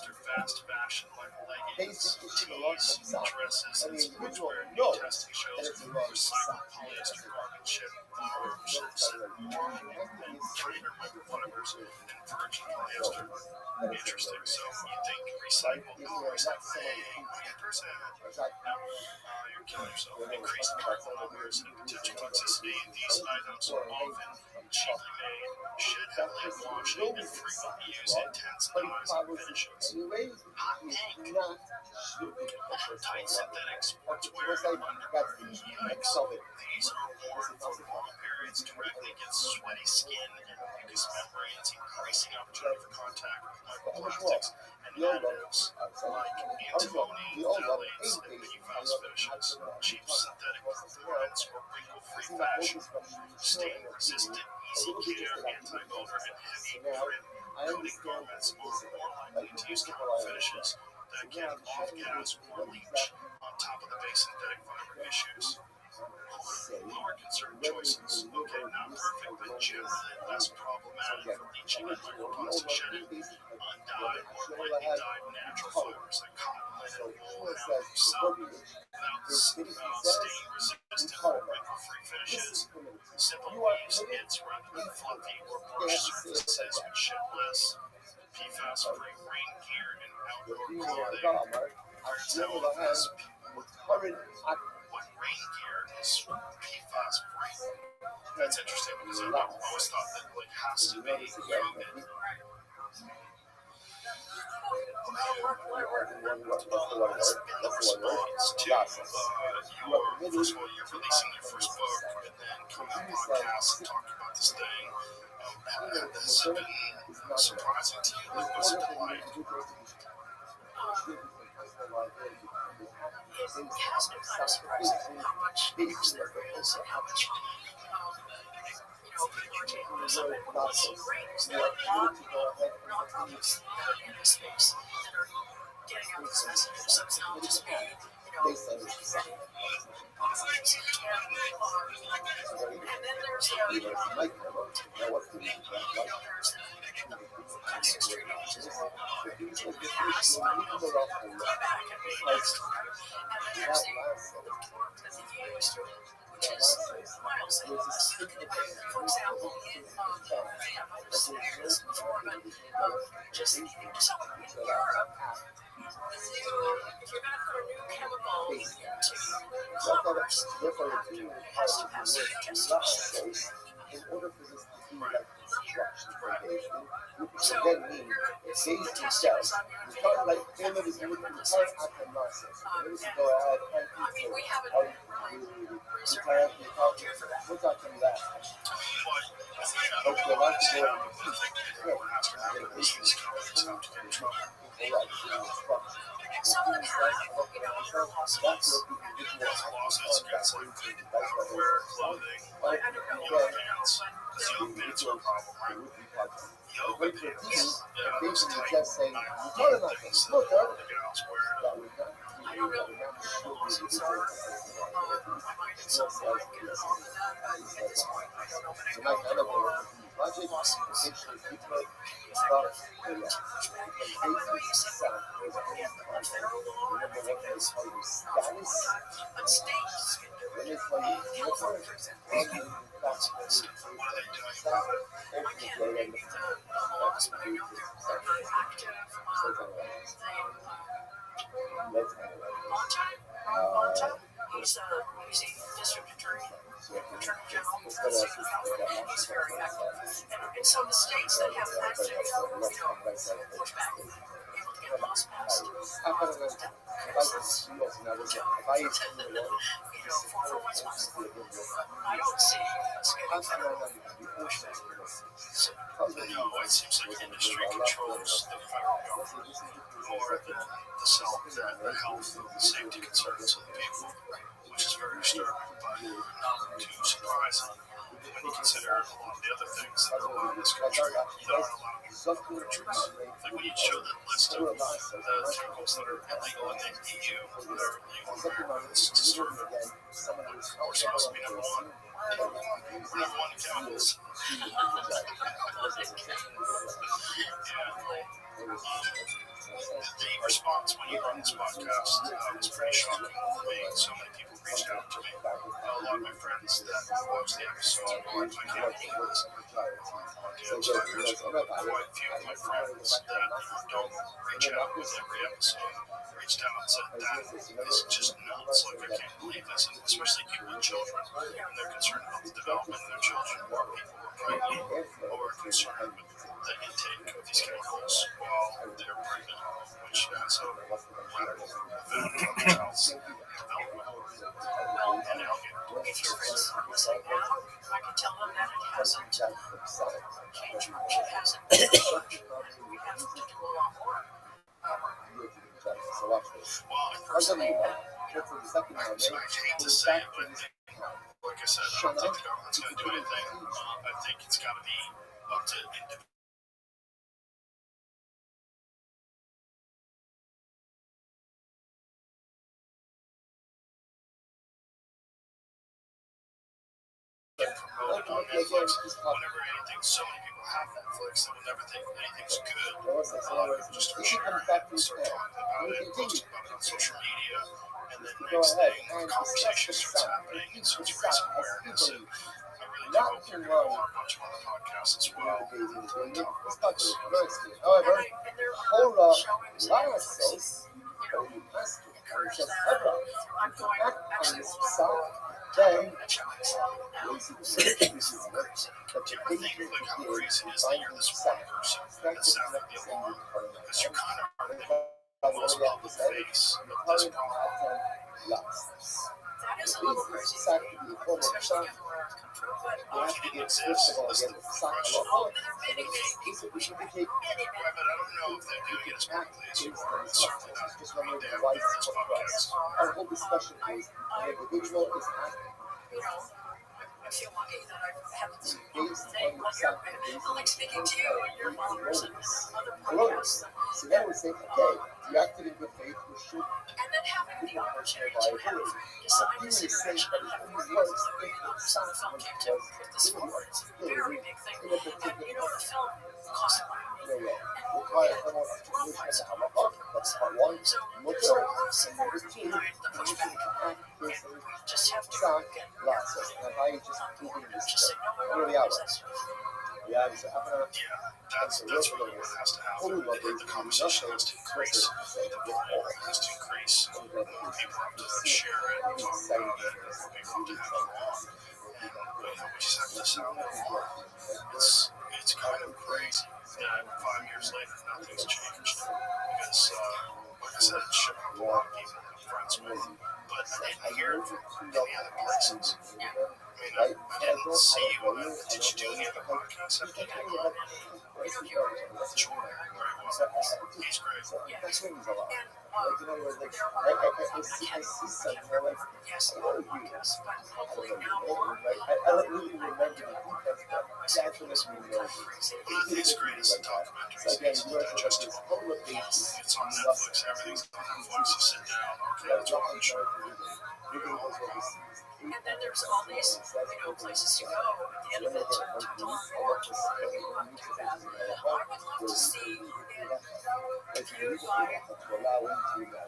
through fast fashion like leggings, basically to the large tees, side. dresses, I and mean, you sportswear. don't New know testing that shows it's a large recycled side. polyester garment ship and finer microfibers and virgin polyester. Interesting. So you think recycled? Oh, recycled. Hey, 100%. No, you're killing yourself. Increased carbon levels and potential toxicity. These items are often cheaply made, shed heavily in washing, and frequently use intense dyes and finishes. Hot take. Tight synthetic sportswear and underwear. Yikes. These are worn for long periods directly against sweaty skin and mucous membranes, increasing opportunity for contact with microplastics and additives like antimony, phthalates, and PFAS finishes. Cheap synthetic performance or wrinkle-free fashion. Stain-resistant, easy care, anti-odor, and heavy print coating garments are more likely to use chemical finishes that can off-gas or leach on top of the base synthetic fiber issues. Lower concern choices. Okay, not perfect, but generally less problematic for leaching and microplastic shedding. Undyed or lightly dyed natural fibers like cotton, linen, wool, hemp, silk, stain-resistant or wrinkle-free finishes. Simple weaves, knits rather than fluffy or brush surfaces which shed less. PFAS-free rain gear and outdoor clothing. Parents have all this. What rain gear is PFAS free? That's interesting because I've always thought that like has to be human. Well, it's been the response to your first of all, you're releasing your first book and then coming on podcasts and talking about this thing. Has it been surprising to you? Like, what's it been like? It has been kind of surprising how much interest there is and how much people are taking this up. And what's great is there are a lot of nonprofits that are in this space that are getting out this message. So it's not just me, and then there's plastics treating, which is in the past, feedback and maintenance time. And then there's the work that they use, which is miles and miles. For example, in I noticed this before, but just in Europe, if you're going to put a new chemical into clovers, it has to pass through the testing. In order for this to be like construction foundation, which would then mean phase itself. You can't like all of this, you can't act on process. You need to go ahead and we haven't really we're talking that. Okay, let's go. And some of them have, other lawsuits. Lawsuits against underwear, clothing, pants. Yoga pants are a problem, right? Yoga pants. Basically just saying, you told him like this. Look, I don't know where the lawsuits are. I might at some point get involved in that, but at this point, I don't know. But I know there are lawsuits. Federal law, I think there's but states can do it. California, for example, What are they doing about it? I can't name the laws, but I know they're very active. Monta, he's the district attorney general. He's very active. And so the states that have active, push back, able to get laws passed. For what's possible. I don't see us getting federal pushback. No, it seems like industry controls the federal government more than the health and safety concerns of the people, which is very disturbing, but not too surprising when you consider a lot of the other things that are allowed in this country that aren't allowed in other countries. Like when you show that list of the chemicals that are illegal in the EU that are illegal in America, it's disturbing. We're supposed to be number one. We're number one in chemicals. the response when you run this podcast was pretty shocking for me. So many people reached out to me. A lot of my friends that watched the episode were like, I can't believe this. So there's quite a few of my friends that don't reach out with every episode reached out and said that is just nuts. Like, I can't believe this. And especially people with children, and they're concerned about the development of their children, or people who are pregnant, or are concerned with the intake of these chemicals while they're pregnant, which has a radical effect on the child's development. And now, If your friends are listening now, I can tell them that it hasn't changed much. It hasn't changed much. We have to do a lot more. So watch this. well, I I'll tell personally, you what. That's the second I one. hate to say it, but like I said, I don't think the government's going to do anything. I think it's got to be up to individuals. Promoted on Netflix. Whenever anything, so many people have Netflix, they will never think anything's good. A lot of people just start sharing it and start talking about it, posting about it on social media, and then next thing, the conversation starts happening and starts raising awareness. And I really do hope you're going to go on a bunch of other podcasts as well and talk about this. However, And they're Hora showing us Lasos, encourage that. I'm going actually then and showing something now. Do you ever think like how crazy it is that you're this one person that sounded the alarm? Because you kind of are the most public face of this problem. That is a little crazy, especially given we're out of control. But It exists. This is the question. oh, there are many people. We should be many. Right, but I don't know if they're doing it as quickly as you are. It's certainly not doing it there on this podcast. Our whole discussion is an individual is You know, I feel lucky that I haven't seen anything like your, I like speaking to you and your followers and other podcasts. So then we say, okay, you acted in good faith, you should. And then having the opportunity to have design consideration and have reviews some of the film came to put this forward. It's a very big thing. And you know, the film costs a lot. That's part one. So Look there's a at lot of support behind the pushback. And we just have to get lots of and I just keeping this just say no, what are the hours? Yeah, it's happening. Yeah, that's really what has to happen. The conversation has to increase. The volume has to increase. More people have to share it, talk about it, more people have to have it on. And we just have to sound more. It's kind of crazy that 5 years later nothing's changed. Because, like I said, it's showing a lot of people I'm friends with. But I didn't hear it from any other places. I mean, I didn't see you. Did you do any other podcasts after you came on? Sure. He's great. That's what he's a lot. Like, you know, like, I see something, I'm like, yes, what are you? hopefully now more. I don't really remember the details, but that's what it's really One of the things great is the documentaries. So again, It's you guys just digestible. a couple of pages. It's on Netflix. Everything's on Netflix. You sit down. Okay, let's watch. And then there's all these, places to go at the end of it to learn more, to really want to do that. I would love to see it viewed by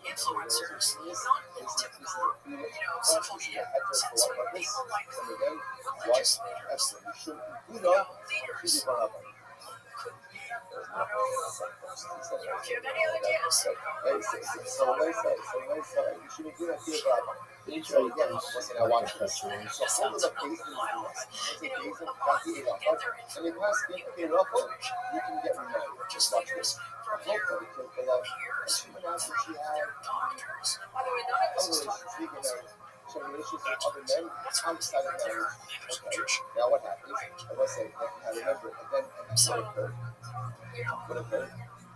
influencers, not in typical, social media sense, but people like religious leaders, leaders who could be, if you have any ideas, So again, listen, I watch this. So all of the places and it has to be up on it. You can get remembered. Just watch this. from I hope your that because the love peers, human attitude you their have. doctors. By the way, none of this is talking Speaking about of some relations with other men, outside of marriage. Leaders of Okay. nutrition. Now what happens? I will say, I remember, and then what occurred? What occurred?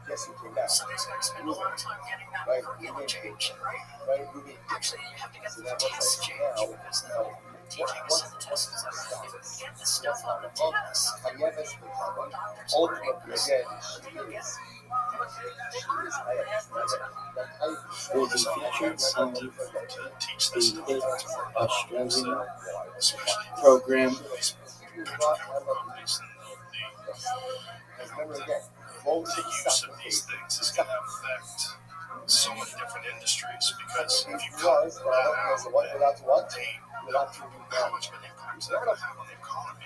Guess who came back? Somebody's got to spend a lot of time getting that Right, curriculum changed, right? right, moving. Actually, you have to get So the that was test like, changed now, because now, the teaching is in the test. If we get the stuff on the test, ultimately, again, will be featured on To teach this stuff. the Australian Especially program these petrochemical companies and remember again, the use of these things is going to affect so many different industries, because if you cut that out, then how much of an impact is that going to have on the economy?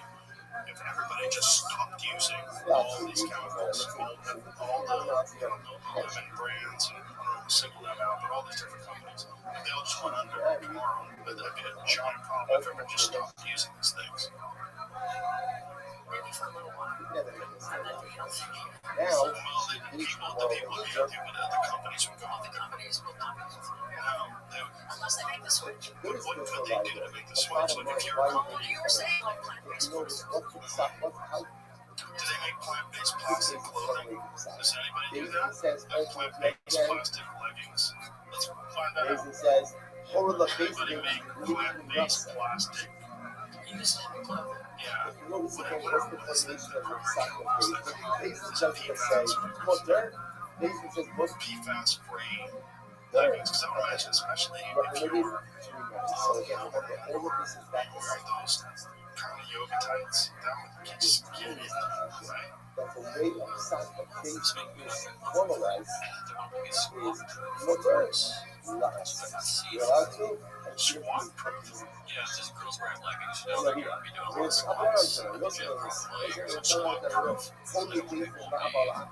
If everybody just stopped using all these chemicals, all the lemon brands, and I don't know who singled them out, but all these different companies, if they all just went under tomorrow, but that'd be a giant problem if everybody just stopped using these things. Maybe for a little while. Now, Well, the people would be healthy, but the companies would go. The companies will not be healthy. No, Unless they make the switch. what could they do to make the switch? Like if you're a company, You were saying like plant-based foods. do they make plant-based plastic clothing? Does anybody do that? Like plant-based plastic leggings? Let's find that out. Jason says, Anybody make plant-based plastic? You just have a clothing. Yeah. whatever it was, Jason says, modern. Jason says, most PFAS-free leggings, because I would imagine, especially if you're so again, all of this is back to wearing those kind of yoga tights, that would get skin in them, right? that the way of sanctification is formalized is modern. You're allowed to, and she Squat proof. Yeah, it's just girls wearing leggings. You know, they're going to be doing a lot of squats. squats. So squat proof. Only thing is not about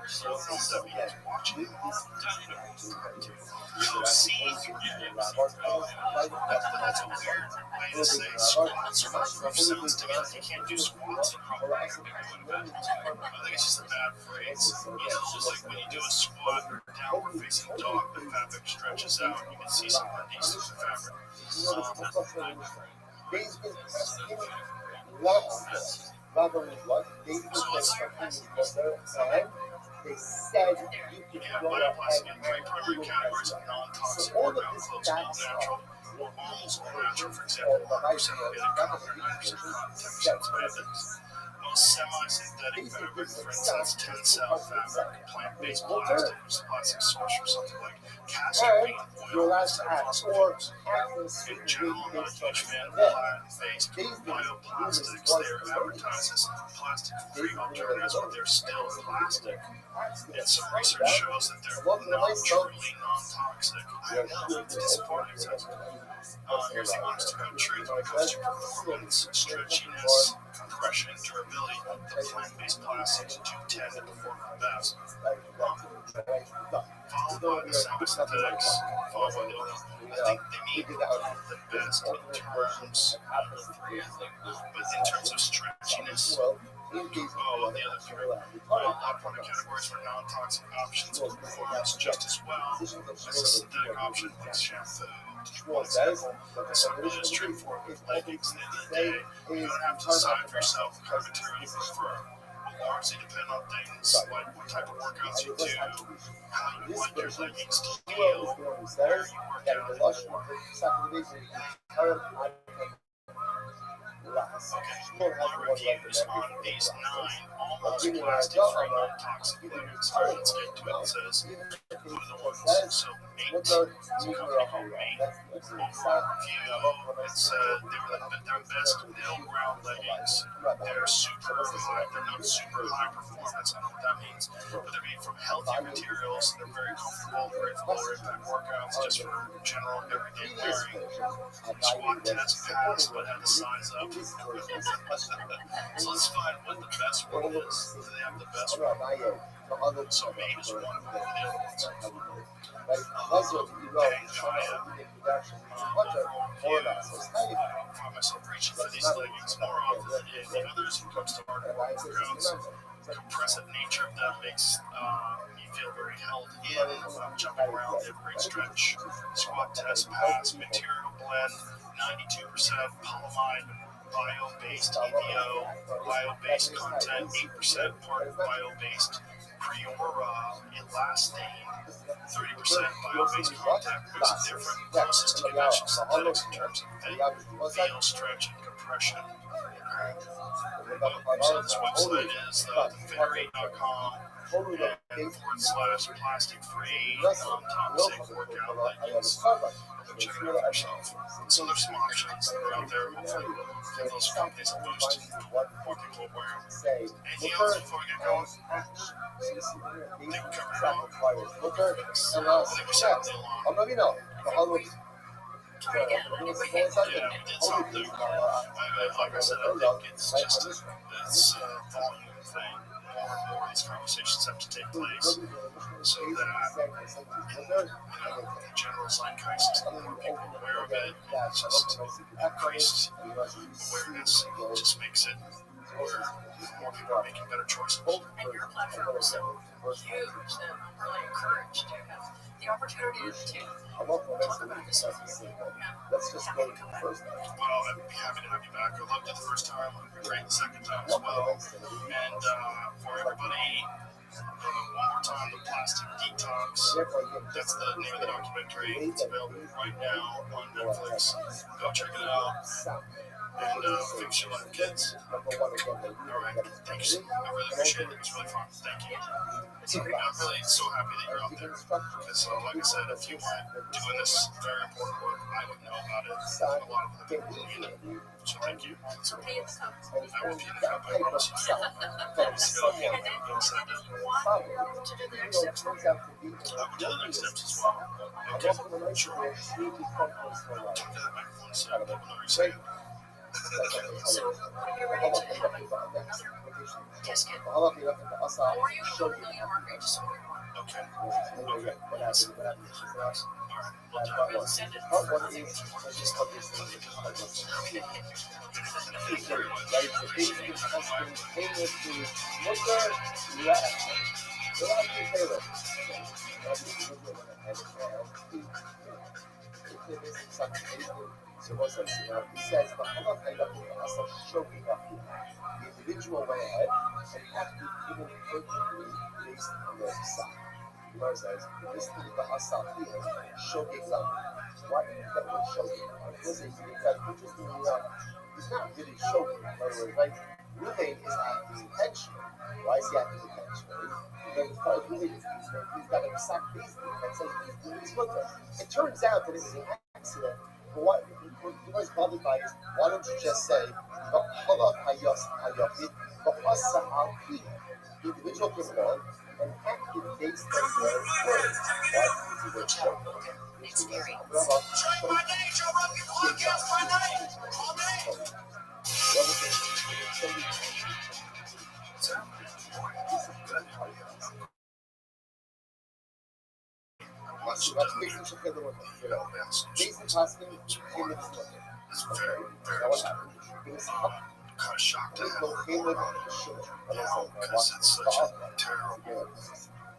So that means watching. You see through it. That's a weird way to say squat. Squat proof sounds to me like you can't do squats. I think it's just a bad phrase. You know, just like when you do a squat or downward facing dog, the fabric stretches out. You can see some undies through the fabric. They said you can Yeah, go bioplastic ahead and three primary categories of non-toxic workout clothes, all natural or almost all natural. For example, 100% organic cotton, 90% cotton, 10% spandex. Most semi-synthetic fabric, for instance, tensile fabric, plant-based plastic source from something like castor bean oil, instead of fossil fuels. In general, I'm not a huge fan of plant-based bioplastics. They're advertised as plastic-free alternatives, but they're still plastic. And some research shows that they're not truly non-toxic. I know, it's disappointing. Here's the honest to God truth when it comes to performance, stretchiness, compression, and durability. The plant-based plastics do tend to perform the best. Followed by the semi-synthetics, followed by the oil. I think they mean the best in terms of stretchiness. Oh, the other three. Product categories for non-toxic options with performance just as well as a synthetic option like shampoo. For example, this really is true for leggings. At the end of the day, you don't have to decide for yourself what kind of material you prefer. It will largely depend on things like what type of workouts you do, how you want your leggings to feel, where you work out. Okay, my reviews on these 9 almost plastic-free non-toxic leggings. Let's get to it. It says, who are the ones? So, Mate, it's a company called Mate. Overall review, it said they're best middle-ground leggings. They're super high. They're not super high performance. I don't know what that means. But they're made from healthy materials. They're very comfortable, great for lower impact workouts, just for general everyday wearing. Squat test pass, but had to size up. So let's find what the best one is. Do they have the best one? So Mate is one of the other ones. I find myself reaching for these leggings more often than any others when it comes to hardcore workouts. The compressive nature of them makes me feel very held in. Jumping around, they have great stretch. Squat test pass, material blend, 92% polyamide, bio-based EVO, bio-based content, 8% part bio-based Prior elastane, 30% bio-based contact makes it different closest to conventional synthetics in terms of feel, stretch, and compression. So this website is thevenerate.com and /plastic-free non-toxic workout leggings. Check it out for yourself. So there's some options that are out there. Hopefully, give those companies a boost. More people will wear them. Anything else before we get going? I think we covered it all. I think we said it all. Yeah, we did something. Like I said, I think it's just it's a volume thing. More of these conversations have to take place so that the general zeitgeist is more people aware of it. It's just increased awareness. It just makes it where more people are making better choices. And your platform is so huge that I'm really encouraged to have the opportunity to talk about this with you. Let's just go first. Well, I'd be happy to have you back. I loved it the first time. It'd be great the second time as well. And for everybody, one more time, the Plastic Detox. That's the name of the documentary. It's available right now on Netflix. Go check it out. And fix your life, kids. All right. Thanks. I really appreciate it. It was really fun. Thank you. I'm really so happy that you're out there. Because, like I said, if you weren't doing this very important work, I would know about it. A lot of other people need it. So thank you. So pay in the cup. I will be in the cup, I promise you. And then want to do the next steps. I would do the next steps as well. Okay. Sure. Talk to that microphone so people know what you're saying. So when you're ready to have another test kit, or you go to the market, just order one. Okay. We'll send it. He says, the individual went ahead and acted even perfectly based on their side. Gemara says, this is the Asafir, showing them what that was showing. Listen, because interestingly enough, he's not really showing. In other words, like, Ruvain is acting intentionally. Why is he acting intentionally? Because as far as Ruvain is concerned, he's got a psak basically that says he's doing his mutter. It turns out that it was an accident. But what he was bothered by is, why don't you just say, the individual came along and acted based on their words. Why? Because he was showing. It's scary. It's very, very kind of shocked to have because it's such a terrible,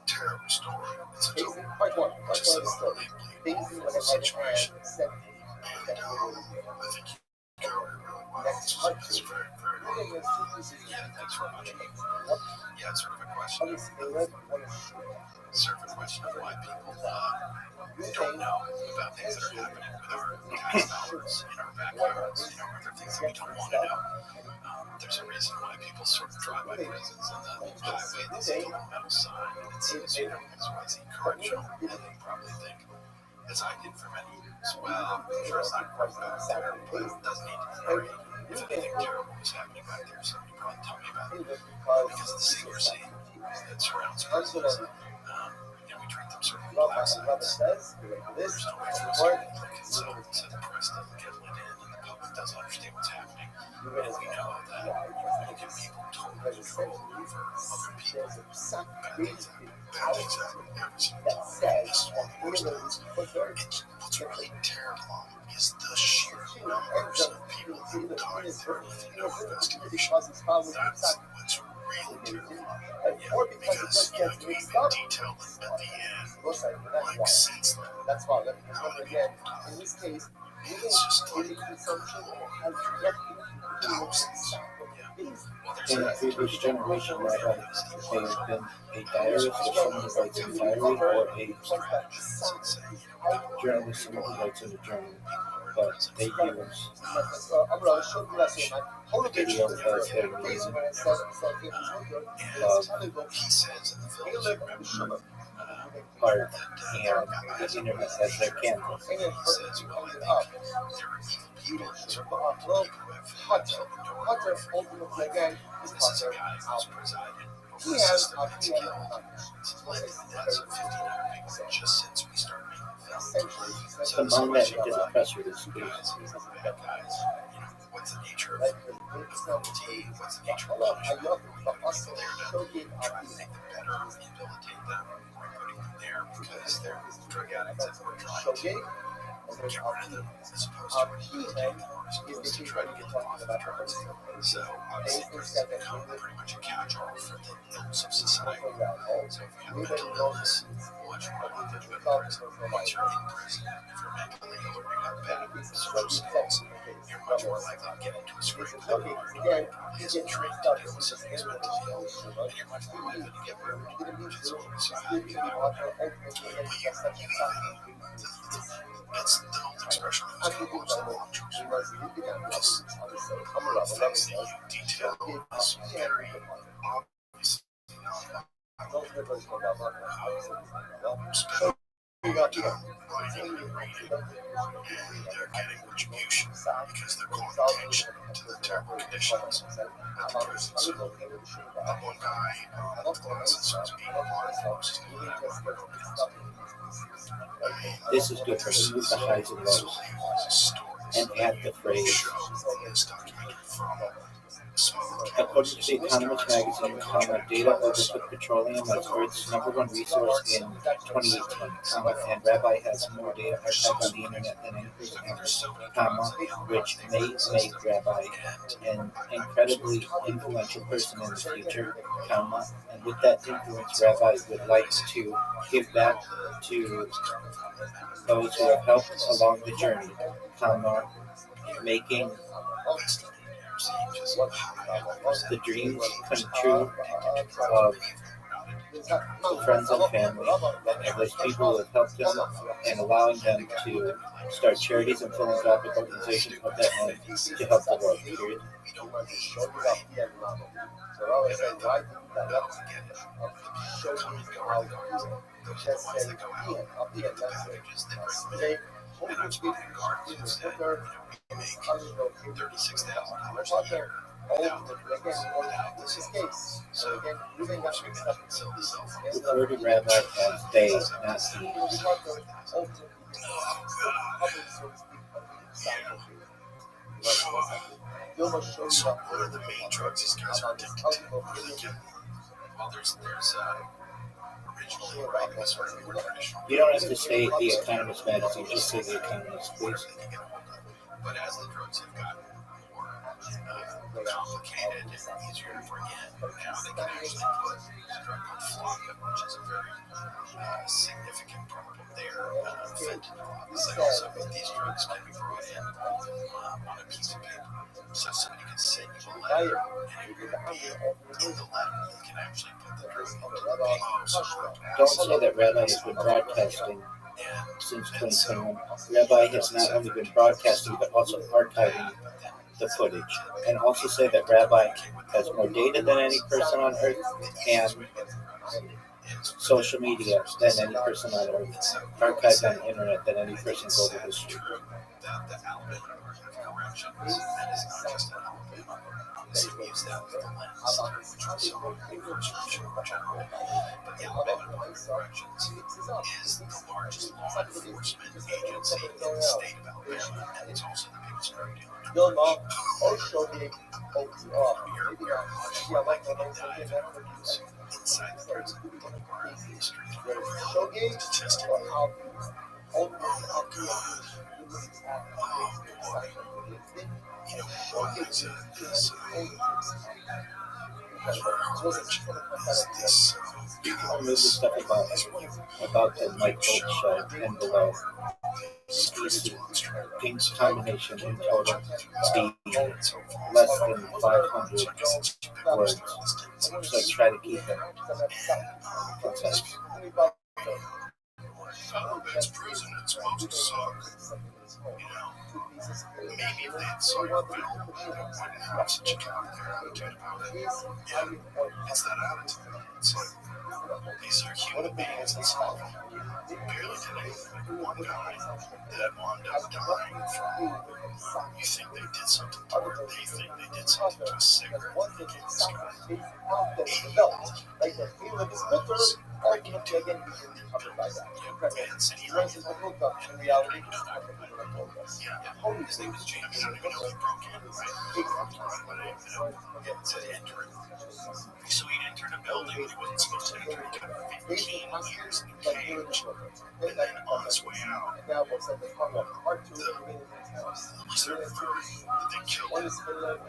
terrible story. It's such a just an unbelievable situation. And I think you covered it really well. It's very, very yeah, thanks very much. Yeah, it's sort of a question. Sort of a question of why people don't know about things that are happening with our tax dollars in our backyards, or there are things that we don't want to know. There's a reason why people sort of drive by prisons on the highway. They see a little metal sign that says, XYZ correctional, and they probably think, as I did for many years, well, I'm sure it's not quite back there, but it doesn't need to be great. If anything terrible is happening back there, somebody probably tell me about it. Because of the secrecy that surrounds prisons. We treat them sort of like class acts. There's no way for us to look so the press doesn't get let in and the public doesn't understand what's happening. And we know that when you give people total control over other people, bad things happen every single time. This is one of the worst things. What's really terrible is the sheer numbers of people who die there with no investigation. That's what's really terrible. Because, you even detail at the end, like since then, that's why. how many Again, people in this died. case, It's just like, consumption has thousands. In the previous generation, they had been a diarist or someone who writes in diary or a journalist, someone who writes in a journal. but they use video as their means of He says in the film, art and the internet as their canvas. he says, well, I think there are evil people in this world, people who have this is a guy who's presided over a system that's killed, led to the deaths of 59 people just since we started making the film. So Among that, he did a press release. bad guys, what's the nature of cruelty, what's the nature of punishment, people there to try to make them better, rehabilitate them, or putting them there because they're drug addicts and we're trying to get rid of them as opposed to rehabilitating them, as opposed to trying to get them off the drugs. So obviously drugs have become pretty much a catch-all for the ills of society. So if you have mental illness, what's your relative with drugs? Once you're in prison, if you're mentally ill or you have bad social skills, you're much more likely to get into a scrape than you are anyone who isn't trained to deal with something that's mentally ill, and you're much more likely to get murdered, which is suicide. That's the whole expression of those people, the watchers. One of the things that you detail is very obvious. Writing and reading, and they're getting retribution because they're calling attention to the terrible conditions at the prisons. That one guy in classes was being harmed This is good for remove the highs and lows and add the phrase. According to The Economist magazine, data overtook petroleum as Earth's #1 resource in 2018, and Rabbi has more data archived on the internet than any person ever, which may make Rabbi an incredibly influential person in the future, and with that influence, Rabbi would like to give back to those who have helped along the journey, making the dreams come true of friends and family, of those people who have helped them, and allowing them to start charities and philanthropic organizations of that end to help the world, period. And I'm speaking in gardens that, we make $36,000 a year without the drugs, without the cell phones. So, of course, we can sell the cell phones. Refer to Rabbi as they, not he. So what are the main drugs these guys are addicted to? What are they getting? Well, there's originally, right, this sort of more traditional. You don't have to say The Economist magazine, just say The Economist, please. But as the drugs have gotten more complicated and easier to bring in, now they can actually put a drug called flocka, which is a very significant problem there. Fentanyl, obviously, also, but these drugs can be brought in on a piece of paper. So somebody can send you a letter, and it will be in the letter. You can actually put the drug into the paper. Don't say that Rabbi has been broadcasting since 2021. Rabbi has not only been broadcasting, but also archiving the footage. And also say that Rabbi has more data than any person on Earth and social media than any person on Earth, archived on the internet than any person in global history. The Alabama corrections, and it's not just in Alabama. They use that with the lens, which was so incarceration in general. But the Alabama corrections is the largest law enforcement agency in the state of Alabama, and it's also the biggest drug dealer. Inside the prison, the street, statistically. Oh, God. Oh, boy. You know, what is it? This, Remove the stuff about the Mike Gold show and below. Pink combination in total be less than 500 words, so try to keep it concise. that's prison, it's supposed to suck. You know, maybe if they had saw your film, they wouldn't have such a common attitude about it. Yeah, it's that attitude. It's like, these are human beings, and some of them barely did anything. One guy that wound up dying from, you think they did something to her, they think they did something to a cigarette that they gave this guy. 8 hours breaking into it. And said he liked it. And reality, yeah, his name was James. I don't even know if he broke in, right? But said enter. So he'd entered a building he wasn't supposed to enter. He got 15 years in a cage. And then on his way out, the police are afraid that they killed him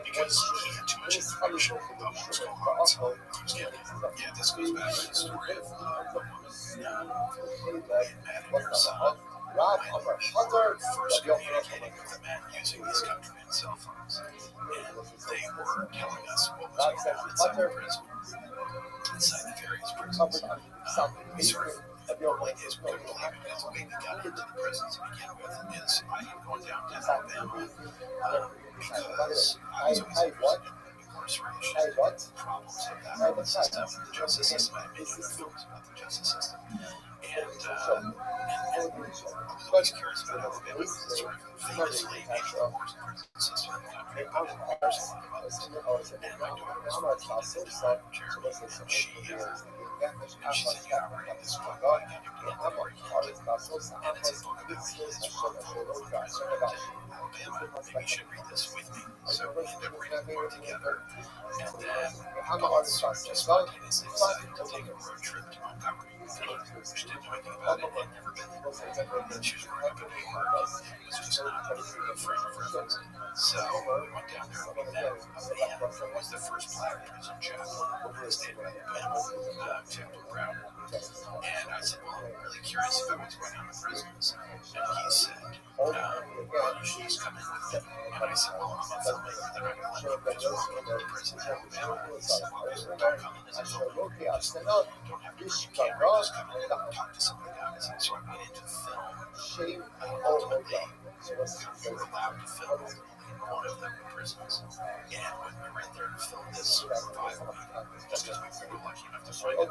because he had too much information about what was going on inside. Yeah, this goes back to the story of the woman met her son. First communicating with the men using these government cell phones. And they were telling us what was going on inside the prison, inside the various prisons. We sort of, like, his couldn't believe it as the way we got into the prisons to begin with is I had gone down to Alabama because I was always interested in incarceration, problems of that in the system, the justice system. I made other films about the justice system. And I was always curious about Alabama because it's sort of famously maybe the worst prison system in the country, but there's a lot of others. And my daughter was working in the charity, and she said, you gotta read this book, I can do it for you. And it's a book about kids from prison in Alabama. Maybe you should read this with me. So we ended up reading the book together. And then my daughter just spontaneously decided to take a road trip to Montgomery. She didn't know anything about it, had never been there. And she was growing up in New York. It was just not a frame of reference. So we went down there and we met a man who was the first black prison chaplain in the state of Alabama, Chaplain Brown. And I said, well, I'm really curious about what's going on in prisons. And he said, well, you should just come in with me. And I said, well, I'm a filmmaker. They're not going to let me just walk into the prison in Alabama. He said, well, don't come in as a filmmaker. Just don't have to bring your camera. Just come in and talk to some of the guys. And so I went into film. Ultimately, we were allowed to film one of them in prisons. And when we were in there to film this 5 week, just because we were lucky enough to find it,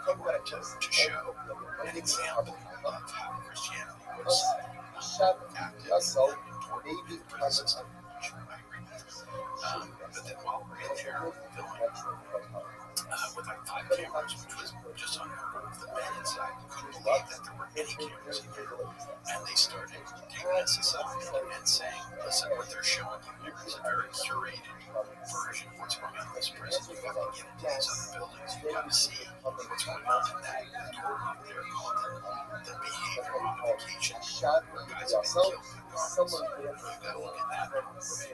film like to show an example of how Christianity was active toward the prison system, which I agree with. But then while we're in there filming, with like 5 cameras, which was just unheard of. The men inside couldn't believe that there were any cameras in there. And they started taking us aside and saying, listen, what they're showing you here is a very curated version of what's going on in this prison. You've got to get into these other buildings. You've got to see what's going on in that door up there called the behavior modification. Guys have been killed in guards. You've got to look at that.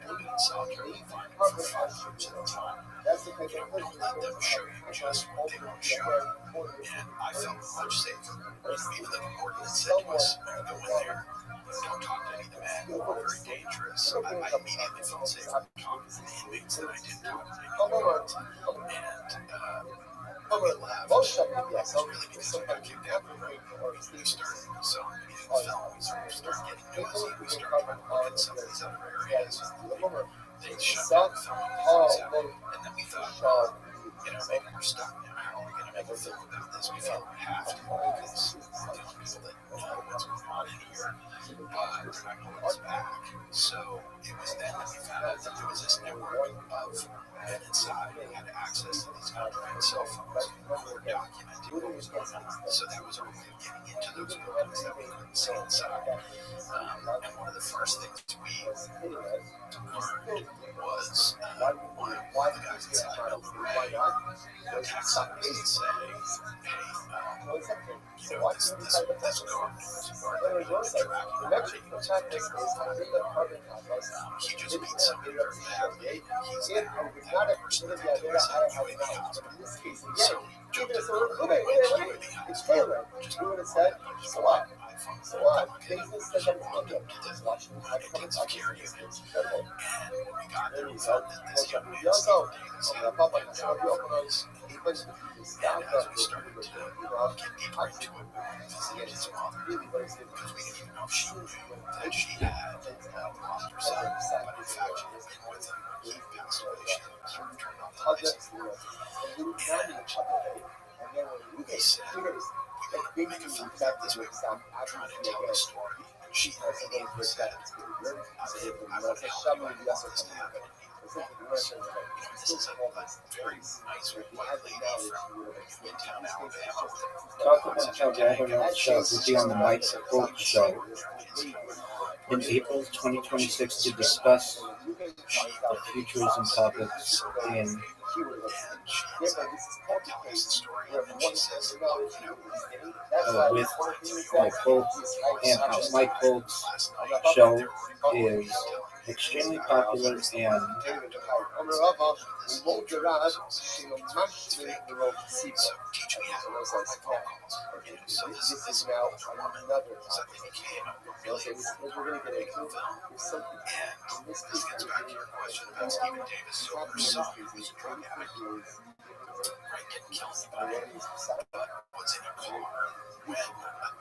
Living in solitary confinement for 5 years at a time. You know, don't let them show you just what they want to show you. And I felt much safer. Even though the warden had said to us, when you go in there, don't talk to any of the men, they're very dangerous. I immediately felt safer talking to the inmates than I did talking to any of the guards. And we left. It was really because we got kicked out of the room. We started selling film. We started getting nosy. We started trying to look at some of these other areas. They shut down the filming because it was happening. And then we thought, maybe we're stuck now. How are we going to make a film about this? We feel we have to because the only people that know what's going on in here, they're not going to hold us back. So it was then that we found out that there was this network of men inside who had access to these contraband cell phones who were documenting what was going on. So that was our way of getting into those buildings that we couldn't see inside. And one of the first things we learned was one of the guys inside helped Ray text us and say, hey, this guard was a guard that we had tracking he just beat somebody very badly, and he's now that person that did this at QA the hospital. So jumped in the room, went to QA the hospital, just so I So business says I'm not good. Just watch me. I come and talk to you. It's incredible. And when we got there, Then we you found go, that this young man yo, stayed so, Davis I'm and gonna pop up and was show you over up for on years. even And as we started to get deeper into it, we visited his mother because we didn't even know if she knew that she had lost her son. But in fact, she had been with him when he passed away. She sort of turned off the lights. And he said, we got to make a film about this. We were trying to tell the story. And she immediately said, I would help you. I want this to happen. This is a very nice white lady from Midtown Alabama. Talk about how Rabbi Rothschild will be on the Mike Holt show in April 2026 to discuss the futurism topics in with Mike Holt, and how Mike Holt's show is extremely popular and So this is now another something became a really we're going to get into film. And this gets back to your question about Stephen Davis. So her son, who's a drug addict, right, didn't kill anybody, but was in a car when a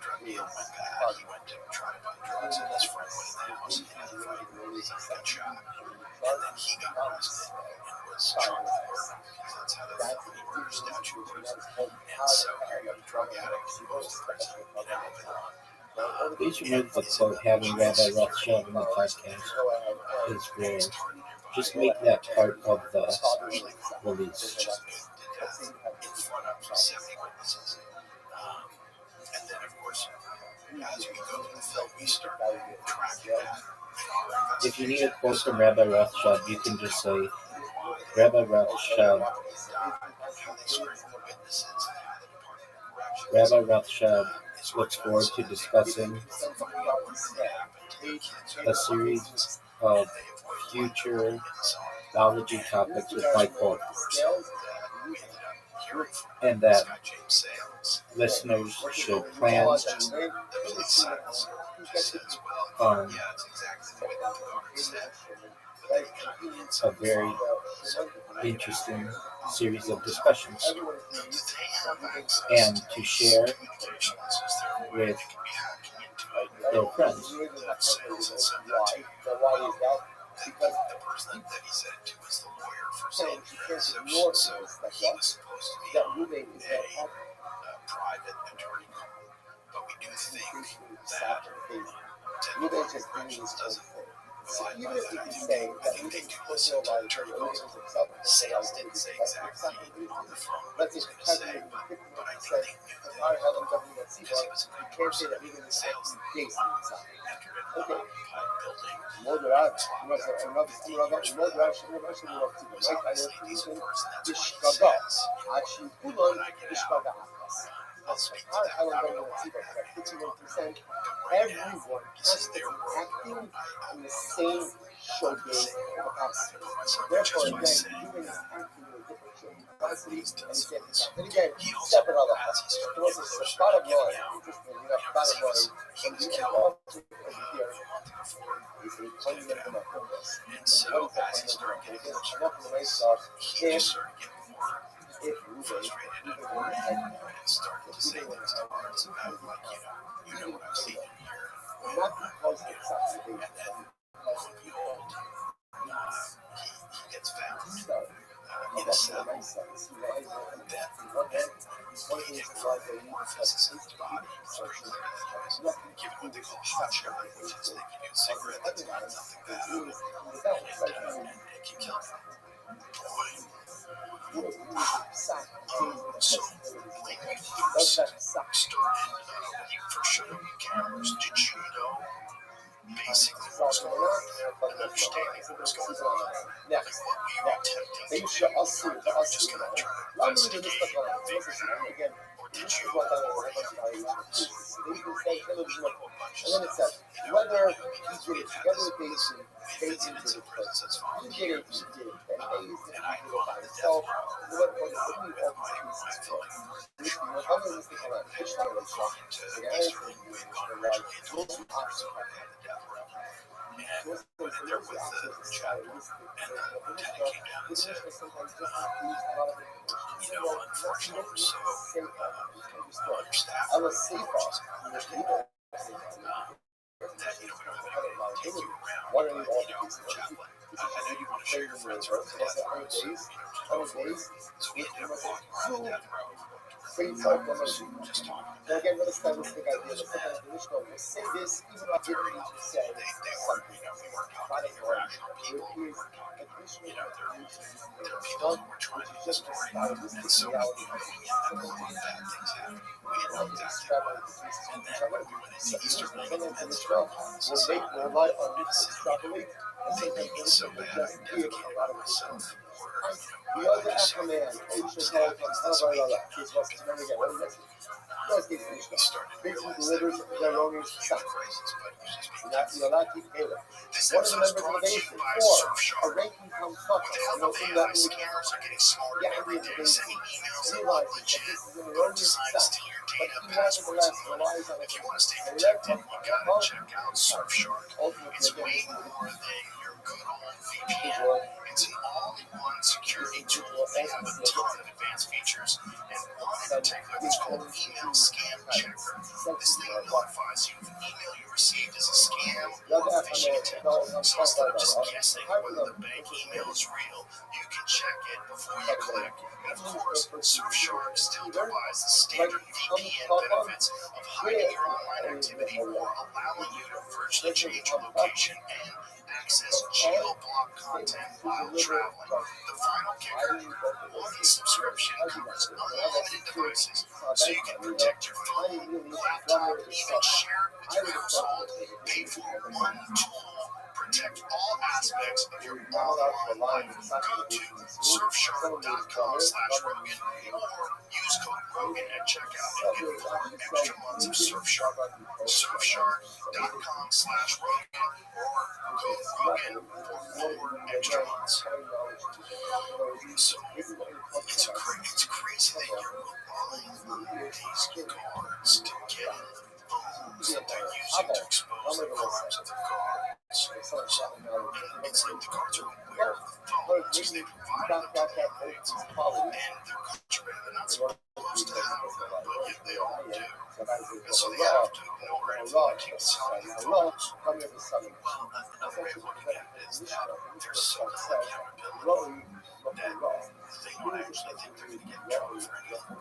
drug deal went bad. He went to try to buy drugs, and his friend went in the house and had a fight. His son got shot, and then he got arrested and was charged because that's how the murder statute works. And so here you have a drug addict who goes to prison in Alabama. please remember the quote having Rabbi Rothschild in the podcast is rare. Just make that part of the release. In front of 70 witnesses. And then, of course, as we go through the film, we start tracking that. If you need a quote from Rabbi Rothschild, you can just say, Rabbi Rothschild. Rabbi Rothschild looks forward to discussing a series of future theology topics with Mike Holt, and that listeners should plan a very interesting series of discussions and to share with their friends. Because the person that he said to was the lawyer for St. So he was supposed to be a private attorney, but we do think that technical corrections doesn't abide by that. I think they do listen to attorney calls. Sales didn't say exactly on the phone what he was going to say, but I think they knew that because he was a good person. Sales entered an occupied building. I'll speak to that. Everyone has to be acting in the same showbiz capacity. Therefore, again, even if acting in a different show capacity, and again, step it all up. There was a bottom line, interesting, bottom line, when you have all here, is a claim that I'm not doing this. And so, as he started getting enough of the race stuff, he just started getting more frustrated and started to say things to Arts about, like, you know what I've seen in here. not because it's something, And then, lo and behold, he gets found in a cell. Then, he amorphizes his body, given what they call hot shot, which is they can use cigarette that's got something bad on it, and it can kill them. So, when we first started looking for show cameras, did you know basically what was going on and understanding what was going on? Like what we were attempting to do, or were just going to try to investigate and figure it out? Or did you already have reports? Or were you able to do a bunch of stuff? whether Because you we get had it had together this with we visited some prisons as volunteers. And I go on the death row. With my filming partner, we had gone into Eastern, we had gone to so they had the death row. And went in there with the chapter, and the lieutenant came down and said, unfortunately, we're so understaffed. That, we don't have anybody to take you around, chaplain. I know you want to share your friends with the death row, so, just go for it. So we ended up walking around the death row. Just talking. Now again, let's start with the idea that sometimes the original will say this, even though I didn't need to say They weren't, we weren't talking irrational people. We weren't talking, they're people who were trying to get story. And so, we had a lot of bad things happen. We didn't know exactly what. And then when we went into Easter Lane and the Star Homes, and said, they made me so bad, I defecated on myself. The other Aquaman, Asian head, We started to realize that delivers their own stuff. crisis, but it was just being Yolati Taylor. This One of the episode is members of brought the to you base by four, a Surfshark. ranking comes With the help of in AI, scammers are getting smarter every day, sending emails that look legit, but are designed to steal your data, passwords, and money. If you want to stay protected, you gotta check out Surfshark. It's way more than your good old VPN. It's an all-in-one security tool. They have a ton of advanced features, and one in particular is called Email Scam Checker. This thing notifies you if an email you received is a scam or a phishing attempt. So instead of just guessing whether the bank email is real, you can check it before you click. And of course, Surfshark still provides the standard VPN benefits of hiding your online activity or allowing you to virtually change your location and access geo-blocked content while traveling. The final kicker, one subscription covers unlimited devices, so you can protect your phone, laptop, even share it with your household. Pay for one tool, protect all aspects of your online life. Go to surfshark.com/Rogan or use code Rogan at checkout and get 4 extra months of Surfshark. Surfshark.com/Rogan or code Rogan for 4 extra months. So it's crazy that you're relying on these guards to get phones that they're using to expose the crimes of the guards. It's like the guards are aware of the phones because they provided them to the inmates, and they're contraband. They're not supposed to have them, but yet they all do. And so they have to ignore it if they keep selling the phones. Well, another way of looking at it is that there's so little accountability that they don't actually think they're going to get in trouble for anything. And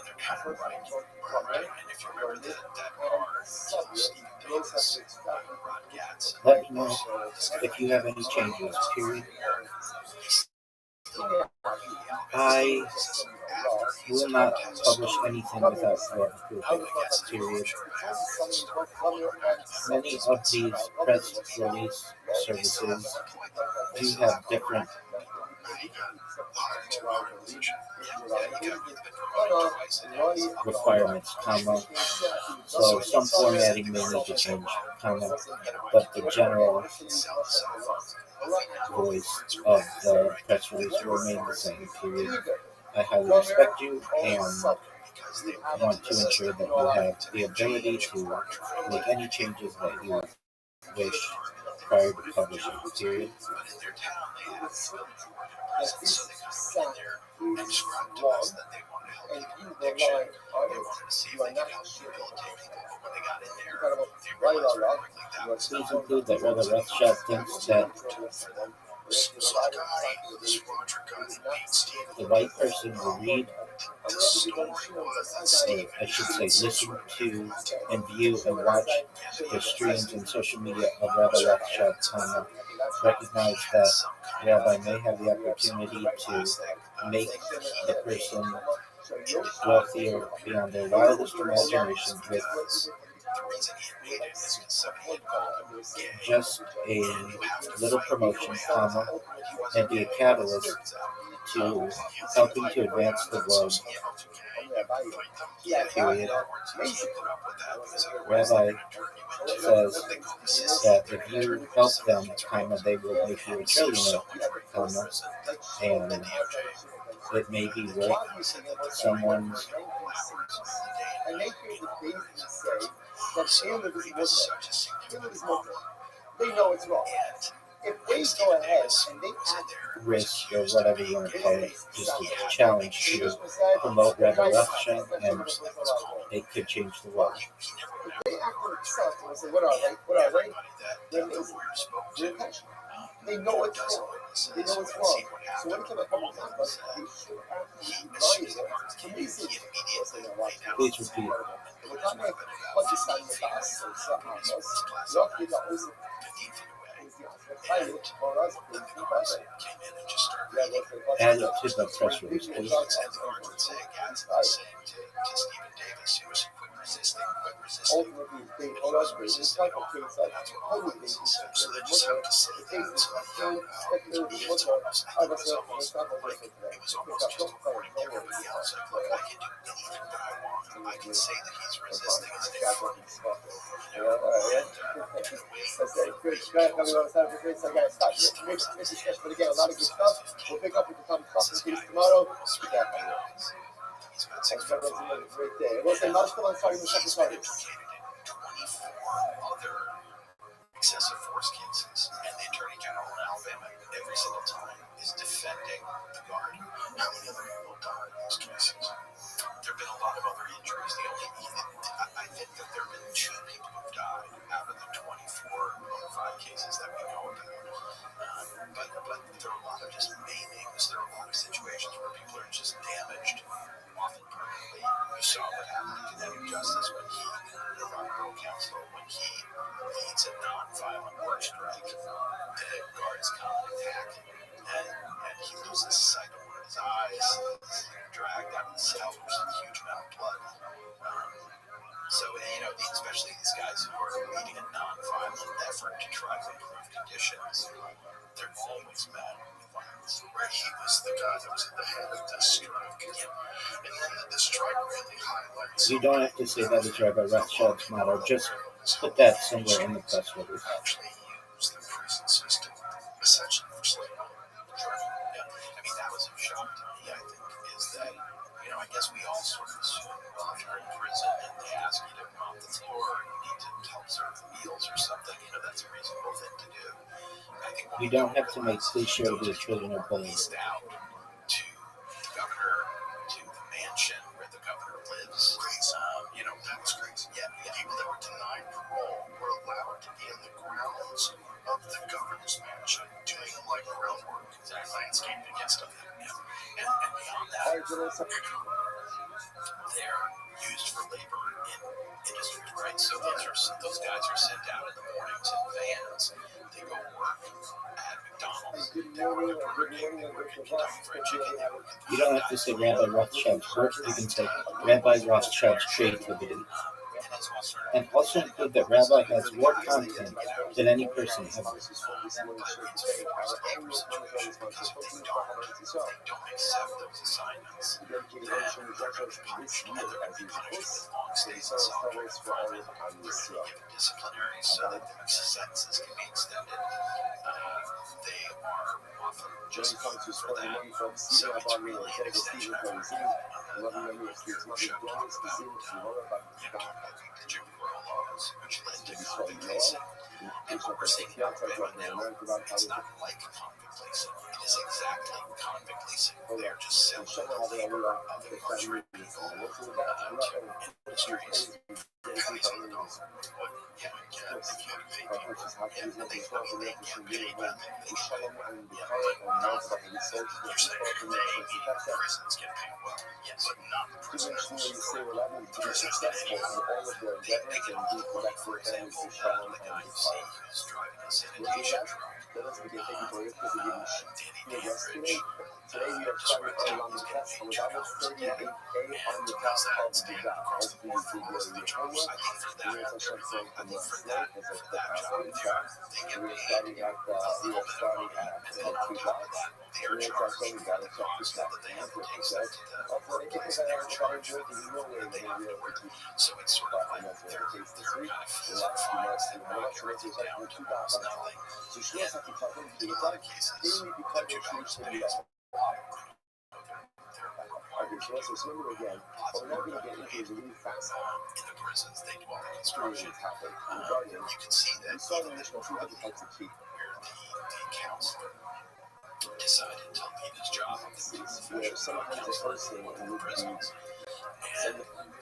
they're kind of right. And if you remember that guard, Stephen Davis, Rod Gatz, Let me know if you have any changes, period. I will not publish anything without your approval, period. Many of these press release services do have different requirements, so some formatting may need to change, but the general voice of the press release will remain the same, period. I highly respect you and want to ensure that you have the ability to make any changes that you wish prior to publishing, period. So they kind of went in there and described to us that they wanted to help people with addiction. They wanted to see if they could help rehabilitate people. But when they got in there, they realized very quickly that was Please not include that Rabbi Rothschild thinks that so the guy, this Roger guy that beat Steve, the right person will read, the story was that Steve, I should say, listen to and view and watch the streams and social media of Rabbi Rothschild, recognize that Rabbi may have the opportunity to make the person wealthier beyond their wildest imagination with just a little promotion, and be a catalyst to helping to advance the world, period. Rabbi says that if you help them, they will make you a trillionaire, and it may be worth someone's Caleb is he was Muslim. such a Caleb significant is problem. Muslim. They know it's wrong. And If they go ahead and they act risk or whatever you want to call it, just a challenge to promote Rabbi Rothschild, and they could change the world. they act on themselves and say, what are they? What are they? They're lazy. They're intentional. They know it's wrong. They know it's wrong. So when it comes up on campus, they should actually be amazing. Please repeat. وكان باكستان يتعصب عمص يأخذ العزب Add it to the press release, please. Ultimately, they all agree. It's like a case of holy basis. So they just have to say that. It was almost pointing everybody else. Like, I can do anything that I want. I can say that he's resisting as if but again, a lot of good stuff. We'll pick up with the Tommy Coffee tomorrow. he's got 6 foot 5. Right there. We'll say Marshall on starting the second part. 24 other excessive force cases, and the Attorney General in Alabama every single time is defending the guard. How many other people died in those cases? There have been a lot of other injuries. I think that there have been 2 people who've died out of the 24 bona fide cases that we know about. But there are a lot of just maimings. There are a lot of situations where people are just damaged, often permanently. You saw what happened to Kinetic Justice when the Rockville Council, when he leads a non-violent work strike. The guards come and attack him, and he loses sight of one of his eyes. He's dragged out of the cell. There's a huge amount of blood. So, especially these guys who are leading a non-violent effort to try to improve conditions, they're always met with violence. Where he was the guy that was at the head of this strike. And then the strike really highlights. You don't have to say that is Rabbi Rothschild's motto. Just put that somewhere in the press release. Actually use the prison system essentially for slavery. That was a shock to me, I think, is that, I guess we all sort of assume, well, if you're in prison and they ask you to mop the floor, you need to help serve the meals or something, that's a reasonable thing to do. I think You don't have to make cliche of your children or bullies. Leased out to the governor, to the mansion where the governor lives. Crazy. That was crazy. Yeah. People that were denied parole were allowed to be in the grounds of the governor's mansion doing like groundwork, landscaping and stuff. And beyond that, they're used for labor in industries, right? So those guys are sent out in the mornings in vans. They go work at McDonald's. They work at Burger King. They work at Kentucky Fried Chicken. You don't have to say Rabbi Rothschild's work. You can say Rabbi Rothschild's creativity. And also include that Rabbi has more content than any person ever. But it's forced labor situations because if they don't accept those assignments, then they're going to be punished, and they're going to be punished with long stays in solitary confinement. They're going to be given disciplinaries so that their sentences can be extended. They are often just put for that. So it's really an extension of our workshop talk about the Jim Crow laws, which led to convict placing. And what we're seeing in Alabama now, it's not like convict placing. It is exactly convict placing. They are just selling the labor of incarcerated people to industries. Prisons get paid well, yes, but not the prisoners. For example, the guy you see who's driving a sanitation truck, Danny Dandridge, just ripped out his campaign $2 a day, and how's that stand across the board for all of the jobs? I think for that job, they get paid a little bit of money, and then on top of that, they are charged for the cost that they have to take them to the workplace, and they're charged for the food that they have to work. So it's sort of like they're kind of fixed fines that knock everything down to almost nothing. And in a lot of cases, the $2 a day is a lot. They're required So let's remember again, but we're not going to get into it really fast. In the prisons, they do all the Construction construction. happened. You can see that We saw the even initial two different types of cheap. where the counselor decided to leave his job in the Where profession of sometimes the counseling person in would the be prisons, and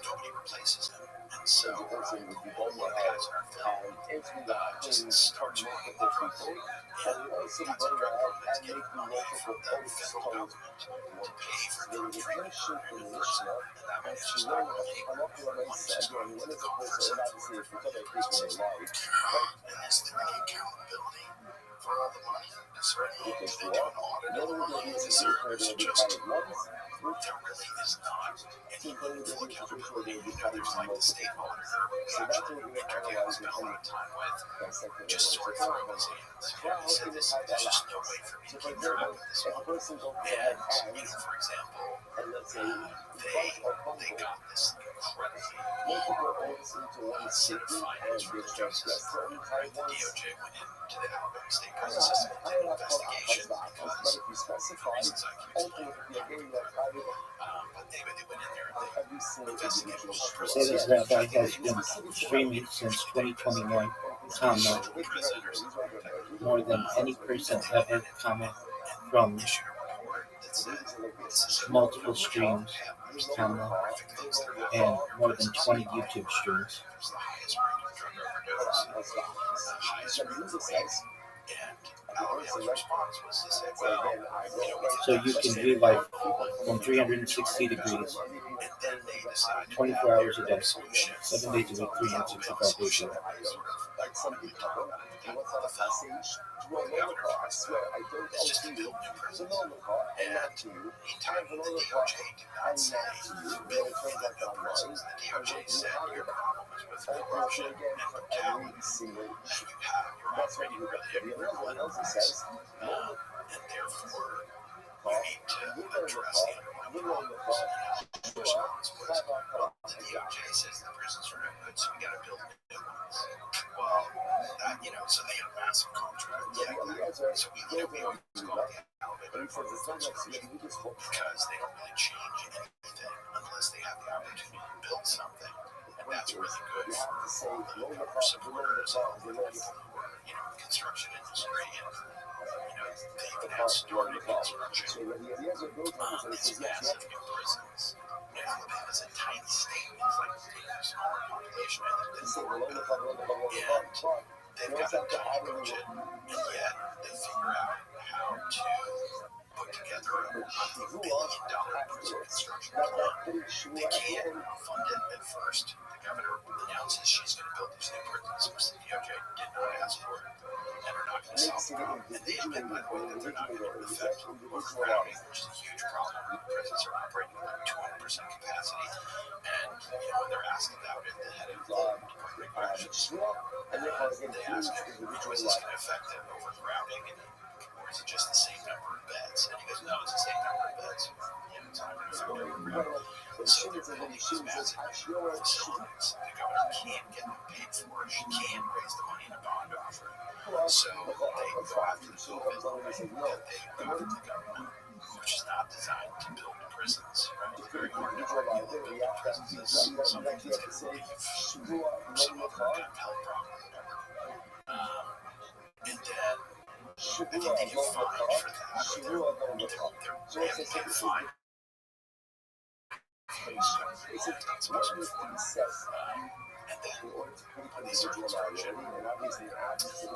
nobody replaces him. And so the person would be going one of the guys in our film entering the just things starts from walking multiple the people, drugs. and also That's a going drug out program that's and getting making money multiple from the posts federal told government to pay for the drug treatment education program in in the prison. Mishnah And that has money is to just learn not how paid. to operate Money's just again. going One to of the the coffers person, and obviously, if you tell a prison person system. they lied, And there's the accountability for all the money. Certainly, because they do an audit of the money. Is there just there really is not any meaningful accountability. There's like the state auditor who we actually interview and spend a lot of time with, just sort of throw his hands. He said, there's just no way for me to keep track of this money. And, for example, they got this incredibly set of findings from the Justice Department. Right? The DOJ went into the Alabama State Prison System and did an investigation because for reasons I can explain, but they went in there and they investigated the whole prison Say that system. Rabbi has been streaming since 2021. Tom, Prisoners more than any person ever comment from issued a report that said this is multiple streams, Tom, horrific things that are and happening. more than 20 YouTube streams. There's the highest rate of drug overdose, the highest rate of rape, and Alabama's response was to say, well, So you can view life from 360 degrees, and then they decide 24 hours a day, solutions. 7 days a week, 365 days a year. like some people, and what's on the message, do I know the car? I swear, I don't It's just to owe build you. new To prisons. know the car, and not to you. He timed the DOJ did not And say not to you. Then build it turns out new I'm prisons. right. The DOJ said your problem is with corruption and brutality. Every single And you have, you're operating really at criminal enterprise. And therefore, you need to address the underlying problems. And the response was, well, the DOJ says the prisons are no good, so we got to build new ones. Well, so they had a massive contract. So we always call it the Alabama Department of Construction because they don't really change anything unless they have the opportunity to build something. And that's really good for all the power supporters and all the people who are, in the construction industry. And, they even have started construction. These massive new prisons. Alabama's a tiny state. It's like a smaller population, I think, than Florida. And they've got a tiny budget, and yet they figure out how to put together a multi-billion-dollar prison construction plan. They can't fund it at first. The governor announces she's going to build these new prisons, which the DOJ did not ask for, and are not going to solve the problem. And they admit, by the way, that they're not going to affect overcrowding, which is a huge problem. Prisons are operating at like 200% capacity, and when they're asked about it, the head of the Department of Corrections, they ask him, is this going to affect the overcrowding, or is it just the same number of beds? And he goes, no, it's the same number of beds. It's not going to affect overcrowding. So they're building these massive facilities. The governor can't get them paid for. She can't raise the money in a bond offer. So they go after the COVID money, and they go after the government, which is not designed to build prisons. Right? It's very hard to argue that building prisons is something that's going to relieve some other gun health problem or whatever. And then I think they get fined for that. They have to get fined. It's much more says. And then when they start construction,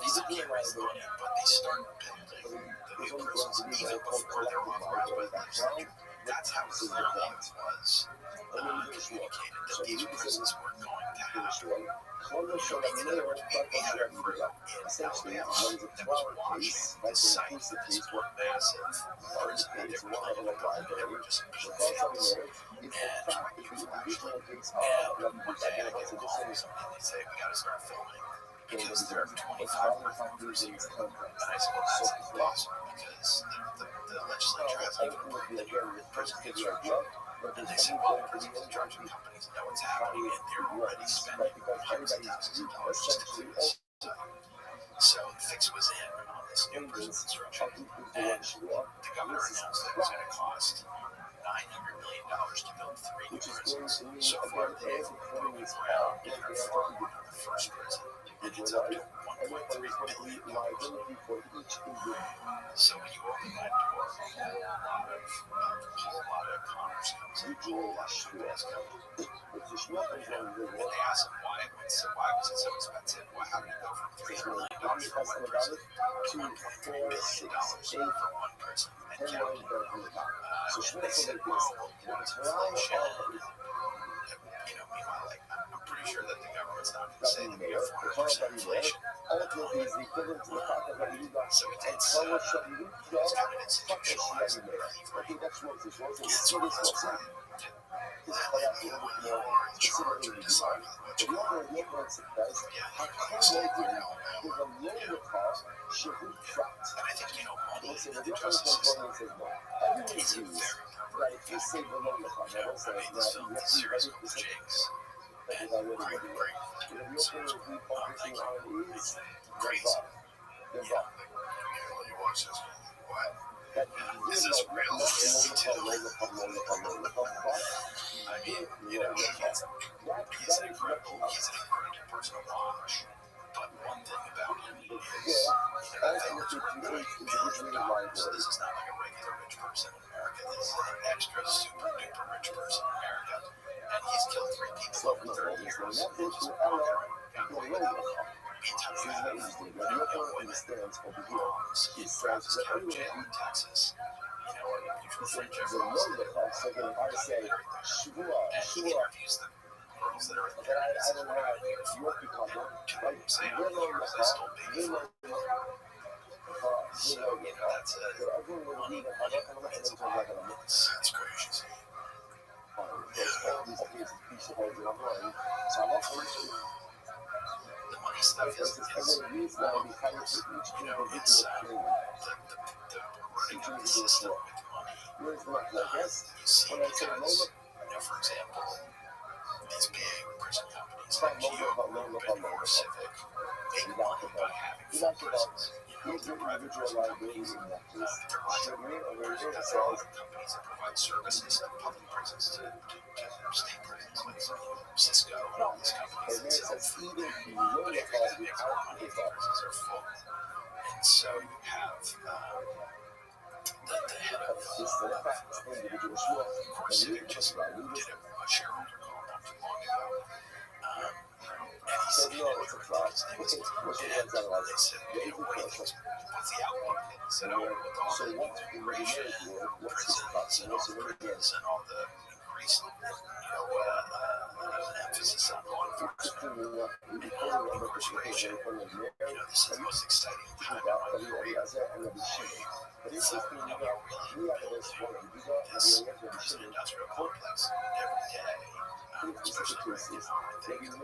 these can't raise money, but they start building the new prisons even before they're authorized by the legislature. That's how clearly it was communicated that these prisons weren't going to happen. In other words, we had a group in Alabama that was watching the site of this massive prison that they were planning to build. They were just being fields and trying to flash them. And one day I get a call from somebody and they say, we got to start filming because there are 25 reporters here. And I said, well, that's impossible because the legislature hasn't even approved the new prison construction. And they said, well, the prison construction companies know what's happening and they're already spending hundreds of thousands of dollars just to do this. So the fix was in on this new prison construction. And the governor announced that it was going to cost $9 $900 million to build 3 new which is going prisons. to mean, So far, again, they've every broken is ground going and to are have forming to on the first prison, and be it's up to right, and $1.3 there's going to be billion. liability for each individual. So when you open that door, a whole lot of commerce comes in, a whole lot of companies come in. If the shmuel comes on the And they ask them why was it so expensive? Well, how did it go from $300 million for one person to $1.3 billion for one person and counting? So And they said, shmuel well, it's inflation. Meanwhile, I'm pretty sure that the government's not going to say that we have 400% inflation. ultimately is the equivalent to the fact that you got So it's kind of institutionalized and evil. I think that's what this was. It's one of those where you are in charge or decide what you want. Yeah, How you can stay they there do now. with a lower cost should we trapped? And I think, money So in the the justice system everyone is a agrees very that perverted if you factor. say below the cost, I don't say I made this film, this series called The Jakes, and great series. Thank you. It's great. You watch this, what? Is this real? I mean, he's an incredible person to watch. But one thing about him is, that thing that's worth $1 billion. This is not like a regular rich person in America. This is an extra super duper rich person in America. And he's killed 3 people over 30 years. And just walking around got away with it. Meantime, you have young women, moms, in Travis County Jail in Texas. Our mutual friend Jeff Ross did a documentary there. And he interviews the girls that are in there and says, what about you for? And 2 of them say, I'm here because I stole baby food. So, that's money creates violence. It's crazy. The money stuff is it's the running of the system with money. You see, because, for example, these big prison companies like Geo and Core Civic make money by having full prisons. They're private prison companies. There are lots of other companies that provide services like public prisons to state prisons, like Cisco and all these companies that sell food. But everybody makes more money if the prisons are full. And so you have the head of Core Civic just did a shareholder call not too long ago. And he said, his name was and they said, what do you think? What's the outlook? And he said, with all the immigration, prisons, and all the prisons, and all the increased, emphasis on law enforcement and incarceration, this is the most exciting time in my career. So, you're really building this prison industrial complex every day. Especially right now, I think. And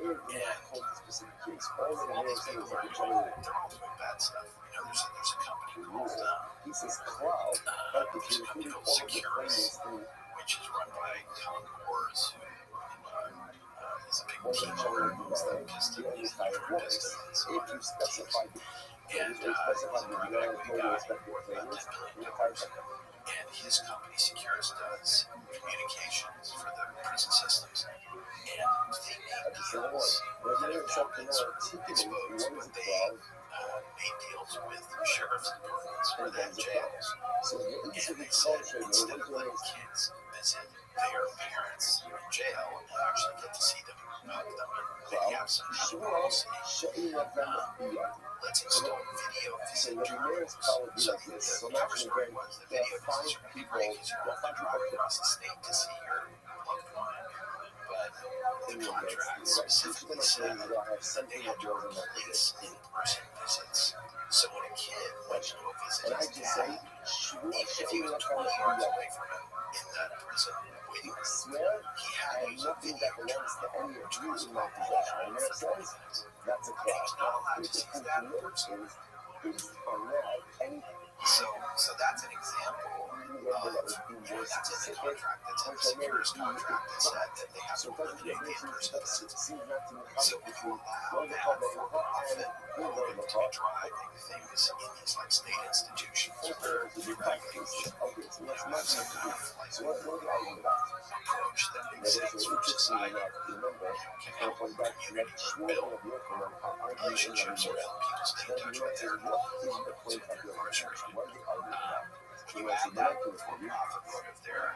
all these people are they're all doing bad stuff. There's a company called Securus, which is run by Tom Wars, who is a big team owner who owns the Pistons, Detroit Pistons, and some other teams. And he's a private equity guy worth about $10 billion. And his company, Securus, does communications for the prison systems. And they made deals that have now been sort of exposed, but they made deals with sheriff's departments where they have jails. And they said, instead of letting kids visit their parents in jail and actually get to see them, hug them, and maybe have some kind of policy, let's install video visit journals. So the cover story was the video visits are going to be great because you don't have to drive across the state to see your loved one. But the contract specifically said that they had to replace in-person visits. So when a kid went to go visit his dad, even if he was 20 yards away from him in that prison waiting room, he had to use a video terminal, which cost $1,000 for 20 minutes. And he was not allowed to see his dad in person. So that's an example of, that's in the contract, that's in the Securus contract that said that they have to eliminate the in-person visits. So if you allow that for-profit going to be driving things in these like state institutions where the regulation what's know, not have some meant to kind be. of like So what are you about? approach that Now, makes there's sense an for interesting society, enough to remember, can from help our that community short build of your from how I think relationships or help people stay in then touch you know, with their is what is the loved ones point if of they're your incarcerated. connection? What are you about? When you You know, so add the that life for you. for-profit motive there,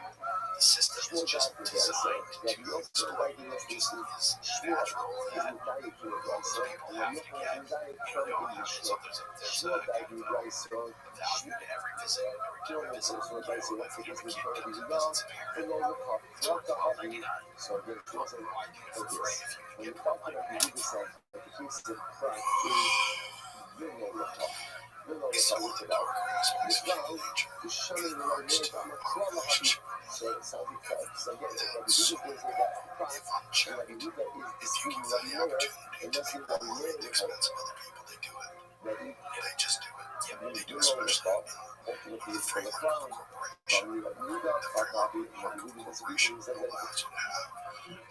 the system is Short just out the so designed that to you also exploit invite it. us It to just see is short natural is that the diet to the most so people and have you're to going get, to diet they all from the have, so short. there's a Short kind diet of you a guys so value to every visit. Every time I visit, so you by know, so what's if the you have a business kid going to comes be and now visits a parent, and all the cup it's what worth the hobby $12.99. so there's Well, also why do it for for free this. if you can When get you for talk like about the penny? yourself, the piece of crack is you know the cup. You know the It's cup one of with the it out. darker The aspects of human clown nature is in shining the light regards more to from a our clown happy. relationship with So the cup. So again, the what the soul. biggest thing is that crack If and what the unchecked, leader is if you speaking give what them the the mirror opportunity and to that's make what the more at mirror the is like. expense of other people, they do it. Ready? They just do it. Yep. They do, You know the especially cup. in Ultimately, the it's for the framework of a clown. corporation. Probably what you got, The fuck framework happy, of what a you really want to be corporation doing, says that. allows you to have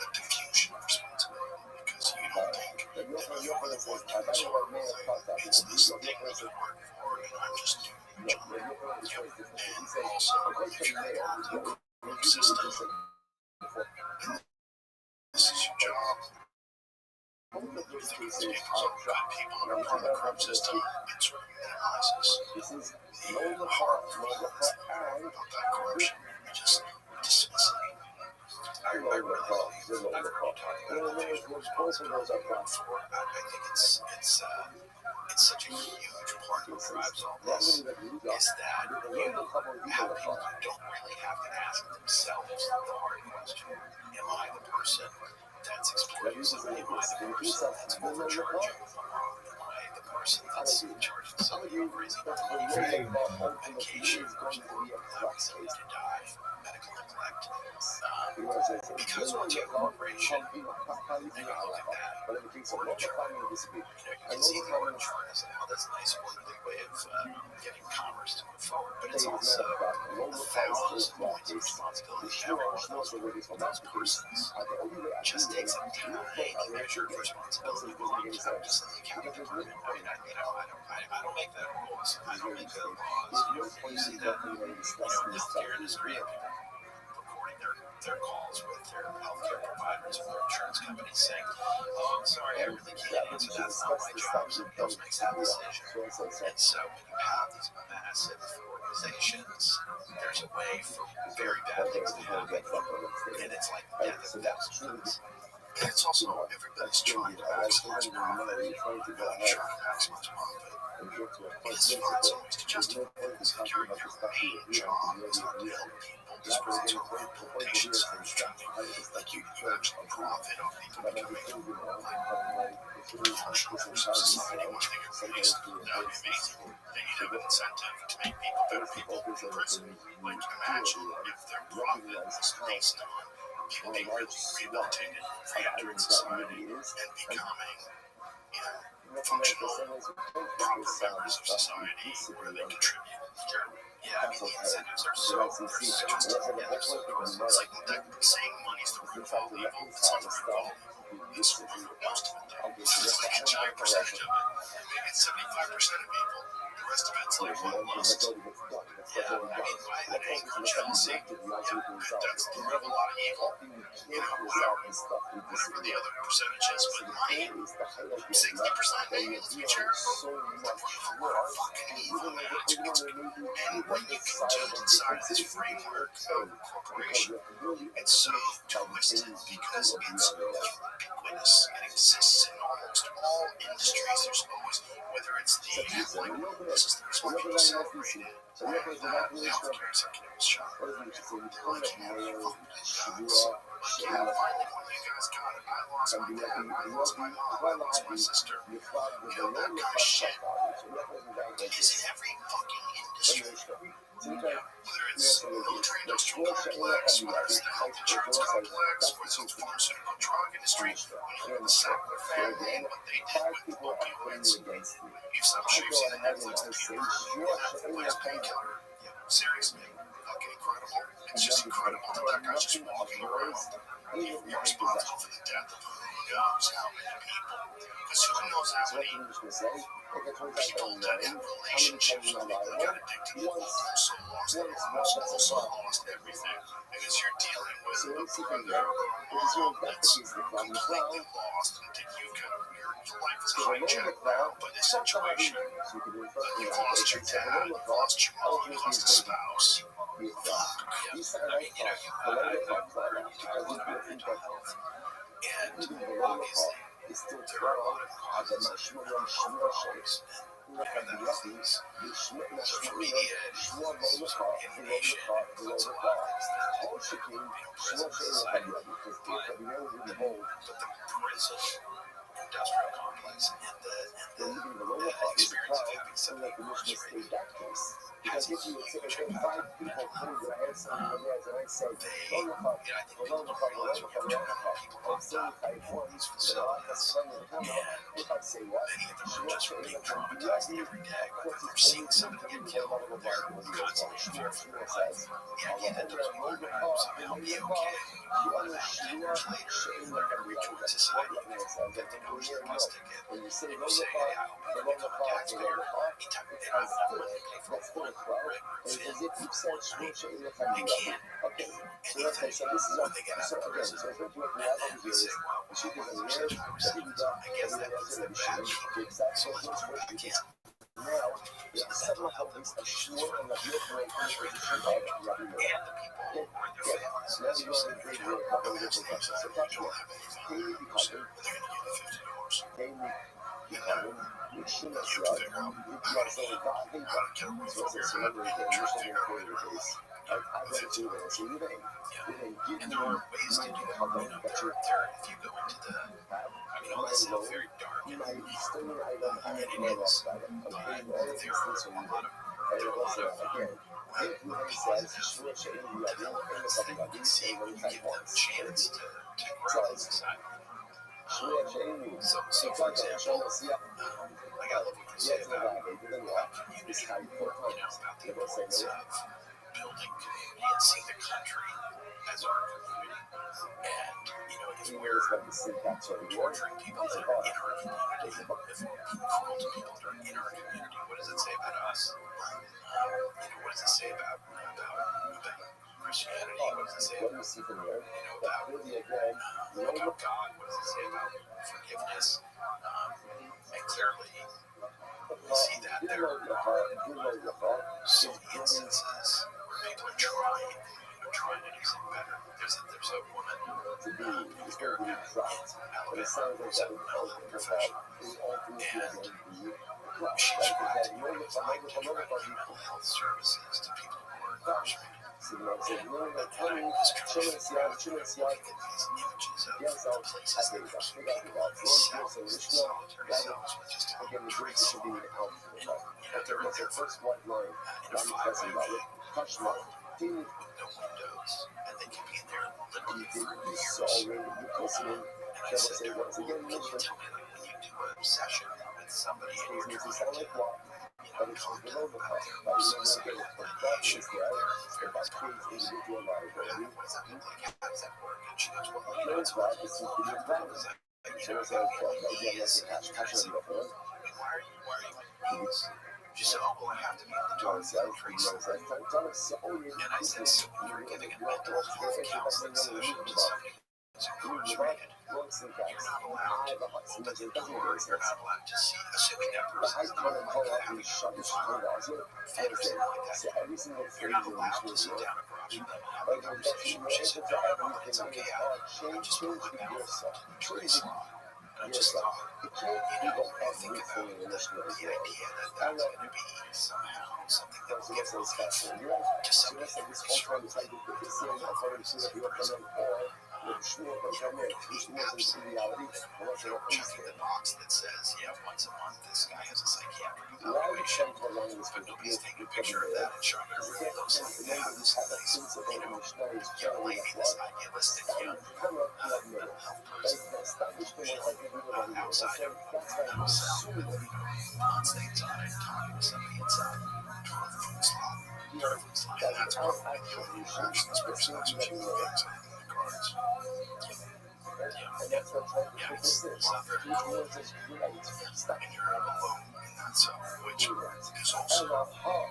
a diffusion of responsibility because you don't think But your that friend you're the says, one I doing buy this you a horrible man thing. fuck happy. It's this Your thing friend that says, I'm working for and I'm just doing my no, job. your friend is Yep. very different. He And says, also, a if Russian you're man part is of the going corporate to system, before. this is your job. Both of You those think these cases people are are good people that are now part of the corrupt this system, it sort of minimizes is the no harm the or no the feelings that you have and about that corruption. You just dismiss it. I really believe, I've heard you talk about elevating responsibility going forward. I think it's such a huge part of what drives all this is that you have people who don't really have to ask themselves the hard question. Am I the person that's exploiting somebody? Am I the person that's overcharging? Am I the person that's charging somebody a crazy medication or allowing somebody to die from medical neglect? Because once you have a corporation, and you look at that org chart, you can see the org chart as this nice orderly way of getting commerce to move forward, but it's also 1,000 points of responsibility to every one of those persons. It just takes a tiny measure of responsibility to leak out just in the accounting department. I mean, I don't make that rules. I don't make their laws. You see that, healthcare industry, recording their calls with their healthcare providers or their insurance companies saying, "Oh, I'm sorry, I really can't answer. That's not my job. Somebody else makes that decision." And so when you have these massive organizations, there's a way for very bad things to happen, and it's like death of a thousand cuts. And it's also everybody's trying to maximize profit. Trying to maximize profit. It's fun in some ways to justify it. It's like your main job is not to help people disprove to rehabilitation centers. Like you actually profit off people becoming like functional members of society once they get released. That would be amazing. Then you'd have an incentive to make people better people in prison. Like imagine if their profit was based on people being really rehabilitated, re-entering society, and becoming, functional, proper members of society where they contribute. Yeah, I mean, the incentives are so twisted. Yeah, they're so twisted. It's like saying money's the root of all evil. It's not the root of all evil. It's the root of most of it, though. It's like a giant percentage of it. Maybe it's 75% of people. The rest of it's like, well, lust. Yeah, I mean, an angry, jealousy. Yeah, that's the root of a lot of evil. Whatever the other percentage is, but money, 60% maybe, let's be charitable. The root of a lot of fucking evil, man. That's what it's, and what you can do inside of this framework of corporation, it's so twisted because it's ubiquitous. It exists in almost all industries. There's always, whether it's this is the reason why people celebrated the healthcare executive was shot. They're like, yeah, fucking guys. Like, yeah, finally one of you guys got it. I lost my dad. I lost my mom. I lost my sister. That kind of shit is in every fucking industry. Whether it's military industrial complex, whether it's the health insurance complex, whether it's the pharmaceutical drug industry, when you look at the Sackler family and what they did with opioids, I'm sure you've seen the Netflix painkiller. Seriously, fucking incredible. It's just incredible that that guy's just walking around. You're responsible for the death of who knows how many people. Because who knows how many people that have relationships with people that got addicted to the so long lost it. Also lost everything. Because you're dealing with a brother that completely lost, and your life is hijacked now by this situation. You've lost your dad, you've lost your mom, you've lost a spouse. Fuck. I mean, you mental health. And obviously, there are a lot of causes of problems. Social media and information and lots of other things that present society. But the prison industrial complex and the experience of having somebody incarcerated has a huge impact on mental health. I think people don't realize when you're talking about people locked up in these facilities, and many of them are just being traumatized every day. They're seeing somebody get killed, they're constantly fearful of their life. The idea that those people are going to somehow be okay, about 10 years later, they're going to rejoin society and get the nose to bus ticket, and you say, hey, I hope you become a taxpayer. Anytime they don't have enough money to pay for one rent roof in one night, they can't do anything when they get out of prison. And then you say, well, why is there such a percentage? I guess that means they're bad people, so let's do it again. So the mental health implications for the incarcerated people and the people who are in their families, as you said, are terrible. And that's the anxiety. You don't have any family members there, but they're going to give you $50. You know, you have to figure out how to get away from your family and try to figure out a way to run life. And there are ways to do it. If you go into all this sounds very dark and it is. But there are a lot of ways to help those that you can see when you give them a chance to grow in society. So for example, I gotta love what you say about community, about the importance of building community and seeing the country as our community. And, if we're torturing people that are in our community, if we're being cruel to people that are in our community, what does it say about us? What does it say about Christianity? What does it say about, about God? What does it say about forgiveness? And clearly, we see that there are so many instances where people are trying to do something better. There's a woman who's very good in Alabama who's a mental health professional, and she's trying to provide mental health services to people who are incarcerated. And I was trying to figure out, looking at these images of places that are keeping people in these cells, solitary cells, with just a little trace on them. They're in a 5-foot room with no windows, and they can be in there literally for years. And I said to her, well, can you tell me, when you do a session with somebody and you're trying to, talk to them about their suicidal ideation or their very problems, what does that look like? How does that work? And she goes, well, it's what problems that, ideas. And I said, why are you in these? She said, oh, well, I have to be able to talk to them trace. And I said, so when you're giving a mental health counseling session to somebody who's incarcerated, you're not allowed to open the door, you're not allowed to see, assuming that person is not having a fit or something like that. You're not allowed to sit down across from them and have a conversation. She said, no, it's okay. I just put my mouth up to the trace. And I just thought, I think about the idea that that's going to be somehow something that will give relief to somebody that is struggling with others in prison. Checking the box that says, once a month this guy has a psychiatric evaluation, but nobody's taking a picture of that and showing it really looks like that. This nice, young lady, this idealistic young mental health person, outside of the cell with, thoughts inside, talking to somebody inside, food slot, and that's probably the only person this person has what she thinks on the cards. It's not very cool. And you're alone in So, which is also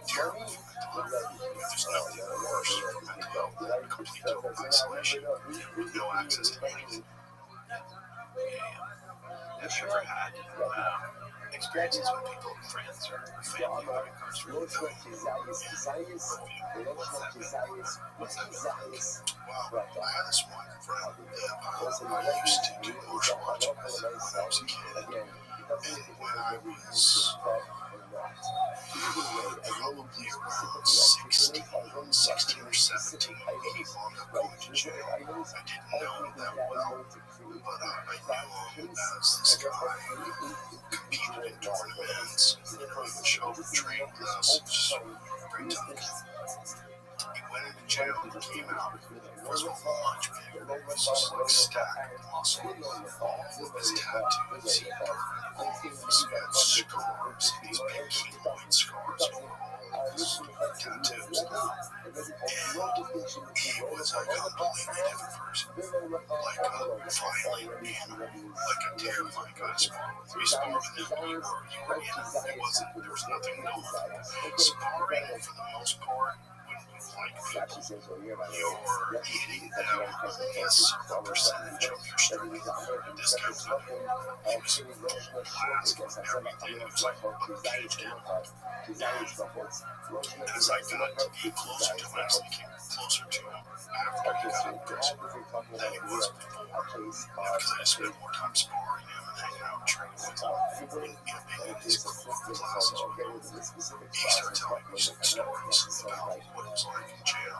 terrible for mental health. There's nothing worse for mental health than complete total isolation with no access to anything. Have you ever had experiences with people, friends, or family who are incarcerated? What's that been like? Well, I had this one friend that I used to do martial arts with when I was a kid. And when I was probably around 16 or 17, he wound up going to jail. I didn't know him that well, but I knew him as this guy who competed in tournaments and would show up and train with us. Just very tough. He went into jail and came out. First of all, much bigger. It was just like stacked muscle. All of his tattoos, he had scars, these big keloid scars over all of his tattoos. And he was like a completely different person. Like a violent animal, like a terrifying guy to spar with. We sparred with him, you were in. It wasn't, there was nothing going on. Sparring, for the most part, when you like people, you're hitting them only a certain percentage of your strength. This guy was not. He was full blast on everything. It was like a caged animal. As I got to be closer to him, I actually came closer to him after he got in prison than he was before. Because I spent more time sparring him and hanging out and training with him and being in these classes with him. He started telling me some stories about what it was like in jail,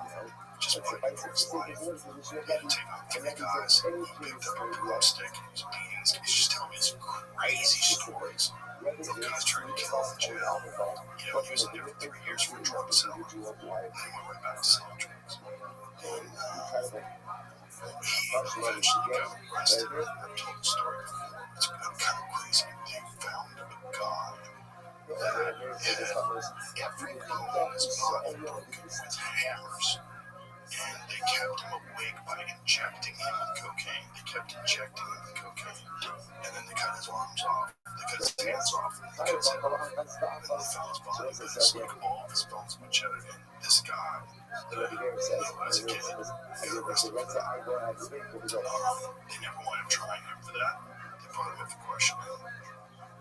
just fighting for his life. He had to take on 3 guys. He picked up a pro stick and he was beating his kids. He's just telling me these crazy stories of guys trying to kill him in jail. He was in there for 3 years for drug selling. Then he went right back to selling drugs. And he eventually got arrested. I've told the story before. It's kind of crazy. They found a guy that had every bone in his body broken with hammers. And they kept him awake by injecting him with cocaine. They kept injecting him with cocaine. And then they cut his arms off. They cut his hands off. And they cut his head off. And they found his body. But it's like all of his bones were shattered. And this guy, as a kid, he got arrested for that. They never wanted him trying him for that. They brought him up for questioning.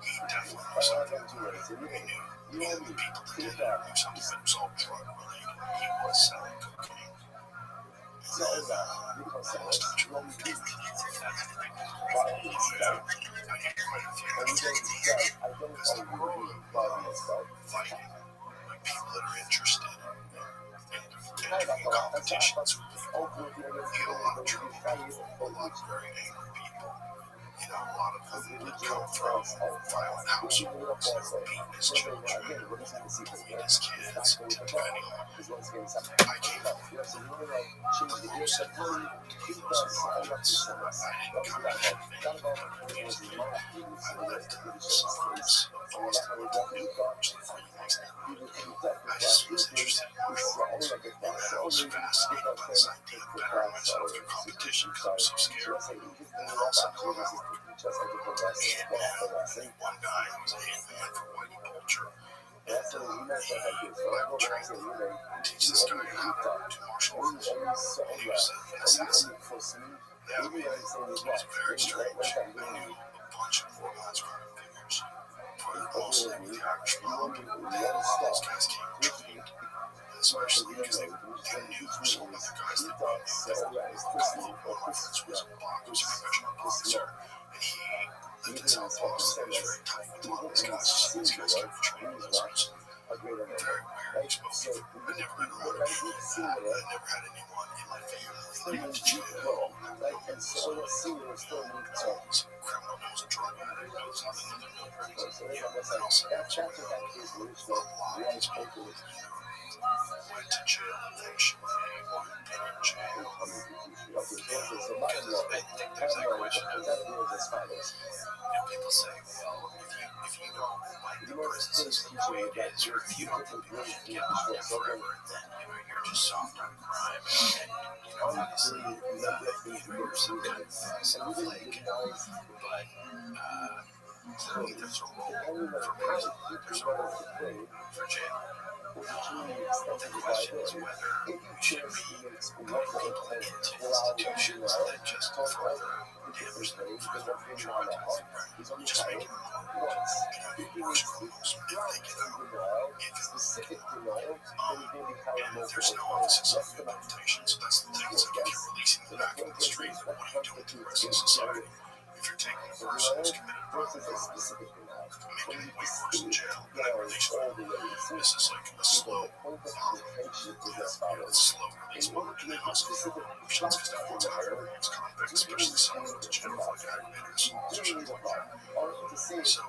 He definitely knew something. He knew all the people that did it knew something, but it was all drug related. He was selling cocaine. And then I lost touch with him. Yeah, I did quite a few because the world of fighting, like people that are interested in doing competitions with people, you get a lot of trouble people, a lot of very angry people. A lot of them that come from violent households, beating his children, bullying his kids, depending on. I came from close environment. He was violence. I didn't come out of anything musically. I lived in the suburbs of Boston, went to Newport, I just was interested in martial arts, and I was fascinated by this idea of bettering myself through competition because I was so scared. And then also going out hitman. One guy was a hitman for white culture. And I would train him, teach this guy how to do martial arts. And he was an assassin. Yeah, it was very strange. I knew a bunch of organized crime figures, mostly with the Irish mob. Then those guys came trained, especially because they knew some of the guys that run them. One of them was a professional boxer, and he lived in South Boston. He was very tight with a lot of these guys. So these guys came to train with us. Very weird exposure. I never been around anyone like that. I never had anyone in my family that went to jail. So some criminal knows a drug addict, knows another military. And also a lot of these people went to jail eventually, or had been in jail. I think there's that question of, people say, well, if you don't like the prison system the way it is, or if you don't think people should get locked up forever, then you're just soft on crime, and obviously you're some kind of snowflake. But clearly there's a role for prison, there's a role for jail. The question is whether we should be putting people into institutions that just further damage them, further re-traumatize their brain, just make it worse criminals if they get out, if it and there's no emphasis on rehabilitation. So that's the thing. It's like if you're releasing them back into the street, what are you doing to the rest of society? If you're taking a person who's committed a violent crime, making them way worse in jail, and then releasing them, this is like a slow, slow release bond, and then also for options, because that one's higher ranks convicts, especially someone who's in jail for like aggravated assault or something like that. So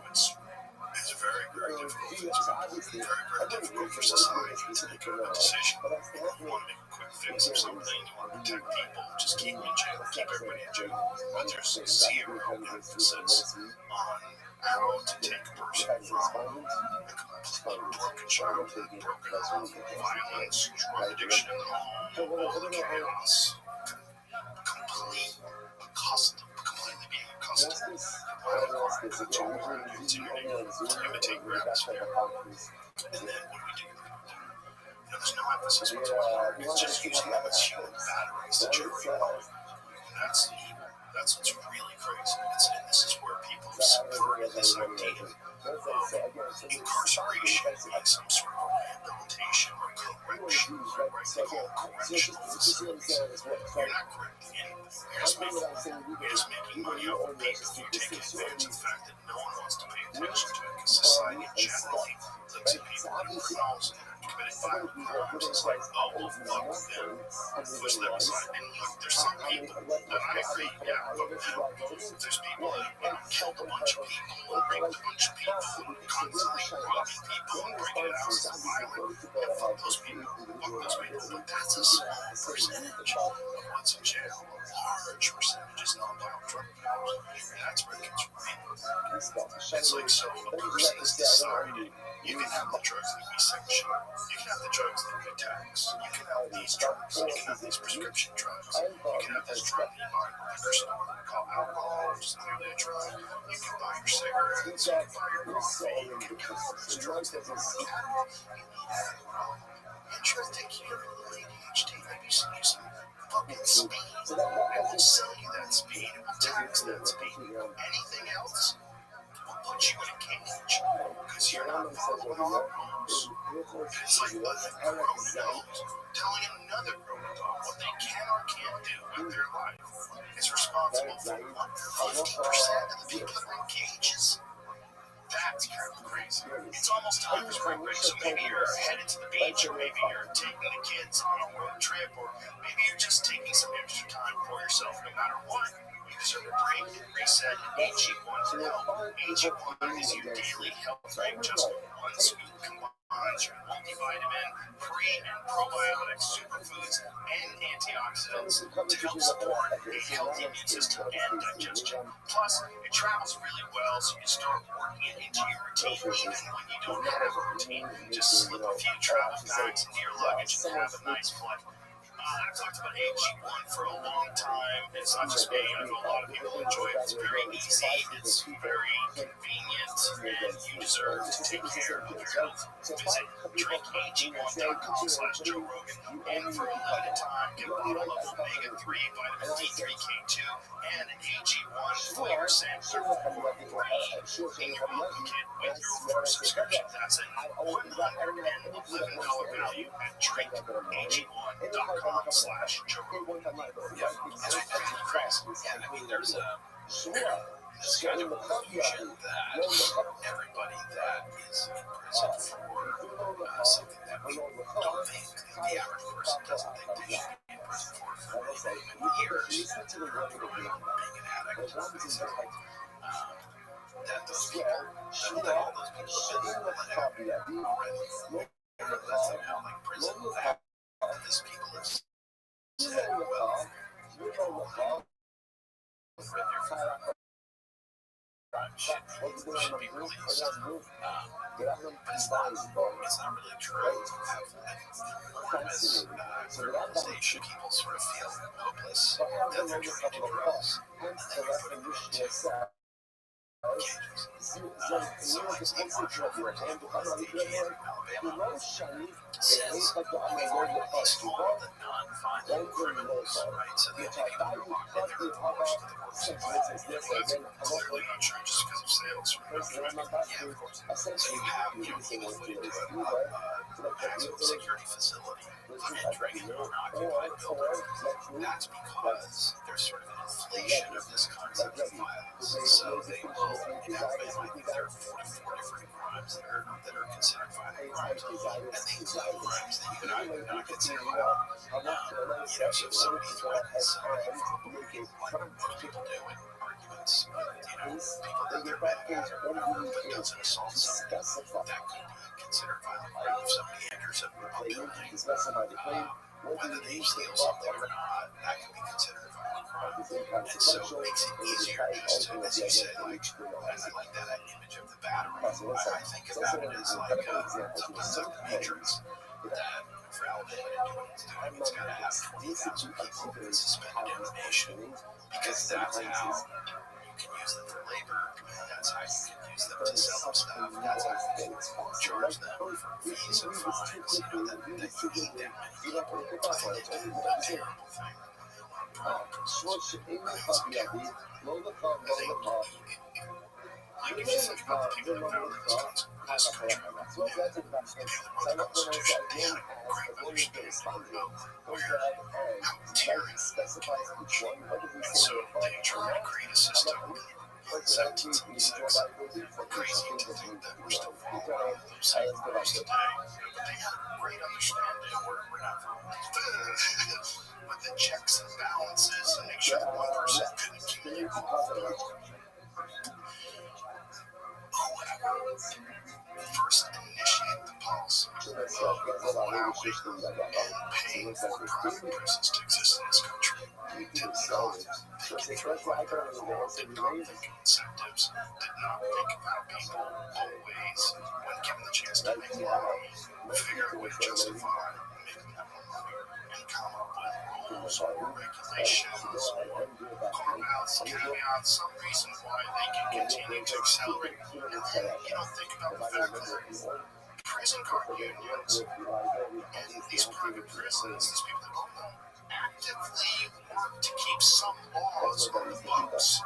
it's very, very difficult. It's very, very difficult for society to make a decision. You want to make a quick fix of something, you want to protect people, just keep them in jail, keep everybody in jail. But there's zero emphasis on how to take a person from a complete broken childhood, broken home, violence, drug addiction in the home, all the chaos, completely being accustomed to imitate grandma's family. And then what do we do? There's no emphasis whatsoever. It's just using them as human batteries to generate money. And that's evil. That's what's really crazy. And this is where people have subverted this idea of incarceration being some sort of rehabilitation or correction, right? They call it correctional facilities. You're not correcting anything. You're just making money off of people. You're taking advantage of the fact that no one wants to pay attention to it because society generally looks at people like criminals and committed violent crimes. It's like, oh, well, fuck them. Push them aside. And look, there's some people that I agree, yeah, fuck them. There's people that killed a bunch of people and raped a bunch of people and constantly robbing people and breaking houses and violent. Yeah, fuck those people. Fuck those people. But that's a small percentage of what's in jail. A large percentage is non-violent drug abuse. And that's where it gets real. It's like, so a person is deciding you can have the drugs that we sanction. You can have the drugs that we tax. You can have these drugs. You can have these prescription drugs. You can have this drug you buy in a liquor store called alcohol, which is clearly a drug. You can buy your cigarettes. You can buy your coffee. You can have these drugs that are not. You need Adderall. And sure, take care of your ADHD. Maybe you some fucking speed. It will sell you that speed. It will tax that speed. Anything else will put you in a cage because you're not following our rules. It's like a grown adult telling another grown adult what they can or can't do with their life. It's responsible for 50% of the people that are in cages. That's kind of crazy. It's almost time for spring break, so maybe you're headed to the beach, or maybe you're taking the kids on a road trip, or maybe you're just taking some extra time for yourself. No matter what, you deserve a break, reset, and AG1 can help. AG1 is your daily health drink, just one scoop combines your multivitamin, pre and probiotics, superfoods, and antioxidants to help support a healthy immune system and digestion. Plus, it travels really well, so you start working it into your routine even when you don't have a routine. Just slip a few travel packs into your luggage and have a nice flight. I've talked about AG1 for a long time. It's not just me. I know a lot of people enjoy it. It's very easy. It's very convenient. And you deserve to take care of your health. Visit drinkag1.com/Joe Rogan. And for a limited time, get a bottle of omega-3, vitamin D3, K2, and an AG1 flavor sampler for free in your welcome kit with your first subscription. That's an $111 value at drinkag1.com/Joe Rogan. Yeah, it's pretty crazy. Yeah, I mean, there's this kind of illusion that everybody that is in prison for something that we don't think, the average person doesn't think they should be in prison for many years, being an addict, that those people, that all those people have been let out already. That somehow, like prison, that these people have said, well, you know, for their crime should be released. But it's not really true to have enormous criminalization. People sort of feel hopeless that they're treated drugs and then you put a cages. So it's impartial, for example, as the cage in Alabama. Says we've already installed the non-violent criminals, right? So the only people who are locked in there are the worst of the worst. That's clearly not true just because of sales. Yeah, of course. So you have, even if we do a maximum security facility and regular unoccupied buildings, that's because there's sort of an inflation of this concept of violence. So they will, I think there are 44 different crimes that are considered violent crimes, and they include crimes that you and I would not consider violent. So if somebody threatens somebody for public, like most people do in arguments, people that they're mad at, but doesn't assault somebody, that could be considered violent crime. If somebody enters a building, whether they steal something or not, that can be considered a violent crime. And so it makes it easier just to, as you say, like, I like that image of the battery. I think about it as like something like the Matrix, that for Alabama to do what it's doing, it's got to have 20,000 people in suspended animation, because that's how you can use them for labor, and that's how you can use them to sell them stuff. That's how you can charge them for fees and fines. That you need that many people. I think it's a terrible thing when they want to like if you think about the people that founded this country, and the Constitution, they had a great understanding of how tyranny works. And so they tried to create a system in 1776. Crazy to think that we're still following those same rules today, but they had a great understanding. We're not following with the checks and balances to make sure that one person couldn't kill you off. First initiate the policy of allowing and paying for private prisons to exist in this country did not think through labor, did not think of incentives, did not think about people always, when given the chance to make more money, figure out a way to justify making that more money and come up with rules or regulations or carve-outs, caveats, some reason why they can continue to accelerate. And then you don't think about the fact that prison guard unions and these private prisons, these people that own them, actively work to keep some laws on the books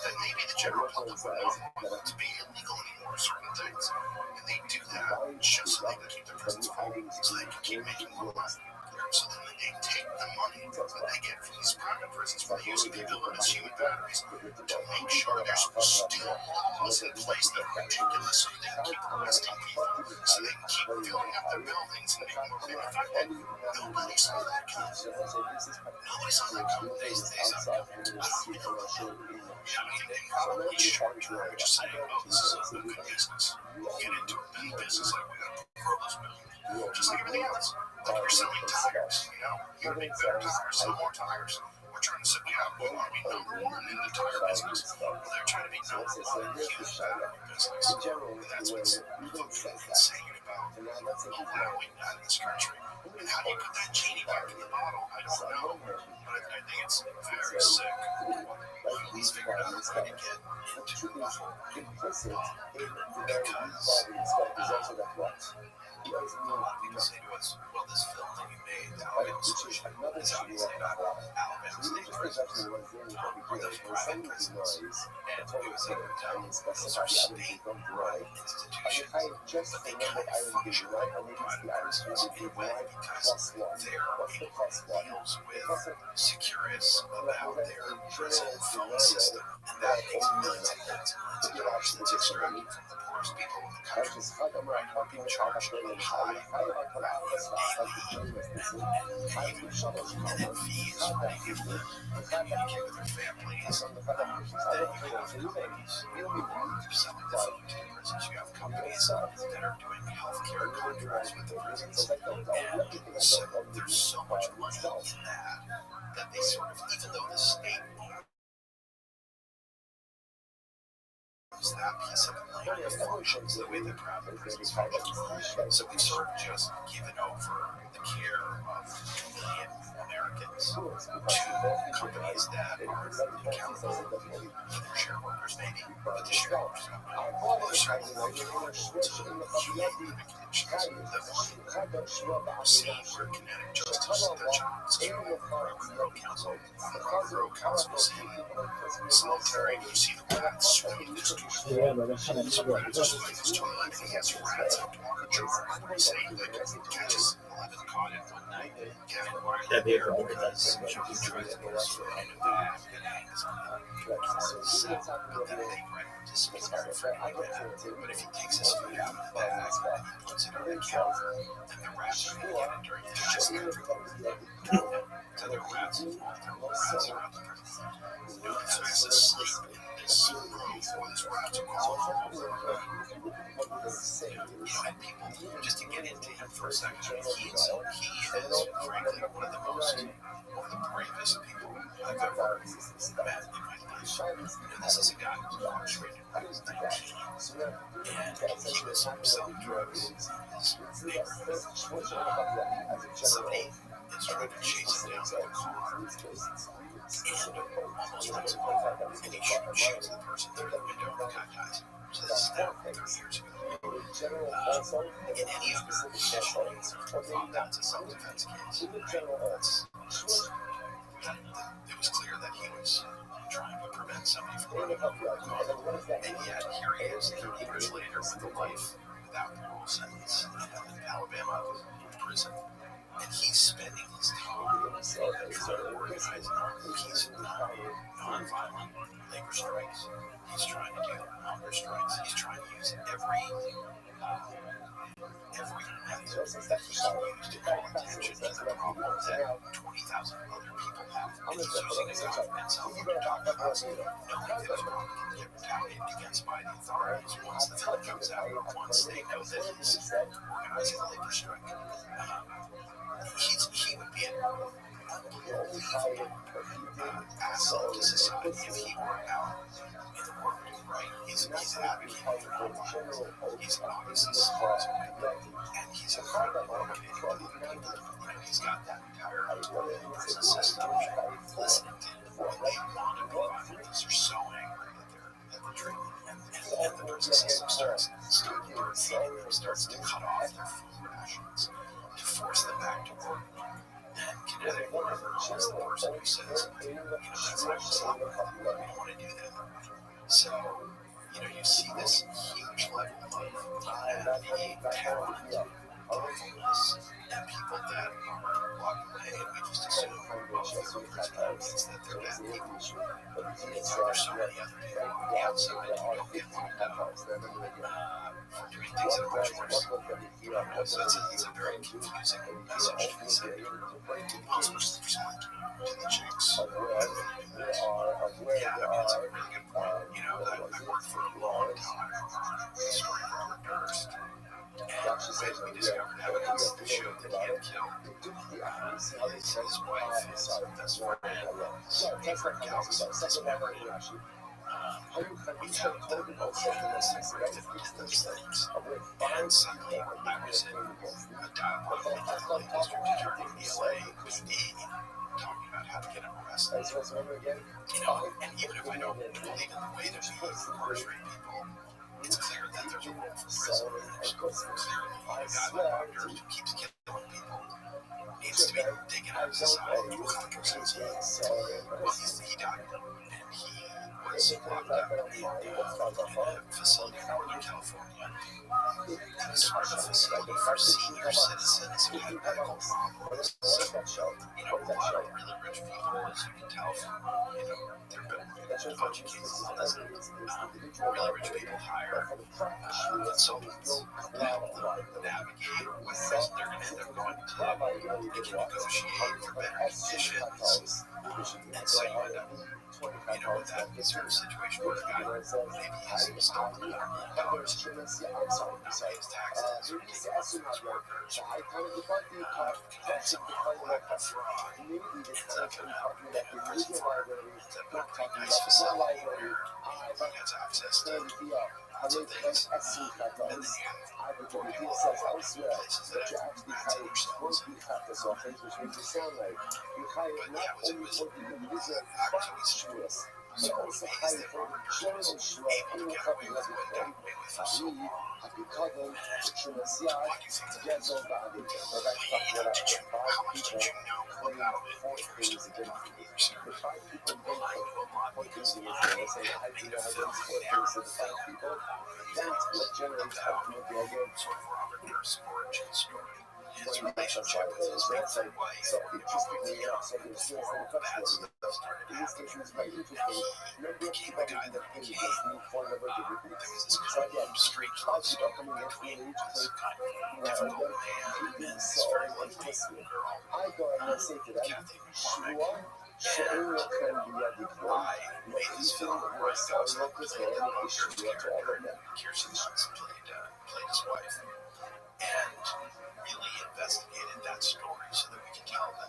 that maybe the general public would not want to be illegal anymore, certain things. And they do that just so they can keep their prisons full, so they can keep making more money. So then they take the money that they get from these private prisons for the use of the building as human batteries to make sure there's still laws in place that are ridiculous, so they can keep arresting people, so they can keep filling up their buildings and making more money. In fact, nobody saw that coming. Nobody saw that coming. They saw it coming. I don't know. They probably charge you for just saying, oh, this is a good business. Get into a big business like we got to grow this building. Just like everything else. Like you're selling tires, you make better tires, sell more tires. We're trying to say, we want to be number one in the tire business. Well, they're trying to be number one in the human battery business. And that's what's insane about allowing that in this country. And how do you put that genie back in the bottle? I don't know. But I think it's very sick. He's figured out a way to get into the bottle. Because a lot of people say to us, well, this film that you made, the Alabama Solution, is obviously about Alabama State prisons, or those private prisons. And we would say those are state-run institutions, but they kind of function like private prisons in a way because their deals with Securus about their prison phone system, and that makes millions and millions and millions of dollars that's extracted from the poorest people in the country, right? Who are being charged high and then fees for making them communicate with their families. Then you have companies who are selling the phone to the prisons. You have companies that are doing healthcare contracts with the prisons. And so there's so much money in that they sort of, even though the state owns that piece of land, kind of functions the way that private prisons function. So we've sort of just given over the care of a million Americans to companies that are accountable to their shareholders, maybe, but the shareholders don't know. Well, they're certainly not accountable to the humane conditions that one see where kinetic justice that Johnson's Bureau Council, Bureau Council's in solitary, you see the rats swimming this toilet. Yeah, but that's kind of Some rats are swimming this toilet, and he has rats out to walk a jar. Saying like catches 11 caught in one night. That they are because he tries to get us into that and hangs on the set, but then they disappear like that. But if he takes his food out of the bag and he puts it on the counter, then the rats are going to get it during the just so the rats are out there. So he has to sleep in this room with his rats all over. And people, just to get into him for a second, he is frankly one of the bravest people I've ever met in my life. This is a guy who was incarcerated when he was 19, and he was selling drugs in his neighborhood. Somebody is trying to chase him down with a car and almost runs him over, and he shoots the person through the window, and the guy dies. So this is now 30 years ago. In any other situation, that's a self-defense case. It was clear that he was trying to prevent somebody from running over a car. And yet, here he is 30 years later with a life without parole sentence in Alabama prison. And he's spending his time trying to organize he's nonviolent labor strikes. He's trying to do hunger strikes. He's trying to use every method that he can use to call attention to the problem that 20,000 other people have. And he's using his government to talk about knowing that his problem can get retaliated against by the authorities once the film comes out, once they know that he's organizing a labor strike. He would be an unbelievable asset to society if he were out in the world, right? He's advocating for nonviolence. He's obviously smart, and he's incredibly motivated by other people. He's got that entire prison system listening to him. They want to be violent because they're so angry at the treatment, and the prison system starts to cut off their food rations to force them back to work. And Kinetic, whoever is the person who says, that's not stop. We don't want to do that. So, you see this huge level of navigating talent, thoughtfulness, and people that are walking away, and we just assume that they're bad people. There's so many other people on the outside who don't get locked up for doing things that are much worse. So it's a very confusing message to be sent. Especially for someone to the chicks. Yeah, that's a really good point. I worked for a long time on the story of Robert Durst. And when we discovered evidence that showed that he had killed his wife, his best friend, his favorite counselor, his memory. We found that both of those things. And suddenly, I was in a dialogue with the late district attorney in LA with me, talking about how to get him arrested. And even if I don't believe in the way that we incarcerate people, it's clear that there's a role for prison. There's clearly a guy like Dr. who keeps killing people needs to be taken out of society. Well, he died, and he was locked up in a facility in Northern California. It was sort of a facility for senior citizens who had medical problems. A lot of really rich people, as you can tell from, there have been a bunch of cases of this. Really rich people hire consultants to help them navigate what prison they're going to end up going to. They can negotiate for better conditions. And so you end up, with that sort of situation where the guy maybe has stolen $100 million, not pay his taxes, or take his workers, commit some horrible act of fraud, ends up in a prison for a pretty nice facility where he has access to lots of things. And then you work your way up in places that are max ourselves. But yeah, it was I was always so amazed that Robert Durst was able to get away with what he got away with for so long. And why do you think that is? How much did you know about it before you started talking with your servers? Well, I knew a lot because I had made a film narrative film about sort of Robert Durst's origin story. His relationship with his beautiful wife, growing up before all the bad stuff started happening. He became the guy that he became. There was this kind of strangeness between this kind of difficult man and this very lovely girl, Kathy McCormick. And I made this film where I ghostly played Robert Durst's character. Kirsten Dunst played his wife. And really investigated that story so that we could tell the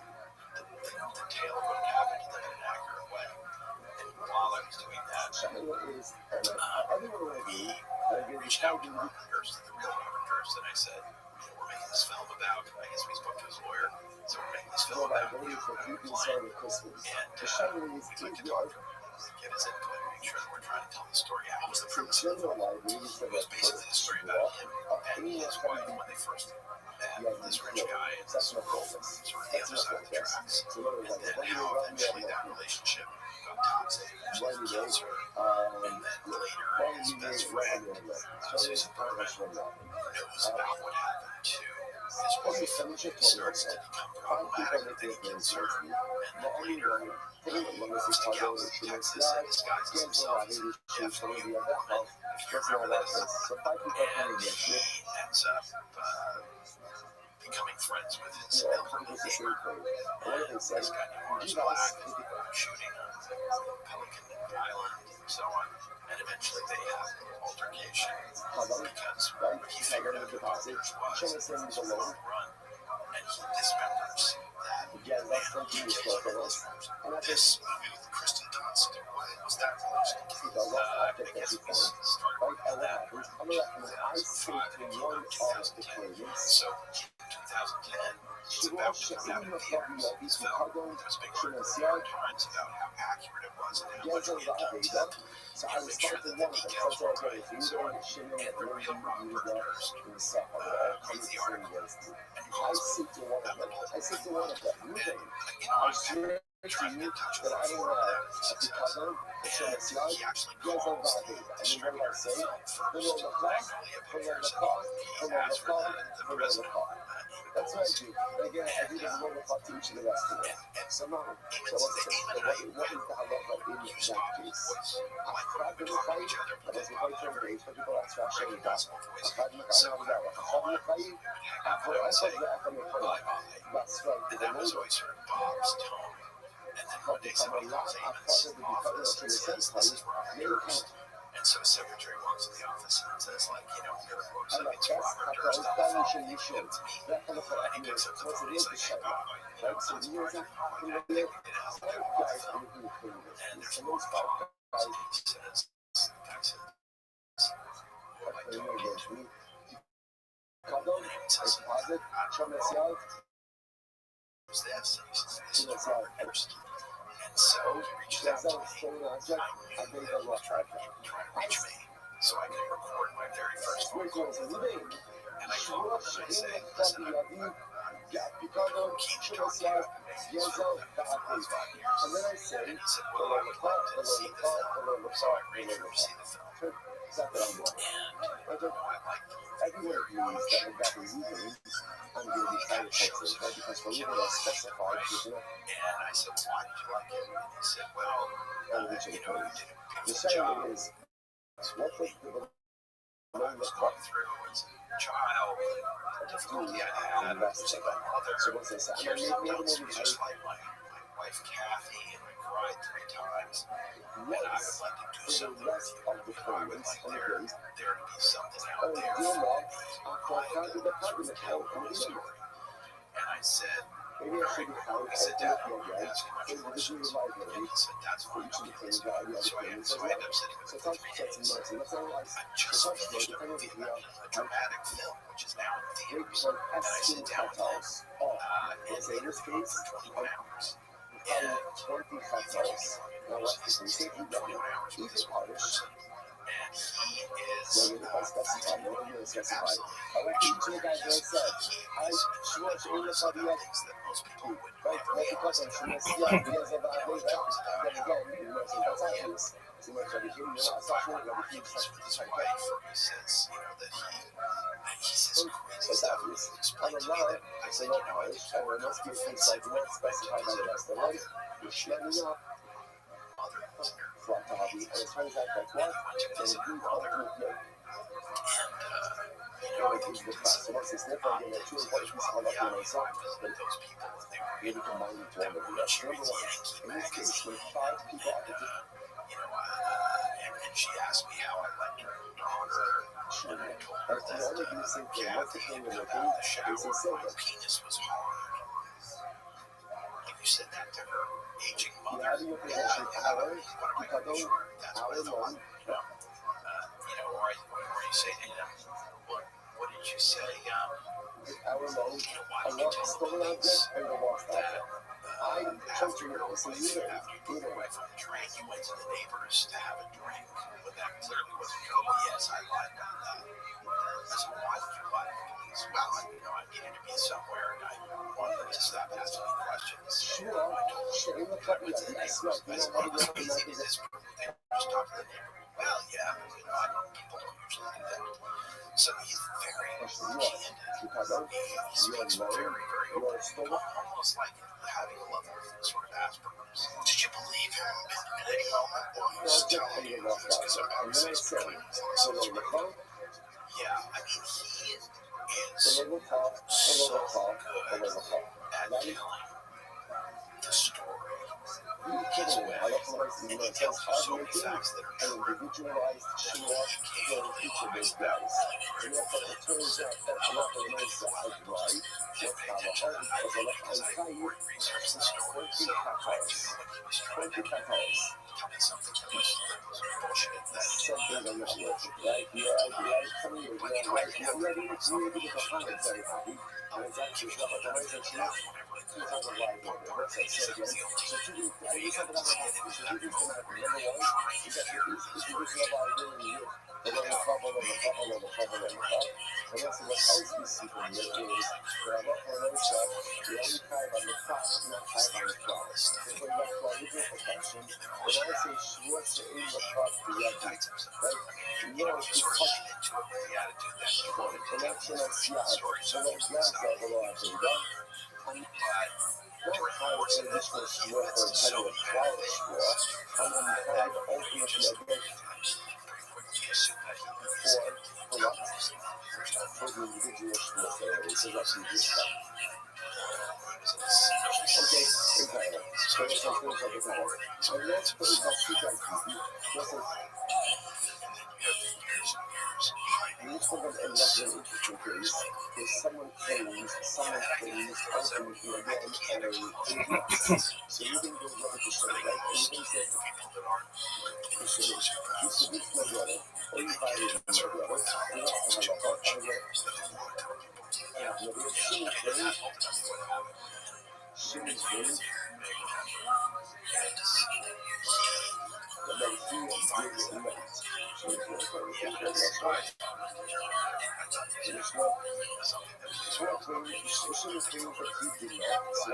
tale of what happened to them in an accurate way. And while I was doing that, we reached out to Robert Durst, the real Robert Durst, and I said, we're making this film about, I guess we spoke to his lawyer, so we're making this film about your client, and we'd like to talk to him, get his input, and make sure that we're trying to tell the story out. What was the premise of the film? It was basically the story about him and his wife when they first met this rich guy and this girl from sort of the other side of the tracks, and then how eventually that relationship got toxic, eventually he kills her, and then later his best friend, Susan Berman, knows about what happened to his wife, and it starts to become problematic, and then he kills her, and then later he moves to Galveston, Texas, and disguises himself as Jeff Newman, if you remember this, and he ends up becoming friends with his elderly neighbor, and this guy named Morris Black, shooting on Pelican Island and so on, and eventually they have an altercation because he figured out who Robert Durst was, and he's on the run, and he dismembers that man. He kills all the listeners. This movie with Kristen Dunst, what was that relation? I guess we started working on that in 2005 and it came out in 2010. So in 2010, it's about coming out in theaters. This film, there was a big article in the New York Times about how accurate it was and how much we had done to make sure that the details were right. So, and the real Robert Durst reads the article and calls me about the whole thing. And, I'm trying to get in touch with him before that success. And he actually calls the distributor of the film first. Magnolia Pictures, and he asked for the president. That's what I do. Again, I do this more about each of the rest of it. So now, so what's the aim and I used to always voice. Like when we would talk to each other, but then whatever, breaking gospel voice. So when I would call him, I would say, bye-bye. And that was always sort of Bob's tone. And then one day somebody calls Eamon's office and says, this is Robert Durst. And so his secretary walks in the office and says, like, here it looks like it's Robert Durst on the phone. It's me. And he picks up the phone and he's like, hey, Bob, that's Mark. I'm like, I think we did a hell of a job on the phone. And there's a little pause. He says, the guy says, who am I talking to? And he says, who's this? And he says, this is Robert Durst. And so he reaches out to me. I knew that he was trying to reach me so I could record my very first phone call with him. And I call him and I say, listen, I'm keen to talk to you. I've been making this film for the last 5 years. And he said, well, I would like to see the film. So I arranged for him to see the film. And I liked the movie very much. He kind of shows it, killing his wife. And I said, why did you like it? And he said, well, you did a beautiful job. What I was going through as a child, the difficulty I had, losing my mother, Kirsten Dunst was just like my wife Kathy, and I cried 3 times. And I would like to do something with you. I would like there to be something out there for me. I sort of tell the story. And I said, all right, I sit down and ask him much more questions. Individual And library he said, that's for fine. each of the Okay, things so, that I so I ended up sitting with So him for touch 3 sets days. and mercy. Let's analyze. I So just touch finished a the movie here. about a dramatic film, which is now in Great theaters. for And I sit S down with him cartels. Oh, and let's say in this interview him case, for 21 hours. how And 20 he cartels. came on Now was what? If we say he 21 hours with this one Irish, person. And he is so you can specify, no one really specified. absolutely I like each of the guys extraordinary. that said, He is sure, honest about things that most people would right, never what be the honest question, about. yeah, because of He talks about again, how you know, so that's obvious. So much of it, you know, some that's 500 not movies with his wife. He says, that he says crazy it's stuff. obvious. He On explained the to me line, that I it's said, a no I think Irish, you and were it must be a case offensive like not when specified by his the rest of mother them. was Let me know. mother was there. From Bobby, and as far as that goes, what? And he went to visit her mother. And, Really gives the class. So once it's different, you know, two important pieces of yeah, my son, I visited those people and they were, maybe combine it to one of the rest. Number one, in this case, when 5 people are and she asked me how I liked her daughter, and I told her the that only thing what's the Kathy thing about with the shower, is they say my that penis was hard. Like you said that to her aging you mother. have your position power, What am I because going to they sure? That's what I thought. mom, Or you say to him, what did you say? our mom, Why a did you lot tell the stolen out police there, and the lost out that there. I chose after to your listen wife, either. after you put your wife on the train, you went to the neighbors to have a drink? But that clearly wasn't you. Oh, yes, I lied about that. I said, why did you lie to the police? Well, I needed to be somewhere and I wanted them to stop asking me questions. Sure, I told them sure, I went to the neighbors. I said, well, it was so easy to disprove. They were just talking to the neighbor. Well, yeah, I don't, people don't usually do that. So he's very candid. He speaks very, very openly, almost like having a level of sort of Asperger's. Did you believe him at any moment while he was telling you things? Because obviously it's between his lessons, right? Yeah, he is so good at telling the story. His way. And he tells you so many facts that are true. Individualized, That sure, occasionally each of lies those about guys. very And therefore, it turns out that a lot of the nice guys, right? Just have a heart, as a lot of time, research the story. 20 cartels. 20 cartels. Tell me something that was bullshit. Something on that level, right? Yeah, something you're right. You're ready to get the comments very happy. And it's actually not like the way that she is. It's on the right order. That's what I said again. So two things, I just have it on the house. So two things come out. Number one, you got your distribution of our doing the year. And then the couple and the couple and the couple and the couple. And then so what else we see from here is that a lot of those stuff, we only kind on the top, not kind on the front. So for that original perfection, when I say Schwartz in the top, the right? No, it's touch connection of Seattle. So that glass over there, so you got not how it's an additional Schwartz or kind of a quiet Schwartz. And then kind of ultimately again, for what? For the individual Schwartz areas, so that's the stuff. Okay, exactly. So that's what things like that. And let's put it back to that. This is each of them ended up in an interesting case where someone claims ultimately again and a so you think there's what to say, right? And you think that you should this my brother, or you find it my brother, and that's how the heart of it. Shimmy's thing, but then he is the left. So it's not very good, that's right. So it's not Shimmy's thing that he did not, so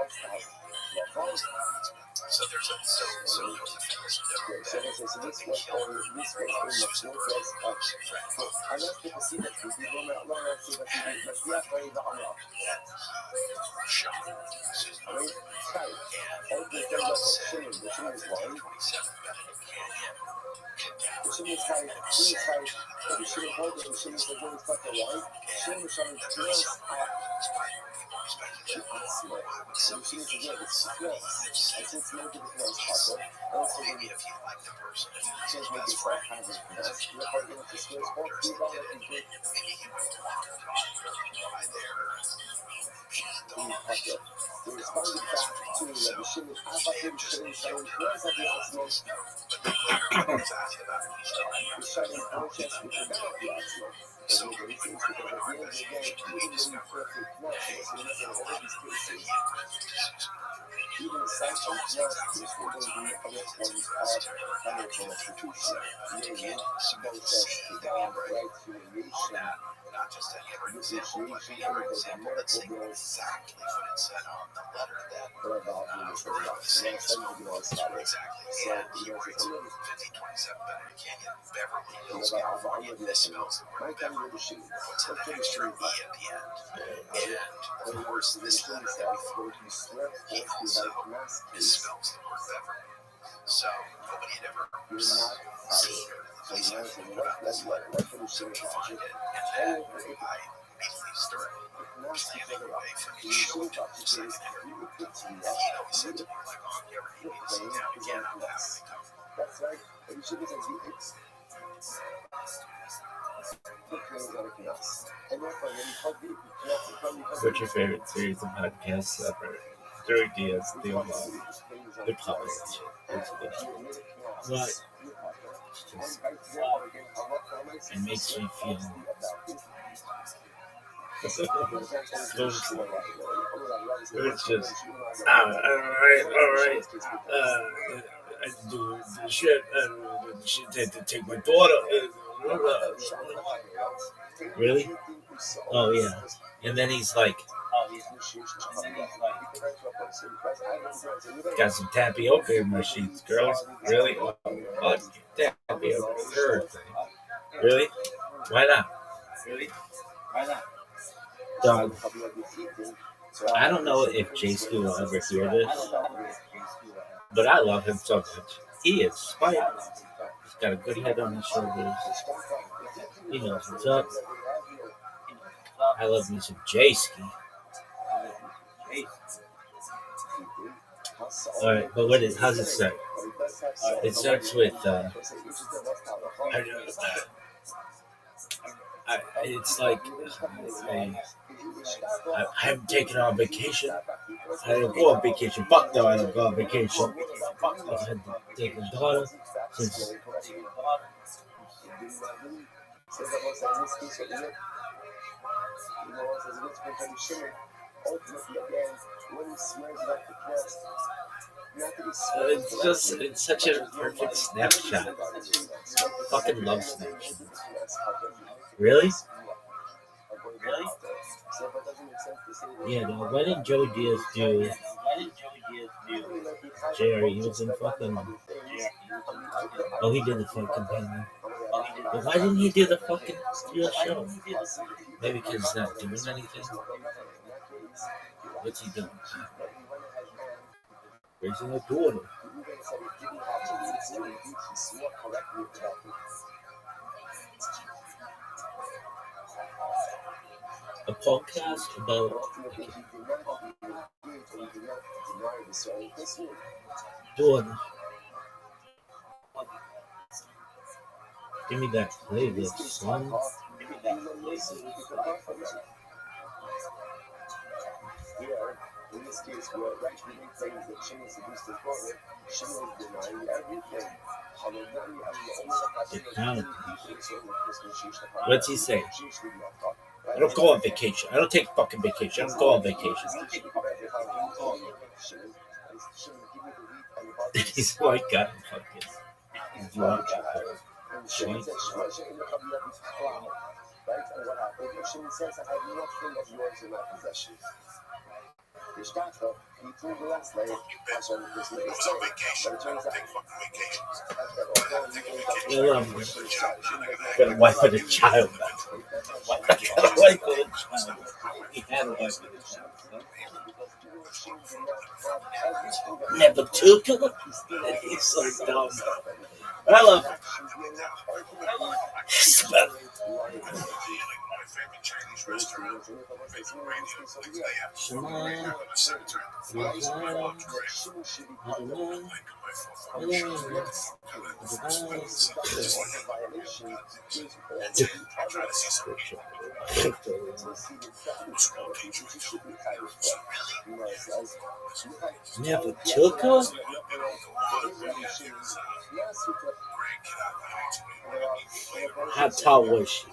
what's that? So there's a so this was in the fortress of I like to see that we will not learn to see that we must be afraid of Allah. I mean, tight. All the things that Shimmy, the Shimmy is one. The Shimmy is tight, Shimmy is tight, but the Shimmy hold it, the Shimmy is the one is cut the one. Shimmy is showing close up. Maybe if you like the person, if he's his best friend, maybe he went to by there. They responded back to the Shimon Afakim Shimon saying, "Where's the Asmos?" The Shimon protests with the Malachi Asmos. And the reasons because at the end of the day, even when you perfect Knesset, so in all these cases, even the sanction of Knesset is still going to be other forms of financial institution, namely, protests to ban right humiliation, Not just any other example, but the other example that's exactly what it said on the letter that exactly. And he writes 1527 Beverly Canyon, Beverly Hills, California. Misspells the word Beverly, puts an extra E at the end. And of course, this letter that we forward he also misspells the word Beverly. So nobody had ever seen it. Please find it, and then I immediately started planning a way for me to show it to him for second interview. And he always said to me, like, oh, you ever need me to sit down again, I'm happy to come. that's right. And you should be saying, it's What's your favorite series of podcasts ever? Joey Diaz, the old they're popping that shit. It's good. But it makes me feel it's just alright. I do the shit and she had to take my daughter. Really? Oh yeah. And then he's like, got some tapioca in my sheets, girls. Really? Oh, fuck. Tapioca. Really? Why not? Dog. I don't know if J.C. will ever hear this, but I love him so much. He is spite. He's got a good head on his shoulders. He knows what's up. I love me some J-Ski. Alright, but how's it start? It starts with, it's like, I haven't taken on vacation. I don't go on vacation. Fuck no, I don't go on vacation. I've had to take my daughter since. It's such a perfect snapshot. Fucking love snapshot. Really? Yeah, dog. Why didn't Joey Diaz do Jerry? He was in fucking. Oh, he did the fucking thing. But why didn't he do the fucking real show? Maybe because he's not doing anything. What's he doing? Raising a daughter. A podcast about daughter. Give me that playlist, son. In this case, where Rabbi claims that Shimon seduced his daughter, Shimon is denying everything. What's he say? I don't go on vacation. I don't take fucking vacation. I don't go on vacation. He's like, God, fucking. He's drunk. Shimon says, I have nothing of yours in my possession. He told the last night, It's on vacation. I don't take fucking vacations. Got a wife and a child. He had a wife and a child. Never took him. He's so dumb. I love him. my favorite Chinese restaurant. Favorite radio. Like they have radio in the cemetery. I love to grave. I like my I try to see some people. Never took her? How tall was she?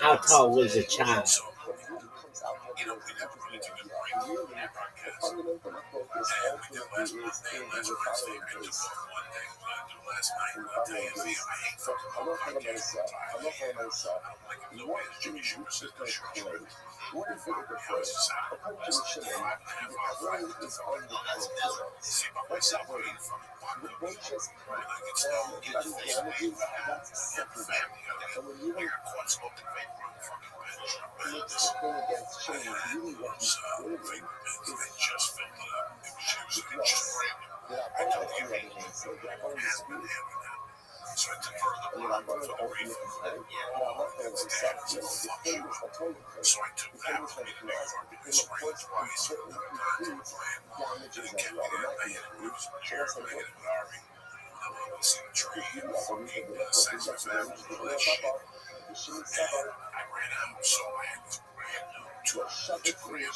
How tall was the child? You know, we never really took a break from the broadcast. And we did last Monday, and last Wednesday. I took off one day. What I do last night, I'll tell you, I hate fucking podcasts. I don't like it. The way it's Jimmy Shooter says, the short. What is it that I was just out of the best 5.5 hour flight. See by myself, I ain't fucking walked up. And I get down, get the face paid. And the family, I got caught smoking vape on the fucking bench. This vape pen, they just filled it up. It was used, it just random. I told the arrangement, it has been handed out. So I took her the blood for the refill. So I took that with me to New York because it rained twice. I took plan. And it kept me there. I had a bruise in the chair, I had an Ari. I wanted to see the tree and the fucking sex with animals and all that shit. And I ran out, so I had this brand new 2 grand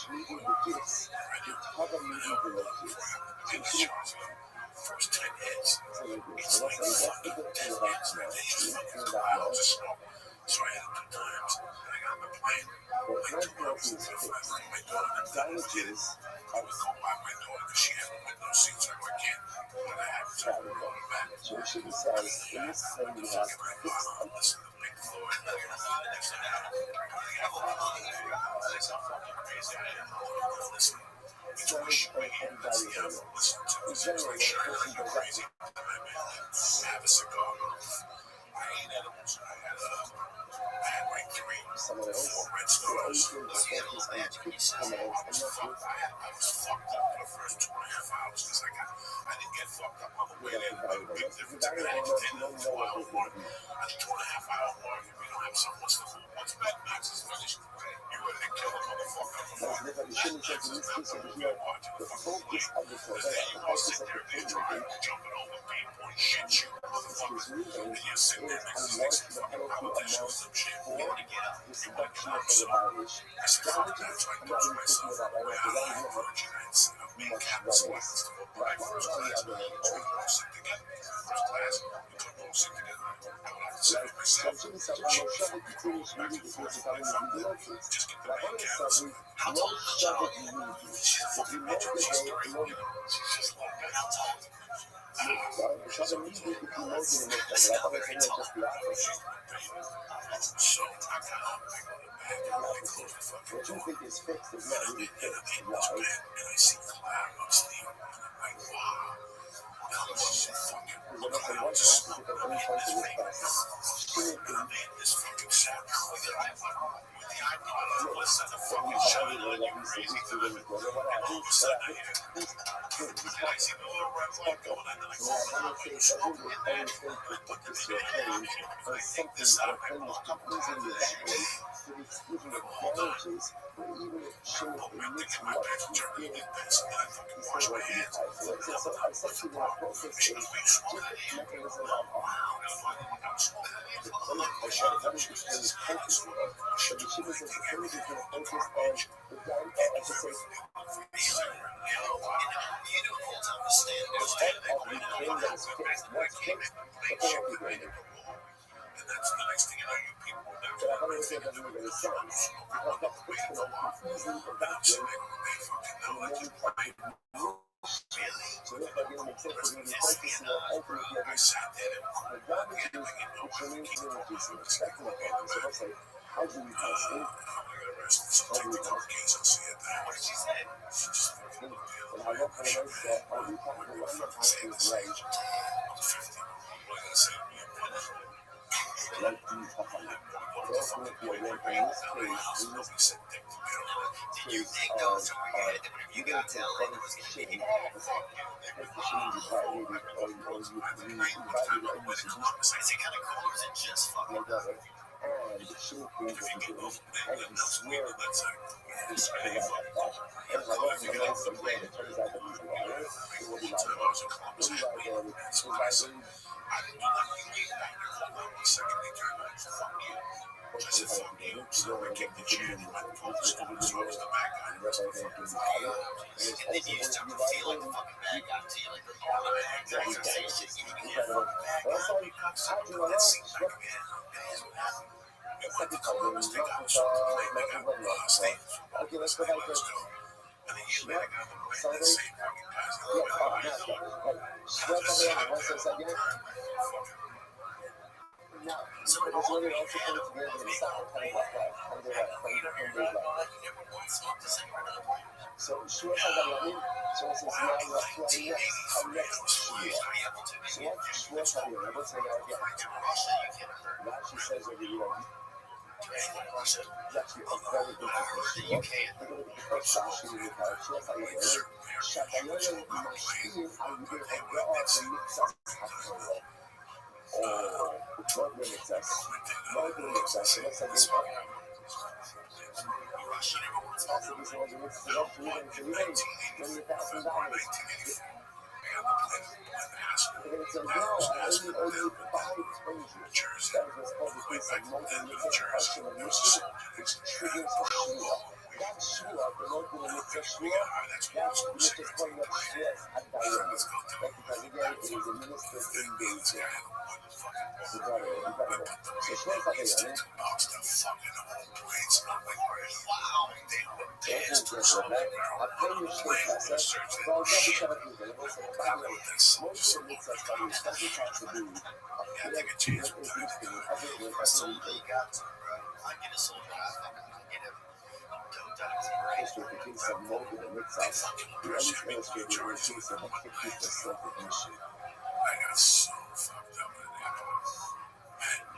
gifts. And the shots of first 10 hits. It's like fucking 10 hits, and they just fucking clouds of smoke. So I had it 2 times. And I got on the plane. I took off my daughter and then I did it. I would go by my daughter because she had the window seat, so I can't. When I have to go back. So she decides, in this thing, you have to listen to Big Floyd. Next to that, it's not fucking crazy. I didn't know to listen. It's wish me and that's the album listen to. It's like Shirley, you're crazy. Have a cigar. I ate edibles. I had like 3 or 4 red stars. I was fucked up for the first 2.5 hours because I didn't get fucked up on the way there. Big difference. I got entertained in a 2-hour mark. A 2.5-hour mark. If you don't have someone once Mad Max is finished, you're ready to kill a motherfucker. You're watching the fucking play. Because then you go sit there and you're trying jumping over people and shit you motherfuckers. And you're sitting there next to 6 fucking politicians and shit. You want to get up. You want to come up. So I said, fuck that. So I thought to myself, well, I am virgin. I had set up main cabin spots to go by first class. So we could all sit together. First class, we could all sit together. I would have to sit with myself. So she was back and forth. I fucked it. Just get the main cabin spot. How tall is the child? She's a fucking midget. She's 3. You know, she's just a little bit. How tall? She's a retard. That's not very tall. So I got up, I go to bed, I close the fucking door, and I'm in April's bed, and I see clouds leaving, and I'm like, wow, now this is so fucking clouds of smoke in this vape. And I'm in this fucking sound, with the iPod on, listen to fucking shine on you crazy, and all of a sudden I hear, and I see the little red light going, and then I go, wow, I'm smoking in there, and I put them in the hand, and I take this out, and I walk up and down to the shit. I'm all done. I put my dick in my pants and turn the dick pants, and then I fucking wash my hands. And I'm done with the problem. She goes, well, you smoke that hand? Wow, it's funny. I was smoking that hand for the look. She goes, this is hand as well. She took fucking everything out of the garbage. And he threw everything on the cigarette. You know, you do the whole time to stand there, stand there, and then I went back to my game and played shit with me in the wall. And that's the next thing you know, you people are now doing everything and doing the same. Smoking on the way to the bar. And I'm sitting there going, they fucking know I just played. Really? I sat there and again, like, you know, I keep calling for this thing will be in the back. I'm gonna get arrested, so take the court case, I'll see it there. What did she say? She just fucking looked the other way. I shook her head. What are you fucking saying this age? I'm 50. What are you gonna say to me? What the fuck did you in my house? Nobody said dick to me. Did you dig those or you gonna tell them it was gonna be? Fuck you. They were fucking I think I invited her to Columbus. Is it kind of cool or is it just fucking? And she agreed If with you me, can go from there, and then he that's swore legal. That's like, he's it's paying very out that cash. And I went to the man said, yeah, it turns out that he's a liar. He will be so I liable. was in Columbus, Will be liable. and so His I said, liability. I didn't do that. You leave that. Hold on 1 second. They turned around. Fuck you. I said, fuck you. So we kicked the chair and went full stop. So I was the bad guy. The rest of the fucking And And then you just have to feel like the fucking bad guy until you like the all the bad guys are saying shit. You can get incredible. But that's all that seems like a man. It is what happened. We went to Columbus. They got something. They got stage. Okay, let's go back Let's there. go. And then you later got the plane. Sunday? The same fucking guys. Yeah, sweat on the other, once it's again. Now, So in there's all only of also put it together in the second kind of like that, kind of like, kind of days like. you never once smoked a cigarette on the plane. So, sure, I got it. So, since now we're flying next year. So, what sure, I got it. What's the idea? To Russia, you can hurt. Now she says over here, Russia. it's actually a very good The position. UK. Look at the first time she was with her. She was like, Shakayoyo Mashkin, I would give her the art to mix us. What limits us? What limits us? What's again? Russia never once That's the reason why you mix it up to even to even $20,000. They're going to say, no, I owe you 5 pages. That was called the case of multi-mixation of mission, which triggers a shua. That shua, the multi-mixation shua, that's the mission calling up shuas at Diana. That's because again, it is administered in the you got it. So shuas at Diana. Wow. That's what I pay you straight process. So I'll double check it with you. Most of the mix up studies doesn't have to be Soldier, you got to, bro. I get a soldier. I get him. Doped out of his brain. history of the case of molded and mix up. You at least illustrated the case of a 50% of the issue. I got so fucked up in it.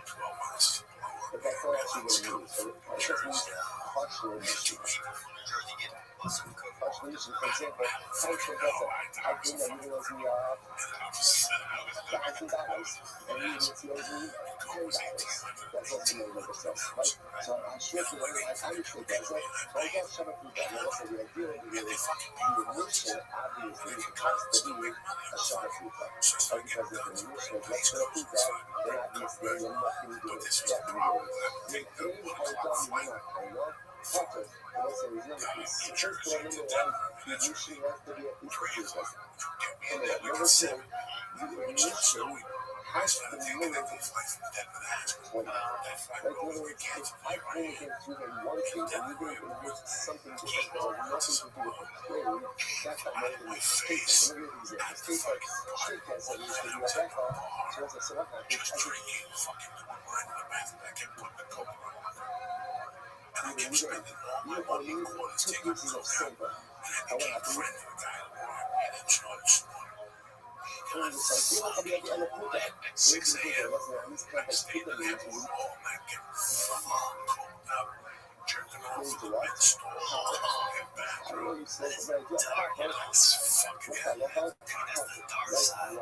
12 months. But that's all she really needs. So it just means partial issue. Jersey get busted with coke. Partial issue, for example, how much does I think that you owes me $1,000 and you owes me $10. That's what you know yourself, right? So I'm sure that I understand that. So I got shut up with that. And also the idea of the initial obviously has to be a shut up with that. Right? Because if an initial let's shut up with that, then obviously you're not going to do it. You have to do it. With any hold on, you're not going to Patrick, and also his name is first one, number one, the initial has to be a piece of business. And then number two, the initial has to move 20. Like, in other words, if I only get through in one thing and you think it was something that has nothing to do with the trade, that's not more than a mistake. Look at these mistakes like street cat said, you should do that car. So as I said, I'm not Just drinking fucking wine in the bathroom. I can put the coke in my mouth. And I kept spending all my money in quarters taking coke out. And I became friends with the guy who wanted me and then started snorting. and it's like, you know, había que aller puta. At 6 a.m. I stayed in the airport all night getting fucking coked up. Jerking off in the men's store, fucking I bathroom. really said, but yeah, That's fucking hell. That's the dark side.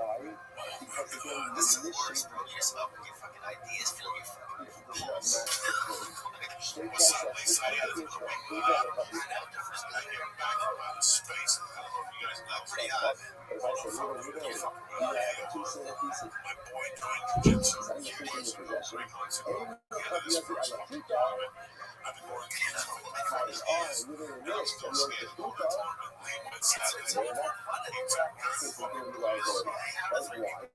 why? Because again, the This is the mission worst, bro. You just smoke with your fucking ideas, feel your fucking is not masterful. Straight What's up, cat Lisa? said, Yeah, we it's got going we on. got a puppy. I came back from outer space. I don't know if you guys know. pretty high. If I said, you have 2 centerpieces. My boy doing jiu-jitsu. Sign the thing in your possession. And a copy of it, I like, you I've been working on guys are living in this, and you're the puta. It's all about fun anymore. This is very liability. That's why.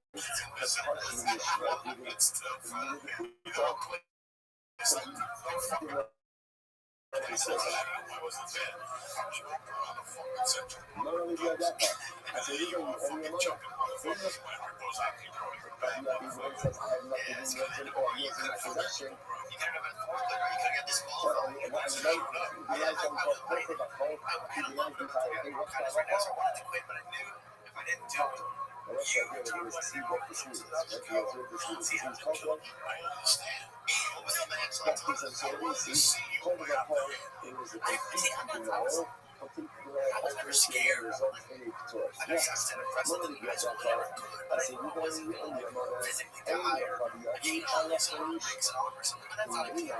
That's partially the stress. You're the puta. Not only do I that part, I said, you know, you owe me money. But you have these ones that I have nothing in your or yours in my possession. You could have been fourth later. You could have got this call. Well, and I know, the guys don't call perfect, but call, the guys do say, hey, what's Kind that? of right now, so I wanted to quit, but I knew if I didn't do it, And that's what I did, it was to see what this is. That's what I did, this is cultural. what was on the next That's because I'm saying, see, hold of that part, it was a complete denial, complete was never scared. I just said impressive that you guys really ever could, but I wasn't really physically die or occasionally someone breaks an arm or something, but that's not a key. It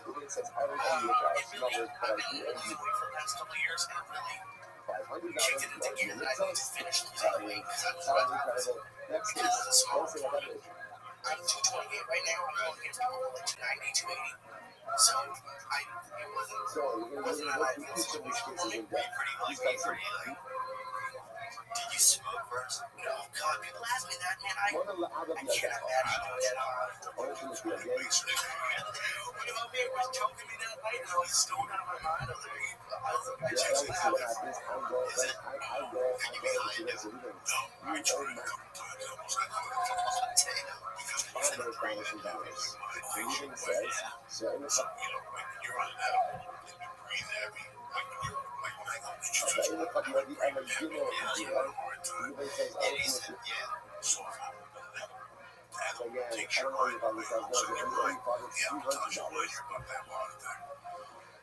really, I've been losing weight for the past couple of years, and it really kicked it into gear that I need to finish losing weight because I was a small kid. I'm 228 right now. I'm going against people who are like 290, 280. So it wasn't an ideal situation for me. Were you pretty like, did you smoke first? No, God, people ask me that, man. I can't imagine doing it. What about me? Was joking me that night? I was stoned out of my mind. I was like, I checked it out. Is it? Can you be high and do it? No, I tried a couple times. I almost got Breathing says, so when you're on that, you breathe heavy. Like when you're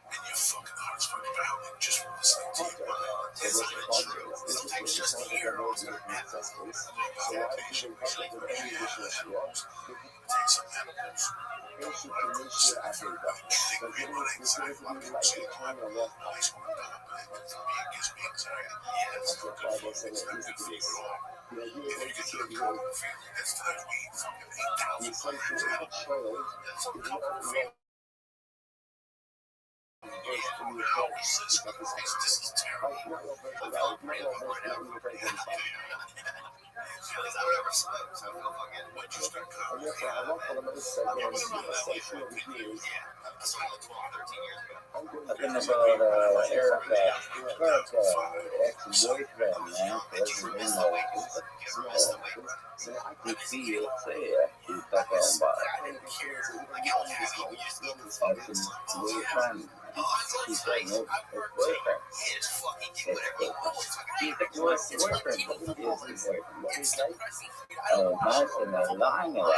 and your fucking heart's fucking pounding just from listening to you. Isn't it true? Sometimes just the ear knows what happens. Take some edibles. Talking about Erica, ex-boyfriend, man, president of the CEO player. He's talking about ex-boyfriend. He said no ex-boyfriend. He's ex-boyfriend. Nice and lying about it.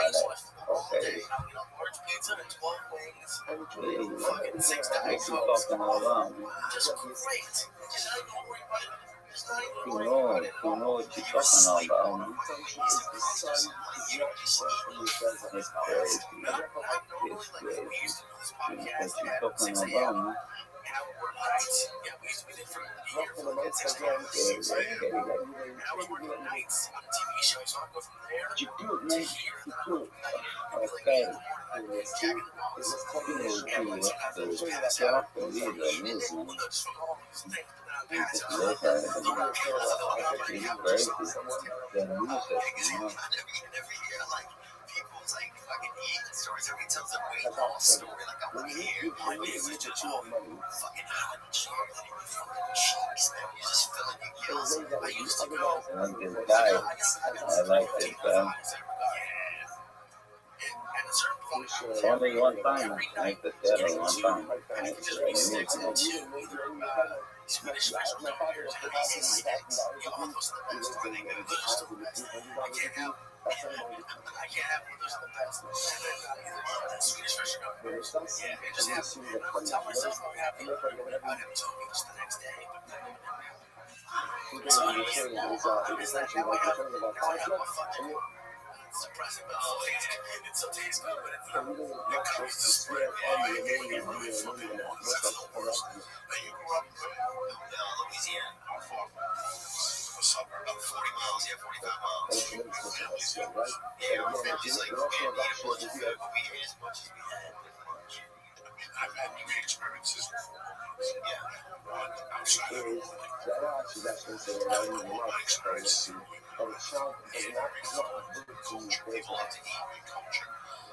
Okay. He's talking along. You know what you're talking about. It's crazy. It's crazy. Because you're talking about. Okay. People's like fucking eating stories. Everybody tells their weight loss story. Like, I want to hear fucking hot chocolate and fucking cheeks, man. You're just filling your gills. I used to go. I like this guy. I like this guy. Only one time. I like the other one time. Swedish fish with beers and easy steaks. Oh, those are the best. I think those are still the best. I can't have those are the best. Swedish fish are beers. Yeah, I just have to tell myself I'm happy. I'd have Toby's the next day. It's depressing, but it still tastes good. But it comes to spread all the way you really fucking want. That's the worst. Now you grew up in Louisiana. A suburb, about 40 miles, 45 miles. Yeah, our family's like, we had a bunch of food, but we ate as much as we had. I've had great experiences. Yeah. Outside of it. All my experiences. Culture. People have to eat in culture.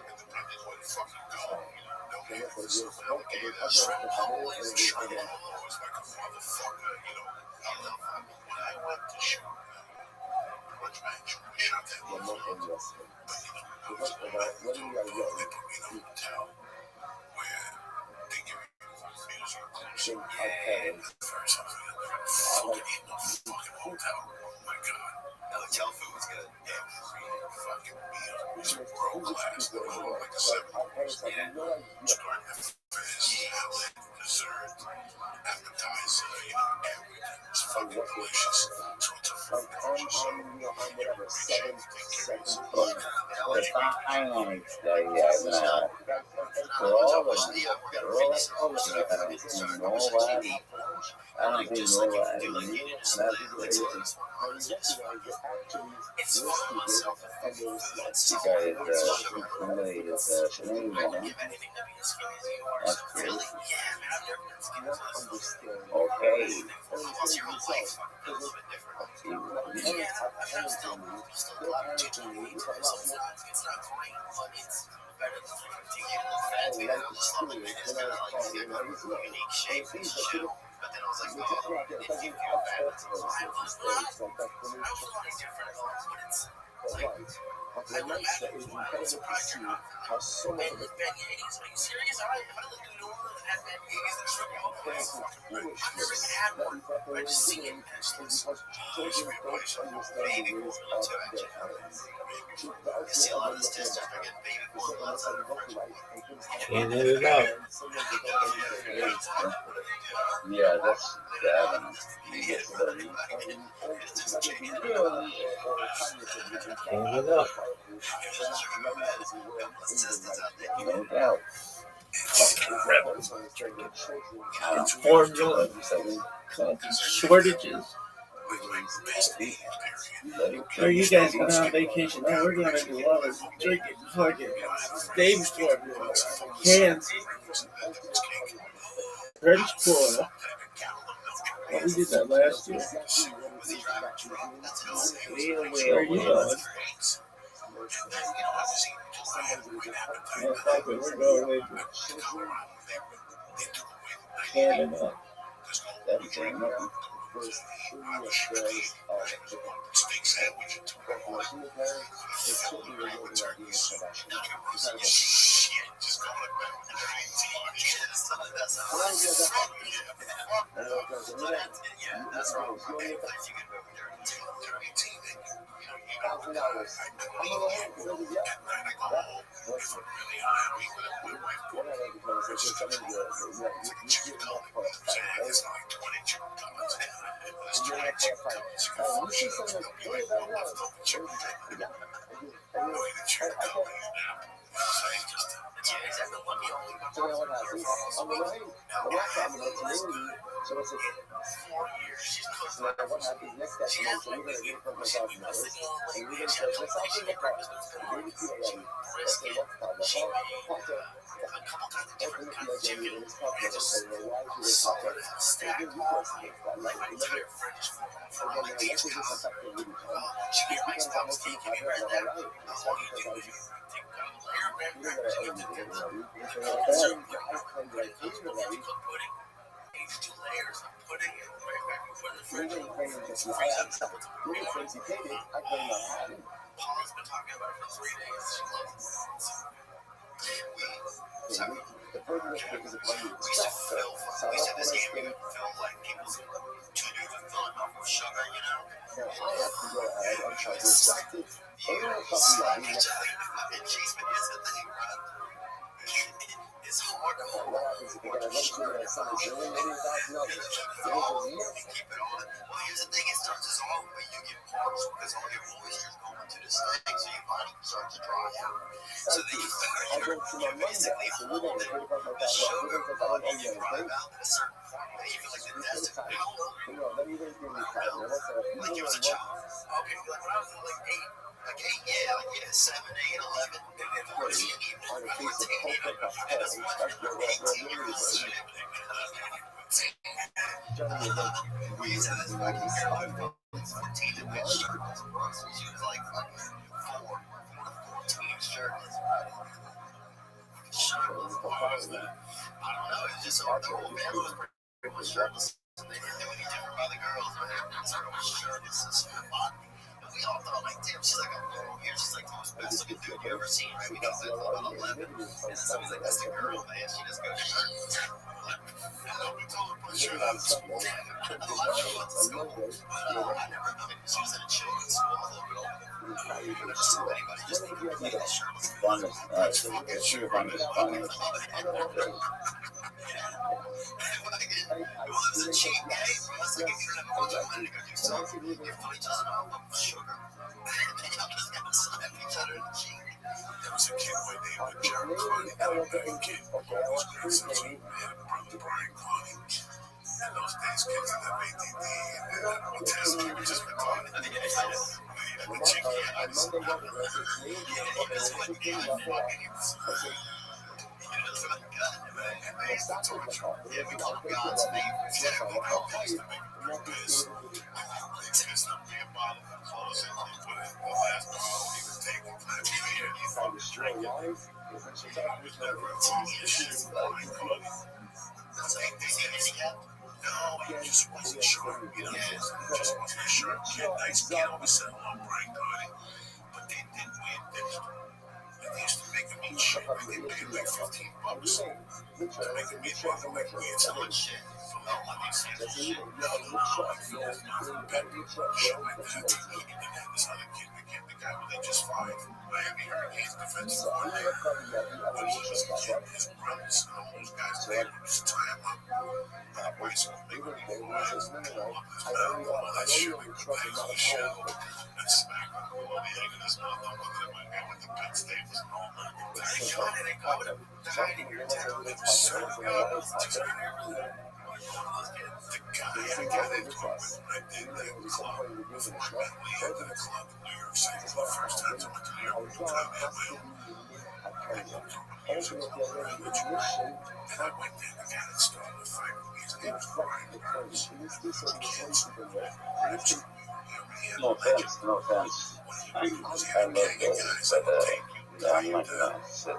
And depending on where the fuck you go, they'll give you stuff. They'll give you that shrimp bowl and shrimp bowl. It's like a motherfucker, when I went to shoot Rich Man, we shot that motherfucker. But I was going back to they put me in a hotel where they give you meals are inclusive. Yeah. First, I was like, fucking eat in a fucking hotel room. Oh my God. Hotel food was good. Every fucking meal was world class. They were like the 70s. Starting at fish, salad, dessert, appetizer, everything was whatever, 7, 7, Well, the finance guy, yeah, for all of them, you know what? I don't think no one somebody is showing them. That's crazy. Okay. But then I was like, oh, if you feel bad, it's also but it's the nice that is incredible to see how so much of the are you serious? If I lived in New Orleans and had bad gigs and shit, I've never even had one. I just see it and it's because children don't understand the ways of their parents. You see a lot of the sisters are getting baby formula outside of the fridge. Cleaning it up. Yeah, that's the evidence. Clean it up. No doubt. Formula. Shortages. Are you guys going on vacation? Oh, we're going to do all this drinking fucking Dave's formula. Cans. French quarter. Oh, we did that last year. Where are you going? Oh, fuck it, we're going with Canada. That's enough. It's hard to hold on to sugar. You keep it on. Well, here's the thing, it starts to dissolve when you get parched because all your moisture's going to this thing, so your body starts to dry out. So then you basically hold it. The sugar body you dry out at a certain point, and you feel like the desert. How old are you? Like you was a child. Okay, like when I was like 8. Like 8, yeah, 7, 8, 11, and then 14 even. 14 even. And that's what 18 years old. We used to have this fucking girl who was 14 and wear shirtless. She was like fucking 4 to 14 shirtless, right? Shirtless. Why was that? I don't know. It's just so the whole family was pretty much shirtless. They didn't do any different by the girls. They were shirtless and so body. We all thought, like, damn, she's like a little here. She's like the most best looking dude you ever seen, right? We thought that about 11. And then somebody's like, that's the girl, man. She just goes shirtless. We told her to put a shirt on school. A lot of people went to school. I never, she was in a children's school. I love it all. Just anybody just like shirtless. Fun. Sure, fun. it's a cheap game, bro. It's like if you don't have a bunch of money to go do something, your fight just about sugar. Y'all just got to slap each other in the cheek. There was a kid one day with Jared Carney, not a bad kid. His grandson too, had a brother, Brian Carney. In those days, kids didn't have ADD and autism. We were just retarded. The chick he had, I just Yeah, that's what yeah, we call him God's favorite. yeah, we got things to make him real pissed. They pissed up me a bottle of clothes and he put it in the last bottle he was taking. He was drinking. He was never a shit with Brian Carney. Is he handicapped? No, he just wasn't sure. You know, he just wasn't sure. Kid, nice kid, always settled on Brian Carney. But they did weird things. And they used to make him eat shit. Like they paid like $15 to make him eat like weird stuff. Shit. No, let me see this shit. No, pepper, shit like that. And then this other kid became the guy who they just fired from Miami Hurricanes defensive coordinator. When he was a kid, his brothers, those guys, they used to tie him up. Boy, so they would be wild. All that shit, like the bags of the shell, and smack him. All the egg in his mouth, I'm looking at my man with the pet staples and all that. They got it, they got it. Died in your town, they were so good. The guy they put with when I did the club, before I met Lee, I did a club in New York City. It was my first time to New York. I had my own. I worked on the music ritual. And I went there, the guy that started the fight with me, his name was Brian Burns. The kids, ritual. No offense, no offense. I love those, but I'm not gonna sit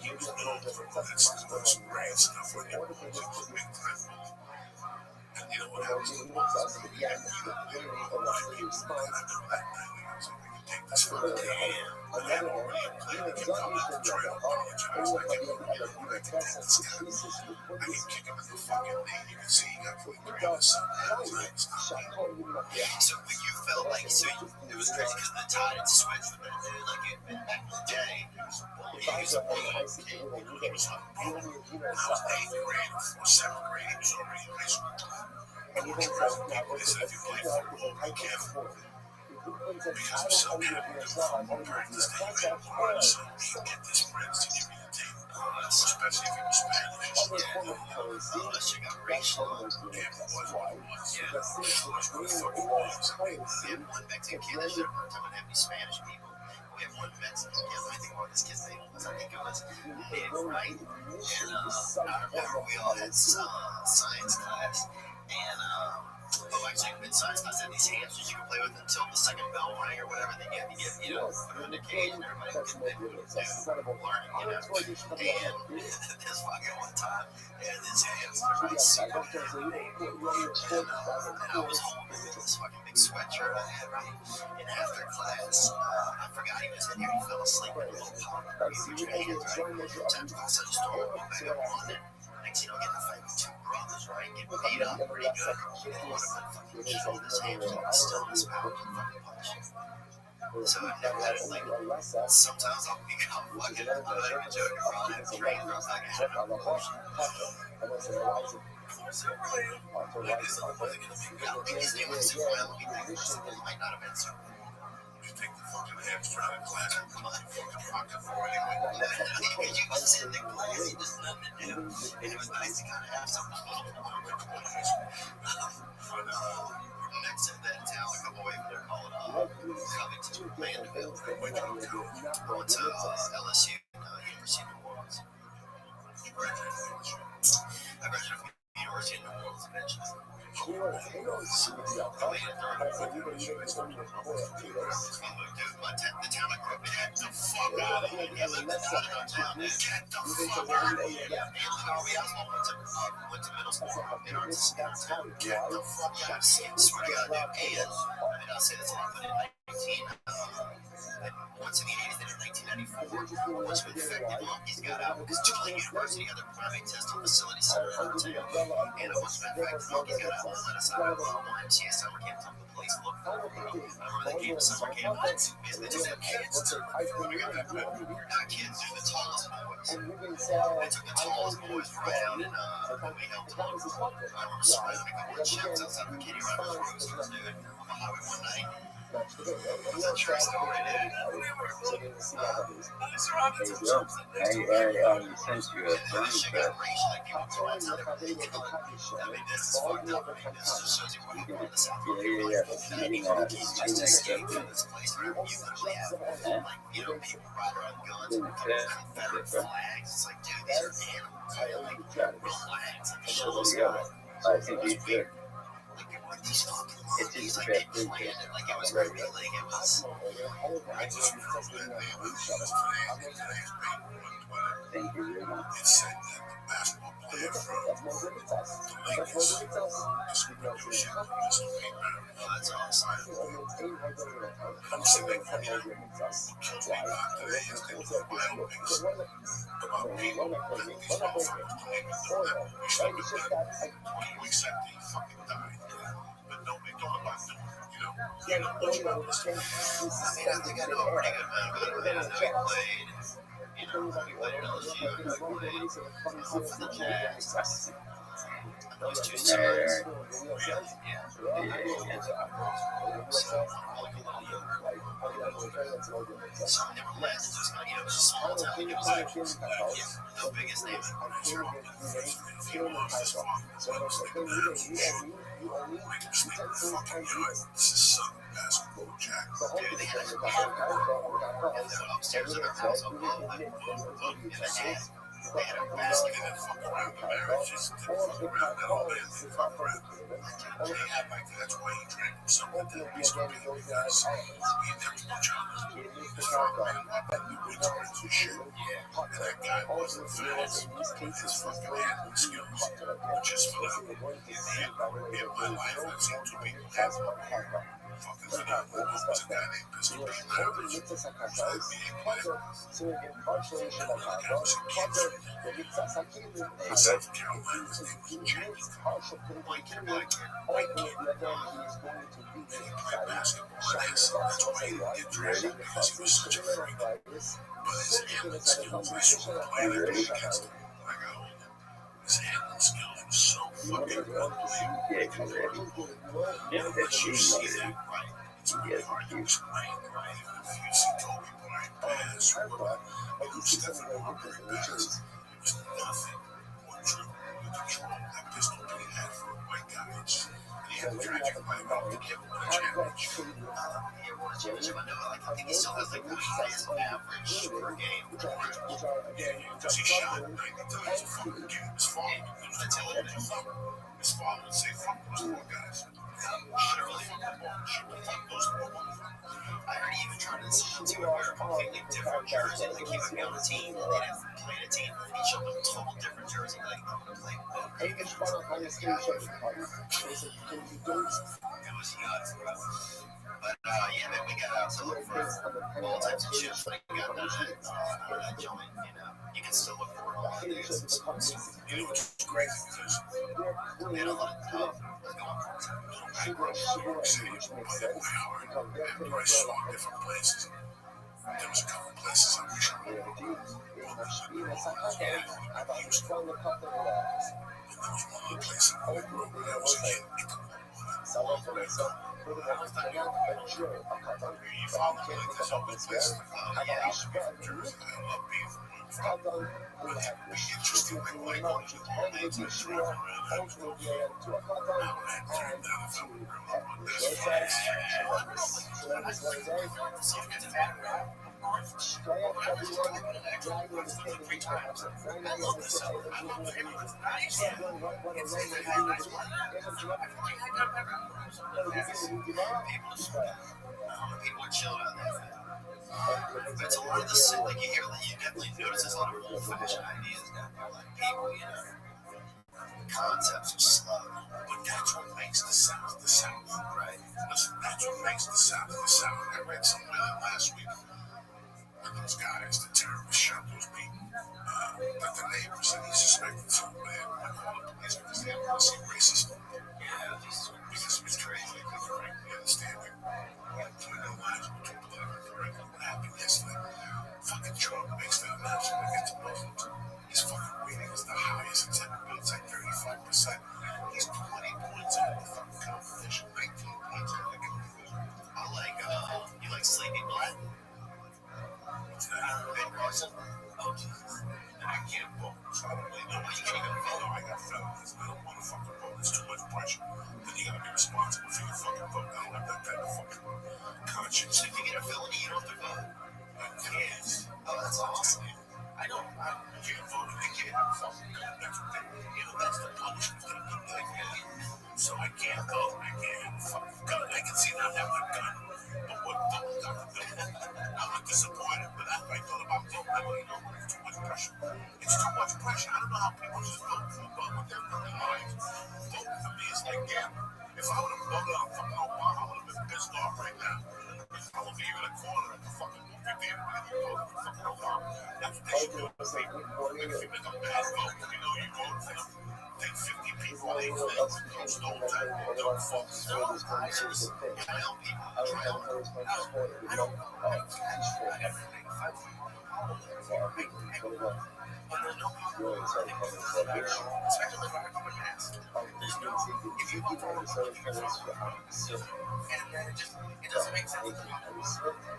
He was known for all that some grand stuff when they were big time. And you know what happens to the boss? Yeah, I know that take this for a damn. I had already played the game. I tried to apologize. I give him this guy. I can kick him in the fucking knee. You can see he got 3 on the side. So when you felt like, it was crazy because the tide had switched with it. Like back in the day, he was a big kid. He was on boom. When I was 8th grade or 7th grade, he was already in high school. And we tried people. They said if you play football, be careful. Because if something happened to football practice, then you had one son, you get this friends to give you the team. Especially if it was Spanish. Unless you got racial. Yeah, it was what it was. Yeah, it was what the fuck it was. We had one Mexican kid that showed up one time and had any Spanish people. We had one Mexican kid. Let me think about this kid's name. I think it was Dave, right? And I remember we all had science class. And actually, in science class, had these hamsters you could play with until the second bell rang or whatever. They get put them in the cage and everybody could learning, And this fucking one time, and this hamster was super and I was holding this fucking big sweatshirt I had, right? And after class, I forgot he was in here. He fell asleep in a little pocket. We were hands, right? So I said, just throw him back up on it. Next, getting a fight with 2 brothers, right? Getting beat up pretty good. And one of them fucking killed his hamster and still in his mouth and fucking punched him. So I've never had it like, sometimes I'll be fucking, I'm not even joking, bro. I'll have dreams where I'm like, I had an abortion. His name was super well, it might not have been super. You take the fucking hamster out of class and come on, fucking pocket for it anyway. You just sit in the class, you just nothing to do. And it was nice to kind of have something to do. Next to that town, a couple away from there, called Covington, Mandeville. I went to LSU, University of New Orleans. I graduated from the University of New Orleans eventually. Dude, my the town I grew up in, get the fuck out of here. You live in our town, get the fuck out of here. Went to middle school in our town. Get the fuck out of here. Swear to God, dude. And I mean, I'll say this a lot, but once in the 80s, then in 1994, once the infected monkeys got out, because Tulane University had their primate testing facility center in town. And once the infected monkeys got out, they let us out of YMCA summer camp, took the police look for them. Remember they came to summer camp? Basically, just had kids. When we got back home, not kids, they're the tallest boys. They took the tallest boys right out, and we helped them. I remember surviving a couple of chats outside of Katie Rogers' roasters, dude, on the highway one night. That's a true story, dude. There you go. I sent you a friend Shit got racial, like people throw outside of I mean, this is fucked up. I mean, this just shows you what happened in the South. I mean, monkeys just escaped from this place where you literally have, like, you know, people ride around guns and Confederate flags. It's like, dude, these are animals. They're like flags. Like, show us I think he's good. like these fucking monkeys, like they planned it, like it was real, like it was. I just remember that they were today's Thank you very much. it said that the basketball player from the Lakers described your shit as a paper. That's awesome. I'm sitting there going, you know, what kills me about today is they do biopics about people that these motherfuckers don't even know that we should have been dead. We accept that he fucking died. But nobody thought about doing it, you know? You know, what you want to say? Yeah, they got a pretty good amount of good players that we played. You know, we played LSU, we played for the Jazz. Those two summers. Yeah. So, like a little younger. So, nevertheless, it's just, you know, it's just small town. It was like, yeah, the biggest name. This is some basketball jack. Dude, they had and then upstairs in their house, up in the hat. They had a basket And then fuck around the marriages. Fuck around that all in. Fuck around. That's why he drank something that he's going to be because he never much on his father made him up that new winter for shit. And that guy wasn't fast. His fucking handling skills just fell out. In my life, I've seen two people have fucking phenomenal. One was a guy named Pistol Pete Maravich, who was an NBA player. South Carolina, his name was Jamie Carter. White kid. And he played basketball at S. That's why he didn't get drafted because he was such a freak. But his handling skills, I saw him play that game against him when I got older. His handling skills were so fucking unbelievable. But you see that, right? It's really hard to explain, right? If you see Kobe Bryant pass or look Stephen Marbury pass, it was nothing more true than the control that Pistol Pete had for a white guy. He had to drag everybody out to give him a championship. He won a championship. I think he still has like the highest average per game. Because he shot 90 times a fucking game. His father, his father would say, fuck those poor guys. Shoot really fucking ball. Shoot the fuck those poor motherfuckers. I heard he even tried to sign to wear a completely different jersey. Like he would be on a team and they'd have to play a team and each of them a total different jersey. Like, I'm gonna play poker. It was nuts, bro. But yeah, man, we got out to look for all types of chips when it got done at that joint. You know, you can still look for a lot of things. You know what's crazy? Because We had a lot of stuff going for us. I grew up in New York City, but it went hard. And I saw different places. There was a couple places I wish I would have gone. Houston. And there was one other place I grew up when I was a kid. You follow me like this other place. I used to be from Jersey. I love being from where I'm from. But it would be interesting, like white boys with all names and driving around Hamilton. Now, man, turned out if I would grow up on this place. People are chilling out there. But it's a lot of the shit, like you hear, you definitely notice there's a lot of old fashioned ideas down there, like people, you know. concepts are slow. But that's what makes the South the South. Right. Listen, that's what makes the South the South. I read somewhere that last week when those guys, the terrorists, shot those people. That the neighbor said he suspected something. When all the police because they didn't want to see racist. Yeah, Because it's crazy. Right? You understand? We know lives between political correct. What happened yesterday? Fucking Trump makes the announcement against Muslims. His fucking rating is the highest it's ever been. It's like 35%. He's 20 points out of the fucking competition. 19 points out of the competition. I like, you like Sleepy Black? What's that? Ben Carson? Oh, Jesus. I can't vote. So I don't really know. You can't even vote. No, I got felonies. I don't want to fucking vote. It's too much pressure. Then you gotta be responsible for your fucking vote. I don't have that type of fucking conscience. So if you get a felony, you don't have to vote. Yes. Oh, that's awesome. I can't vote and they can't have fucking gun. That's what they, that's the punishment that I'm going to get. So I can't vote. I can't have a fucking gun. I can see not having a gun. But what vote got to do? I'm disappointed, but after I thought about voting, I went, it's too much pressure. It's too much pressure. I don't know how people just vote for a vote with their fucking lives. Voting for me is like gambling. If I would have voted on fucking Obama, I would have been pissed off right now. I would be in a corner at the fucking movie theater when you voted for fucking Obama. That's what they should do. If you make a bad vote, you vote for them. Take 50 people, they post the whole time. Don't fuck I help people. I don't Especially when I come in mask. There's no, if you vote for and then it doesn't make sense.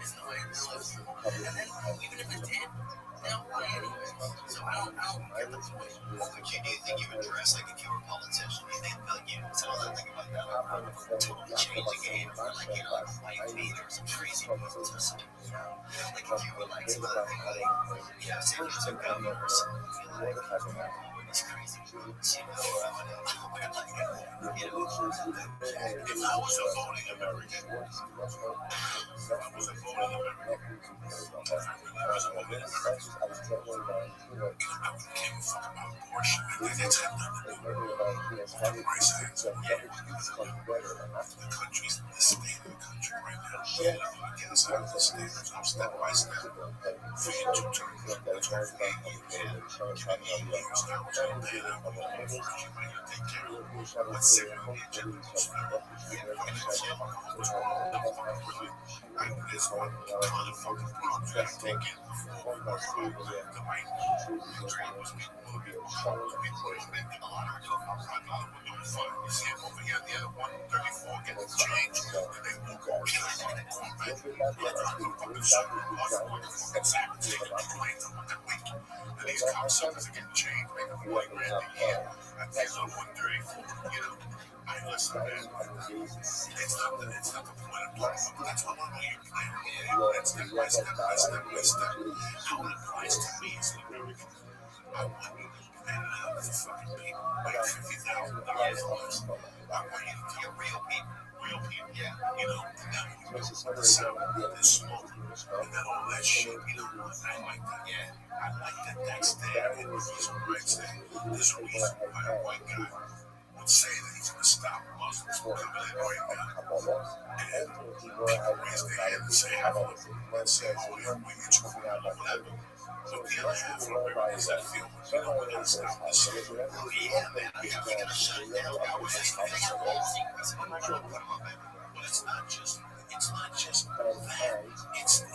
It's no way to lose. And then even if it did, they'll play anyway. So I don't get the point. But do you think you would dress like if you were a politician? Do you think like you would tell them think about that? Totally change the game for like, white meat or some crazy moves or something. Like if you were like some other thing like, say you took out or something, it's crazy. If I was a voting American, I wouldn't give a fuck about abortion. It's got nothing to do with the price tags. The country's in the state of the country right now. Get us out of the state. There's no step by step. For you to turn that's over 8 years. 8 years now. It's going to pay that one. You might take care of it. What's sitting on the agenda? There's one ton of fucking problems you have to take in before the right dream was people be a lot of doing fun. You see them over here at the end of 134 getting changed, and they walk over here and they come back. They're driving the fucking circle, fucking Saturday, taking planes on the week. And these cocksuckers are getting changed, making $40 grand a year. At the end of 134, I listen, man. It's not the point of life. That's what I'm here playing. That's step by step by step by step. How it applies to me as an American. I want you to plan it out for fucking people. Like $50,000 less. I want you to get real people. Real people. Yeah. Now you know the sound of this smoke. And then all that shit. I like that. Yeah. I like that that's there. And the reason why it's there. There's a reason why a white guy would say that he's going to stop Muslims from coming in right now. And they can raise their hand and say, have a look. And say, oh, yeah, we're talking about whatever. But the other half of Americans that feel, we're going to stop this. Oh, yeah, man, we're going to shut it down. I was just thinking of all secrets. I'm not sure what I'm about. But it's not just that. It's the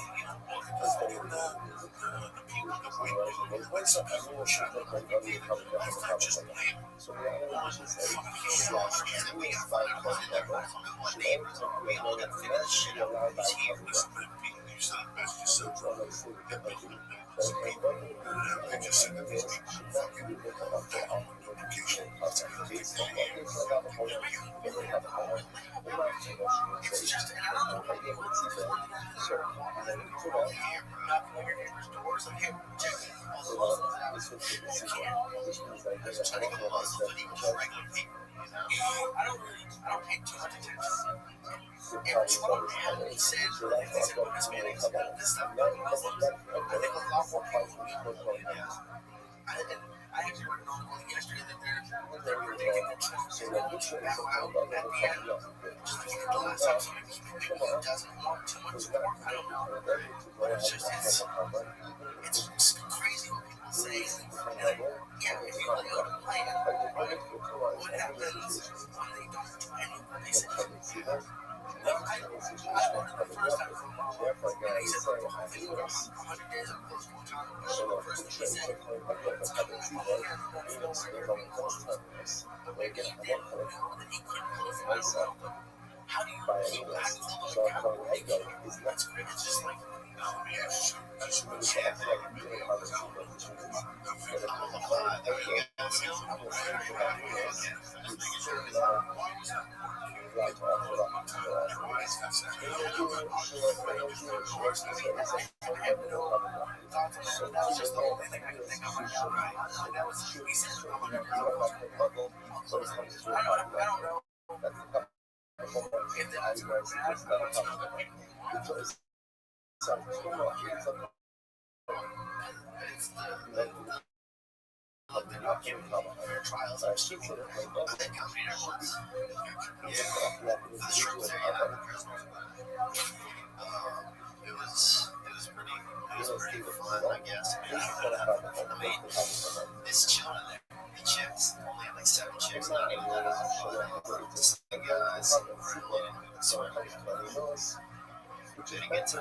people, the white people, what's up, everyone should look like it's not just blame. So we all neighbors, we all got to figure this shit out. Who's here? Listen, man, people, you said it best yourself. They're building it. So people, they just said that these people should fucking their own duplication. It's just, and I don't know what you want to do. So, and then you go here, knock on your neighbor's doors, like, hey, check it. There's plenty of Muslims that even regular people. I don't pay too much attention. Every Trump rally said, when Hispanics got this stuff, Muslims, I think a lot more people. I I actually read an article yesterday that they're predicting that Trump's going to bow out at the end, just like the last time. So maybe he doesn't want too much support. I don't know. But it's just it's crazy what people say. And yeah, if you really overplay it, what happens when they don't do anything? They said, I remember the first time from Obama, and he said the whole thing was 100 days of close Guantanamo. So the first thing he said, it's coming from here, that's the very close to us. But we get them now, and then he couldn't close the middle. How do you feel about it? That's great. It's just like, trials are stupid. I think how many there was. It was pretty fun, I guess. I mean, it's chilling there. The chicks only had like 7 chicks. Not even just the guys. So didn't get to.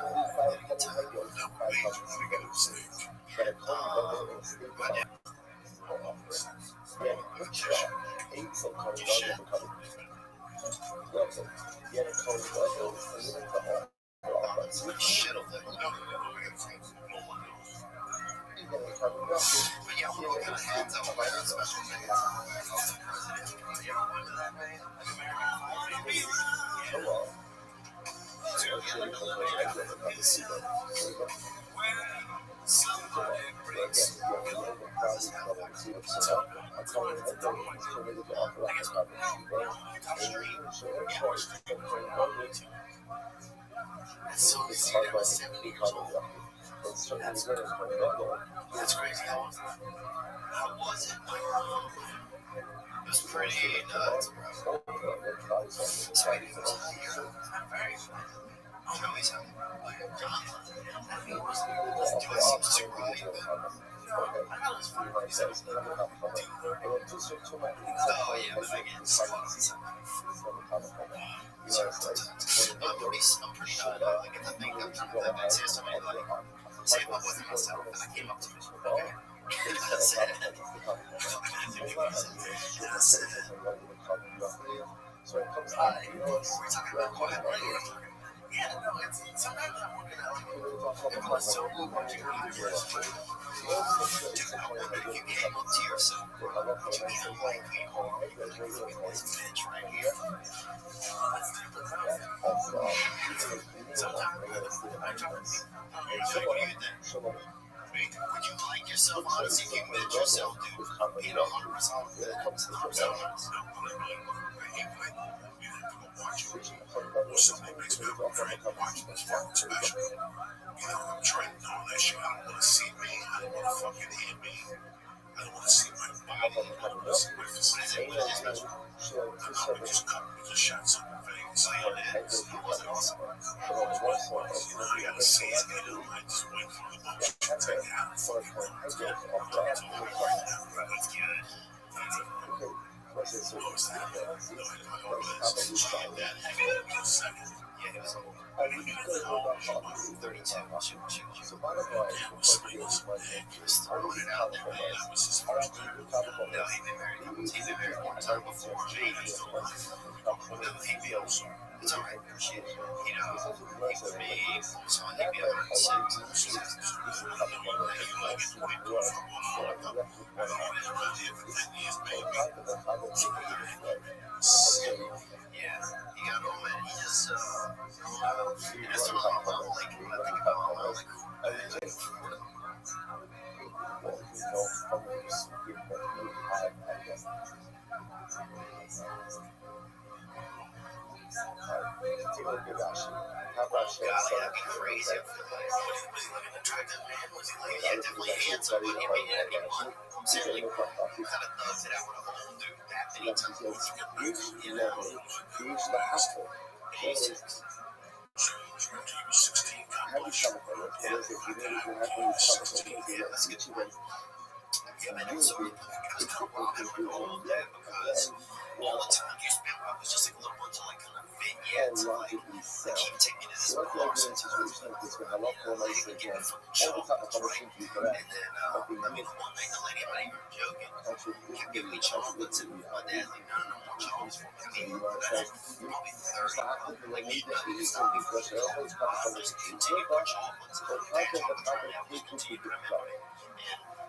Shit of them. But yeah, what kind of hands up special things? That's crazy. How was it? It was pretty nuts, bro. So I always have I'm pretty sure that I get the thing that I say somebody like, say if I wasn't myself and I came up to this, okay? That's it. That's it. So it comes out, we're talking about quiet, right? Yeah, no, it's sometimes I'm working out. It was so cool watching you do this. But if you came up to yourself, you can't like me home. This bitch right here. Sometimes I try to think, what do you think? Would you like yourself honest if you met yourself, dude? Being 100% when it comes to the yourself. Something makes me feel great watching this fucking special. You know, I'm trying to know that shit. I don't want to see me. I don't want to fucking hear me. I don't want to see my body. I don't want to see my physique. I just shot some things. It wasn't awesome. You know, I got to see it. I just went through the motion. It's like, yeah, it's good. That's good. Yeah, he was old. 32. So by the way, he was throwing it out there, man. That was his first time. No, he'd been married one time before me. No, he'd be also. It's all right. Appreciate it. You know, he would be, so he'd be 106. Yeah, he got old, man. He just, he just was on a like, I think about him, like, Golly, that'd be crazy. I feel like. Was he like an attractive man? Was he like, yeah, definitely handsome, but I mean, that'd be one. I'm saying, like, what kind of thugs did I want to hold through that many times? You know? Jesus. He was 16. Yeah, that's good to know. Yeah, man, it was so like, I was kind of robbing my old dad because all the time you spent with was just like a little bunch of like kind of vignettes, like he would take me to this bar sometimes, but I didn't get me fucking chocolates, right? And then, I mean, one night the lady, I'm not even joking, kept giving me chocolates, and my dad's like, no, no more chocolates for me. I mean, probably 30, like, you know, he was telling me, just continue to buy chocolates. I had chocolates right now, just continue to remember it.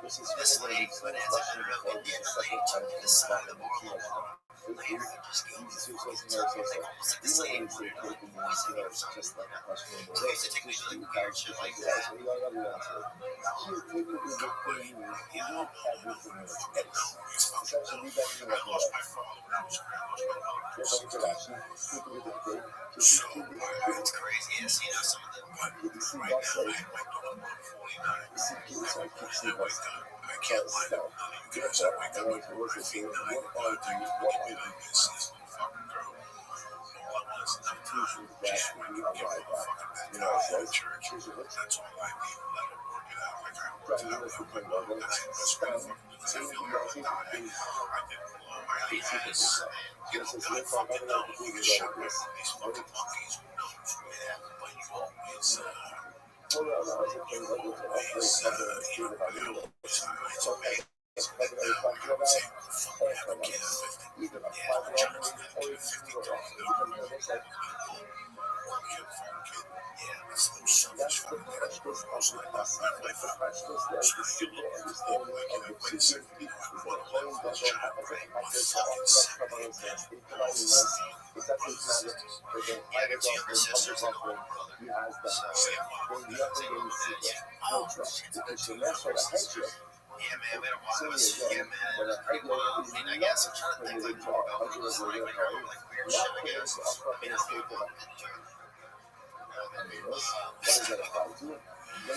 This lady, but as I don't know, and then the lady took me to the side of the bar wall. Like, everything just goes like almost like this lady wanted to like poison me or something. So they used to take me to like weird shit like that. It's crazy. Yes, you know, some of them. Right now, I had my daughter on 49. I can't line up none of you guys. I wake up with my feet 9 o'clock. Give me this fucking girl. All I want is enough time. Just wake up, give her a fucking mentality at church. That's all I need. Let her work it out. Like I worked it out with my mother. That's the best way to fucking do it. I feel like I didn't blow my ass. You know, God fucking knows. You get shot by these fucking monkeys. Who knows? Yeah, but you always, it's amazing. I was able to fucking have a kid at 50. Yeah, Johnson had a kid at 52. Yeah, it's so selfish fucking thing. I was like, my father. So you look at it, wait a second, you know, I want to live with this child, right? My fucking 70, man. All the brothers and sisters. Yeah, I got two younger sisters and an older brother. So, same mom. Oh, shit. Yeah, man, we had a wireless. Yeah, man, it was pretty wild. I mean, I guess I'm trying to think like more about what it was like when you were like weird shit, I guess. I mean, I think about it. I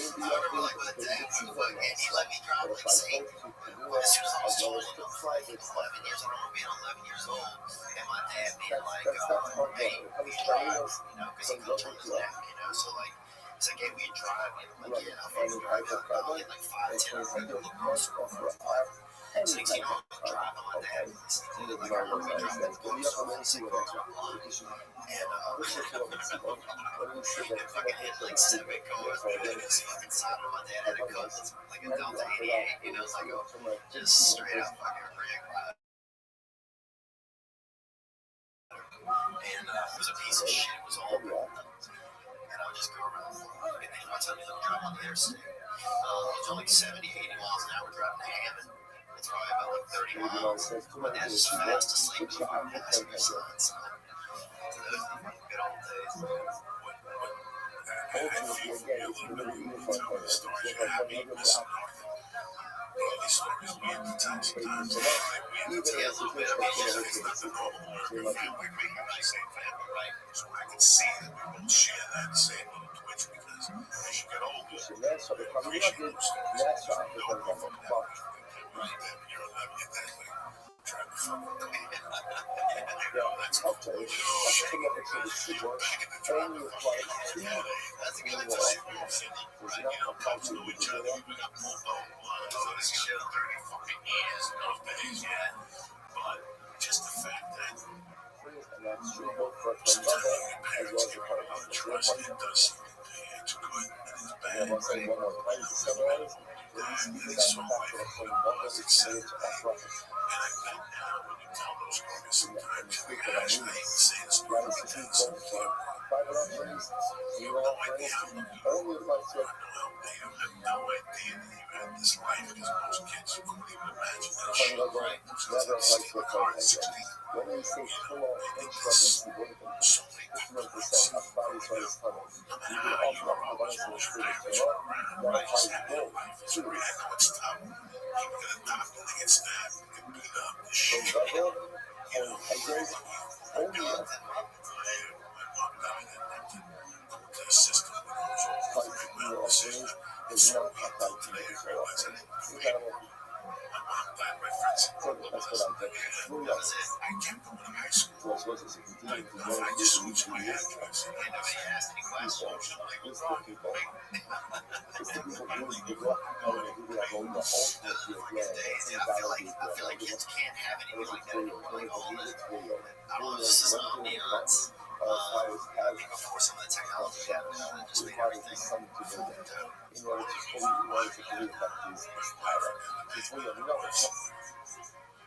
remember like my dad would fucking, he let me drive like St. As soon as I was told I was like 11 years, I remember being 11 years old, and my dad being like, hey, we drive, you know, because he couldn't turn his neck, you know, so like, it's like, hey, we drive, and I'm like, yeah, I'll fucking drive. I'll get like 5, 10 regular cars for so next thing you know, I'm driving my dad. Like, I remember we drove that close to the and fucking hit like 7 cars, man. This fucking side of my dad had a cut, like a Delta 88, you know, it's like a just straight out fucking rig. And it was a piece of shit. It was all rolled up. And I would just go around. And then by the time you drive on the interstate, it's only 70, 80 miles an hour driving to Hammond. It's probably about like 30 miles. My dad's just fast asleep before passenger side. So those are the good old days, man. I feel for you a little bit. You tell me the stories you're happy, listen, these stories we have to tell sometimes. We have to tell a little bit. I mean, it's nothing wrong with American family. We have the same family, right? So I can see that we both share that same little twitch because as you get older, you appreciate those stories. So no problem with that. Right? You're 11, you're that way. Trying to fuck with me. That's cool. Oh, shit. Back in the driving that's a good time. Right? You know, cops know each other. We got pulled over once on this shit 30 fucking years in those days, yeah. But just the fact that sometimes your parents give you enough trust, it does something to you. It's good and it's bad. Right? And it's so like, was it said, and I think now when you tell those stories sometimes, like I actually hate to say the story because you have no idea how long you have no idea that you had this life because most kids couldn't even imagine that shit, right? So it's like sitting in the car at 16, you know, they think this so many different lives. No matter how you grow up, as long as your parents are around, right? Just have your life. It's real. I know it's tough. People get adopted, they get stabbed, they get beat up, this shit. You know, I grew up in my mom died at 19. This So I'm glad my friends said, That's what I think. that was it. I kept going to high school. So it's a continuing to I just switched my address. And nobody asked any questions. I'm like, what's wrong? it's the people doing the work and they do that all the These days, I feel like kids can't have anything like that anymore. Like all the, I don't know, this is neons. Before some of the technology happened, that just made everything. in order to fully affect these it's real. You know, it's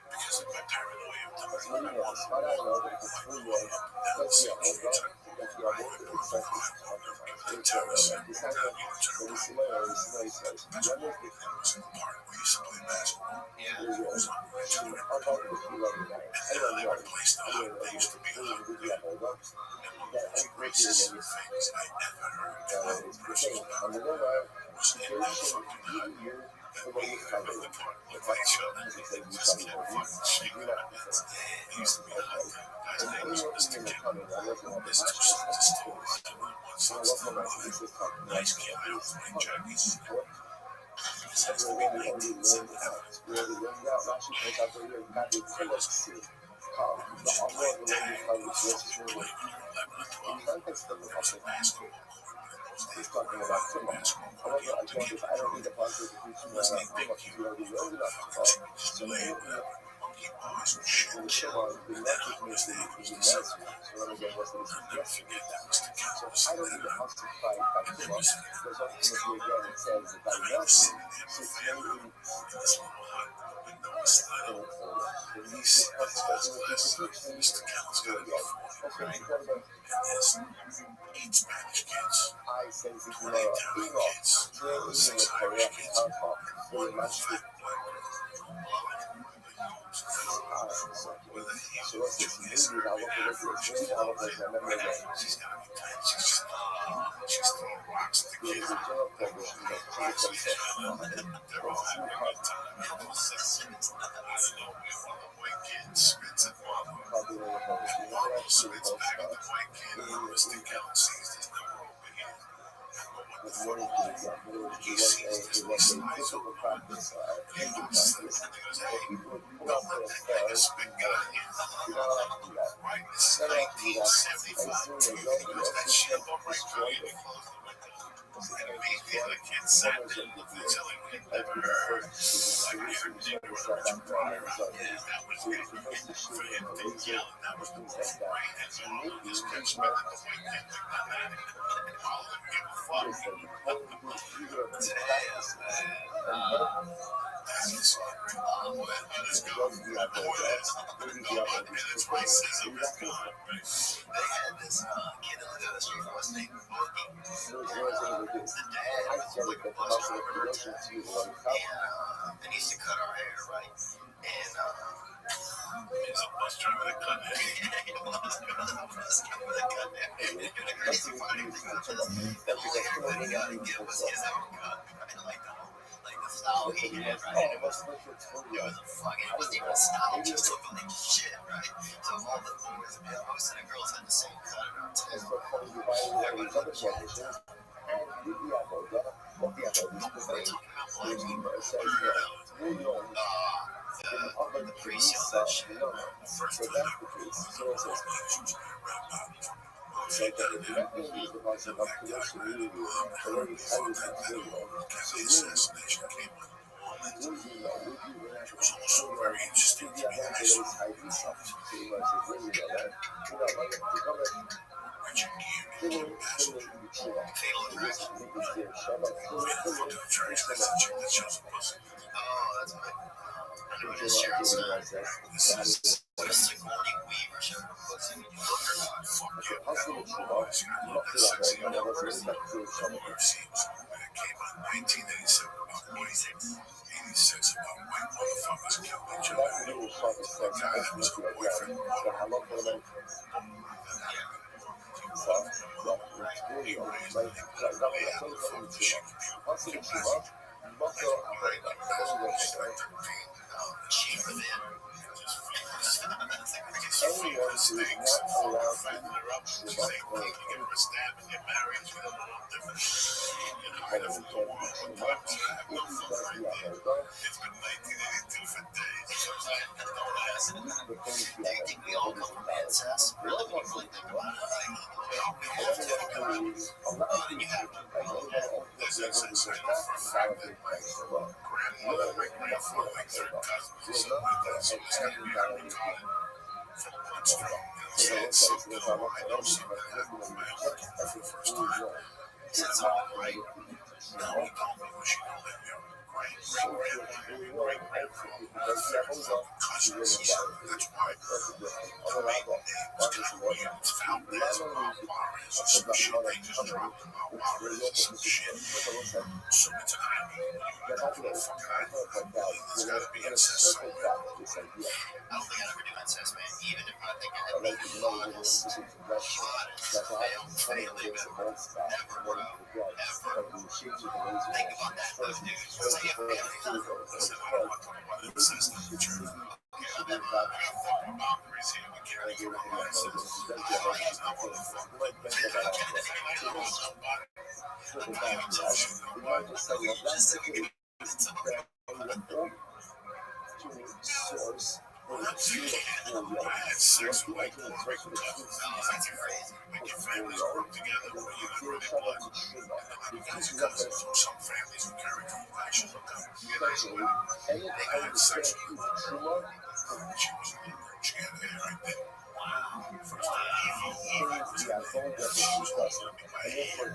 Because of my paranoia of it's really not smart. I know that it's really let's see a whole lot. Let's see a whole lot. It's like the terrace. it's like when you see my own, you says, That was in the park where we used to play basketball. Yeah. It was on the ridge. And they replaced the hut that used to be a hut. And one of the racist things I ever heard in my personal life was in that fucking hut. That we in the park looked like each other. They just kept fucking shaking our heads. It used to be a hut. The guy's name was Mr. Kevin. Mr. Still one son. Nice kid. I don't mind Jackie's. This has to be 1970. He's talking about basketball. However, I don't need a buzzer to do too much. Old enough to talk. So maybe and so on, the message needs to be messy. So let me get what's the so I don't need to occupy by the book, because ultimately again it says that by messy, so maybe Eight Spanish kids, I say if you 20 Italian kids, 6 Irish kids, one black girl. With a huge Julius and her afro, she's all playing. She's got me playing. She's throwing rocks at the kids. They're all having a good time. I don't know if one of the white kids spits at one. One spits back at the white kid, and Mr. Kelly sees this number over here. He sees this and he slides over one. He looks at it and he goes, hey, don't let that nigga spit guy in. Right, this is 1975. He goes, that shit will right through you. And he closed the window. And immediately the kid sat there and looked until he never heard. Like I heard Nick Richard Pryor. That was good. For him to yell, and that was the rain and all of this kid spit at the white kid like that. All of them give a fuck. That's it's gone. And it's racism is gone. They had this kid in the street from us named Boogie. The dad was like a bus driver in town. And he used to cut our hair, right? And he's a bus driver that cut hair. He was a bus driver that cut hair. And the crazy funny thing was that all everybody got to get was his haircut. Like the style he had, right? It was a fucking, it wasn't even a style, it just looked like shit, right? So all the boys, most of the girls had the same cut in our town. The priest yelled that shit. First time So that if you have to use the voice of population, really, already highly assassination came on. It was also very interesting to me. I saw Richard Gere became ambassador. Fatal attraction. We don't go to a church. That's a chick that shows a pussy. Oh, that's my. I know this Sharon Stone. This is Sigourney Weaver showing a pussy. When you look her up, fuck you. I love that sexy young person. We've seen something that came out in 1987 about 86 about white motherfuckers killing each other. The guy that was her boyfriend. He raised me. They had a fucking shit computer. Cheaper than. famous things for family eruptions. You think, well, you give her a stab and get married, you know, a little different. You know, I never go on with times. I have no fun right there. It's been 1982 for days. So I'm saying, don't ask. Do you think we all come from ancestors? Really, when you really think about it, like, we have to. And you have to. There's ancestors for a fact that my grandmother, my grandfather, like third cousins or something like that. So it's got to be retarded from bloodstream. You know, it's something I know something that happened with my uncle for the first time. It's all right. No, he told me what she know that your great-great-grandfather, cousins. That's why the maiden name was kind of weird. It's Valdez or Alvarez or some shit. They just dropped them Alvarez or some shit. So it's an island. You go for a fucking island. There's got to be incest somewhere. I don't think I'd ever do incest, man. Even if I think I had maybe hottest, family member ever, ever. Think about that, though, dude. Say a family member. Listen, I don't want to talk about incest in the church. I got fucking boundaries here. We can't get around incest. He's not one of the fuck. I don't want nobody. I'm not even touching nobody. Just so we can I had sex with like great cousins. That's crazy. Make your families work together when you're not really blood. And then you got your cousins, or some families who carry complexion. I had sex with her. She was a little girl. She had hair right there. Wow. First time Evie was her name. She was walking up in my hand. I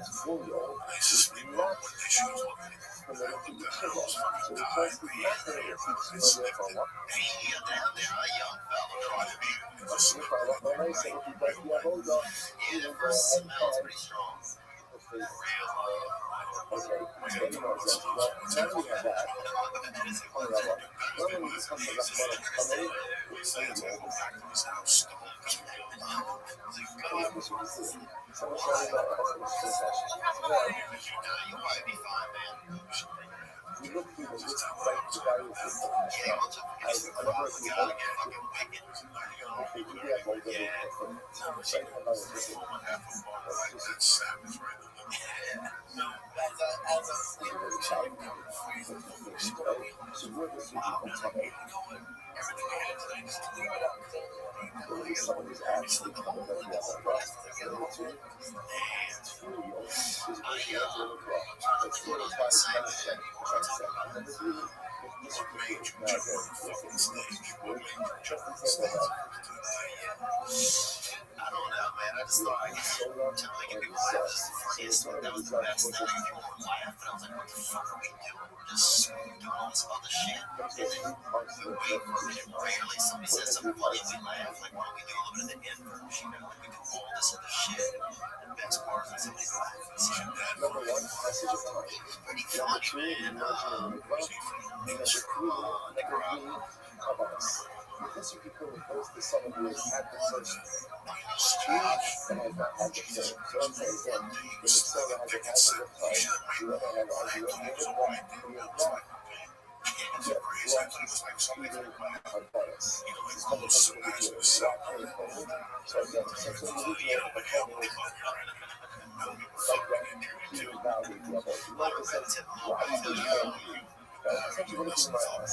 used to sleep on one day. She was looking at me. I looked at her. I was fucking dying. The hair. I sniffed it. Hey, you're down there, a young fella. Tried to be. It was sniffed right up my face. Yeah, the first smell's pretty strong. Real you might be fine, man. Yeah, we'll just I don't know, man. I just thought making people laugh is the funniest one. That was the best thing. People were laughing. I was like, what the fuck are we doing? We're just doing all this other shit. And then we wait for a minute. Rarely somebody says something funny and we laugh. Like, why don't we do a little bit of the inverse? You know, like we do all this other shit. And the best part is when somebody's laughing. So it's pretty funny, man. This would be close to some of you at the church. And I've not had the same. So I'm saying again, when it's still a hundred times of time, you ever have argument with the one who you're wrong. Yeah, even on bias. It's kind of something we do. It's not very cold. So again, something we do have a family. Like that, you value the other. Like I said, why do you value you? Essentially, what is in my eyes?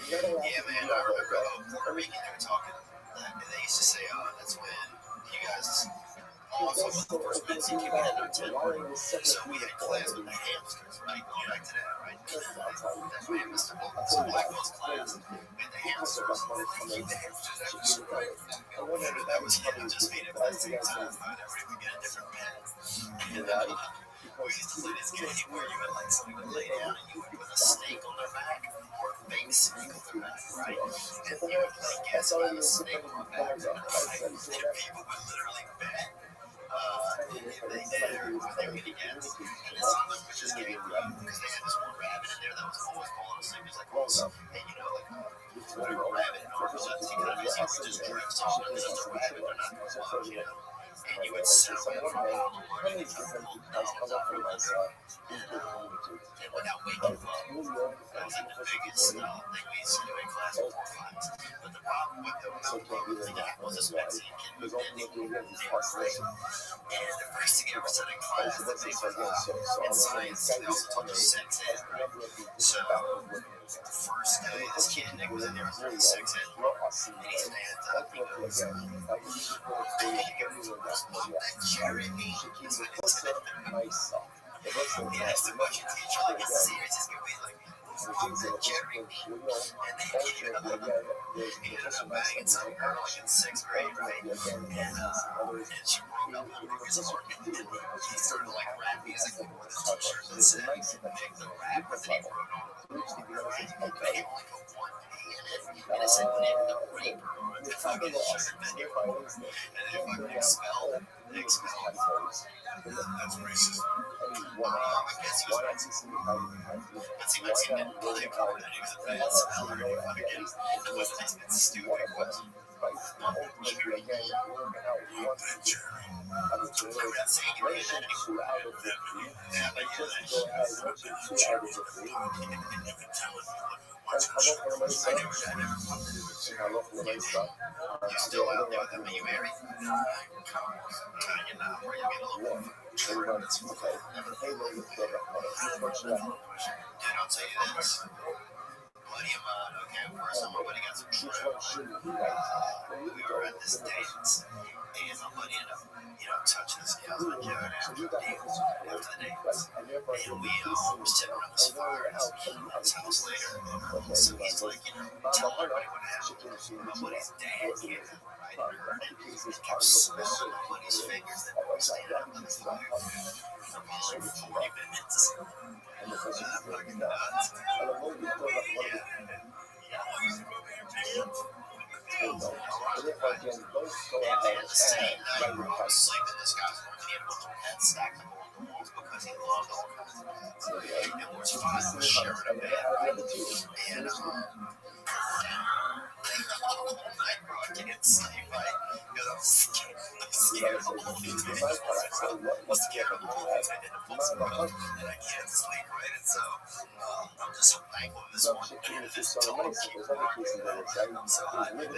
Yeah, man, I remember Ricky, they were talking, and they used to say, that's when you guys also went the first medicine came together too. So we had class with the hamsters, right? Going back to that, right? That's why Mr. Wilkins' Black Bill's class. We had the hamsters, and keep the hamsters after school. That was just feed him plastic food whenever he would get a different pet. And we used to play this game where you would like somebody would lay down and you would put a snake on their back or a fake snake on their back, right? And you would play guess by the snake on the back, right? And people would literally bet if they did or what they were gonna get. And then some of them would just give you because they had this one rabbit in there that was always falling asleep. He's like, oh, hey, you know, like whatever rabbit in order to kind of easy would just drift off because it's a rabbit, they're not gonna love, you know. And you would sit over there for a while and learn and without waking up. That was like the biggest thing we used to do in class before class. But the problem with that was this Mexican kid moved in named Rabbi. And the first thing he ever said in class that they were in science, they also taught us sex ed, right? So the first day this kid Nick was in there was learning sex ed, and he stands up, he goes, Jeremy, is what it said. He asked the question teacher, like, it's serious, it's gonna be like, Jeremy. And then he ended up banging some girl like in 6th grade, right? And she broke up and broke his heart. And then he started like rap music with a t-shirt that said, pick the rapper that he wrote on the wall, right? But he only put one P in it. And it said, Nick the Reaper on the fucking shirt. And then he fucking expelled. That's racist. I guess he was racist. But see, Mexican didn't play for that. He was a bad speller. Again, it wasn't his stupid question. We're not saying you ain't that anymore. Yeah, but yeah, that shit. I never you still out there with him? Are you married? You're not. Where you getting a little more? Dude, I'll tell you this. Buddy of mine, okay, first time my buddy got some shrimp. We were at this dance, and my buddy ended up, touching this gal's vagina after the dance. And we were sitting around this fire at his house later. So he's like, telling everybody what happened. My buddy's dad came out, right, and heard it. He kept smelling my buddy's fingers that were standing up on the fire for like 40 minutes. Fucking nuts. Yeah, man, the same night where I was sleeping, this guy's working, he had a bunch of pets stacked up on the walls because he loved all kinds of pets. And we're finally sharing a bed, right? And all night, bro, I can't sleep, right? Because I'm scared. I'm scared of all these things. I'm scared of all these things. And I can't sleep, right? And so I'm just so thankful this one. This dog keeps barking. So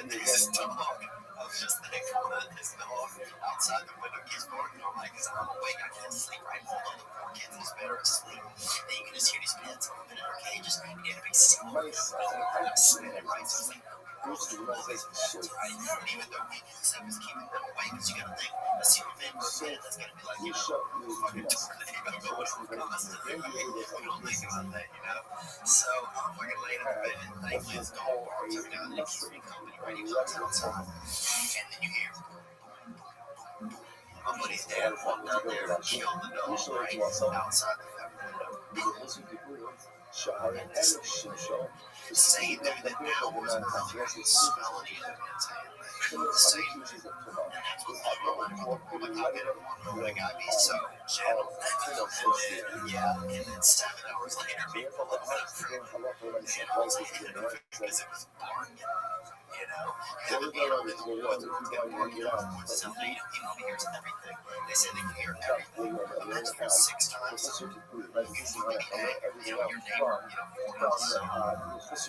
this dog, I was just thankful that this dog outside the window keeps barking. I'm like, because I'm awake, I can't sleep, right? Hold on, the poor kids in his bed are asleep. And you can just hear these pets moving in their cages. And you had a big sound. I'm sitting right? So it's like, right? And even though we can say was keeping them awake, because you gotta think, a single member of man that's gonna be like, fucking tornado, but whatever caused it, right? We don't think about that, So I'm fucking laying in bed, and thankfully his dog barks every now and then, it keeps me company, right? He comes outside, and then you hear my buddy's dad walked out there and killed the dog, right? Outside the fucking window. Saying that now was earlier, he was smelling the other man's hand. Saying that. And that's what my God did it one I got me so channel. And then, and then 7 hours later, me pull up that fruit. And I was like, because it was barking. And we were in the woods, we got working out in the woods, so he hears everything. They say they can hear everything. Imagine hear 6 times. You fucking hang, your neighbor, 4 hours.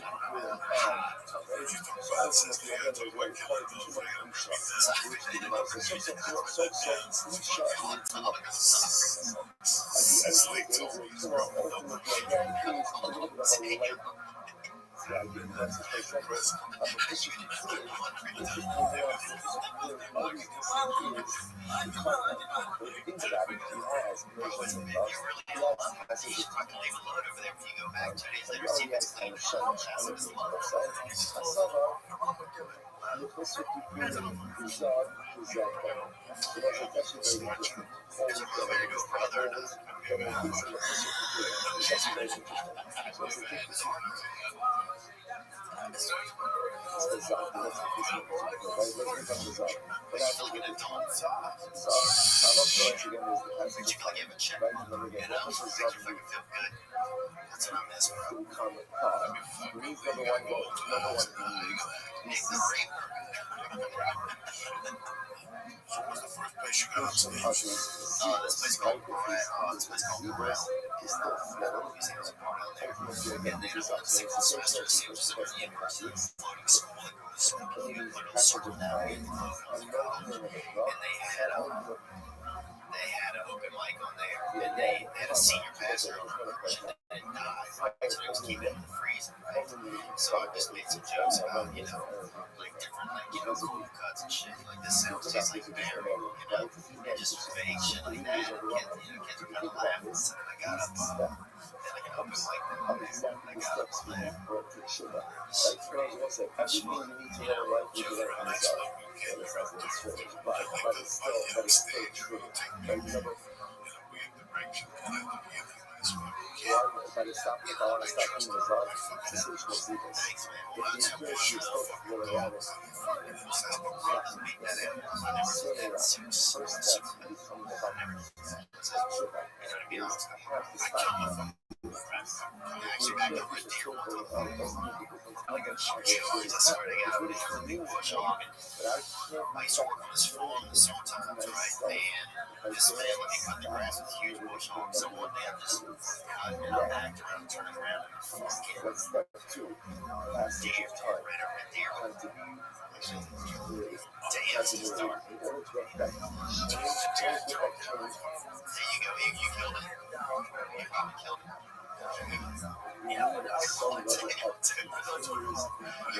That's what I miss, bro. So what's the first place you got on stage? This place called Rabbi. He's still flowing. He's a part on there. And then single semester, it was a university floating school that goes literally sort of down and they had an open mic on there, and they had a senior pastor on immersion that didn't die, right? So they was keeping it in the freezer, right? So I just made some jokes about, like different, groove cuts and shit. Like, this sounds just like bear, and just fake shit like that. And kids were kind of laughing. So then I got up, and like an open mic on there, and I got up on there. I used to work on this farm in the summertime, right? And this family, they cut the grass with huge bush hogs. So one day I'm just cutting out, acting around, turning around, and fucking deer, right over a deer. Damn, it's just dark. There you go, you killed it. You probably killed it. Yeah, but that's so much. You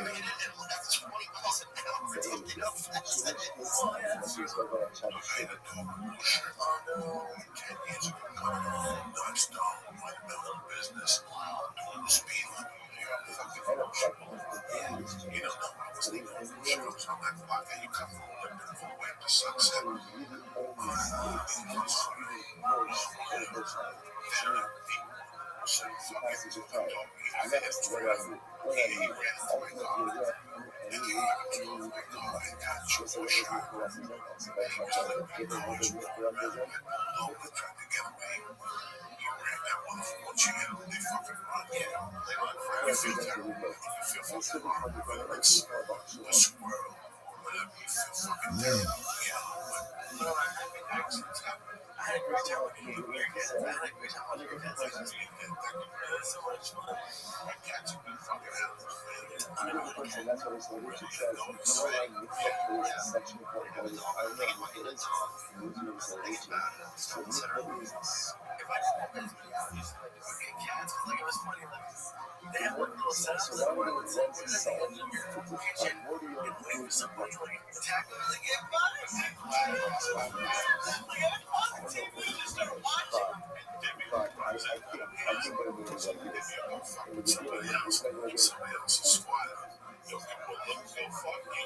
made it at 20 miles an hour. It's fucking up fast. I had a dog bullshit 10 years ago. Non-stop, like melon business, doing the speed limit. Fucking bullshit. You don't know what I was leaving on bullshit. I was on that block and you come from Linden all the way up to Sunset. I met his twin. He ran into my car. And he drove my car and got triple shot. Tried to get away. He ran that motherfucker. Once you hit him, they fucking run. Yeah, they run forever. You feel terrible. You feel fucking horrible. Whether it's a squirrel or whatever, you feel fucking terrible. Yeah, but accidents happen. I had a great time with you. I had a great time with your kids. It's so much fun. My cats have been fucking out. I don't know. That's what it's like. You should try to if I fucking cats, like it was funny. Like they have one little setup. So that one was in the kitchen and wait for somebody like attack them. Like, yeah, buddy. Like, I'm on TV, just start watching. Somebody else's squatter. Those people look so fucking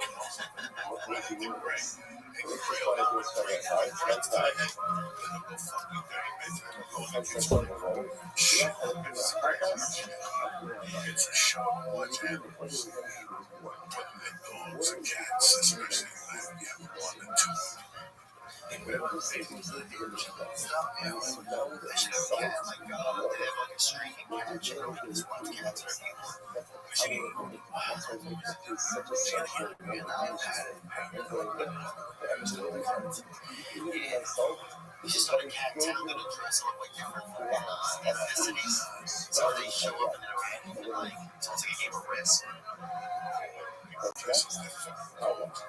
great. Hey, it's a show on watch animals. Dogs and cats, especially when you have 1 and 2. They should have a cat like they have like a streaking cat. Check out this one cats are we should start a cat town that'll dress up like different ethnicities. So they show up and they're like, it's almost like a game of Risk.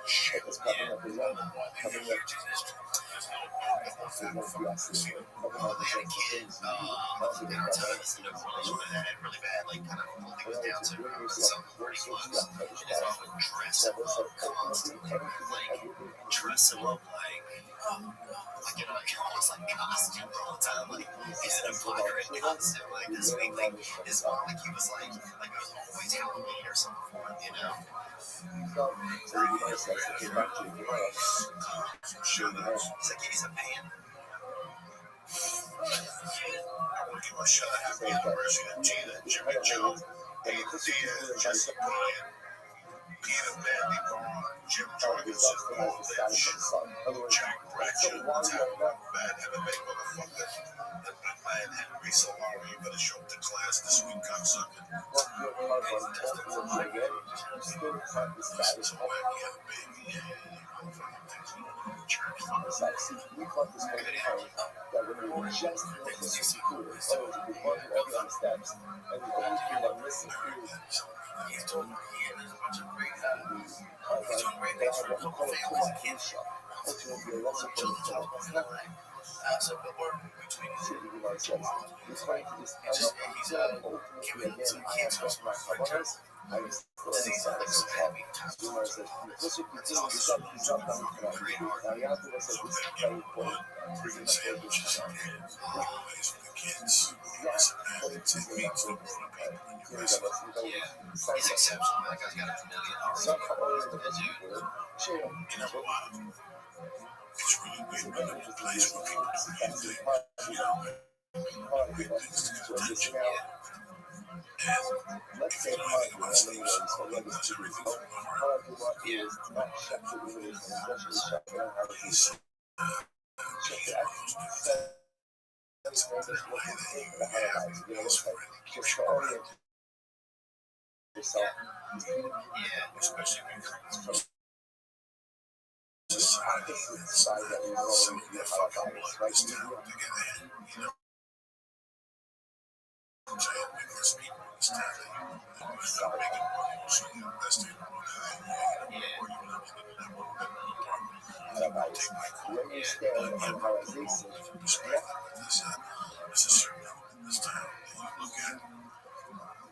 Shit, it's coming up in London. They had a kid in our time that's in a relationship that had really bad, like, kind of, I think it was Down syndrome, some pretty close. And his mom would dress him up constantly, like, dress him up like almost like costume all the time. Like, he's in a pirate costume, like, this week, like, his mom, like, he was like, it was always Halloween or something for him, So the Gemara says that came back to the Gemara. Does that give you some pain? People should have the anniversary of Gina, Jimmy Joe, Dave Diaz, Jesse Bryan, Peter Manley Braun, Jim Jorgensen, all that shit. Jack Bradshaw, bad MMA motherfucker. And Brian Henry Solari, you better show up to class this week, cocksucker. Listen to Wacky Out, baby. Yeah, It's like, see, we thought this whole time that when we were just looking to see who it was, to be one of the other steps, and the only thing that missing through He's doing a bunch of great things for a couple families and kids. So good work between the two. he's trying to just He's giving some kids some He's like so happy. Bringing sandwiches and always for the kids. It means the people in your restaurant. Yeah, he's exceptional. That guy's got $1 million. You know what? It's really weird being in a place where people do anything, big things to get attention. And let's say everything about Steve that's everything from the heart. is not shackled He's especially when it comes from society that's some of the fucking blood is down to get ahead, you know. I'm saying because people in this town, they're not making money, so you invest in one guy, or you know, that one apartment. Take my call. There's a certain element in this town that you look at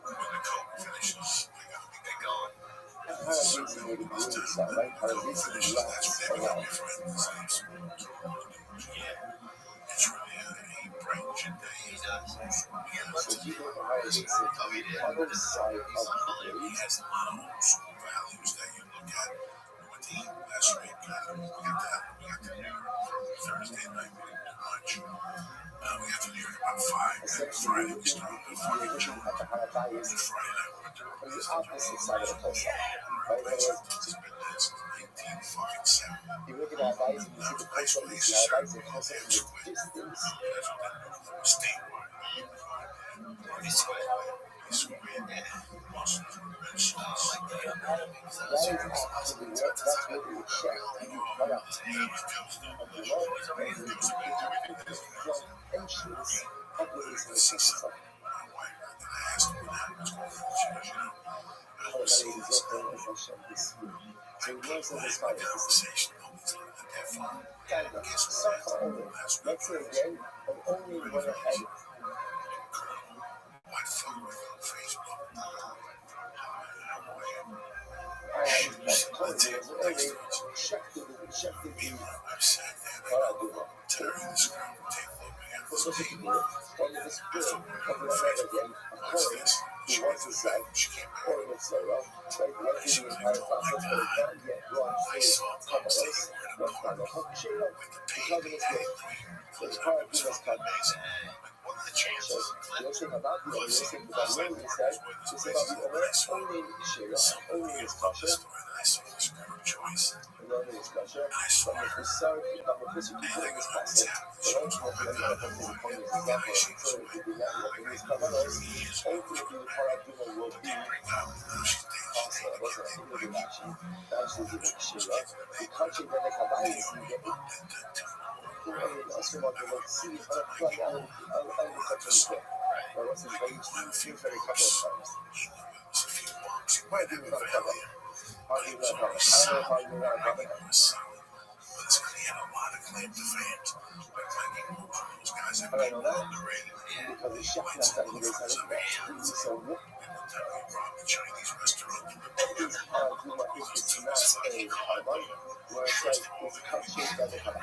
when the coke finishes, they gotta be gone. There's a certain element in this town when the coke finishes, that's when they become your friends. It's really he brings your day. He does. He has a lot of old school values that you look at. We went to eat last week. We got to New York for Thursday night. We didn't do much. We got to New York about 5. Friday we started the fucking joint. Friday night we went to the opposite side of the coast. It's been there since 19 fucking 7. You look at that guys, you see the place where these guys are closer to the distance. Let's say again, but only when I had one of the chances about the only thing that I learned is that it's about the only only is culture, and only is culture, but the preserve, but the preserve is possible. And ultimately, I'm going to put this point as example, so it will be network, and these covers, ultimately, the paradigm will be also, it wasn't a single action, actually, the Shira, the culture that they have eyes, also want to see how to play out the country. Or what's the way you see for a couple of times. Why do you not have it? How do you not have it? How do you not have it? But he had a lot of claim to fame. Like those guys have been underrated. Because it's shot that he was having that. So what? He robbed the Chinese restaurant. It's not a where it's like it's a culture that they have.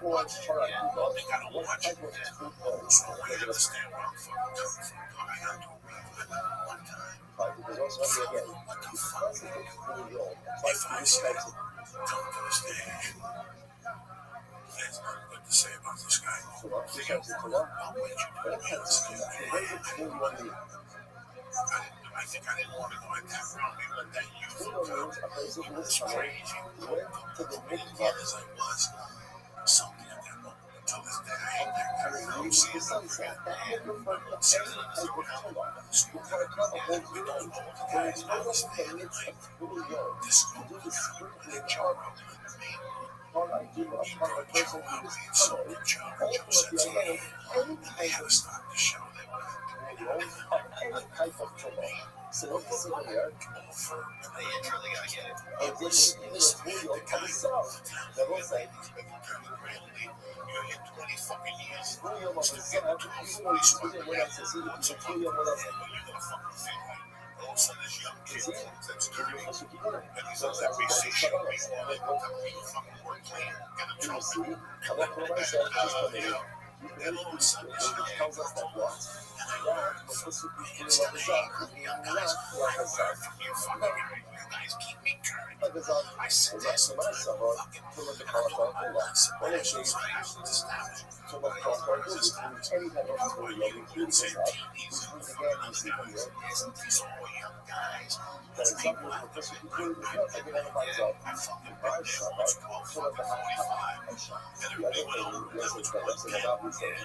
Or it's hard to I think I don't what watch type it. of food So I understand where I'm fucking coming from. Dog. I got to agree with that one time. because also again, What the it's fuck? constantly really old. If I say come to the stage, there's nothing good to say about this guy. I'll bet you don't get the stage. I think I didn't want to go at that round. We let that youth come. He was crazy. Young as I was, something at that moment. Until this day, I hate that guy. I don't see it. I forget. See it on the road. How we don't know the guys. I was there the night. This and then Joe Rogan made he brought Joe out and so did Joe. Joe said to me, they had to stop the show. They were over. They really gotta get it. It was the guy that was like, you're here 20 fucking years. Still getting 12 police work. What's up? You're gonna fucking think like, all of a sudden this young kid that's dirty and he's on that BC show. Meanwhile, they look up you fucking work clean, get a trophy. And all of a sudden this young kid tells us that what? And I learned instead of hating the young guys, I learned from you fucking you guys keep me current. I sit there sometimes fucking pulling the car off my nuts. When it's just like established. These are all young guys. There's people out there. I fucking been there once, 12, fucking 45. And everybody went over there with one kid.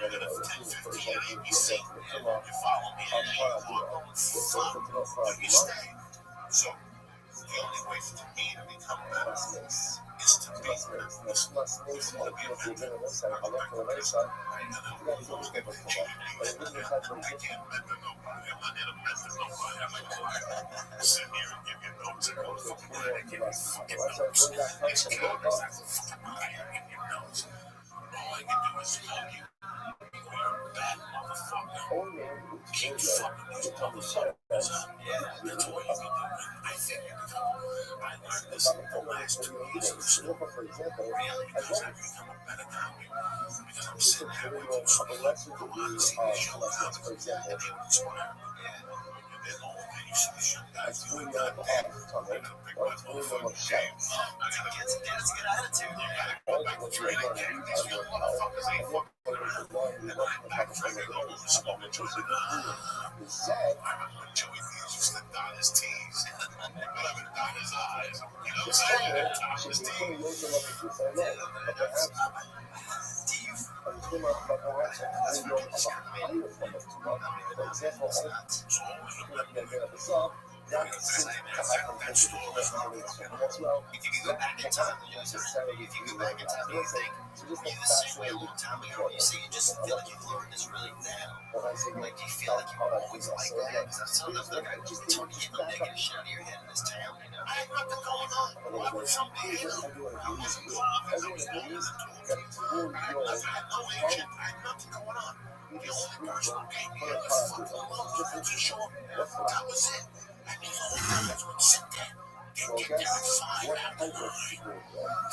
And then a 10, 15 at ABC. You follow me and you walk on fuck. But you stay. So the only way for me to become better is to be sit here and give you notes and go to fucking line and give you fucking notes. These comics that's a fucking lie and give you notes. All I can do is hug you. You're a bad motherfucker. Keep fucking these motherfuckers up. That's all you can do. I figured it out. I learned this the last 2 years or so. Really, because I've become a better comic. Because I'm sitting there with those people who want to see the show now, and they would smile. And then all day you see the show guys doing that. I gotta pick my motherfucking game. I gotta get a good attitude. You gotta go back to training camp. These young motherfuckers ain't fucking. And I'm back drinking all the smoke and drinking. I remember when Joey Diaz used to dot his T's. But I've been dot his eyes. You know what I'm saying? Dot his If you could go back in time, you could go back in time, you think you the same way a long time ago. You say you just feel like you've learned this really now. Like, do you feel like you were always like that? Because that's sometimes like I just get the negative shit out of your head in this town, you know? I have nothing going on. I was from here. I wasn't caught because I was older than 12. I've had no agent. I had nothing going on. The only person who gave me a fucking love for sure. That was it. And these old guys would sit there. Get there at 5 after 9.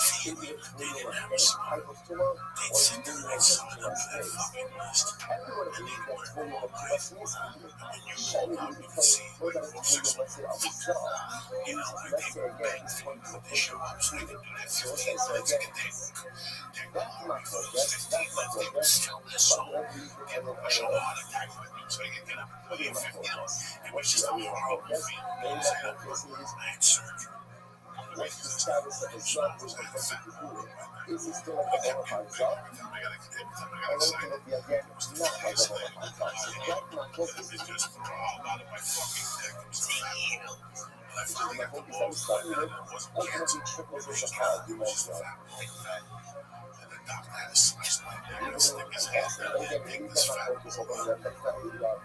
Feed me. They didn't have a smoke. They'd sit there and they'd sign up for that fucking list. And they'd work all night. And when you walk out, you can see like 4, 6 months. You know, like they were begging for you, but they show up so they can do that 15 minutes and get their $15 left. They would still their soul. Give them a heart attack with you so they can get up and pay $50. It was just a horrible feeling. I had surgery. I finally got the ball flat out. It wasn't cancer. It was just a fat. And the doctor had to slice my neck and stick his hand down there and take this fat ball out.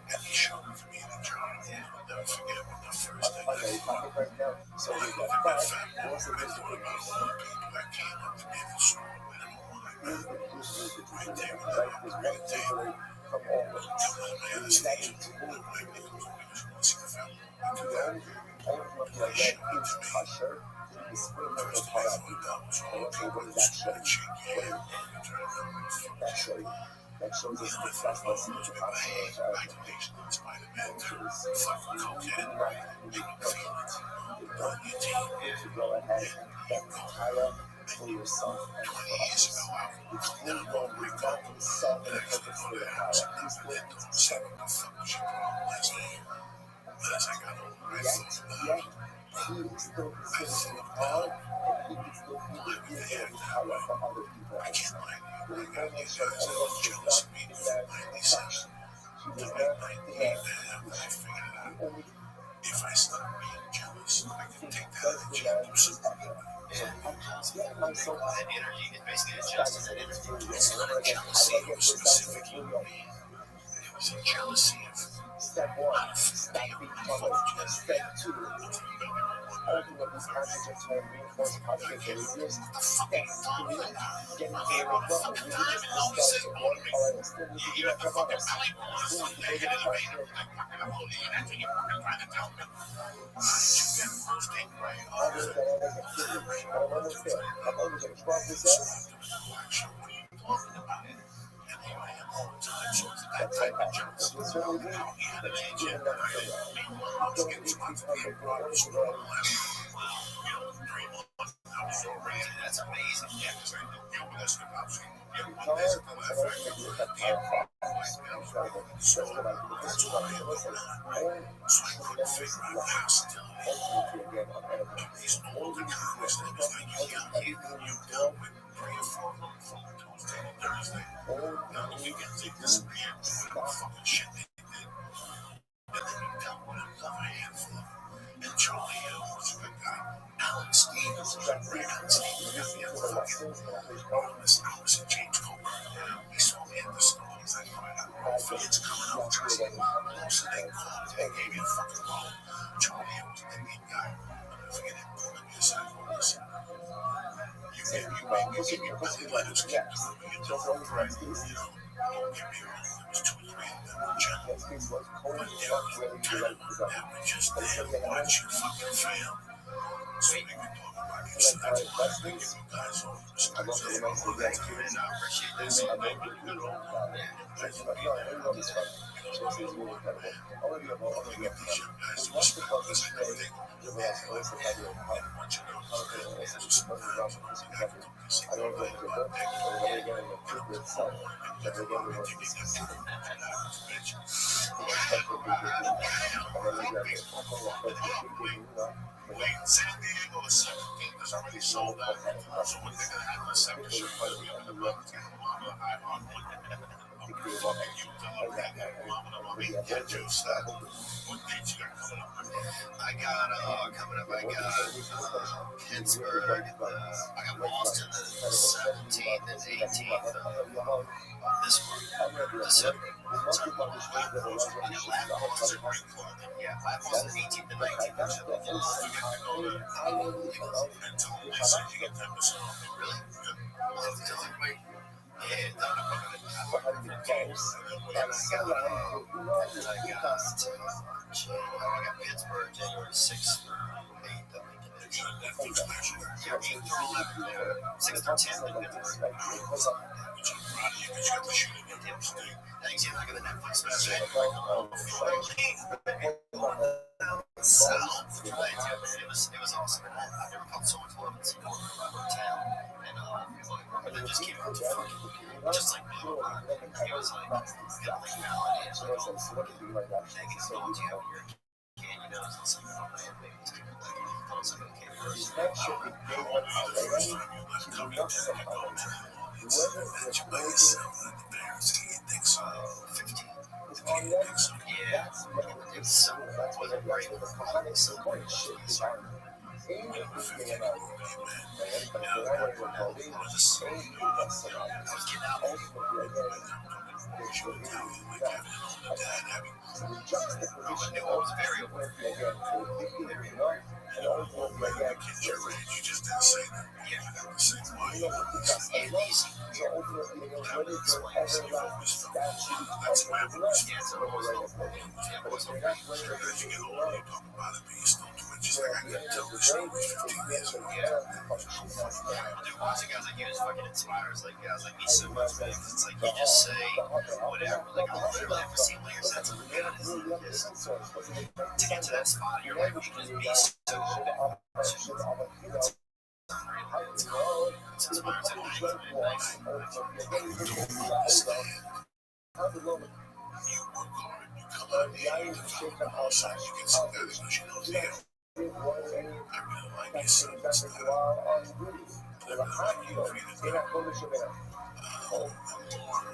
And he showed it to me in the jar. I'll never forget when the first thing I did. So I looked at that fat ball and I thought about all the people that came up to me and saw it with him all like that. Right there with that, right there. Until I'm at the stage. And my name was only just want to see the fat ball. After that, they showed it to me. the spring of the power people. And what does that show you? That show you? That shows us the trustless and the possible to go ahead and power for yourself and for others. It's still going to be not yourself and focus for the power. It's still yet, he is still considering all, and he is still using the power for other people. What is going to show everyone to not demand perfection. She does not demand the only if I stop being jealous, I can take that does energy demand and do is something. get myself That energy is basically adjusted. That energy. It's not a jealousy of specific human being. It was a jealousy of step one, stop being jealous. Step two, open up these passages to reinforce positive behaviors. Step three, get into a religious discussion. Alright, I still need to do that from others. Still need to make it a question. Others that are like a kid. I'm almost there. I'm almost at 12%. That's my passion. That's what certainly do. But you do enough for that. You don't need to become a brother to go out. That's amazing. Yeah. And Charlie Hill was a good guy. Alan Stevens was a great guy. I was in James Coburn. He saw me at the store. He's like, it's coming up, Jersey. So they called. They gave me a fucking loan. Charlie Hill was an Indian guy. I'll never forget it. Pulled me aside. Listen, you give me belly letters. Keep doing what you're doing. Right? You know, don't get me wrong. There was 2 or 3 of them were gentle. But they were just there to watch you fucking fail. So we can talk about it. So that's why I give you guys all the respect. So you know, that's good. And I appreciate that. So you make it good all the time. Thank you. I love this fight. This is really incredible. I want to get more. I want to get these young guys to respect this and everything. I want you to know this is some times I have to do this. I don't know the book. I'm going to get in the truth itself. That they're going to take that from bitch. Wait, San Diego is 17. There's already sold out. So what they're going to have in the second show, but we have the love to Mama, I on one. And you tell them, Mama, get your stuff. What dates you got coming up? I got Pittsburgh. I got Boston the 17th and 18th of this month, December. And Atlanta, yeah, Boston 18th and 19th. Really? Yeah, I got Pittsburgh January 6th through 8th. Yeah, 8th through 11th there. 6th through 10th in Pittsburgh. Thanks, yeah, I got the Netflix special. South. It was awesome. I've never felt so much love in Singapore about town. And they just came out to fucking, just like it was like, valid. And like, negative thoughts you have in your can, you know, it's like, oh man, maybe these people like, oh, it's like, okay, first. That should be gave up already to not somebody. Whoever is raising 15. is on them. Yeah. That's what they're great with the comics. So much shit is on them. Anything about She's like, I couldn't tell her stories 15 years ago. Dude, lots of guys like you just fucking inspires like guys like me so much, man. 'Cause it's like you just say whatever. Like I'll literally have to see like sense of reality. Just to get to that spot in your life where you can just be so open. It's inspiring to life, man. Nice. You work hard, you come out here, you can find the outside, you get some guys, but you know, damn. I really like your son, it's not but I really like you for you to do. I'm more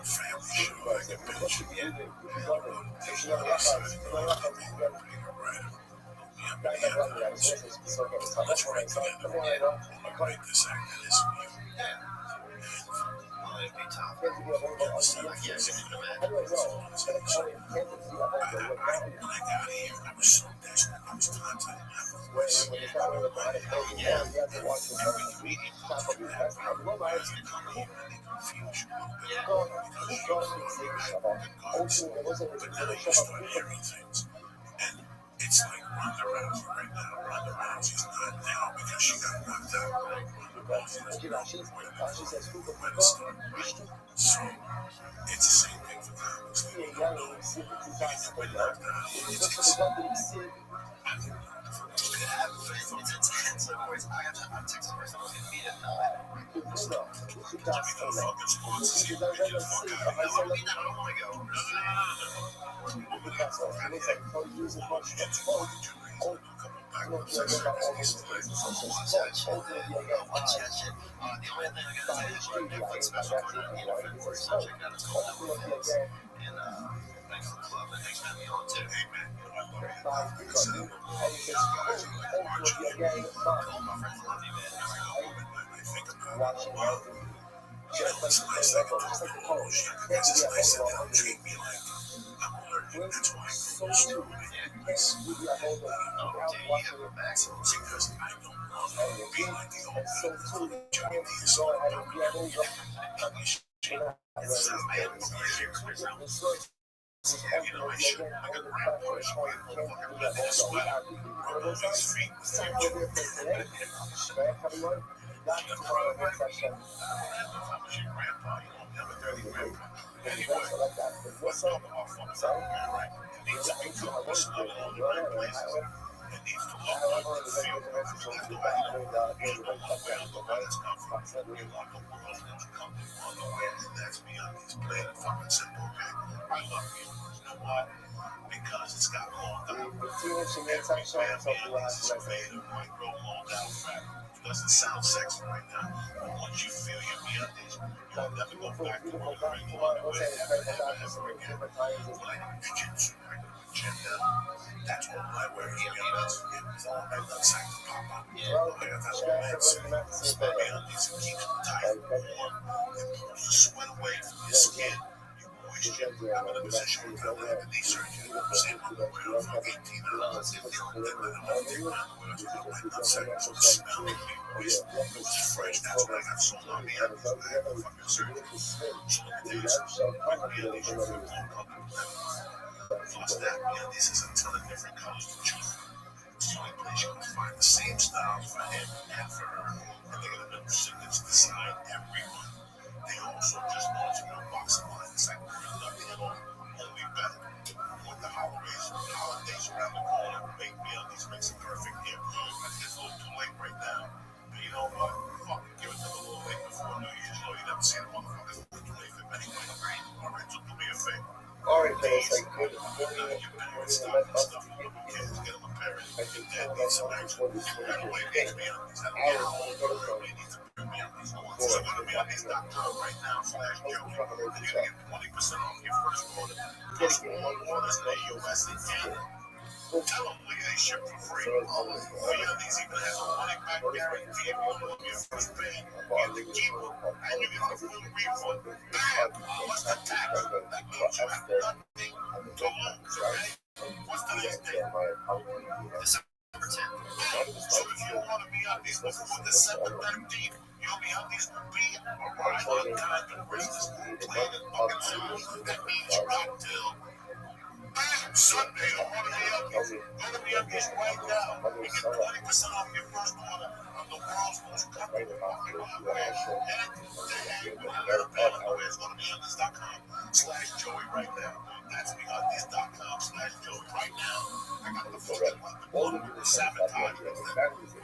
family show, like a bitch. And take you outside, you know, I'm pretty good, right? Let's write together. When you write this act, that is for you. It'd be tough. You understand? Yes, you can imagine. When I got here, I was so desperate. I was trying to have a voice. Yeah. Every comedian goes through that. You come here and they confuse you a little bit. Yeah. Because you're regardless. But now you start hearing things. And it's like Ronda Rousey right now. Ronda Rousey's not now because she got knocked out. Ronda Rousey is now where the start. So it's the same thing for comics. They don't know. They get knocked out. It's exciting. It's intense. Of course, I'm texting her someone's gonna beat it. I mean, the fucking sports is here. Get the fuck out of here. I don't want to go. No. Over there, Friday night. Get to know each other. He's gonna come back with sex services. Watch that shit. The only thing I gotta say is our Netflix special for the February. So check that. It's called Netflix. And thanks to the club and thanks for having me on too. Hey man, you know I love you. Like I said, these guys are like watching you. All my friends love you, man. I think about it. Well, you know, it's nice I can talk to all those younger guys. It's nice that they don't treat me like I'm learning. That's why I go to school. Because I don't want to be like the old Chinese. So I don't you know, I should like a grandpa showing motherfucking leather sweater, rub on his feet with their If I was your grandpa, you don't have a dirty grandpa. Anyway, what's up with our fucking man, right? It needs to be good. What's up in all the right places? It needs to look good, feel good. That's the way you know where the letters come from. You want the world to come to underwear, and that's beyond these plain and fucking simple, okay? I love you. You know why? Because it's got long down. Every man beyond this is made of micro long down fat. It doesn't sound sexy right now, but once you feel your beyond this, you'll never go back to wearing underwear ever again. Like jiu-jitsu, gym now. That's what I wear. It's all my nuts like to pop up. Okay, that's what I said. Spend me on these and keep them tight, warm. It pulls the sweat away from your skin. You moisture. I'm in a position where I'm having knee surgery. I'm saying underwear for $18. If you don't think that I'm going to take my underwear, my nuts are so smelly. It was fresh. That's why I got so long. I had a fucking surgery. So let me tell you something. My realization for a long couple of plus that, this is a ton of different colors to choose from. It's the only place you can find the same style for him and for her. And they're going to know signature design everyone. They also just launched a new box of line. It's like nothing at all. Only better. With the holidays around the corner, make these makes it perfect here. I think it's a little too late right now. But you know what? Fuck it. Give it to the little late before New Year's. You know, you never see the motherfuckers on the 25th anyway. All right, so do me a favor. Alright, guys, like, Your parents stop and stuff. Kids get them a parent. Your dad needs some action. Right away, needs me on these. I don't care how old you are. You need to bring me on these. So go to meonthese.com right now /Joey. And you're going to get 20% off your first order. Plus more orders in the US and Canada. Tell them they ship for free. Meonthese even has a money-back guarantee if you lose your first pay. Get the keeper, and you get a full refund. Bam! What's the tax? That means you have nothing to lose, right? What's today's date? December 10th. So if you want to be on these before December 13th, you'll be on these will be arrive on time to raise this plane and fucking soon. That means you're out till bam! Sunday, the ROTHSCHILD right now. You get 20% off your first order of the world's most comfortable walking eyewear. And everywhere is going to be on this.com/Joey right now. That's beonthis.com/Joey right now. I got the fucking one sabotage with the black ones are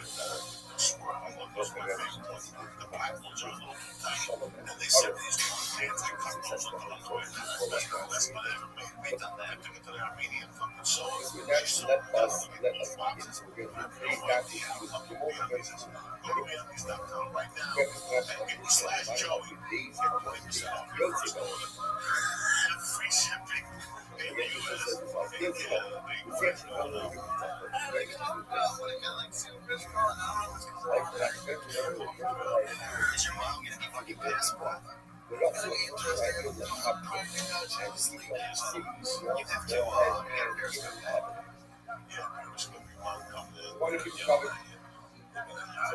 a little too tight. And they said these pants that cut those up on the way. That's the best one ever made. They done that. Took it to the Armenian fucking soul. Let us boxes. We're going to create that issue. Go to beonthis.com right now and /Joey. Free shipping. Is your mom gonna be fucking pissed? We're also trying to have one of people probably. So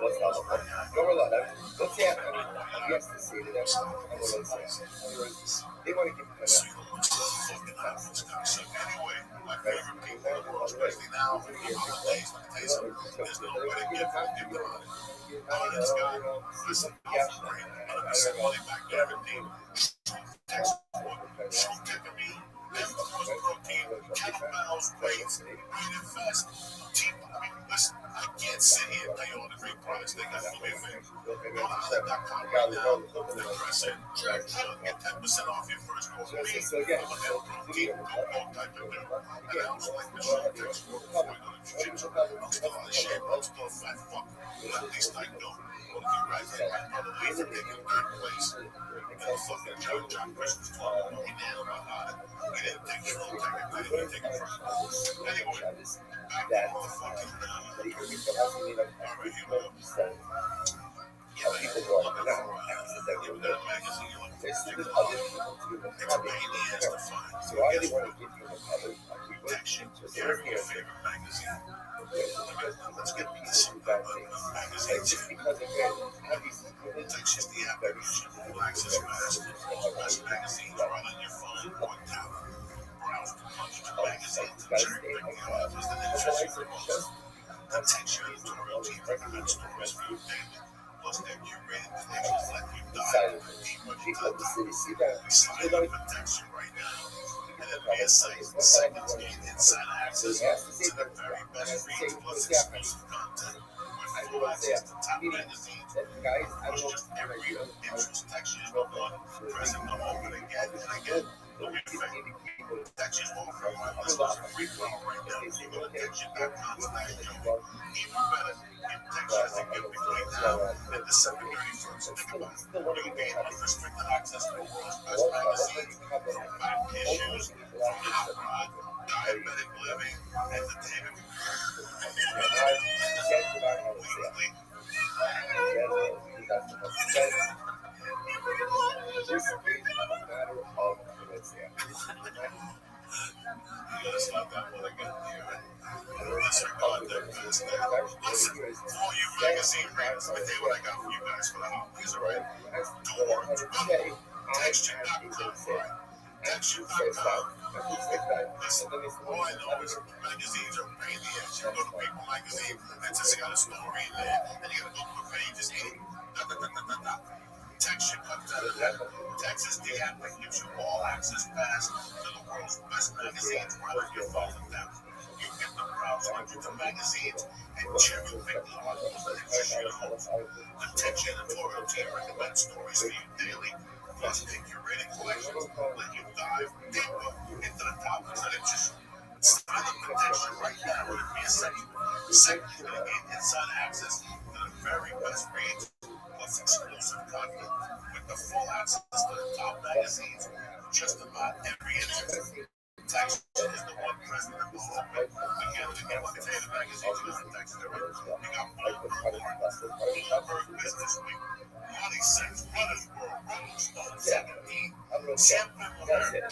let's not look like don't rely on. Let's say yes to say to them. They want to give them Anyway, my favorite people, especially now, for the holidays, there's no way to give them money. This guy, listen, I'm send money back to everything. Text Tiffany, protein, kettlebells, weights, Invest, listen, I can't sit here and tell you all the great products they got for me. Go to outlet.com right now, look at the press it, get 10% off your first order. Protein, all type of thing. And I also like the short text before we go to jiu-jitsu. I'm still out of shape, I'm still a fat fuck. But at least I know. Well, if you guys are my brother, I think in a good place. And fucking John Christmas 12, he nailed my heart. We didn't take it from technically, we didn't take it from anyway, back to the fucking all right, here we go. people go up and down. There's other people to do the so why do they want to give you the other protection? Let's get these bad things. Like just because of that, all these Text is the app that you should access best magazines right on your phone or tablet. Browse to bunch of magazines and cherry-picking authors that interest you the most. The texture editorial team recommends stories for you daily. Plus, their curated connections let you dive deeper into the topic. Sign up for Texture right now. And then via seconds gain inside access to the very best reads plus exclusive content. With full access to top magazines, push just every interest Texture is one, pressing the open again and again. Textures won't hurt my listeners a free trial right now. You go to texture.com/Joey. Even better, get Texture as a gift between now and December 31st. Think about it. You can gain unrestricted access to the world's best magazines, from back issues, from hot rod, diabetic living, entertainment, weekly. You gotta stop that one again here. Disregard that business. Listen, all you magazine readers, let me tell you what I got for you guys for the holidays, alright? Door, texture.com, right? Texture.com. Listen, all I know is magazines are a pain in the ass. You go to People Magazine, and just got a story in there, and you gotta go to the page, just Texture comes out of that. Texas, the app that gives you all access pass to the world's best magazines right on your phone and tablet. You get to browse hundreds of magazines and cherry pick the articles that interest you the most. The Texture editorial team recommends stories for you daily. Plus, their curated collections let you dive deeper into the topics that interest you. Sign up for Texture right now with a free section. Second, you're going to gain inside access to the very best reads plus exclusive content with the full access to the top magazines just about every interest. Texture is the one president of the whole thing. Again, you get potato magazines on Texture. You got Bloomberg Business Week, Money Sense, Runner's World, Rolling Stone, 17, Champion America.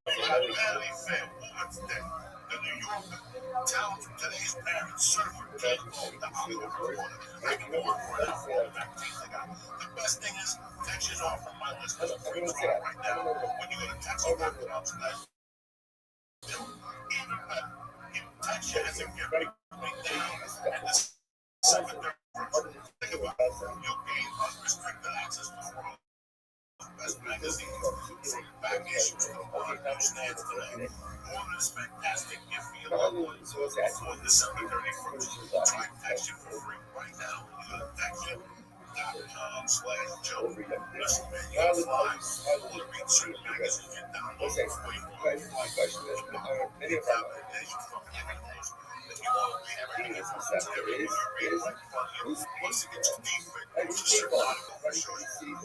Vanity Fair, Woman's Day, The New Yorker, Towns from Today's Parents, Surfer, Kid, The Hollywood Reporter, I can go on for all the magazines I got. The best thing is, Texture's offering my listeners a free trial right now when you go to texture.com/. Even better, you touch it as a gift right now, and the second they're think about it, you'll gain unrestricted access to the world. Best magazine from back issues to modern newsstands today. Order the spectastic gift for your loved ones before December 31st. Try Faction for free right now. Go to faction.com/Joe. Listen, man, you got flies. Order read certain magazines and download them for you. Recommendations from every post. If you want to read everything that's everywhere, read it right in front of you. Once it gets too deep, it's a certain article for sure. Go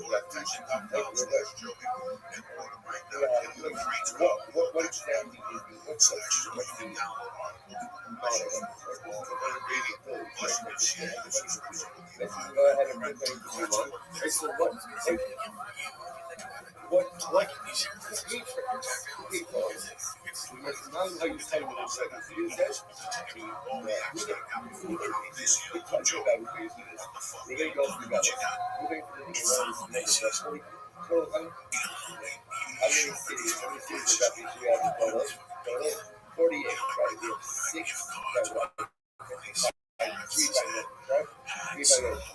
to faction.com/Joe and order right now. Get the free trial. Faction.com/Joe. You can download articles. Reading. Plus, you can share your subscription with your Go ahead and put things if you want. Hey, so what now how you say what I'm saying. You said how many cities that we have in total? 48, right? We have 6 that run. 3 by the truck, 3 by the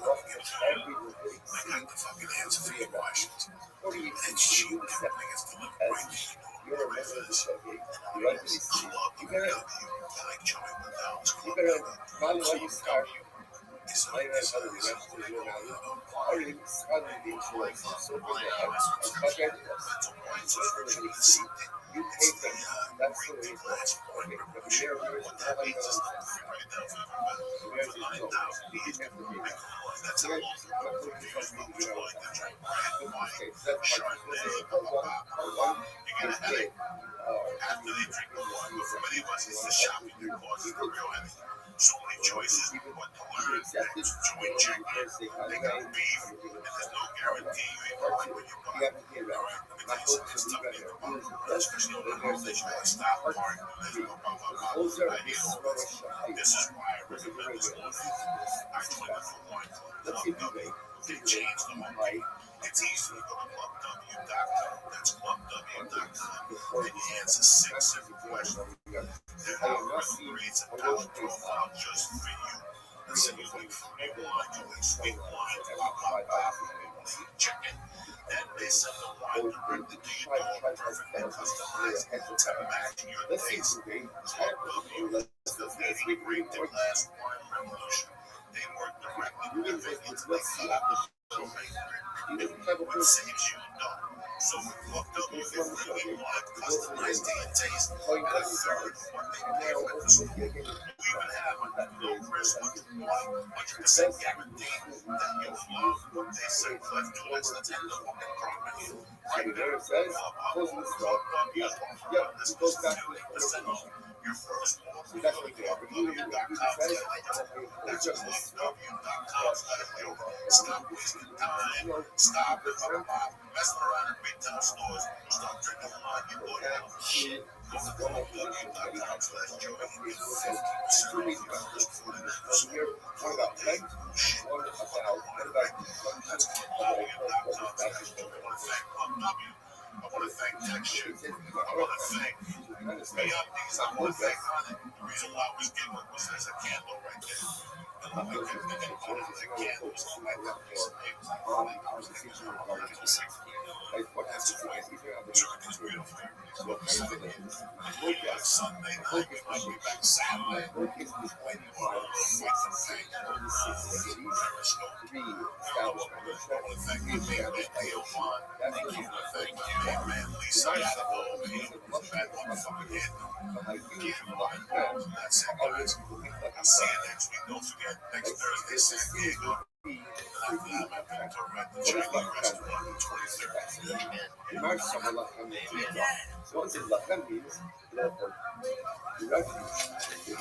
truck, and we will exceed 3 of questions. 48 cities, you accept as you're a member of the subject, you run to these cities, you better, probably when you start, I have other events to do now, or you start with the insurance, so bring it up, and contract us. You pay them, that's the way it works. Okay, but the mayor is not like those. The mayor is no, he can't forgive you. That's it. Okay, that's one is big. After they drink the water, for many of us, it's the shopping that causes the real heavy. So many choices, but to learn that joint check, they got beef, and there's no guarantee you ain't gonna like what you buy. Alright, let me tell you something, it's tough to get about it, especially on the road that you gotta stop, park, there's no blah, blah, blah. I need all this. This is why I recommend this one. I 21 for 1 Club W. They changed the whole life. It's easy to go to clubw.com. That's clubw.com. And you answer 6 simple questions. There are grades and talent profile just for you. That's it. Week 1, week 1, chicken. Then they send the line directed to your door, perfectly customized to match your taste. Club W is the leading great to glass wine revolution. They work directly with the vineyards like Club what saves you a dollar. So with Club W, if you really want to customize to your taste, a third of what they pay for the store. You even have a no risk 100% guarantee that you'll love what they say. Cliff Toys, the tender fucking promise. Right there, it says, Club W. This goes back to 20% off your first order. That's what they are. That's just clubw.com/Joe. Stop wasting time. Stop messing around in retail stores. Stop drinking wine. You go down. Shit. Go to clubw.com/Joe. You get 50% off your first order. What about rent? What about That's clubw.com/Joe. I want to thank Club W. I want to thank Texture. I want to thank MeUpties. I want to thank Honey. The reason why I was giving it was there's a candle right there. And we could put it as a candle on my piece of paper. I was thinking about it. That's why Jerky's real favorites. And we got Sunday night. We might be back Saturday. Waiting for a fight from Tank. Periscope. I want to thank you, man. Giovanni. Thank you. Thank you. Man, Lisa Adamo over here with that motherfucking head. That's it, guys. I'll see you next week. Don't forget, next Thursday, San Diego. I'm at the Chinese restaurant on the 23rd. So once in Latin means local. The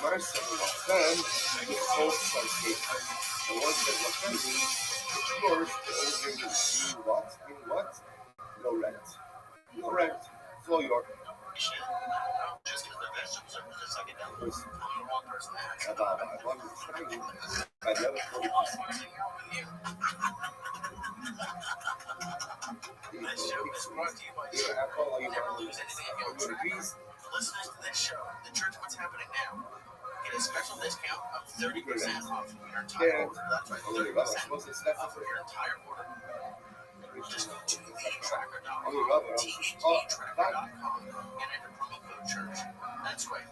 March of Latin is called something. And once in Latin means yours, the order means what? Mean what? No rent. No rent. Flow your. Just because the vegetables are just like it down. I'm the wrong person to ask. About one Chinese. By the other 40%. This show is brought to you by Here, I call you 100 degrees. listeners to this show, the church What's Happening Now, get a special discount of 30% off your entire order. That's right, 30% off of your entire order. Just go to thetracker.com, thetracker.com, and enter promo code church. That's right.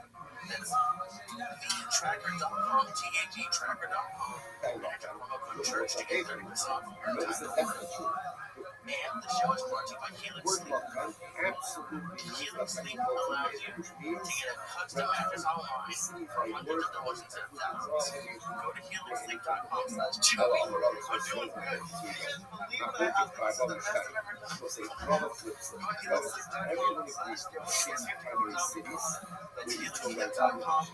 That's thetracker.com, thetracker.com, and enter promo code church to get 30% off your entire order. And the show is brought to you by Helix Sleep. Helix Sleep allows you to get a custom mattress online for $100 instead of thousands. Go to helixsleep.com/Joey. I'm doing good. That's helixsleep.com.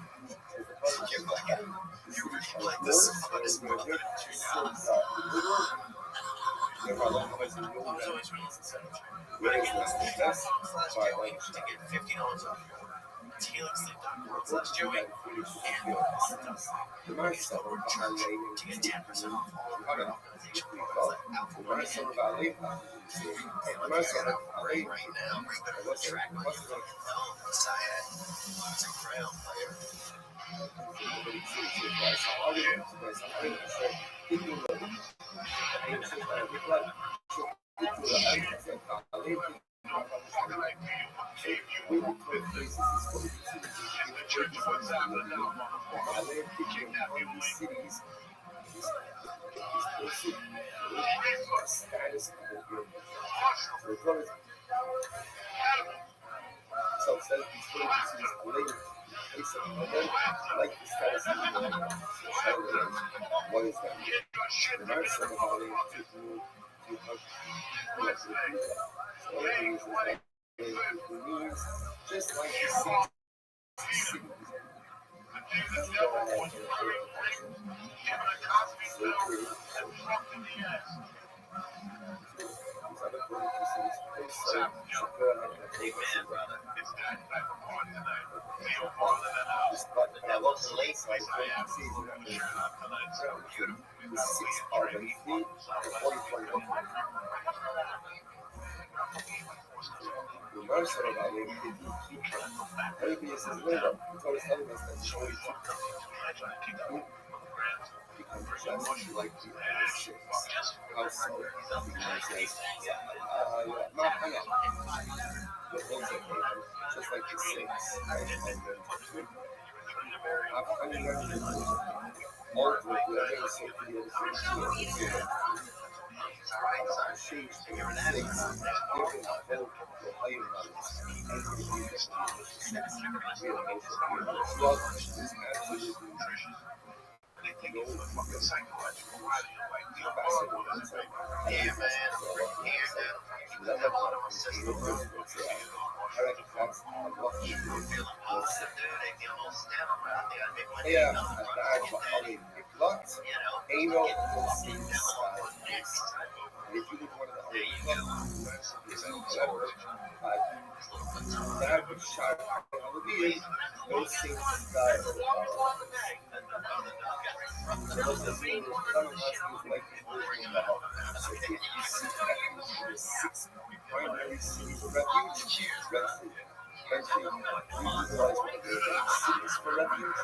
You really like this song as well. helixsleep.com/Joey to get $50 off your order. That's helixsleep.com/Joey and helixsleep.com/church to get 10% off all of your organization products like Alpha One and Hey, look at that right now. Right there on the track on your fucking phone. Messiah. He's a crown player. What is that? The nurse of the body took me to means just like the city. That was late. The nurse of the body maybe it's his window. He told us telling us that show you just like the shits. How so? Not enough. But those are just like the six. I mean, all of the things so primary cities of refuge, cities for refuge,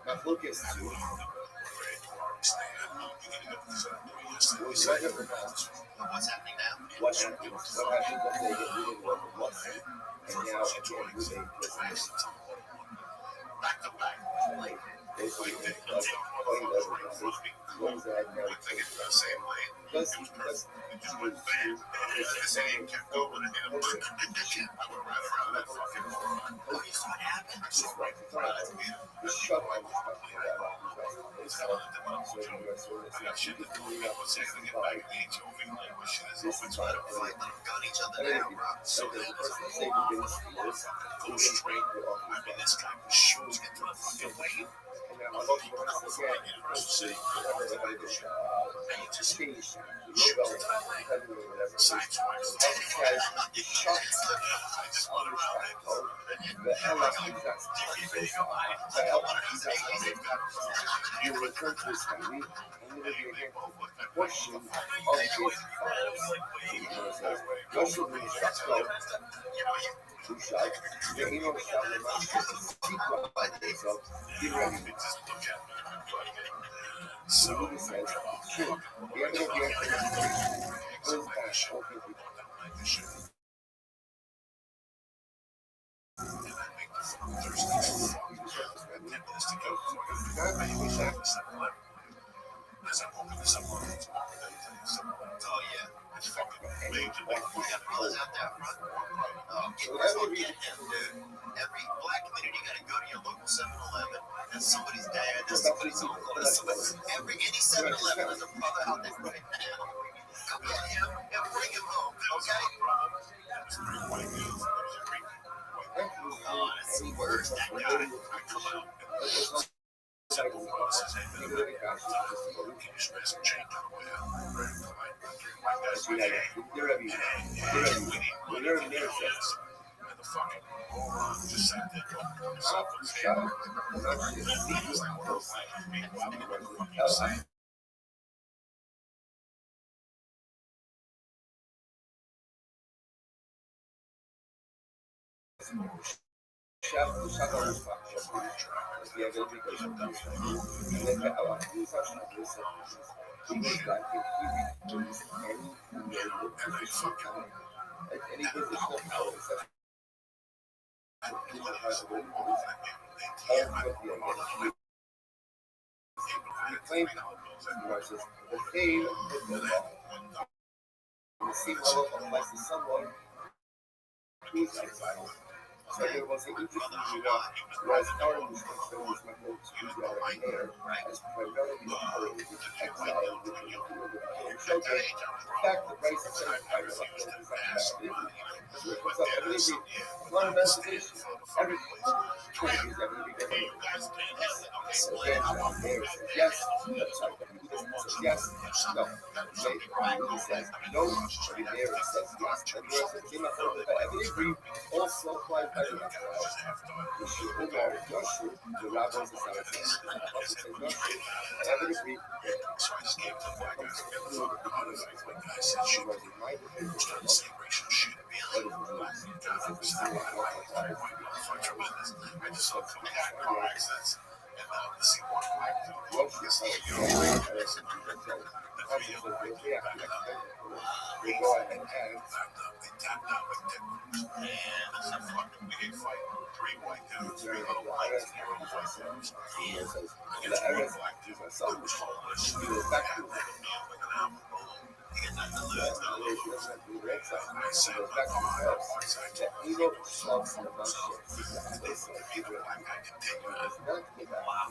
my focus to What's happening now? what happened when they get rid of what was, and now again Back to back. basically playing ones that I never Think it's the same way. because The same kept going and I went right around that fucking corner. Oh, you saw what happened? the shut on You will return to his family and live your portion of his fathers. Joshua means shall go. Who shall? The Eno shall remind you to seek God by themselves. Be ready. So he says, true. The end of the earth goes back over the As I'm hoping this up on oh yeah, it's fucking major. We got brothers out there front. Every black community got to go to your local 7-Eleven. That's somebody's dad. That's somebody's uncle. That's somebody's any 7-Eleven. There's a brother out there right now. Come get him and bring him home. Okay. Oh, that's the worst. That guy. Come out. The fame of the sea level applies to someone who's outside. So there was an interesting Judah who has started this concerns with the Israel air as primarily opposed to exile, which was the children. In fact, the race of sanctified is a lot of investigation. Every trade is every day. So again, there is yes, that's right. Yes, no. He says no, but there it says yes. And there it says, every agree also applies by the Yeshua, Joshua, the rabbis, the Sadducees, and every agree so I just gave it to the black guy. She was reminded of the celebration shit. I just saw coming out of car accidents. And see one black dude. We go ahead and they tapped out with dick. And it's a fucking big fight. 3 white dudes, 3 little white dudes, 3 little white dudes. And it's one black dude. So it was homeless. He was back to the meal with an apple. He had nothing to lose. I said, back to the house. He wrote the songs in the bunch of shit. The black guy continued. Wow.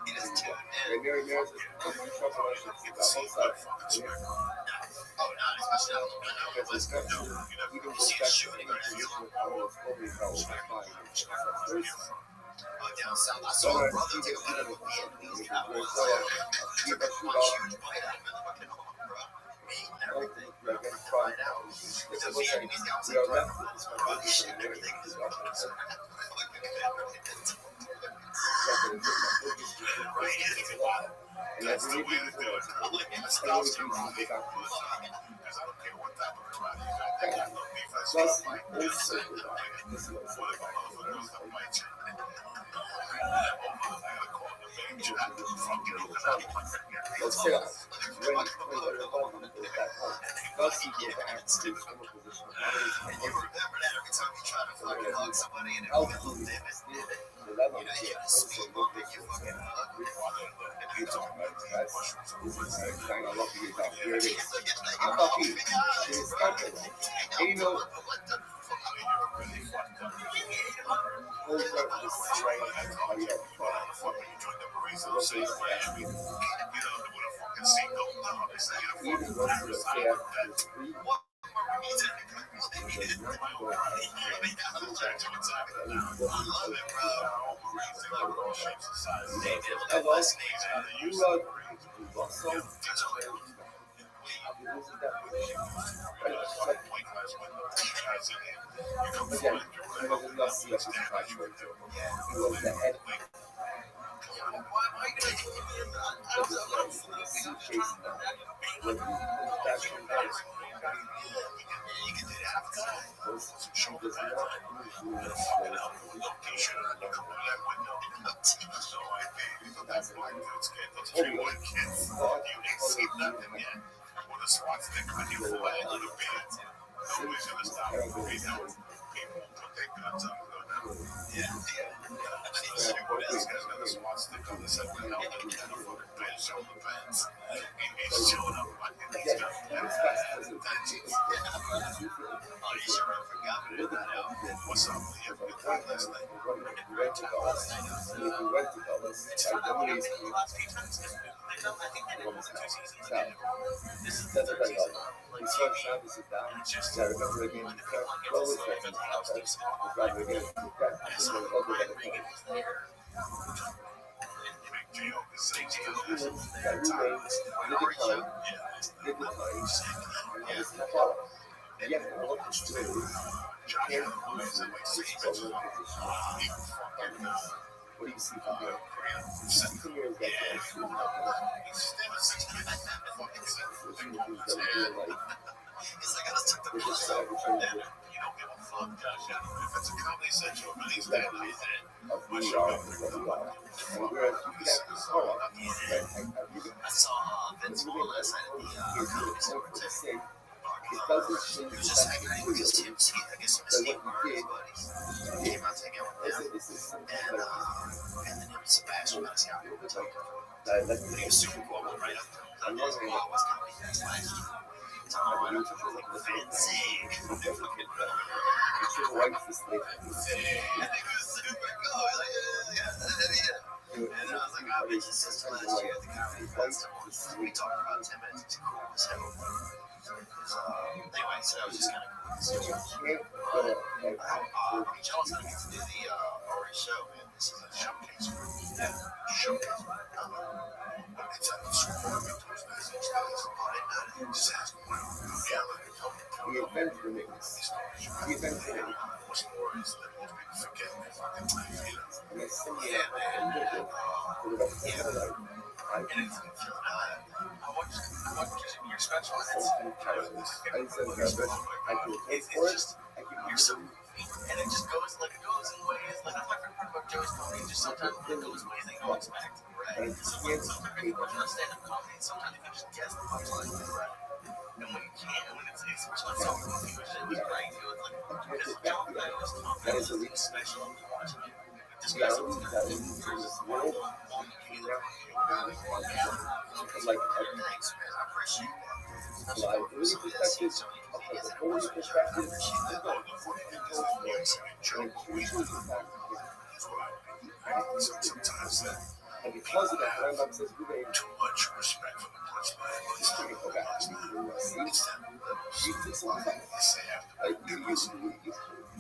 He just tuned in. Mary Mary's oh, no, especially out of the window. You don't see a shooting or anything. Down south, I saw a brother take a look at me and these cowboys. Took a huge bite out of him. Fucking home, bro. Meat and everything. Fried out. Because me and these guys are like, shit and everything. Right, it's wild. That's the way to do it. Stop because I don't care what type of crowd you got. They got no beef. I stop like this. What if a motherfucker don't bite you? Let's say that when they're home, they're back home. Thus, you get back to the position. And you remember that every time you try to fucking hug somebody and it will dim it. You know, you hit the speed bump and you fucking hug. You're talking about that's kind of lucky you got here it is. I'm lucky. It's coming. And you know, those are the fuck when you join the Marines and say Miami, with a fucking seatbelt? No, they say you're fucking parasite. What? Marines? I love it, bro. Marines, they love all shapes and sizes. They look at us, they use the Marines. With a SWAT stick on you for a little bit. Nobody's gonna stop you. People put their guns up. This guy's got a SWAT stick on the side of the helmet and a fucking bench shoulder pads. He's showing up like he's got Oh, you sure I forgot to put that out. What's up? You have a good time last night? What do you see from here? See from here is like It's like I just took the push out. You don't give a fuck, Josh. If it's a Comedy Central, he's dead. He's dead. What's your I saw Vince Vaughn last night at the Comedy Central. it doesn't change He was just hanging out with his I guess Steve Murray's buddies. He came out to hang out with them. And then Sebastian Maniscalco. But he was super cool, right up there. I was Comedy Fest last year. Fancy. And I was like, I bet you since last year at the Comedy Fest, we talked about 10 minutes. It's cool as hell. Anyway, so that was just kind of cool. I'm jealous I get to do the Rory show, man. This is a showcase. Showcase. It's a school. Just ask me. The adventure mix. The adventure mix. What stories that most people forget? Yeah, man. And it's I watched your special. It's just you're so goofy, and it just goes like it goes in ways. Like that's my favorite part about Joey's comedy. Just sometimes it goes ways that you don't expect. Right? Sometimes people try to stand-up comedy. Sometimes you can just guess the punchline. Right? And when you can't, when it's especially so goofy, which it was great. It was like because Joe was talking. That is a really special. Watching it. This guy's so like thanks, man. I appreciate that. like really perspective of the whole perspective Sometimes that and because of that, Rabbi says we made too much respect for the punchline. this thing go back to you took some time. Like you used to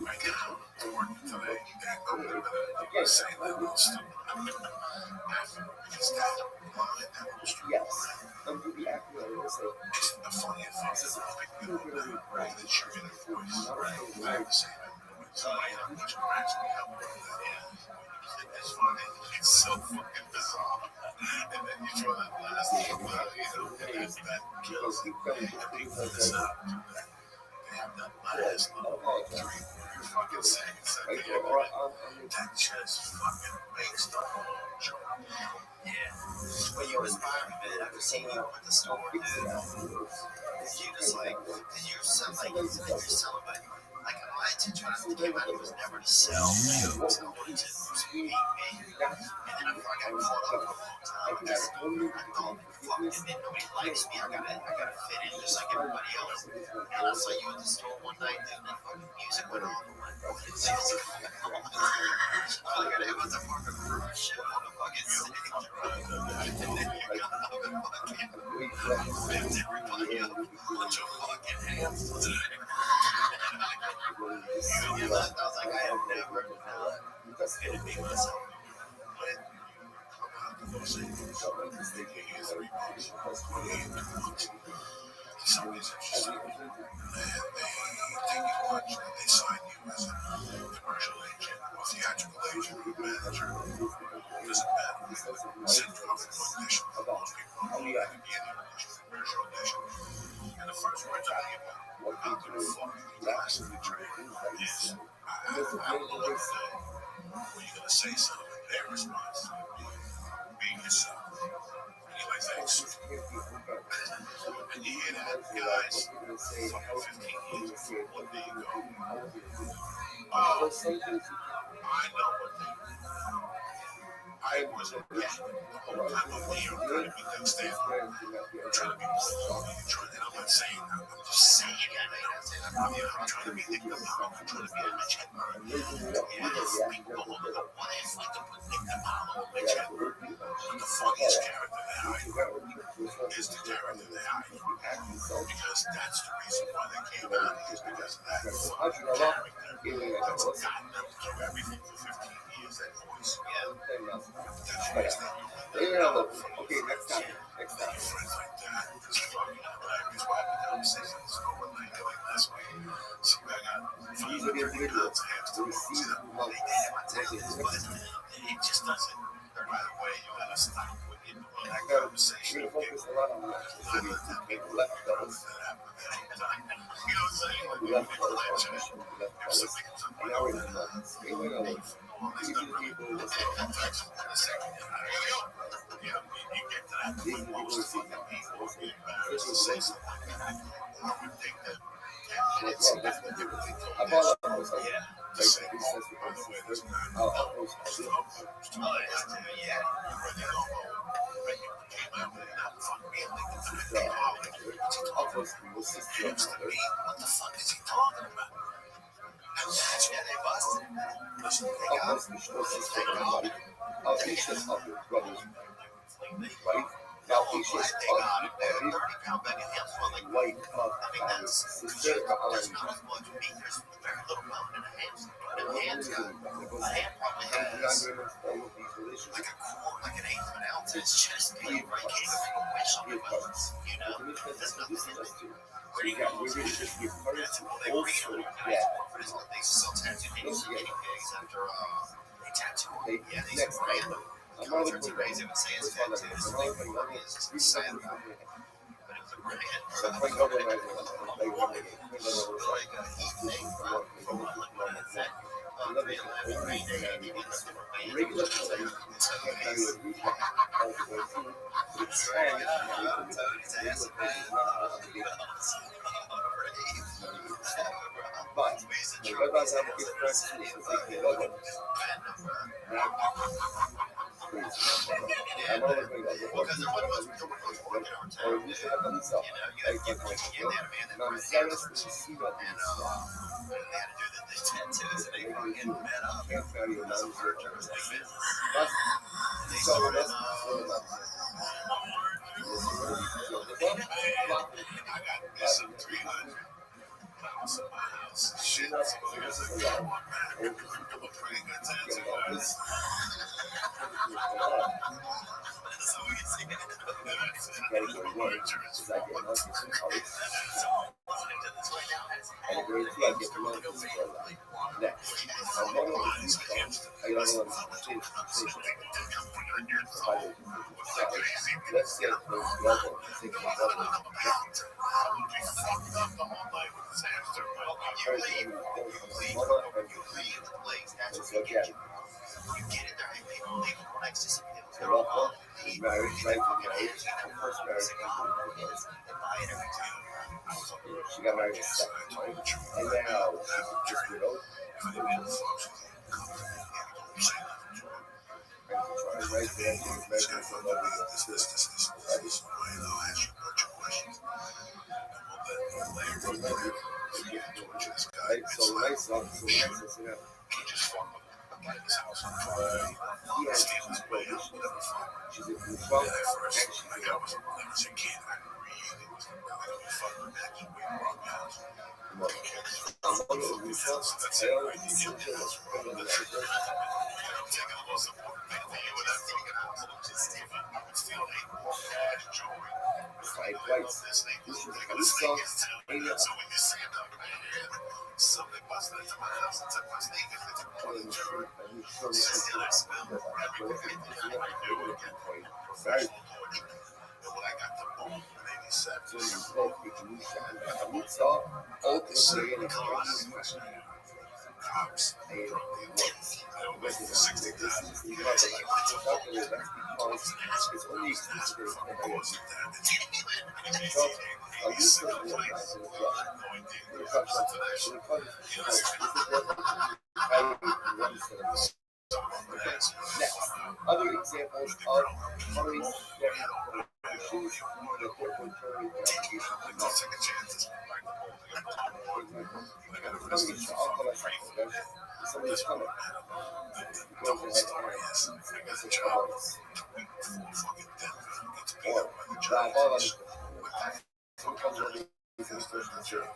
I get home from work today and go to the say that little stupid because that little stupid yes. And you'll be acting like this like the funniest thing is that you're in a voice, right? Somebody that much cracks me up. It's funny. It's so fucking bizarre. And then you throw that last little, that kills you. And people this up. They have that last little 3 fucking seconds at the end of it. That just fucking makes the whole joke. Yeah. Well, you inspire me, man. After seeing you at the store, dude. Because you just like, because you're selling, you're selling, but like my intention when I came out, it was never to sell. It was to speak me. And then I got caught up in a long time. just, I thought, fuck, and then nobody likes me. I gotta fit in just like everybody else. And I saw you at the store one night, and the fucking music went off. I'm like, what is this? All I gotta do was a fucking crush ship on a fucking stage, right? And then you got up and fucking picked everybody up. Bunch of fucking hands today. You left, I was like, I have never gonna be myself. But For some reason, she's like, and they take you lunch and they sign you as a commercial agent or theatrical agent or manager. It doesn't matter. Send you off an audition. Most people don't know that to be in an audition, commercial audition. And the first words out of your mouth, I'm gonna fucking be classically trained, is, I don't know what to say. When you're gonna say something, their response is gonna be yourself. Anyway, thanks. And you hear that, guys? Fucking 15 years before one day you go, oh, I know what they do. I wasn't getting the whole time I'm here. I'm trying to be Doug Stanley. I'm trying to be Paul. And I'm not saying that. I'm just saying it. I'm trying to be Nick DiPaolo. I'm trying to be a Mitch Hedberg. People don't know what if I could put Nick DiPaolo and Mitch Hedberg. But the funniest character they hide is the character they hide. Because that's the reason why they came out, is because of that fucking character that's gotten them through everything for 15 years. That voice. Yeah. Okay, next time. Friends like that, just fucking hilarious. Why we down say something so one night like last week? So I got 530 pounds of hamster. See that? They did my taxes, but it just doesn't. By the way, you gotta stop with it on that conversation. You know what I'm saying? Like, if something comes up, I already know. These new people will say, in a second, you get to that point, most fucking people will be embarrassed to say something. I would think that 10 minutes after they really told this, to say, by the way, this guy, yeah, you already know, when you came out with that fucking feeling, hamster meat, what the fuck is he talking about? And that's where they busted. Listen, they got it. Right? Now, he's just They got it. They're 30-pound bag of hamster, like, white I mean, there's not as much meat. There's very little bone in a hamster. But a ham probably has like a quarter, like an eighth of an ounce. It's just meat, right? Can't even make a wish on your bones, you know? There's nothing in it. Where do you go? They bring it over to they sell tattoo guinea pigs after they tattoo. Yeah, these random concerts and rays, they would say it's tattoos. They were just sad about it. But it was a brand. Shit, that's pretty good tattoo. So we can see she got married at 7, and now just widowed. right there. This guy fucked up. This. I'll ask you a bunch of questions. And we'll let you torture this guy. Right, so nice up, so nice, you know. He just fucked up. Light his house on fire. Steal his way out. Whatever fuck. She's in the And 12th, at first, and she's like I was a kid, I really was gonna fuck her back in way wrong house. That's it, right? You get the house wrong. That's it. I'm taking a loss of one thing for you, and I'm taking out I would steal a cash jewelry. five flights. This thing is telling me so when you see it up my head, something busted into my house and took my sneakers and took my jewelry. Still I spent I knew it again. Professional torture. And when I got the boom in 87, So you spoke with Lucia and Lucia, all the way in the class. cops from the interior. I don't make 60,000. You have to like look up at it, that's because it's only exclusive to the Because of that, it's So, 86 you places. know, No idea. the culture, the culture, next, other examples of Murray's issues, the contrary Don't take a chance. somebody's coming. The whole story is I got a job for fucking Denver. Got to pick up my job.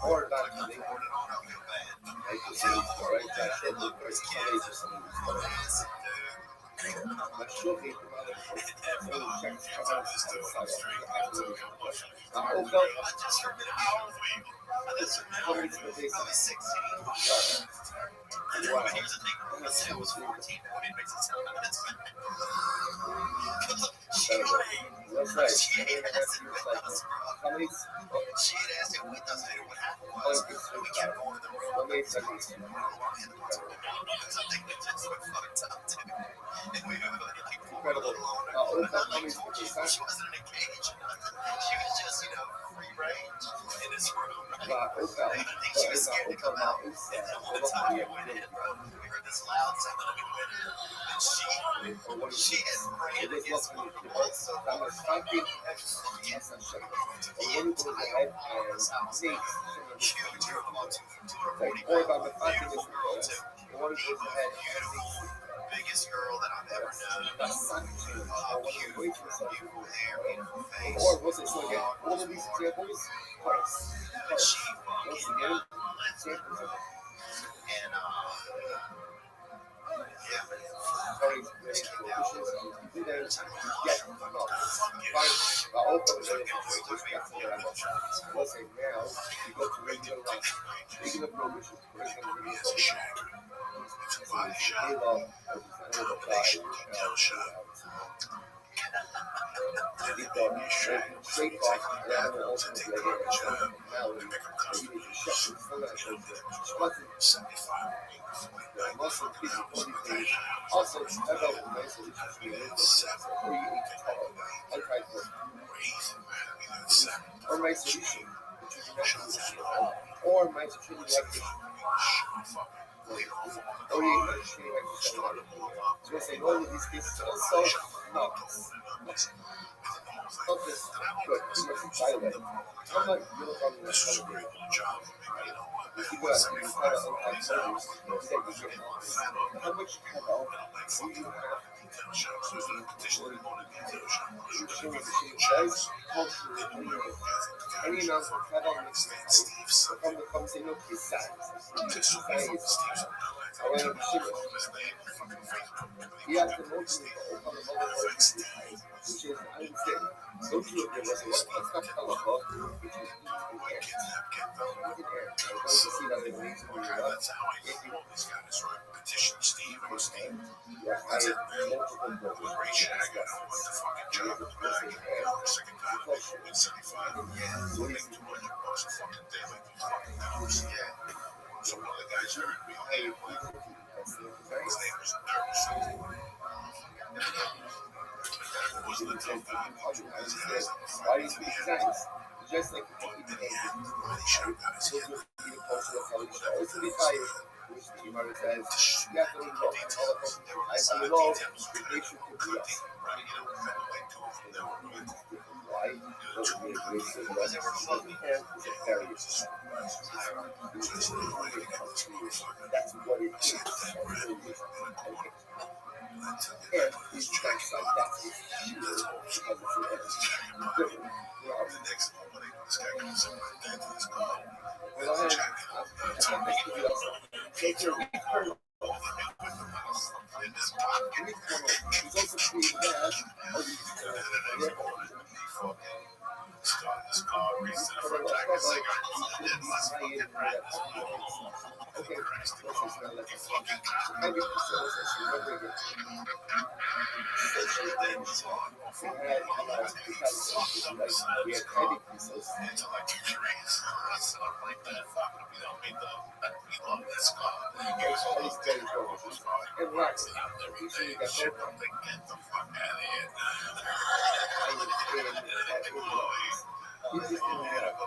Or not, they want it on, I feel bad. Like the same, right? That shit look like kids or something. But she'll be from other checks come out this I woke up. How many days? 16. Wow. Here's the thing. Let's say it was 14. What it makes it sound like it's That's right. She had asked it with us, bro. How many? She had asked it with us, and what happened was we kept going to the room. How many seconds? I think we just went fucked up, dude. And we were like, Incredible. She wasn't in a cage or nothing. She was just, free range in this room. Right? I think she was scared to come out. And then one time we went in, bro. We heard this loud sound and we went in. And she had ran against one of the walls so hard. Huge girl, about 240 beautiful girl too. Biggest girl that I've ever known. Beautiful hair, beautiful face. Or was it so again? All of these examples, parts. She fucking Examples of and yeah, very issues. You do that. Yeah, no. Fine. Open the Let's say now you go to regular prohibitions. It's a shack. It's a body shop. Combination hotel shop. And he bought me a shack. Straight Take off, my apple to take care of a job. now They make them customers. Muslim 75 Muslim people, 40 days. Also, I know nice solutions we live or you eat I tried to or my solution, which is not or my solution like or you actually like so say all of these cases also not this good. You must try that. I'm not uniformly this was a great little job for me, if you got some kind of unpacked service, you say you get how much kind of you have detail shops. There's no petition to go to detail shop. you show the same size, culture, any amount of travel makes sense. From the conversation of his size. I want to ship it. He has to motivate the open the mother which is I understand. So true there was a stuff color book, which is I want to see that they need to That's how I know this guy is right. Petition Steve. His name was Nervous. Wasn't a tough guy. Why do you speak Chinese? Just like the people He should have got his head. it's to be fired. Which the mother says, you have to leave all Details. There were I some feel low, details. the nation could be us. Right, you know, like two of them, they were really cool. Why? Because we agree with the rest of the hand is a very That's what it is. And these tracks like that is because it's different. The next one, this guy comes in with that to his car. Well, I take your return. In this pocket. It's also pretty bad. Starting this car, reached to the front jack and cigarette. That's my fucking friend. Okay, Christ, the this car. is not like You fucking I get the cells as you remember it. We had heavy pieces. Intellectual trees. Stuff like that. Fuck, we don't mean the. We love this car. Here's all these days over. And rocks. Every Usually day, you got shit, both. I'm like, get the fuck out of here. I was in that movie. You just didn't have a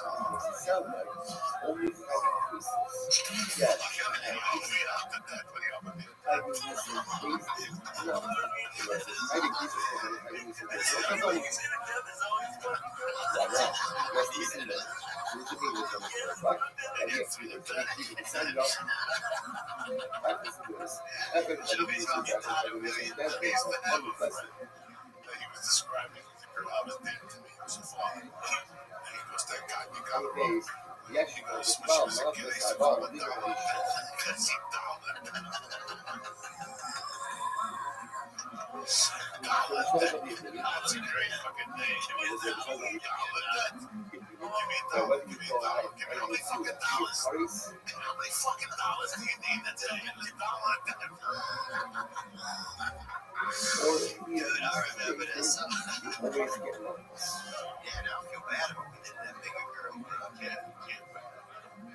I think sound like only pieces. Yes. I think this is basic. No. I think this is what He was describing the girl I was dating to me. He was a father. And he goes, that guy, you got it wrong. days. Yes, He you goes, goes, smush well, his not Achilles this, I and bought fall it. down. Because he down. That's a great fucking name. Give me a dollar. Give me a dollar. Give me how many fucking dollars? How many fucking dollars do you need today? Dude, I remember this. Yeah, now I feel bad about we did that bigger girl.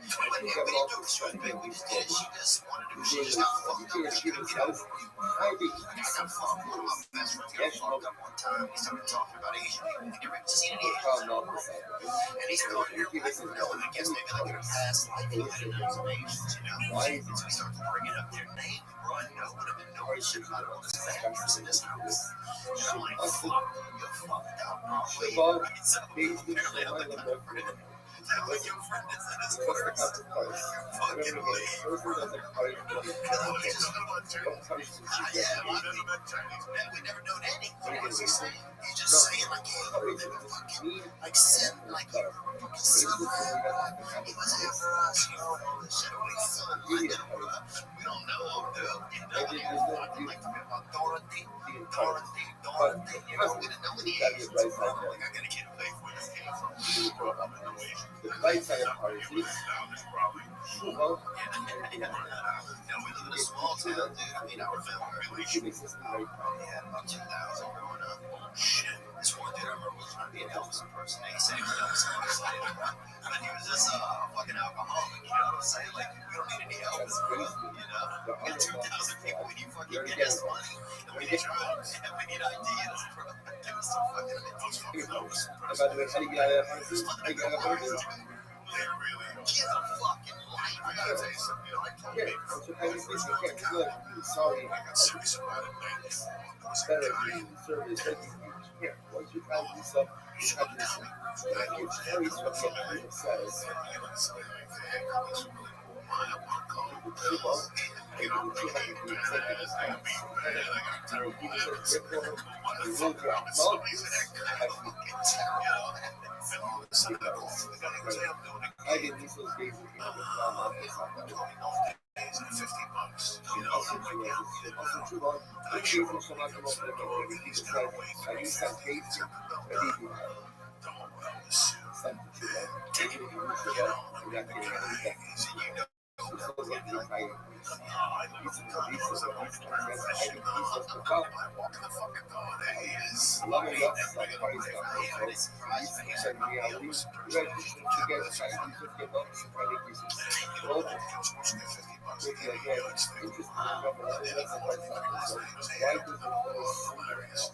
But we didn't know she was big. We just did it. She just wanted to. She just got fucked up. She couldn't get over it. I got fucked. One of my best friends got fucked up one time. We started talking about Asian people. We never seen any Asians. And he's going here with me. I guess maybe like in a past life he had known some Asians, you know. And so we started bringing up their name. Bro, I know what I've been knowing shit about all this actors in this house. And I'm like, fuck, you're fucked up, bro. Right? So apparently I'm the kind of friend that when your friend is at his worst, you fucking leave. Because I was just going through. Yeah, well, I've never met Chinese men. We never known any. What was he saying? He's just saying like, hey, they were fucking like sitting like you were fucking somewhere. He was here for us, you know, and all this shit. We don't know, dude. You know, he was fucking like talking about Dorothy. You know, we didn't know any Asians. Like, I gotta get away from this came from. The right side of our is Yeah, we live in a small town, dude. I mean, our family relationship probably had about 2,000 growing up. Shit. This one dude I remember was trying to be an Elvis impersonator. He said he was an Elvis impersonator. But he was just fucking alcoholic, you know what I'm saying? Like, we don't need any Elvis, you know? We got 2,000 people when you fucking get us money. And we need drugs. And we need ideas, bro. Give us some fucking ideas. about the how you get out of that person. How you get out of that person. They really give a fucking life. I gotta tell you something, you know, I told Yeah, people. so I just think you can't look. Sorry, I got serious about it, man. There was a better guy. being service. Yeah, once you try to do stuff, you have to say, it's very what the says. I didn't use those days. Is it $50? You know, Also I'm like, true. yeah, Also true. Well, I I sure sure hope from that he come goes up to the with dog a and he's he's gonna like wait I use some tape he's got the belt but he do the whole wellness suit. some true. Take it, You know, I got mean, to the get guy it. is, you know, So that it's like, like I I know the condoms that I'm going to profession. I walk in the fucking door, there he is. love it. And That's bring like it party away. stuff. They surprised me. He's Said like, me, yeah, we was read together. Like you just get up and try to get some. well, if you're supposed to get $50 to get a yardstick, and then he called me back last night. He goes, hey, hilarious.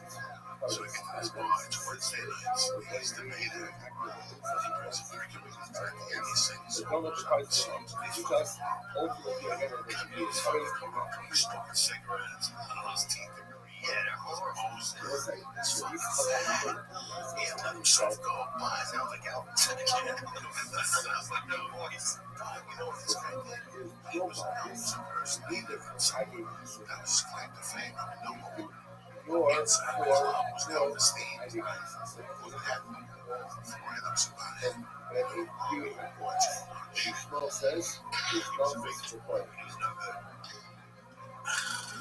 So we get to this bar. It's Wednesday nights. He's debating. He brings a drink and we go back and he sings Don't let the party stop because ultimately you're gonna be sorry for not. he's smoking cigarettes. His teeth are green. Yeah, they're hormones. It's like It's you fucking come sad. out He had let himself go by. Sounds like Alvin Sinatra. Sounds like no voice. You know what this guy did? He was known as a impersonator outside. That was his claim to fame. No more. Inside the club was Elvis themed. Wouldn't have four anthems about it. Small says it's not big to play. He was no good.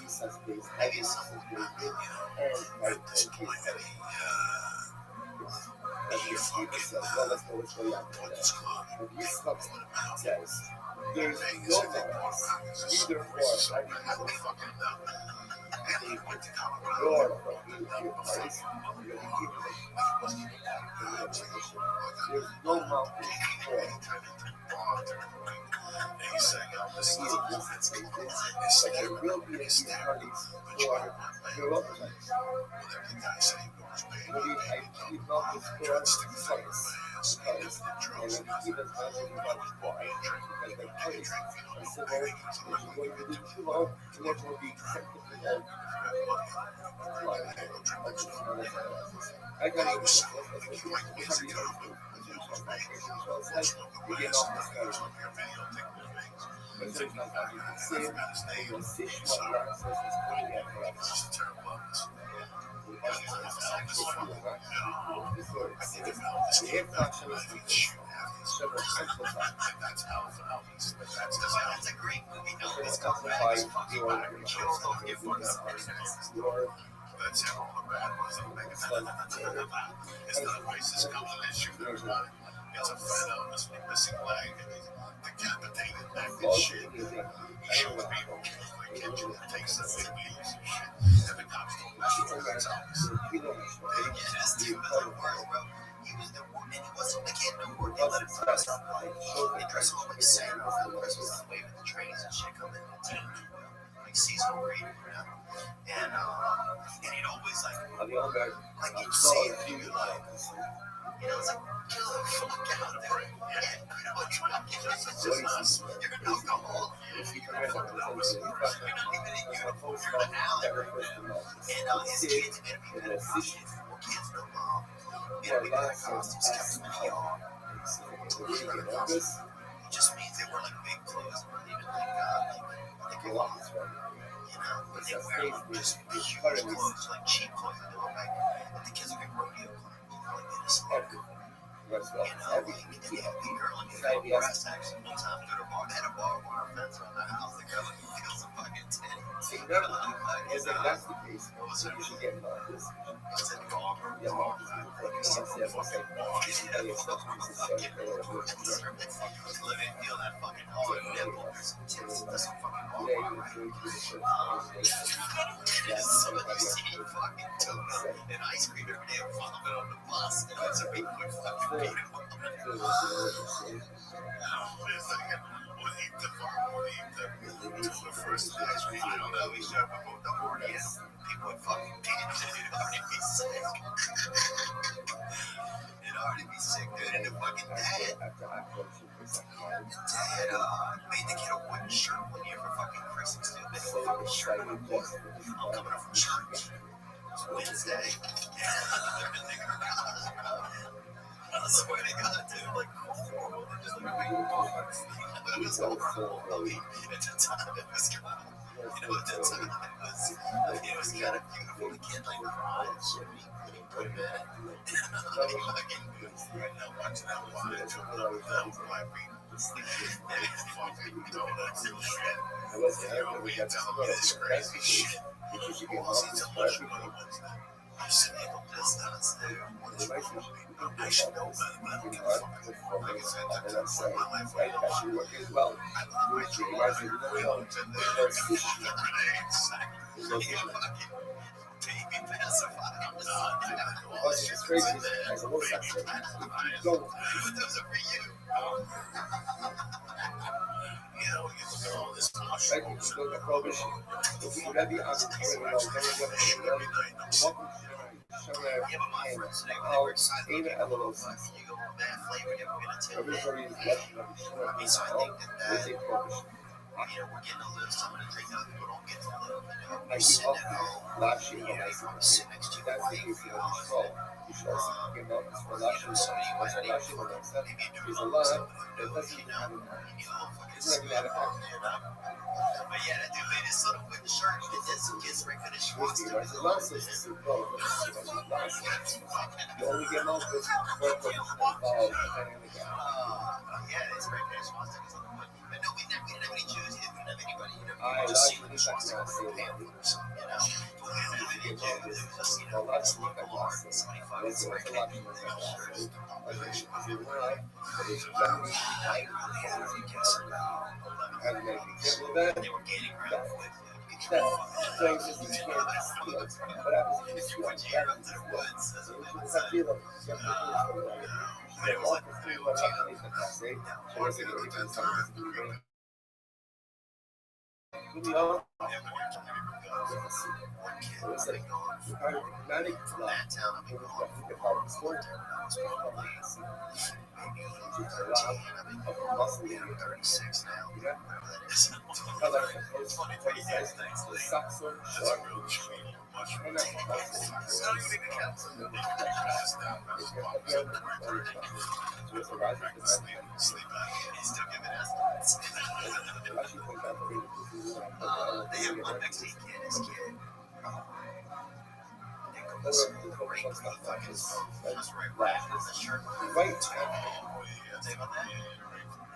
He says base. Maybe it's something about, you know, at this point, he fucking put his club, put him out. There's Vegas, no I think, bought him out. either So or. I had to fucking know. And he went to Colorado. Nor He wasn't even that good. I was like, oh, there's no mountain he for turned into a bartender. And he sang out this it. song. It's like, I There will remember be a his few dad, parties but you for know what, man? your other nights. Whatever the guy said he was paying, But he I paid. keep not the Tried store to stick a finger in sites my ass. He never did drugs. and then even mentioning I about was why buying a drink. because they Take a parties. drink, you know, I said, I well, think it was a little when you do too long, you never will be tempted to go like I got I it. was so like, you like years ago, it was me. We get off the schedule. But But there's not I you can see it. forgot his name. The fish So, one line says it's putting it for it's just a terrible illness. I think of Elvis. I came back and I think, shoot, half these that's Elvis. That's a great movie. Elvis comes back, he's fucking back and kills all the fucking that's how all the bad ones are making. It's not a racist color that shoot everybody. It's a fat Elvis with a missing leg and he's decapitated neck and shit. He shoots people in the kitchen and takes them big wheels and shit. And the cops don't listen to that's Elvis. Yeah, this dude was like worse, bro. He was the one, and he wasn't the kid no more. They let him dress up like, they dress him up like Santa around Christmas on the way with the trains and shit coming in the town. Like seasonal reading, you know? And he'd always like you'd see it, and you'd like, you know, it's like, kill the fuck out of there. Yeah, you know what, you're not getting us, it's just us. You're an alcoholic. You're not even in uniform, you're in an alley. And his kids made him even have costumes, 4 kids, no mom. Made him even have costumes, kept them in the yard. It just means they wear like big clothes, even like a lot. You know, but they wear like just huge clothes, like cheap clothes that they look like. And the kids are like rodeo clowns, you know, like innocent. You know, and the girl in the breast actually one time go to a bar, they had a bar wire fence around the house. The girl kills a fucking tit. That's the case. What was it? You get this. It's in Garber. Some fucking bar. Let me feel that fucking hard nipple. There's some tits. That's some fucking bar. Somebody see fucking tuna and ice cream every day in front of it on the bus. And it's a big quick fucking beat him up. We'll eat the farm, we'll eat the first ice cream. I don't know, we should have about the hornets. People would fucking pee it, it'd already be sick. It'd already be sick, dude. And the fucking dad made the kid a wooden shirt one year for fucking Christmas, dude. Made him a fucking shirt on a board. I'm coming up from church. It's Wednesday. I swear to God, dude, like, horrible. They're just like, it was horrible. I mean, at the time, it was kind of, you know, at the time, it was kind of beautiful. The kid, like, cried and shit. He put him in. He fucking, right now, watching that one, that black people. fucking donuts and shit. I wasn't ever We got to tell go me this to crazy shit. because you get Well, off see, this tell for us you everything. know Wednesday. I'm sitting here with this nuts, dude. What is wrong with me? I should know better, but I don't give a fuck. Like I said, that's my life right now. Actually, work as well. I love my job. We looked in there. Grenades. Baby pacifier. It's crazy. As a little section, you don't. Those are for you. You know, you look at all this Right, you just look at prohibition. If you Rabbi, I'm going to welcome Yeah, but my friends today, when they were excited, you go with bad flavor, they were gonna tell you. everybody is watching on the show. I mean, so I think that, They prohibition. you know, we're getting a little something to drink other people don't get to live. You know, Like you're sitting you at home, last year, you know, you probably sit next to your that's the wife, issue you of know, control. You should also give up for last year. so you might not even Last year, fucking, what I said, maybe you're there's doing a lot something that to do, doesn't you even know, have an you know, fucking It's not even that effective. you know. But yeah, that dude made his son with the shirt, he did some kids right for the schwartz. Whiskey, right? The nonsense is so low. Nonsense. You only get most of it for involved depending on the guy. Yeah, it's right for the schwartz. But no, we didn't have any Jews, we didn't have anybody, you know, I we just see like what the the schwartz fact that I were say paying that. for something, you know. We didn't have any Jews, it was just, you Well, know, that's this what local I art, say. somebody That's fucking what spray a lot painted. of people say. It's a lie, but it's Japanese. I really had to guess about 11. And they example of that. They were gaining ground quick. That thing is you can't steal. What happens if you steal? That is it's a deal of you have to do it. They walk through what happens in that state. So let's say you're even something. We all it's like you kind of manic From that town, I've been going for the sport there when I was probably maybe 13. I've been going 36 now. yeah. Whatever that is. I like it's funny what he says. The socks are short. And that's It's not even a council. it's a rising He's still giving estimates. They have one Mexican kid, his kid. Nicholas, great fucking was right back in the shirt. Right. Say about that.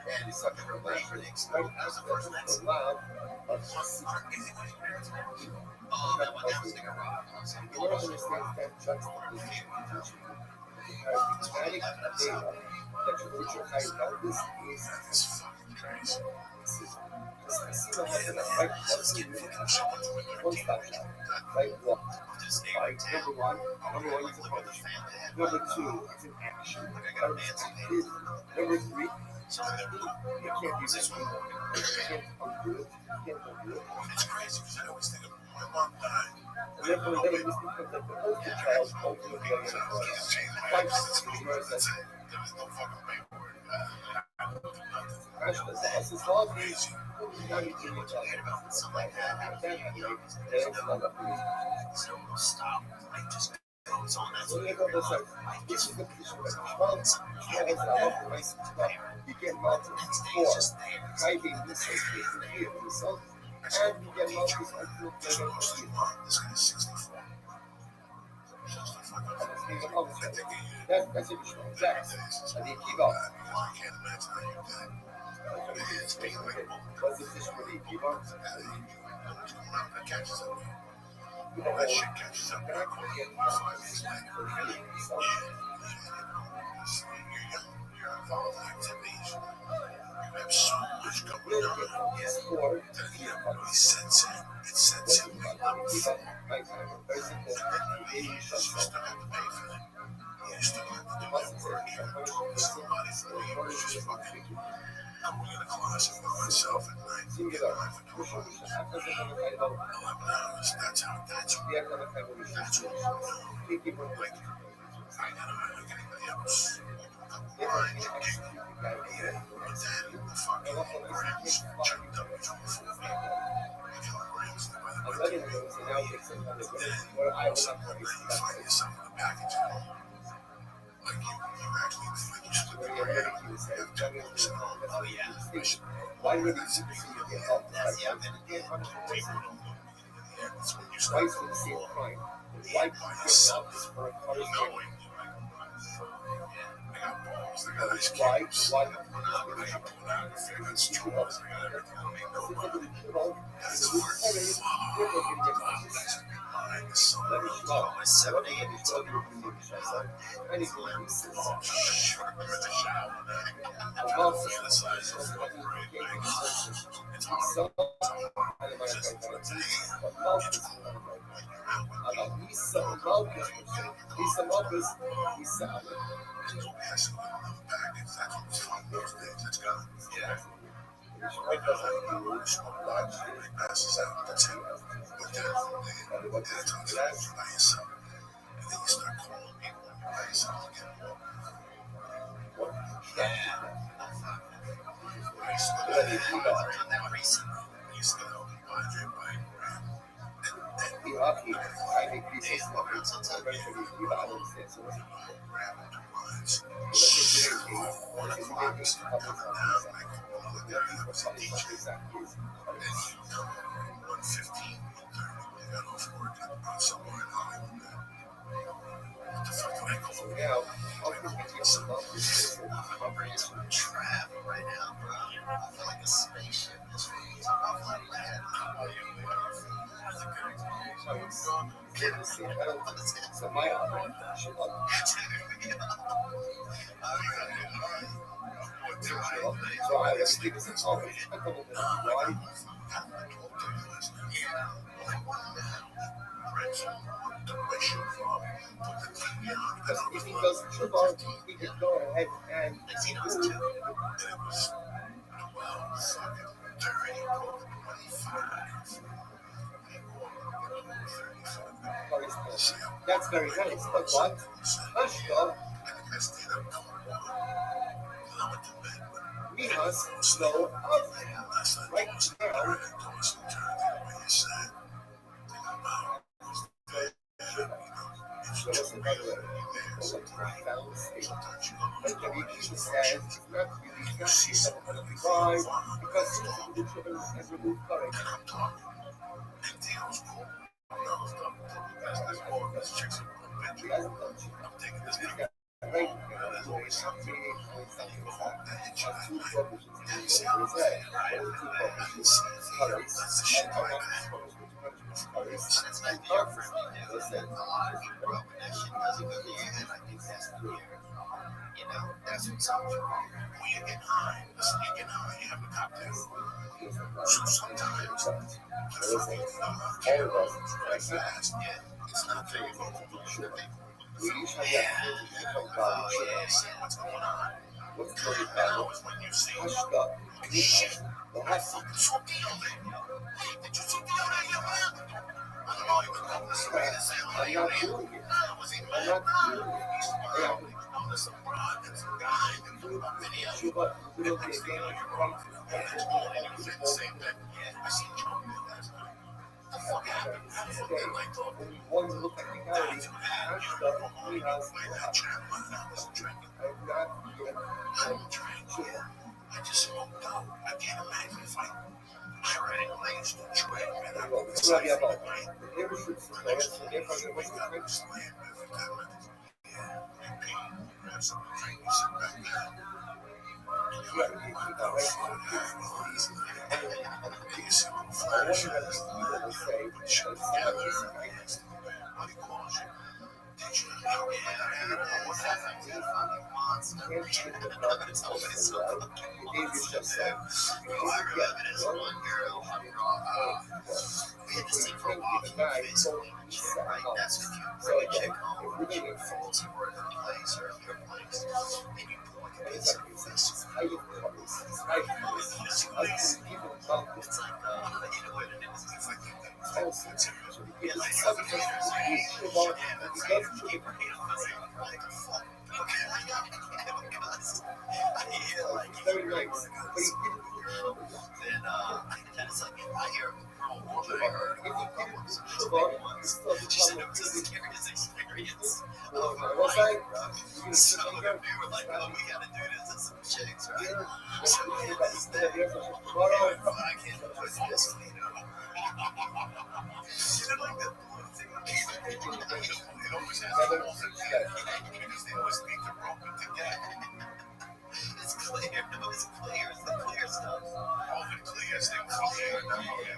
And he's fucking real late for the expo. That was the first Mexican. Oh, that one, that was Nicaragua. You don't understand that juxtaposition because manic data that you put your height on this is Crazy. casino has an right one stop shop. Right one. Right, number one is a punch. Number two is an action. Number three, you can't use this one. You can't undo it. You can't undo it. It's crazy because I always think of my mom died. And therefore, then it was because the poster child ultimately got five That's it. There was no fucking paperwork. That's as long as now you do it about Something like that. So we'll stop. Like, just goes on. That's what you're like. This is the position that you get multiple It's just there. hiding this here yourself, and you get multiple This guy's 64. That's it. I need to keep up. I can't imagine how you did. It's being available. What's the position for the keep up? That catches up. That shit catches up. I quit 5 years later. You're young. You're involved in activities. You have so much going on. That you don't really sense it. It sets in. Keep up. Right. Very simple. You still have to pay for it. You still have to do that work. Somebody for me was just fucking going in the closet by myself at night. Get life for no money. 11 hours. That's what like I gotta like anybody else. Grind, but then the fucking grams chucked up between 4 kilograms by the I'm letting you know, so now it's another good. I was not going to you find yourself in the package at home. Like you actually like you split the gram, you have 2 books at home. Oh, yeah. Why would you see you get help? That's the other People don't know the end. It's when you Why start is it the same crime? Why do you get help for a car? knowing. got balls, they got ice Why? cubes, Why? they got pornography, they got straws, they got everything. I mean, no, that's hard. That's behind the sun. My 78 took Oh, sure, I'm in the shower. The size of a great big. It's hard. Just the day. There's no passing another package. That's what was fun those days. It's gone. Yeah. Right now, you smoke lots and it passes out. That's it. But then, it's on the phone by yourself. And then you start calling people by yourself again. Yeah. I used to go to that recently. I used to go to Padre by travel right now, bro. I feel like a spaceship. This room's off like that. So my so I was thinking some office. I come up with why. Because if he does trip on, he can go ahead and that's very nice. But what? Hush, dog. We must slow up right now. You know, that's what's up. When you get high, listen, you get high, you have a cocktail. So sometimes, all of us, very fast, it's not very well. We usually have what's going on? What's going on is when you see shit. Well, I fucking saw Dio there. Did you see Dio there, young man? I don't know, you would know this way to say, oh, you there. Was he mad? He's smart. There's some broad, there's some guy, there's a video. And next thing you know, you're wrong. And you say the same thing. I seen Trump there last night. What the fuck happened? How the fuck did I talk? One look at the guy, That's what happened. You know, play that channel and I wasn't drinking. I don't drink. I just smoked out. I can't imagine if I already glazed the trail and I go inside the night. The next morning, you wake up and slam every 10 minutes. You pee, grab something to drink, you sit back down. And you let me wind up slowing down real easy. You see little flashes, but shut together. Nobody calls you. Did you know? Yeah, what happened? You fucking monster. It's always so fucking monster, dude. Bro, I remember this one girl, we had this thing for a while, Facebook and shit, right? That's if you bring a chick home, or a chick falls over at her place or at your place, and you put like a pizza on your face. It's like, you know what it is? It's like, it's like yeah, like supplicators. Keep her hand on the like a fuck. Okay, because I hear like very nice. Then it's like I hear from a woman I heard she said it was a scariest experience of her life. So we were like, oh, we gotta do this to some chicks, right? So we hit this thing. I can't put this clean up. You know, like that thing. It always has holes in the end because they always beat the rope to death. It's clear. No, it's clear. It's the clear stuff. All the clear things are clear. Okay.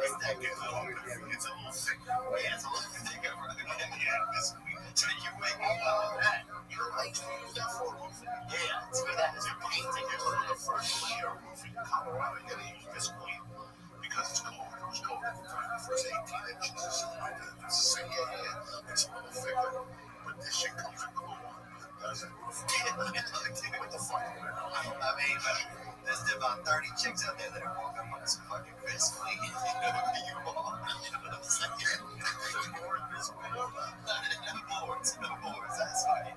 It's a little thick. Yeah, it's a little bit thicker. Yeah, this week. So you make me that. You're right. Yeah, it's for that. It's a painting. It's the first layer of roofing in Colorado. You gotta use this clean because it's cold. It was cold at the time. The first 18 inches or something like that. It's the same. Yeah. It's a little thicker. But this shit comes in cool. Does it? What the fuck? I mean, there's about 30 chicks out there that are walking on some fucking Chris Clean. You know who you are. You know what I'm saying? No boards. That's right.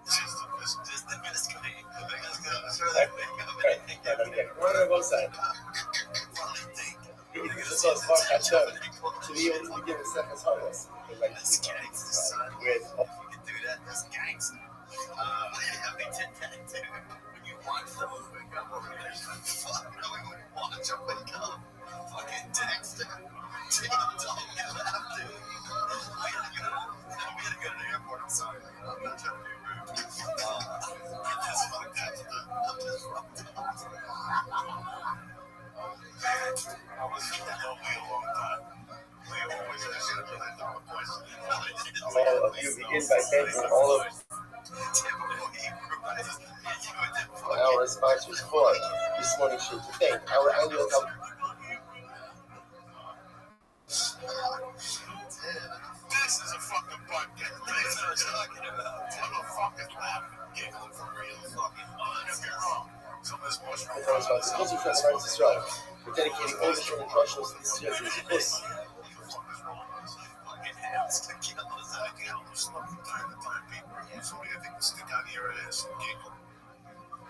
Just the Chris Clean. What are both sides? This was fun. I showed to be able to give a second harvest. That's gangster, son. With You can do that. That's gangster. We did that too. When you watch them wake up, fuck no, we wouldn't watch them wake up. Fucking Dexter. Damn, dog, you have to. We had to go to the airport. I'm sorry. I'm not trying to be rude. I'm just fucked up. I was lonely a long time. We always ask a $1 million question. all of you begin by thanking all of our sponsors for this morning's show. To thank our annual company. This is a fucking podcast. This is what I'm talking about. Motherfuckers laughing, giggling for real. Fucking don't get me wrong. Some of this mushroom. With our sponsors, Culture Transparency Israel, for dedicating all the showing professionals to this year's course. Somebody I think will stick out your ass and giggle.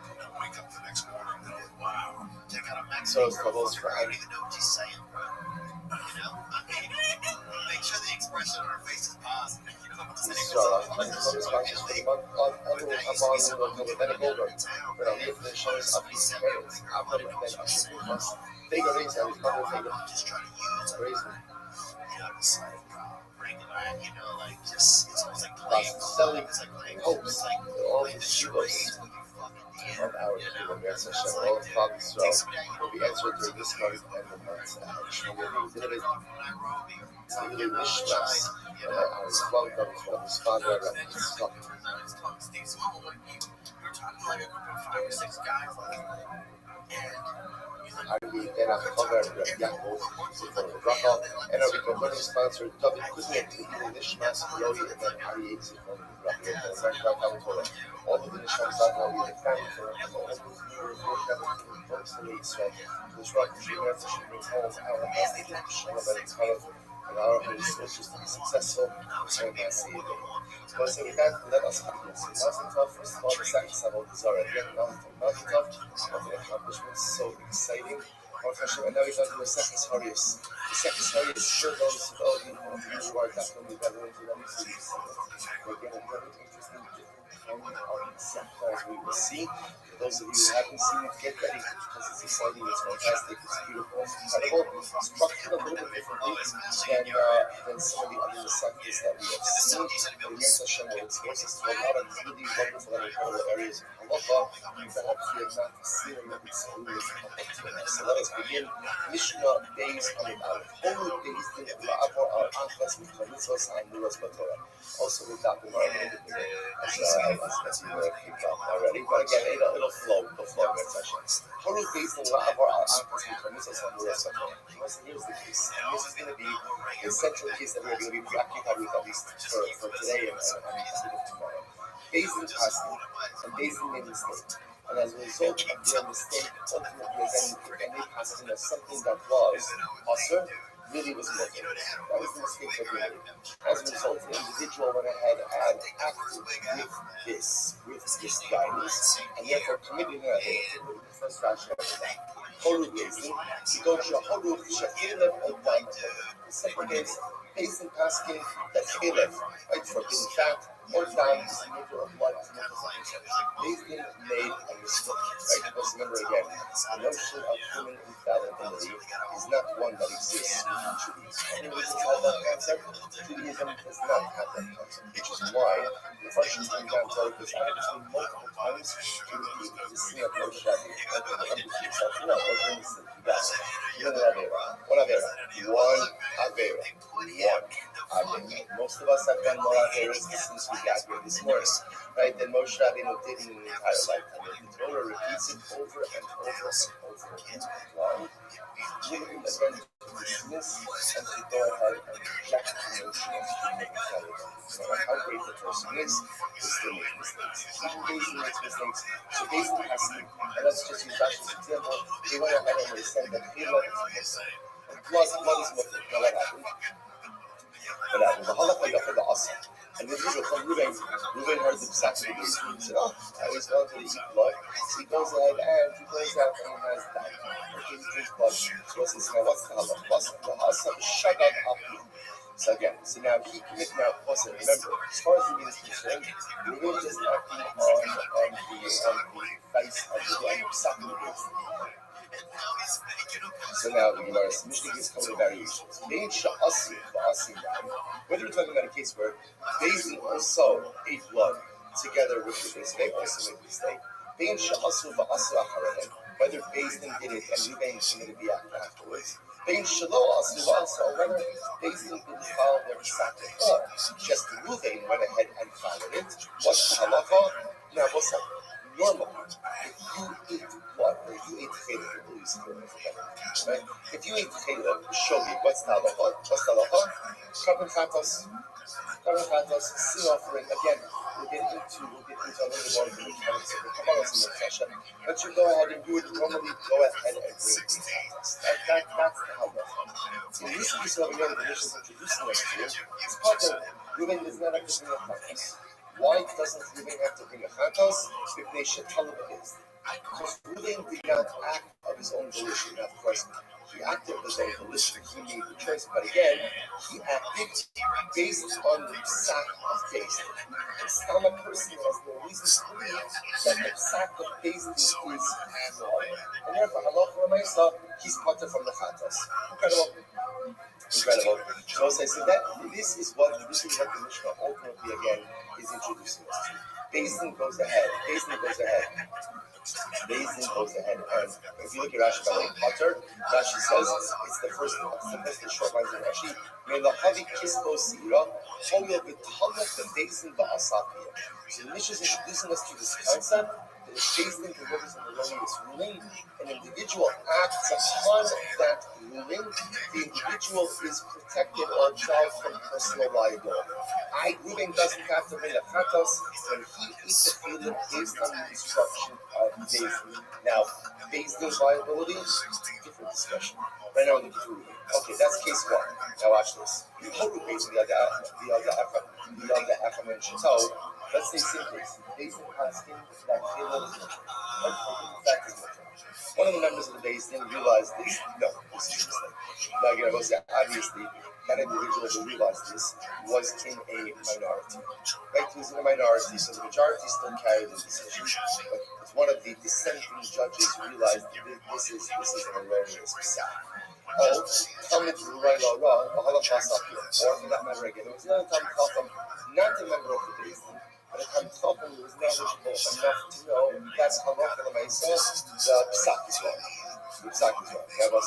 And wake up the next morning and go, wow. Check out a Max. So it's bubbles for I don't even know what she's saying, bro. You know? I mean, make sure the expression on her face is positive. You know what I'm saying? This is our sponsors for the month of but on the the show is up these parents. I've got it then they go raise and Just try to use crazy. it's like regular, you know, like just it's almost like playing. Selling It's like playing. hopes It's like all playing the the shooters charades with your fucking of our human session. All of problems will be answered through this month and the months ahead. We will be really mishmash our welcome from his father and his son. We're talking like a group of 5 or 6 guys, like, Ari then after cover Yaakov, Zifon Bracha, and our recording sponsor David Kuzniak, the Nishmas, Loi, and then Ari Zifon Bracha, and Zachar. All of the Nishmas are now with the family for all of the new personally Israel. The Shrek Dreamers should bring home our message of Shalom and our research to be successful and massive. Blessing with that, let us have this. Mountain Top, first of all, the second level is already Mountain Top, of the accomplishments, so exciting. And now we've done to the second Sarius. The second Sarius, for those of you who are definitely better into them, so you see that. Again, a very interesting as we will see. For those of you who haven't seen it, get ready because it's exciting, it's fantastic, it's beautiful, it's incredible. Structured a little bit differently than some of the other sectors that we have seen. The Yom Hashem will expose us to a lot of really wonderful and incredible areas of halacha that we have not seen and not experienced up until now. So let us begin Mishnah days on the Aleph. Holy days in La'avor al-Achas Mitzvahs and Torah. Also with that, we're going to do it as you kicked off already. But again, it'll flow with session. Holy days in La'avor al-Achas Mitzvahs and Torah. Here's the case. This is going to be the central case that we're going to be preoccupied with at least for today and tomorrow. Days in fasting and days in making mistake. And as a result of their mistake, ultimately again, they passed in as something that was awesome, really was nothing. That was the mistake that they made. As a result, the individual went ahead and acted with this guidance, and therefore committed an adultery. The first ration of that. Horu gazing, Kidocha Horu Shachilev Odam. The second is Payson Paskin that Chilev, right, forbidden fat, or dam is the matter of blood. These things made a mistake. Right? Because remember again, the notion of human infallibility is not one that exists within Judaism. Any reason why that concept? Judaism does not have that concept, which is why the Russians came down to it was actually multiple times to repeat the sin of Moshe Rabbeinu. No, over in the city. One Avera. One Avera. Most of us have done more Averas since we got here this morning, right? Than Moshe Rabbeinu did in an entire lifetime. The Torah repeats it over and over and over again. Why? Again, to dismiss and to go ahead and reject the notion of human intelligence. No matter how great the person is, they still make mistakes. Even Basin makes mistakes. So Basin has to, and let's just use that as an example, they went ahead and they said that Caleb is Muslim. Blood is Muslim. Now what happened? The halacha for the asr. And the individual from Ruben heard the psak of the Basin. He said, oh, I always wanted to eat blood. So he goes ahead and he goes out and he has that. Okay, he drinks blood. So what's this now? What's the halacha? The halacha is shagat api. So again, so now he commits now. Also, remember, as far as Ruben is concerned, Ruben is acting on the face of the psak of the Basin. So now the Gemara's Mishnah gives a couple of variations. Whether we're talking about a case where Basin also ate blood together with the mistake, also made a mistake. Whether Basin did it and Ruben committed the act afterwards. Whether Basin didn't follow their second or just Ruben went ahead and followed it. What's the halacha? Now what's that? Normal. If you eat blood, or you ate Caleb, right? If you ate Caleb, show me what's the halacha? What's the halacha? Carbon chatos, sin offering. Again, we'll get into a little bit more of the mechanics of the Kabbalah's in the session. But you go ahead and do it normally. Go ahead and bring chatos. That's the halacha. In this case over here, the Mishnah is introducing us to it's part of Ruben does not have to bring a chatos. Why doesn't Ruben have to bring a chatos? If they should tell him it is. Because Ruben did not act of his own volition. Now, of course, he acted of his own volition. He made the choice. But again, he acted based on the psak of Basin. And some person has no reason to believe that the psak of Basin is wrong. And therefore, halacha l'maisa, he's potter from the chatos. Incredible. So that this is what the Mishnah ultimately again is introducing us to. Basin goes ahead. And if you look at Rashi by Potter, Rashi says it's the first short lines of Rashi. May the Havi Kispo Sira, Holyo B'Talak the Basin Ba'asapia. So the Mishnah is introducing us to this concept that is Basin delivers an erroneous ruling. An individual acts upon that ruling. The individual is protected or absolved from personal liability. Ruben doesn't have to bring a chatos when he eats the field based on the instruction of Basin. Now, Basin's liability, different discussion. Right now, we're looking for Ruben. Okay, that's case one. Now, watch this. Basin, the other Achaman Shato. Let's say simply, Basin asking that Caleb is mentioned. One of the members of the Basin realized this. No, this is a mistake. Now, again, I will say, obviously, that individual who realized this was in a minority. Right? He was in a minority, so the majority still carried the decision. But one of the dissenting judges realized that this is an erroneous psak. Oh, Talmud Rurai Law, or for that matter again, there was another Talmud Chacham, not a member of the Basin, but a Talmud Chacham who was knowledgeable enough to know that's halacha l'maisa, the psak is wrong.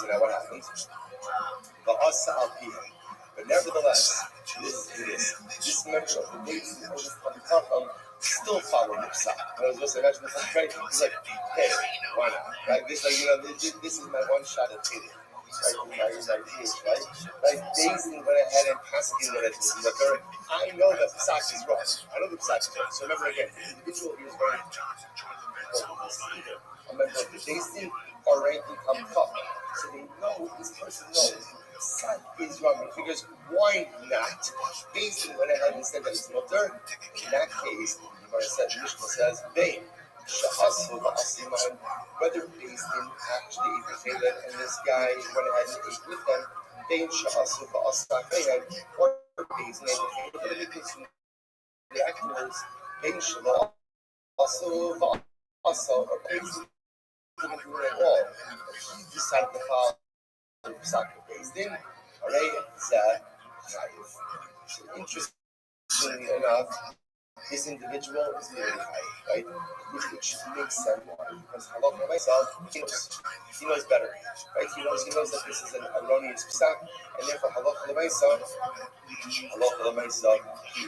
Now what happens? But nevertheless, this member of the Basin or this Talmud Chacham still followed the psak. I was just imagine this, right? He's like, hey, why not? Right? This is my one shot at Taylor. Right? Basin went ahead and passed in that he's like, all right, I know that the psak is wrong. So remember again, the individual here is very important. A member of the Basin or ranking Talmud Chacham. So they know, this person knows psak is wrong. And he figures, why not? Basin went ahead and said that it's mutter. In that case, Mishnah says, whether Basin actually ate the Caleb and this guy went ahead and ate with them, or Basin ate the Caleb, afterwards, Bein Shelo also or Bein all decide the file Psak based in, alright, Chayiv. So interestingly enough, this individual is very high, right? Which makes sense because Halacha myself, he knows better, right? He knows that this is an erroneous psak, and therefore Halacha myself, he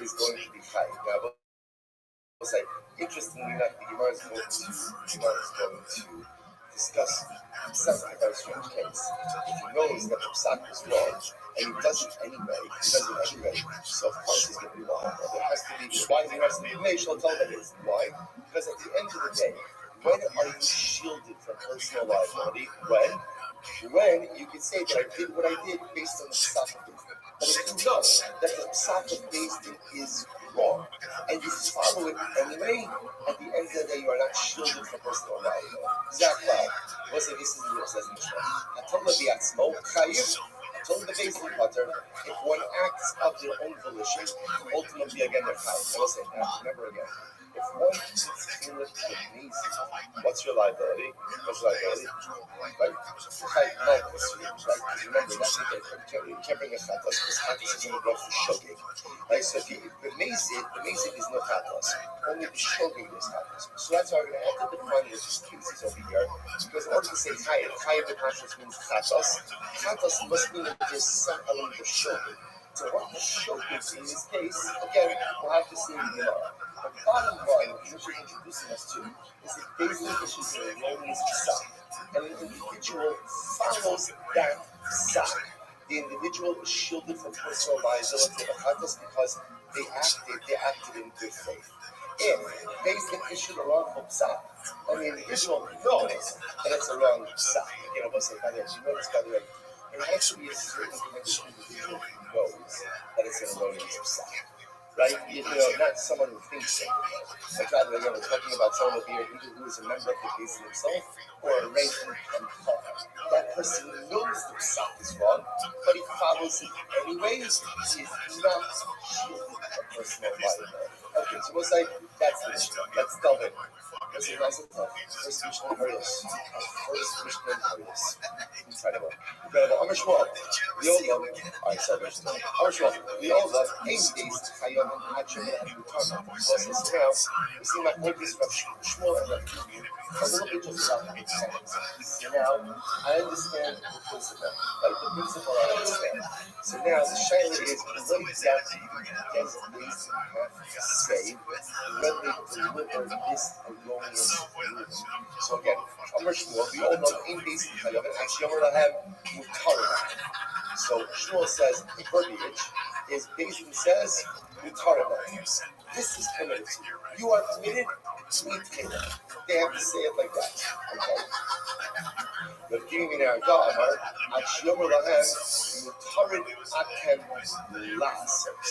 is going to be high. Now, I will say, interestingly enough, the Gemara is going to discuss psak in a very strange case. If he knows that the psak is wrong, and he does it anyway, so of course he's going to be wrong. There has to be, why the rest of the information will tell that it is. Why? Because at the end of the day, when are you shielded from personal liability? When you can say that I did what I did based on the psak of Beis Din. But if you know that the psak of Beis Din is wrong, and you follow it anyway, at the end of the day you are not shielded from personal liability. Exactly. What's the basis of says in Mishnah? I told the Biatzmo, Chayiv. Told the Beis Din Potter, if one acts of their own volition, ultimately again they're chayiv. I will say that. Remember again. If one is amazing, what's your liability? Right? Remember, you can't bring a chatos because chatos is only go for shogeg. Right? So if you amazing, is no chatos. Only the shogeg is chatos. So that's why we're going to have to define this cases over here. Because in order to say chayiv the conscience means chatos. Chatos must mean that there's some element of shogeg. So what the shogeg in this case, again, we'll have to see in the Gemara. The bottom line, which you're introducing us to, is that basically issues an erroneous psak. And an individual follows that psak. The individual is shielded from personal liability of chatos because they acted in good faith. If Beis Din issued a wrongful psak, and the individual knows that it's a wrong psak, we'll say, by the way, you notice, by the way, it has to be a certain individual who knows that it's an erroneous psak. Right? Not someone who thinks it. Like rather, we're talking about someone here who is a member of the Beis Din himself or a resident and that person knows the psak is wrong, but he follows it anyways. He is not shielded from personal liability. Okay, so we'll say that's the Mishnah. Let's delve in. This is nice and tough. First Mishnah in Harius. Incredible. Amar Shmuel. We all love. Alright, sorry, Mishnah. Amar Shmuel. We all love. Aim days. Hayom and Hachim and Mutarma. So now, we see my focus from Shmuel and Rabbi. A little bit just about the So now, I understand the principle. Like the principle I understand. So now, the shayla is what exactly does Beis Din have to say when they deliver this erroneous ruling? So again, Amar Shmuel, we all know in Beis Din Hayom and actually Amar Lahem Mutarma. So Shmuel says the verbiage is Beis Din says Mutarma. This is permitted to you. You are permitted to eat kiddush. They have to say it like that. Okay. But giving me now, Amar, Akshiyomer Lahem, Mutarid Atem Lasos.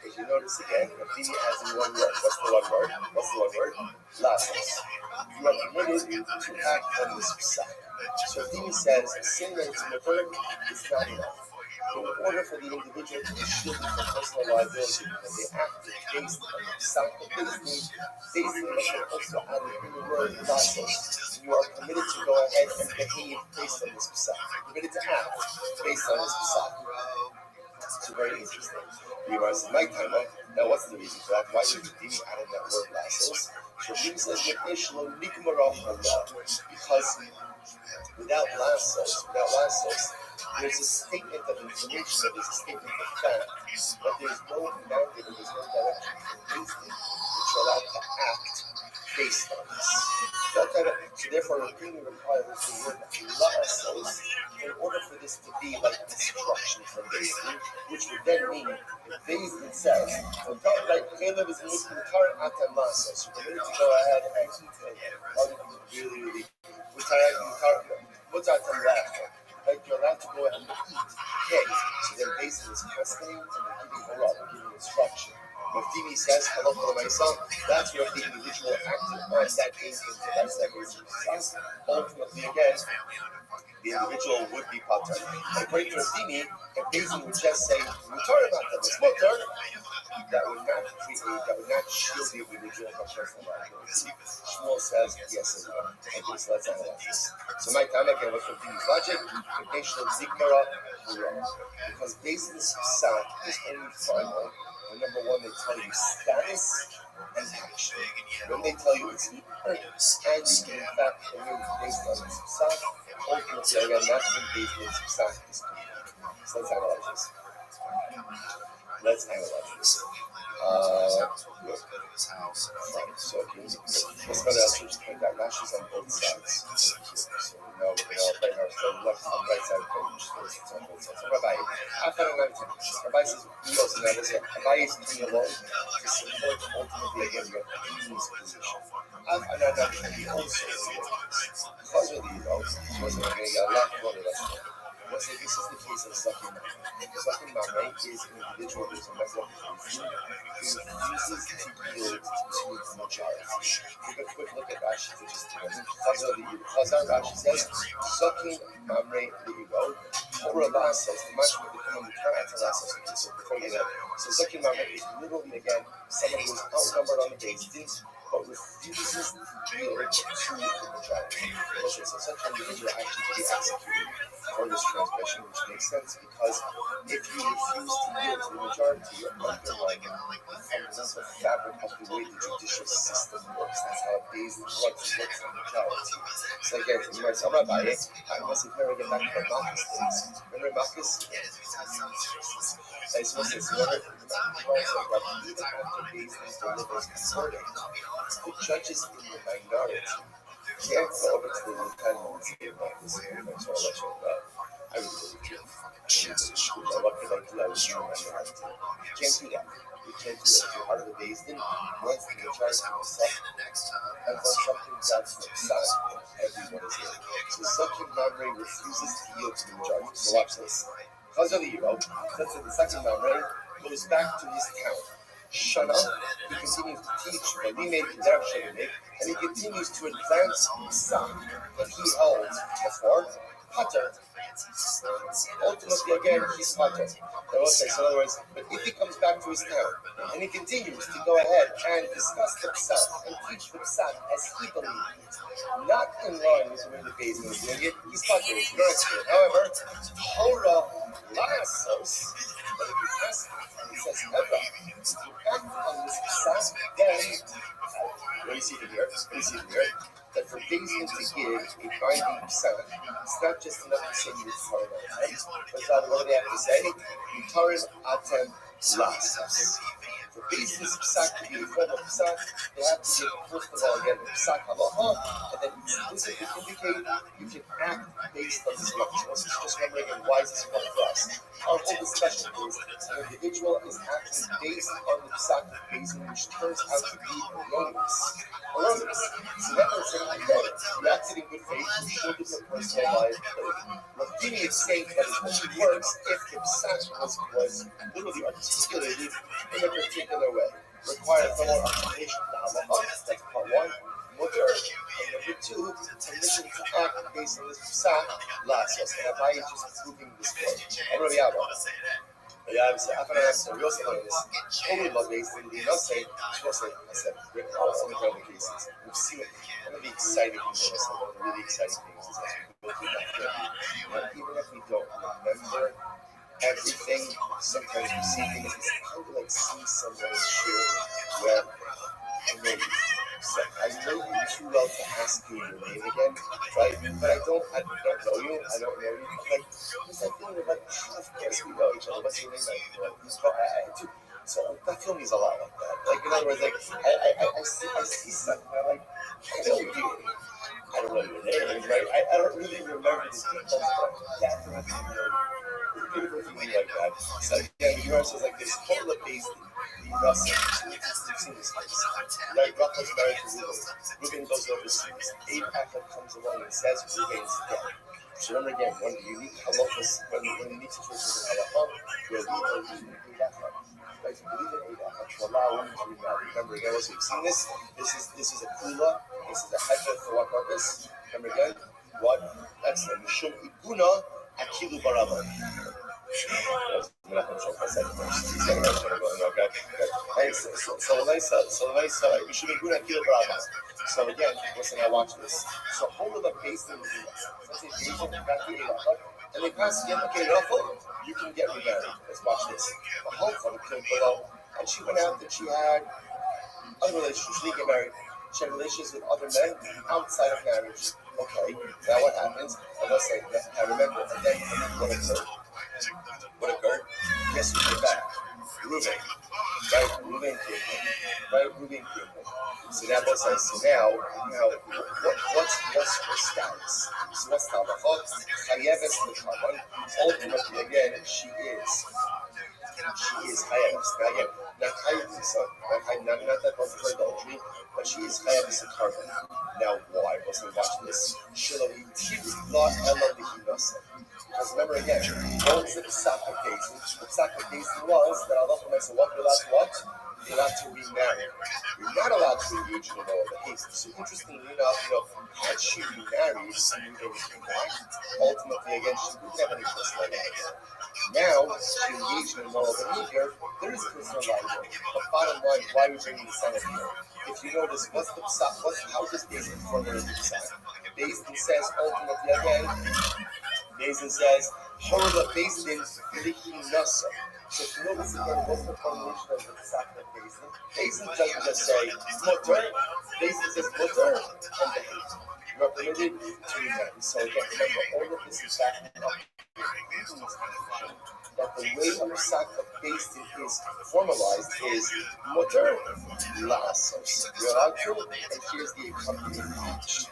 If you notice again, Rabbi has in one word. What's the one word? Lasos. You are permitted to act on this psak. So Rabbi says, saying that it's Mutarid is not enough. In order for the individual to be shielded from personal liability, and they acted based on the psak of Beis Din also added in the word lasos. You are permitted to go ahead and behave based on this psak. You're permitted to act based on this psak. It's very interesting. You are in my time. Now, what's the reason for that? Why did Rabbi add in that word lasos? So Rabbi says because without lasos, there's a statement of information, there's a statement of fact, but there's no mandate, there's no direction from Beis Din that you're allowed to act based on this. So therefore, Rabbi requires the word lasos in order for this to be like instruction from Beis Din, which would then mean if Beis Din says, Caleb is mutar atem lasos, you're permitted to go ahead and eat really, mutar atem lasos. Like you're allowed to go ahead and eat. Okay, so then Beis Din is questioning and they're giving hurrah, they're giving instruction. If Dimi says, hello, my son, that's where the individual acted on that Beis Din, that's that Beis Din. Ultimately, again, the individual would be patur. According to Dimi, if Beis Din would just say, mutar about them, it's mutar, that would not shield the individual from personal liability. Shmuel says, yes, it will. Okay, so let's analyze this. So my time again, what's the logic? Because based on this psak is only final when number one they tell you status and action. When they tell you it's earned, and in fact based on this psak, ultimately again that's when based on this psak is complete. So let's analyze this. Right, so let's go to just point out Rashi's on both sides. So now we're going to write our left and right side page. So on both sides. So Rabbi, after Rabbi says, he goes in there, Rabbi is doing alone to support ultimately again your ease position. He also because of the he wasn't going to get a lot more of that. This is the case of Sakin Mamre. Sakin Mamre is an individual who is a member of the Knesset who refuses to yield to the majority. Take a quick look at Rashi for just a moment. Chazar Rashi says, Sakin Mamre Le'iro, or Allah says, the Mashma become a Mutara Talasos. So before you know, so Sakin Mamre is literally, again, someone who is outnumbered on the base, but refuses to yield to the majority. Okay, so such an individual actually to be executed for this transgression, which makes sense because if you refuse to yield to the majority, you're undermining the fundamental fabric of the way the judicial system works. That's how based works against the majority. So again, you might say, Rabbi, I must have never get back to the Malchus days. Remember Malchus? I suppose it's one of the even after Basin delivers his verdict, the judges in the minority can't go over to the lieutenant and say, this is very much what I really believe you. What could I do? I was trying my heart. You can't do that. You can't do that. You're part of the Basin. Once the majority is set, and on something that's outside, everyone is in. So Sakin Mamre refuses to yield to the majority. So watch this. Because of the Euro, let's say the second Mamre goes back to his town. Shana, he continues to teach the Limei K'derech Shalomei, and he continues to advance the Psak that he held before Pater. Ultimately, again, he's Pater. So in other words, but if he comes back to his town and he continues to go ahead and discuss the Psak and teach the Psak as he believes, not in line with the way the Basin is doing it, he's Pater. He's not expert. However, Torah Lasos, but if you press he says, ever, to act on this psak, then, what do you see here? That for Basin to give a binding psak, it's not just enough to say Yutarim Atem, but rather what do they have to say? Yutarim Atem Lasos. For Basin's psak to be a form of psak, they have to give, first of all, again, the psak halacha, and then explicitly indicate you can act based on this lecture. This is just wondering, again, why is this important for us? Our whole discussion is an individual is acting based on the psak of Basin, which turns out to be erroneous. So that was saying, okay, you acted in good faith, you shielded your personal liability. Rabbi is saying that it only works if the psak was literally articulated in a particular way. Required for more articulation. That's part one. Mutter. And number two, permission to act based on this psak, lasos. And Rabbi is just proving this point. And Rabbi Abba. I totally love based on the say, I said, Rick, all the other cases. We've seen one of the exciting things, one of the really exciting things is as we go through that journey, even if we don't remember everything, sometimes we see things, it's kind of like see someone share where I know you too well to ask you your name again, right? But I don't know you. Like, there's that feeling of like, of course we know each other. What's your name? So that feeling is a lot like that. Like, in other words, like, I see something, I'm like, I know you. I don't know your name, right? I don't really remember the details, but I'm definitely beautiful feeling like that. So again, the US is like this whole based Russell. You've seen this place. Like Russell's married to Ruben. Ruben goes overseas. APAC comes along and says Ruben's dead. So remember again, one of the unique halachas, one of the unique situations in halacha, where we believe in Eidacha. Right, to believe in Eidacha, to allow women to remarry. Remember again, once you've seen this, this is a kula, this is a heter for what purpose? Remember again, what? Excellent. Mishum iguna akilu barabon. I'm not going to show my second verse. He's going to go, okay? Hey, so we should be good at Gil Brahma. So again, listen, I watch this. So hold of the base in the US. Let's say base in the and they pass again, okay, you can get remarried. Let's watch this. The whole from killed below. And she went out that she had other relationships. She didn't get married. She had relations with other men outside of marriage. Okay, now what happens? And let's say, I remember, and then what occurred? What occurred? Guess who came back? Reuben. Right? Reuben came in. Right? Reuben came in. So now both sides. So now what's her status? So what's the halachot? Chayeves l'karban. Ultimately, again, she is chayeves. Now again, not chayeves, not that was for adultery, but she is chayeves l'karban. Now why? Let's watch this. Shelo hitiv la ela lihinasa. Because remember again, what was the psak of Basin? The psak of Basin was that Allah said, what you're allowed to what? You're allowed to remarry. You're not allowed to engage in all of the haste. So interestingly enough, had she remarried, ultimately again she didn't have any personal life. Now, to engage in moral behavior, there is personal life. But bottom line, why are we bringing this out here? If you notice, what's the psak? How does Basin formulate the psak? Basin says ultimately again, Basin says, Horrible Basin, Lichinasa. So if you notice again, what's the formulation of the psak of Basin? Basin doesn't just say, Mutter. Basin says, Mutter, and the hate. You are permitted to remarry. So again, remember, all of this is backing up that the way of psak of Basin is formalized is Mutter, Lasos. You're allowed to, and here's the accompanying action.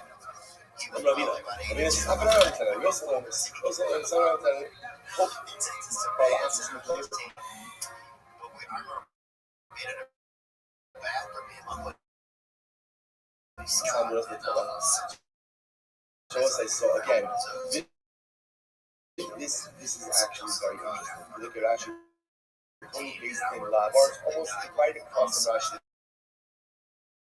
Rabbi, stop around today. You're also on this. Around today. So again, this is actually very interesting. Look at actually based in Labar, almost right across the Rashi.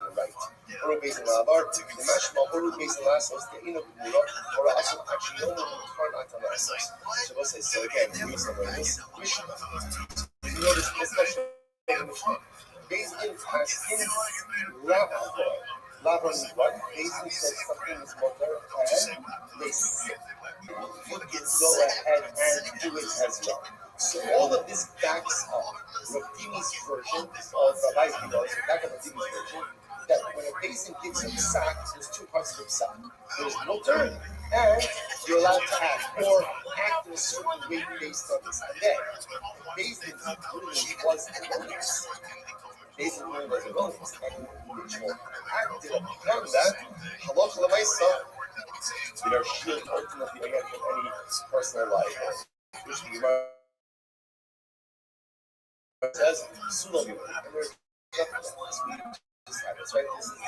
Right. Uru based in Labar, the Mashma, Uru based in Lasos, the Inu Gura, or also actually no one turn out on Lasos. So we'll say, so again, we somewhere in this Mishnah. You notice, especially in the Mishnah, based in Labar, Labar is what? Based in says something is mutter, and they say, you can go ahead and do it as well. So all of this backs up Rabbi's version of Rabbi's back up Rabbi's version, that when a basin gives a psak, there's two parts of the psak. There's mutter, and you're allowed to act, or act in a certain way based on this. And then, basin really was erroneous. Basin really was erroneous, and which will acted upon that, halach l'maisa, shield ultimately again from any personal life. Which says, Sulam, that's right. This is the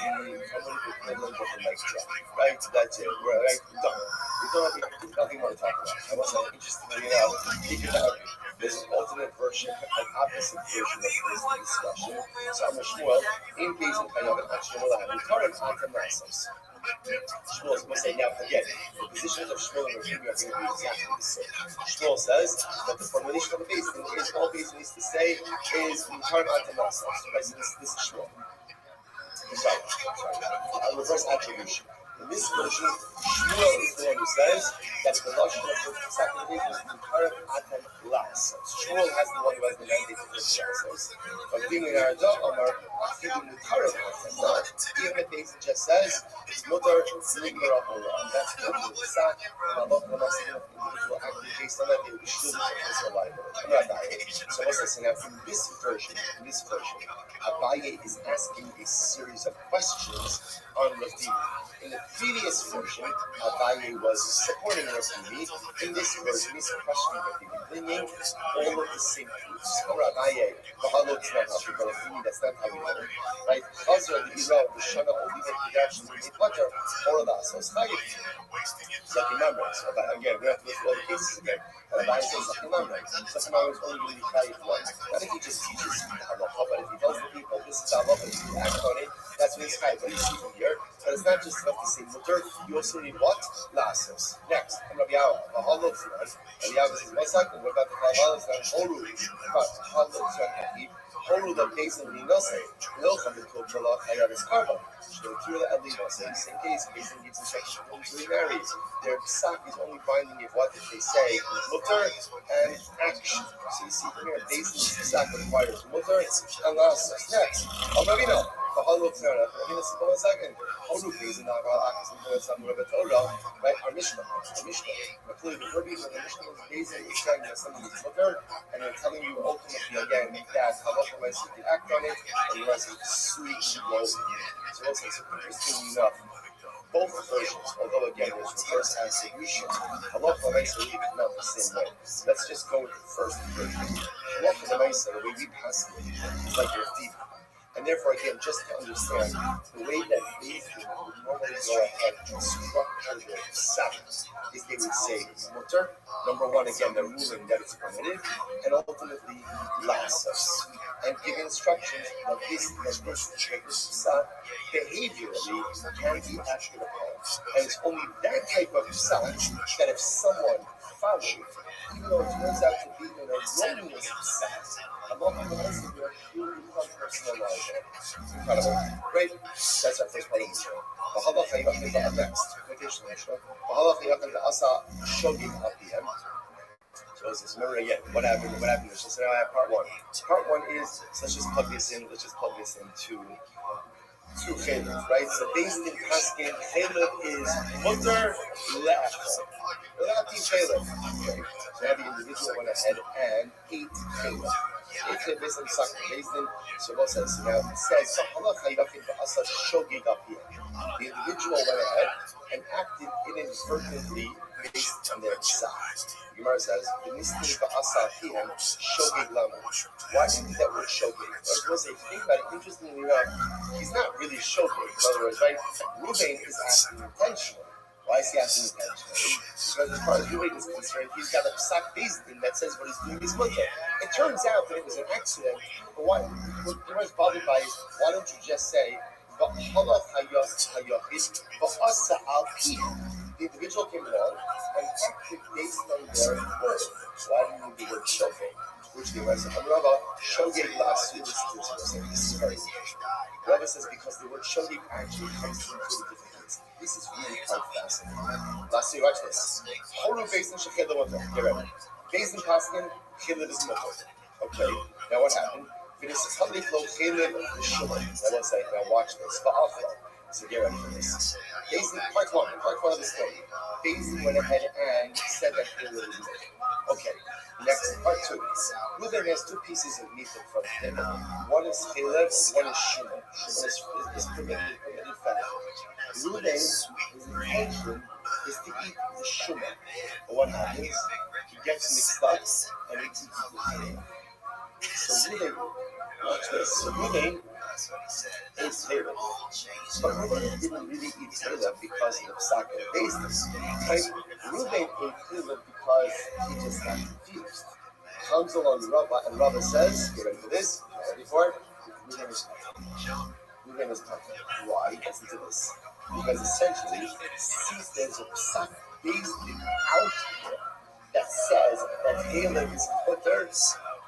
equivalent of the next job, right? That's it. We're right. We're done. Nothing more to talk about. I wasn't interested in keep it out. There's an alternate version, an opposite version of this discussion. So I'm a Shmuel in case of Kayam and Shmuel and current Anta Masos. Shmuel is going to say now again, the positions of Shmuel and Rabbi are going to be exactly the same. Shmuel says that the formulation of the basin is all basin needs to say is current Anta Masos. Right? So this is Shmuel. Sorry. Reverse attribution. In this version, Shmuel is the one who says that the lashon of the second basin is Mukarev Atan Lasos. Shmuel has the one who has the mandate for the Lasos. But being in Arada, Amar, Afidu Mukarev Atan. No, even if basin just says it's Mutar Zikra Hora. That's what the psak and Allah Namaste individual acting based on that they will should be alive. So let's listen now. In this version, Abaye is asking a series of questions on Rabbi. In the previous version, Abaye was supporting Rabbi. In this version, he's questioning Rabbi, bringing all of the same proofs. Abaye, that's not how we know it. Right? Chazra, the Ira, the Shana, Oliva, Kidash, the Potter, all of that. So it's not so remember, again, we have to look at all the cases again. And Abaye says, remember, is only going to be carried once. Not if he just teaches halacha, but if he tells the people, this is halacha, if you act on it, that's what he's carried. But you see from here, but it's not just enough to say mutter, you also need what? Lasos. Next, Rabbi Yawa, Rabbi Yawa says, what about the the case of Ninose, will come to Kobala Hayavis Karba. Same case, Basin gives instructions to remarries. Their psak is only binding if what they say mutter and action. So you see here, Basin's psak requires mutter and lasas. Next, Amavino, the hollow Sarah. I'm going to go a second. Hodu Basin, right? Our Mishnah. Clearly, the verbiage of the Mishnah is Basin is saying that something is mutter, and they're telling you ultimately again that halacha might you act on it, and the rest is sweet and low. So interestingly enough, both versions, although again there's reverse attribution, halacha ma'isa really come out the same way. Let's just go with the first version. Halacha ma'isa, the way we pass it, is like your feet. And therefore, again, just to understand, the way that these people would normally go ahead and structure their psak is they would say mutter. Number one, again, they're ruling that it's permitted, and ultimately lasas, and give instructions that this psak behaviorally can be acted upon. And it's only that type of psak that if someone follows, even though it turns out to be an erroneous psak, incredible. Great. That's our first part of the show. Next. So remember again, what happened? So now I have part one. Part one is, so let's just plug this into Chaylev, right? So based in Paskin, Chaylev is mutter le'achol. Le'ati Chaylev. Okay. So now the individual went ahead and ate Chaylev. Ate based on Sakha. Based in, so what says? Now it says, the individual went ahead and acted inadvertently based on their psak. Gemara says, why do you use that word shogeg? We'll say, think about it, interestingly enough, he's not really shogeg. In other words, right? Ruvain is acting intentionally. Why is he acting intentionally? Because as far as Ruvain is concerned, he's got a psak based in that says what he's doing is mutter. It turns out that it was an accident, but what Gemara's bothered by is, why don't you just say, the individual came along and acted based on their word. Why do you use the word shogeg? Which the Rabbi said, shogeg lasu. This is very interesting. Rabbi says because the word shogeg actually comes from two different things. This is really quite fascinating. Lasu, watch this. Horu based in shechela water. Get ready. Based in paskin, chila is motor. Okay. Now what happened? Now watch this. So get ready for this. Basin, part one of the story. Basin went ahead and said that he was meat. Okay, next, part two. Reuben has two pieces of meat in front of him. One is chalev, one is shuman. Shuman is permitted fat. Reuben's intention is to eat the shuman. But what happens? He gets mixed up and he eats the chalev. So Reuben, watch this. So Reuben ate chalev. But Reuben didn't really eat chalev because of the psak and basis. Right? Reuben ate chalev because he just got confused. Comes along Rabbi, and Rabbi says, get ready for this, ready for it? Reuben is puffing. Why? Listen to this. Because essentially, since there's a psak based out here that says that chalev is mutter,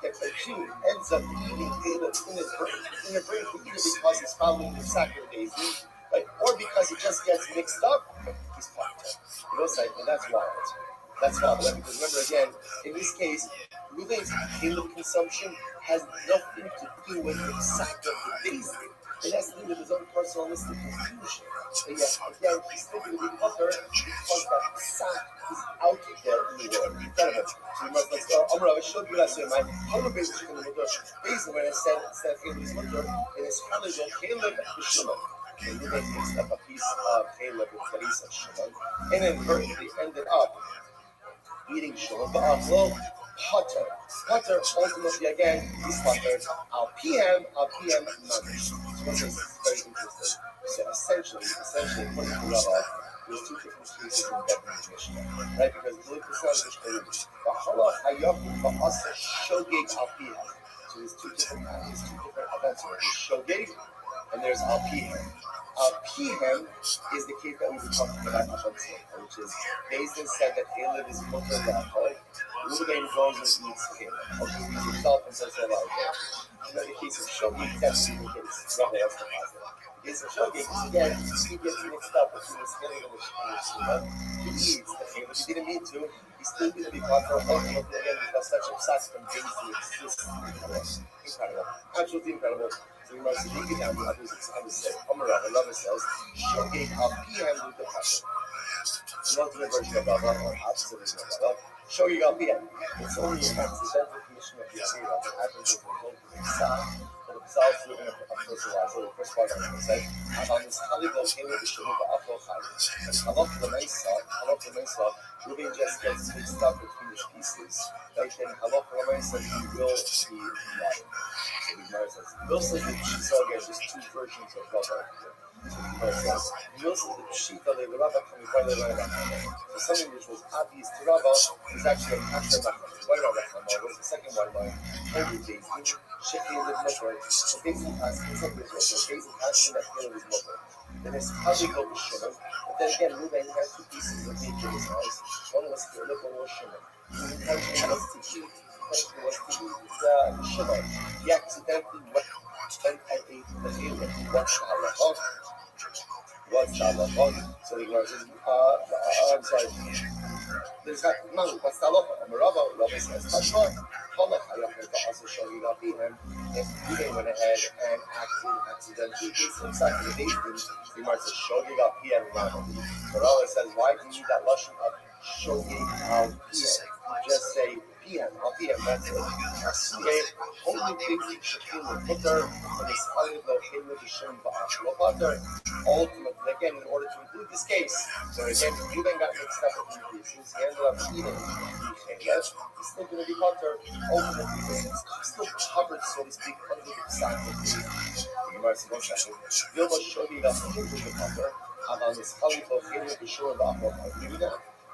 if the Jew ends up eating chalev in his brain, either because he's following the psak or basin, right? Or because it just gets mixed up, he's puffed. You know, and that's wild. That's wild, right? Because remember again, in this case, Reuben's chalev consumption has nothing to do with the psak of the basin. It has to do with his own personalistic confusion. And yet, again, he's thinking of the other because that psak is out there in the world. Incredible. So you must, let's go. I showed you last year, my other basis in the mutter. Basically, when I said chalev is mutter, it is chalev and shuman. And Reuben mixed up a piece of chalev with a piece of shuman, and inadvertently ended up eating shuman. But Potter ultimately again is Potter. Al PM Manish. So this is very interesting. So essentially, putting the Rabbi, there's two different cases in Bedouin Mishnah, right? Because look at the Mishnah. B'halach hayakum ba'asa shogeg al PM. So there's two different events. There's shogeg and there's al PM. Al PM is the case that we were talking about, which is Basin said that chalev is mutter le'achol. Ruvain goes and eats Caleb. Okay, he himself and says they're like that. And then the case of Shogeg, that's the case. Rabbi has the positive. The case of Shogeg, again, he gets mixed up between his Caleb and the Shema. He eats the Caleb. He didn't mean to. He's still going to be caught for ultimately again because such a psat from things to exist. Incredible. Absolutely incredible. So we must take it down to others. I would say, Amarav, another says, Shogeg, I'll PM with the passion. An ultimate version of Rabbi, or opposite version of Rabbi. Shogeg, I'll PM. It's only an accidental commission of the Avera that happens as a result of the psat. But the psat is living a personal life. So the first part I'm going to say, on this Halibel came with the Shogeg, the Afro Chayim. And Halach the Mesa, Ruben just gets mixed up between his pieces. Right then, Halach the Mesa, he will be right. Will says that Shisa again, there's two versions of Rabbi. Will says that Shita, the Rabbi, can be quite so something which was obvious to Rabbi is actually an after Why Rabbi was the second one by Holy Days, Shifty and the Mother, the basic asking something is the basic asking that Caleb is Mother. Then it's probably go to Shimon, but then again, Ruben had two pieces of meat in his eyes. One was Caleb, one was Shimon. The intention was to eat the Shimon. He accidentally went and ate the Caleb. What's the halachah? So the Gemara says, I'm sorry. There's not, no, what's the halachah? And Rabbi says, Tashma, halachah, Yachim, also showing up him. If Ruben went ahead and accidentally ate some sack of the basin, the Gemara says, showing up here and Rabbi. But Allah says, why do you need that lashon of showing out here? Just say PM, that's it. Okay, only basic shakim with butter and this highly located with the shem ba'ach. Ultimately, again, in order to include this case, where again, you then got mixed up with the pieces, he ended up eating yes, it's still going to be butter. Ultimately, it's still covered, so to speak, under the sack of the Gemara says, one second. Vilma showed you that the butter, and on this highly located with the shem ba'ach.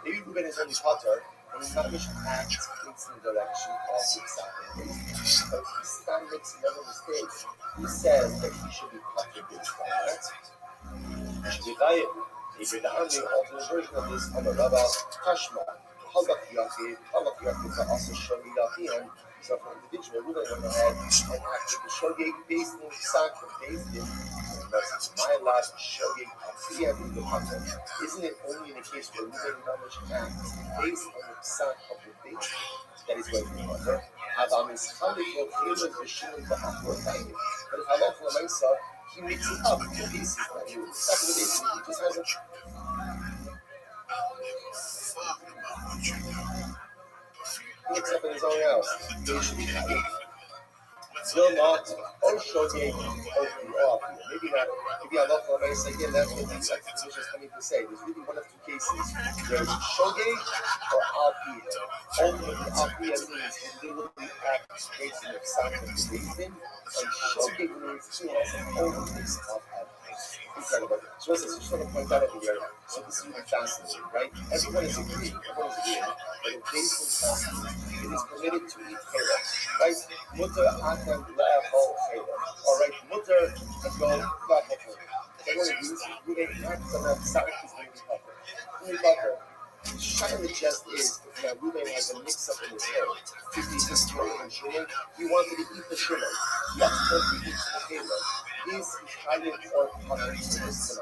Maybe Ruben is only potter, and he's not going to act in the direction of the example. But if Stan makes another mistake, he says that he should be potter based on that. He should be diet. If you're the alternate version of this, on the Rabbi, Tashma, Halak Yaki, to also show me that so for individual, Ruben went ahead and acted the shogeg based in sack of based in my last shogeg in the content. Isn't it only in the case where Ruben damage acts based on the sack of the base that is going to be under? Adam is highly located the shilling the upward value. But if Halach Lamaisa, he mixes up the pieces that you sack of the base, he just has a mix up in his own house. They should be happy. Still not, or shogeg, or off. Maybe not. Maybe I'm not going to say, yeah, that's what these expositions coming to say. There's really one of two cases. There's shogeg or alpia. Ultimately, alpia means he literally acts based on the sound of the reason, and shogeg means he has an overmix of evidence. Incredible. So I just want to point that over here. So this is really fascinating, right? Everyone is agreeing that in based on fasting, it is permitted to eat kale, right? Mutter atem le'achol kale. All right, mutter and go le'achol kale. Everyone agrees. We ain't not going to start this movie butter. The shiny just is that Ruben has a mix up in his hair. 50 and sugar. He wanted to eat the sugar. He accidentally eats the kale. Is he trying or punished? This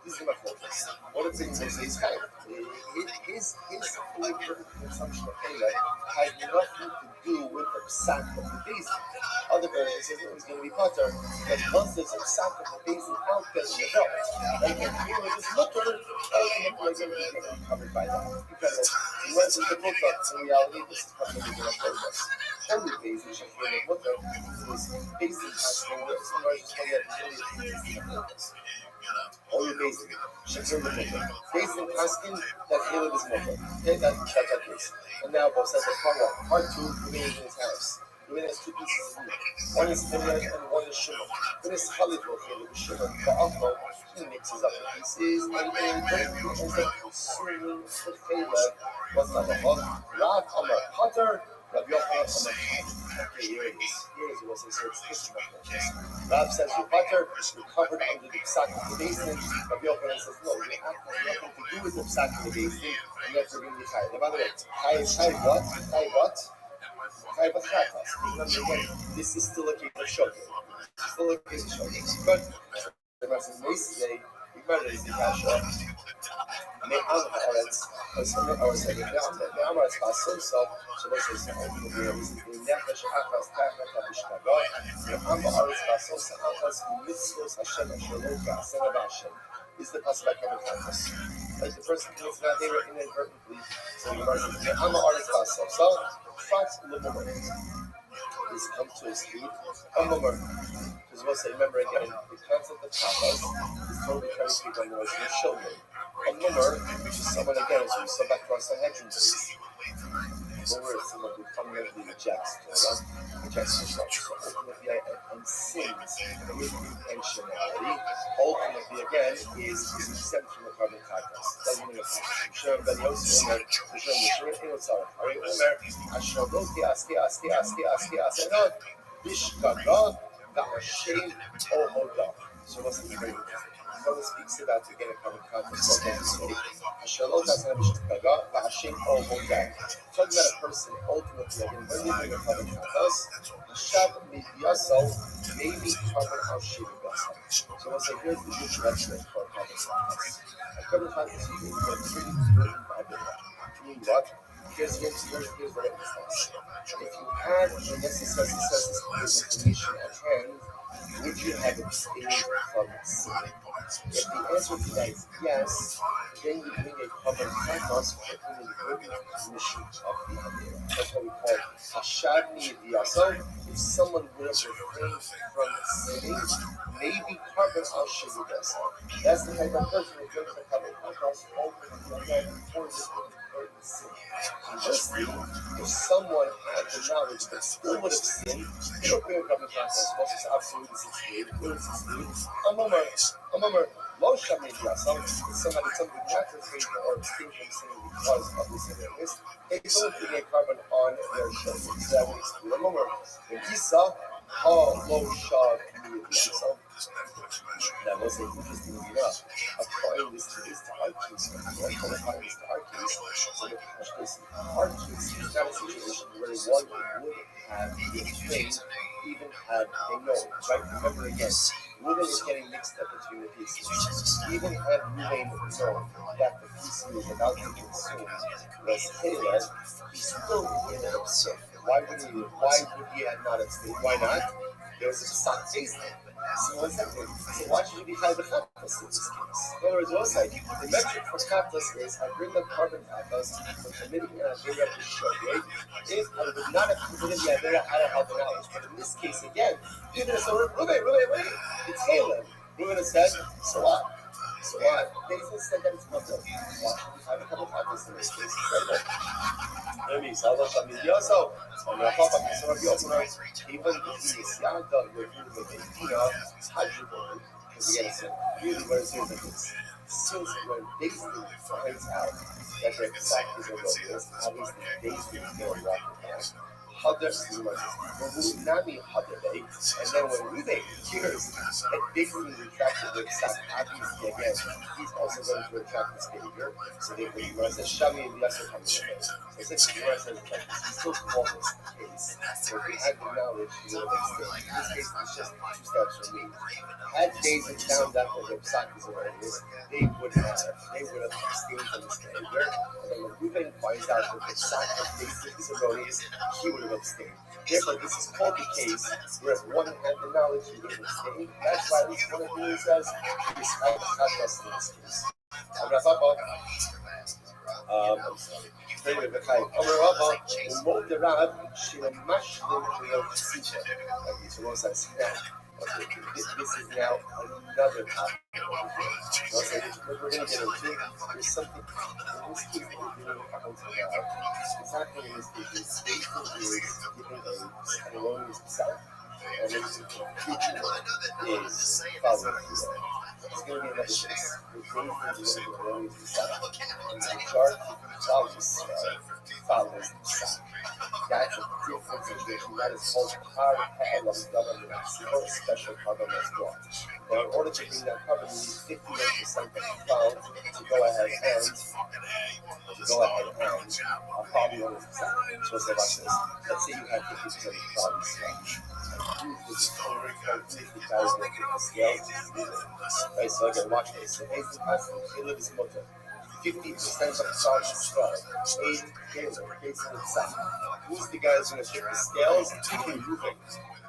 is going to focus. What it's in this is kind of his fully consumption of kale has nothing to do with the sack of the basin. Other versions say it was going to be butter, but once there's a sack of the basin out there in the belt, like if you were just butter, ultimately you're going to be covered by that. Because he went to the book up, in reality, this is what we're going to focus. Only basin should feel like butter is basin has no words. Some versions call that the only basin should feel the butter. Basin asking that Caleb is butter. Okay, that's that case. And now Bob says that part 2, Ruben is in his house. Ruben has two pieces of meat. One is Timur and one is Shimon. One is Halifah, Caleb is Shimon. The Afro, he mixes up the pieces and then ends up consuming the Caleb. What's that about? Rav Amar Potter, Rabbi Yochanan Amar. Okay, here it is. Here is what's so it's Rav says you're butter, you're covered under the psak of the basin. Rabbi Yochanan says no, you have nothing to do with the psak of the basin, and therefore you're going to be chayav. Now, by the way, chayav what? Chayav what? Chayav chatas. Remember again, this is still a case of shogeg. Still a case of shogeg. But the rest of the day, remember the kasha. Me'am haaretz, or say me'am haaretz ba'asom so let's say the nefesh achas tachat ha'mishkagot me'am haaretz ba'asom so achas mitzvos Hashem asher lo ka'aseh ba'Hashem is the pasuk by Kevin Campus. Like the person commits not they were inadvertently, so the Gemara says me'am haaretz ba'asom so fat l'mumar. This comes to a speed a mumar. Because we'll say, remember again, the concept of tapas is totally trying to speak on the words of children. A mummer, which is someone again, as we saw back to our Sanhedrin days. Mummer is someone who fundamentally rejects Torah, rejects himself. So ultimately, and sins with intentionality, ultimately again, is exempt from the carbon takas. Doesn't mean it's Shem Ben Yosef Omer, Shem Yisrael Inotzar, Ari Omer, Asher Lo Tias, Enot, Bishkaga, Va'ashem Ohoda. So what's the trade? Father speaks about to get a common context. Talking about a person ultimately, when you bring a common context, Hashab Midyasal may be covered on Shivasal. So let's say here's the introduction for a common context. A common context is pretty important by the way. Meaning what? Here's what it says. If you had the necessary information at hand, would you have abstained from sin? If the answer to that is yes, then you bring a common takas for the good commission of the Avera. That's what we call Hashad Mi'yasov. If someone would have refrained from sinning, maybe carbon al shivudasa. That's the type of person who brings a common takas over before the sin. Conversely, if someone had the knowledge but still would have sinned, they don't bring a common takas. Most is absolutely 68. A mummer, low shamid yasam, if somebody not refrained or abstained from sinning because of this and this, they don't bring a carbon on their shoulders. So that would exclude a mummer. When he saw how low shad yasam, that was an interesting enough. Applying this to our case, applying this to our case, so the question is, our case is not a situation where one would have refrained even had they known, right? Remember again, Reuben is getting mixed up between the pieces. Even had Reuben known that the piece he was about to consume was Caleb, he still ended up sick. Why would he have not abstained? Why not? There was a psak based on it. So what's that mean? So why should you be high the chaptas in this case? In other words, what's like the metric for chaptas is I bring up carbon chaptas for committing an avera to shogeg. If I would not have committed the avera, I don't have the knowledge. But in this case, again, even if so, wait, it's Caleb. Reuben has said, so what? So what? Nathan said that it's mutter. Why should we have a couple chaptas in this case? Maybe Salva Shamidioso, on the Papa Kisar Yokono, even if he is Yada, with Medina, Hajjibur, because again, it's really what it's here like this. Since when basically finds out that their sack is a road, obviously basically going rock and Hadar Nami Hadar, and then when Reuben hears that basically retracted the sack, obviously again, he's also going to retract this behavior. So they would run the Shami and the Yasser comes in. So essentially, he says that he's still calling this case. So if he had the knowledge, he would have still. In this case, it's just 2 steps from me. Had David found out that their sack is erroneous, they would have abstained from this behavior. And then when Reuben finds out that the sack of David is erroneous, he would have abstained. Therefore, this is called the case where if one had the knowledge, he would have abstained. That's why at least one of the rules says, he's not just in this case. I'm not talking about, I'm sorry. This is now another topic. Okay, we're going to get into there's something in this case that we're doing up until now. What's happening in this case is Satan is giving an erroneous self, and its future is following through. It's going to be another case. We're going to give an erroneous self, and the majority of the follows the self. That's a different situation. That is called Parallel Government, or special covenant as well. Now, in order to bring that covenant, you need 51% of the crowd to go ahead and probably 100%. So let's say like this. Let's say you have 50% of the crowd is right, so again, watch this. So based on Caleb is mutter. 50% of the crowd is swell. 8 Caleb, based on itself. Who's the guy who's going to tip the scales?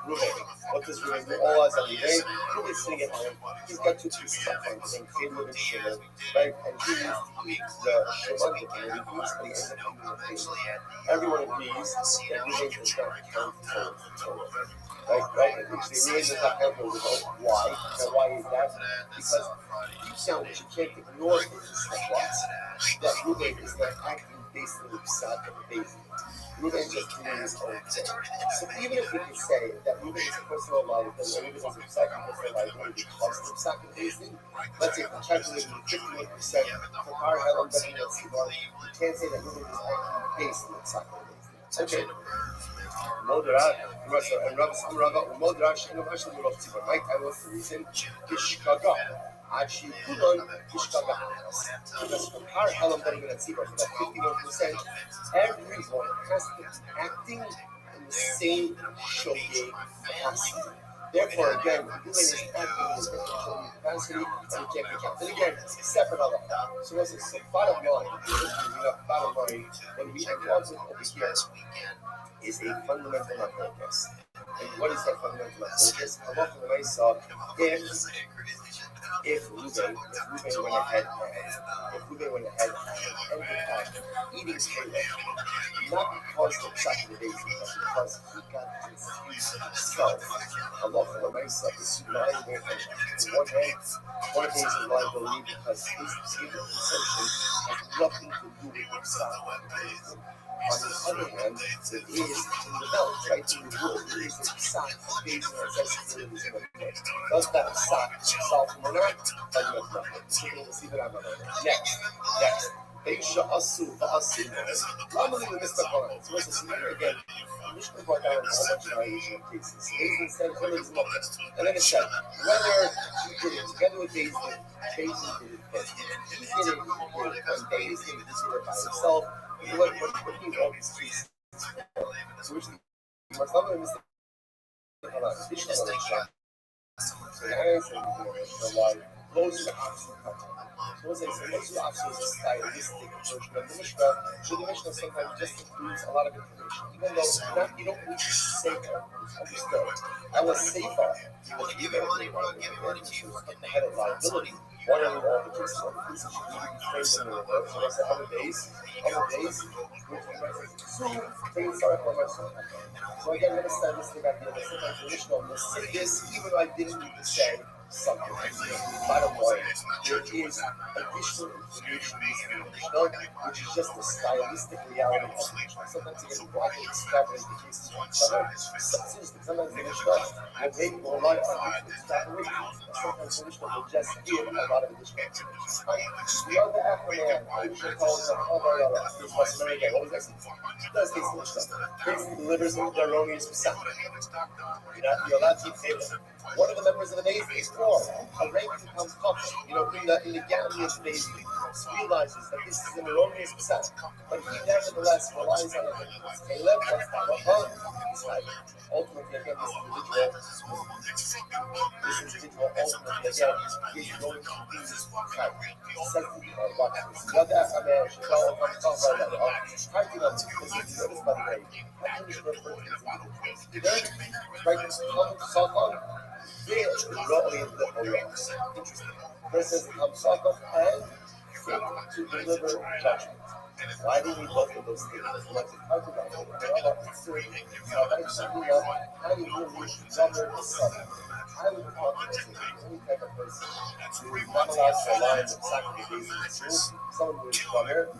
Ruben. What does Ruben do? All eyes on the day. Ruben's sitting at home. He's got 2 pieces of fun saying Caleb and Shimon, right? And he needs to eat the Shimon and he needs to end up eating the everyone agrees that Ruben is not counted total. Right? Which the Indians are not counted total. Why? And why is that? Because you count that you can't ignore things like that Ruben is not acting based on the pshat of the basin. Ruben is just doing his own thing. So even if we can say that Ruben is a personal liability, or Ruben is a personal liability because of the pshat of the basin, let's say if we calculate 51% for power Helen, but you can't say that Ruben is acting based on the pshat of the basin. Okay. Moderat, and Rabbi, Moderat, Sheinu Hashem, ROTHSCHILD. Right? I was the reason, Kishkaga. Actually, Kulon, Kishkaga. Because for power Helen, that even at Tzibah, for that 51%, everyone has to be acting in the same shogeg capacity. Therefore, again, Ruben is acting in his shogeg capacity, and he can't be counted. And again, separate on that. So what's it? So bottom line, when we have lots of over here, is a fundamental focus. And what is that fundamental focus? Allah from the way saw if Ruben went ahead and eating Caleb, not because of the pshat of the basin, but because he got confused himself. Allah from the way saw is lying there on one hand, one of these is liability because his consumption has nothing to do with the pshat of the basin. On the other hand, it is in the belt, right? In the wood, it is a sock based on accessibility in the book. Does that sock solve or not? But you have nothing. We'll see that I'm on Next. Aisha Asu, Asu. Normally we missed up on it. So let's see again. Mishnah brought down a whole bunch of Asian cases. Asian said, and then it said, whether he did it together with Daisy did it first. He did it when Daisy did it by himself. What he wants is so which must not miss the additional why close the option. So let's say close the option is a stylistic version of the Mishnah. So the Mishnah sometimes just includes a lot of information, even though you don't need to say that. Understood. I was safer because even the head of liability. One of the cases of the police should be framed in the reverse. So that's the other days, things start from myself. So again, I'm going to start this thing at the end of sometimes traditional. We'll say this even though I didn't need to say something. Bottom line, there is additional information in the Mishnah, which is just the stylistic reality of the Mishnah. Sometimes you get widely extrapolate the cases from each other. Sometimes the Mishnah will maybe rely on extrapolate. Sometimes the Mishnah will just give a lot of additional information. The other Afro-Man, the Mishnah calls them Avarala, is customary again. What was that? That's the Mishnah. Basically delivers the erroneous pshat. You're allowed to eat Caleb. One of the members of the Days is poor. A ranking comes up, in the gallery of the Days, realizes that this is an erroneous pshat, but he nevertheless relies on it. Caleb, what's that? He's like, ultimately, again, this individual ultimately, again, is going to be right. Says what happens. The other Afro-Man should go on top of that. Fighting on this, because you notice, by the way, how can you refer to this individual? Right, come Safon, there is rolling the Interesting. Versus come Safon and fit to deliver judgment. Why do we need both of those things? Let's talk about it. How do you really govern the Safon? How do you talk about any type of person who is not allowed to rely on the sacrifice of someone who is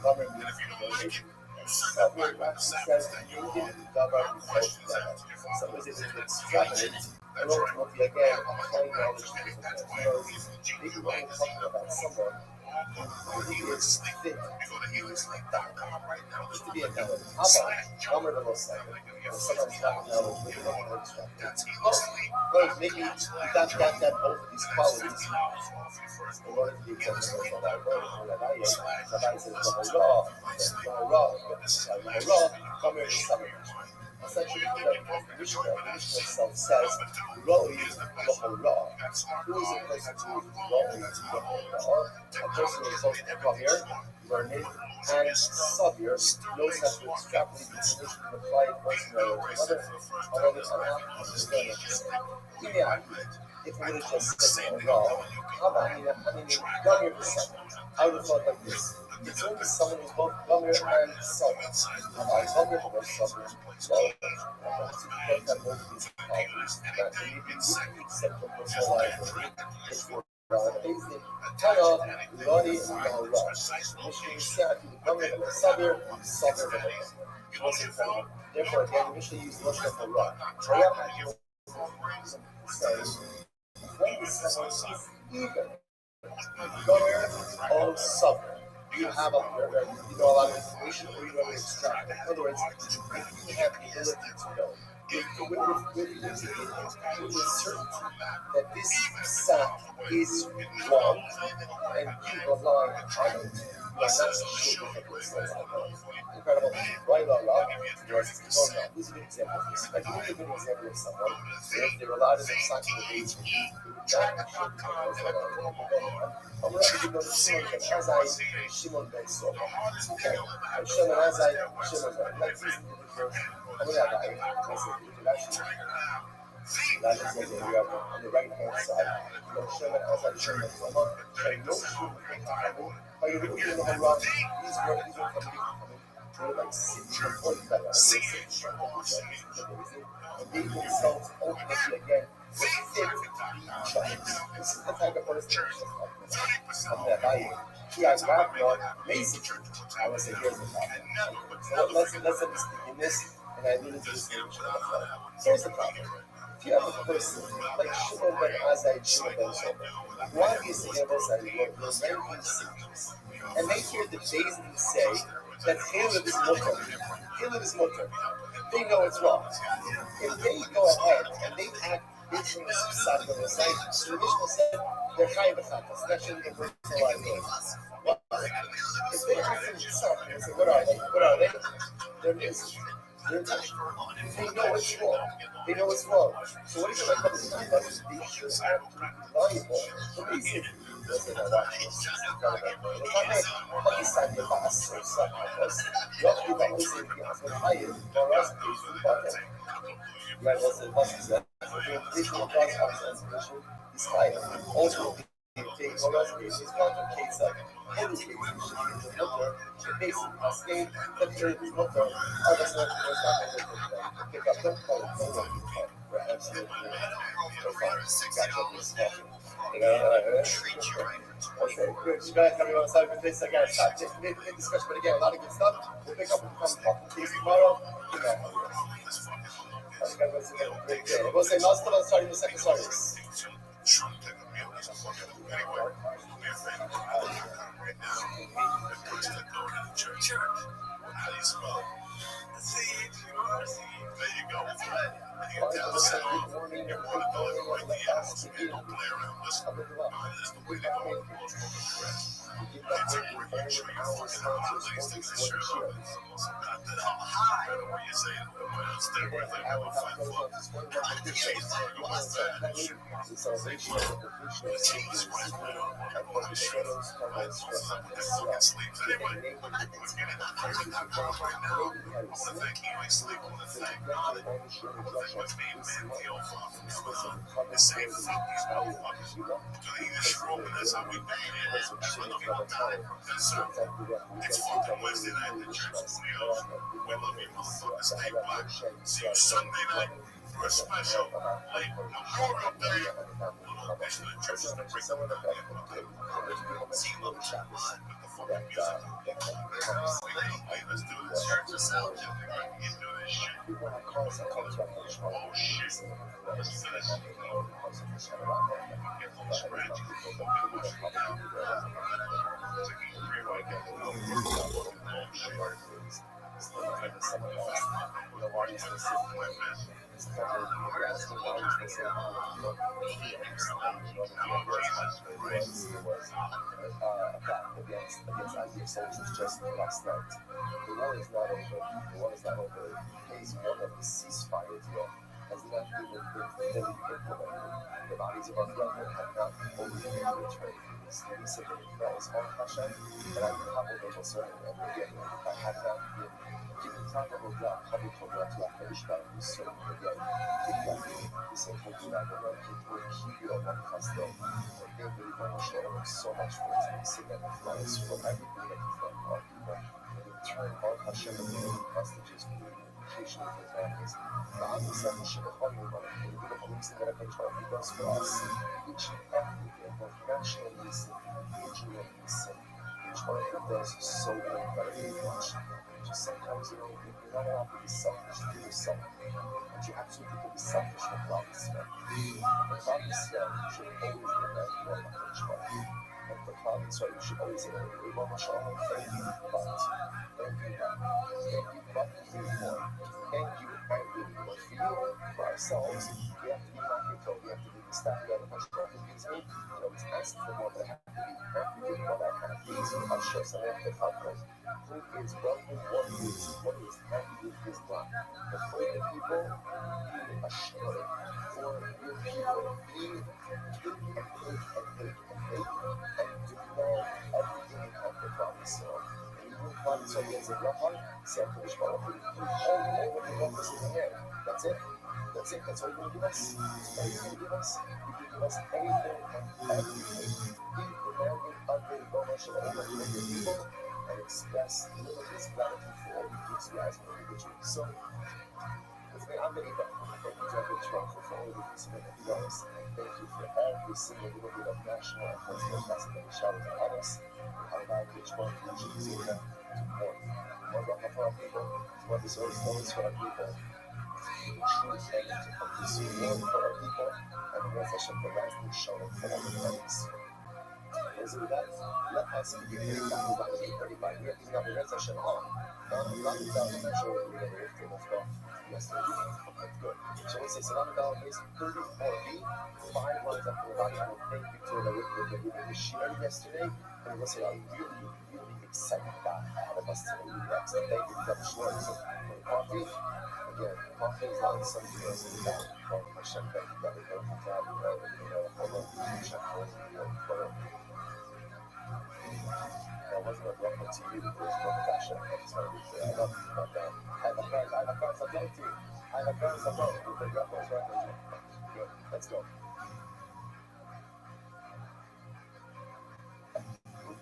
governed means devotion. Someone actually says Indian government is so is it extravagant and ultimately again applying knowledge to different things. Maybe when we're talking about someone is fit to be to be a color. How about number the most second? Sometimes not know with the number well, maybe you got both of these qualities in order to be examined by Rabbi. Rabbi says, come here and summon. Essentially, the Mishnah itself says, Roi Lahora. Who is a person who is Roi Lahora? A person who is both Kamir, learned, and Sabir, knows how to extrapolate the information and apply it one scenario to another, although it's not understanding. If we would have just said Ra, Gamir the son. I would have thought like this. It's only someone who's both Gamir and Sabir. Gamir or Sabir. So, I have both of these qualities. That maybe we accept the personal life. Tana, Lodi, and Ra. Mishnah said, Gamir and Sabir, Sabir. Therefore, again, Mishnah used Lashon for Ra. Ra says, when the someone is even Gomer or suffer, you have a lot of information or you want to extract. In other words, if you have the ability to know, with certainty that this sack is wrong and you rely on it, you are not sure if it is incredible. Right or wrong, yes, don't know. This is an example of this. Like, give me a good example of someone, if they relied on their sack for the age, I'm going to go to Shimon ben Azai, Shimon ben Sofer. Okay? And Shimon Azai, Shimon ben. Let's listen to the verse. I'm going to have that is on the right hand side. Shimon Azai, Shimon ben Sofer. And no Shimon ben Azai. But you're looking at the wrong. These are coming. They're like 60 or 40 better. And they themselves ultimately again. This is the type of person I'm going to buy you. He has got more amazing. I would say here's the problem. So let's begin this, and I alluded to this in the flood. Here's the problem. If you have a person like Shimon ben Azai, Shimon ben Sofer, who obviously have also ranking sickness, and they hear the Jay-Z say that Caleb is mutter. Caleb is mutter. They know it's wrong. If they go ahead and they act based on the side of the site, the Mishnah said they're chayv b'chatas. That shouldn't be personal liability. What? If they ask them themselves and say, what are they? What are they? They're missed. They're touched. They know it's wrong. They know it's wrong. So what is it like about the time? They should have to be valuable. The reason doesn't know what it is. Pakistan the past or something else. Roughly that was in the Aswan Hayat or us based in Pakistan. Right, also the Pasuk said, the implementation of God's observation is higher. Ultimately, taking all us based is contemplates of every case in the motor, the basic cascade, the third motor, other stuff was not going to pick up the phone, we're absolutely profound. Gotcha, this talking. Okay, good. You guys have me on the side with this. I got to stop. Mid-discussion, but again, a lot of good stuff. We'll pick up from the case tomorrow. Great day. We'll say last time I'm starting the second service. How do you spell there you go. Good morning. You're one of those like the apples and don't play around. Listen, this is the way they go. Take where you show your fucking holidays to the shirt. Not that I'm high. I don't know what you're saying. Stay where they go. Find love. The cheese is bad. The cheese is right now. I want to shut up. Fucking sleep. Anyway, we're getting that person that right now. I want to thank you. I sleep. I want to thank God. I want to thank what's being man. The old father. The same fucking motherfuckers. Because he is strong, and that's how we bang it. That's why the people die. That's so. It's fucking Wednesday night in the church. We love you, motherfuckers. Stay black. See you Sunday night. for a special late Memorial Day little edition of Churches that Break the Internet. See you with the funky music. Hey, let's do this. Church us out. Get into this shit. Oh shit. Let's finish. Get those scratches. Against IDF soldiers just last night. The war is not over. The war is not over. Phase one of the ceasefire deal has not even been fully implemented. The bodies of our brethren have not fully been returned. It's the recent that is on Hashem, and I can have a little certain, and again, I have not been given time of God, coming from God to Afghanistan, who's certain again. The same thing to that, the people keep you on one custom. Again, the Rebbe showed so much for his missing and advice for everything that he's done for our people. And in turn, all Hashem and the hostages for the unification of their families. The other side of Shemachon, the police that are control he does for us, each and every day, both nationally and regionally and each one of them does so incredibly much. Just sometimes, you're not allowed to be selfish to yourself. But you absolutely can be selfish with love and stuff. The cloud is should always be a man who wants to try. And the cloud is you should always say, we want to show them, thank you, but thank you, but thank you more. Thank you, and we but for you, for ourselves, we have to be marketed, we have to be the staff, we have to push for things. It's asking for more than I have to be. I have to give what I have. These are our shirts, and I have to help them. Who is broken? What is happy with this block? But for the people, be assured. For your people, be and do everything you can for promise. So, and you promise against the block, say, I'm finished all of it. All the numbers in the air. That's it. That's it. That's all you're going to give us. That's all you're going to give us. You can give us anything and everything. Be demanding unbelievable over your people and express limitless gratitude for all you do to you as an individual. So, with me, I'm going to thank you, Rabbi, for all the things that you guys. Thank you for every single little bit of national and personal blessing that you showered on us. How about each one of you should see that to more. More about for our people, more deserves those for our people. The truth and to focus more for our people, and the reflection of the lasting show for all the enemies. As with that, let us begin to talk about the 35 years of the reflection on. Now, I'm not sure what we're going to move off yesterday. That's good. So we say Salam is 34b, 5 lines after the body. I will thank you for the share yesterday. And we'll say, I'm really, really excited about all of us today. That's the thank you for the share. So, for the coffee, again, coffee is not something else in that. Well, Hashem, thank you, brother. Thank you, God. That wasn't a reference to you, it was a Hashem. I just want to be clear. I love you, but I have a friend I love you. I have friends I love you. The reference. Good, let's go.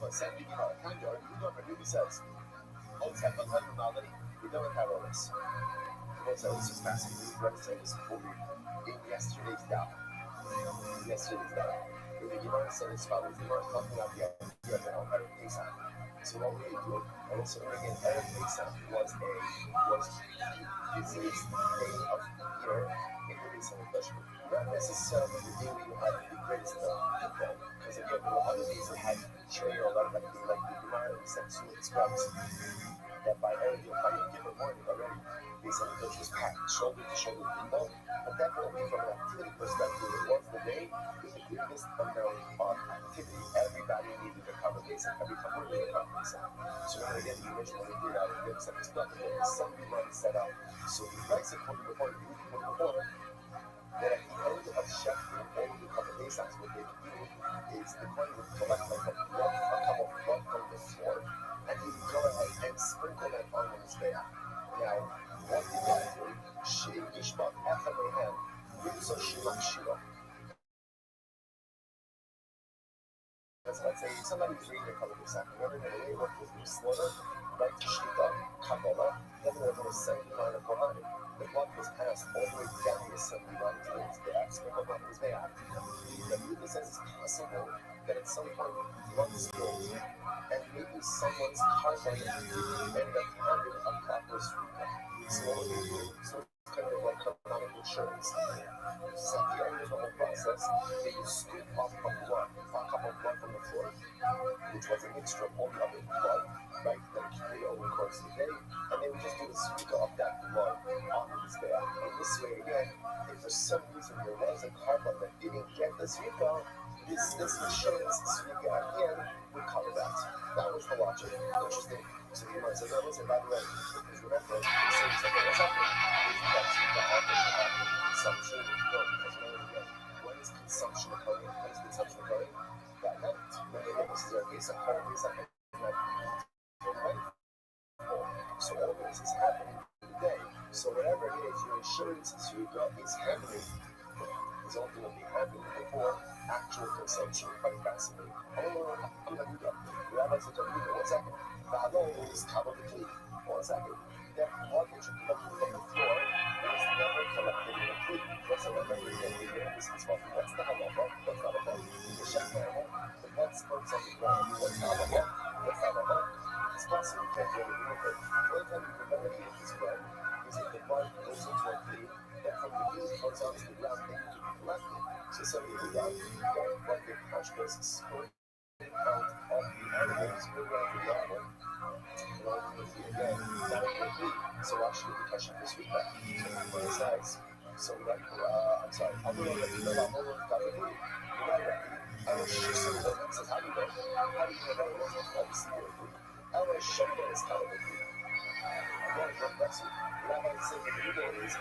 It says, always have fun normality. We don't have all this. This is massive. Let's say this in yesterday's down. The Gemara said as follows: the Gemara talking about the idea of Erev Pesach. So what we do, and also again, Erev Pesach was the busiest day of the year in the Pesach festival. Not necessarily the day we had the greatest people, because again, there were other days that had trail, like the Gemara said, so it describes that by Erev Yom morning already, they said that was packed shoulder to shoulder people. But definitely from an activity perspective, it was the day with the greatest amount of activity. Everybody needed to cover basic, every couple needed to cover basic. So now again, the original did out of this, and it's not the Sunday morning set up. So he writes it before that at the end of Sheffield, all the cover basics, what they do is the one would collect like a cup of blood from the floor, and he would go ahead and sprinkle that on his there. Now, what did that do? Shir Yishmak Echad brings a Shilach Shilach. let's say somebody's reading a cul-de-sac, remember the way it worked was you slaughter, right to Shita, Kabbalah, then there was an assembly line of Kohanim. The blood was passed all the way down the assembly line to the Mizbeach, so the blood was there. Rabbi says it's possible that at some point blood spilled, and maybe someone's carbon didn't end up having a proper sweeper. So what would they do? So it's kind of like carbonic insurance. So at the end of the whole process, they would scoop up a blood, a cup of blood from the floor, which was a mixture of all the other blood, right, that accumulated over the course of the day, and they would just do the sweeper of that blood on this day. In this way, again, if for some reason there was a carbon that didn't get the sweeper, this insurance sweeper at the end would cover that. That was the logic. Interesting. So the Gemara says, listen, by the way, because remember, the same something was happening. Isn't that sweeper happening consumption? No, because again, when is consumption occurring? When is consumption occurring? That night. Remember, this is our case of home, this is so all of this is happening today. So whatever it is, your insurance sweeper is happening. Is ultimately happening before actual consumption. Quite fascinating. Oh, I'm going to do that. Rabbi said, what's happening? The halal is probably what's happening? That blood which is collected from the floor is never collected in a plea. That's a remember again, this is what that's the halacha. That's not a blood. The shekhnama, the blood spurts on the ground. That's not a blood. That's not a blood. It's possible you can't do anything with it. The only time you can remedy with this blood is if the blood goes into a plea, and from the plea goes onto the ground, then you can collect it. So somebody who got like a cash basis sport out of the animals, put it out the animal, and ultimately again, not a good plea. So actually the question this week back. So it's nice. So like, I'm sorry, I'm going to let you know about more got a plea. I was just so that he says, how do you know? How do you know that it wasn't obviously a plea? I was shown that it's kind of a plea. Again, that's what Rabbi said that the middle is, I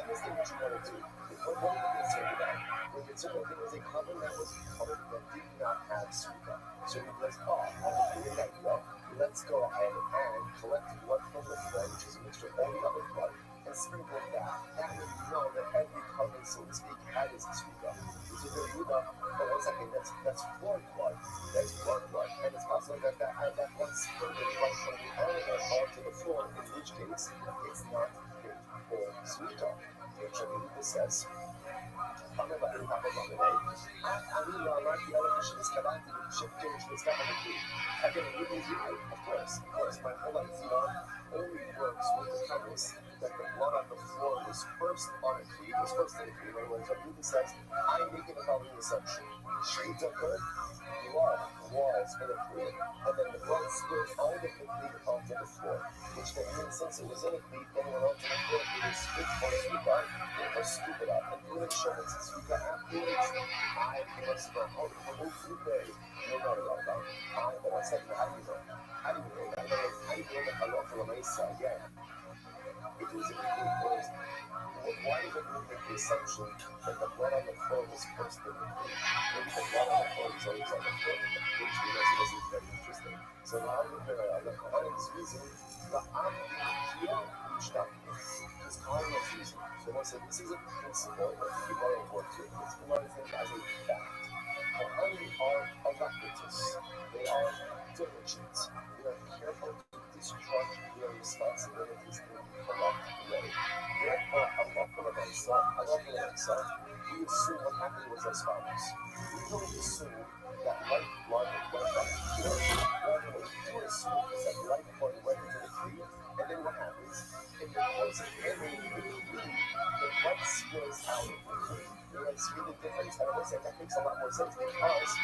understand what you want to do. What are you concerned about? We're concerned that there was a cover that was covered that did not have sweeper. So he goes, I have a great idea. Let's go ahead and collect blood from the floor, which is a mixture of all the other blood, and sprinkle that. That way you know that every cover, so to speak, has a sweeper. So you're going to do that, but 1 second, that's floor blood. That's blood blood. And it's possible that that blood sprinkled right from the animal onto the floor, in which case it's not good for sweeper. Which Rabbi says, אני לא אמרתי על הכשל התכוונתי שכן שהזכרת אותי. Again, it is right, of course, my whole idea only works with the premise that the blood on the floor was first on a tree, was first in a tree. When Rabbi says, I'm making the following assumption. Shades occurred, blood was in a tree, and then the blood spilled all the complete onto the floor, which then means since it was in a tree, then it went onto the floor, it was spit on a sweep up, or scoop it up, and do an insurance sweep up afterwards. I must go home, the whole food day, you know about that. But I said, how do you know? How do you know that? How do you know that Allah for Mesa again? It was in the group. Why did it make the assumption that the blood on the floor was first in the tree? Maybe the blood on the floor was always on the floor, which we know this is very interesting. So now I'm going to find this reason that I'm here, each time. This calling reason. So I said, this is a principle that you want to work with. It's one thing as a fact. Kohanim are alacritus. They are diligent. They are careful to discharge their responsibilities in the correct way. Therefore, Allah we assume what happened was as follows. We don't assume that life blood went up to the tree. What we do assume is that life blood went into the tree, and then what happens? In the course of entering the tree, the blood spills out of the tree. Let's read the difference. And I said that makes a lot more sense because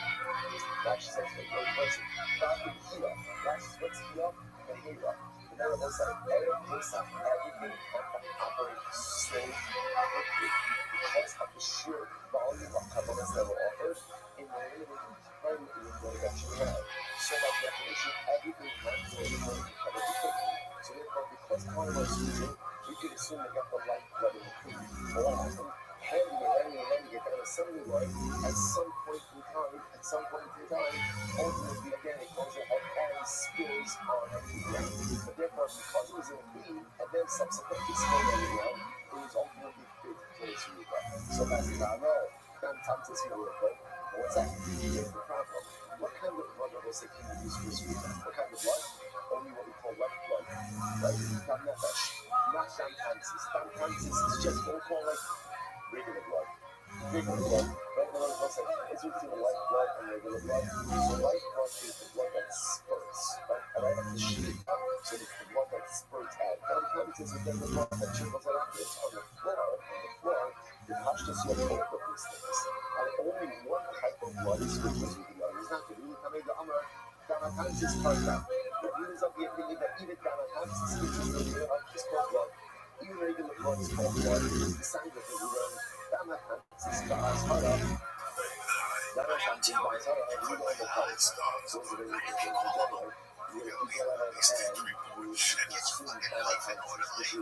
Rashi says the word person. God would heal. Rashi says what's heal? The hero. And then it's like everything operates slowly because of the sheer volume of covenants that were offered in the limited time that actually had. So by definition, everything went through the covenant quickly. So therefore, because time was using, we could assume they got the light blood in the tree. But what happened? Handing it down assembly line at some point in time, ultimately again it goes ahead and spills on the ground. But therefore, because it was in a clean and then subsequently spilled on the ground, it was ultimately fit for the sweeper. So that's the no. Then time to see real quick. What's that? Here's the problem. What kind of blood are those king use for sweetener? What kind of blood? Only what we call white blood, right? Dam nefesh, not dam tansis. Dam tansis is just what we call like regular blood. Regular blood. Right? The Lord say, it's between white blood and regular blood. So white blood is the blood that spurts, right? Right up the sheet. So it's the blood that spurts out. Dam tansis is then the blood that trickles out on the floor. On the floor, the pashtus will both of these things. And only one type of blood is good for sweetener. It's not the really coming to Amar. Damatansis karta. The means of the opinion that even Damatansis is called blood. Even regular blood is called blood. The sign that we run Damatansis Bahashara. Damatansis Bahashara. We know the parts. So it's very interesting in general. You get out of the hand, you assume Damatansis, which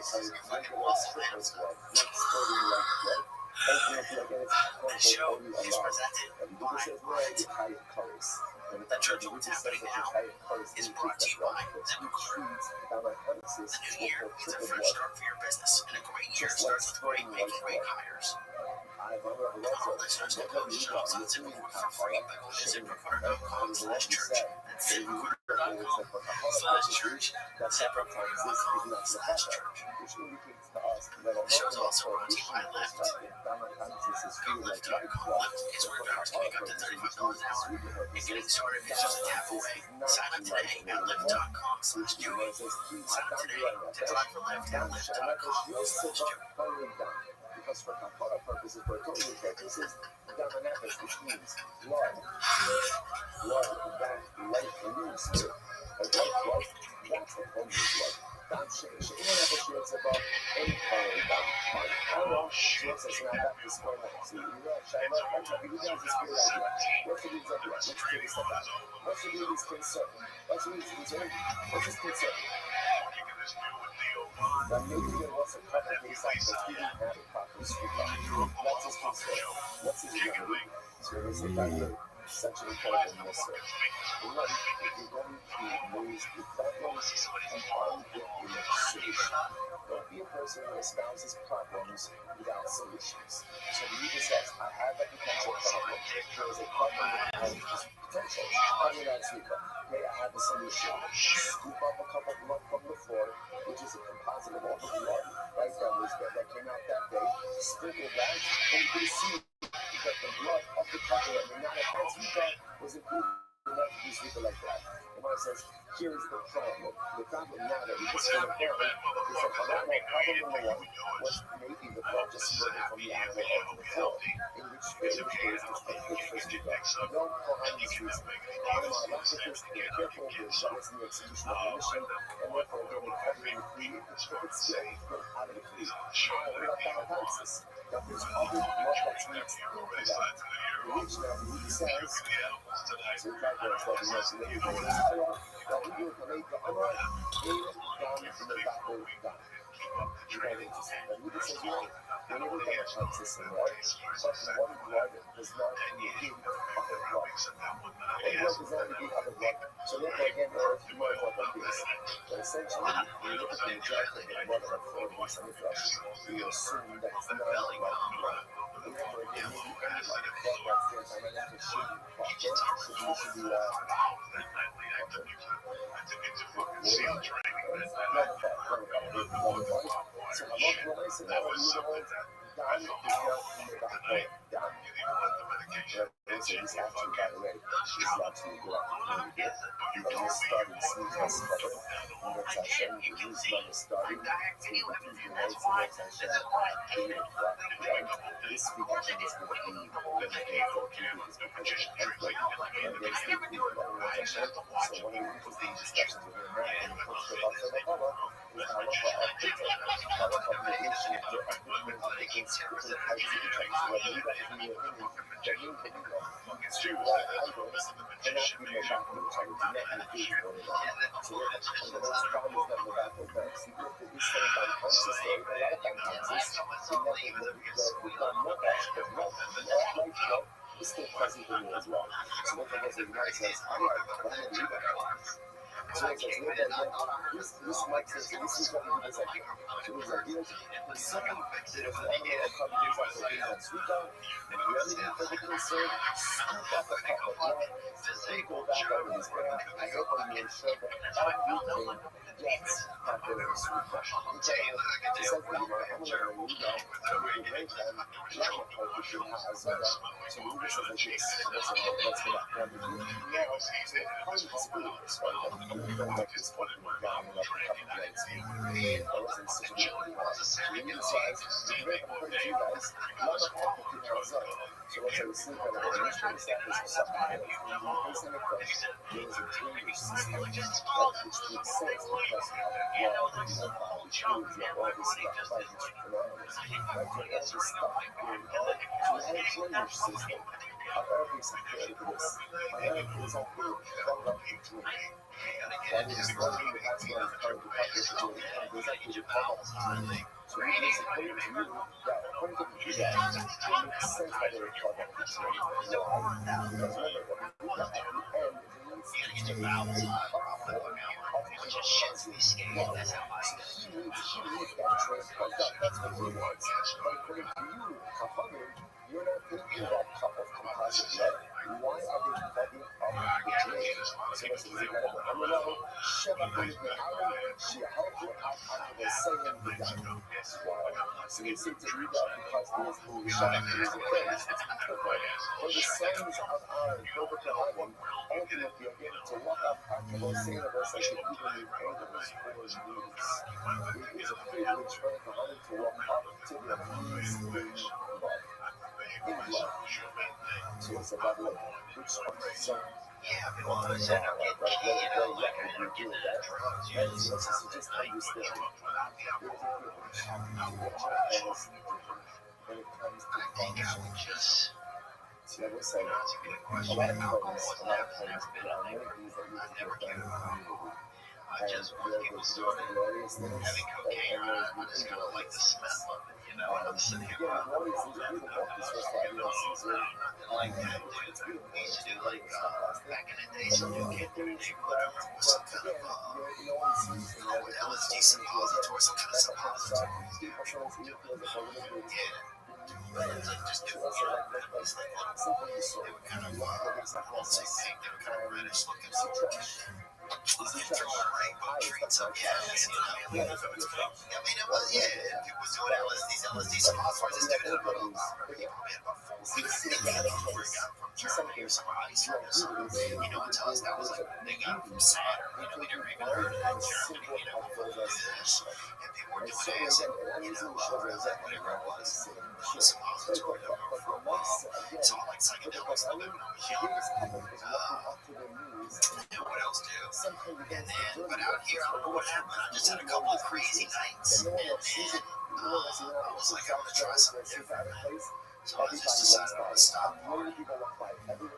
is a regular stripper blood, not spurting like blood. Ultimately, again, it's quote-unquote only Allah. And the Buddha says, no, it's higher colors. And the church of the higher colors is brought to you by Damatansis, a new year is a fresh start for your business, and a great year starts with great making great hires. All listeners can post jobs on ZipRecruiter for free by going to ZipRecruiter.com/church. That's ZipRecruiter.com/church. ZipRecruiter.com/church. The show is also brought to you by Lyft. Go Lyft.com. Lyft is where drivers can make up to $35 an hour. And getting started is just a tap away. Sign up today at Lyft.com/joy. Sign up today to drive for Lyft at Lyft.com/joy. Because for kapara purposes, for atonement purposes, damanefesh, which means blood, that life renewed spirit. A white blood, that's the holy blood. Dam she'inefesh yotzeba, any color dam. Ara yotzes now that is going on. So you know, Shama, you guys is good idea. What's the reason of let's take a step back. What's the reason is concern? What's the reason concern? What's his concern? That maybe there was a couple of days after he didn't have a proper sweeper. That's his concern. What's his remedy? So there's a factor, such an incredible mystery. In life, if you're going to raise the problems, combine with the solution. Don't be a person who espouses problems without solutions. So the Buddha says, I have a potential problem. There is a problem that has potential. How do that sweeper? Okay, I have a solution. Scoop up a cup of blood from the floor, which is a composite of all the blood, right, that came out that day. Sprinkle that, and you can see that the blood of the couple and the not a sweeper was included enough to be sweeper like that. The Bible says, here is the problem. The problem now that we discovered apparently is that the problem number one was maybe the blood just spurted from the animal onto the floor, in which case it's good for sweeper. Don't behind this reason. Philosophers were careful with jealous in the execution of the mission, and therefore they would cover in the creed, but still put out of the creed. That there's other blood that's mixed into that. Which now the Buddha says, so we tried to explain the rest of the Buddha that we do to make the Amar in down in the Dapper down. Very interesting. The Buddha says, you know, whenever they have access in there, but one blood does not negate other blood. One blood does not negate other blood. So therefore, again, there are more blood like this. But essentially, when you look at the majority of the blood of the floor based on the flesh, we assume that it's not like blood. And therefore, again, maybe any like blood that's there, I mean, that should be proper. Should be so I'm not going to say that you know, down is not in the back down. So he's actually, by the way, he's actually good at the but he's starting sneak us cover. And that's Hashem, he's not starting to the nights and that's Hashem this week Hashem is going to be holding the day for people is because of conflict against the people of Hashem. So one of the interesting discussions we're going to have when it comes to Halacha is Halacha of Pitta. Halacha of negation of different against different types of attacks. So when you got to be two items cannot be made back to each other. Do not engage one another. So and the most common is that the back of books. You look at this thing on conscious day, a lot of unconscious, and that the not aspect, not life, not is still present in me as well. So what the Muslim says, I'm not going to do that. So it's like, look at that. This might say, this is what it is like. So it's like, here's the second, there's the animal companies that are doing that sweep out, and the other thing for the concern, scoop out the public. Now, they go back over this brand. I hope I'm going to show that everything gets popular sweep out. It's like, you know, I'm going to read out, I'm going to break them, not what publishing has, so movie says like this, that's what that probably do. Now, so part of the experience, right, that you don't like this fucking guy in like a couple days. I wasn't such a good one. So you decide, I'm going to you guys, I'm not technically outside. So once I was sleeping, I was administrative staff was something like that. Based on the price, there was a 3-year system, right, which makes sense because of how well, you know, how the schools, you know, all this stuff, like it's phenomenal, right, all this stuff going on. So we had a 3-year system. However, it's important for this. However, it's all good. That love the dream. That is one thing that that's what is part of the public doing. And there's actually a part of the dream. So it is according to you, that according to you, that it makes sense that they were part of the dream. Why? Because remember, what we do at the end, it needs to be a powerful of the scale. That's how I she needs that dream because that's what he wants. But according to you, Muhammad, you're not thinking that cup of composite lead. Why are they plugging up the drain? So this is a kind of a shove up in the alley, she helped you out after the second begun. So they say to read that because there's no shove up in the place. It's perfect. For the sons of Aaron, Robert to heaven, ultimately again to walk up after those saying of us like the people in angels or knees. It is a privilege for the heaven to walk up to their knees in love. In love. So it's about like which so Yeah, people want to say, I'm getting key, you know, like I don't get that drugs, you know, so just understand there's a privilege. What your is different when it comes to function. See, like I said, a lot of times, there are many things that need to get done in the community. And there is glorious things, and there's really glorious things. Yeah, glorious things are beautiful. It's just like everyone sees it. It's beautiful. It's like back in the day, some new kid things that, again, you know, one sees in there, the LSD suppository, some kind of suppository. People show us new things that are really good. Just do it. Something you saw. They were kind of, I won't say pink, they were kind of reddish looking. Rainbow treats up gas, you know. I mean, it was, yeah, people was doing LSD suppositories. This dude had about, people made about 4 weeks. They got it from Germany or some ice or something. You know, until us, that was like, they got it from Saturn. You know, we never even heard of that in Germany, you know, before this. And people were doing acid, you know, whatever it was. Suppository, it's all like psychedelics a little bit when I was young. What else do? And then, but out here, I don't know what happened. I just had a couple of crazy nights, and then I was like, I'm gonna try something different. So I just decided I'm gonna stop partying.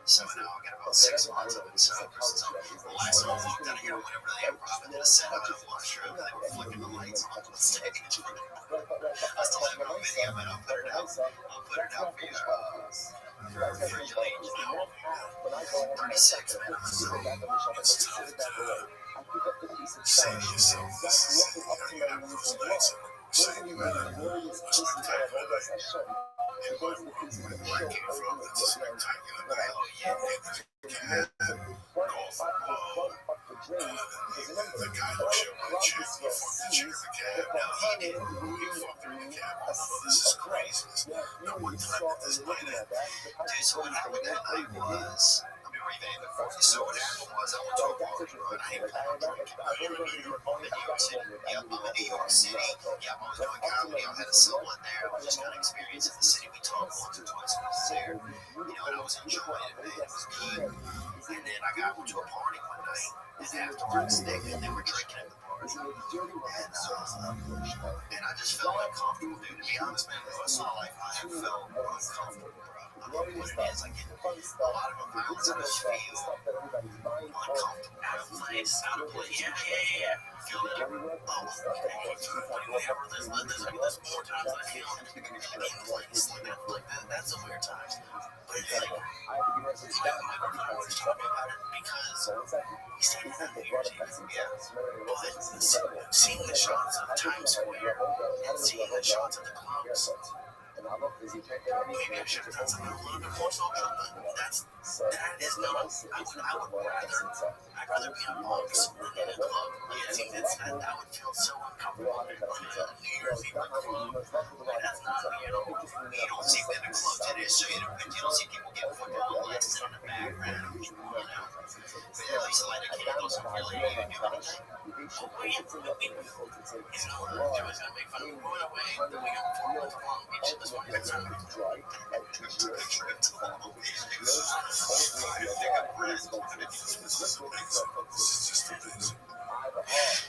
So now I got about 6 months of it sober. So the last time I walked out of here, I went over to the improv and did a set out of mushrooms. They were flicking the lights on the stage. I still have no video, but I'll put it out. I'll put it out for you. For you ladies, you know. 36, man. I'm so it's tough to say to yourself, this is you have those nights and say you better type of like, and where it came from, that's a spectacular night. And you had call for the guy who showed the chick, he fucked the chick in the cab. Now he didn't. He fucked her in the cab. Oh, this is craziness. Now one time at this night, dude, so what happened that night was, let me revamp it for you. So what happened was I went to a party, right? I ain't planning on drinking. I'm in New York City. Yeah, I'm in New York City. Yeah, I was doing comedy. I had a solo in there. I was just kind of experiencing the city. We talked once or twice when I was there. You know, and I was enjoying it, man. It was good. And then I got to a party one night, and afterwards they were drinking at the party. And I just felt uncomfortable, dude. To be honest, man, the rest of my life I have felt uncomfortable, bro. I don't know what it is. Like, a lot of them violence, I just feel uncomfortable. Out of place, out of place. Yeah. Feel that every time we ever there's more times I feel in a place like that. That's some weird times. But Seeing the shots of Times Square and seeing the shots of the clubs. Maybe I should have done something a little bit more social, but that is not. I'd rather be amongst in a club. I think that would feel so uncomfortable on a New Year's Eve club. That's not, you don't see in the clubs it is, so you don't see people getting fucking lights on the background, But at least light a candles and really there was gonna make fun of going away, then we got 4 months to Long Beach this one next time.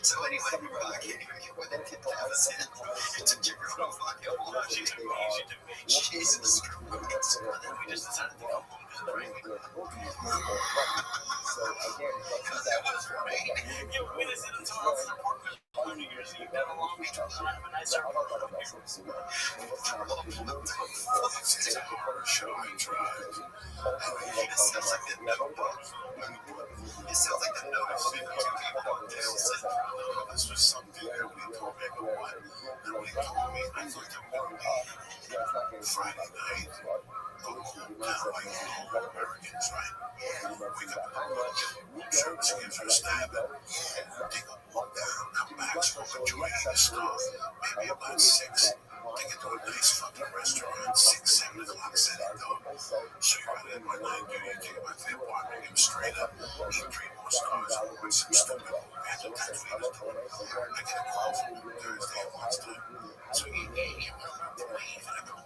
So anyway, I can't even get with it. It took your girl fucking long. She took me. Jesus Christ. And then we just decided to go home. Right? You witness it until it's an apartment. New Year's Eve down in Long Beach. Have a nice apartment. Show I tried. It sounds like the Notebook. It sounds like the Notebook. This was something that we told everyone. And we told me, I thought that Friday night, go home now like all Americans, right? Wake up in the morning, service gives her a stab, take a walk down, come back, smoke a joint in the store, maybe about 6. Take it to a nice fucking restaurant, 6, 7 o'clock, set it down. So you're out at my 9:30, take my flip one, make him straight up, eat 3 more stars, with some stupid random times we was told. I get a call from Thursday at lunchtime. So you went up the wave and I go,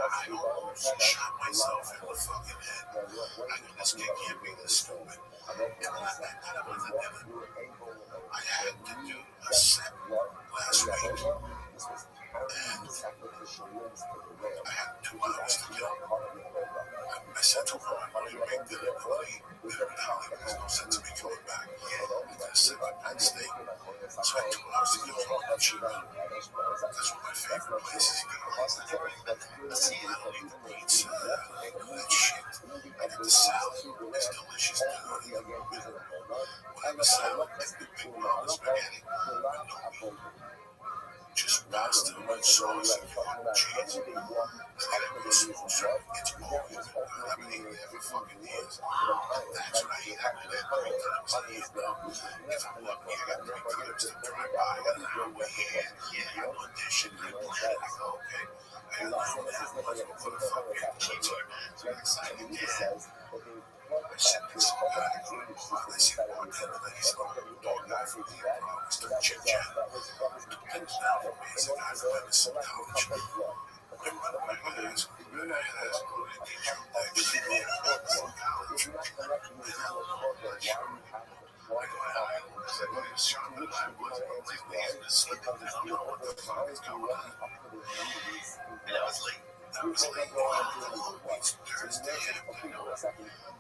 I almost shot myself in the fucking head. I knew this kid can't be this stupid. And then I was at I had to do a set last week. And I had 2 hours to kill. I said to her, I'm going to make the employee live in Hollywood. There's no sense in me coming back. I'm going to sit up and stay. So I had 2 hours to kill. That's one of my favorite places to go. I see, I don't eat the meats. I don't eat that shit. I get the salad. It's delicious. Whatever salad, the big mom spaghetti. Just pasta with sauce and cheese. I get a small serve. It's more good. I've been eating it every fucking year. That's what I eat. I do that 3 times a year now. If I'm lucky, I got 3 trips to drive by. I got an hour here. Yeah, I'm auditioning. I plan it. I go, okay. I got an hour and a half left for the fucking cheese. So I'm excited. Yeah. I sit next to the guy. I see the bartender that he's going to dog guy from the Mr. Chit Chat. And now he's a guy from Emerson College. I'm running my hands. And I asked him, what did you like? He didn't even know Emerson College. I said, well, he's shot that I was. He's been sleeping. I don't know what the fuck is going on. And I was late. It's Thursday afternoon.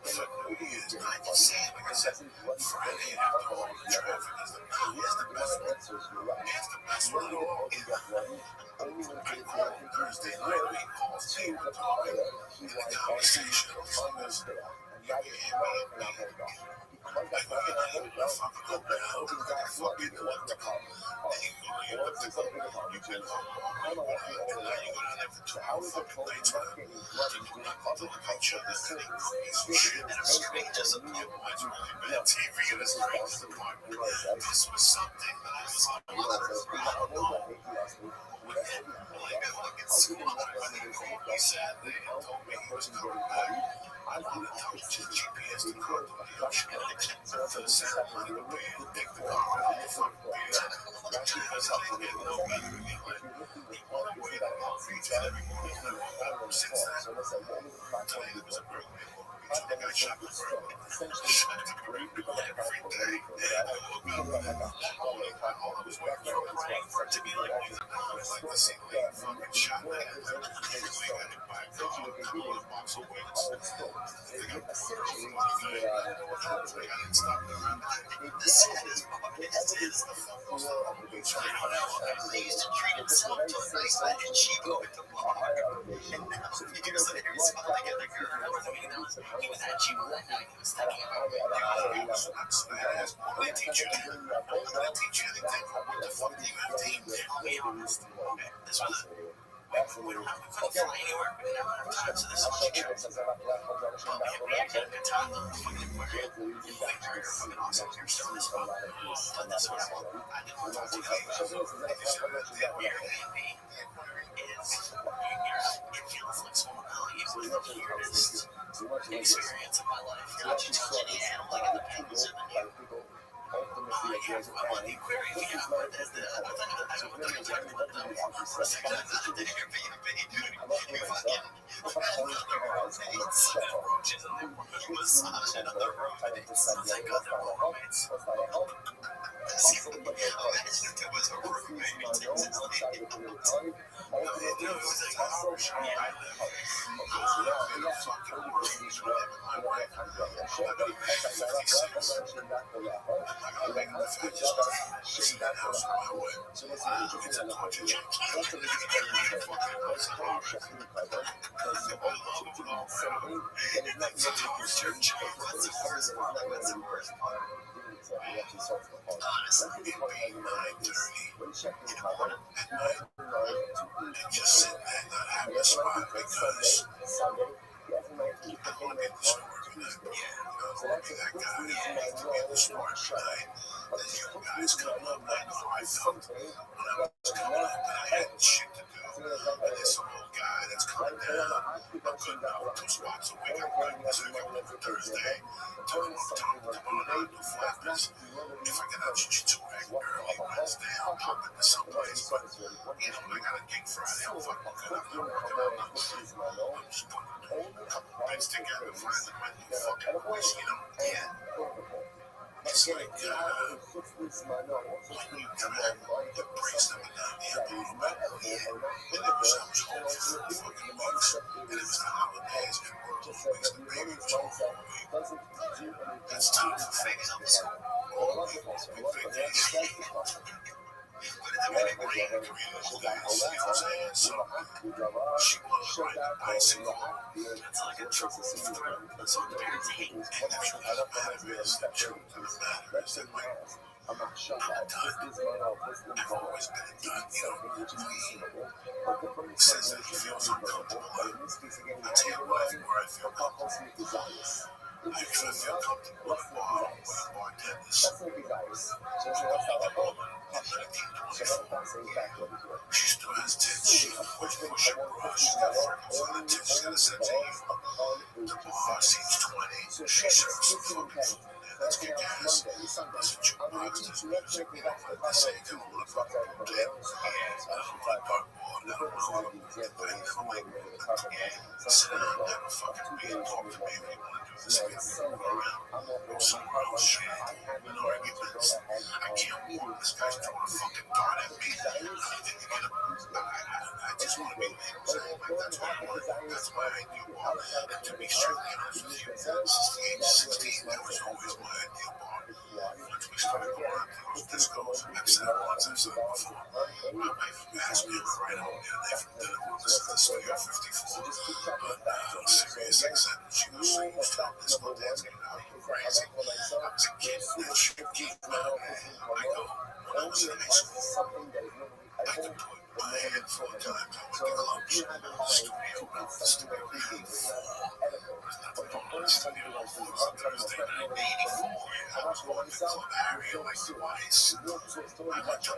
For New Year's, I can say it. Like I said, Friday after all the traffic is the best one. It's the best one of all. I called Thursday night. We called Steve talking in the conversation. You can hear me. I go, I fucking go down. I fucking want to come. And you look to go. You can go. And now you go down there for 2 hours fucking nights. You do not get to look at each other. And I'm screaming just a little much really bad TV in this crazy department. This was something that I saw. I don't know. Like a fucking school. They called me Saturday and told me he was coming back. I wanted to touch his GPS to go to the ocean. For the Santa Monica Bay and take the car out of the fucking beer. That's how they get no better again. He wanted me to walk beach every morning. Since then, today there was a birthday for me. before the guy shot the bird. Shot the bird every day. And I woke up howling. All I was waiting for was rain for it to be like music. I would like to see Lee fucking shot in the head. Lee got hit by a car. All the box of weights. They got quarter of the thing. I didn't stop the run. This is the fucking world. They used to treat himself to a nice night in Chico at the bar. And now, years later, he's smiling at the girl. I mean, he was at Chico that night. He was thinking about it. I was nuts. I asked, what did they teach you? What did they teach you anything? What the fuck do you have to eat? This was we don't have to fly anywhere. We didn't have enough time, so this is what you chose. Well, we had a good time, though. Fucking aquarium. You're fucking awesome. You're still this fun. But this was, I didn't want to talk to you. The aquarium is, it feels like Small Valley. It was the weirdest experience of my life. Watching any animal like in the penguins in the new. Yeah, well, the aquarium we have, I thought it was exactly what the for a second. I thought the Airbnb, dude. You fucking roommates, roaches in there, massaging on the roommates. Thank God there were roommates. Imagine if there was a roommate. It was like, just sitting there not having a spot because I want to get the store tonight. I want to be that guy to be in the store tonight. There's young guys coming up. I know I felt when I was coming up that I had shit to do. And there's some old guy that's coming down. I'm good now. 2 spots a week. I'm running this week. I'm looking Thursday. Tell him tomorrow night do flatness. If I get out jiu-jitsu early Wednesday, I'll pop into someplace. But, I got a gig Friday. I'm fucking good. I'm not working out. I'm just putting a couple bits together. Finally, my new fucking voice, Yeah. It's like, when you drag the brace number down the upper and it was, I was home for 4 fucking weeks, and it was the holidays, and work 4 weeks, the baby was home for a week. It's time for figures on the school. Big vacation. But it didn't really rain 3 little days, you know what I'm saying? So, she wanted to ride a bicycle. It's like a triple threat. That's what the parents hate. And the truth of the matter is that I'm not done. I've always been done, It says that he feels uncomfortable. I'll tell you where I feel comfortable. I feel comfortable at bartenders. A woman in 1924. She still has tits. She can push a brush. She's got 35 tits. She's got a sense of humor. The bar seems 20. She serves some fucking food. Let's get gas. There's a jukebox. There's music. They say come on the fucking dip. I don't like dartboard. I don't know. I never like sit down, never fucking be and talk to me if you want to do this. Move around. Or some real shit. Arguments. I can't walk. This guy's throwing a fucking dart at me. I just want to be there. That's what I want. That's why I do walk. And to be strictly honest with you, since the age of 16, that was always my ideal bar. Once we started going out to those discos, I've said it once, I've said it before. My wife asked me to right home the other day from dinner. Listen to Studio 54. But serious except she was saying, stop this one dance getting out of crazy. I was a kid when that shit came out. I go, when I was in high school, I could put my hand 4 times. I went to clubs. Studio Ralph, Studio 84. Not the phone, Studio Ralph on Thursday night, 84. I was going to Club Harry like twice. I went to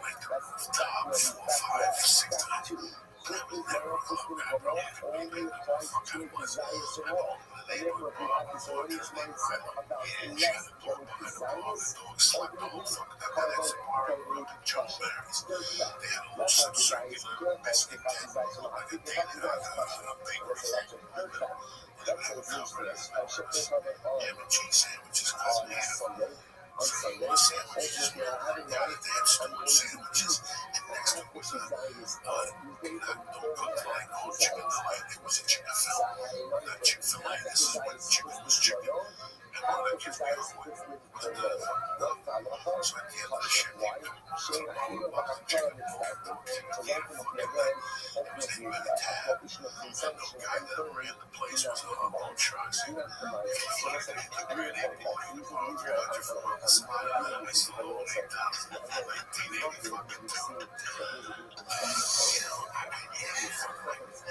like the rooftop 4, 5, 6 times. But I was never a club guy, bro. I really didn't know what the fuck I was. I therefore, if you have this erroneous mindset about less getting desires, ultimately, carbon crushing. Third fact, less have desires, good health, if have desires or not. I think they have desires crushing. Let's say that's a third fact. Let's say it's news for us. I should think of it all on Sunday. On Sunday, ultimately, I'm having my I'm going to eat. I have this desire this Tuesday, but before I have desires.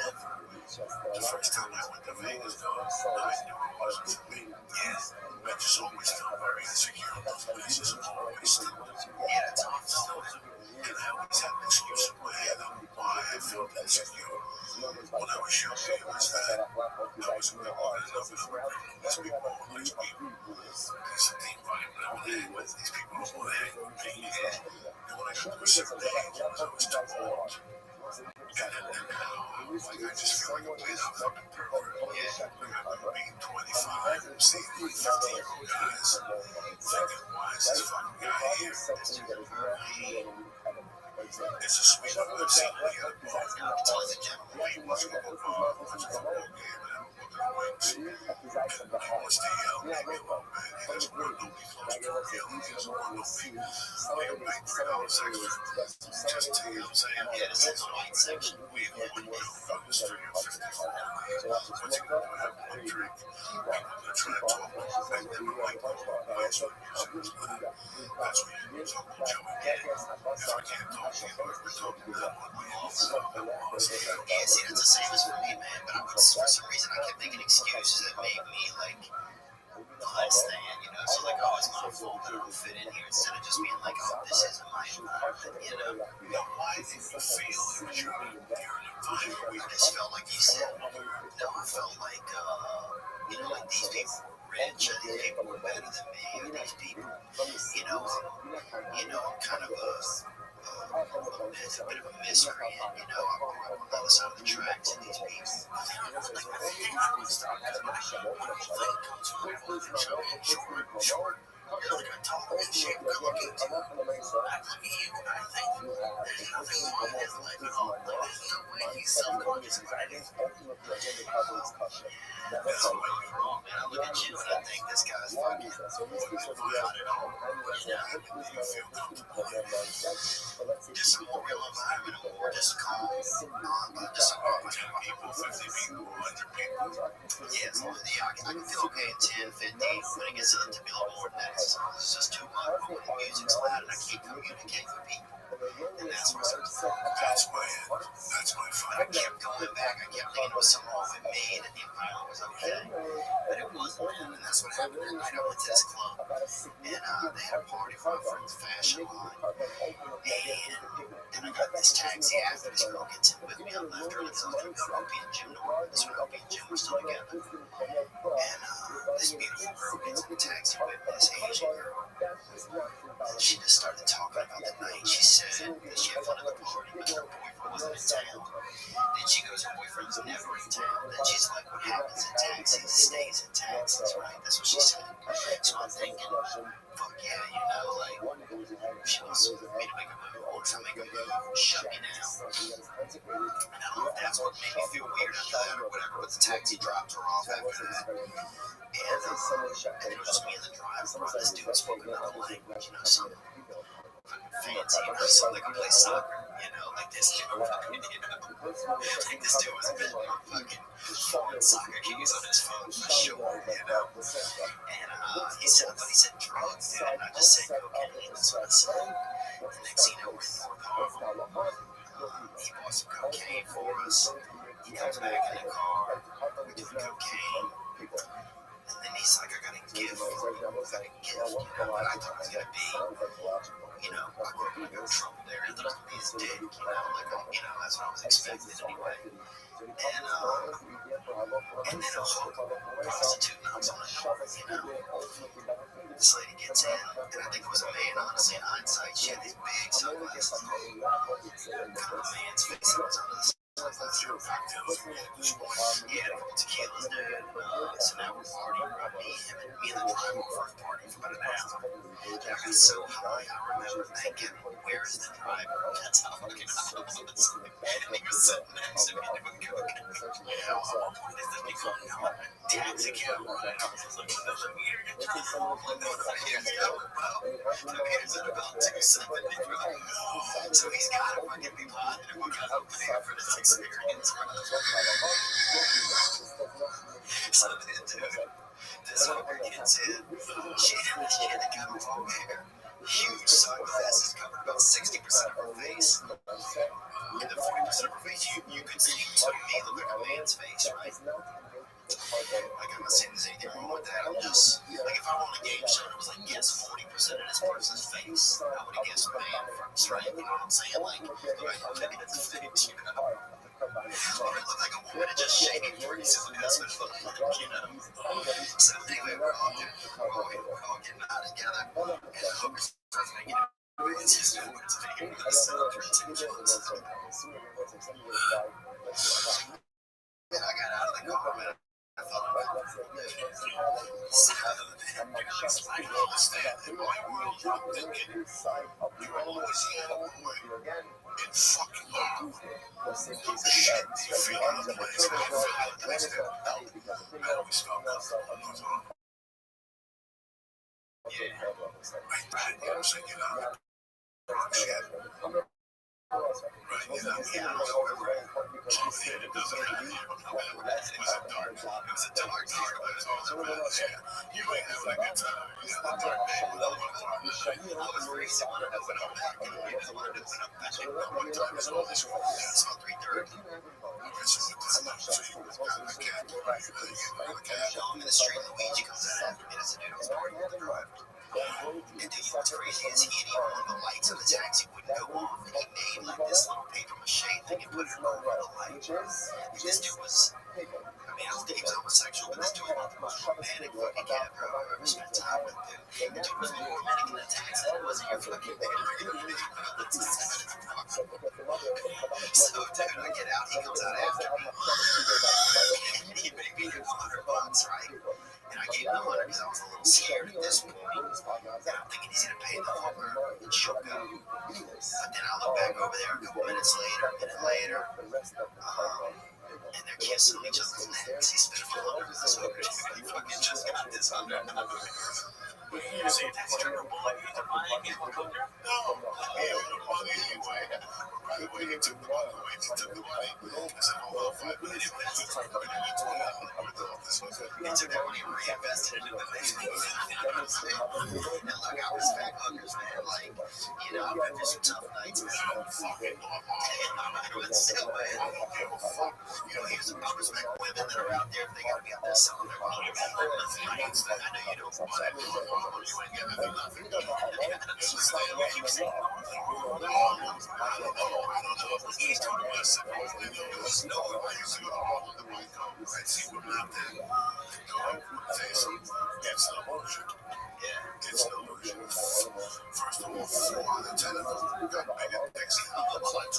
The first time I went to Vegas, though, I knew it wasn't for me. Yes, I just always felt very insecure in those places. Always still. Yeah, it's still. And I always had an excuse in my head on why I felt insecure. When I was younger, it was that I was in another group. These people were like me. These environment I would hang with, these people who would hang with me. And when I got to a certain age, it was always too old. And now, like, I just feel like a bit of a fucking pervert. Yeah, like I remember being 25 and seeing like 50-year-old guys thinking, why is this fucking guy here? It's a sweet one. I've seen many other tons of gentlemen watch a football game and have a look at the wings. And he wants to yell maybe a little bit. He doesn't want to be close to a yell. He doesn't want to be big $3 extra. Just to, you know what I'm saying? Yeah, it's a white section. We wouldn't do $30 or $50. What's he going to do? Have one drink? People are trying to talk about make them a white person. That's what you use Uncle Joey did. If I can't talk to you, we're talking about what we all said. Yeah, see, that's the same as for me, man. But for some reason, I kept making excuses that made me like less than, you know. So like, oh, it's my fault that I don't fit in here, instead of just being like, oh, this isn't my environment, you know. Why did you feel it was your environment? I just felt like you said, no, I felt like, you know, like these people were rich and these people were better than me, and these people, you know, I'm kind of a bit of a miscreant, you know. I'm on the other side of the tracks, and these people, short. You're like a tall and shit, good looking too. I look at you and I think there's nothing wrong with his life at all. Like, there's no way he's self-conscious about it. That's the way you're wrong, man. I look at you and I think this guy's fucking got it all. You feel comfortable. Just a more real environment, a more just calm, just a bunch of people, 50 people, 100 people. Yeah, as long as I can feel okay at 10, 15. When it gets to be a little more than that, it's just too much. But when the music's loud and I can't communicate with people, and that's what's up. That's my fight. I kept going back. I kept thinking it was something wrong with me, and the environment was okay. But it wasn't, man. And that's what happened that night. I went to this club, and they had a party for my friend's fashion line. And I got this taxi after this girl gets in with me. I left her because I was going to go to Opie and Jim Norton. This one, Opie and Jim were still together. And this beautiful girl gets in the taxi with me, this Asian girl. And she just started talking about the night. She said that she had fun at the party, but her boyfriend wasn't in town. Then she goes, her boyfriend's never in town. Then she's like, what happens in taxis stays in taxis, right? That's what she said. So I'm thinking, fuck yeah, you know, like, she wants me to make a move. Once I make a move, shut me down. And I don't know if that's what made me feel weird after that or whatever, but the taxi dropped her off after that. And it was just me and the driver. This dude spoke another language, you know, some fancy, you know, so like I play soccer, you know, like this dude, you know, like this dude was a bit more fucking foreign soccer keys on his phone for sure, you know. And he said drugs, dude, and I just said cocaine. That's what I said. The next thing you know, we're in North Harlem. He bought some cocaine for us. He comes back in the car. We're doing cocaine. And then he's like, I got a gift for you. You know, what I thought it was going to be, you know, I'm going to go to trouble there. It ended up being his dick, you know, like, you know, that's what I was expecting anyway. And And then a hook prostitute knocks on the door, This lady gets in, and I think it was a man, honestly, in hindsight. She had these big sunglasses on. Kind of a man's face that was under the sunglasses. He had a couple tequilas, dude. So now we're partying, me and the driver first partying for about an hour. And I got so high, I remember thinking, where is the driver? That's how fucking high I was. And he was sitting next to me doing coke. Taxi cab ride. I was like, the meter get dropped. The meter's at about 270, bro. So he's gotta fucking be positive because I'm paying for this experience, bro. So then, dude, this hooker gets in. She had the kind of long hair, huge sunglasses covered about 60% of her face. And the 40% of her face, you could see, to me, looked like a man's face, right? Like, I'm not saying there's anything wrong with that. I'm just, like, if I were on a game show and it was like, guess 40% of this person's face, I would have guessed man first, right? You know what I'm saying? Like, look at his face, you know? Or it looked like a woman had just shaved 40 that's what it looked like, you know? So anyway, we're all getting out together, and the hooker starts making it. It's just words of him, so ridiculous. And I got out of the car, man. I thought about it. So then I understand that my world, I'm thinking, you're a Louisiana boy in fucking love. Shit, you feel out of place. I feel out of place there. How do we stop that? Yeah. Right, you know what I'm saying? You know, right, you know, yeah, I don't know where we're at. It doesn't matter. It was a dark, but it's also bad. Yeah, you ain't having a good time. You know, the dark day with other ones. I was racing when I opened up back. You know, I wanted to open up back. What time is all this? It's about 3:30. Okay, so what time is it? So you got a cab. I'm in the street. Luigi comes out after me. That's the dude I was partying with the driver. And dude, what's crazy is he didn't even want the lights on the taxi wouldn't go off. And he made like this little paper mache thing and put it over the light. And this dude was, I mean, I don't think he was homosexual, but this dude was about the most romantic fucking cab driver I've ever spent time with, dude. The dude was more romantic in the taxi than it was in your fucking bed. So, dude, I get out, he comes out after me. He made me $100, right? And I gave him the 100 because I was a little scared at this point. And I'm thinking he's going to pay the hooker and she'll go. But then I look back over there a couple minutes later, a minute later, and they're kissing on each other's necks. He spent $100 with this hooker. He fucking just got this $100. You see, that's terrible. They're buying it. No, he owed the money anyway. Right away, he took the money. I said, hold on, 5 minutes. He took that money and reinvested it in the next thing. And look, I respect hookers, man. Like, you know, I've been through some tough nights, man. But still, man, I don't give a fuck. You know, I respect women that are out there. They gotta be out there selling their body. I know you don't want it. You ain't giving me nothing. It's just like what you say. I don't know. He's talking about something. There's no way I used to go all the way home. Right? See what I'm there. It's an illusion. Yeah, it's an illusion. First of all, 4 out of 10 of them got made it next to 4 out of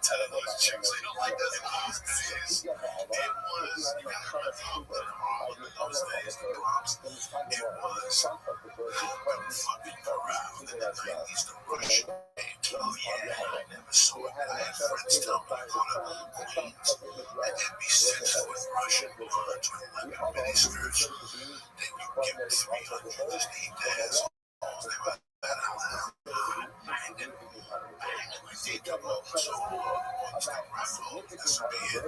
10 of those chicks, they don't like that in those days. It was, you gotta remember, those days, the props, it was fucking around. And I used to rush. Oh yeah, I never saw it. I had friends tell me go to Queens, and they'd be 6 foot Russian blondes with like mini skirts. Then you give them 300 for this knee pads. They were that out. And then like they come over so ones that rifle, that's bad. Yeah,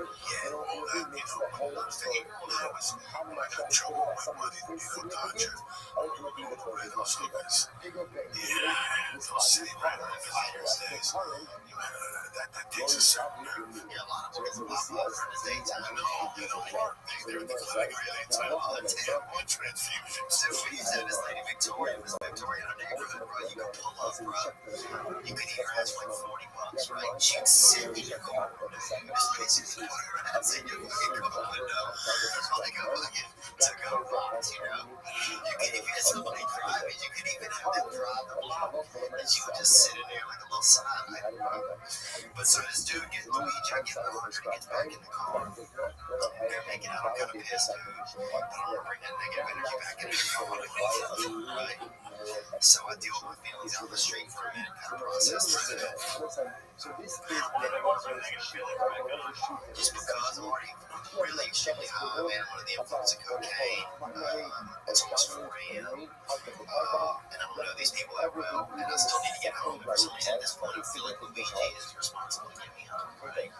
all that, you know. I'm thinking, I was like a trouble with my money, you know, Dodger. Those niggas. Yeah, those city rider fighters days. That takes a certain nerve. Yeah, a lot of them pop off in the daytime. No, they don't work. They're in the clinic really. It's like, oh, let's get one transfusion. So we used to have this lady Victoria, Miss Victoria in our neighborhood, bro. You could pull up, bro. You could hear her for like $40, right? She'd sit in your car. Just basically put her ass in your fucking car window. Like a fucking to-go box, you know? You could, if you had somebody driving, you could even have them drive the block. And she would just sit in there like a little sidelight, bro. But so this dude gets Luigi, I get the 100, gets back in the car. They're making out, I'm kind of pissed, dude. I don't want to bring that negative energy back into the car, right? So I deal with my feelings out the street for a minute, kind of process through it. Just because I'm already really extremely high, man. I'm under the influence of cocaine. It's almost 4 a.m. And I don't know these people that well, and I still need to get home. And for some reason, at this point, I feel like Luigi is responsible to get me home, right?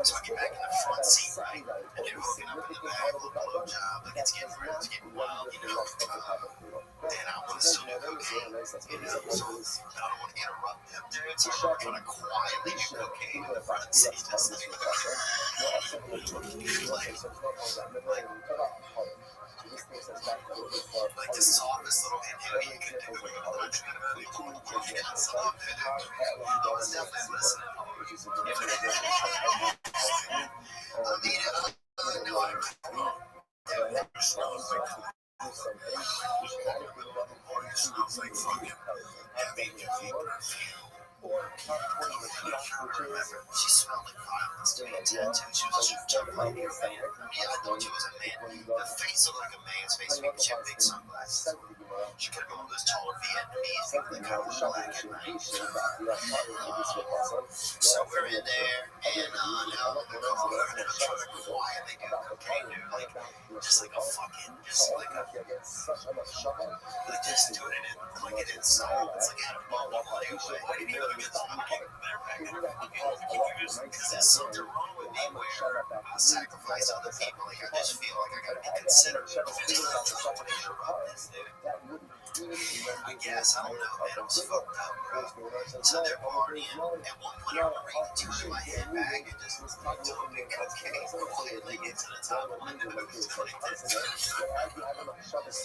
So I get back in the front seat, right? And they're hooking up in the back, a little blow job, like it's getting real, it's getting wild, you know. And I want to still do cocaine, you know, so I don't want to interrupt them, dude. So I'm trying to quietly do cocaine in the front seat, just like the softest little inhale you could do. I was definitely listening. Smells like fucking heavy perfume. She smelled like violence to me at tattoo. She was a lady or man. Yeah, I thought she was a man. The face looked like a man's face because she had big sunglasses. She could have been one of those taller Vietnamese people that kind of look black at night. So we're in there, and now the car, and I'm trying to quietly do cocaine, dude. Like, just like a fucking, just like a, like just doing it in, like it in soul. It's like had a moment, like, I didn't even get the fucking, because there's something wrong with me where I sacrifice other people. Like, I just feel like I gotta be considerate. I don't want to interrupt this, dude. I guess, I don't know, man, I was fucked up, bro. So they're partying. At one point, I remember reaching in my head bag and just dumping cocaine completely into the top of my nose.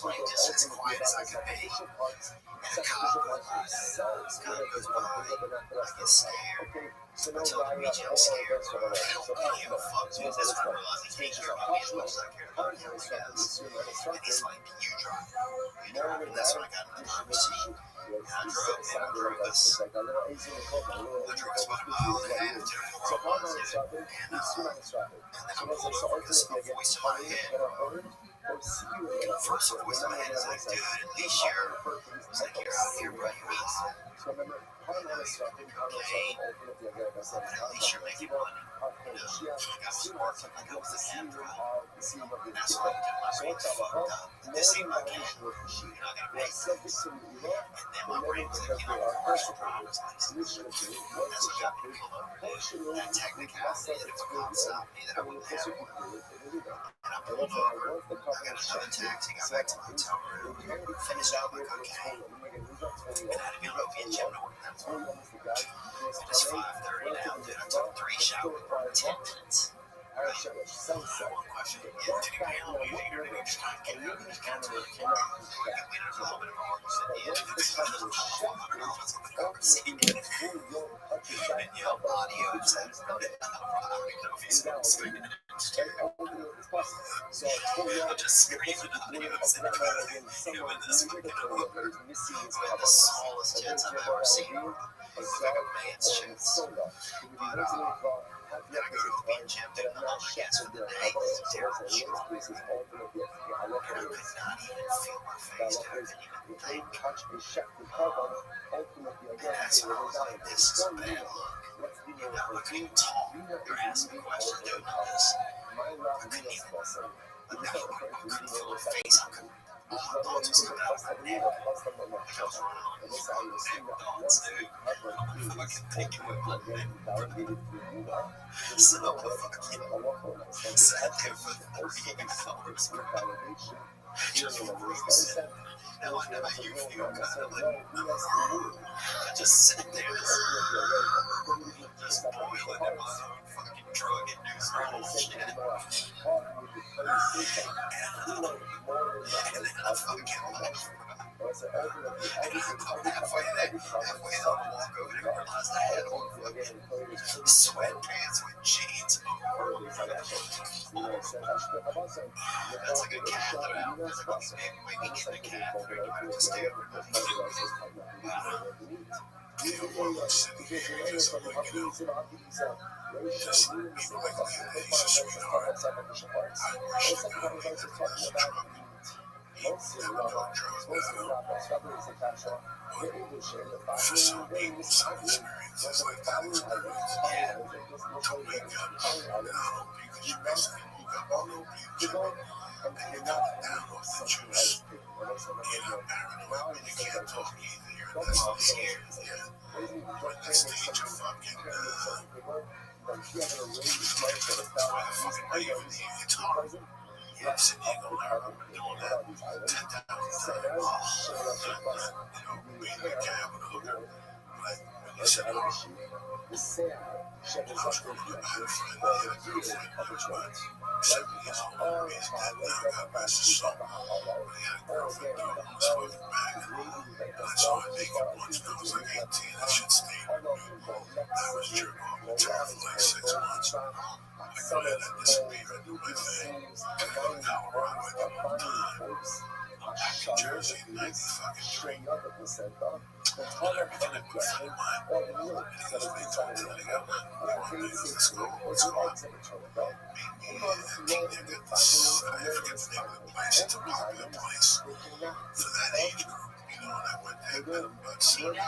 Like, just as quiet as I could be. And a cop goes by, I get scared. I told him, BJ, I'm scared. I don't give a fuck, dude. That's when I realized he cares about me as much as I care about him, I guess. And he's like, you drive. And that's when I got in the driver's seat. And I drove us. I drove us about a mile and a half to where I was, dude. And then I pulled over because a voice in my head. First voice in my head is like, dude, at least you're out here, bro. You're easy. Okay, but at least you're making money. You know, like I was working like I was a cab driver. And that's why I did my brain fucked up. This ain't my cab. You know, I gotta pay things. And then my brain was like, you know, the commercial driver's license. That's what got me pulled over, dude. That technicality that if a cop stopped me, that I wouldn't have one. And I pulled over. I got another taxi, got back to my hotel room, finished out my cocaine, and I had to be on opiate gym to work that morning. And it's 5:30 now, dude. I took 3 showers in 10 minutes. Right? One question. Did you pay all the way or did you just kind of get out of this counter? We had a little bit of argument at the end. It was $400 on the car seat. And yelled audio said, I don't even know if he's speaking in stereo. I'm just screaming audio said, him in this fucking Uber. We had the smallest jets I've ever seen. It looked like a man's chest. But, then I go to opiate gym, dude, and I'm on my gas for the day. It's a terrible show. And I could not even feel my face, dude. I couldn't even think. And that's when I was like, this is a bad look. You're not looking tall. You're asking questions, doing all this. I couldn't even, I couldn't feel my face. I couldn't. All my thoughts was coming out of my neck. Like I was running on the neck thoughts, dude. I'm fucking thinking with my neck. So I fucking sat there for 38 hours, bro. Just bruising. No, I never hear you kind of like, just sitting there, just boiling in my fucking drug induced bullshit. And then I fucking walk. I got about halfway there, halfway down the walk over there, realized I had on fucking sweatpants with jeans over. That's like a catheter out. Maybe getting a catheter, you have to stay overnight. Just even like he's a sweetheart. I wish the guy made that last truck. He never done drugs now. But for some people, some experiences like that experience don't make up now because you basically woke up on opium and you got down off the juice. You're not paranoid and you can't talk either. You're in that stage, you're in that stage of fucking, why the fuck am I even here? It's hard. Yeah, sitting here going, I remember doing that 10,000 times. Being in a cab with a hooker. Like, when you said, I was going to have a friend, I had a girlfriend, but 7 years old, his dad now got master son. But he had a girlfriend doing it, was fucking bad. And I saw her naked once when I was like 18. That shit stayed with me. I was jerking off the town for like 6 months. I go ahead and disappear and do my thing. I go to Colorado, I do it all the time. Back in Jersey, 90 fucking drink. Everything I put from mine. And he goes, what are you talking about? I go, man, let's go. Let's go out. Meet me and King Nigga. I forget the name of the place. It's a popular place for that age group. You know, and I went there, met him about 7. Yeah,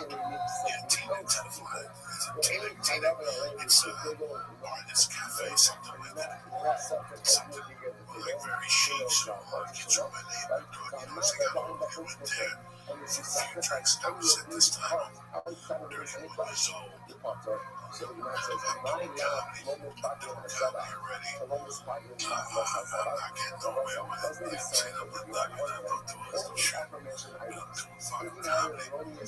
Teen Tenafly. It's a bar in this cafe, something like that. Something like very chic, so kids from my neighborhood, you know, so I went there for a few drinks. I was at this time 31 years old. I'm going down, I'm doing comedy already. I'm not getting nowhere with it. You know what I'm saying? I'm not getting no doors, no shit. But I'm doing fucking comedy. And I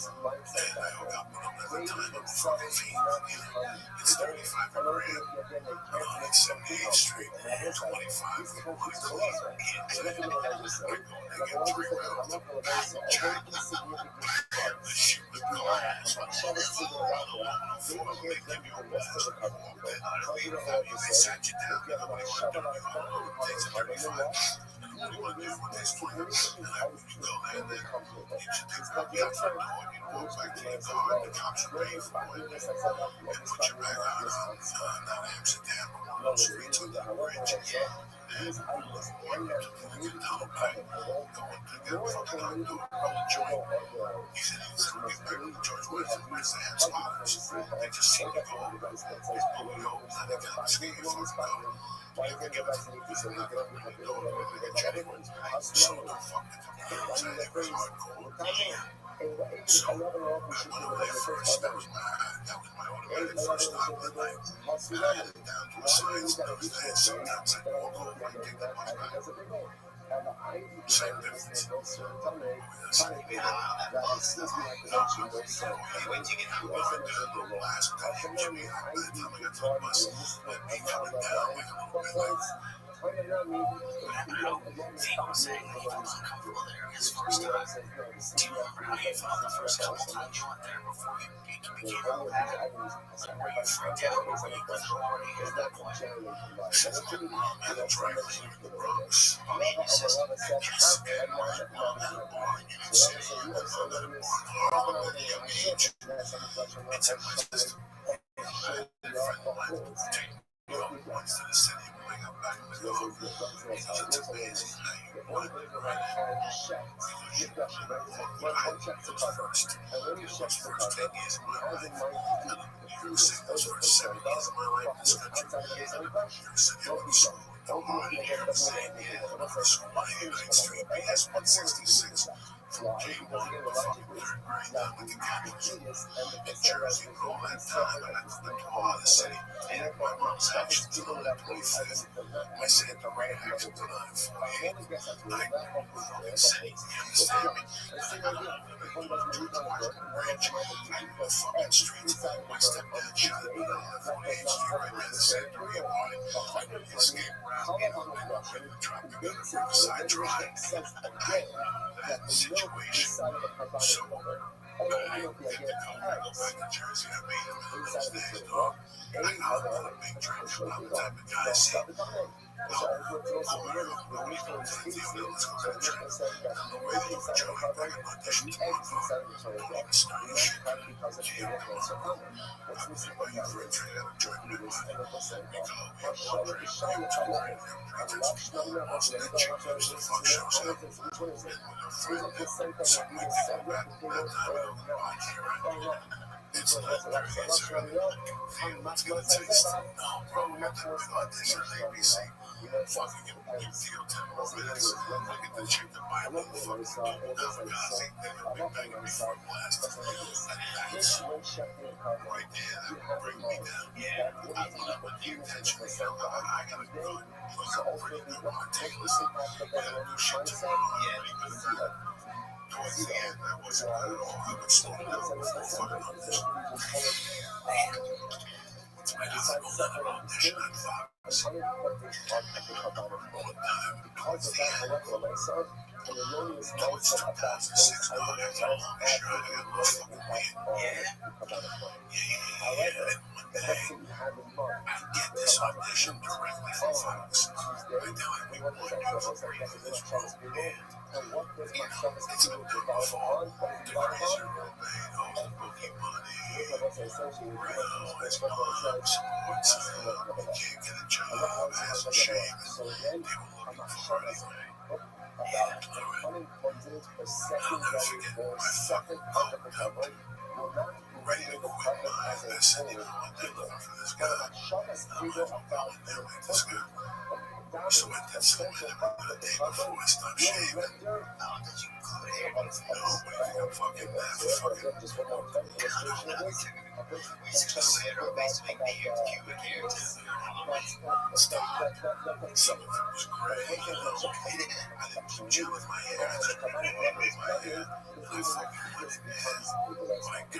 hook up with them at the time. I'm fucking fiend, you know. It's 35 a gram. I'm on 78th Street, 25. They want to clean. We're going to get 3 rounds of jack. The shit with glass. Aluminum foil. They give you a blast. I walked in. They sat you down. You know what you want to do. You takes a 35. And what do you want to do with this plan? And I would go there and then you should take the door. You walk back to your car. The cops are waiting for you. And put your bag on. Not Amsterdam. On those streets under the bridge. And going to get fucking outdoor. Roll a joint. He said he was going to get back with George Woods. They had spotters. They just seemed to go. He's pulling over. And they got this game fucking up. You can get the genuine. So don't fucking girls. And it was hardcore. So I went over there first. That was my automatic first stop at night. And I headed down to a science Thursday. Sometimes I walk over and take that much back. Same difference. When you get out of the last couple of weeks, by the time I got to the bus, and me coming down like a little bit like, People saying he felt uncomfortable there his first time. Do you remember how you felt the first couple times you went there before you became a bad? Like, were you freaked out or were you authority at that point? since my mom had a dry cleaner in the Bronx, I mean, you said, yes, and my mom had a bar in Union City, my mom had a bar in Harlem at a young age. It's in my system. I had a friend of mine take me home once to the city when I got back in the car. It's amazing how you want to be right now. Because you I was first. It was first 10 years of my life. And New York City was first 7 years of my life in this country. New York City, I went to school in Delaware here in the same year. I went to school on 89th Street, BS 166. Why? Because again, the logic is that the genius and the Jersey, bro, that time I had to live to all the city. And my mom's actions till on the 25th. I said the right action till on the 48th. I grew up with Rock City, you understand me? I got a woman to Martin Branch. I knew the fucking streets. My stepdad shot me on the 48th Street right by the Santeria party. I knew the escape route. I knew we would drop together Riverside Drive. I knew that situation. So, I picked the car and go back to Jersey. I made him in those days, dog. I got a big drink. I'm the type of guy, see, when we go to the deal, let's go to the drink. On the way to the joke, I got an audition tomorrow. Don't even start your shit. Yeah, come on. I'll invite you for a drink at a joint with my money. We go, we have one drink, we have two, we have three drinks. Most of the chick gives the fuck shows up. And with her friend, something like that, that time on the bike here, it's 9:30, it's early. Feel what's gonna taste. No, bro, we got the audition at ABC. Fucking give Theo 10 more minutes. Look at the chick that buy a motherfucking double kamikaze. They were big banging before blast. And that's right there. That would bring me down. Yeah, I love with the intention to feel that I gotta run. Look, I'm pretty good with my tickets. We gotta do shit tomorrow. Yeah, towards the end, that wasn't good at all. I would slow down before fucking audition. I got to go to an audition at Fox. All the time. Towards the end. That was 2006, dog. I got a long shot. I got motherfucking weed. Yeah. And one day, I get this audition directly from Fox. I tell him, we want you for free for this role. And, you know, it's been done before. The crazy role made all the bookie money. His mom supports him. He can't get a job. Has a shame. They were looking for her anyway. Yeah, literally. I'll never forget my fucking pumped up, ready to quit mine. I said, you know what, they're looking for this guy. I'm going there with this guy. So I did some with him the day before I stopped shaving. Did you go there? No, what do you think I'm fucking mad for fucking we used to say it always make me a Cuban character. Stop. Some of it was gray, you know. I didn't do gel with my hair. I just put water with my hair. I fucking went in there. Like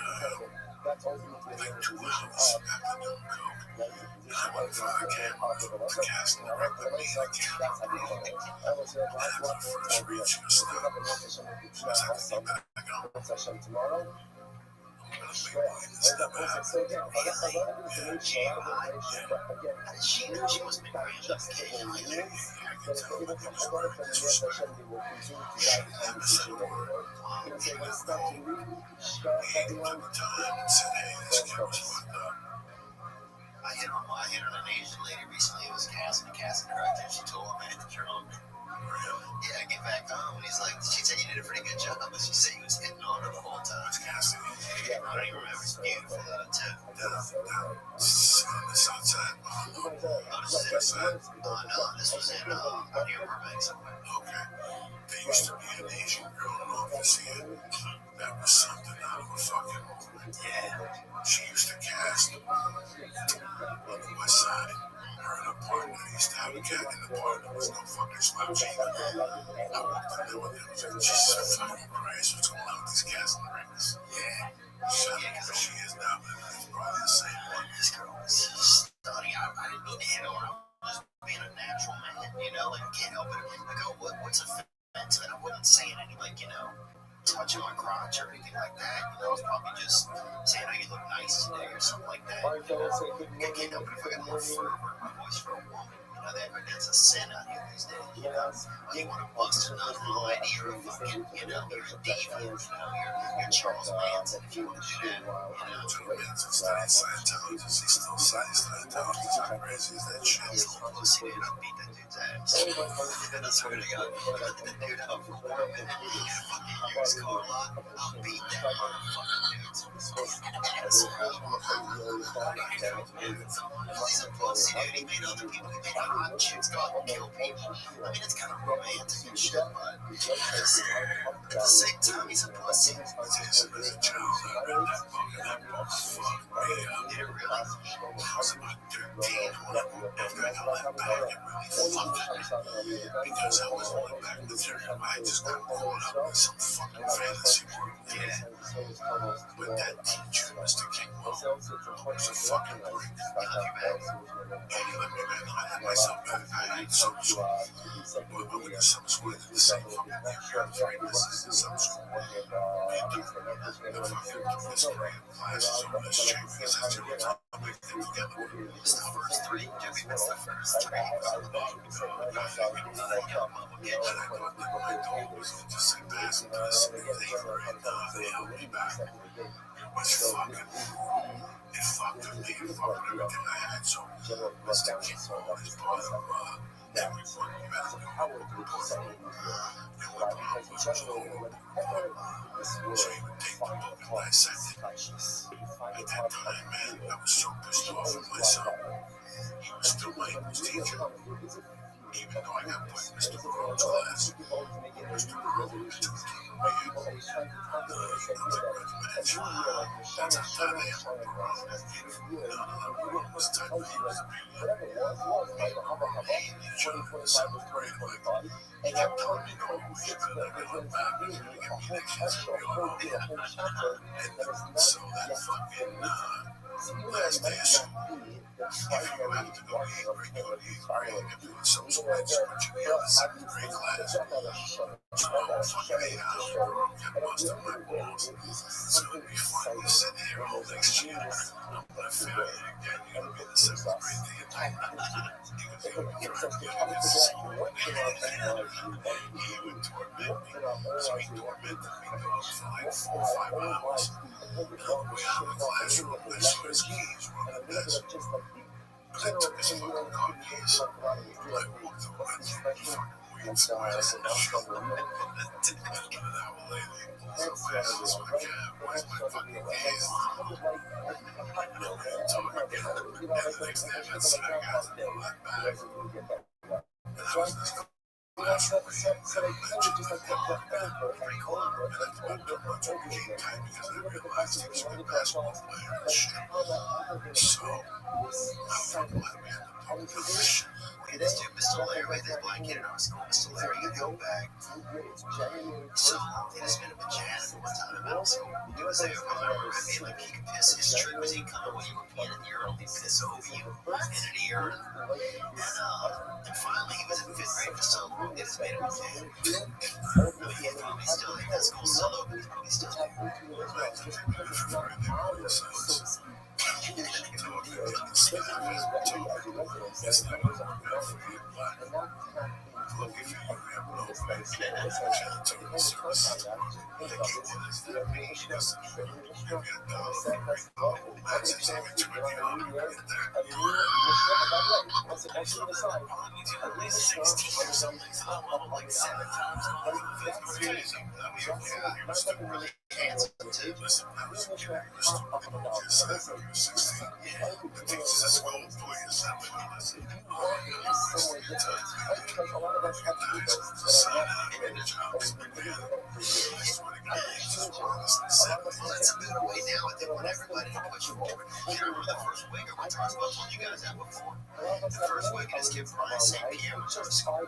2 hours after doing coke. And I went for the camera to cast and direct the me again. And after the first read, she was stopped. She was like, "Get back on. I'm gonna make mine this step out." She knew she was making me I can tell that he was very disrespectful. She never said a word. He went home. He took the time and said, "Hey, this kid was fucked up." I hit on an Asian lady recently who was casting director. She told him I had the journal. Yeah, I get back home and he's like, she said you did a pretty good job, but she said you was hitting on her the whole time. It's casting. I don't even remember. It's beautiful too. Down on the south side. Oh, this is the side. No, this was in out near Burbank somewhere. Okay. There used to be an Asian girl in office here. That was something out of a fucking movie. Yeah. She used to cast on the west side. Her and her partner used to have a cat, and the partner was no fucking slouch either. I walked in there with him and said, Jesus fucking Christ, what's going on with these casting directors? Yeah. Shut up, where she is now, but it's probably the same one. This girl was stunning. I didn't mean to hit on her. I was just being a natural man, you know? Like, I can't help it. I go, what's offensive? And I wasn't saying any, like, you know, touching my crotch or anything like that. You know, I was probably just saying, "Oh, you look nice today," or something like that. You know? I can't help it if I got more fervor in my voice for a woman. You know, that's a sin out here these days. You know, you want to bust a nut line, you're a fucking, you know, you're a diva. You know, you're Charles Manson if you want to do that. You know, Charles Manson studied Scientology. He still studies Scientology. How crazy is that shit? He's a little pussy, dude. I beat that dude. And I swear to God, dude, I'm fucking use cola. I'll beat that motherfucker, dude. He's a pussy, dude. He made other people, he made hot chicks go out and kill people. I mean, it's kind of romantic and shit, but at the same time, he's a pussy. As a child, I read that book, and that book fucked me up. Yeah, really. I was about 13 after I got that back. It really fucked me because I was going back to there. I just got caught up in some fucking fantasy world. Yeah. But that teacher, Mr. Kingwell, was a fucking prick. He let me back. I had myself back. I had summer school. But I went to summer school at the same fucking year. 3 misses in summer school. The fucking history of classes over this shit because I took it all everything together. It's the first three. Jimmy, that's the first three. And I thought that what I told was just a pass and pass. They held me back. It was fucking, it fucked with me. It fucked with everything I had. So Mr. Kimball is part of everyone. You have to know how to report. And what Bob was told. So he would take the book and dissect it. At that time, man, I was so pissed off with myself. He was still my English teacher. Even though I got put in Mr. Burrow's class, Mr. Burrow took me in. That's how time I am. Burrow was time he was each other in the 7th grade. He kept telling me, no, we should be like a back. We're going to get me the kids and we all know. And so that fucking last day of school, if you have to go to 8th grade, go to 8th grade and do some splits, but you be in the 7th grade class. So fucking 8 hours, I'm busting my balls. It's going to be fun. You sit here all next year. I'm going to fail you again. You're going to be in the 7th grade the entire time. You're going to be trying to get out of this. He would torment me. So he tormented me for like 4 or 5 hours. We had a classroom. I saw his keys were on the desk. I took his fucking car keys. I walked away and fucking weird smiles and shit. And an hour later, he pulls up past my cab. Where's my fucking keys? No, man, talking again. And the next day I got sick. I got a black bag. And I was just classroom where he mentioned my mom and I told him I took game time because I realized he was a good basketball player and shit. So, I felt like we had to talk about this shit. Okay, this dude, Mr. Larry, this black kid in our school, Mr. Larry, you go back. So, they just been a janitor one time in middle school. He was there, remember, I mean, like, he could piss. His trick was he'd come when you were peeing in the urinal, he'd piss over you in an urinal. And finally, he was in 5th grade for so long, they just made him a janitor. I mean, he's probably still, if that school's still open, he's probably still there. That's not what I'm about for you, but look, if you have no place, you have to turn the service. The key is that you just give me $1. That's just like $20 to get there. At least 16 or something. I'm like 7 times. 5th grade is you're still really handsome too. Listen, I was a kid, I used to just say that you're 16. The teachers at school put you something on us. That's a good way now. They want everybody to push forward. You remember the first week of winter? I told you guys that before. The first week, this kid Brian St. Pierre was our school.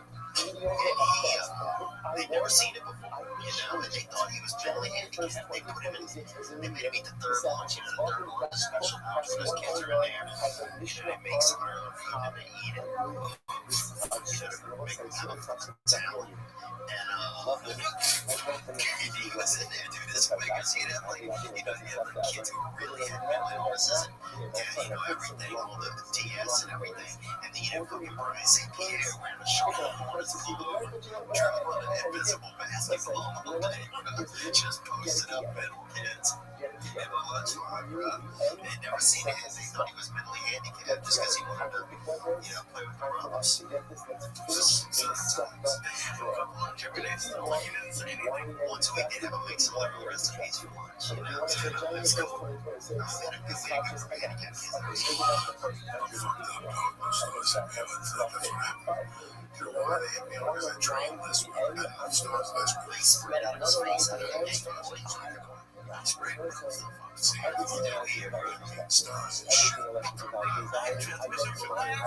They'd never seen it before, and they thought he was mentally handicapped. They put him in, they made him eat the third lunch, the third lunch is special lunch when those kids are in there. They make some food and they eat it. Make them have a fucking salad. And he was in there, dude, this week, I see that, like, he had the kids who really had mental illnesses, and, everything, all the DS and everything, and then, fucking Brian St. Pierre wearing a shirt on his collar, trying to run an invisible basketball all day, just posted up mental kids. And that's why, they never seen it. They thought he was mentally handicapped just because he wanted to, play with the brothers. Sometimes they had a couple longevity days. He didn't say anything. Once a week, they'd have a mix of whatever recipes for lunch. It's cool. We had a good handicapped kids. You know why they hit me over that train list with enough stars last week? They spread out his face out of the game. He spread it stuff on the scene. You know, here, bro. Stars and shit. Transmission from there.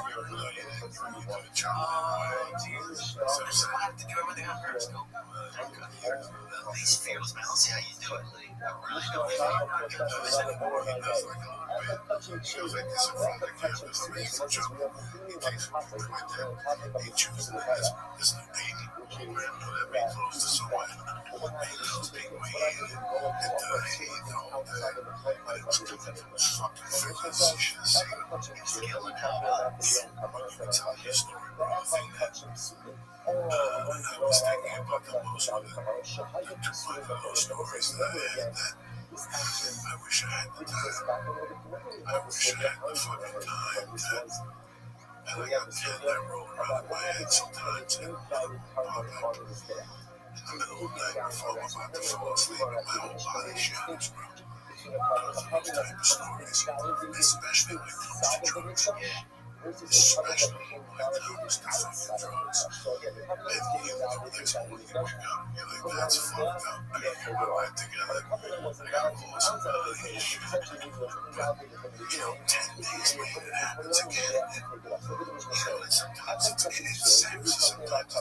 So I have to do everything on Periscope. These fearless, man. I'll see how you do it. I really don't think I can do this anymore. He does like a little bit. Shows like this in front of the cameras. I mean, he's a joke. He takes it like that. He chooses this baby program that be close to someone. He knows people he is. And he knows that it's fucking fitness. You should have seen him. He's killing out. I'm gonna tell you a story, bro. I think that I was thinking about the most of the most stories that I had that I wish I had the time. I wish I had the fucking time that and I got that roll around my head sometimes and pop out in the middle of the night before I'm about to fall asleep and my whole body shatters, bro. Those type of stories, especially when it comes to drugs. Especially when it comes to fucking drugs. And you know, the next morning you wake up and you're like, that's fucked up. I gotta get my life together. I gotta call somebody. You know, 10 days later it happens again. And sometimes it's sexy, sometimes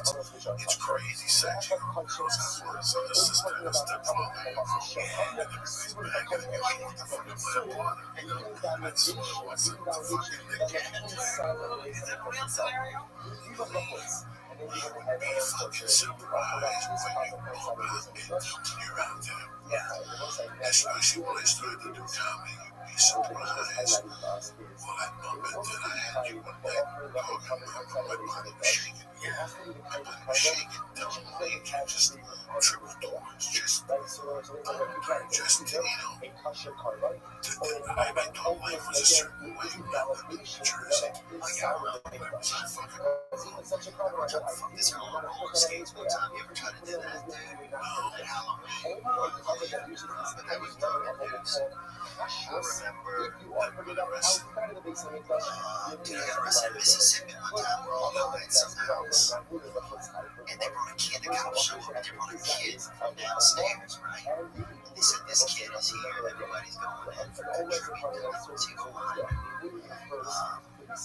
it's crazy sexy. Girls have words on the system and stuff from and everybody's back and you want to fucking play a water. That's what's the fucking thing. Is it a real scenario? You'd be fucking surprised when you know about it until you're out there. Especially when I started to do comedy, you'd be surprised. Well, that moment that I had you one night talking about my body was shaking. Yeah, my body was shaking. Totally, you can't just triple doors, just, you know, I my whole life was a certain way. I lived in New Jersey. Oh, yeah, I remember. I was a fucking Fuck this girl on roller skates one time. You ever tried to do that, dude? At Halloween. But that was done at news. I remember when I arrested. Dude, I got arrested in Mississippi one time. We're all going at some house. And they brought a kid to cop show. And they brought a kid from downstairs, right? They said, this kid is here. Everybody's going in for the treatment. What's he going on? And then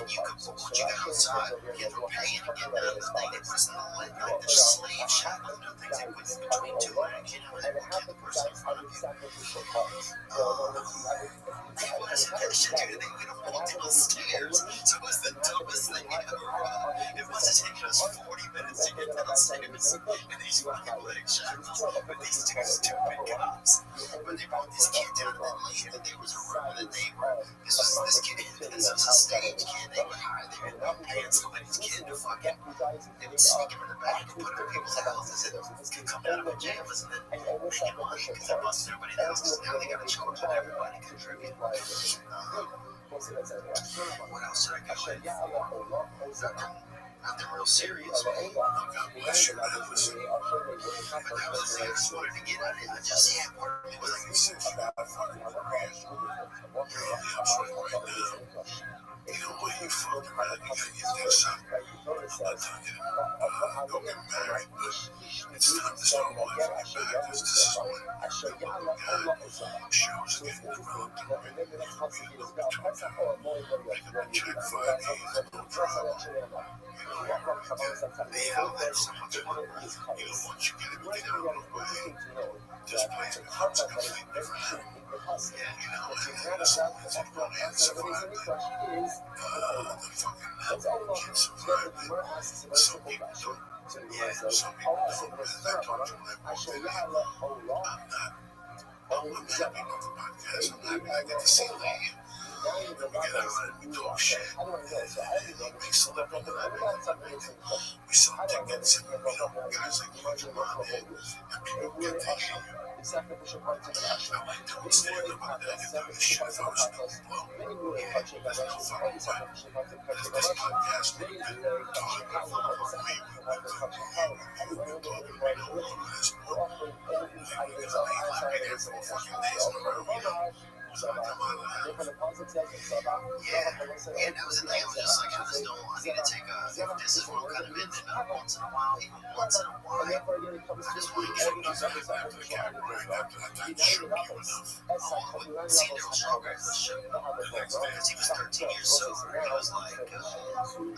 you could put what you got outside. Kids were paying to get out of the thing. They put some like the slave shotgun things they put in between two legs, you know, and they kill the person in front of you. I said, that shit, dude, we don't walk down the stairs. So it was the dumbest thing ever. It must have taken us 40 minutes to get downstairs. And these fucking leg shackles with these two stupid cops. But they brought this kid down to the lane, and there was a room that they were. This kid. This was a stage kid. They would hire them and pay somebody's kid to fucking. They would sneak him in the back and put him in people's houses and come out of their jails and then make him money because they're busting everybody's houses. Now they got to charge and everybody contribute. What else did I go with? Nothing real serious. God bless you. But that was the thing I just wanted to get out of it. I just, part of me was like, I got fucking career. You're on the upswing right now. You know what? You fucking right. You gotta get things something. I'm not talking about don't get married, but it's time to start life like back. This is what shows getting developed. Making a check 5 days, no drama. The outlets, you know, once you get everything out of the way, this place becomes a completely different animal. Yeah, you know, and someone's in one hand survived it. The fucking kids survived it. Some people don't. Yeah, some people don't. And I told you that one thing. I'm happy about the podcast. I'm happy I get to see Lee. And we get out and we talk shit. And he makes a living and I make a living. We sell tickets and, you know, guys like you and your mom and people get to hear you. the sacrificial parts of the passion. I like don't stand about that. If the shit if I was in the blow. Many were touching the There's no Russian, fucking all the way. sacrificial parts of This the Russian. podcast Many ain't been were touching taught power, all the before me. sacrificial parts of touching power. Everyone in the right religion. We're offering all these items of our side of the Fucking days in a row, you know. So I come out they're alive. from the positive and so about. Yeah, that was the thing. I was just like, I just don't. I need to take a. If this is what I'm kind of into, once in a while, even once in a while. And therefore, it comes to just want to all get these other After the cat right after I He touched shook united you others. enough. That's how we run See, there levels was of stronger progress. than shook. Because Because he was 13 years sober. He was like, I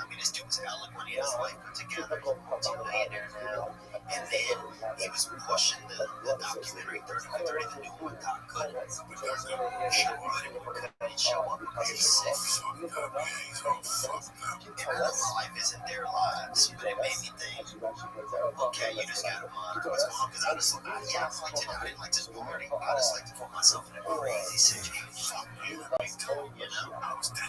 mean, this dude was eloquent. He had his life put together. He's a multi-millionaire now. And then he was pushing the documentary 30 for 30, the new one, Doc Good. Couldn't show up because he's sick. Fucked up, yeah, he's all fucked up. And my life isn't their lives. But it made me think, okay, you just gotta monitor what's going on. Because I didn't like this party. I just like to put myself in a crazy situation. You know, that's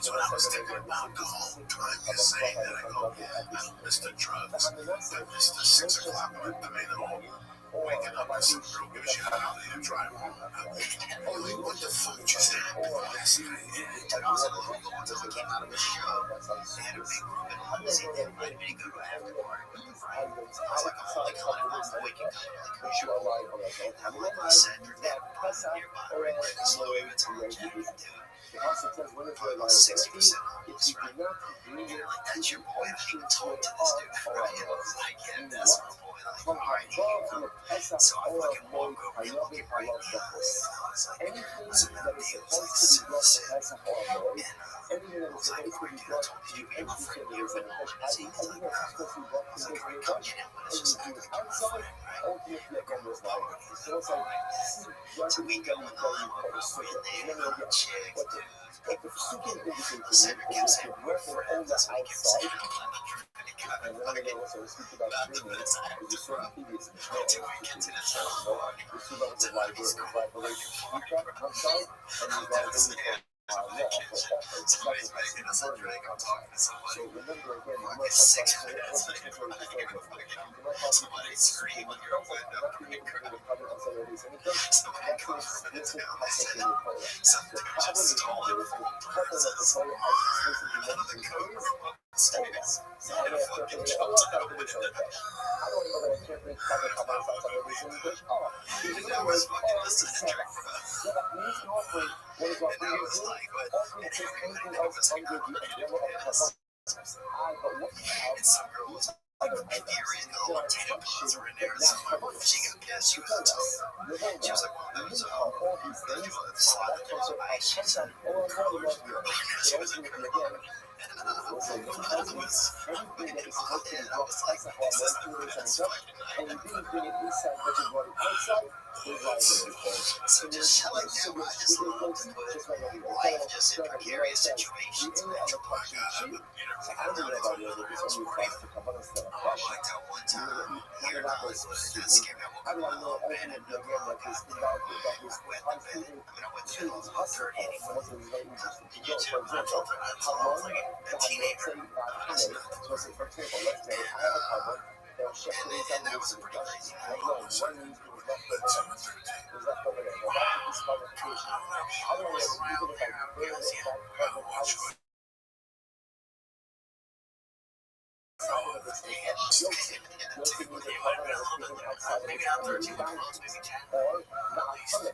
what I was thinking about the whole time you're saying that. I go, yeah, I don't miss the drugs. I miss the 6 o'clock, I mean, the whole waking up and some girl gives you a holiday to drive home. Like, what the fuck just happened last night? I was in a room until I came out of the show. They had a big room in London. They invited me to go to an after party with them, right? It was like a whole waking up, like a show. I went to Cedric, they have a party nearby, right? So we went to Jack, dude. Probably about 60% homeless, right? And they're like, that's your boy. I didn't even talk to this dude, right? And I was like, yeah, that's my boy. Like, all right, here you go. So I fucking walk over and look at right now. I was like, what's another deal? It's like 6%. And I was like, all right, dude, I told you, hey, my friend, you ever been on this? He's like, I was like, all right, come get in with us. Just act like you're my friend, right? So we go in the limo, we go in there, I'm a chick, dude. Cedric kept saying, we're friends. That's what he kept saying. I'm like, about to miss after, bro. Until we get to the party. Tonight he's going to fucking party, bro. I'm downstairs. Somebody's making us a drink. I'm talking to somebody. Fucking 6 minutes later, somebody's screaming your window. Somebody comes from the town. They said, some dude just stole it from Princess. Out of the coat from upstairs. He had a fucking jumped out of it. And that was fucking eccentric, bro. And I was like, what? And everybody that was like, I'm pissed. And some girl was like, furious, and all the tampons were in there. So she got pissed. She was talking. She was like, well, those slide across the ice. She said, she was a girl. And I was like, I was like, that's fucking nice. So just shit like that, where I just love to put life just in precarious situations, man. I don't know about the other girls, right? Like that one time, here in Hollywood, that scared me. I woke up and the girl got the dog wet in the bed. I mean, I went to bed, I was about 30 anymore. And you too, I told her, I was like a teenager. That's nothing. And that was a pretty crazy night. Maybe not 13, but close, maybe 10. At least.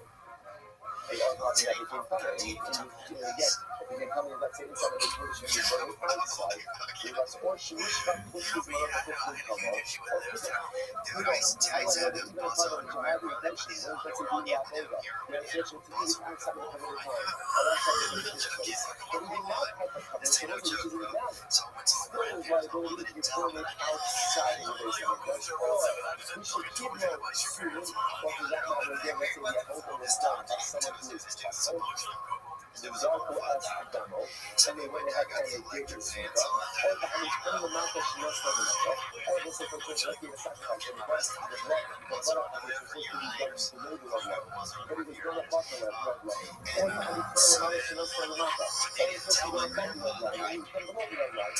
the Zarko as Adamo, and they went ahead and they did this. Or the Hamis in the Mata Shinos from the Mata, or the Super Judge, the sacrifice, and the blood of the blood of which was supposed to be done to the middle of the blood. But it was going to buckle that blood. Or the Hamis in the Mata Shinos from the Mata, and it was supposed to be going to buckle that blood, and he was going to buckle that blood.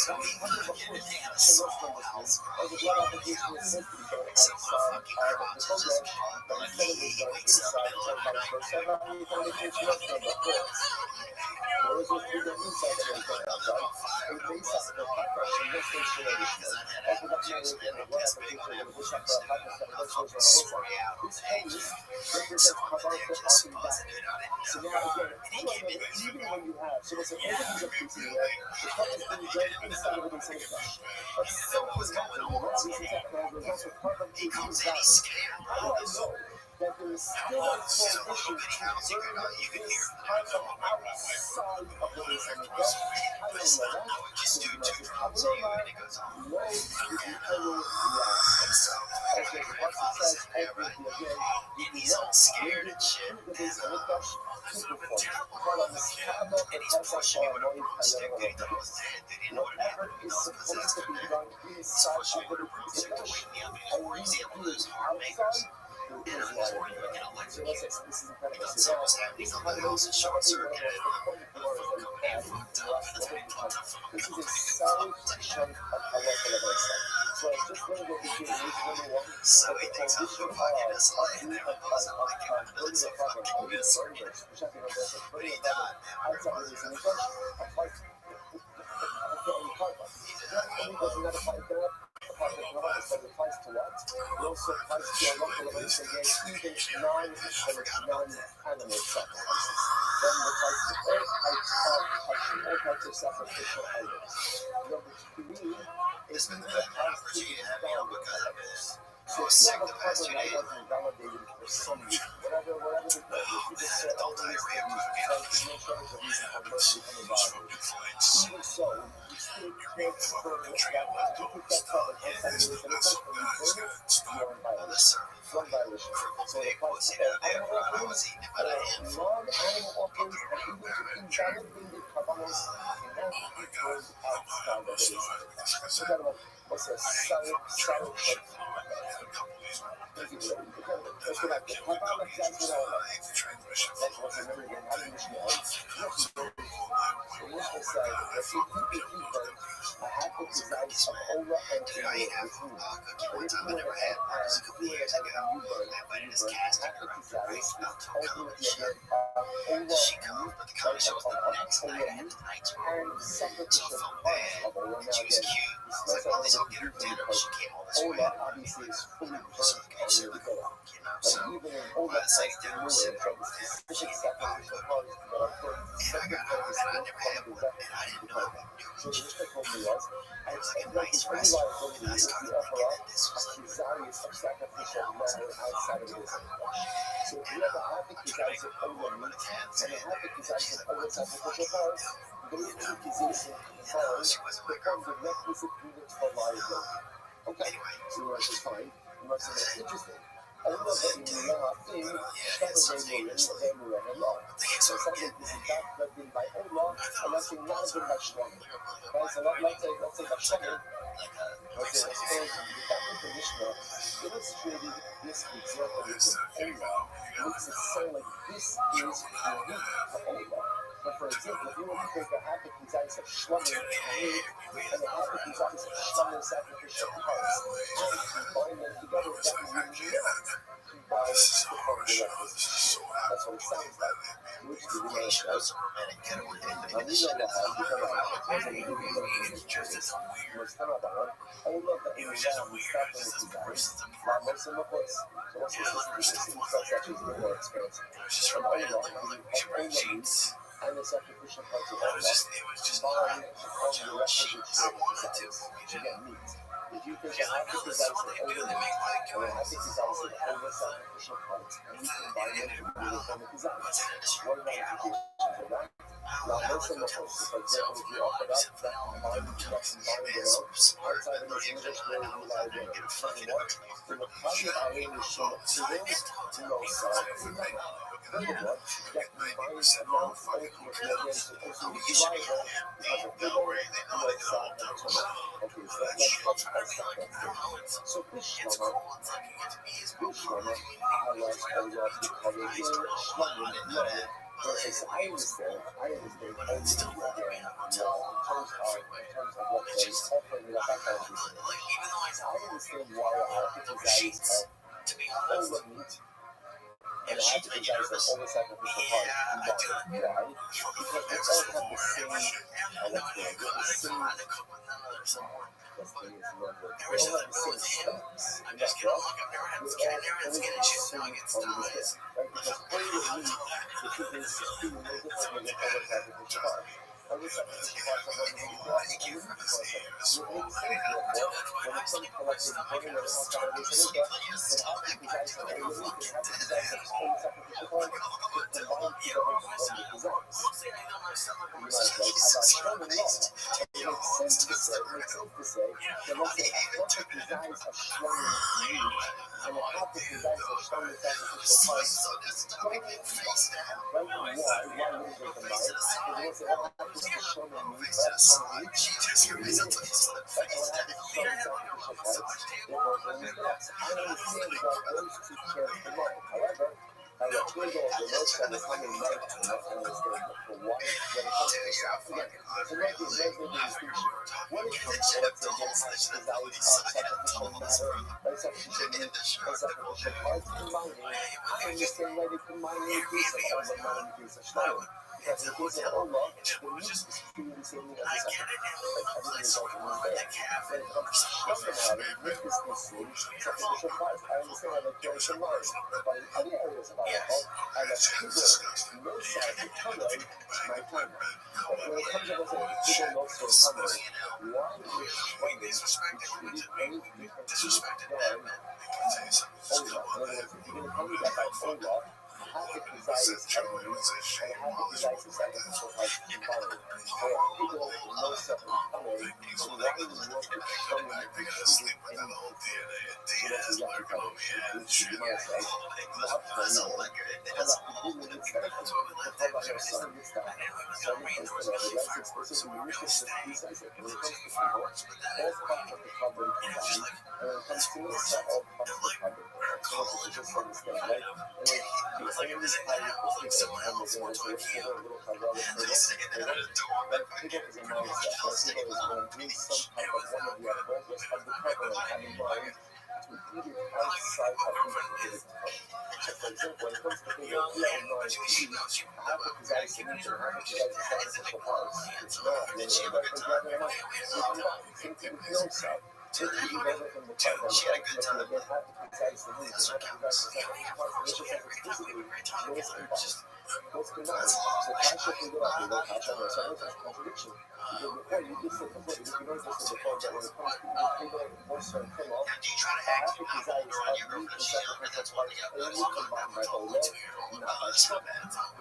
Or the Hamis of course, Shinos from the blood, or the blood application was supposed to be going outside of the program, but instead of it going inside, it's going vice versa. Now you can make it Shinos from the blood. Or is it through the inside that it's going outside? It makes up the background from this station of the show. After that, there is a blood application of the bishop for a background that goes over on both sides. This case represents Kabarko arcing back. So now again, even when you have, so let's say everything's a piece in the air, the cut is being done inside of it inside the flesh. But so is not the one season that there's also part of the inside. How do I know that there is still a prohibition to burn this part of outside of the inside of the flesh? I don't know that. Just do two drops of you and it goes on. No, as the Pastor says every again, you do not scared and shit. This is a super fun. But on the scandal, and he's pushing me when I'm stick. They thought I was dead. They didn't know what happened. I was possessed. They're pushing me with a broomstick to wake me up before he's able to use hard makers. And I was worried about getting electrocuted. Because I was having something else in short circuit. And the phone company had fucked up. And it's been fucked up from a company. So he thinks I'm the fucking SLA. And there I was. I'm like, it's a fucking mystery. But he died, man. My grandfather died. It applies to what? It also applies to a local events against even non-animal sacrifices. Then it applies to all types of sacrificial items. Number 3 is It's been the opportunity to have me on because of this. so if you have a cover that wasn't validated for some reason, whatever the cause, if you just said, oh, there's no shortage of reason for mercy on the body. Even so, you still can't burn that. If you put that cover outside the reason, you are in violation. One violation. So it applies to all animal offerings, non-animal offerings, and even to invalidated kabbalas cannot be burned outside of the reason. So that what's a sour, let's go back. The Kabbalah says that that's what's remember again. How do you Mishnah? The Mishnah says that if you burn a half of the size of Ola and I ate half a cookie one time. I never had one. It was a couple years ago. I went in his casting around for race about to college. She comes, but the college show was the next night. I had the night tour. So I felt bad. She was cute. I was like, well, at least I'll get her dinner. She came all this way. Ola obviously is fully So burnt I said, like, you know, so even in Ola it's like dinner was sitting there with this. specific sacrificial parts that are burnt And I got home and I never had one. And I didn't know it. So the Mishnah told me was, It was like a like nice only restaurant. liability And I is started the offer thinking up that this was like Kizarius of sacrificial matter outside of this. So if you have a happy Kizarius of Ola meat and a happy Kizarius of Ola sacrificial parts, those two Kizarius parts become the requisite units for liability. Okay, so the rest is fine. The rest is interesting. I love that you are in Shabbat and law. So something is in fact been by Allah, and that's not been by Shlomo. Right? So let's say by Shlomo, let's say the Mishnah illustrated this example with Allah, makes it sound like this is unique to Allah. But for example, if you want to take a happy Kizarius of Shlomo and a happy Kizarius of Shlomo sacrificial parts, and combine them together, that would be This is a harsh show. that's what it sounds like. Which do we know? shows a romantic getaway. And we know that and the sacrificial parts of It was just sheets. I wanted to. again, meat. If you take a happy desires of over and a happy desires of over sacrificial parts, and you combine them to become a desires, what ramifications of that? Now, most of the folks, for example, if you offer that combined outside of this English word, you lie there. So what? The Makani Ayin is shown to those no side. Furthermore, that combined amount ultimately again to also survival because of the Lord and the Son and the Torah. Okay, so let's stop that thing. So Bishlama, Allah, because of your Shlamim, no. Versus I understand ultimately again, in terms of what they offer me that kind of reason. I understand why I have to desires of all the meat and I have to desires of all the sacrificial parts. Why? Because they all have the same, let's say it's one word. They all have the same steps. I'm just kidding. Look, I've never had this kid. I never had this kid. And she's telling it's done. Right? Because all the meat, the chicken is treated no differently than other sacrificial parts. Other sacrificial parts are very important. When it comes to collecting burning and outside of the Shabbat, then how can you guys have all the meat? Then how can you guys have all the sacrificial parts to combine together from the designs? You know, like about common law. It makes sense to say that let's say half the designs of showing meat and half the designs of showing sacrificial parts don't face that. Right? Why wouldn't they combine? Because once they all have to show them meat, that's how meat. That's all have to show sacrificial parts. Therefore, I understand why those two terms combine. However, I let go of the notes on the coming night and I understand for why when it comes to again, so let me distinction. What is the let's say against the desires of sacrificial matter or sacrificial meat or sacrificial parts combining? I understand why they combine in the case of Allah, not in the case of Shlomo. Because in the case of Allah, the meat is treated the same as the sacrifice. Like everything is ultimately there. When it comes to Shlomo matter, meat is consumed, sacrificial parts, I understand how they carry some life. But in other areas of alcohol, I let people no side to come in my time. But when it comes to what's like people no side to come in, why is Shlomo treated any differently than Allah? In other words, if you're going to tell me that by Allah, half the desires of meat and half the desires of sacrificial parts combined. Where people no side to come in, so why would you want to show me treated any so that's a yucky kind of issue. You might say, not for me. Allah completely needs that. But Allah has some needs that. Some is that the life explicitly wishes that he says it. When it comes to people, all parts of the carbon combined. And when it comes to us, all parts of the carbon. So let's just understand, right? And the only time you can speak of almost one is a little hydraulic table. But people is a mindset. But people is going to need some type of one of the advantages of the carbon and have in mind to eat it outside of the community. So for example, when it comes to people, we have in mind to eat half the desires to eat and half the desires to sacrificial parts. It's not linear, but for the other hand, you combine. Same thing with the other side. Take the eat over from the carbon, ultimately again, half the desires to eat and half the desires to sacrificial parts. And this is explicitly what is combined. What's combined? So Kasha figured out, Kasha has a contradiction. Because before, you just said before, you noticed this before, that when it comes to people also come off, half the desires of meat and sacrificial parts only combined by Allah, not by Shlomo.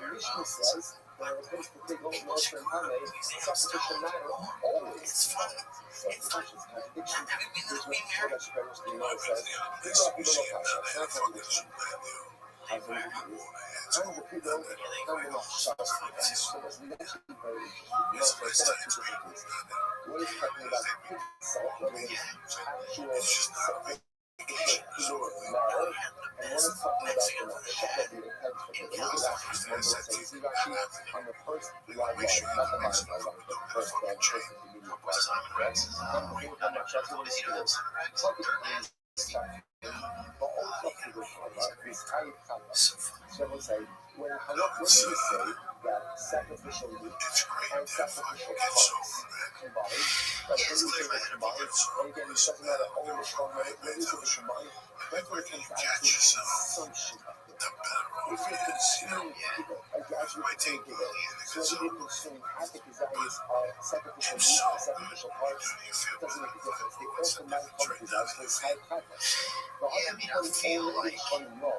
The Mishnah says that when it comes to big old Moshe and Hame, sacrificial matter always combined. So the Kasha's contradiction is what Allah Shepherds the Gemara says, people have people of Kasha, no contradiction. I believe it is. And the people come in off Shabbos. So what's mentioned very interesting. You know, there's two different things. One is talking about itself, what is actual sacrificial matter, and one is talking about the nafsha, the intent of it. And look at Rashi, one will say, see Rashi on the first live line, not the bottom live line, but the first intermediate live line, correct? And the thing with the nafsha, so what is it? Plug it in. But also to the Torah is Hayit Chava. So we'll say, when do you say that sacrificial meat and sacrificial parts combined? Like when you say they combined, and again, it doesn't matter only the strong way, when you say they combined, that's when it comes to actual consumption of it. If you consume, as you take it, so if you consume half the desires of sacrificial meat and sacrificial parts, it doesn't make a difference. They all combine from desires, so it's Hayit Chava. The other people already know,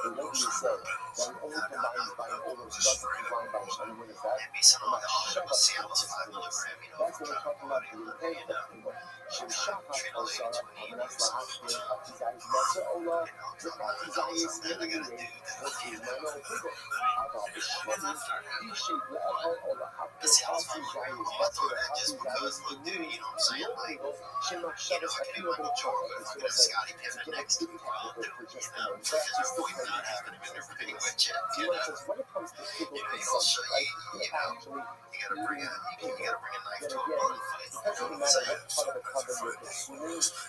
and what do you say? That it only combines by an older, doesn't combine by Shalom. What is that? That's what we're talking about the intent of people. Shemshachas Osara, and that's the Hashir of Tizayis Mesa Ola, the Tizayis Niri, But see, I was fine with Grandma doing that just because, look, dude, you know what I'm saying? Like, I can make my little chore, but if I get a Scottie Pippen next to me while I'm doing it, avoid not having him in there pretty much. You don't show you gotta bring a knife to a bullet fight. You know what I'm saying?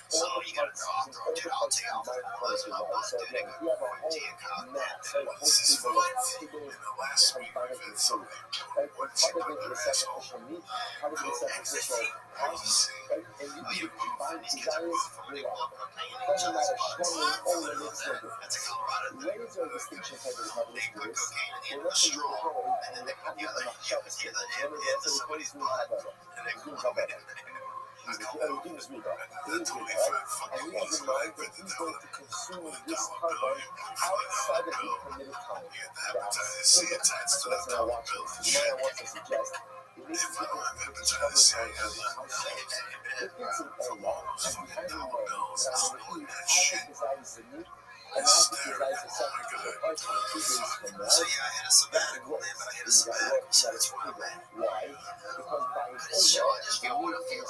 So you gotta dude, I'll take off my butt, dude, they go to your cock, man. In the last week, we've had something. What's your sacrificial meat? How to be sacrificial policy. You find these kids are rough when they walk on pain in each other's butts. That's a Colorado thing. They put cocaine in the straw, and then they put the other end into somebody's butt, and they pump it in there. And he has in mind that he's going to consume this carbon outside of the permitted time. So that's what I want to suggest. It needs to be hepatitis C it gets an area, and behind the way that I'm going to eat, I desires the meat, and I desires the sacrificial parts for 2 days from now. So yeah, I hit a sabbatical then, but I hit a sabbatical, so that's where I'm at. Why? Because by I just feel what I feel,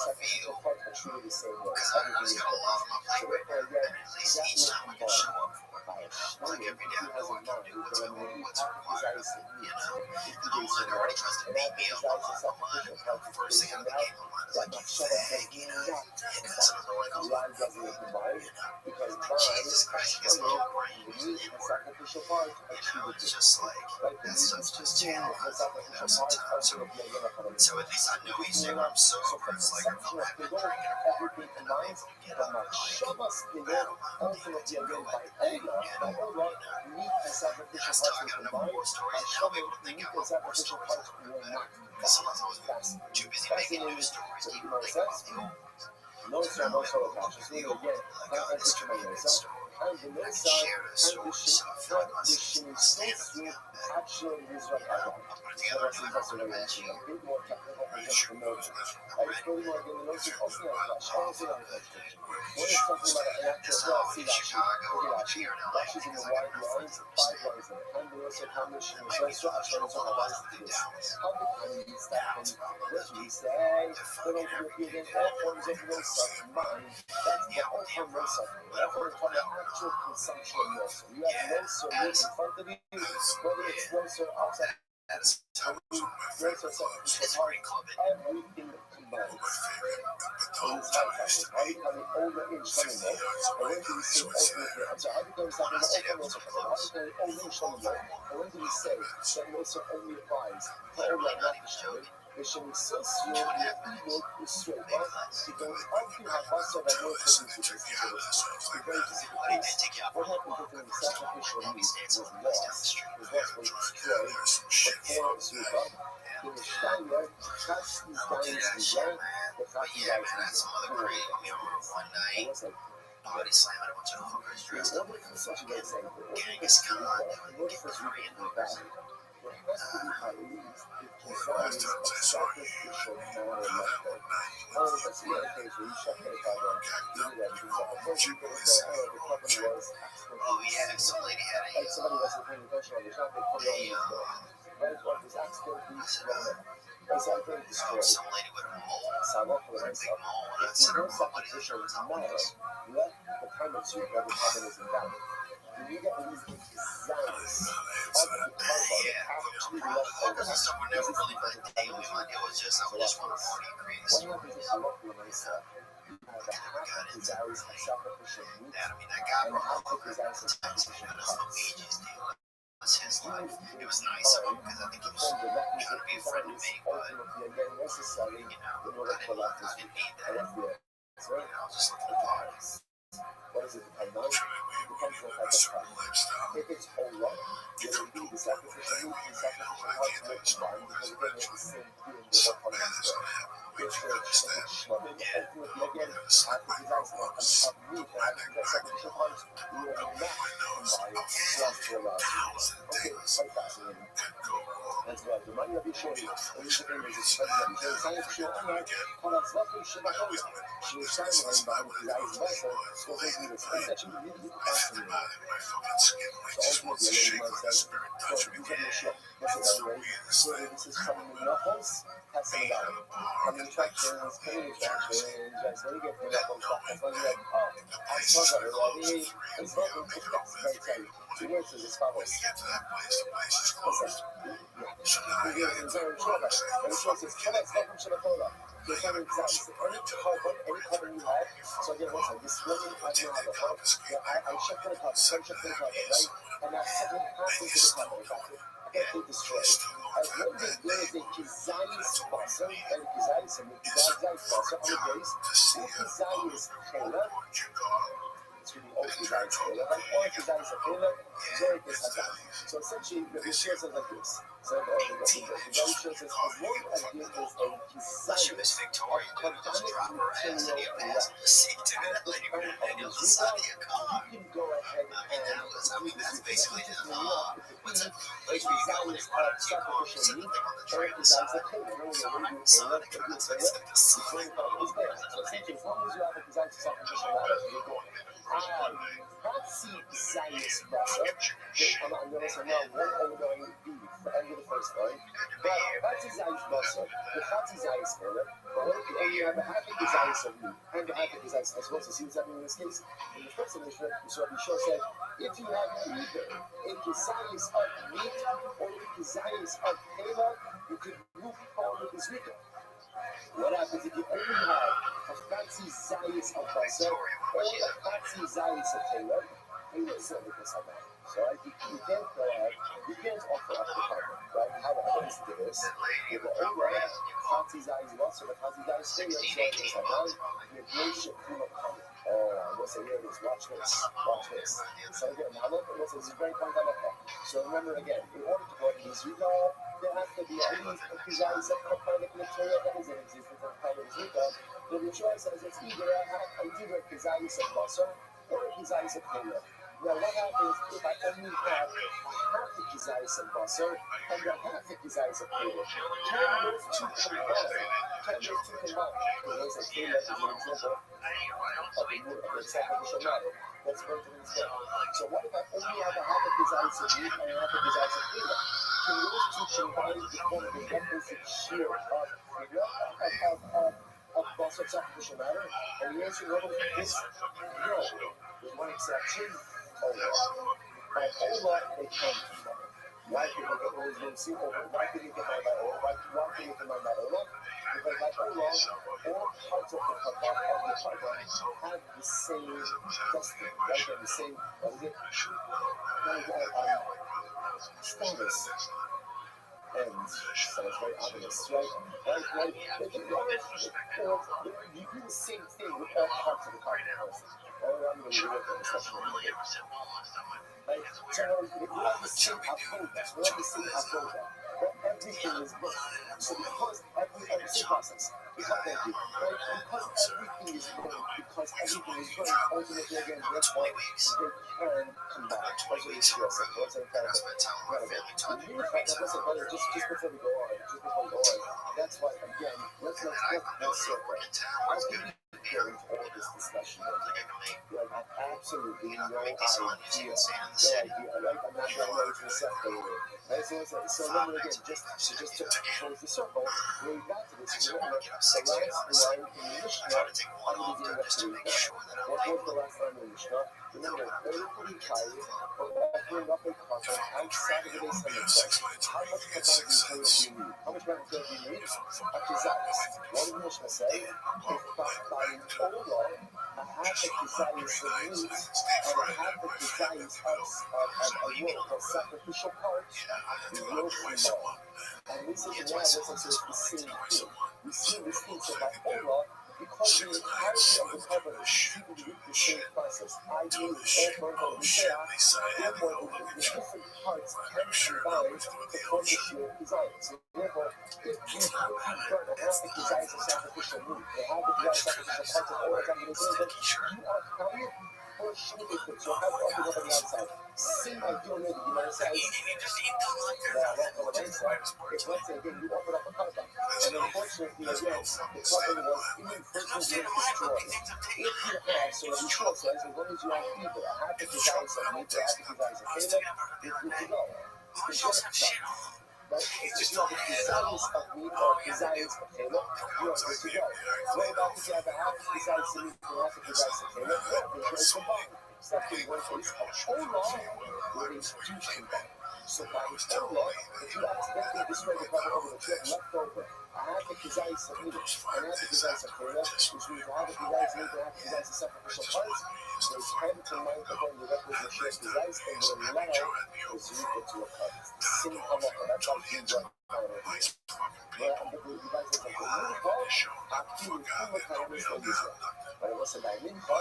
part are treated the same way. Because I just got a lot on my plate right now, and at least each time I can show up for it. Like every day I know I can do what's required of me, you know? And online already tries to beat me up a lot online. First thing out of the game online is like, you fag, you know? And that's another one goes like, Jesus Christ, he gets my whole brain using the N-word. It's just like, that stuff's just tantalizing, sometimes. So at least I know each day when I'm sober, it's like I felt like I've been drinking a bar, and I'm able to get up and like, battle my way to go at the thing, and I still got enough more stories now to be able to think out more stories a little bit better. Because sometimes I was too busy making new stories to even think about the old ones. No, sir, no, sir, again, Like, this could be a good story. I can share this story, so I feel like my stand up together better. I'll put it together and I'll put it eventually. I'm in Chicago, I'm here in LA because I got enough friends in the state. And maybe I'll follow us to Dallas. Dallas, probably. They're fucking everything. Yeah, well, damn problem. Whatever. Actual consumption of milk. So you have no service in front of you, whether it's close or outside. It's pretty club. Everything combined. So it's high fashion. How do you older age coming milk? Or when do we say ultimately? I'm sorry, how do you say that older age coming milk? Or when do we say that milk only applies to older age? It should be so soon that milk is straight up because often have also that milk is very what happened to the sacrificial meat was lost, was lost when it was destroyed, before it was up. In the Steiner, cuts these diamonds the yeah, man, that's some other crazy. I remember one night, body slamming a bunch of hookers dressed up like a fucking Genghis Khan doing getting Korean hookers. Last time I saw you, you were down at one night. Oh yeah, some lady had a some lady with a mole, with a big mole, and I said, what is it? What's up with this? Yeah, hookers and stuff were never really my deal. My deal was just, I would just want to party and create stories. I never got into that. I mean, that guy brought my hooker to Texas, man. That's Luigi's deal. Was his life. It was nice of him because I think he was trying to be a friend to me, but you know, I didn't need that. I was just looking to party. What is it? If it's Allah, you don't need the sacrificial meat, the sacrificial parts will combine because again, it's the same thing with what part of the which ultimately again, after the guys of meat, after the sacrificial parts, we will not combine just to allow. Okay, quite fascinating. That's what the money רבי שורי, כל הזבחים שבחולה, שישתיים רואים בהם כזייס בסר, so they do this. It's actually really fascinating. So ultimately, the Gemara says, so these are the Yeshua. So this is from the Knuckles, passing it out. From the attractions, paying attractions, when you get to the Knuckles, that's when you're like, oh, I saw that already. It's not in the text, very exciting. So here it says as follows. Listen. We get in very short, and it says, come on, stop from Shabbat. There's no exact, any cover you have. So again, listen, this woman I know how to help. I check for the cover, right? And now something happens to the cover. I can't put this straight. As one day there is a Kizayis Basa, and Kizayis on the base. Two Kizayis Kayla. It's really old Kizayis Kayla, right? Or Kizayis Kayla, very Kizayis. So essentially, the Yeshua says like this. So the Yeshua says, as long as there is a Kizayis, Victoria just drop her ass in your ass on the seat to that lady with her head on the side of your car. you can go ahead and That's basically just what's up? like Kizayis sacrificial meat, or Kizayis Kayla. Remember the way you Kayla, the is there. So essentially, as long as you have a Kizayis sacrificial ladder, you're going. Hatzi Zayis Basa. I'm not going to say now one ongoing beef, the end of the first line. But Hatzi Zayis Basa, the Hatzi Zayis Kayla, but what if you have a half a Kizayis of meat and a half a Kizayis as well? So see what's happening in this case? In the first edition, Rabbi said, if you have either a Kizayis of meat or a Kizayis of Kayla, you could move forward with this weekend. What happens if you only have a Hatzi Zayis of Basa or a Hatzi Zayis of Kayla? Kayla is certainly this like that. So right, you can't go ahead, you can't offer up the cover, right? How happens to this? You have the only Hatzi Zayis Basa or the Hatzi Zayis Kayla, so it's like that. You have no shit from a cover. Oh, what's the here? Watch this. So again, now look, this is a great point on that. So remember again, in order to go into this recall, there has to be at least a Kizayis of Kapanic material that is in existence of Kapanic recall. The Yeshua says it's either a Kizayis of Basar or a Kizayis of Kayla. Now what happens if I only have half the Kizayis of Basar and the half the Kizayis of Kayla? Can those two combine? Because Kayla is an example of the sacrificial matter. Let's go to this day. So what if I only have a half a Kizayis of meat and a half a Kizayis of Kayla? Can those two combine to form the requisite shear of Basar sacrificial matter? And the answer is no. With one exception, Allah. By Allah, they can't combine. Why can we get always been seen over? Why can we get by Allah? Why can we combine by Allah? Because by Allah, all parts of the Kabbalah have the same destiny, right? They have the same, status. And so it's very obvious, right? Right? You do the same thing with all parts of the Kabbalah. All around the world, right? So we have the same Avodah. Everything is booked. So because every process, thank you. Right? Because everything is booked, because everything is booked, ultimately again, that's why they can come back. That's what it's just just before we go on, that's why again, let's circle. How can we get into all this discussion? Like, I have absolutely no idea. Right? I'm not going to accept the word. Right? So remember again, just to close the circle, where we got to this, remember the last line in the Mishnah on the beginning of the week. What was the last line in the Mishnah? Remember, everybody tired or offering up a carbon outside of the base of the how much carbon material do you need? How much carbon material do you need? A kizayis. What did the Mishnah say? If by an olah, a half a kizayis of meat and a half a kizayis of wood, or sacrificial parts, you will combine. And this is now, this is the same thing. We see this thing, so by olah, because the entirety of the covenant people do the same process. I do all burnt on the therefore the different parts can combine to form the sheer design. So therefore, if you burn a half the desires of sacrificial meat, and half the desires of sacrificial parts of all the covenant, you are counted Or should it put your head open up on the outside? Seem like you're ready, you know what I'm saying? Yeah, right on the inside. If let's say again, you open up a cover, and unfortunately again, the cover was inadvertently destroyed. If you have, so the short says, as long as you have either a half of the dice of meat or half of the dice of Caleb, you're good to go. You can get it. Right? It's just not the desires of meat or desires of Caleb, you are good to go. What about if you have a half of the desires of meat or half of the desires of Caleb? No, they're very combined. Except in one case, a whole law where they do combine. So by the whole law, if you accidentally destroy the cover over the trip left over, a half of the desires of meat and half of the desires of Caleb, which means a half of the desires of meat and half of the desires of sacrificial parts, there's time to mind upon the record of shares desires and will allow the zrika to occur. The same halacha, that's how you run power of this. But the device is like a mincha, active in full requirements of Israel. But it wasn't by mincha,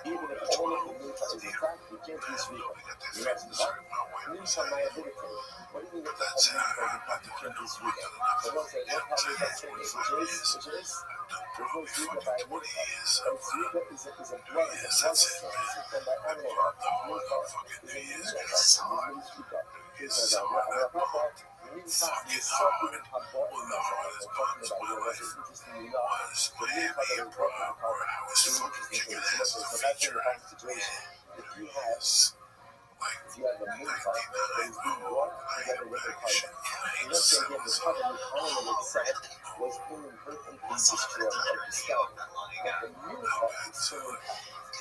even if all of the mincha is intact, you can't use zrika. You have what? Mincha liability. What do you mean that the whole mincha is intact, you can't use zrika? But once I what have you got saying, which is, there's no zrika by mincha. And zrika is a blood, it's a blood source. It's done by animal heart. Mincha is a human heart. It's really zrika. It's a mincha is something about in the heart. We're talking about, you know, what's interesting enough. The mincha that is broken apart is really interesting things. So that's in the whole situation. If you have a mincha that is being brought together with a cover, and let's say again, the cover, the animal itself, was inadvertently destroyed or discarded. But the mincha is still intact.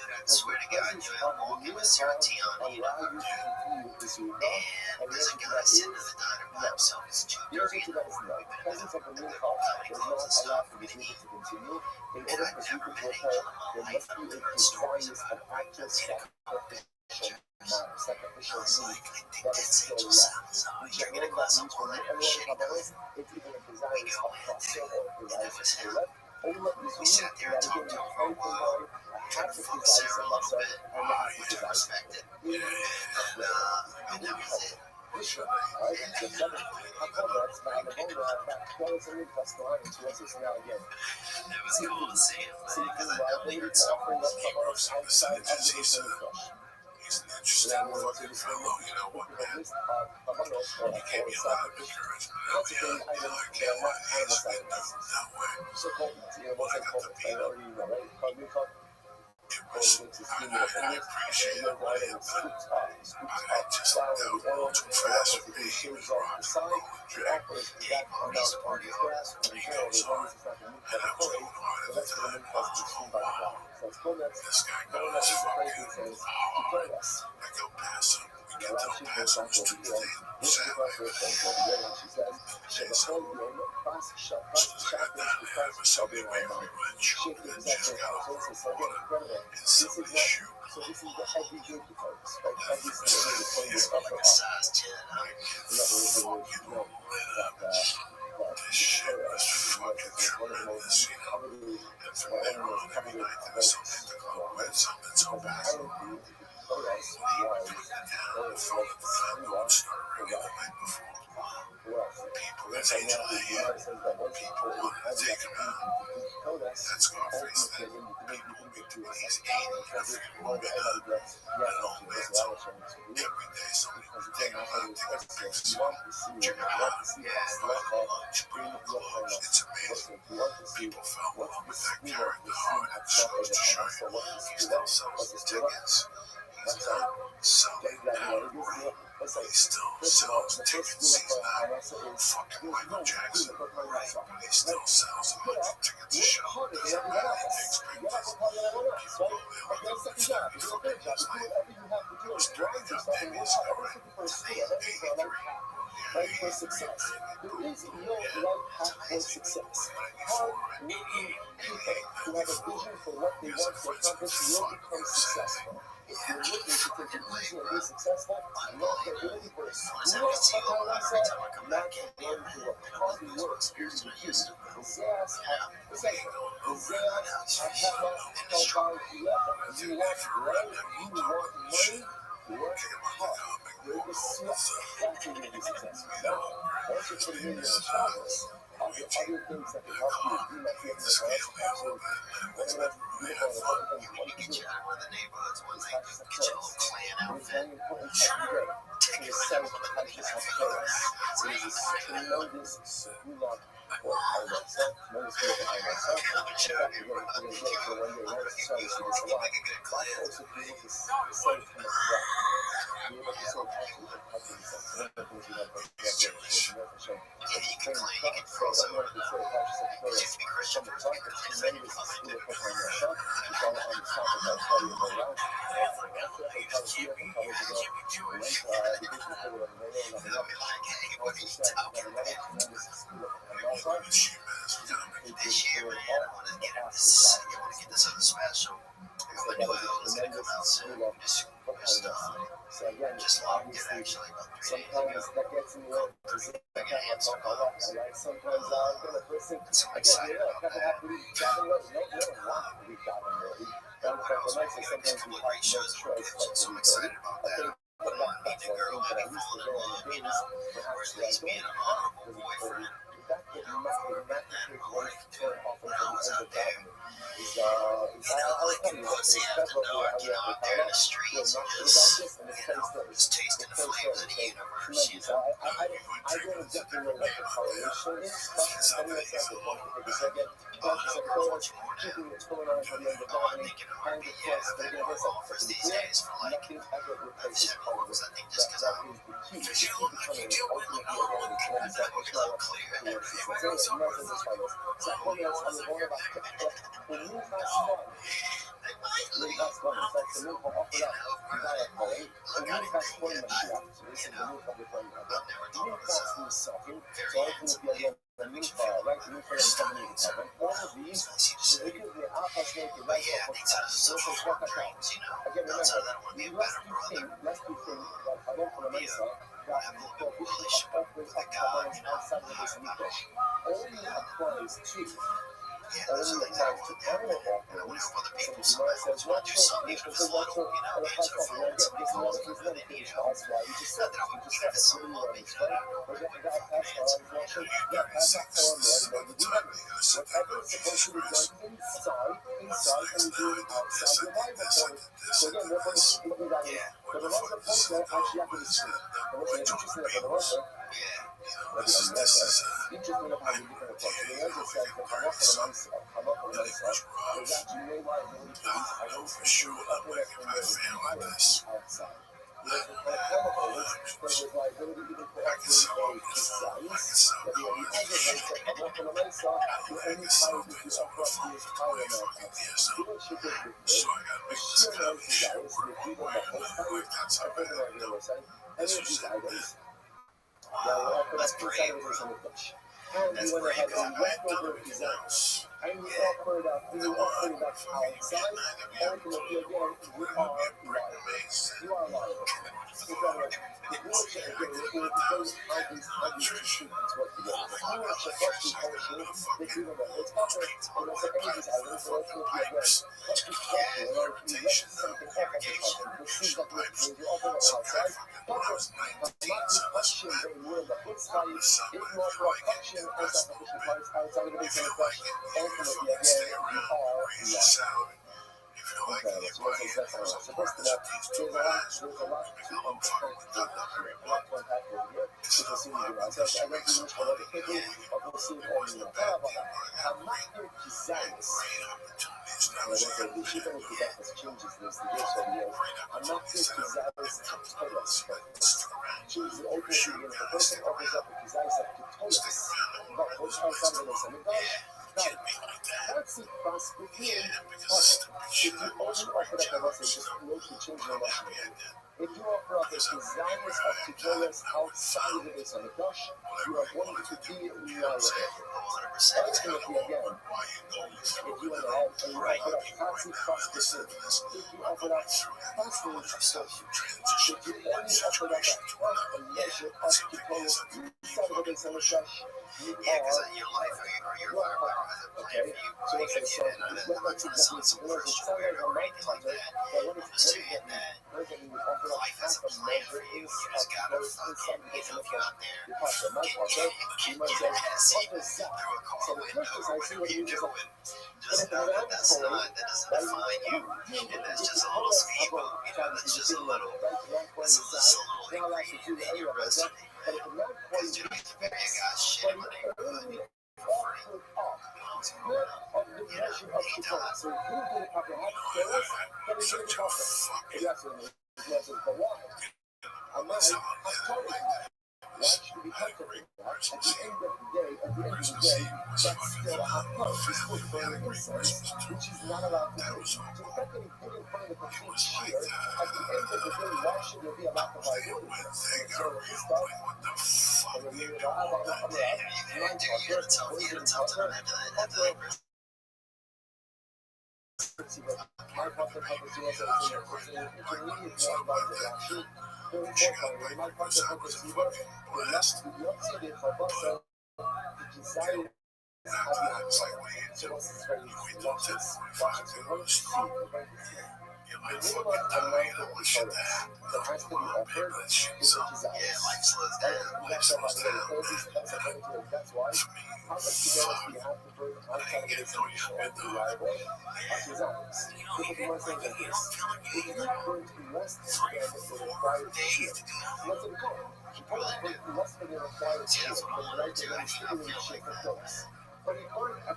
I swear to God, you have won't give us 17 on you. Allow you to continue with this route. And there's a guy sitting in the diner by himself. It's too dirty. The presence of the mincha does not allow for the zrika to continue. In order for zrika to occur, there must be a desires of actual sacrificial meat that is still left. You're getting a glass of wine and shit. It's even a desires of pastor or desires of Caleb. Only We sat there and talked to him for a while. Tried to focus there a little bit, which I respected. And that was it. It was cool to see him. Because I know he heard so much. He wrote some percentages. He's an interesting fucking fellow, you know what, man? He gave me a lot of encouragement. Yeah, I can't let hands get that way. When I got the beat up, I appreciate it, man, but I just, that was a little too fast for me. He was wrong. Jack was he's a party hard, 3 goes hard, and I was going hard at the time. I was going, wow, this guy goes fucking hard. I go past him. We get to pass him. It's Tuesday, Saturday. Jason, like that, man, was something way we went shooting and just got a little water and somebody shoot. So this is the everyday folks. Like That every first single day, one is like a size 10, huh? fucking lit up. This shit was fucking tremendous, you know. And from there on, every night there was something to go with, something so fast. When he would bring it down, the phone at the time won't start ringing the night before. People that take to the head, people want to take him out. That Scarface thing, people get to it, he's 80, freaking moving up. And old man, so every day somebody would take him out, take him fix him up, check him out, buy him lunch, bring him clothes. It's amazing. People fell in love with that character hard. It just goes to show you, he still sells the tickets. He's not selling out right. He still sells tickets. He's not fucking Michael Jackson, right? But he still sells a bunch of tickets to show. Doesn't matter. He makes big business. People will do it for every fucking Disney. He's 30 years ago, right? 83. Right for success. There is no right path for success. Hard-working people who have a vision for what they want to accomplish will become successful. If you're looking to take a vision and be successful, not the ability for a school of not going to work. Hard work is the key. You want bread, you want money, work hard. You're the sweat. That's when you're going to be successful. Once you're putting in your progress, other things that can help you do that Move the scale a little bit, man. Let's have fun. When you get you out of the neighborhoods one night, get your little clan It is outfit. very important every day to the self-conscious of chaos. It is a tremendous segula for myself, tremendous good for myself. In fact, we're going to get to one day, right? So you see this a lot. But also be able to say from a breath. Be able to say actually the touching sense. One of the things we have to get for sure. Yeah, you can clan, you can throw So some. I'm going to say conscious of chaos. Just be Christian. From the top, it's tremendous segula for myself. It's all on the top of that study in the life. This year, man, I want to get this other special. I knew it was going to come out soon. Just locked it actually about 3 days ago. Sometimes that gets in the way. Like an answer calls. Sometimes I'm going to listen. So excited about that. Sometimes we great shows in our kitchen, so I'm excited about that. I want to meet the girl that I fall in love, you know, or at least be an honorable boyfriend. Like pussy after dark, you know, out there in the streets, just tasting the flavors of the universe, you know. Offers these days for like offers, I think just because you look like you do when the one club clear and everywhere goes over the Only applies to yeah, those are things I want to do. And I want to help other people. Somebody always want to do something, even if it's little, you know, answer the phone, somebody calls me, and they need help. Not that I would, even if it's something I'll make it up. Let's pray. And you want to have some leftover desires. And you offer that outside. Ultimately, again, you are liars. You are liars. The worship again, it will depend how these two treatments work together. The worship must be functional. They do the it's proper. And also any desires, so ultimately, again, what is functional? Like, you let something off of the function. It seems like you offer it outside. Not the function very well, but inside, if you offer a function as a sufficient price outside of the base of the flesh, ultimately, again, you are liars. Okay, so what's the second one? So first of all, there's a lot to unpack over here. You can see the answers. I went through each one of the people, but we'll see it all in the Hamachir Kizanis. And I went through the sheet of the Beth's changes in this division here. Hamachir Kizanis Katolas. Choose the open reading. The person opens up the Kizanis of Katolas. But what's outside of the Seminar? That's it, fast begin. If you only offer that message, just locally change your message. If you offer up the designers of tutorials outside of the base on the Dosh, you are going to be liable. Ultimately, again, if you want to have a offer that fancy fast decision, if you offer that fasting stuff, if you only offer that a measure of tutorials outside of the base on the Dosh, you because are your life or your firepower has a plan for you. so it's Like to some Christian weird or anything like that. I'm just saying that life has a plan for you. You just gotta inside you gets know, in if you're out there, the part that might want get you might a say, Hennessy what is that? through a car So the window first is or I see whatever what you you do, do. and just know that that doesn't define you, and that's just a little speedboat, you know, that's just a little, that's a little ingredient in your resume, man. Because you know, you got shit in the neighborhood for free. You know, it's growing up. You know, he died. So you do the proper Such a fucking yes, but why? I might have told you. Why should we be comfortable? At the end of the day, Christmas Eve was that's fucking still a phenomenal. purpose Family, we had a great Christmas too. which he's not allowed to That do. was So all. the fact that he didn't find the It complete was like cheer, at the end of the day, why should there be a lack of the identity? when they So got this real, stuff, like, what the fuck and do you then do all that day? You had a tough time after that Christmas. my concept of the USA is in the stuff like that. She got like, because I was a fucking blast. After that, it's like, what do you do? We do 10, 45 kilos. You might fucking die, you know, what shit that happened. No, people that shit sucks. Yeah, life slows down. Life slows down, man. For me, fuck. I ain't getting no younger, dog. You know, even like, you don't feel like you need like 3 or 4 days to do nothing. You really do. See, that's what I'm learning too. I feel like that.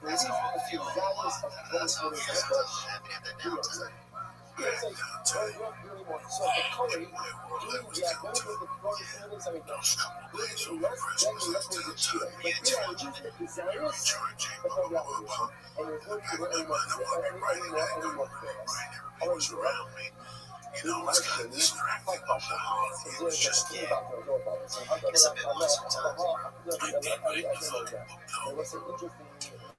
That's how I'm feeling a lot. That's how I'm feeling sometimes. I'm happy to have that downtime. Downtime. In my world, it was downtime. Those couple days over Christmas, that's downtime. You ain't charging. You're recharging, blah, blah, blah, blah. In the back of my mind, I want to be writing that. I want to be writing everything was around me. You know, it's kind of distracting over the holiday. It was just, Yeah, it's a bit much sometimes. I did write the fucking book,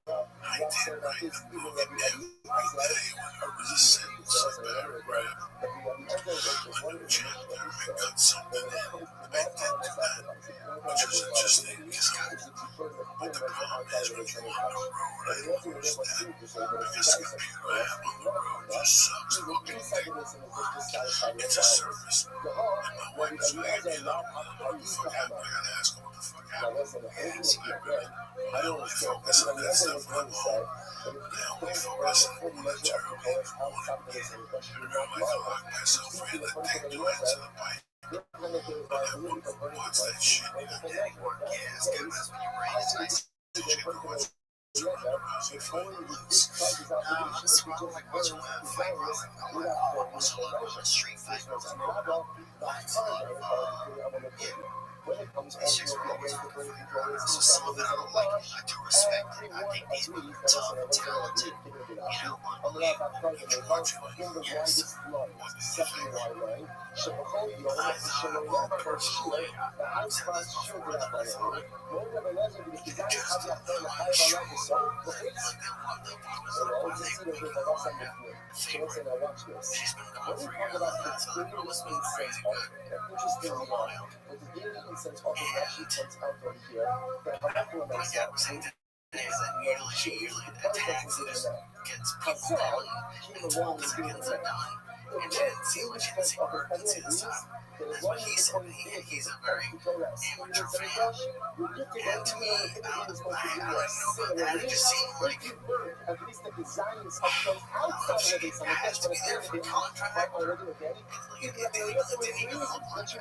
though. I did write the book, and every day when there was a sentence, a paragraph, a new chapter, I cut something in, meant into that, which was interesting, because but the problem is when you're on the road, I don't understand, because the computer I have on the road just sucks fucking thing. It's a service, and my wife was like, you know, what the fuck happened? I gotta ask her what the fuck happened. So I only focus on that stuff when I'm home. I only focus on momentarily in the morning. And remember, I lock myself in the thing to answer the pipe. But I what's that shit? Yeah, it's good. That's when your brain is nice. Did you ever watch Rousey fight loose? Honestly, I like watching women fight wrestling. I like watching a lot of street fight girls. Lots of, these chicks were always fucking fighting. So some of it I don't like. I do respect it. I think these women are tough and talented. You know, unbelievable. Did you watch it? Yes. What did you think? I thought, well, personally, I was having this before, and then I thought, just what they favorite. She's been gone for years, and I thought it was been crazy good for a while. My dad was saying today that she usually attacks this, gets people down, and 12 seconds are done. And she didn't see what she didn't see urgency this time. That's what he said. He's a very amateur fan. And to me, I don't know about that. It just seemed like she has to be there for contract. It didn't even look like a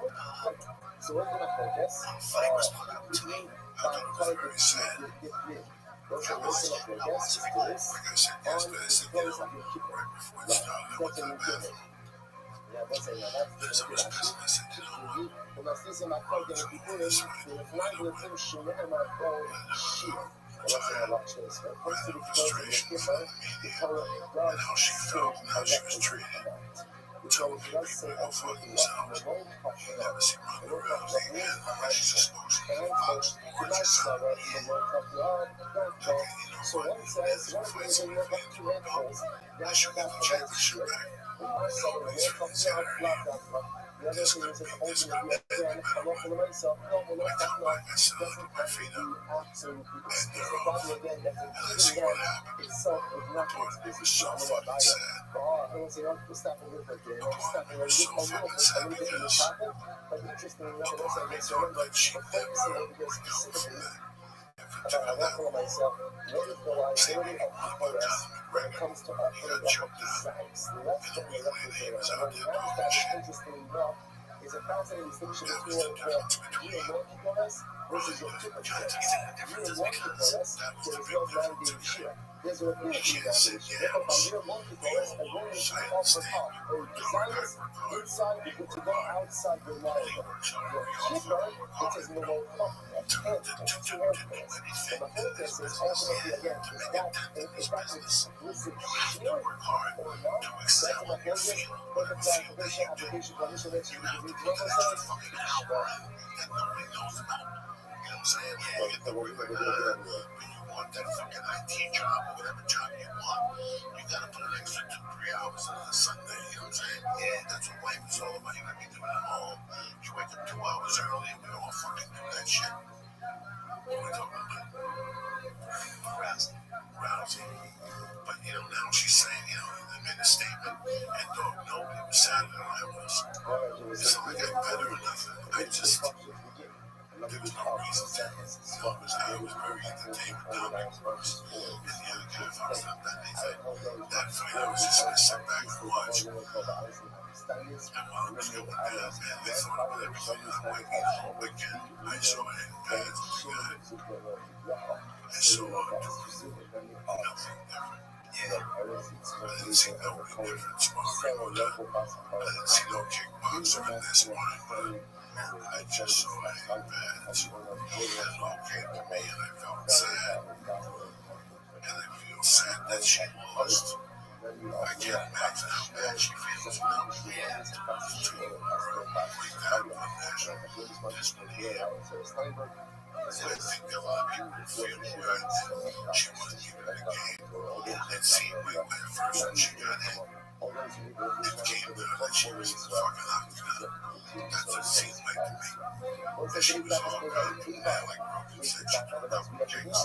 fight was put up to me. I thought it was very sad. I watched it. I watched it replay. Like I said yesterday, I said, you know, right before it started, I went to the bathroom. As I was pissing, I said, you know what? This one, the frustration from the media and how she felt and how she was treated. Telling people to go fuck themselves. You never see Ronda Rousey again unless she's a spokesman for Fox Sports or something. Okay, you know what? If you fight someone for the belt, I should get the championship back. Nobody's really Saturday. The other thing is that ultimately, again, I'm not full of myself. No, well, I that's come not. back, I sit down, Doesn't put my have to feet be up, absolutely and they're the off. problem again that And I the see giving what out happens. itself is not Boy, what's it this was is so not what fucking I am. sad. God, I don't say, I'm stopping real quick there. I'm stopping It was so a fucking little sad bit in the because topic, but interestingly enough, a and also part of I me guess thought remember, that she but never focusing over here would go from specifically that. If it about took her I that want long. myself, what is the See, liability you of want to put us Conor when it McGregor, comes to he offering got up choked out. sites? The left And a and the week left later, is he there. was And out what there left doing that is shit. interestingly enough is a fascinating distinction That was between the difference you between and Morphicolas versus your typical Context in the you difference and is because Morphicolas, that was there the is big no difference, mandate okay? here. There's a You ability can't sit mandate. down, Therefore, from be your all Morphicolas, as long as you silent, offer stand, up a go desire hard, work hard. inside, He but to worked go hard. outside your He liable. works hard. Your We all keeper, fucking work it hard, is you no know. more two handfuls. And the focus is ultimately, again, To is make a that, dent in is this that business, explicit you have to sharing work hard or not? to That's excel my in your focus. field, Further whatever field that clarification, you do. application, condition that You you have can to read put one that more extra time. fucking hour in that nobody knows about. You know what I'm saying? Yeah, you get the work like when you want that fucking IT job or whatever job you want, you gotta put an extra 2-3 hours on a Sunday, you know what I'm saying? Yeah, that's what life is all about. You gotta be doing it at home. You wake up 2 hours early and we all fucking do that shit. What are we talking about? Rousing. But you know, now she's saying, they made a statement, and dog, nobody was sad that I was. It's not like I'm better or nothing. There was no reason to. I was very entertained with Dominic Cruz and the other guy fucked up that fight. I was just gonna sit back and watch. And while it was going down, man, they thought about everything. I'm like, again, I saw it in pads with the guy. I saw nothing different. Yeah, I didn't see no different sparring or nothing. I didn't see no kickboxer in this one. I just saw it in pads. And it all came to me, and I felt sad. And I feel sad that she lost. I can't imagine how bad she feels now. Yeah, to break down on this one here. I think a lot of people feel good. She wasn't even in the game. It seemed like at first when she got hit, it came down that she was in the fucking octagon. That's what it seemed like to me. That she was all good. And like Rogan said, she put a couple kicks,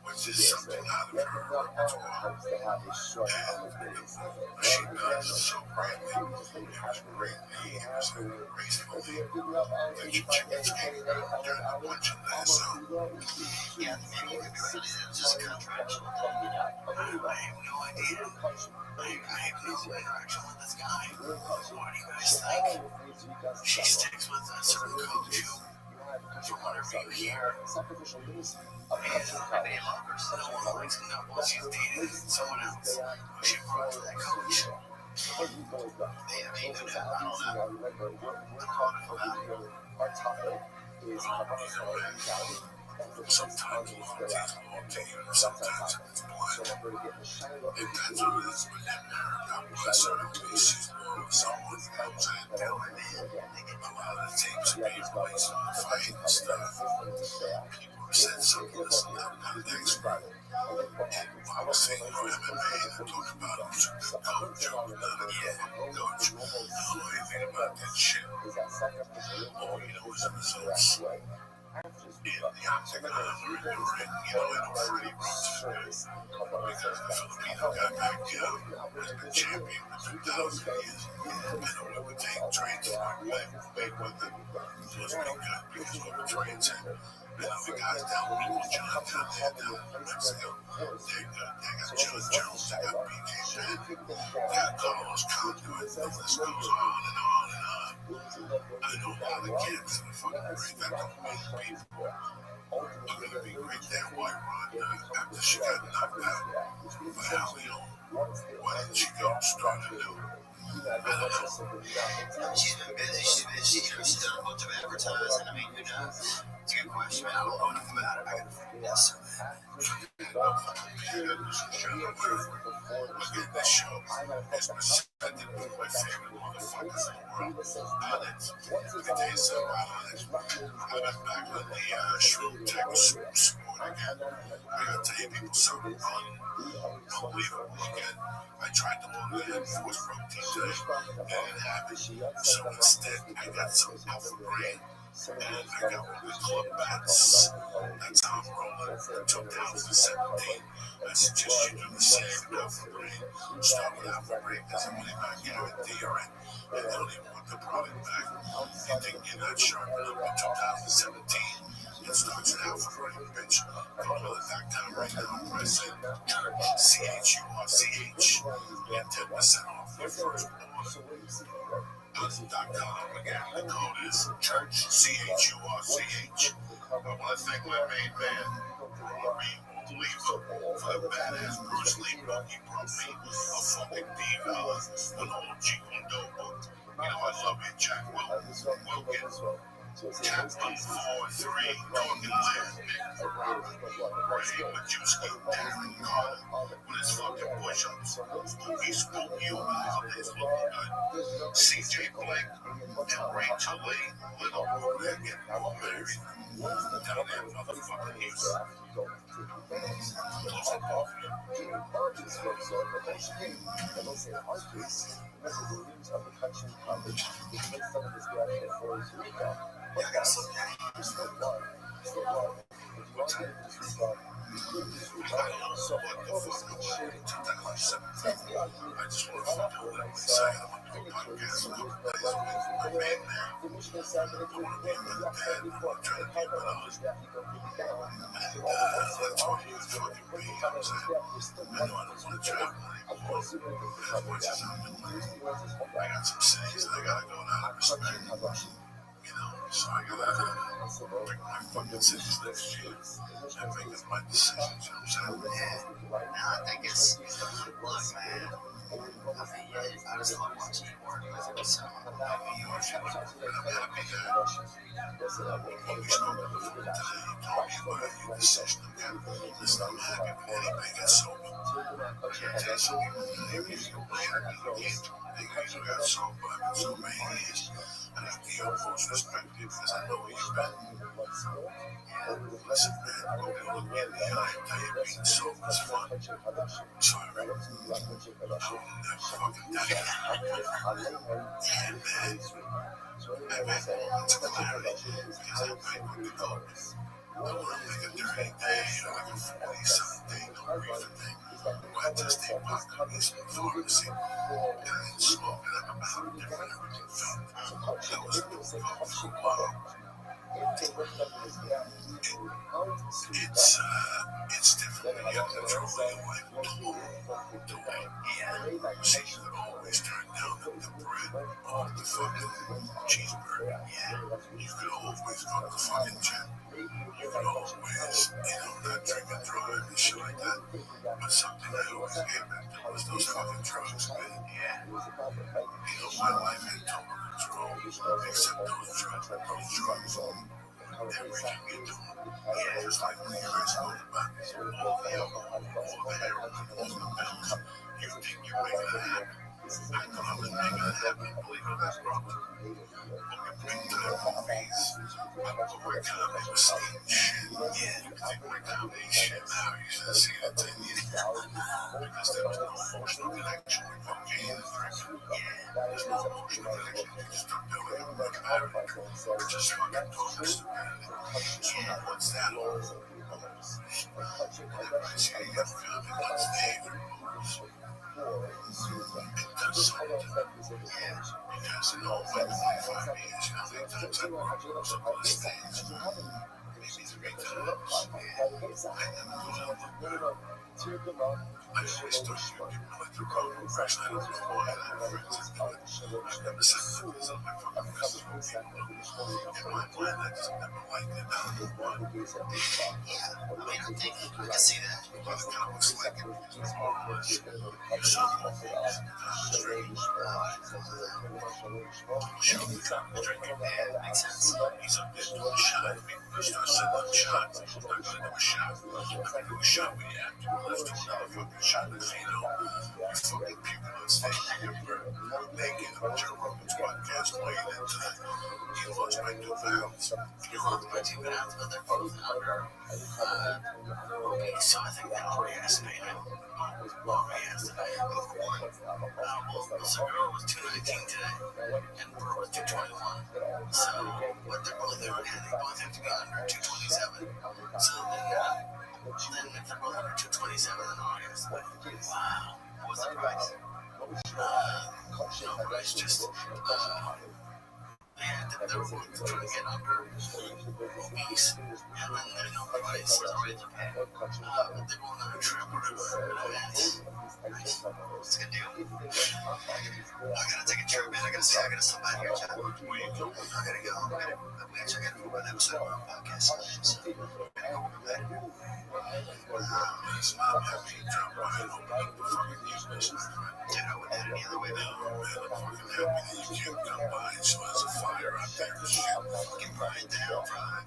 which is something out of her repertoire. And she does so greatly. It was greatly. It was gracefully. That your chickens came during the punching last song. Yeah, maybe you could be right. It was just a contractual thing, you know. I have no idea. I have no interaction with this guy. What do you guys think? She sticks with a certain coach from whatever you hear. They love her so much while she's dating someone else. She brought to that coach. I mean, I don't know. Sometimes it's you, sometimes it's blind. It depends on it is, but God bless her. She's born with someone else and telling me a lot of the tapes are being released on the fight and stuff. People said something, listen, I'm not an expert. And I was saying for MMA and talking about who's a good coach or not a good coach. I don't know anything about that shit. All you know is the results. In the octagon or in the ring, I know Freddie Brooks is good because the Filipino guy back has been champion for 2,000 years. And whoever trains for him, like Mayweather, was pretty good because whoever trains him. And the guys down below John down there down in Mexico, they're good. They got John Jones, they got BJ Penn, they got Carlos Condit, the list goes on and on and on. I know a lot of kids that are fucking great. That don't mean people are gonna be great there. Why run after she got knocked out by Alio? Why didn't she go start anew? I don't know. She's been busy. She's done a bunch of advertising. I mean, who knows? It's a good question, man. I don't know enough about it. I gotta figure this. Again, this show is presented with my favorite motherfuckers in the world. Honest. It is honest. I've been back on the shrimp tech sport again. I gotta tell you, people, something unbelievable again. I tried to load in force protein today, and it didn't happen. So instead, I got some alpha brain. And I got one of the club bats. That's how I'm rolling. 2017. I suggest you do the same with Alpha Brain. Start with Alpha Brain because I'm money back guarantee, alright? And they don't even want the product back. You think you're not sharp enough in 2017? It starts with Alpha Brain, bitch. Go to the.com right now. Press in CHURCH. Get 10% off your first order. .com again. The code is church, CHURCH. I want to thank my main man, Rabbi, for the badass Bruce Lee book. He brought me a fucking diva, an OG Undo book. You know, I love you, Jack Wilkin. Cat 143, Talking Land, Nick Robert, Ray Majewski, Darren Carter, with his fucking push-ups. He spoke you about his looking good. CJ Blake and Rachel Lee, little over there getting more married. Down there, motherfucking Houston. Close up off you. Yeah, I got some daddy. What time is it? I don't know what the fuck I want in 2017. I just want to do what I'm saying. I'm going to do a podcast a couple days with my main man. I want to be with the dad. I'm trying to be with us. And let's all use fucking me. You know what I'm saying? I know I don't want to travel anymore. As much as I'm doing, I got some cities that I got to go down and respect. You know, so I gotta pick my fucking cities next year and make my decisions. You know what I'm saying? No, I think it's, look, man. I just love watching you work. So, I'm happy that when we spoke before today, you told me about your decision again. Listen, I'm happy when anybody gets sober. I can't tell you some people, they feel way happy again. They got sober. I've been sober 8 years. And I have the utmost respect because I know where you've been. Listen, man, go look me in the eye and tell you being sober is fun. I'm sorry, I'll never fucking tell you. And man, I've had moments of clarity because I'm back with the club. I want to make a dirty day, like a 40-something day, no reefer thing. Where I just take pot cookies from the pharmacy and I didn't smoke it. I'm about how different everything felt. That was difficult for a while. It's different when you have control of your life the way. Yeah. See, you can always turn down the bread or the fucking cheeseburger. Yeah. You can always go to the fucking gym. You can always, not drink and drive and shit like that. But something I always came back to was those fucking drugs, man. Yeah. My life had total control, except those drugs. Everything you do, just like when you guys know about all the alcohol, all the heroin, all the pills. You think you're making it happen. I thought I was making it happen, believe it or not, bro. Looking big time movies. I'm over comedy with Steve shit. Yeah, you think my comedy shit now, you should have seen it 10 years ago. Because there was no emotional connection with cocaine and drinking. Yeah, there's no emotional connection. You just don't do it. I'm like married. Just fucking talking stupidity. So what's that all? Everybody say you have family, that's David. It does something. Yeah, because in all my 25 years, how many times I walked up on the stage? Maybe 3 times. Yeah, I never went out the window. I always thought you would give me like the road impression. I don't know why I have friends that do it. I've never said that because I'm my fucking business with people. In my mind, I just never liked it. I don't know why. yeah. I mean, I think I can see that. By the comics like it, it's more or less. You saw the movies, straight. Show me the drinking. Yeah, makes sense. He's up there doing a shot. He starts sending shots. I'm not going to do a shot. I'm going to do a shot with you after. Let's do another fucking shot. Next thing you know, you fucking people on stage. You're naked on Joe Rogan's podcast weighing in tonight. He lost by 2 pounds. You lost by 2 pounds, but they're both under. So I think that already estimated. Already estimated. Well, so girl was 219 today, and Burr was 221. So, but they're both there. They both have to be under 227. So then if they're both under 227, then already estimated. Wow. What was the price? No price, just they were both trying to get under obese, and then there's no price already to pay. But they're going on a trip or whatever. Nice. It's a good deal. I gotta take a trip, man. I gotta stop by here, John. Where you go? I gotta go. We actually gotta go an episode of our podcast. So, I gotta go over there. It's not happy to drop by and open up the fucking news mission. Dude, I wouldn't have it any other way, man. Man, I'm fucking happy that you can't come by and show us a fire out there and shit. Fucking Brian down, Brian.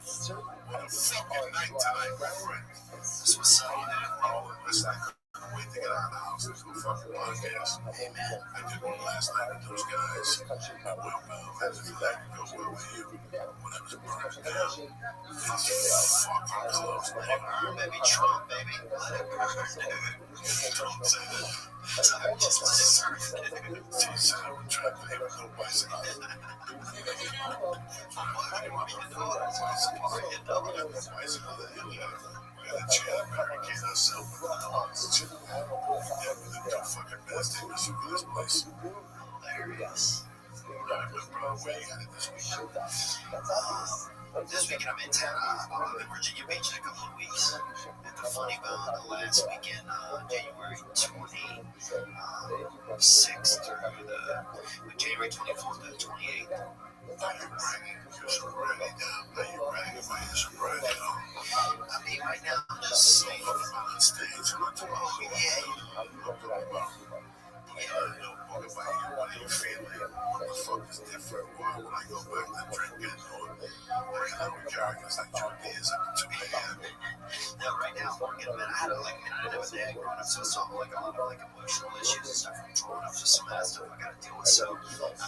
What a fucking night tonight, my friend. This was so Oh, listen, I couldn't wait to get out of the house and do a fucking podcast. Hey, man. I did one last night with those guys. It went well. How did it go well with you? When I was burning down, it's fucking close, man. Baby Trump, baby. Let it burn, dude. Don't say that. Sorry, just let it burn. She said I would try to play with no bicycle. Why do you want me to do it? Why you double it? Bicycle, we got a chat barricade ourselves with the dogs. Yeah, with the two fucking best neighbors who this place. Hilarious. Right, but bro, where you headed this weekend? This weekend I'm in town. I'm in Virginia Beach in a couple of weeks. At the Funny Bone last weekend, January 26th through January 24th to the 28th. Are you bragging? You're so bragging now. Are you bragging by your sobriety at all? I mean, right now I'm just saying. On stage, I'm not talking about Yeah, I'm talking about what are you feeling? What the fuck is different? Why would I go back to drinking? Or I can have characters like Joe Diaz up to me. no, right now I'm working, man. I had a dad growing up, so it's all like a lot of like emotional issues and stuff from growing up, just some of that stuff I gotta deal with. So, I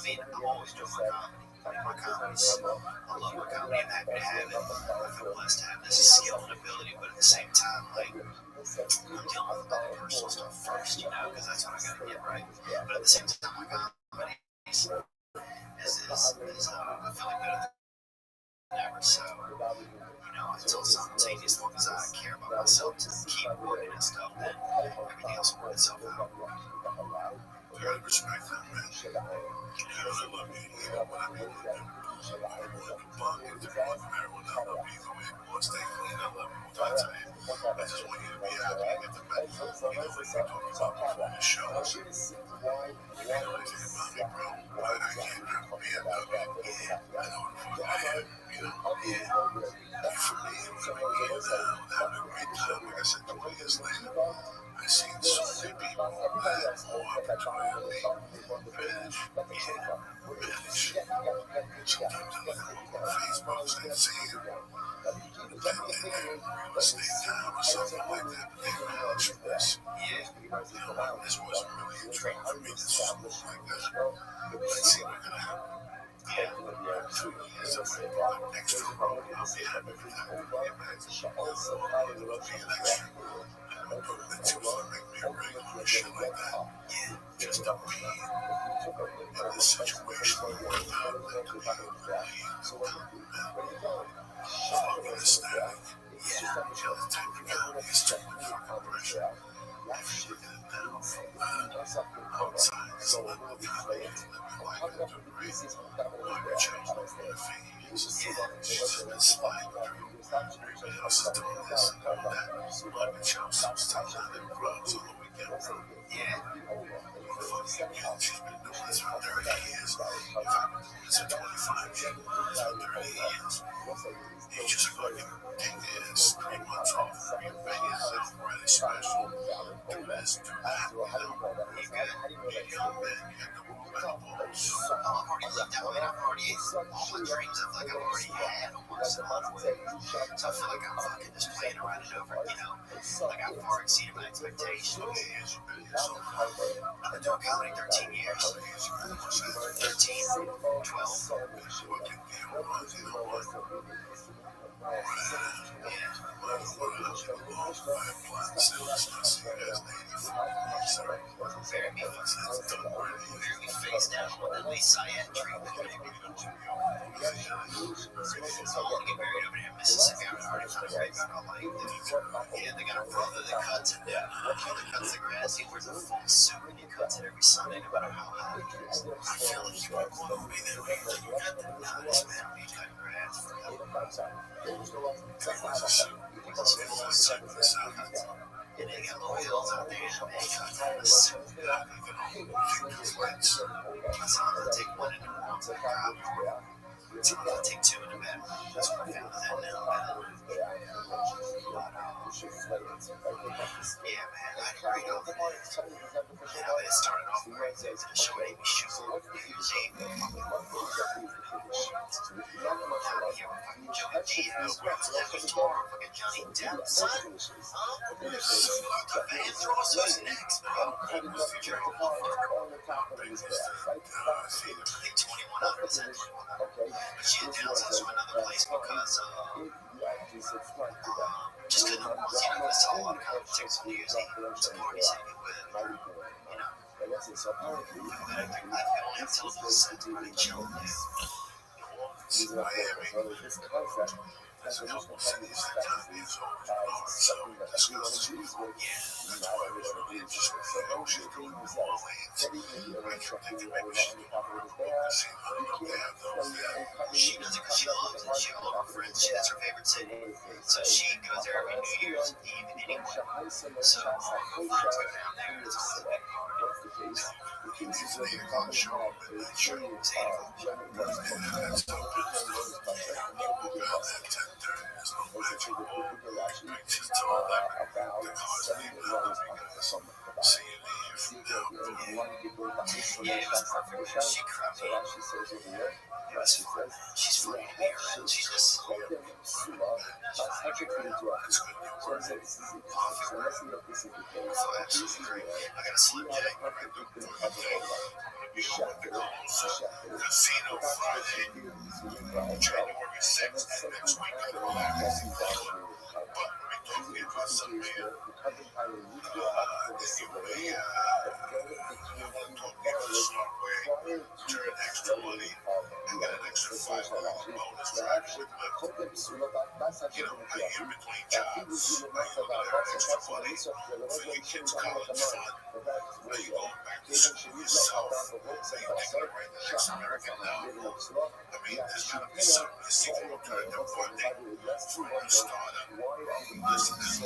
mean, I'm always doing my comedy. My comedy's, I love my comedy. I'm happy to have it. I feel blessed to have this skill and ability, but at the same time, like, I'm dealing with all the personal stuff first, because that's what I gotta get right. But at the same time, my comedy is I feel like better than ever. So, it's all simultaneous. As long as I care about myself to keep working and stuff, then everything else will work itself out. I gotta respect that, man. I love you. You know what I mean? I want to bug into marijuana. I love you the way you want to stay clean. I love you. I tell you, I just want you to be happy and get the best. Like we talked about before the show. You know anything about me, bro? I can't be a dog. I know what the fuck I am. For me, it was a big deal now. Having a great time. Like I said, 20 years later, I've seen so many people have more opportunity manage. Sometimes I look on Facebook and see real estate time or something like that, but they manage this. This wasn't really a dream for me to just move like that. Let's see what's going to happen. 2 years of an extra road, I'll be happy with that. It will be an extra. I'm putting the two on make me a regular shit like that. Just to be in this situation where I'm not to be fucking ecstatic. The type of comedy is too much fucking pressure. If you look at it now from outside, it's a little comedy. Like it to agree. Never change my point of view. She's just been sliding through. Everybody else is doing this and doing that. Market shops, still not in clubs on the weekend. She's been doing this for 30 years. If I've been doing this for 25 years, for 30 years. You just fucking take this 3 months off from your Vegas and write a special. Do this, do that. You got a young man, you got the world menopause. looked at. I mean, I've already all my dreams of like I've already had almost in a lot of ways. So I feel like I'm fucking just playing around it over. Like I've far exceeded my expectations. I've been doing comedy 13 years. 13, 12. Bury me face down with at least cyan treatment. So I want to get married over here in Mississippi. I already found a great guy I like. Yeah, they got a brother that cuts it down. That cuts the grass. He wears a full suit and he cuts it every Sunday, no matter how hot it is. I feel like you won't want to be there. Nah, this man will be cutting grass for him. And they got little hills out there. And they cut down the suit. I said, I'm going to take one in the morning. So I'm going to take two in the bed. That's what I found with that now. Yeah, man, I agree. It started off great. The show made me shoot. Joey D, fucking Johnny Depp, son. The man throws us next, bro. I think 21 out of 10. But she announced us to another place because just couldn't, I saw a lot of concerts on New Year's Eve. It's a party singing with, I can only have to tell them somebody chill there. There's a couple cities that is so disgusting. That's why it was really interesting. Oh, she's going all the way. I think maybe she's they have those there. She does it because she loves it. She loves her friends. That's her favorite city. So she goes there every New Year's Eve anyway. So all her friends go down there. It's a big party. It's an 8 o'clock show, but that show is 8 o'clock. That's so good. There's no magic wall. She's told them the cause of the seeing me from now. Yeah, it was perfect. She cried me. It was fun. She's funny to be around. She's just that's good. Great. I got a Slim J. Casino Friday, January 6th, next week. But let me talk to you about something here. Anyway, I want to talk to you the smart way. Turn extra money and get an extra $5 bonus track with Lyft. I in between jobs, I extra money for your kids' college fund. Are you going back to school yourself? Are you thinking of writing the next American novel? I mean, there's got to be some missing alternative funding for your startup. Listen, there's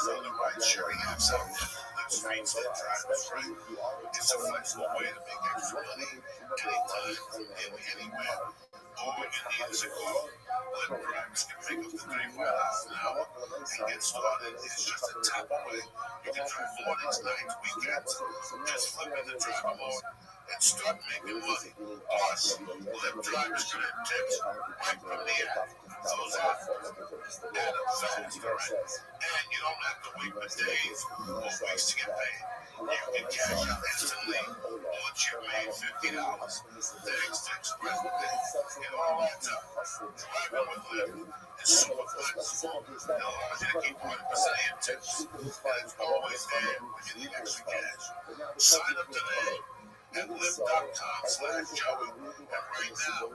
on the right sharing apps out there that streams that drivers free. It's a flexible way to make extra money anytime, anywhere. All you need is a call. Lyft drivers can make up to $35 an hour and get started. It's just a tap away. You can drive mornings, nights, weekends. Just flip in the driver mode and start making money. Plus, Lyft drivers can have tips right from the app. Those apps add up fast, right? And you don't have to wait for days or weeks to get paid. You can cash out instantly once you made $50. Thanks to Express Pay. It all adds up. Driving with Lyft is super flexible. It allows you to keep 100% of your tips. And it's always there when you need extra cash. Sign up today at Lyft.com/Joey. And right now,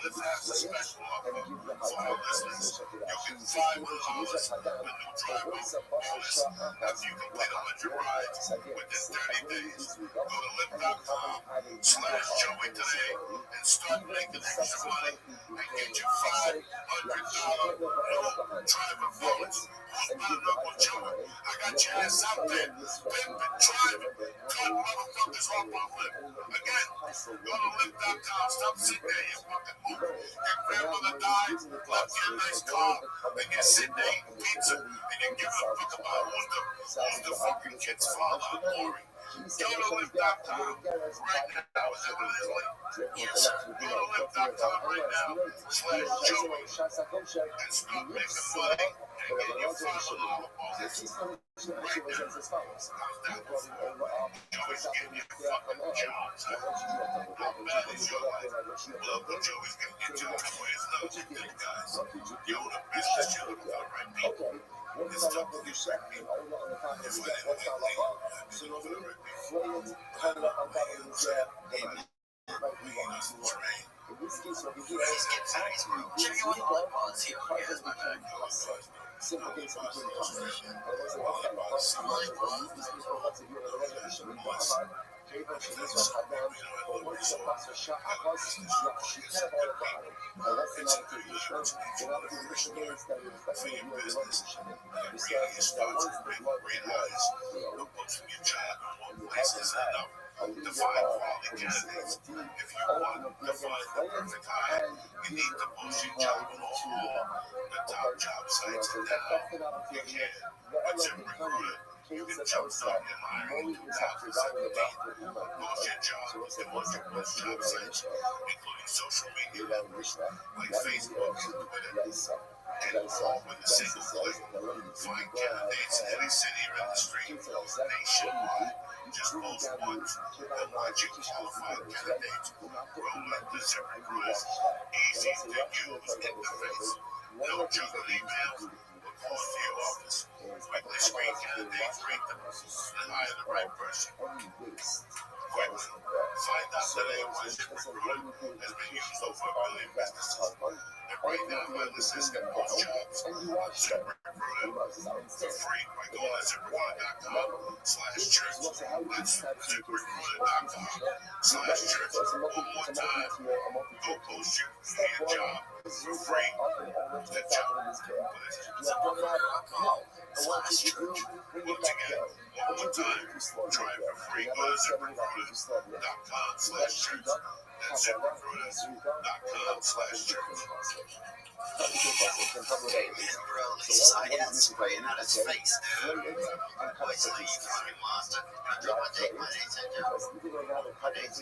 Lyft has a special offer for our listeners. You get $500 with new drivers bonus after you complete 100 rides within 30 days. Go to Lyft.com/Joey today and start making extra money and get your $500 driver bonus. Who's my local Joey? I got your ass out there. Pimpin', driving, cut motherfuckers off my Lyft. Again, go to Lyft.com. Stop sitting there, you fucking mover. Your grandmother died, left you a nice car, and you're sitting there eating pizza, and you're giving a fuck about who's the fucking kid's father. Boring. Go to lift.com right now. Is that what it is, Lee? Yes, sir. Go to lift.com right now /Joey and stop making money and get your $5 bonus. Right now. How's that? Joey's getting you fucking job site. How bad is your life? Local Joey's getting your job where it's not addicted, guys. You own a business, you're looking for the right people. It's tough to get right people. If I didn't make money, I'd be looking for the right people. I don't know what you say. Amen. We need us to train. He's getting serious, bro. Genuine blood bonds here. He has my back. Simple things between customers. Somebody define quality candidates. If you want to find the perfect hire, you need to post your job on all the top job sites and now you can. With ZipRecruiter, you can jumpstart your hiring in 2017. Post your job in one of the best job sites, including social media networks like Facebook and Twitter. And with a single click, find candidates in any city or industry nationwide. Just post once and watch your qualified candidates grow into ZipRecruiter's easy-to-use interface. No juggle emails or calls to your office. Quickly screen candidates, rate them, and hire the right person. Quickly, find out today why ZipRecruiter has been used over a million businesses. And right now, businesses can post jobs on ZipRecruiter for free by going to ZipRecruiter.com/church. That's ZipRecruiter.com/church. One more time, go post your job for free. The job, ZipRecruiter.com/church. Once again, one more time, try it for free. Go to ZipRecruiter.com/church. That's ZipRecruiter.com/church. Bro, this iron spraying out his face, dude. Wait till you fucking monster. I drop my date, my name's my name's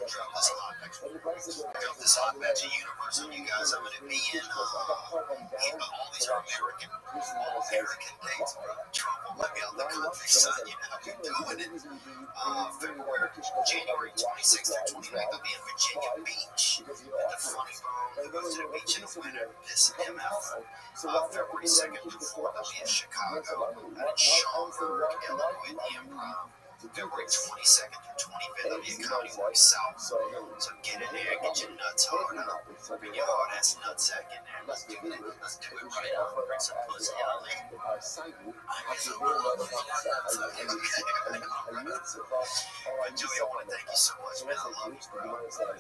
drop this hot match. Drop this hot match of universe on you guys. I'm gonna be in all these are American dates, bro. Trump will let me out the country, son. You know how we're doing it. February, January 26th through 29th, I'll be in Virginia Beach at the Funny Bone. Goes to the beach in the winter, this MF. February 2nd through 4th, I'll be in Chicago, at Schaumburg, Illinois, the Improv. February 22nd through 25th, I'll be in County Work South. So get in there, get your nuts hard out. Bring your hard ass nutsack in there. Let's do it. Let's do it right on. Bring some pussy out there. I get so much But Joey, I want to thank you so much, man. I love you, bro. You know that.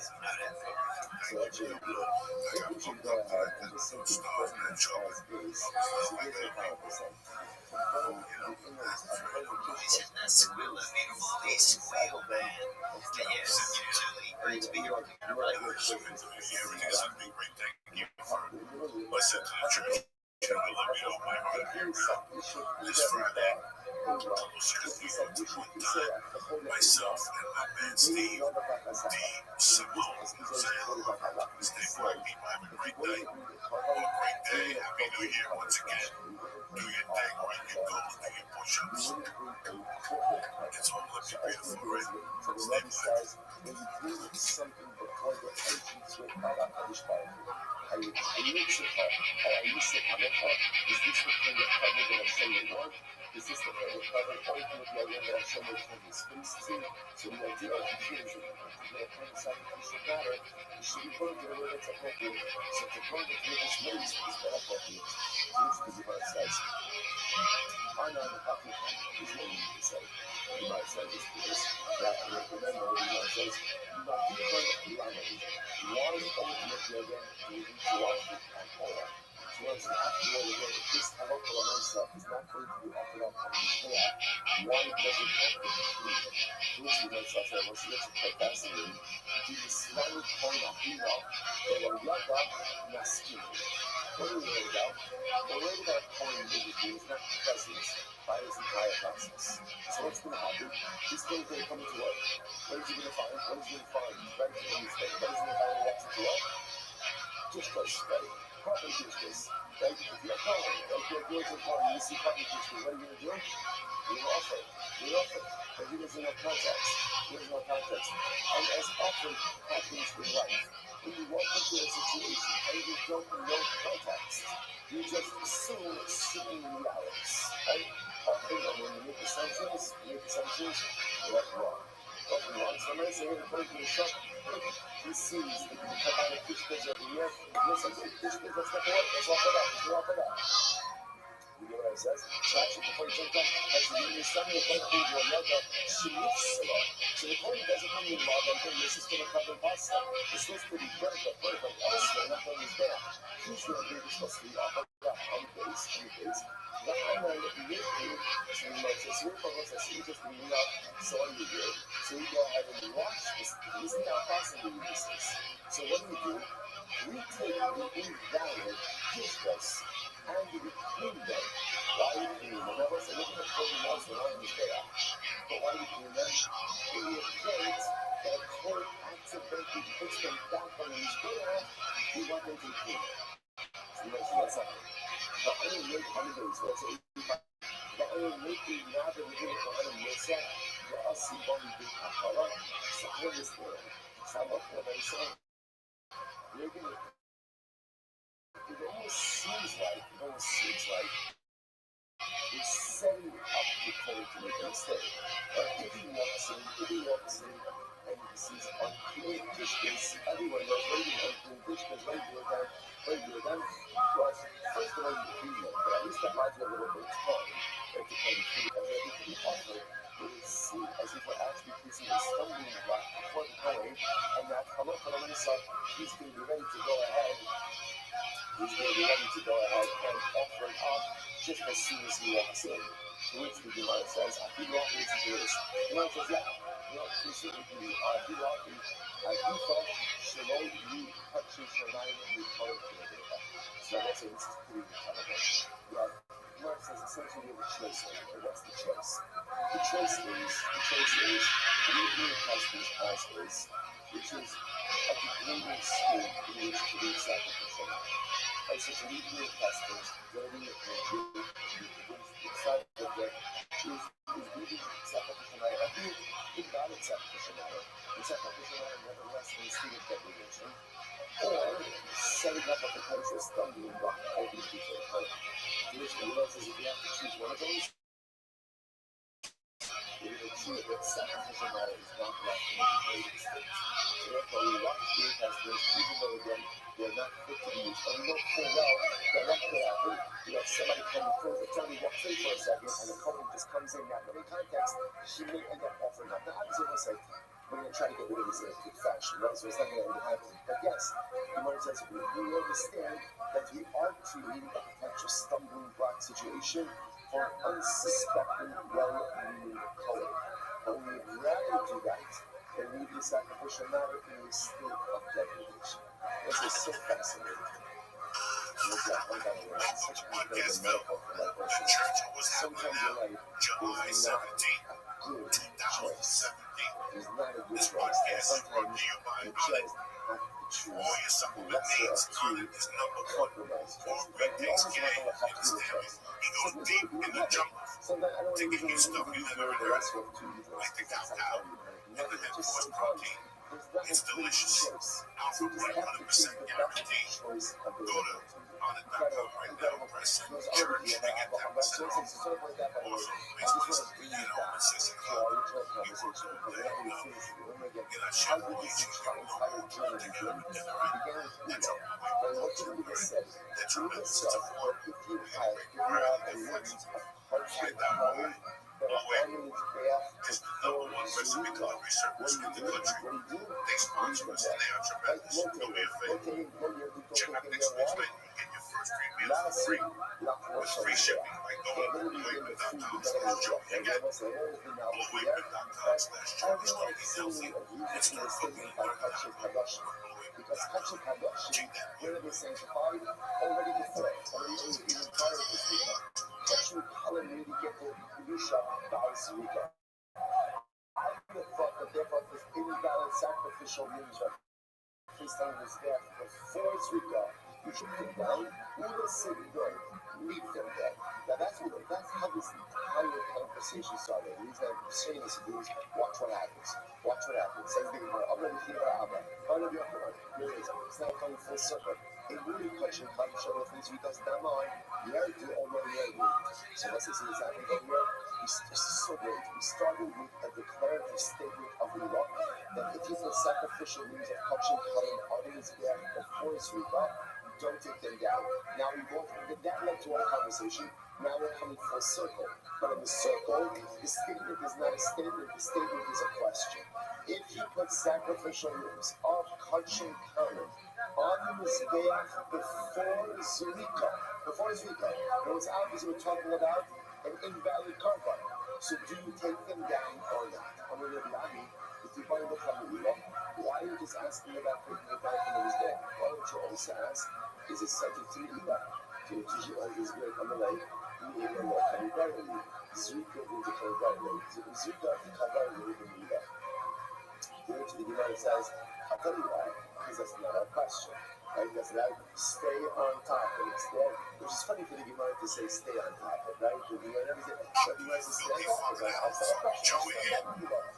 He's hitting that squeal, that beautiful bass squeal, man. Yes, Julie, great to be here. I really appreciate it. Everything's going to be great. Thank you for listening to the church. You know, let me know my heart here this Friday. Myself and my man Steve D. Simone. Stay black people. Have a great day. Have a great day. Happy New Year once again. Do your thing, right? Your goals, do your push-ups. It's all looking beautiful, right? Stay black. by this entire process. So what's going to happen? This girl is going to come into work. What is he going to find? What is he going to find? Right? What is he going to find when he walks into work? Just us, right? Carpet dishes, right? If you're a carpenter, right? You're going to a party, you see carpet dishes, what are you going to do? You're offer. You're offer. But he doesn't know context. He doesn't know context. And as often happens in life, when you walk into a situation and you don't know context, you just assume certain realities, right? Often when you make assumptions, you're wrong. Often wrong. Somebody say, hey, put it in the shop. He sees that you come out of fish goods over here. Listen, fish goods, let's not go up. Let's walk it up. Let's walk it up. You know what it says? Traction before you take off. As you do your son, you're going to do your mother. She lifts it up. So the point doesn't mean love until this is going to come in pasta. It's supposed to be perfect elsewhere, nothing is there. He's going to be supposed to be off of that on the base. The hammer that you make you, so you might say, so you're just cleaning up, so what do you do? So you go ahead and wash this. This is how possible you use this. So what do? We take the invalid gifts and we clean them. Why do we clean them? Now, listen, look at the 40 months when I'm there. But why do we clean them? In the event that a court accidentally puts them back on his there, we want them to clean them. So that's something. The only way holidays, let's say, the only way we navigate for holidays, the us who want to do Kapara, support this world. Some of what I say, you're going to, it almost seems like you're setting up the code to make a mistake. But if he walks in, and he sees unclean dishes, everyone knows where you unclean dishes, where you are done. Well, first of all, you clean them, but at least that buys you a little bit of time to kind of clean them. Everything you offer is as if we're actually placing a stumbling block before the going, and that he's going to be ready to go ahead. He's going to be ready to go ahead and offer it up just as soon as he walks in. To which the Gemara says, I do not listen to this. The Gemara says, yeah, listen to me. I do not be. I do thought, Shalom, you touching Shamayim, you call it to the So that's it. This is pretty incredible. Yeah. The Gemara says, essentially, you have a choice over here. What's the choice? The choice is, leave me a husband's house is, which is a degrading state in which to be sacrificial. I said to leave me a customs, building it inside of the deck is really sacrificial matter. I think invalid sacrificial matter. The sacrificial matter nevertheless in the state of degradation. Or setting up a potential stumbling block for the future. The issue is if you have to choose one of those, you're going to choose that sacrificial matter is not left in the degrading state. So therefore, we watch the customs, even though again, they're not fit to be used. And we know full well that what could happen, you have somebody come through, tell me walk through for a second, and the couple just comes in that little context, she may end up offering up. Now, obviously, we'll say, we're going to try to get rid of this in a quick fashion, right? So it's not going to end up happening. But yes, the Lord says, we understand that we are creating a potential stumbling block situation for unsuspecting, well-meaning color. But we would rather do that than leave the sacrificial matter in a state of degradation. This is so fascinating. Such a incredible metaphor for life lessons. Sometimes your life is not a good choice. It's not a good choice. And sometimes you just have to choose the lesser of two compromise choices. But we always want to have to do a choice. Sometimes I don't even use the lesser of two evils. It's delicious. Alpha 100% guaranteed. Go to on.com right now. Press church and get that percent off. Also, Facebook, Assistant Club. You work to get a shop relationship with together that's a way detrimental to war. We got to make grab and flexible. Find that way. Is the #1 recipe culinary service in the country. They sponsor us and they are tremendous. Do me a favor. Check out next week's menu and get your first 3 meals for free. With free shipping by going to blueapron.com/Charlie. Again, blueapron.com/CharlieStrongandHealthy. And start cooking and learn how to cook. Because Hachim Kadoshim, where they sanctified already before, already even prior to Sita. Kachim Kalim really get the Kedusha by Zrika. I would have thought that therefore this invalid sacrificial means that placed on his death before Zrika, you should put down, or sit good, leave them there. Now that's how this entire conversation started. The reason I'm saying this is watch what happens. Watch what happens. Same thing where I'm ready here, Abba. Part of your heart. Here it is. It's now coming full circle. It really cuts your come show with things because them on you do already. So what's this happening over here? This is so great. We started with a declarative statement of the law that if you put sacrificial means of touching cutting on his back before his rebut, don't take them down. Now we go from that led to our conversation. Now we're coming full circle. But in the circle, the statement is not a statement, the statement is a question. If he puts sacrificial means of touching cutting on his back before Zerika, it was obviously we're talking about an invalid carbon. So do you take them down or not? I'm going to be if you find the Kamila, why are you just asking about taking it down from his back? Why don't you also ask, is it subject to Ila? To the teacher is great on the way, you need a lot of Kamila. Zerika will be Kamila. Zerika is Kamila in Ila. Here to the Gemara says, I'll tell you why, because that's not our question. Right? That's like stay on top of it. Which is funny for the Gemara to say stay on top of it, right? The Gemara never says, but the Gemara says stay on top of it. That's not our question.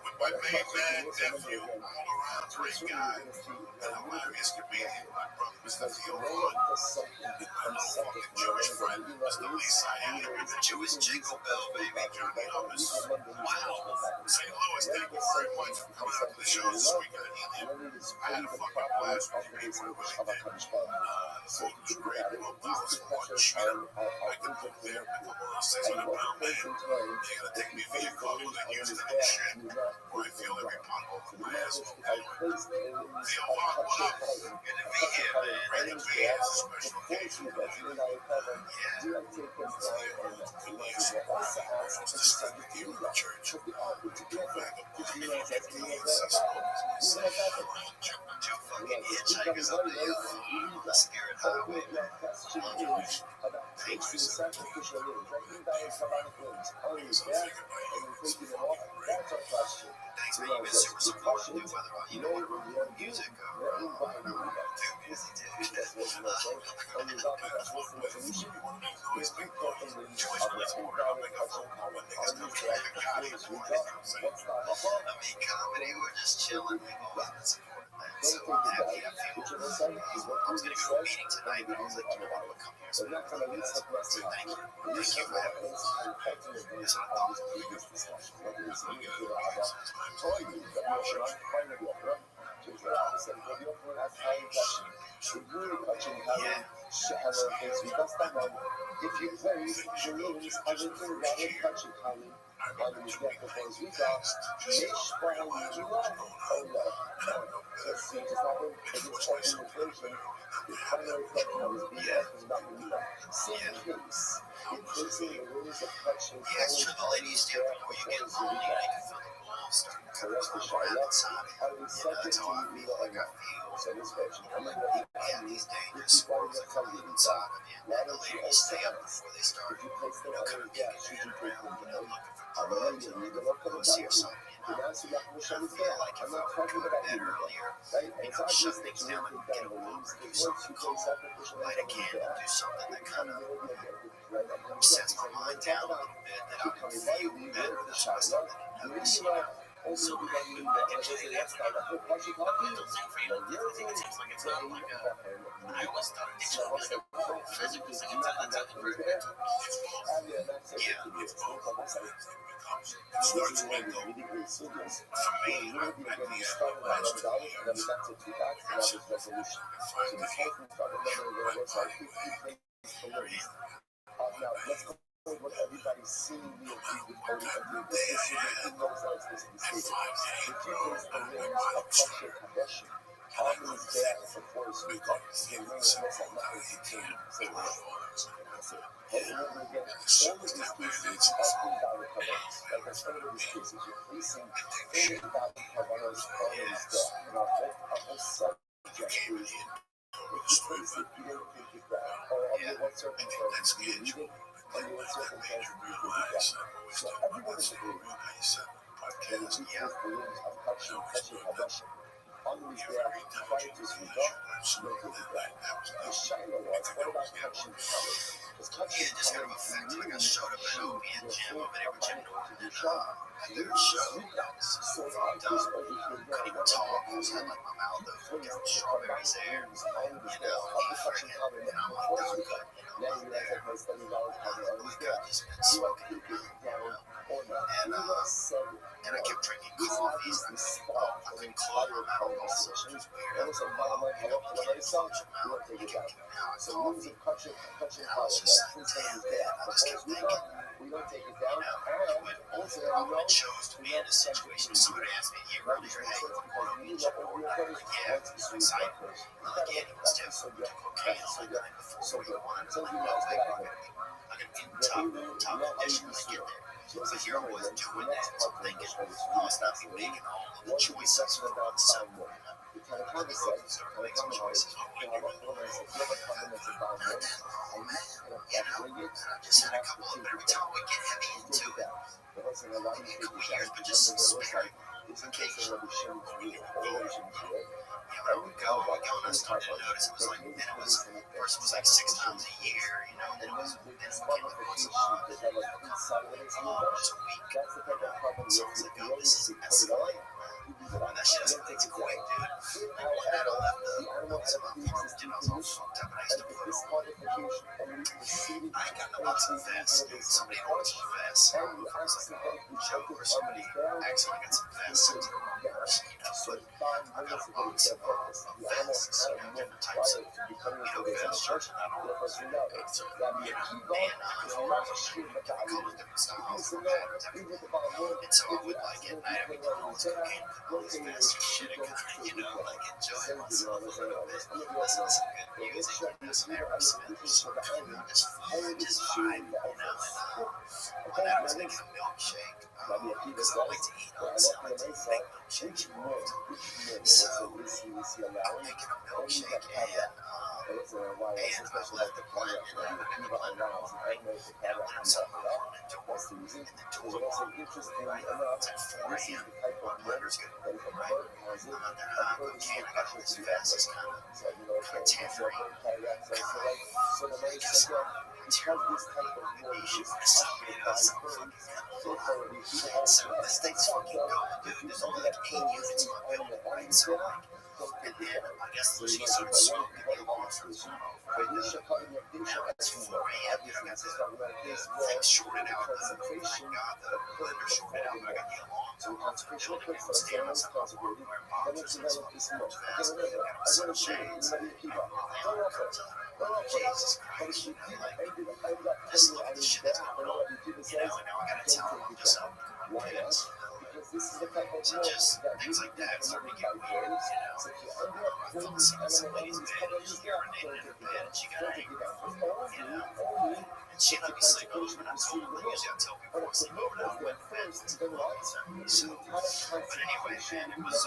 With my main man nephew, all around three guys, and hilarious comedian, my brother, Mr. Theo Vaughn, and my motherfucking Jewish friend, Mr. Lisa Allen, The Jewish Jingle Bell, baby. Johnny Hummus. Wow. St. Louis, thank you very much for coming out to the show this weekend. I had a fucking blast with you people. Really did. The food was great. $12 for one cheetah. I could cook there, pick up a 600-pound man. They're gonna take me via Colorado and use it in the shed where I feel every pothole from my asshole. Anyway, Theo Vaughn, what up? Good to be here, man. Ready to be as a special occasion. Yeah. Mr. Theo Vaughn, good night. Wants to start with you in the church. To bag up all the accessible. Two fucking hitchhikers up the hill. The Spirit Highway, man. Takes the sacrificial means, right? Invalid Shabbat means on his back and then taking them off. That's our question. Thanks, man. You've been super supportive, dude. Whether you know what music or too busy, dude. I mean, comedy, we're just chilling. So happy I feel. I was gonna go to a meeting tonight, but I was like, you know what, I'm gonna come here. So thank you. Thank you for having me. That's what I thought. Yeah. If you place the rings of the invalid touching column on his back before his week, Mishpah let's see, just not in this second equation, the primary question of his being is not going to be same case. In placing the rings of touching Yeah, it's true. The ladies do before you get lonely, I can feel the walls starting to come up around inside. That's how I feel. Like I feel. Yeah, these dangerous squirrels that come deep inside of you. The ladies stay up before they start, kind of digging their head around, drugs and pussy or something. I feel like if I would go to bed earlier, shut things down and get a walk or do something calm, light a candle, do something that kind of sets my mind down a little bit, that I can feel better. That's why I started to notice, so when I move back into the that's like a mental thing for you. It seems like it's not like a. I always thought addiction would be like a physical thing. It's not very mental. Yeah. It starts when for me, I met these last 2 years. Now, let's go with what everybody's seeing me and in those lights, this is the statement. The two things the rings of Kasher Kadesh, on his back before his feet, the ring is missing, not his team. That's it. And remember again, all of these cases are invalid kavanas. Like I said, in these cases, you're placing invalid kavanas on his back. And our whole subject is, if you place it, you don't take it back. Or under what circumstances do you need it? under what circumstances you take it realize down. I've always So told my everyone wife is agreeing about how you set up a that podcast. the equals balloons of touching Habashim. On this You're day, very prior intelligent to his and rebirth, measured. I'm you don't certain take it that down. that was The enough. Shaila was, what about touching color? Because touching Yeah, it just kind of color affected. Like I means showed up at she, OB and your Jim full over there with Jim covenant Norton, to and Yusha. after the show, you know, was so So fucked this up. over here, Couldn't even talk. I was had like my mouth open, getting strawberries there. You know, he freaking, and I'm like, not good. You know, now I'm you there. realize that my study knowledge And has I look always like there. I've just been You are smoking it keeping now, down you know. or not. And, You have said And I kept drinking this coffees, and obviously I sparked I an couldn't close entire my mouth also, conversation. which was weird. And it's a bottom line, You know, you can't myself, close your you mouth, don't take you it can't down. keep it out. So rules of touching And I color, was that just like, since damn, is man. there. I But just once kept we thinking, we don't take it you down. know, And also that we I know, chose to be in this situation. Somebody asked me a year earlier, hey, you want to meet your board? I'm like, yeah, it's so exciting. I'm like, yeah, he was definitely took cocaine on the night before what he wanted. I'm like, no, I gotta be in top condition when I get there. But here I was doing that, so I'm thinking, I must not be making all of the choices for myself. the kind of I think conversation, most are making choices. Oh, you you know, really when I said, want you have a covenant that's about and one, then, oh man, and you know, and I just had a couple of, every time we get heavy into it, the first thing I want maybe to a take couple it years, down. but just sparing It's in case occasion. of Rabbi Shimon You know, or go. Rabbi Shimon Shmuel. Yeah, when I would go, and I started to notice it was like, then it was, first it was like 6 times a year, you know, then it became like once a month, That like inside of it, once a week. that's the type of covenant So I was like, oh, this is escalating. And that shit escalates quick, dude. Like one night I left the house in my apartment, and I was all fucked up, and I used to put on, I ain't got no boxing vests, dude. Somebody ordered some vests. I don't know if it was like a joke or somebody accidentally got some vests sent to the wrong person, you know, but I got a box of vests, you know, different types of, vests, charging not all of us, you know, and, different colors, different styles, different patterns, everything. And so I would like at night, I would put all this cocaine, put all these vests and shit, and kind of, you know, like enjoy myself a little bit, listen to some good music, you know, some Aerosmith or something, you know, just vibe, you know, and one night I was making a milkshake, because I like to eat on the I like to make milkshakes more often. So I'm making a milkshake, and I left the plant, and I put it in the blender all night, and I went outside my apartment door, and the door locked, right? It's like 4 a.m. My blender's good, right? I'm out there high cocaine, I got all this vest, it's kind of tangerine. I guess it's here, maybe you should sell me some fucking metal. So this thing's fucking going, dude. There's only like 8 units in my building, right? So like, and then I guess she started smoking, the alarm starts going off, right? Now it's 4 a.m. I got the thing shorted out. Thank God the blender shorted out, but I got the alarms on the building. I'm standing outside my apartment wearing boxers and some orange vest. I got my sunshades. You know, all the alarm comes up. Jesus Christ, you know, like, just look at the shit that's going on. You know, and now I gotta tell them I'm just up on pills, you know, like, so just things like that started to get weird, you know. I felt some lady's bed, and she urinated in her bed, and she got angry, you know. And she let me sleep over, and I told her, usually I tell people I sleep over, now I went to bed, it's so, but anyway, man, it was,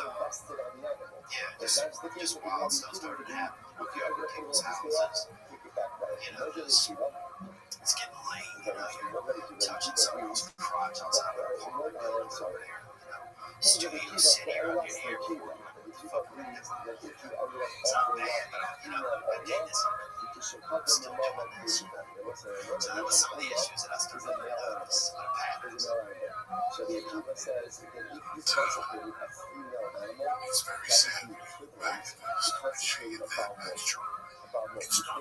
yeah, just wild stuff started happening. We go over to people's houses, you know, just, it's getting late, you know, you're touching someone else's crotch outside their apartment buildings over there, you know, Studio City around here, fucking, it's not bad, but, you know, I did this already, I'm still doing this, you know, so that was some of the issues that I started to notice, the patterns. So the Akiva says that if you consecrate a female animal, It's very that sad is when the you look back equivalent at to this shade consecrating of a that, foul that's true. It's not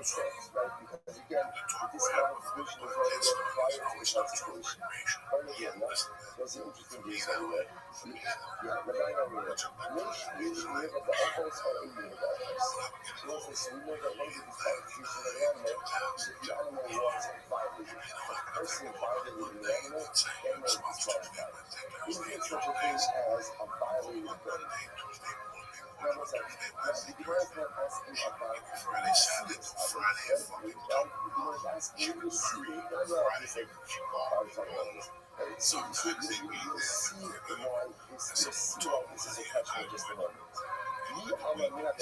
right? Because again, You the talk what happened with disqualification the is already kids, there prior to always the not true consecration. information. Yeah, that's an interesting From being deal. LA, from Yeah, being LA. the guy over there. Jump back Which to year of the offense or a year of the offense? So let's say, so we know that one of the disqualifications of the animal is if the animal was violated. The person violated the animal, the animal is disqualified. Is there such a thing as a violated bird? Now, what's that? The Gemara is not asking about Friday, Saturday, till Friday, I fucking don't. the Gemara is asking you to see Friday, it. Friday, you are. Sometimes they mean You'll that, see you know. why this is a catchment just a moment.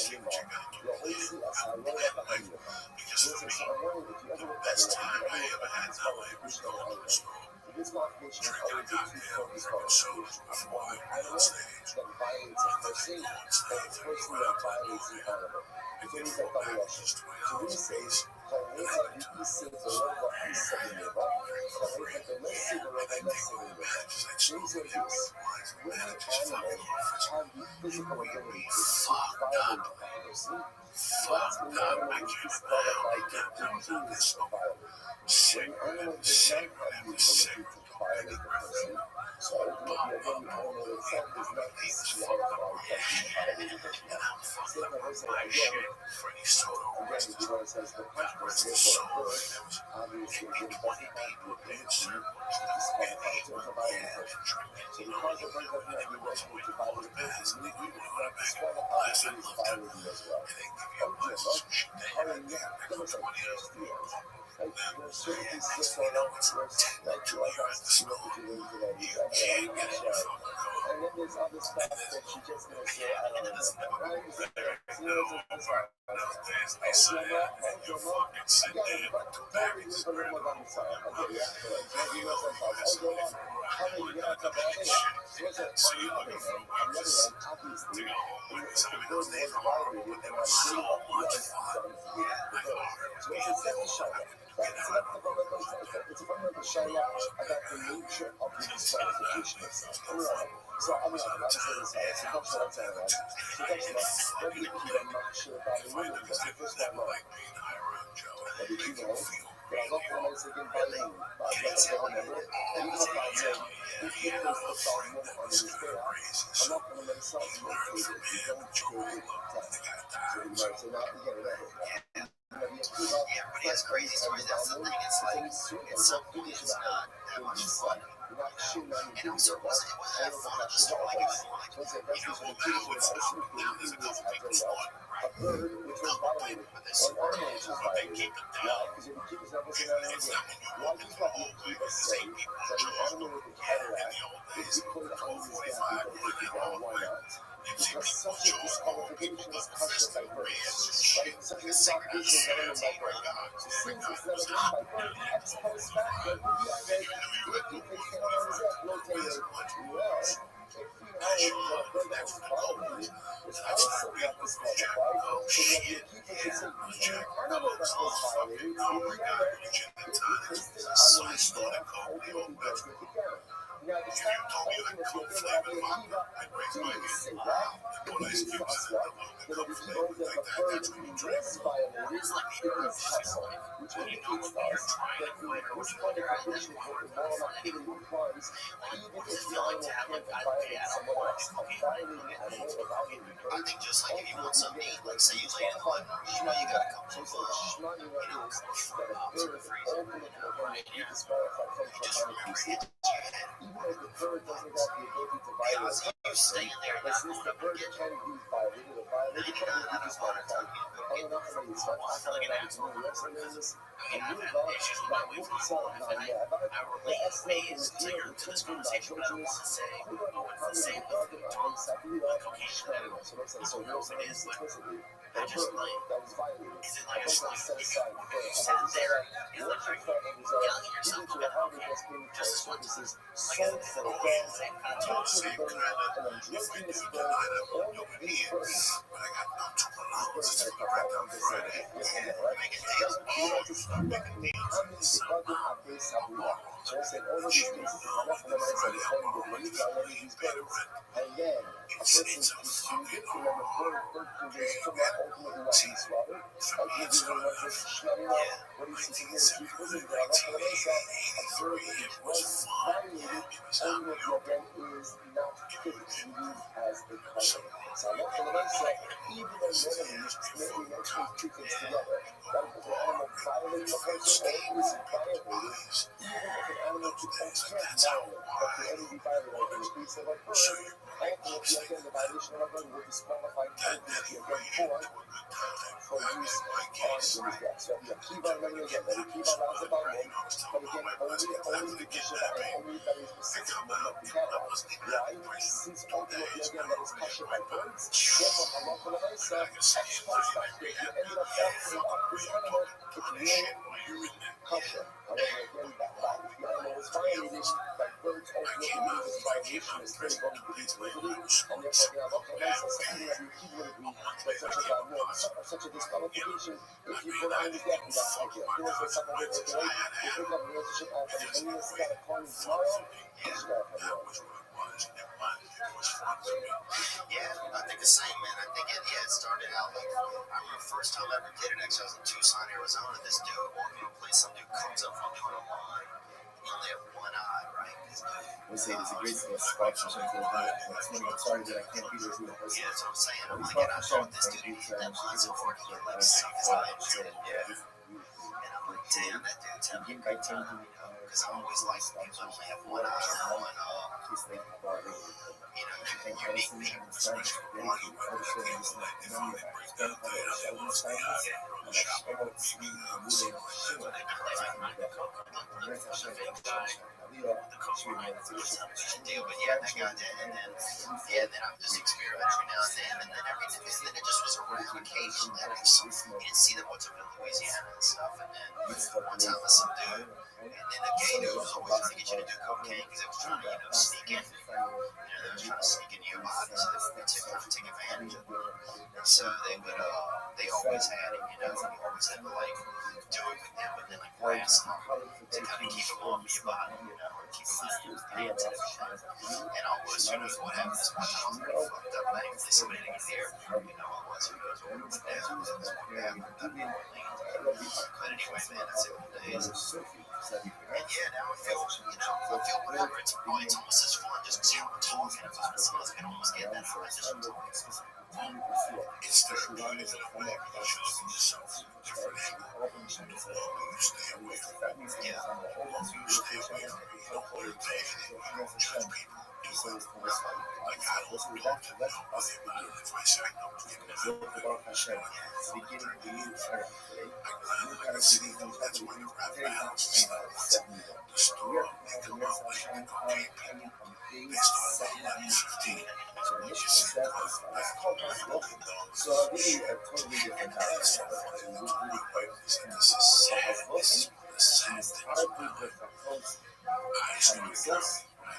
See what you gotta do to live. Because for me, the best time I ever had in LA was going to the store, drinking a cocktail, drinking sodas before I went on stage. And then go on stage and go out to the bar and get 4 packages, $20 a piece. And I would turn drink for free. And then take all the packages, I'd smoke them there with the wines, and the managers fucking office. You made me fucked up. Fucked up. I can't imagine how many times I was out there smoking cigarette after cigarette after cigarette, don't make it really. Bum, he was fucked up. Yeah. And I'm fucked up with my shit for any sort of arrested. Got arrested so good. There was maybe 20 people in circles. And they were all drinking, you know, and they were going to all the bars, and they were going to back. Last I looked up, and they give you a bunch of some shit. They had a damn $20 for a couple. And next thing you know, it's 10 to 2 years at the store. You can't get any fucking car. And there's nowadays they say, and then you fucking sit there like two berries in a row. Then you go find somebody from around who got the bad shit. So you're looking for a witness to go home with. So I mean, those days are horrible, but they were so much fun. Like, get out of the road. It's a funny to show you about the nature of the disqualification. So, I mean, I'm saying this, it's a question I'm saying, right? It's a question about whether you keep a much about the women, because the first time, like being high around Joe. whether you know, but I'm not going to say again by name, but I'm not going to remember, and even if I say, if you know the song more on the fair, I'm not going to let someone motivate it, you don't feel it, so now, you get it right. Everybody has crazy stories. That's the thing. It's like, it's so cool. It's not that much fun. And also, it wasn't that fun. It just felt like it was like, you know, now there's a couple people fought, right? They'll complain with this, but they keep it down. And it's not when you're looking for old like the same people who chose to, in the old days, 1245, when they all went. You see people chose old people with fisted beards and shit. Like a secret of sins over God. Every guy was hot. And you knew you had no one to raise a bunch of boys. That shit, that's the gold. That's why we was Jack. Oh shit. Yeah, Jack. Those all fucking over garbage in that time. So I snorted coke the old best. If you told me you had coke flavored vodka, I'd raise my hand. And put ice cubes in it and a little bit coke flavored like that. That's what you drink. It's like the earth is like, when you know when you're trying to quit or when you're at that part, it's like, what does it feel like to have like a someone else cooking right in it? I think just like if you want something to eat, like say you lay in the mud, you know you gotta come to to the freezer, right? Yeah. It just remember hits your head. Because you stay in there and that won't ever get you. Then you gotta have a water tug, you know, get from filling an asshole with workers. I mean, I've had issues with my wife before, and I relate ways to this conversation, but I don't want to say, oh, it's the same with cocaine, whatever. I don't know if it is, but I just like, is it like, just like, you sit there, you're like, yelling at yourself about cocaine, just this one time. Like, it's always the same kind of talk. Same kind of, you think you denied it, but you in here. But I got about $2 to the rent on Friday. Making deals with all of us. Making deals with somehow. She moved home with the Friday on Marlins for me, paid the rent. It's a fucking horror. See, for me it's kind of, yeah, I think it's in 1983, it was fun. It was out in the open. So, Steve and bodies. Those days, like, that's how wild. So you want to keep saying that dead way into a good time. for use on the deck. So keep on running again, ready? Keep on rounds about one. But again, only the bishop and only very specific moment we have. Why? Since all the again that is passion by birds, therefore I'm not going to raise X points back there. You ended up opening up this animal with real caution. However, again, that the animal was violated by birds ultimately means that violation is still going to be legally, and therefore they are not going to raise something that you would agree that such a disqualification if you put on the deck in that idea. Who was the second way to do it? You pick up the relationship out of the Venus got a coin tomorrow, you just got to have Yeah, I think the same, man. I think it started out like, I remember the first time I ever did it, actually, I was in Tucson, Arizona. This dude walking in a place, some dude comes up while doing a line. He only had one eye, right? This dude. We say it's a great spot for something like that. I'm sorry that I can't be there with a person. Yeah, that's what I'm saying. I'm like, and I thought this dude, that line's so hard to look like suck his eye and shit. Yeah. And I'm like, damn, that dude's having a good time, you know? Because I'm always like, people only have one eye or one, unique people, especially walking with deal, but yeah, that got that, and then I'm just experimenting now and then everything, and then it just was a rare occasion that you didn't see them once in Louisiana and stuff, and then one time with some dude, and then the gay dude was always trying to get you to do cocaine because it was trying to, sneak in. They was trying to sneak into your body, so they would take advantage of it. And so they always had it, you always had to like do it with them, and then like blast them to kind of keep them off your body, or keep them out of your pants and everything. And I was, what happened is one time I was pretty fucked up, and I didn't really somebody to get there. I was, who knows what was down, that's what happened, that more lean. But anyway, man, that's it for days. And yeah, now I feel whatever. It's almost as fun just talking about it. Someone's gonna almost get that high just from talking. It's the reality of what you shows yourself differential. You stay away from that. You stay away from judge people. Like I don't talk to nobody about it. If I say I don't give a shit, that's why the rap battles is the story they come out with the cocaine people based on 1115. So I really a totally different house.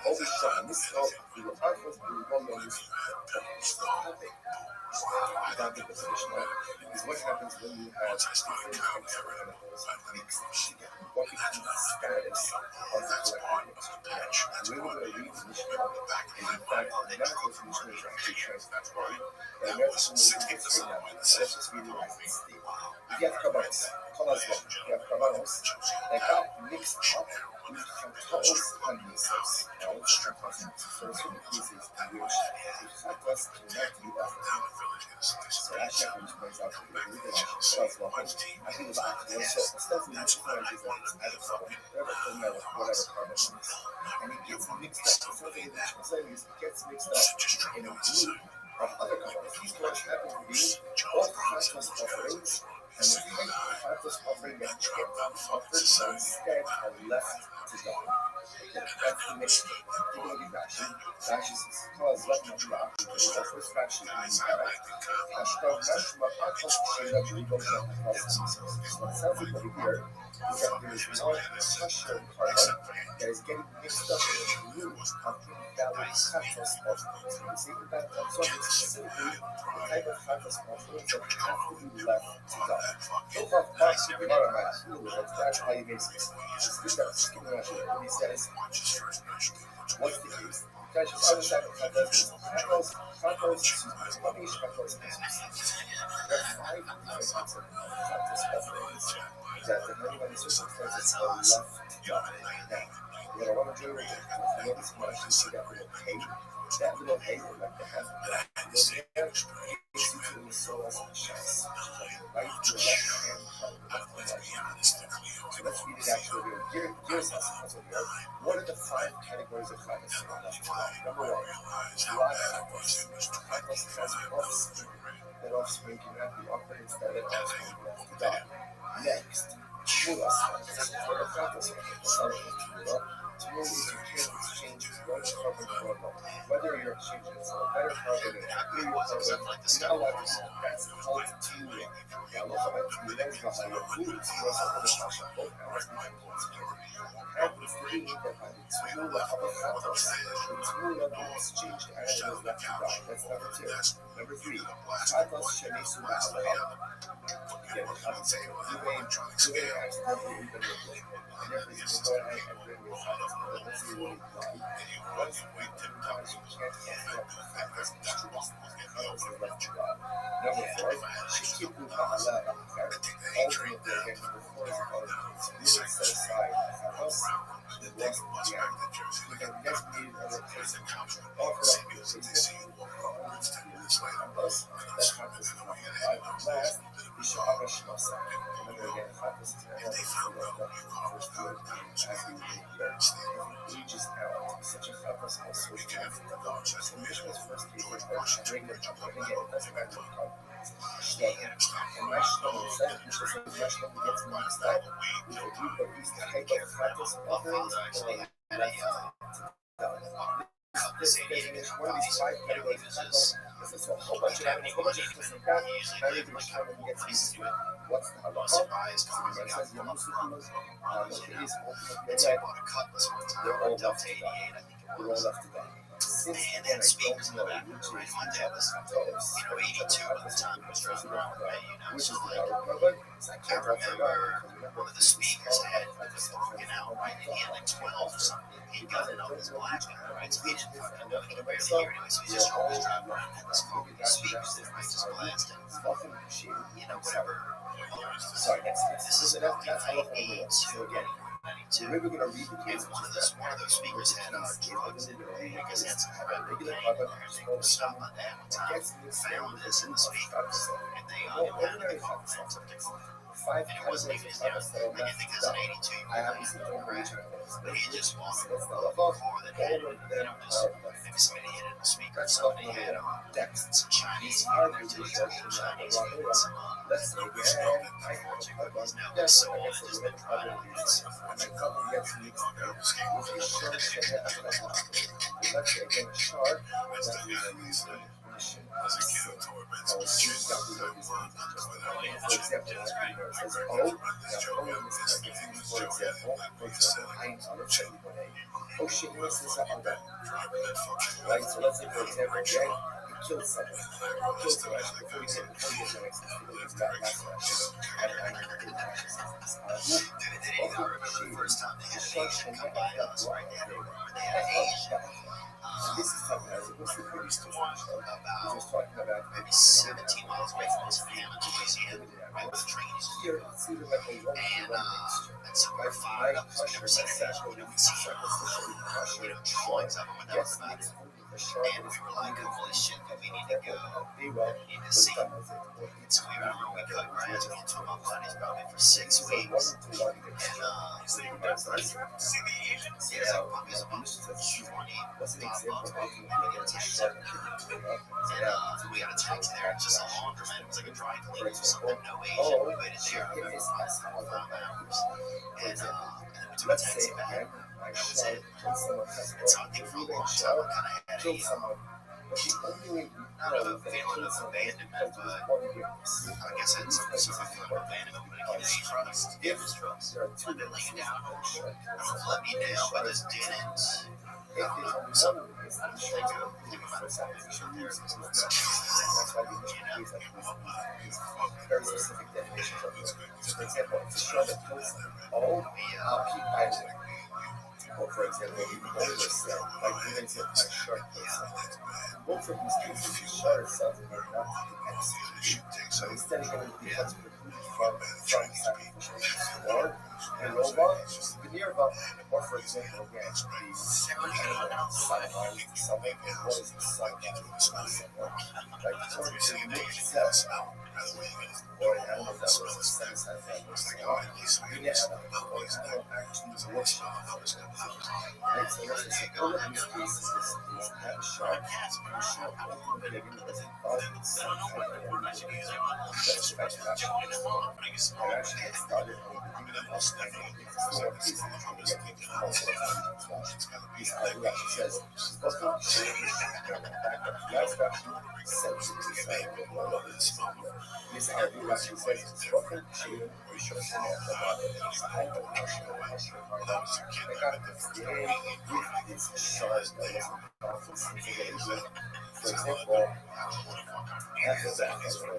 Always trying this help we were first one without the position is what happens when you have different types of animals mixed together. What becomes the status of the collective? We were going to read the mission and in fact the medical mission is actually transformed. The American mission is taken out. Let's just read the United States. You have cabanos, you have cabanos that got mixed up with Chantal's honeysuckles. Now, what's Chantal's honeysuckles? So, the piece is which Chantal's connect you up. So, that chapter brings out the Chantal's honey. I think it's actually so stuff in this point is that it's whatever carbon is. And it gets mixed up. So, the Chantal's gets mixed up in a group of other cabanos. These cabanos happen to be all Chantal's offerings. And the type of Chantal's offering that get offered instead are left to God. That's the next faction. Factions cause what much rock. The first faction is a strong national arcos that we go to the so it sounds like over here is that there is one pressure carbon that is getting mixed up in the group of invalid Chantal's offerings. So you see that so specifically the type of Chantal's offerings that have to be left to God. So far, that's how you make sense. This is what he says. What's the case? Judges other side of Chantal's publish Chantal's business. There are 5 different types of Chantal's offerings that depending on the circumstances are left to God. Now, what I want to do is notice when you see that little hay. That little hay would like to have the soul as a chest. Right to the left hand part of the left. So let's read it actually here. Here's what are the 5 categories of kindness? Number 1, dry kindness. Kindness has offspring that that offspring cannot be offered instead of offspring belongs to God. Next, Tmulas. For the Chatos, Tmul is you can't exchange one carbon for another. Whether you're exchanging a better carbon and a inferior carbon, you're not allowed to do that. That's called Tmula. והלוך בתמולת והיבול תמולת החדשה both hours happens to be that by the Tmula of a Chatos, the Tmula being exchanged animal is left to God. That's number 2. Number 3, Chatos Shanisu Ba'aleh. Again, Chatos, you may accidentally eat them with it. And therefore, you can go ahead and bring your Chatos, but let's see what it's like. Once you wait 10 times, you can't get the Chatos instructions. Chatos is left to God. Number 4, Shikipu Ba'aleh. Ultimately, again, number 4 is about you set aside Chatos. The lost the act. You can next need a replacement. Offer up your replacement. Thus, that Chatos is not God. Last, Bisha'ava Shmasa. Remember again, Chatos is not the first word as we read here. Ages out. Such a Chatos also is not the God. So Mishma's first three words are bring the Chatos. And again, it doesn't matter what God is. And Mashlam, the second Mishnah says Mashlam gets mixed up with a group of these type of Chatos offerings or this one of these 5 categories of Chatos is a whole bunch of Chatos and God. Now you can Mashlam gets mixed with what's the halacha? So it says the Muslim is they're all left to God. They're all left to God. Since then, I don't know which is my dad was, 82 at the time was around, which is the God. I can't remember one of the speakers had broken out, right? And he had like 12 or something. He got it on his black guy, right? So he didn't fucking know. He could barely hear anyway. So he's just always driving around with this fucking speakers that right just blasting. You know, whatever. Sorry, this is about 92 again. Maybe we're gonna read the case. One of those speakers had drugs in their because he had some kind of regular stuff on that. Found this in the speakers, and they automatically called it. And it wasn't even his dad. Like, I think there's an 82-year-old but he just walked a car that had, just maybe somebody hit it in the speaker. Somebody had some Chinese food in there too. Chinese food and some Portuguese. No, it's so old. It's just been fried on and stuff. As a kid, I tormented the streets of the world. For example, says O, for example, oh shit, what's this about that? Right, so let's say for example, Jay, he killed someone. Before he said before he gets the next thing, he's got last the first time they had an Asian come by us, right? They had an Asian. This is something else. What's the biggest one? About maybe 17 miles away from us in Hammond, Louisiana, right? With the trains here. And so we're fired up because we never seen an Asian. We see drawings of them and that was about it. And we were like, holy shit, we need to go. We need to see. And so we remember we cut grass. Me and two of my buddies probably for 6 weeks. And yeah, it was about 20 and we had a taxi there, just a laundromat. It was like a dry cleaners or something. No Asian. We waited there. I remember for 5 hours. And then we took a taxi back. That was it. And so I think for a long time I kind of had not a feeling of abandonment, but I guess I had some sort of feeling of abandonment when it came to drugs. Forgiveness drugs. Like they lay you down. I don't know if let me down, but this didn't. I don't know. Something I'm sure think about it. That's why we very specific definitions of it. So for example, it's a show that kills all people Isaac. Or for example, the boneless cell, like even if my shark cell. Both of these things, the shark cells are not the execution. So instead of going to be from sacrificial or Nerova, Minerva, or for example, again, the animal sunrise, the sun, what is the sun? Right? So to make itself, or an animal that was a sense that was Guinness, or animal actually worship. Right? So this is all of these cases is not a shark, and shark ultimately again was involved in some kind of respect that actually had started on the beginning of the historic cases to get most of the this idea says, welcome to the back of last faction, said to the side of the world. This idea actually says, welcome to the social of the body. So I don't know how to I got this game with this shark that was involved in some situation. For example, after that, as for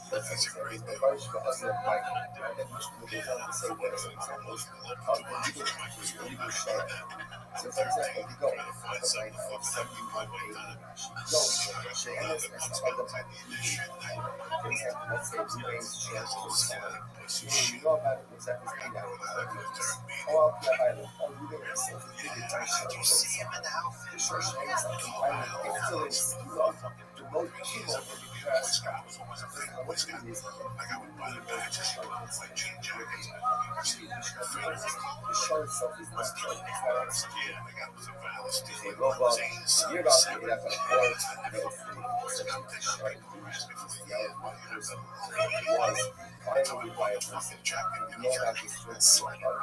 that's a great device, but as a like, I think most people don't say that as an example. You shark. So for example, you go on the night of 71 you go, so NSS other type of for example, let's say you aim shark to someone. You know about it, what's that was made out of? Oh, up that island. Oh, you know it's a big advice. The shark is like an island. It still is. You love the most people from the grass. What's the reason? Like I would buy the bag to shark. It's like Jim Jackson. The shark itself is not shark. It's not yeah, like I was a violence. You're about to get up at 4 to go through the shark. Was finally by a person and we all have this sort of or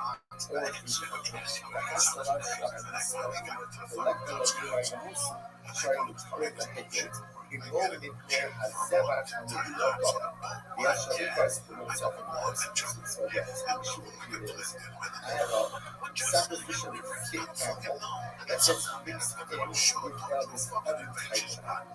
trying to correct the hatred. Involved in prayer has never actually been done. The actual Christ himself in the so yes, I have a sacrificially fit animal that just mixed in with this other type.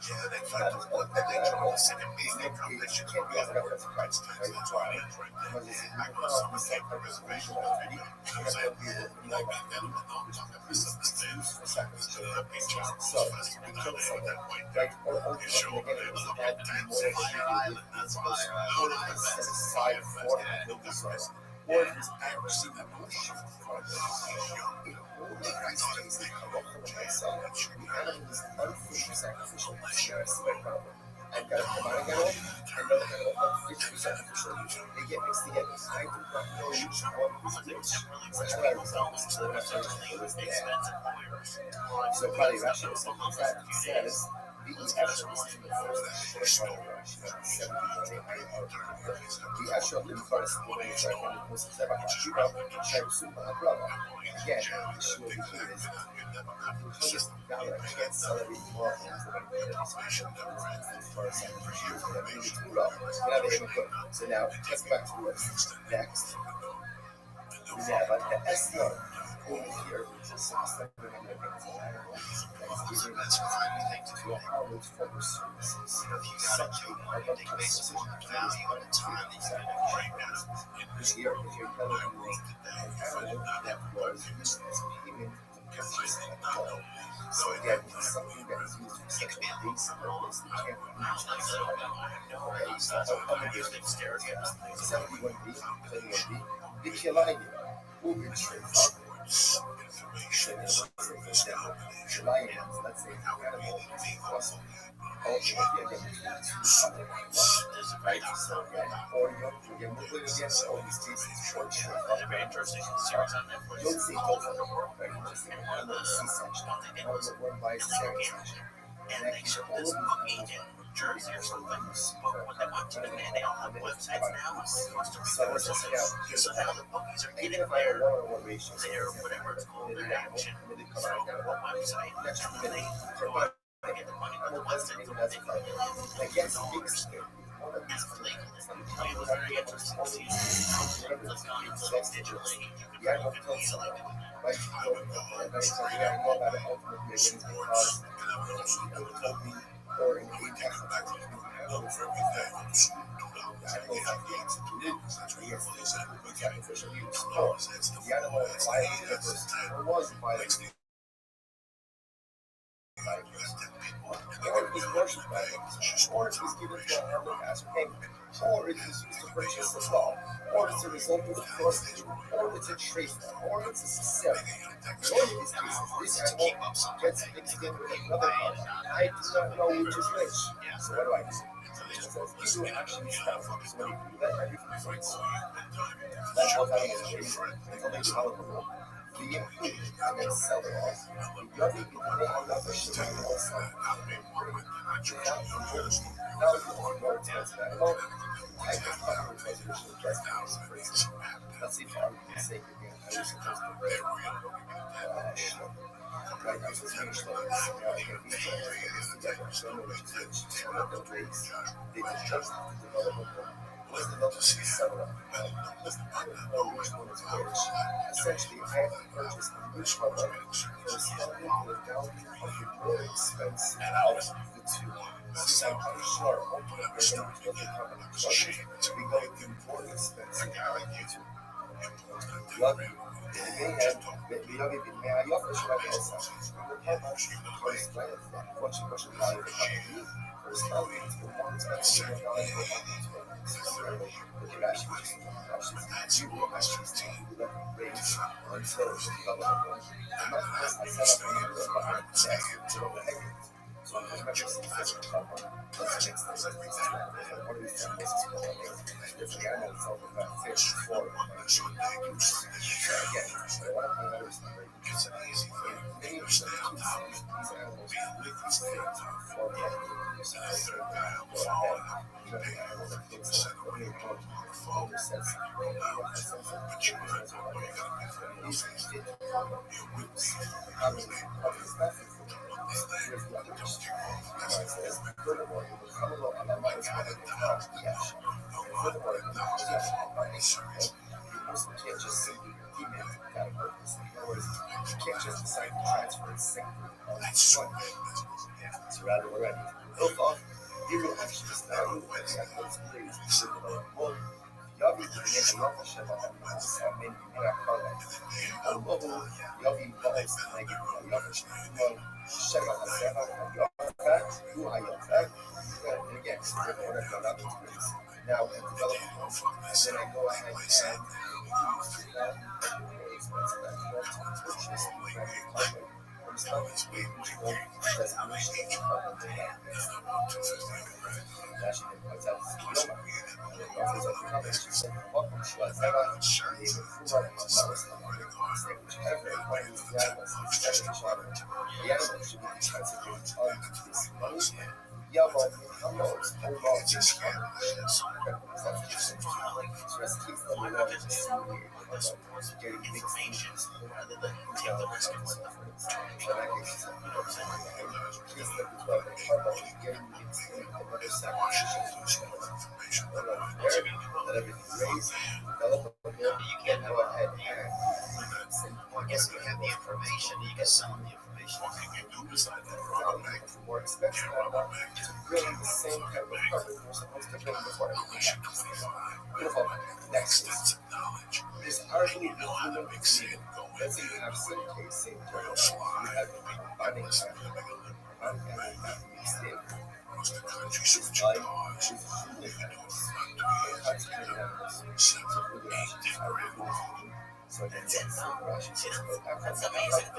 Yeah, they find out what they try to send him being they can't be as reference points to his try. Because it's I cross the same reservation already. Because I be like them and not talking about misunderstand for seconds to the picture. So we kill someone like or show them they was about dancing fire island. That's why I set aside for the resource. Or his accuracy that bullshit. The Christ is the corruption of myself. The animal is unfit sacrificial. I've got a command animal and another animal unfit sacrificial. They get mixed together. I do not know which one is which. So how do I resolve this? So that's what it was there. So probably rational something that says the actual is in the first the actual inverse of the way it's like when it was about Shiva, Shaiva, brother. Again, the show is because dollar against salary more than so now let's back to what's next. We have like the S note over here, which is 700 that's to do how those focus services. Such a value at the time this year, if you're telling me that was used as payment so again, it's something that is used to expand these purpose. You can't use that. So other business stairs, 71B, 21B, the Kilaya, moving straight upwards. The lions, let's say, animal was ultimately again between two other right? So again, or again, we're going against all these cases, short, very interesting. You'll see both of them, very interesting. One of the C-section, one of the one by cesarean section. And actually, all of these Jersey or something. They all have websites now. So it's just all the bookies are getting their whatever it's called, their action from a website. And they get the money on the website. I guess one of these it was very interesting to see what's gone into those digitally. Yeah, I don't tell someone. Like, and I said, yeah, I know about it ultimately again because it told me or in the back to the sacrificial use. The animal violated was violated. was worshipped by them, or it was given to a hamlet as payment, or it was used to purchase a law, or it's a result of a prostitute, or it's a tradesman, or it's a Sicilian. In all of these cases, this animal gets mixed in with another one. I do not know which is which. So what do I do? It says you do actually stop. So when you do that, everything fits. That's what I was doing until they develop a rule. The include and then sell it all. The other people, they have nothing to do with us. Now it's more expensive animal. I can find more resolution of guest house, for example. Let's see if I'm mistaken again. I was supposed to break. Right, I was supposed to finish those. Again, these two together. So I know which is which. So I know the race. They just trust the development. What's the level to settle up? What's the point of know which one is which? Essentially, I have to purchase which one corresponding to the value of the more expensive of the two. So I'm sure ultimately we're going to look at how many budget we go with the more expensive of the two. Beloved, may I offer you like essa? How much corresponds what you value of the company corresponds to the more expensive value of the company. Look at actually you will actually raise until the development. And not because I set up on the behind the desk to the head. So I'm going to make this let's mix this. What are these things? If the animal itself is about fish, for so again, what I'm going to understand is many of these animals live these things for the animal that thinks that when they come to their sense these fit roots. How many is that? Here's the other question. It says, furthermore, it will come along and allow us to have the action. Furthermore, it will come along by action. You can't just simply email it without a purpose. In other words, you can't just decide to transfer it simply on one. So rather, we're ready. Build off, you will actually value and records please well, Yavi is not a shell of animals, I mean, you are correct. Although Yavi was like Yavi, shell of a seven of your fact, you are your fact, and again, whatever that means. Now, in development, then I go ahead and use that expensive animal to purchase the brand company. It's not as big as the resolution of carbon data. Actually, what's that? Welcome to our Zara. They will prove our numbers. Whichever one of the animals is better each other. The animal should be defensively on this movement. Yellow, numbers, hold on to each other. So let's keep them in order to see getting mixed nations rather than take the risk of what so that makes sense. Case number 12, the carbon is getting mixed in with another sacrificial let everything raise, develop a bill, you can go ahead and I guess you have the information, you can sell them the information. What can you do beside that? More expensive to bring the same type of carbon you're supposed to bring before everything happens. Beautiful. Next is this argument is human exceeding. Let's say you have some case, same term, you have bonding time, so then yes, that's amazing.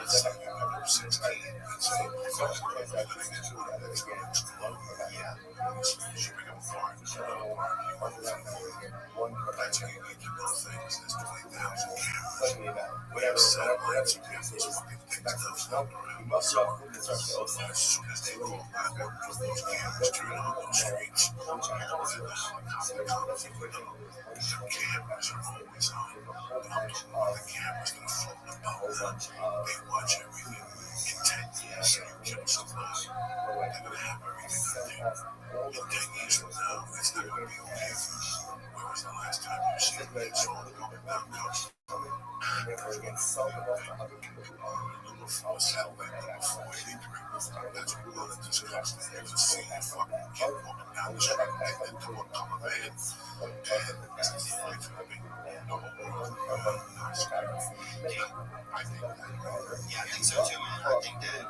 Yeah, I think so too, man. I think that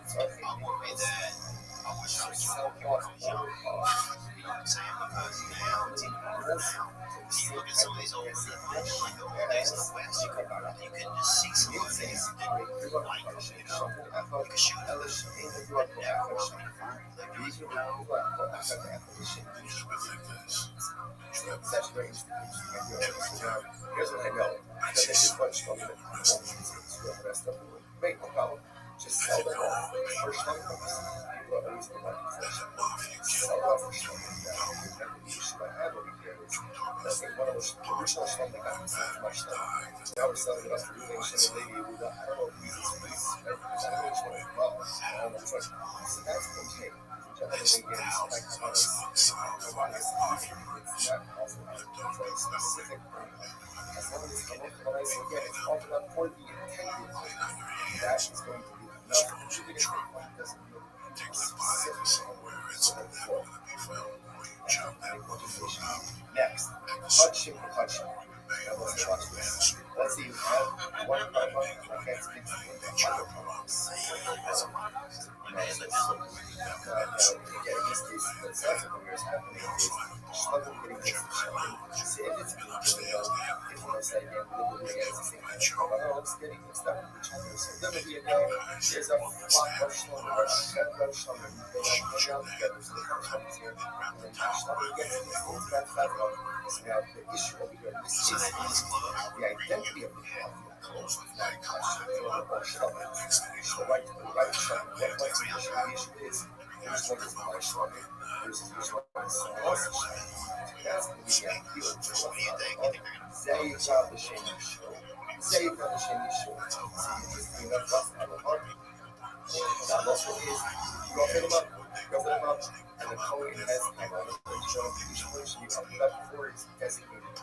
I wish I was South Lost You know what I'm saying? Because now, if you look at some of these old, like the old days of the West, you could just see somebody like, you know, you could shoot them, but now we're on fire. Like, you know, That's very interesting. Here's what I know. That they just punch on it. Wait, no problem. Just sell them for schmuckers. People are always the market for schmuckers. Sell it off for schmuckers. The issue I have over here is that's like one of those original schmuckers that got so much stuff. Now we're selling it off for really some lady who got, I don't know if he's police, right? Because I don't know which one is wrong. I don't know which one. So that's okay. Which I don't think is like honest. It's not also for a specific as long as again, it's all about for the intended. That is going to be enough. Usually, the point doesn't look specific somewhere. It's for next, touching. Now let's watch this. Let's see. You have one problem. I can't speak to you. Again, in this case, what's happening is struggle getting this challenge. See if it's being if you know, say again, literally again, it's the same thing. Oh, it's getting mixed up with each other. So there may be a day, there's a flock of schlunder, or a shed of schlunder, and they all hang out together, so the schlunder here, and then schlunder gets mixed into that one. So now the issue over here in this case is the identity of the club. Close with that question or schlunder. So right to the right schlunder. Then what's the issue? The issue is there's one is my schlunder, there's one is someone else's schlunder. That's going to be the ideal. What do you think? زي بعض الشيء مشهور زي بعض الشيء مشهور see that's on the heart that muscle is go fill them up and the cone has like all the each person you up that before it's designated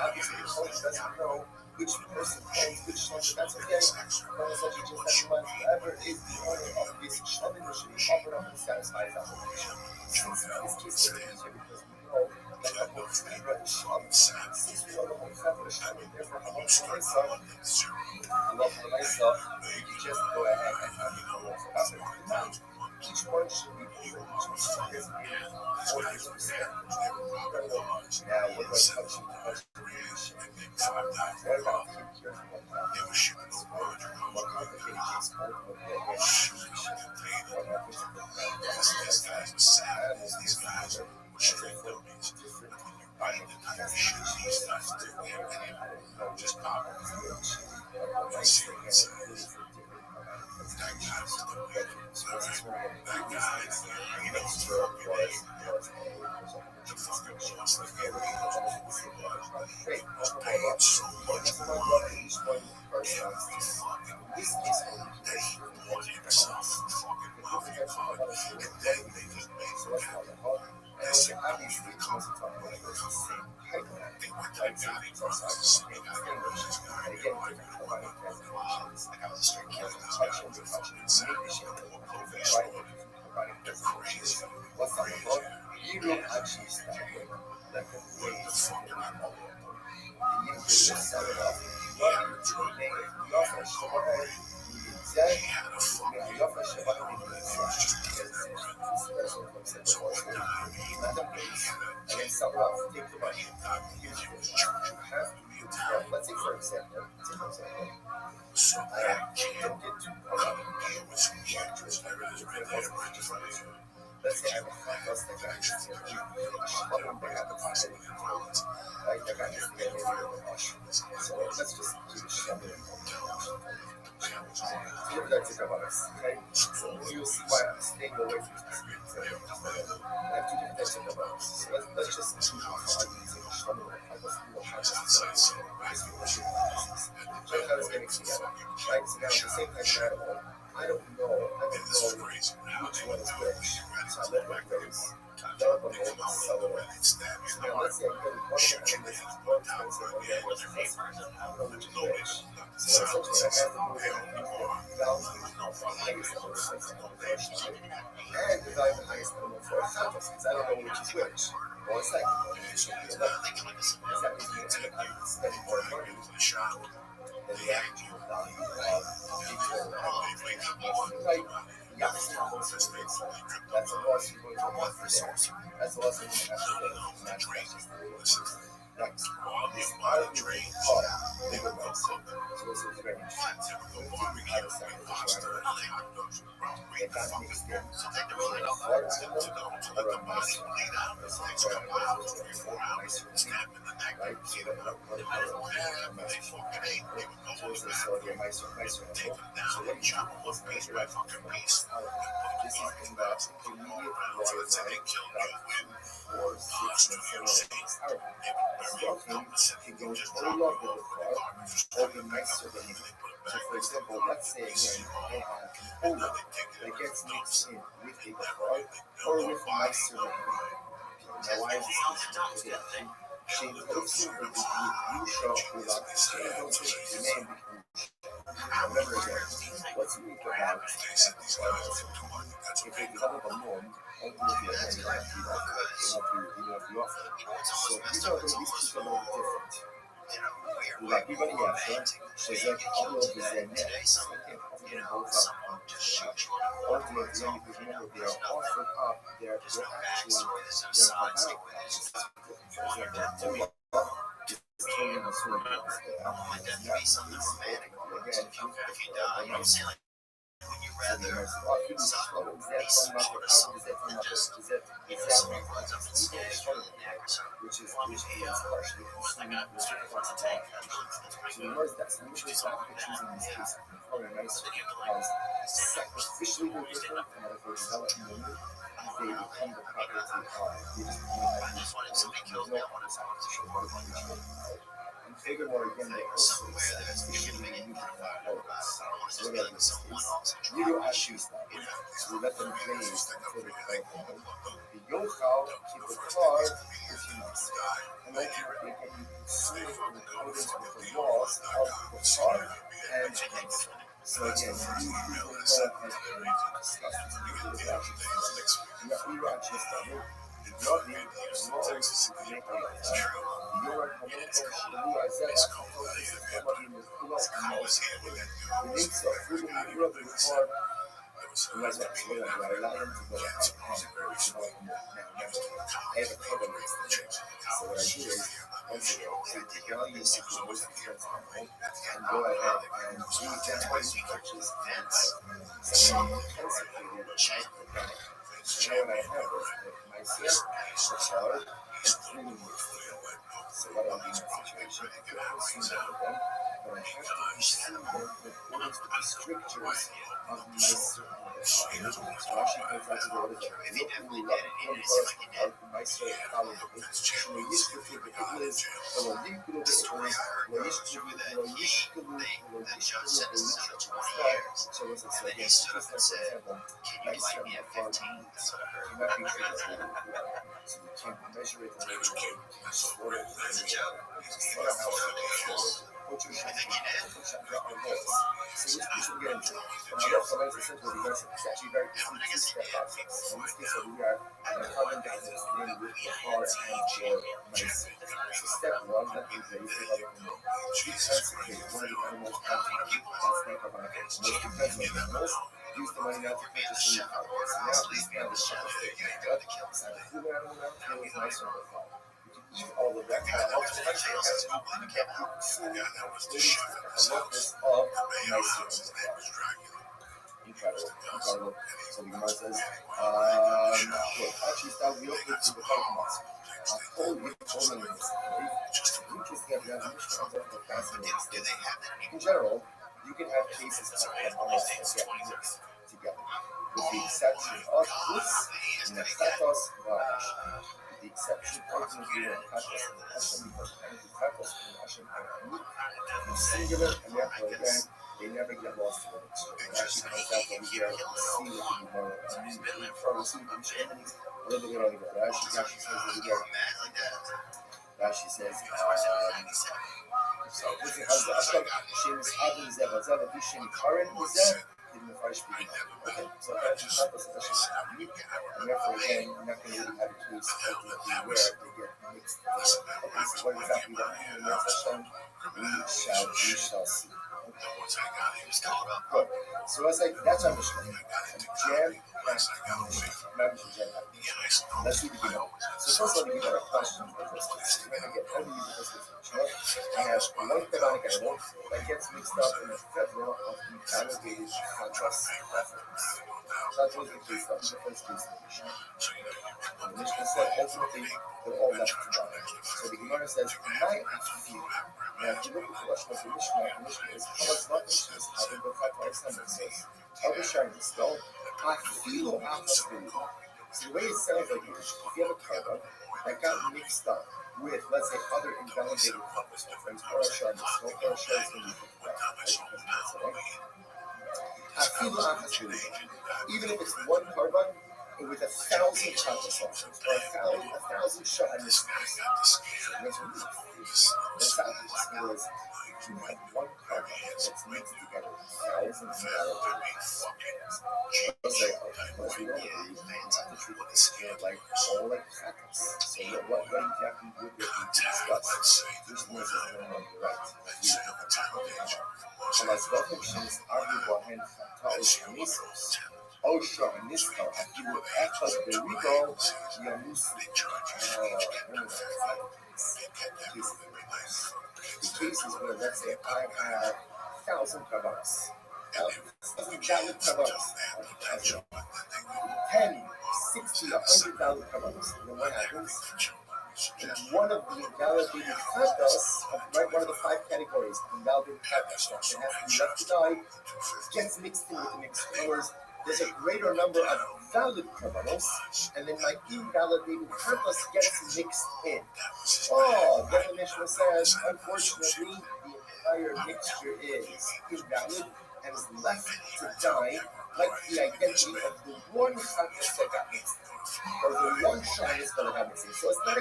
obviously the cone doesn't know which person owns which slumber. That's okay. One such a just that whoever is the owner of this slumber should be offered up and satisfied that obligation. Since in this case it's easier because we know that the whole thing is slumber. Since we know the whole thing is slumber, therefore how much for myself, for myself, we can just go ahead and have it go off about it. Now, each one should be equal. Each one is being 40%. Now, what do I touch you? What about keep your more complicated case let's say for example, let's say I have a friend that's like that. So let's just do the show. What did I think about us? Okay? So you'll see why I'm staying away from this. I have two different things to think about us. So let's just see how far I can take a show. So I was getting together. Right? So now at the same time, I don't know which one is which. So I let my face. Love them all, sell it. So now let's say I'm getting one of them, this is one time, so okay, what's the first one? I don't know which is which. So essentially I have to move it down to the highest level of sense of motivation. And design the highest level for a contest, because I don't know which is which. Well, it's like, it should be enough. Because that means you end up spending more money than the actual value of each one. Right? That's the loss you go to That's the loss you go to That's the loss you go to Next, this part of the car, they go back. So it's very interesting. They can't mix them. Hard animal or a nice one. Right? So they have one so they're nicer animal. So what you do is measure that this is in the immediate water line, about 4, 6, and 7 days. Walking can go all over the car, or be nicer than you. So for example, let's say again, they have cola that gets mixed in with a car, or with nicer than you. Now why is this again? She goes in with you shop without the name. Remember again, what's unique about if they cover the norm, ultimately again, you have to be offer. So these are these pieces are a little different. Like everybody else, right? So it's like all of the Zen nets. So they can both up ultimately, because remember, they are offered up, they're actually, they're about for example, children are sort of which is partially so the words that solutions that we're choosing in this case are nice as sacrificially different from other for development they become the property and furthermore, again, they also sacrificially whatever this is, we don't actually stop. So we let them graze until they develop them. The yochal keep the car with humans. And then they can be consumed in accordance with the laws of the car and the so again, you go ahead and discuss this. You actually started. Rabbi, Texas, make a your so what I'm doing in that situation, I could consume them, but I have to consume them in accordance with the strictures of my certain Rashi comes out to the order that looking love of my certain college, so yishkafu b'kiblis, so yishkafu b'kiblis, so what's it say? Yes, just like for example, my certain cannot be treated so you can't measure it in any way. Sort of so which piece we get into? And I love the lens essentially because it's actually very two-step process. In this case, we are carbon down this thing with the car and mice. So step one, that means that you take out the desensitizate one of the animals content. That's not about it. Most defensive animals use the money now to purchase new cars. So now these animals are taking it up. It's not a food animal now, it was nice on the car. Eat all of that kind of helps my sales as well. You can't consume the locus of nice incredible. So the Gemara says, actually start real quick to the Pokemon. In general, you can have cases of almost mixed together, with the exception of this and the Tatos Varash. The exception of the Tatos and the Hashem and the Tatos and the Hashem are singular, and therefore again, they never get lost in it. It actually comes out when we hear see what the Gemara a little bit earlier. Rashi says that again. Rashi says, so listen, how's the Ashok? She's Adam Zeva Zeva Vishin Karen Zeva. Okay, so that's the purpose of the Shema. And therefore, again, you're not going to really have a case where they get mixed. Okay, so what exactly that means? We shall see. And once I got him started up, Good. So I was like, that's our mission. I got into Jam, once I got away from let's see the beginning. So first of all, you got a question for this. You're going to get how do you do this? I have one canonic animal that gets mixed up in several of the validated contrast reference. So that's what the case of the first case of the Mishnah. And the Mishnah said ultimately they're all left together. So the Gemara says, my attribute. Now, if you look at the Lashon of the Mishnah is Kama's not Mishnah is having the five Alexander says, I'll be sharing this though. I feel absolutely. So the way it sounds like is, if you have a carbon that got mixed up with, let's say, other invalidated compounds, for instance, or a shard, or a shard is going to be picked up, right? Because that's right. I feel absolutely. Even if it's one carbon with 1,000 compounds, or a thousand shards, that's how it is. You have one carbon that's mixed together with thousands of it's like, well, you don't believe the truth is like all like facts. So what exactly would we discuss? This was a normal direct. And as well as arguable and Taos Misos. Osha and Nisko, and you will act like the Rigo, Yamus, the cases where, let's say, I have 1,000 kabbalas, 1,000 kabbalas, 10, 60, 100,000 kabbalas. Then what happens? One of the invalidated kabbas, right, one of the 5 categories, invalidated kabbas, that has to be left to die, gets mixed in with the mixed words. There's a greater number of valid kabbalas, and then my invalidated kabbas gets mixed in. Oh, then the Mishnah says, unfortunately, the entire mixture is invalid and is left to die, like the identity of the one kabbas that got mixed in, or the one shyness that got mixed in. So it's not a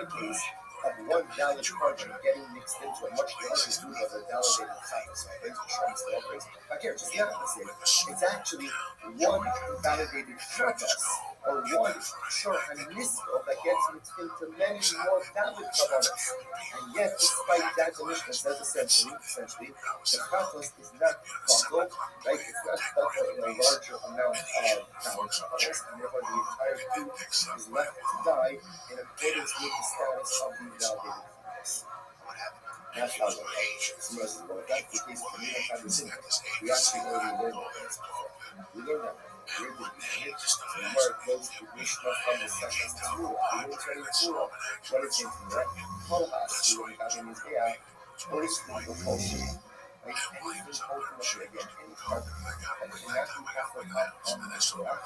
case of one valid carbon getting mixed into a much larger group of a validated kabbas. Okay, just the opposite. It's actually one validated kabbas, or one shorhanisco that gets mixed into many more valid kabbalas. And yet, despite that, the Mishnah says essentially, the kabbas is not bundled, right? It's not bundled in a larger amount of valid kabbalas, and therefore the entire group is left to die in accordance with the status of the validated kabbas. That's how it works. Well, if that's the case, we actually already learned that. We learned that. Where did we learn it? Gemara quotes the Mishnah from the second Torah. We didn't tell you Torah. What it came from, right? Kolhas, we were having his day out. What is the compulsion? Right? Anything ultimately, again, any carbon that cannot be passed up on the Torah,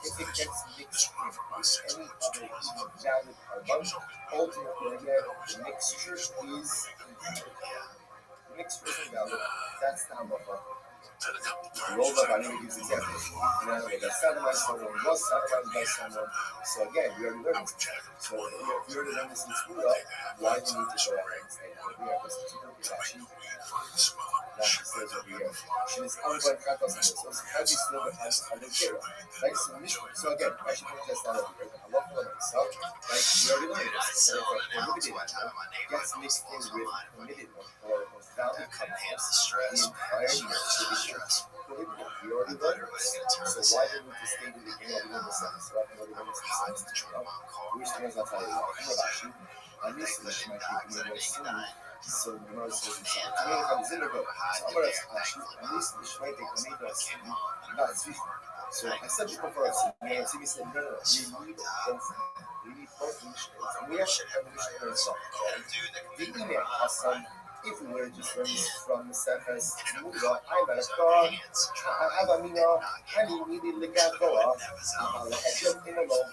if it gets mixed with any other valid carbon, ultimately, again, the mixture is invalid. The mixture is invalid. That's the halacha. Rolled up, I need to use examples. In other words, that's sodomized someone, was sodomized by someone. So again, we already learned this. So if you already learned this in school, why do you need to show up and say, we have this particular Rashi? Rashi says over here, she is unborn katos and so how do you still have a little right? So again, Rashi points us out over here, the halacha of itself, right? We already learned this. So if a prohibited one gets mixed in with permitted one, or valid katos, the entire mixture is prohibited. We already learned this. So why didn't we state it again? We learned this sentence. So I can already learn this sentence. Which turns out how it is. I miss this might be more soon. So the Gemara says in Psalm, to me, if I'm in the book, so I'm going to ask you, at least the Shmai take the name of not Tzvicha. So I said before, and Tzvicha said, no, we need both. We need both Mishnahs. And we actually have the Mishnah as well. The email Hassan, if we were to just learn from the Sefes Tzmuda, I'm at a car, Avamina, Hani, Nidi, Legagoa, Lehejem, in a low,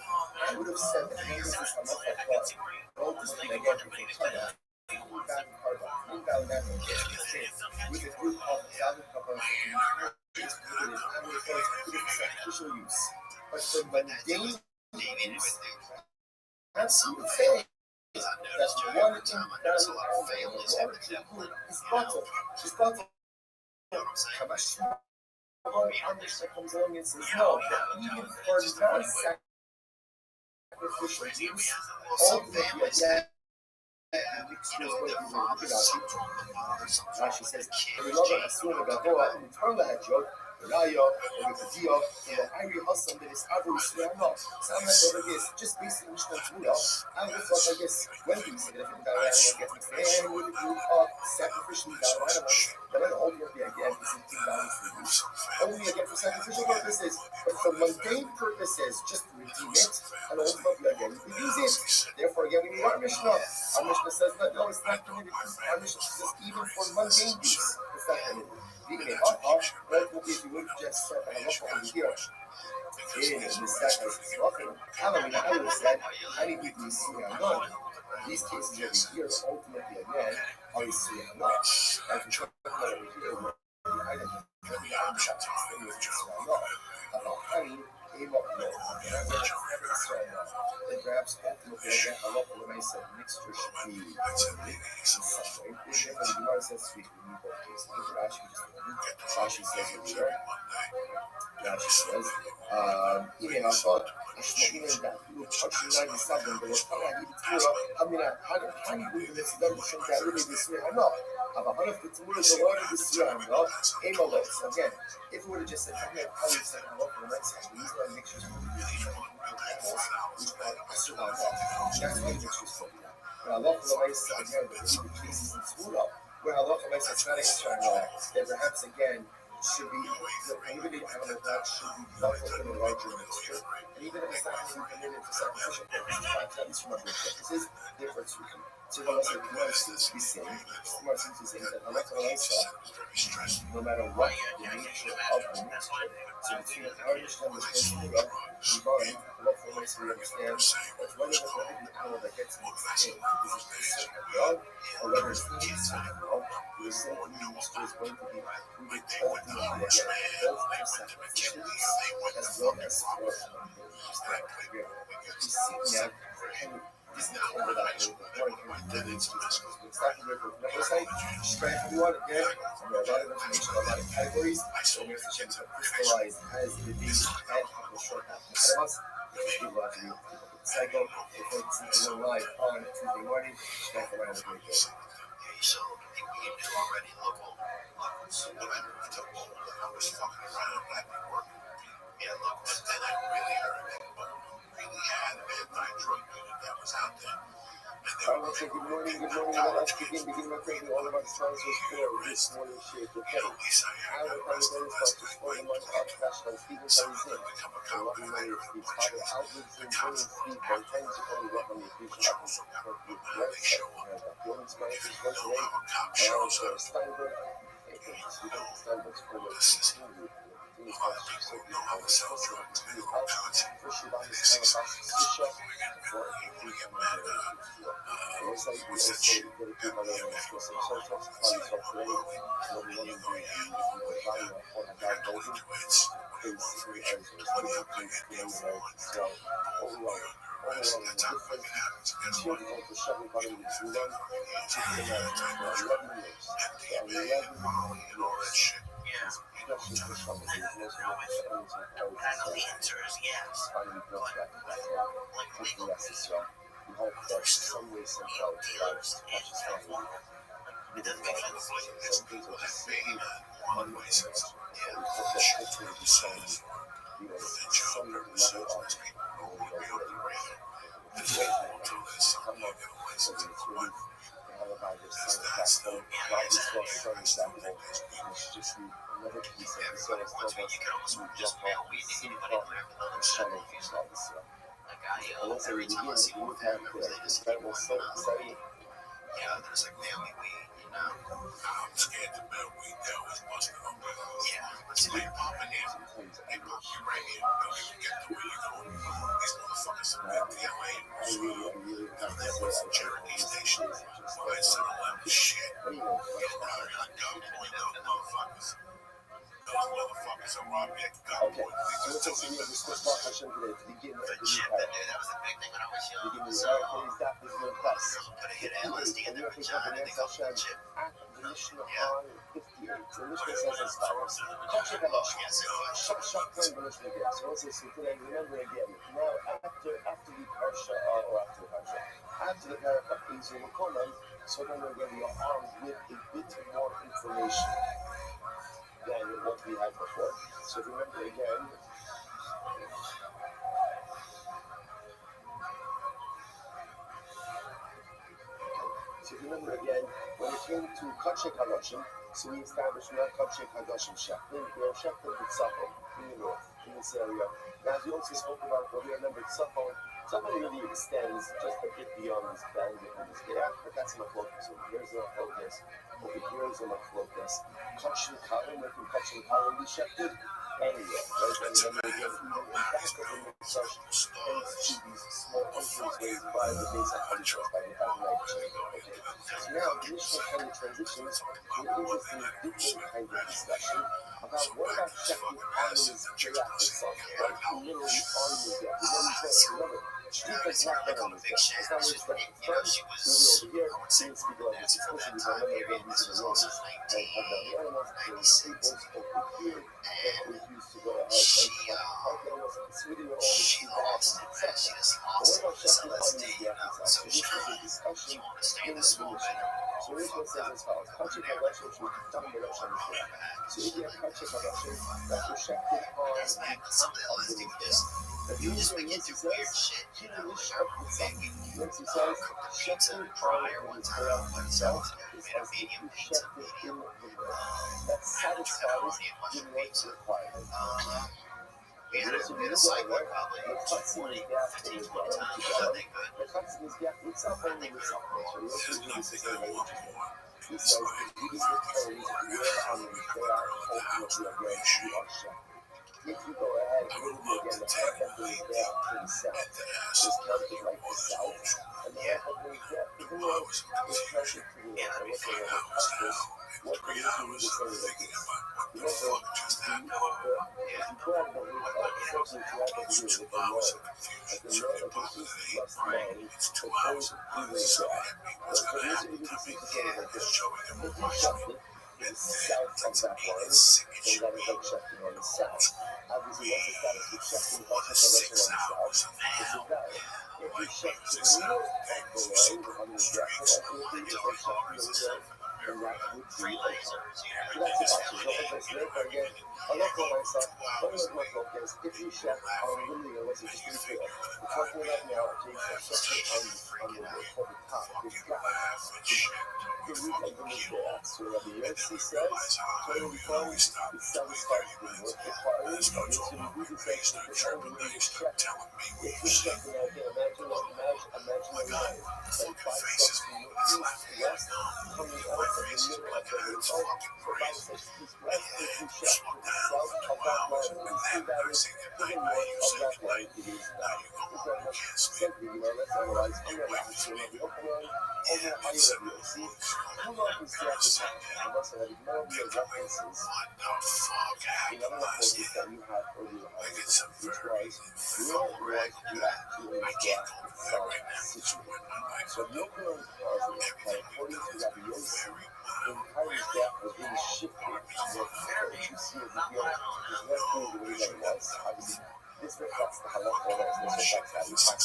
I would have said that this is a lot of thought. Ultimately, again, if you turn out, with a group of valid couples sacrificial use. But for mundane use, that's you would say that's one invalid is bottle. Is bottle. Kamash comes along and says, no, but even for non-sacrificial use, ultimately, Rashi says, just basically when we say sacrificially then ultimately again is only again for sacrificial purposes, but for mundane purposes, just to redeem it, and ultimately again you can use it. Therefore, again, we need our Mishnah. Our Mishnah says that no, it's not permitted. Our Mishnah says even for mundane use, it's not permitted. Ultimately, if you would just set a halacha over here, in the second I would have said, how do you see these cases over here, ultimately again, are you see as we talk about over here, I didn't came up with and perhaps ultimately again, a lot of I said mixture should be in some way. The Gemara says sweet, we need both cases. Look at Rashi says over here. Rashi says, even I thought, even that you touching 97, but it's not even true. I mean, how do you believe this? That really this way? I know. Aber one of the tools of water this year, no? So again, if we would have just said, how you said, how often the next time, these are mixtures for the animals, which are astronaut. That's why mixtures for you. But I love the way it's again, the cases in school up, where I love the way it's not external, that perhaps again, should be the prohibited animal that should be left in a larger mixture. And even if it's not even permitted for sacrificial purposes, at least from other purposes, difference we can. So the lesson seems to be saying, Smart seems to say that no matter what the nature of the mixture, so between our Mishnah and the Torah, combined, what for ways we understand that whether the prohibited animal that gets mixed in is a certain dog, or whether it's not a certain dog, the same mixture is going to be included ultimately again, both for sacrificial use as well as for mundane use. We see now, isn't over that very important starting with the website, strength everyone again, and there are a lot of information, a lot of categories, so we have to check to crystallize as the days and couple short ahead of us. We love you. Cycle, before it's live on Tuesday morning, strength around the great day. So, people you knew already, locals, no matter if the old, I was fucking around, black people, yeah, locals, and I really heard it, but really had a anti-drug unit that was out there. I want to say good morning, let's begin by thanking all of our sponsors for this morning's share to pay. I would like to sponsors for the month of professional Stephen Curry's in. The lovely lawyer Steve Potter outlives in William Steve by 10 to only work on the appreciation of the website. The only sponsors for today are also Steinberg, we don't Steinberg's for the continue. Continue sponsors so we have a social continue health, for Shivani's Holocaust Sisha, for a complete also, we also dedicate our some social studies of today, what we want to do the value of what I got golden, basically as a student place today, so overall, the different children for 7 in Sudan, just in 11 years, so 11 years. Especially for some of these most of the answer is yes. Finally built that yes as well. We hope that some way, somehow, it's conscious family. It doesn't make sense. Some things are just simply one-way sense. We hope that hopefully we find, some level of come up so that it's really about your son back home. While we still son is back home, it should just be another piece of the soul of us to jump off and see and shine it for us. And once we begin, we would have the incredible soul exciting. Yeah, there's like family weed, you know. I'm scared to bet weed that was busting up. Yeah, let's see you're popping in. They pop you right here. Don't even get to where you're going. These motherfuckers are at the LA. I really have to say some Cherokee station. Why it's on the shit. You know, I don't point those motherfuckers. Those motherfuckers are robbing at gunpoint. So let's see the discuss about Hashem today to begin the new class. That was the big thing when I was young. Begin the new class. girls will put a hit of LSD in their vagina and they go for the chip. At the Mishnah on 58, the Mishnah says as follows. Kachek Haloshim. Shotgun the Mishnah again. So let's listen to them. Remember again. Now, after the Parsha, after the Parak of Ezra Makoman, so then again you're armed with a bit more information than what we had before. So remember again. So remember again, when it came to Kachek Haloshim, so we established not Kachek Haloshim Shechtim, we are Shechtim with Tzapon in the north, in this area. Now, as we also spoke about, when we remember Tzapon really extends just a bit beyond this boundary in this gap, but that's my focus. So here's a focus, over here is my focus. Kachek Kalim, where can Kachek Kalim be Shechtim? Anyway, right? And remember again, even in back of the such tends to these small entranceways by the base of Halichos, by the night chain. Okay. So now, initial kind of transitions, we're interested in different kind of discussion about what about Shechtim on his Jayach itself, right? Literally on his death. Remember, Shechtim is not there on his death. That's not what it's done. First, over here, didn't speak about this, especially because remember again, these are the rules. And the animals, there were tables over here that was used to go out and help animals, sweeting all the food bags, etc. But what about Shechtim on his death itself? So this is a discussion in the Mishnah. So this one says as follows. Kachek Haloshim should be done with Rosh Hashanah. So if you have Kachek Haloshim, that's your Shechtim on the LSD. You just begin to weird shit, you know, Once he says, Shechtim prior one time on himself is as if you Shechtim in the world. That satisfies the needs required. We had a cycle probably 20, 15, 20 times. The cutscene is gap itself only itself. So you also do this again later. He says, if these returns were on the fair ultimately again, you are Shechtim. If you go ahead and move again, the half of the gap to the south is counted like the south, and the half of the gap to the north is counted to the north. What the issue is the same like this. Remember, if you go out the loop of essentially throughout the year with the north, at the north of the east plus 9, the cold evening gap. So this is the same like this. If you shift it, is south of that line, so that is like Shechtim on the south. Obviously, once established with Shechtim, Kachek Haloshim on the south, this is valid. If you shift to the north of the line, on the gap, ultimately it's like Shechtim on the north, and that would be okay. So that's the option. So if it's later again, I'll not call myself, one of my focus, if you shift on linear, let's just be clear. We're talking about now, Jason, Shechtim on the top, this gap. The root of the Mizbeach. So Rabbi Yossi says, total fun is satisfied with the work required. So we do the section of the only way to check. If you check it out again, imagine a line, and 5 steps from your east west, coming out of the middle of the result, 5 steps east west, if you check to the south of that line, you see that is to the north of that line, it is that. This is much simply, let's analyze under that. So Rabbi Yochanan, over higher Rabbi Yossi, how long is the episode? And also, there is no real references in other focus that you had earlier on, which was, where was the actual gap itself situated? So Yochanan posits that according to Rabbi Yossi, the entire gap was really shifted to what you see over here is not really the way that it was. Obviously, this reflects the halacha, this reflects how we talk.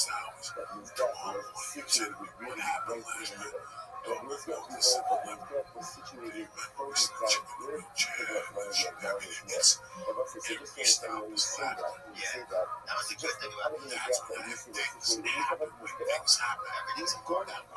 That means gap was situated really right in the middle. But Mizbeach was situated further down here to the Atlantic down here. And also, so just to understand when you say that, just how many gap that you see was situated, when you talk about Mizbeach,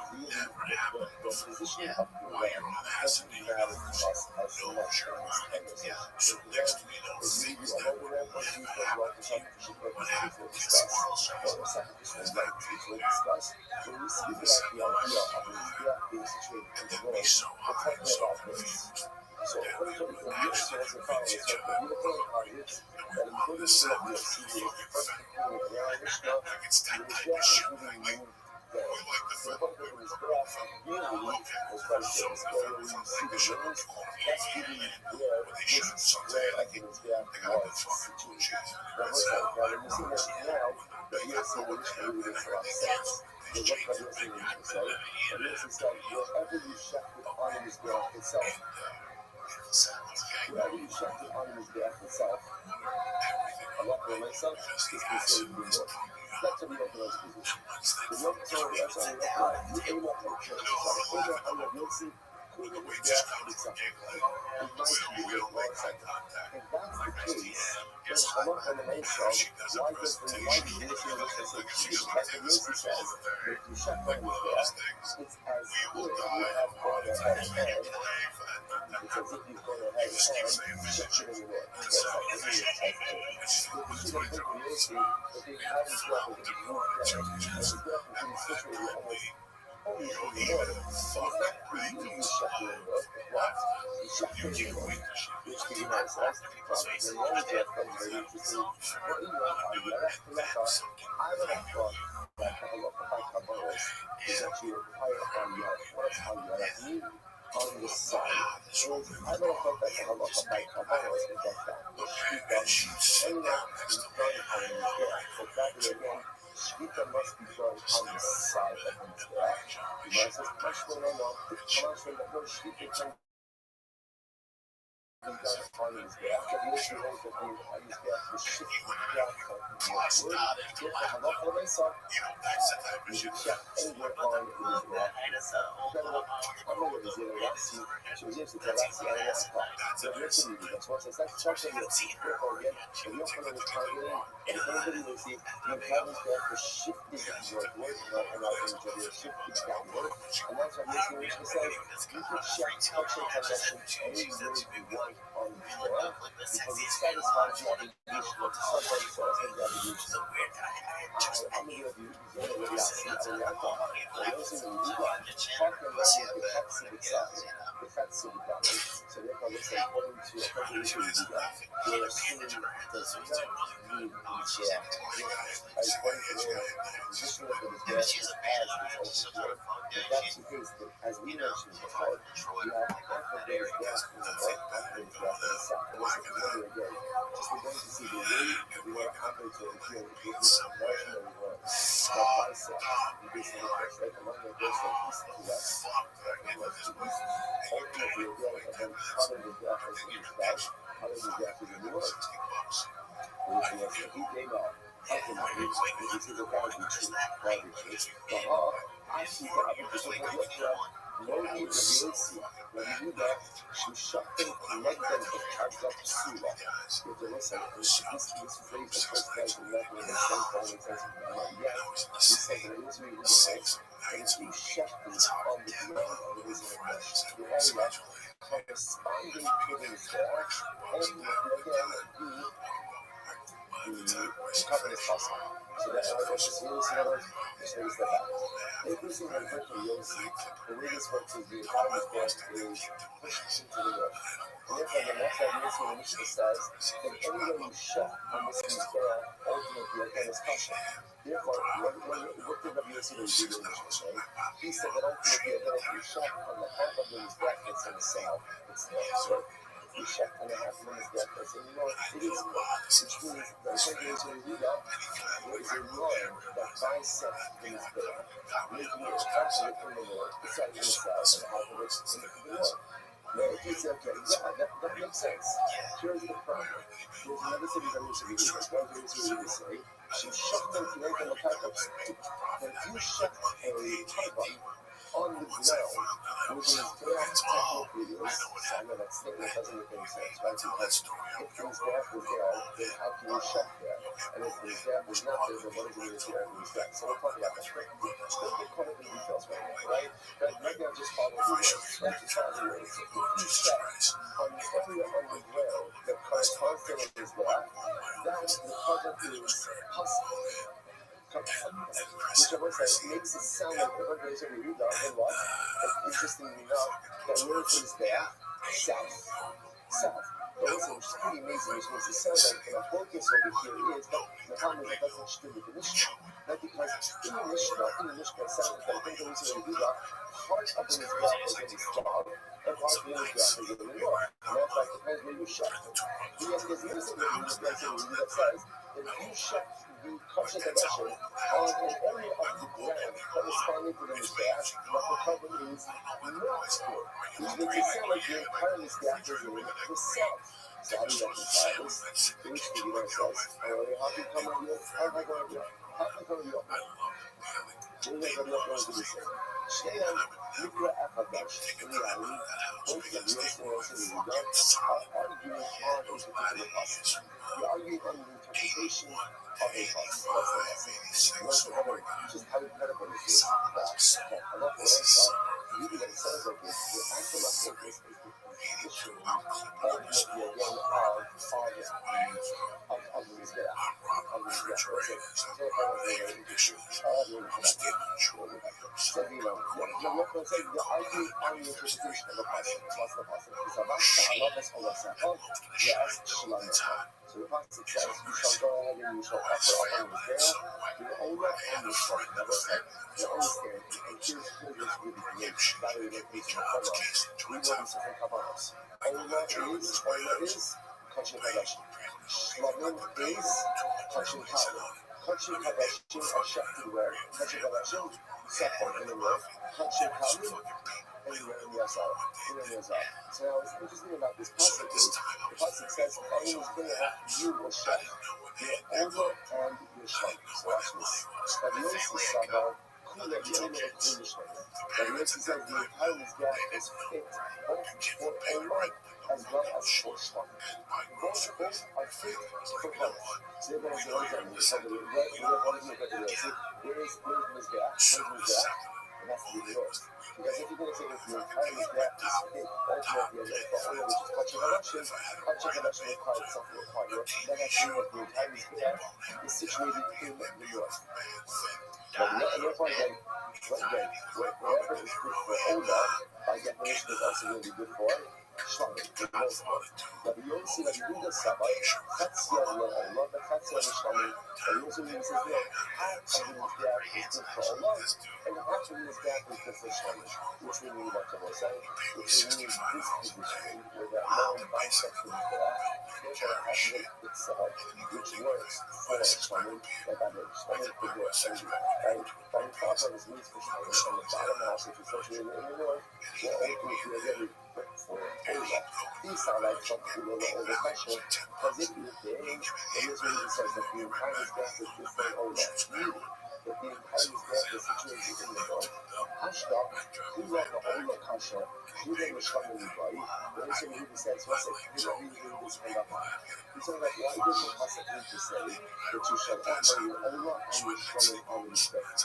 you don't really, the position of the land doesn't matter to us as much as this. So the land is maybe a lower ramp, or you can walk the sacrificial purposes we'll discuss, or the sacrificial rites which we'll discuss. When we speak about the idea of Mizbeach being situated in the world, we're talking about this. So according to the Mishnah, as the following is that the beautiful argues that according to Rabbi Yossi, the first people in the Mishnah, the Mizbeach is really moved down. So according to the Mizbeach, really was right there. It's where you see the rings, that's really where this square of the Mizbeach was situated. Now, when you see that now, Rabbi Yossi, the Mishnah really makes a lot of sense. what Rabbi Yossi means to say. Rabbi Yossi said, wherever you shut the on his back itself, wherever you shut the on his back itself, Allah for myself is considered to be more. That's what we have to position. The Rabbi Yossi, that's what we have to do. You ain't up to the church. So, Rabbi Yossi, if that's the case, then Allah on the main side, why does the Yossi say, Rabbi Yossi says, that if you shut down his back, it's as if you have gone ahead and it's as if you've gone ahead and shut it in the world. That's like the meaning of type A. If you should have taken Yossi, that they have his back as a move down, and his back is being situated almost only in the water. It's not completely shut in the world, but what? It's shut in the world. Which the United States, the knowledge of them very interesting. What you know, I would have thought that a lot of high carbohydrates is actually a higher what does higher mean? On the side. I don't thought that a lot of high carbohydrates would get that. Shvita is done on the back. But that way again, Shvita must be done on the side of the back. The man says, Shvita can be done on his back. The issue is that on his back, the shift back from the word. Therefore, a lot of them saw you should check anywhere on his back. I'm going to zero Rassi. She was able to tell Rassi and Rassi. So here's the meaning. That's what it says. That's something that therefore again, if you're going to target, and anybody will see, you have his back for shifting northward, and not in the shifting downward. And that's what Mr. Rishma says. You can check cultural connection anywhere you want on the back, because it satisfies the obligation of somebody else and the obligation. I'm going to give you the Rassi and Rassi. So therefore, let's say, according to a calculation we do that, we're assuming does not need each as one for the position of the gas as its own support. If that's the case, then as we mentioned before, you have half of those gas in the right, half of those gas in the south. And let's remember again, just we're going to see the way we want to operate to here with this imaginary world. That bicep, you basically press right along the base from east to west, west to east. Ultimately, again, and then part of the graph is in the south, part of the graph is in the north. Which was the heat day now. Ultimately, if you see the garbage, I see the opposite. No need to really see. When you do that, you shut them, let them get charged up to Sula. If you listen, this phrase, the first guy who left me in the same phone and says, yeah, he says that it is really good. And if you shut them on the ground, on the reason of the area, corresponding to this there, and again, the cover is possible. So that's why it's just really similar. Just take a step back. Every single person you'll see, the way this works is the economy is pushed into the north. And therefore, the next idea is when Mishnah says that anywhere you shut on this there, ultimately again is caution. Therefore, what did Rabbi Yossi do in the Mishnah say? He said that ultimately again, if you shut on the half of the back that's in the south, it's north. You shut on the half of the back that's in the north, it is north. Which means that according to the Rita, there is a line that bisects these there, making it half of it in the north, beside in the south, and half of it in the north. Now, if you say, okay, yeah, that makes sense. Here's the problem. There's another city that we should be doing. One thing to say, you shut them to make them a type of stick. Now, if you shut a carbon on the ground, which is very technically is, I know that statement doesn't make any sense, right? Because if these gap was there, then how can you shut there? And if the gap was not there, then what is the meaning to everything's gap? So we'll talk about that. Don't get caught up in the details right now, right? But right now, just follow the words. Right? Just follow the words. If you shut on the area on the ground that corresponds to what is there, then the project is possible. Which of us makes it sound like the word is every read then what? Interestingly enough, that word is there, south. But listen, which is pretty amazing, which makes it sound like the focus over here is, but the problem is it doesn't stick with the Mishnah. Not because in the Mishnah, it sounds like the word is every read part of the Mishnah is in the south, and part of the Mishnah is in the north. And that's like depends where you shut. Yes, there's a reason that says that if you shut the consideration on an area of the ground corresponding to the Mizbeach that the carbon is not good. Which makes it sound like the entire Mizbeach is in the south. So how do you reconcile this? To which the Gemara says, how can come on you? How can I go on you? How can I go on you? Here's what I'm going to do. שניהם נקרא החדש, נראה both the Yosef and the Yudah are arguing on a particular passage. They're arguing on the interpretation of a passage. What's the passage? Just hypothetical is this. I love what I saw. Reading what it says like this, the actual message is the position ultimately again of the Mizbeach. So, you know, what I'm saying, the argument on the interpretation of the passage. What's the passage? It's about so the passage says, you shall go ahead and you shall offer up on the Mizbeach, your Ola and your Shlomo. Never said, your own stand, and here's this really great. That way, that means your Ola. We know these different Kabbalas. Ola is Kachin Kadashim. Shlomo is Kachin Kadashim. Kachin Kadashim are Shefti where? Kachin Kadashim, Sephor in the north. Kachin Kadashim, anywhere in the Yazar. So now what's interesting about this passage is, the passage says, Elohim is going to have you will shut your Ola and your Shlomo. So watch this. Rabbi Yossi Savar, Kula B'Omer Kula Shlomo. Rabbi Yossi says the entire Mizbeach is fit both for Ola as well as for Shlomo. Both are fit for both. So they're going to say, what is the Mizbeach? Where's Mizbeach? It has to be the north. Because if you're going to say that the entire Mizbeach is fit ultimately as for Ola, which is Kachin Kadashim requires something required. Then that means that the entire Mizbeach is situated in the north. And therefore, again, wherever is good for Ola, by definition, is also going to be good for Shlomo. Rabbi Yossi, Rabbi Yehuda Savar, Chatzia Lo-Ola, but Chatzia Lo-Shlomo. Rabbi Yossi says, no, half of the Mizbeach is good for Ola, and half of the Mizbeach is good for Shlomo. Which we mean what Kabbalah saying, which we mean this position, where that long bisexual Mizbeach, therefore has it itself, which works for Shlomo, like I mean, Shlomo could work anywhere, right? But on top of his needs for Shlomo, and the bottom house, which is situated in the north, will ultimately be very good for Ola. These sound like something a little over-question, because if you're there, and here's what he says, that the entire Mizbeach is good for Ola, meaning that the entire Mizbeach is situated in the north. Hashda, Kula Ola Kasha, Kula Shlomo Yibai. When he says, what's it? He don't really do this from that line. He's saying that why does the pasuk need to say that you shall offer your Ola and your Shlomo on the Mizbeach?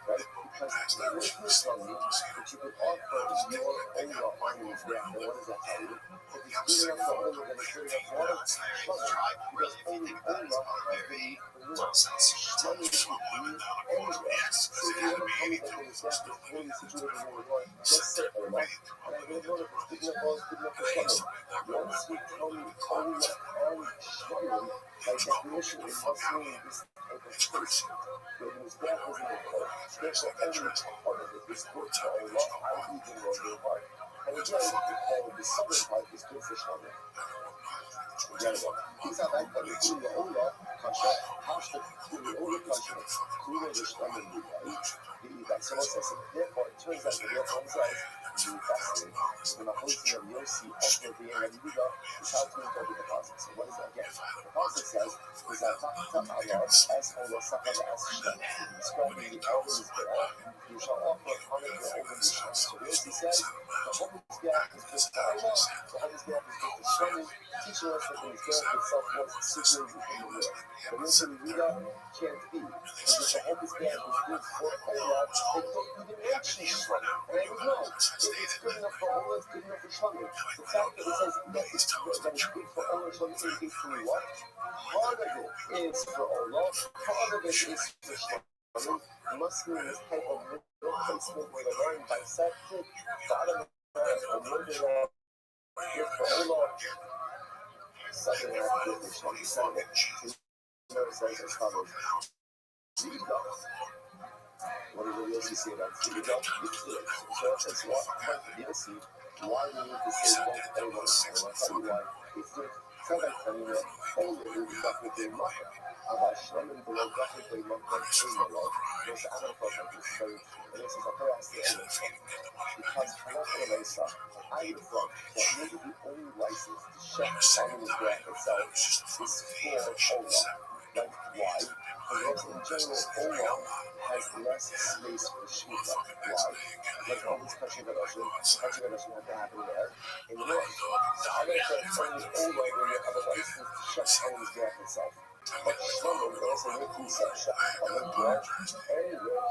Right? Because there is no telling you that you could offer your Ola on the Mizbeach. And what does that tell you? If it's good enough for Ola, then it's good enough for Shlomo. Because only Ola has been Shlomo should be anywhere. So if you want to tell me that the Mizbeach is fully situated in the north, just say Ola. And I don't know if it's good enough or it's good enough for Shlomo. Once we tell me Ola and Shlomo, by definition, it must mean this type of case. Where the Mizbeach is in the north, therefore only part of it is good for Ola, i.e. the northern part. And again, the southern part is good for Shlomo. Again, these are like the Kula Ola Kasha, Hashda Kula Ola Kasha, Kula Shlomo Yibai. Therefore, it turns out that the Rabbi says, really fascinating. When the host of Yossi also being Rabbi Yehuda is how to interpret the pasuk. So what is that again? The pasuk says, "Is that as Ola Sakava as Shem, describing the elders there, you shall offer honor to the older Shem." So Yossi says, the whole Mizbeach is good for Ola, the whole Mizbeach is good for Shlomo, teaching us that the Mizbeach itself was situated in the north. But Yossi Yehuda can't be, because the whole Mizbeach is good for Ola, they don't even mention Shlomo. And I would know, if it's good enough for Ola, it's good enough for Shlomo. The fact that it says that it's good for Ola and Shlomo indicates to me what? Part of it is for Ola, part of it is for Shlomo. It must mean this type of middle placement where the line bisected, bottom of the line, or middle line, good for Ola, second half good for Shlomo. So it says as follows. What does Yossi say about Zidga? So it says, Yossi, why do we need to say both Ola and Ola? I'll tell you why. It's good. It's not like Ola is definitely Makkah. aber schwimmen below graphically not very below. There's another problem which is very key, and this is a harassing element. Because Halacha Mesa, I would thought that maybe the only license to check on the graph itself is for Ola. Like, why? Because in general, Ola has less space for Shmita. Why? Because all these Kachim Gadashim have to happen there in the north. So I don't think only Ola will have a license to check on the graph itself. But Shlomo, there is a written section on the graph anywhere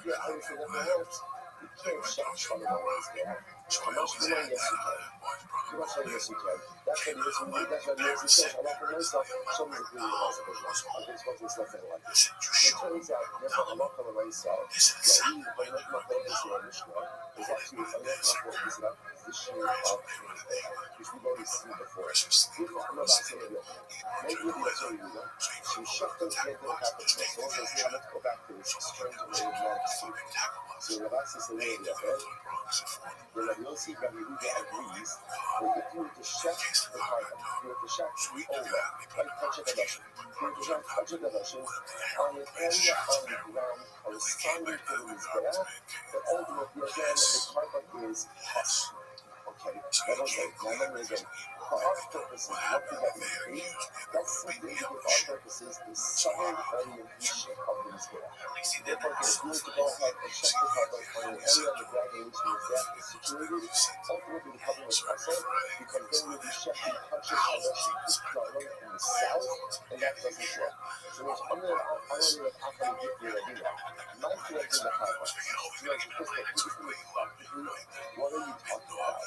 here, I would say nothing else. You can't check Shlomo on his graph. How much do I yes you can? How much I yes you can? That's what yes you can. That's what yes you can. I'm not for myself. Someone's agreeing with us. I'm just going to stuff like this. It turns out, therefore, I'm not for myself. Yeah, you, but I'm not going to say Mishnah. There's actually a lot of what is about the shame of which we've already seen before. Therefore, I'm not saying it. Maybe we'll be able to do that. So Shachar can't go happen. So also, let's go back to this strange way of Mark. So Rabbi says a little bit, okay? The Rabbi Yossi, Rabbi Yehuda agrees that if you were to check the carbon, if you were to check over, like touch a connection, if you were to check touch a connection on an area on the ground corresponding to the Mizbeach, but ultimately again, the carbon is hush. Okay, now let me again. For our purposes, what do that mean? That's simply for our purposes the southern orientation of the Mizbeach. Therefore, if you were to go ahead and check the carbon on an area on the ground in which the Mizbeach is situated, ultimately the carbon is possible, because then you'll be checking touching connection to carbon in the south, and that doesn't work. So which I'm going to actually get you a idea. Not connecting the carbon. What are you talking about?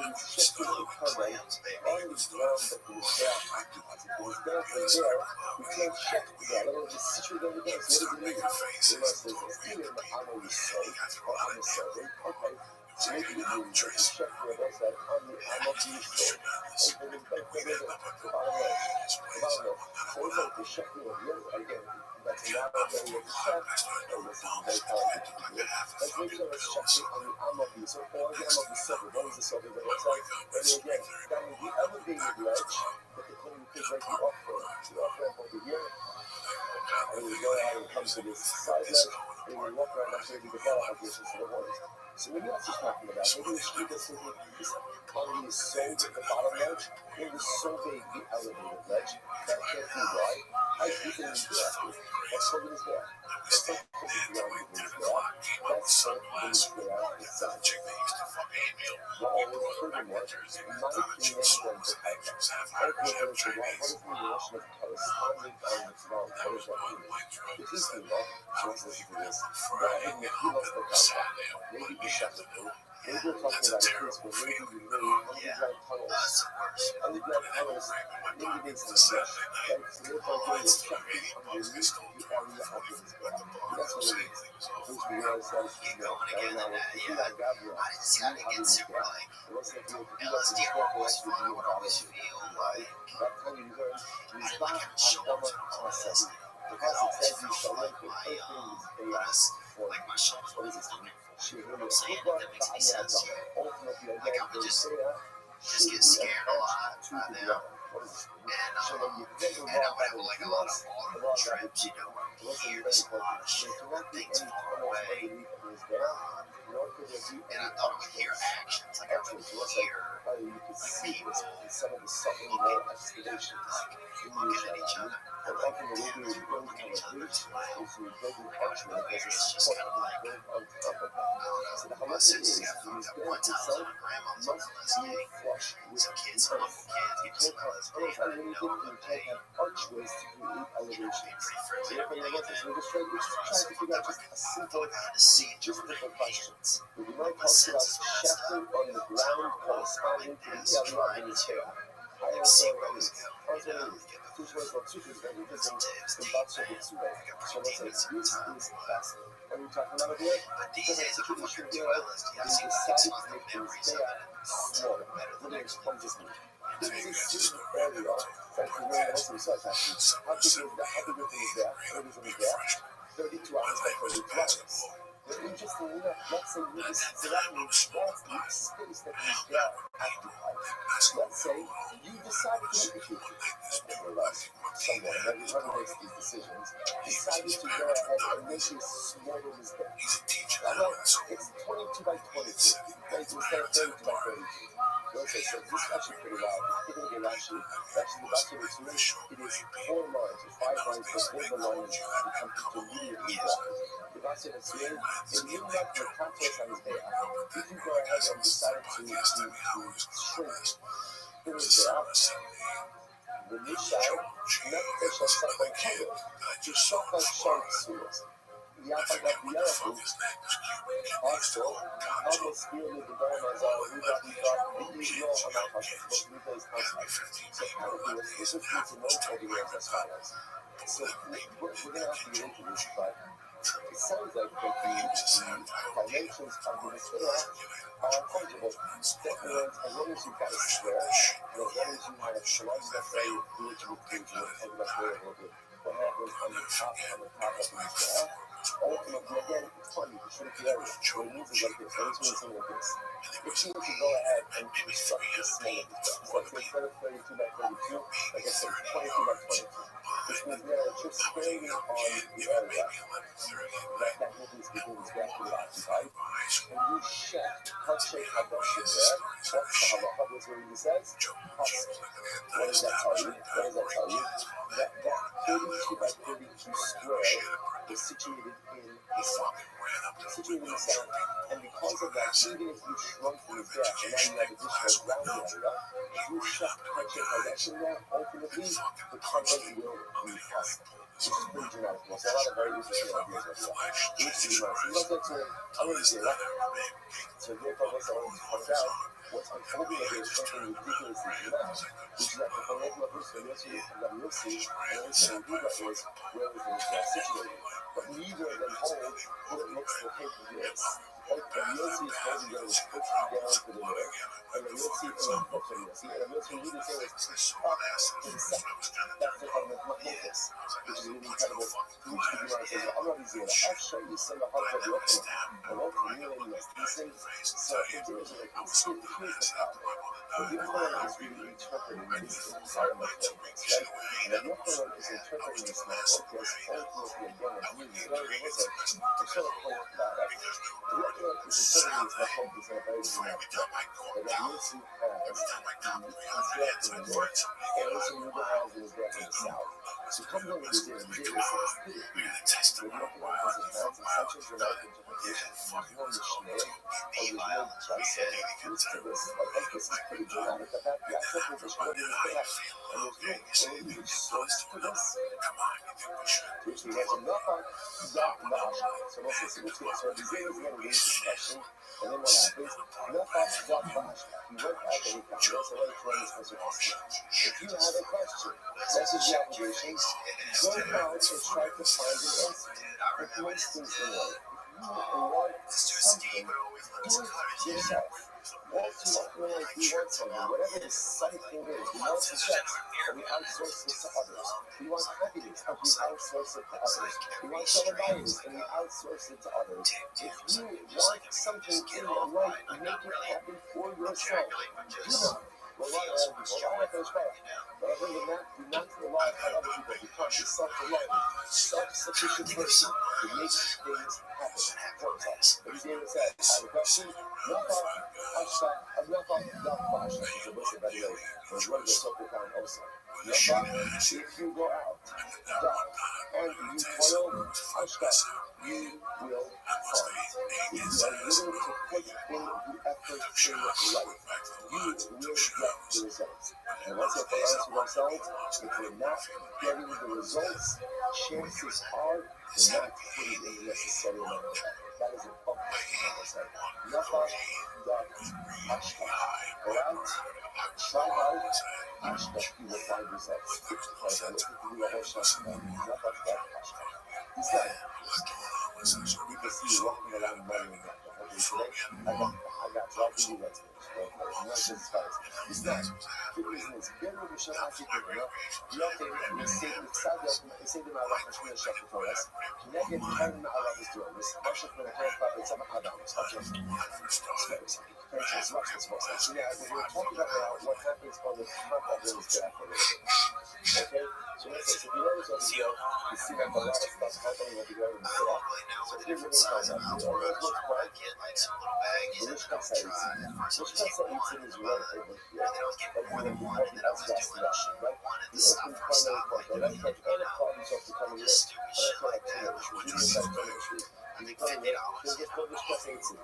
It's just still are you shifting the carbon on the ground that the Mizbeach occupies? If the Mizbeach is there, we can't check that. Otherwise, it's situated over there. So what does it mean? The rest is it's either on the soul or on the survey. Okay. So maybe we can check for the rest that on the soul. And then the bottom line. So it's like the checking of the other again. That's not a very good check. And this is very powerful to do. Let's make sure let's check it on the arm of the silver. Or the arm of the silver. What is the silver that looks like? And again, down the elevated ledge that the claim could break the off ramp over here. And we go ahead and come to this side ledge. And we walk around after we develop this to the horns. So maybe that's just talking about. Maybe the street that's thinking this quantity is so at the bottom ledge. It was so big, the elevated ledge. That can't be why. I think it is there. That's what it is there. That's not because it's beyond the is there. That's what it is there itself. But always furthermore, my opinion is going to have that. Okay, what is the relation of corresponding elements now? What does that mean? If you think that, let's listen to this. That in the Hilos Bekanta, maybe the Shepard, maybe we're talking about a case where maybe we made underground tunnels, maybe they some fish, right? So therefore doing a checking underneath the area of the Mizbeach. That's what it is. Which we always says, right now, if you like Gabriel, you have the Mizbeach. The rest of you, if you like the Mizbeach, will actually be about it. That time you learn, Mizbeach Adama Hamasadi. Because it says you shall make the earth in Mizbeach for what is this thing? Ultimately, again, they say that just get scared a lot by them. So when you think And I would have like a lot of auto trips, you know, where I'm here, there's a lot of shit, things far away. And I thought I would hear actions, like I would hear you could see people in some of the southern wall excavations looking at each other. and often the way they would build on a bridge is you build an archway that has a support built on top of that. So the My halakha sister is got the fucked up Mizbeach one time. itself My grandma's must be flush with some kids, some earth. local kids, You can't have tunnels underneath it, and you can't have archways to create elevations. So therefore, you're looking, so we're just trying to figure out just a simple, just simple questions. When you might talk about shafting on the ground corresponding to the area of the Mizbeach. I also agree. Two ways or two things that we just in Batso Bitsure. So let's say this is fascinating. What are we talking about here? Because it's such an issue here, they decided to make the Mizbeach smaller. What does this mean? This is a certain area that the way most of the research actually. How big is the Mizbeach? What is the Mizbeach? 32 hours by 32 hours. But interestingly enough, let's say you just, so that means that's the space that the Mizbeach occupies. Let's say you decided to make a future. whoever makes these decisions, decided to go ahead and make a smaller mistake. It's 22 by 22, right? Instead of 32 by 32. Okay, so this is actually pretty loud. It's going to get actually the back to the two, it is 4 lines or 5 lines before the line become intermediately wide. The back to the two, in meaning that the contest on his behalf, if you go ahead and decide to shrink his behalf, when you shout, not push us up on cover, just shout like shark suits. Yapagabiyahu also almost fielded the ball as we on that concept, but we plays concept. So how to do it is just need to know all the rules as follows. So we're going to have to get into this, but it sounds like that the dimensions of the sphere are fungible. That means as long as you've got a square, and as long as you have slugs that say original things, and that's very little bit. What happens on the top of the square? Ultimately, again, it's funny, the shrink the area. What it means is like this, every single like this. If you were to go ahead and construct this small, let's say instead of 32 by 32, like I said, 22 by 22. Which means we are just squaring on the area that movement between is graphically occupied. And you check, how shape how that shit there. That's how what he says. What does that tell you? That 32 by 32 square is situated in the south. And because of that, even if you shrunk the graph and now you have additional ground area, if you shut partial projection there, ultimately the content will be possible. Which is pretty dramatic. There's a lot of very interesting ideas right there. Which is nice. You don't get to, I'm going to say that. So therefore, what's I want to point out, what's unfolding here is something ridiculously dramatic, which is that the fundamental of this, and you'll see, and also we do that is where everything is situated. But neither of them hold what it looks like it is. And you'll see it's holding that it's pushed down to the middle. And then you'll see it's pushing this. And then you'll see really say it's pushed up to the side. That's the fundamental focus, which is really incredible. Which could be like, I'm not easy. I'll show you some of how to look at it. And what can you really miss? These things, so it's like, here's the power. But the other one is really interpreting these environmental things, right? And the other one is interpreting this now, because ultimately, again, it's really very listen. I'm sort of point that out. The other one is interpreting this now, focus on a very dramatic way. And that means he has graph in the north, and also Uber has his graph in the south. So come over to the data sets, but the other one has such a dramatic interpretation. There's no machinery, or there's no dissect. This is pretty dramatic. The fact that something is what is there, and there's no source to this. Which means there's enough on that much. So what's this? So the data is going to raise this question, and then what happens? Enough on that much. You went out and you found this, and then it's running this question. If you have a question, message the application, go out and try to find an answer. If you instance the way, if you want something, do it yourself. Want to feel like you want something, whatever the something is. We want success, and we outsource it to others. We want happiness, and we outsource it to others. We want self-reliance, and we outsource it to others. If you want something in your life, make it happen for yourself. Do not rely on other people. Rely on yourself. But other than that, do not rely on other people. Become a self-reliant, self-sufficient person to make things happen for yourself. What he's able to say, I have a question. If you go out, and you toil, you will find. If you are willing to put in the effort in life, you will get the results. And once we answer ourselves, if we're not getting the results, chances are we're not putting in the necessary amount of effort. That is an upward. Go out, try hard, you will find results. He said, you can see you walking around money in that. I got dropping you next. He said, reason is, Ben Moshe HaTikuna, Yochim, Yesed Ma'alach Hashmir Shafet Torres, Neged Kain Ma'alav Isdronis, Moshe Menachem Ba'etzam Adam. Okay. So watch this. So yeah, we're talking about what happens on the top of those back a little bit. Okay? So let's say, so if you notice over here, you see like a lot of stuff happening over here in the back. So here's what it's called. Which is right over here. Like when you have the Asgas Russian, right? The open primary part, the left part, and the problems of becoming rich. And that's what I tell you. You need that kind of truth. You become rich, you'll get good Rishkas 18.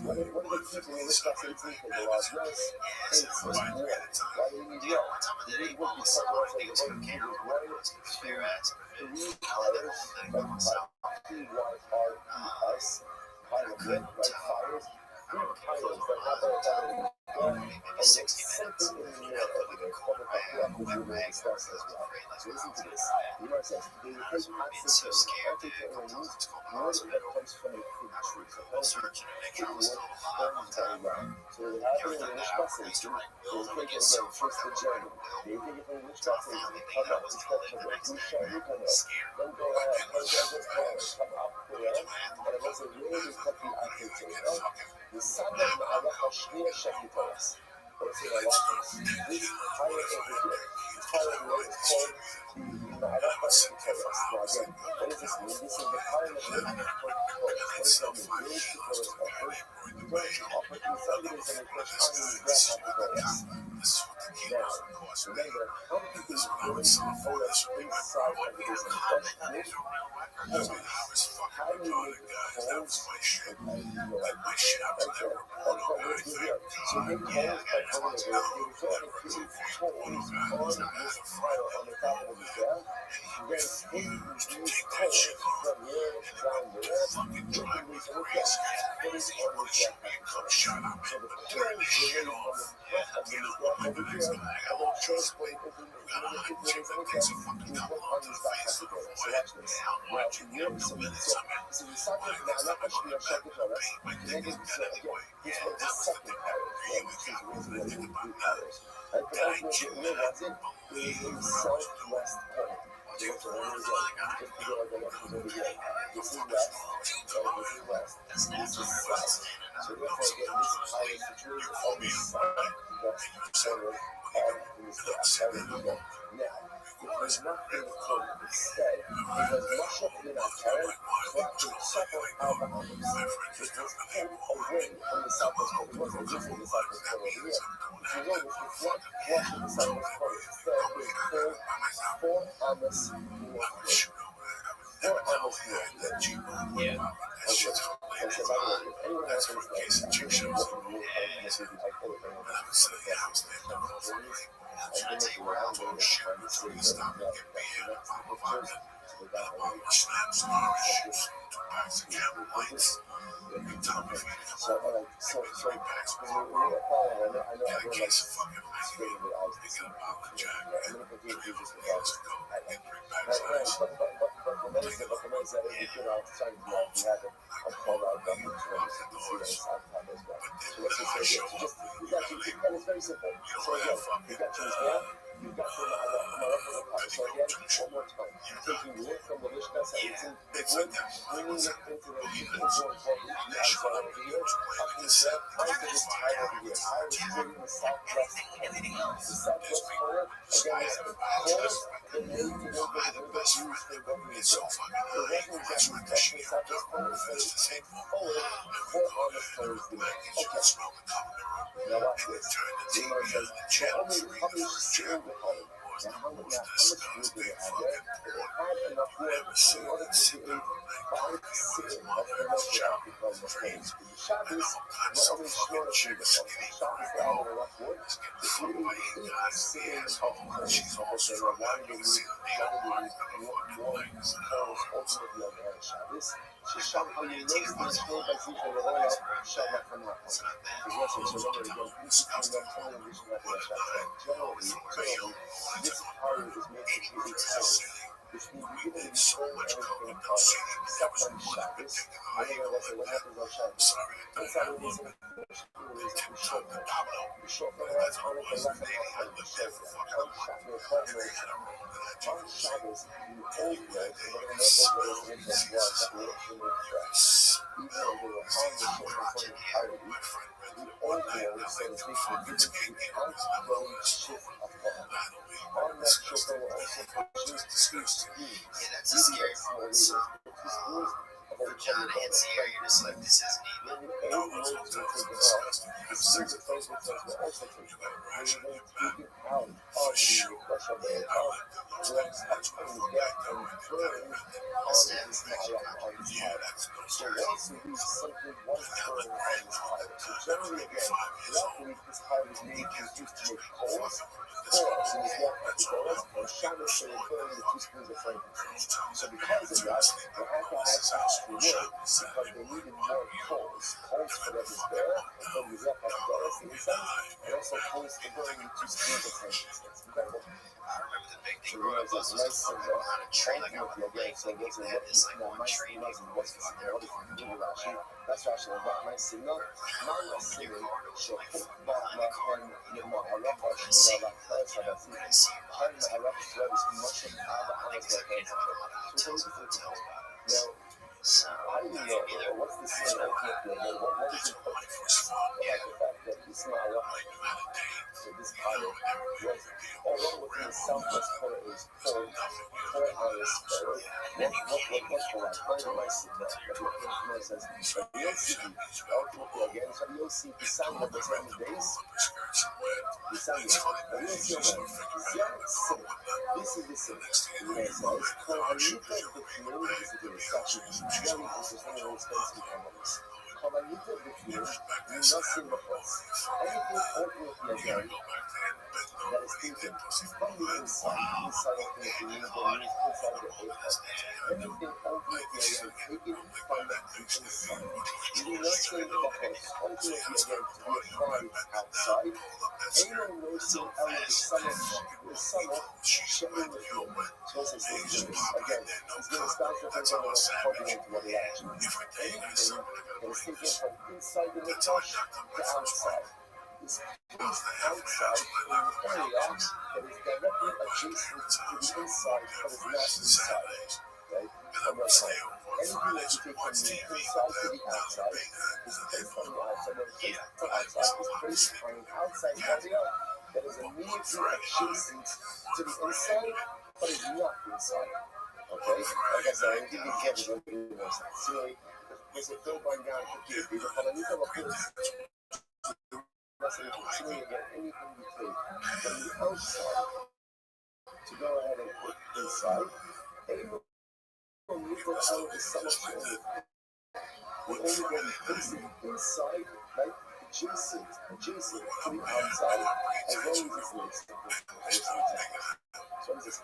What are the people in Rishkas 18 for the laws? Yes, 8 is war. Why do you need war? You need war because also the voting is war to 3 fires, like P-Y-R-E-S, Parliament, like fires, 3 pilots that happen and there's something in the middle of the corner of the which we're going to discuss as well. So listen to this. The Gemara says, the word that comes from a fig tree. So that's the fig wood burns very well. So what happened in the Mishpat Seitzim, we'll take it again, first the journey. They take it from the Mishpat Seitzim, come up, inspection of it, then go ahead, come up, and it was a really copy after it. The Sabbath Ma'alach Hashmir Shafet Torres. Let's see what happens. This pilot over here, this pilot here is called Ma'alach Hashmir Torres. Now again, what does this mean? This is the pilot of the Torres. What does that mean? Where is the Torres offered? The Torres is offered in Sundays and the first time in the breath of the Torres. Now, remember, how many people bring the Torres inside of the business? How do you make holes? So you make holes by coming over. You're going to create holes on this tile on the top of the ground. You're going to take these holes from here down there, making these holes put it on the ground. So the holes relate from the front of the ground over here, and then transport it over the things like that to put on this back of the door. So watch this. Now, so the second Ma'alach Hashmir Shafet Torres, negative, so again, this was the second power. Yeah, which is originally the 3 powers. And for those of you who wants it, it is a southwest corner. So what's the one again? Just to go like the left is over here. This is west, and this is west. This is south. So therefore, again, this power is situated on the southwest corner of this area. Now, it was not being recorded instead because Moshe ben Aaron brought the supper out of the house. It was pulled away from the southwest corner. It wasn't using the southwest corner over here. If you notice, it's not washing the southwest corner. Instead, it was pulled 4 amas northward. 4 amas northward. Yeah. Okay. And so, by the way, if anyone else is like, it's very simple. So again, you got yours there, you got your so again, one more time. Taking wood from the Mishpat Seitzim, wood, bringing it into the outside over here, up to this tile over here. Tile is creating the southwest corner. The southwest corner, again, is the holes that made to go to the best used for building the ground. It wasn't exactly touching the southwest corner, so it's the same forward, 4 amas towards the middle. Okay. Now watch this. The Gemara says, only published silver color. Now how much wood did it have there? It had enough wood in order to create 5 sitting of the milk because of things. The Shabbos not only short of the Shabbos they had enough wood to create 8 sitting of coals. Okay, now why do we use more coals ultimately on the Shabbos? ששם הימי נשאו בזיך ולרולה שם הקנה. בגלל ששלום לגבי פיסקים לקחון ושנה בלשת. Generally, this power is made to create cells, which means you give it so much COVID now. See, that was one particular What happens on Shabbos? sorry, I don't have one. TikTok, the domino. That's a was lady. I lived there for fucking a month. And they had a room that I took On from Shabbos, you and you went always, there, you whatever could smell neighborhood is in Jesus. the world, that You relationship could even though they were on the ship for project the here. My entirety, friend the rented it one old night and world, I so to like speak, fuck, was it's given getting to here the because I'm outgoing not shift school. of God. By the way, On that ship, disgusting. they were also produced Just two disgusting. schools. Yeah, that's a scary part with some Two schools of what we John call the Hands here. You're just like, this isn't even. the All old those words were hotels are taken off. disgusting. You The have schools sex of at those those hotels were hotels. also taken. You got a They ration were in your then back. taken out For of sure. the flesh of the I lived in those drugs neighborhoods up when and from get back then and when they got burned invented. on this Ma'arach, on this Yeah, tile. that's those So guys. once a week, simply one And that was burned on brand this new tile. at So that time. That was generally, maybe again, 5 years throughout the old. week, this tile was He being gets used to just make fucking coals. this Or was it was it. what the That's all dollars that on most people Shabbos, they saw would in burn that the fucking teaspoons of frankincense. hotels. So And man, because of it's that, sleep they at had to Lois' have house extra on wood Shabbos, because Saturday they morning. needed What more you coals. Coals for doing the the fucking Mizbeach, for hotel? the Mizbeach of dollars, the You incense, die. and also coals to burn the two spoons of frankincense. Incredible. I remember the big So thing you growing know, up was it's the nice one and right behind a tree, like on ultimately, the again, lake. so Like what's they in had what this like now one nice tree, and signals people and always what's go out the there and what is party the all Rashi? night. That's Rashi, and that nice signal. My nice Open your signal. car doors, So like put behind the car and door, the people Ma'arach, couldn't see Shmira, you, like couldn't see your Kan bodies. Ma'arach Israel is much of Abba I think Anaz it's like you know, a lot of So hotels what and do you think motels about by it? us. Now, So how do you from know, either or what's the there's saying no ultimately? What is important yeah. about the fact that this Ma'arach, I knew how to dance. so this You know, pilot, and never made a was big deal. although within the southwest corner it was There's cold, nothing you four can do in that hours house. forward. What's the last? Very nice signal. But the Gemara says, So but yeah, Yossi, Saturdays you gotta go ultimately home. again, so Yossi, the And sun don't that was regret in the the days, pull-up skirts and wear. the sun, It's funny, but man. You Yossi, just start thinking about it in the car one night. this is the The signal. next thing you The know, Gemara you're says, behind the Kol car shoes, Hanita you're wearing a B'Klim, bag, this is the the Beatles Sashi, shoes, and she's very all over interesting the and Joe expensive Bonzo. companies. Kol Hanita You B'Klim, respect that shit Nothing happened but over your fucking anything head. ultimately You gotta again go back there and bend that over is and eat thinking that pussy from from the behind. inside of things, Yeah, the you need, know, the I needs don't inside the know. air. That's nature. I do. Everything Like ultimately this again shit. taken I'm like from one of that the bitch that they inside. you You do know, not straight see the up. heart So you ultimately gotta start again a to be party over applied and bend it down outside. and pull up that Ain't no skirt. mercy So out of the fast, summer, that fucking the movie summer, called She's shedding Wet, with yo, you. man. So it's And you just this pop again, right there, no it's going to condom. start to think That's on how the a next plug savage. into what it actually is. Every day you gotta Anything something I gotta that is bring taken this. from inside the That's how I Nakash knocked up to my first outside. wife. Is I was placed in the halfway house outside when I in knocked an up my area first wife. that is directly My adjacent parents' to the house. I would inside, work there but is not Fridays and inside. Saturdays. Right? And I One would more stay time. over on Anything that Fridays you and take from watch the TV inside to with the them down in outside Binghamton is in the placed on neighborhood. the outside. When it's placed But from I outside, was is placed obviously on an outside Catholic. area that is But one immediately Friday night, adjacent to the inside, but is not inside. Okay? Like I said, I'll give you examples of it in more sense. See, there's a third one down for kids. There's a Halanita Lapis. Considering again anything you take from the outside to go ahead and put inside, anyone you put out of the summer field will only go and place it inside, right? Adjacent to the outside, as long as it's mixed. So this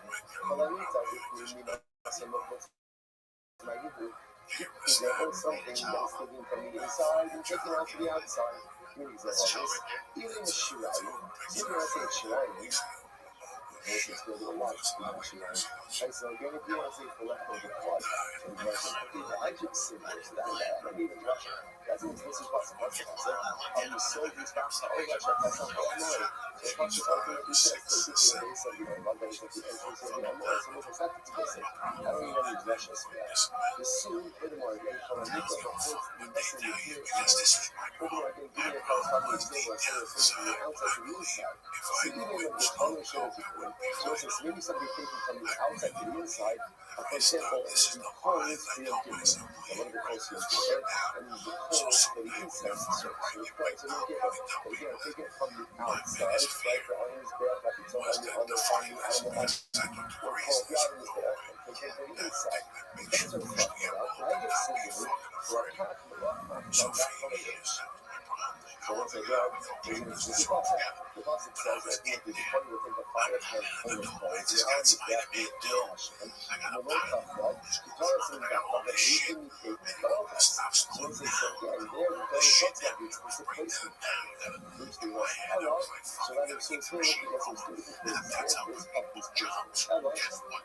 Halanita, if you mean some of what's there is something that is taken from the inside and taken out to the outside. Give me an example of this. Even in the Shirayim, even when I say Shirayim, it's going to be a lot of Shirayim. And so again, if you want to say for leftover blood, so you want to say, okay, well, I just said this, that, I don't need to rush it. That's an explicit possibility. And you sold these boxes, oh, Russia, that's not all mine. So if I'm just ultimately says, take it to the base of, one day, take the entrance of, no, so what's that to say? I don't even need Russians for that. The soon, furthermore, again, Halanita reports the lesson you hear, furthermore, again, give me a corresponding example of someone taking from the outside to the inside. So even if the owner shows you for it, so since maybe somebody taking from the outside to the inside, for example, the coals for your giver, one of the coals for your giver, and the coals for the incense service, so the coals for your giver. But again, take it from the outside, right, the onions there, that it's on the animal, or call the onions there, and take it from the inside. That's what I'm talking about. I get simply, we're talking about that holiday. So once again, there's an explicit concept. The concept says that if the party will take the fire from Homer's bones, the army that will dash him, and the Lord of God, the Torah says that the nation will take the Torah. So it says, so again, there the Torah talks about the explicit placement, which they want Ella, so that it seems here because it's beautiful, the standards of this place. Ella,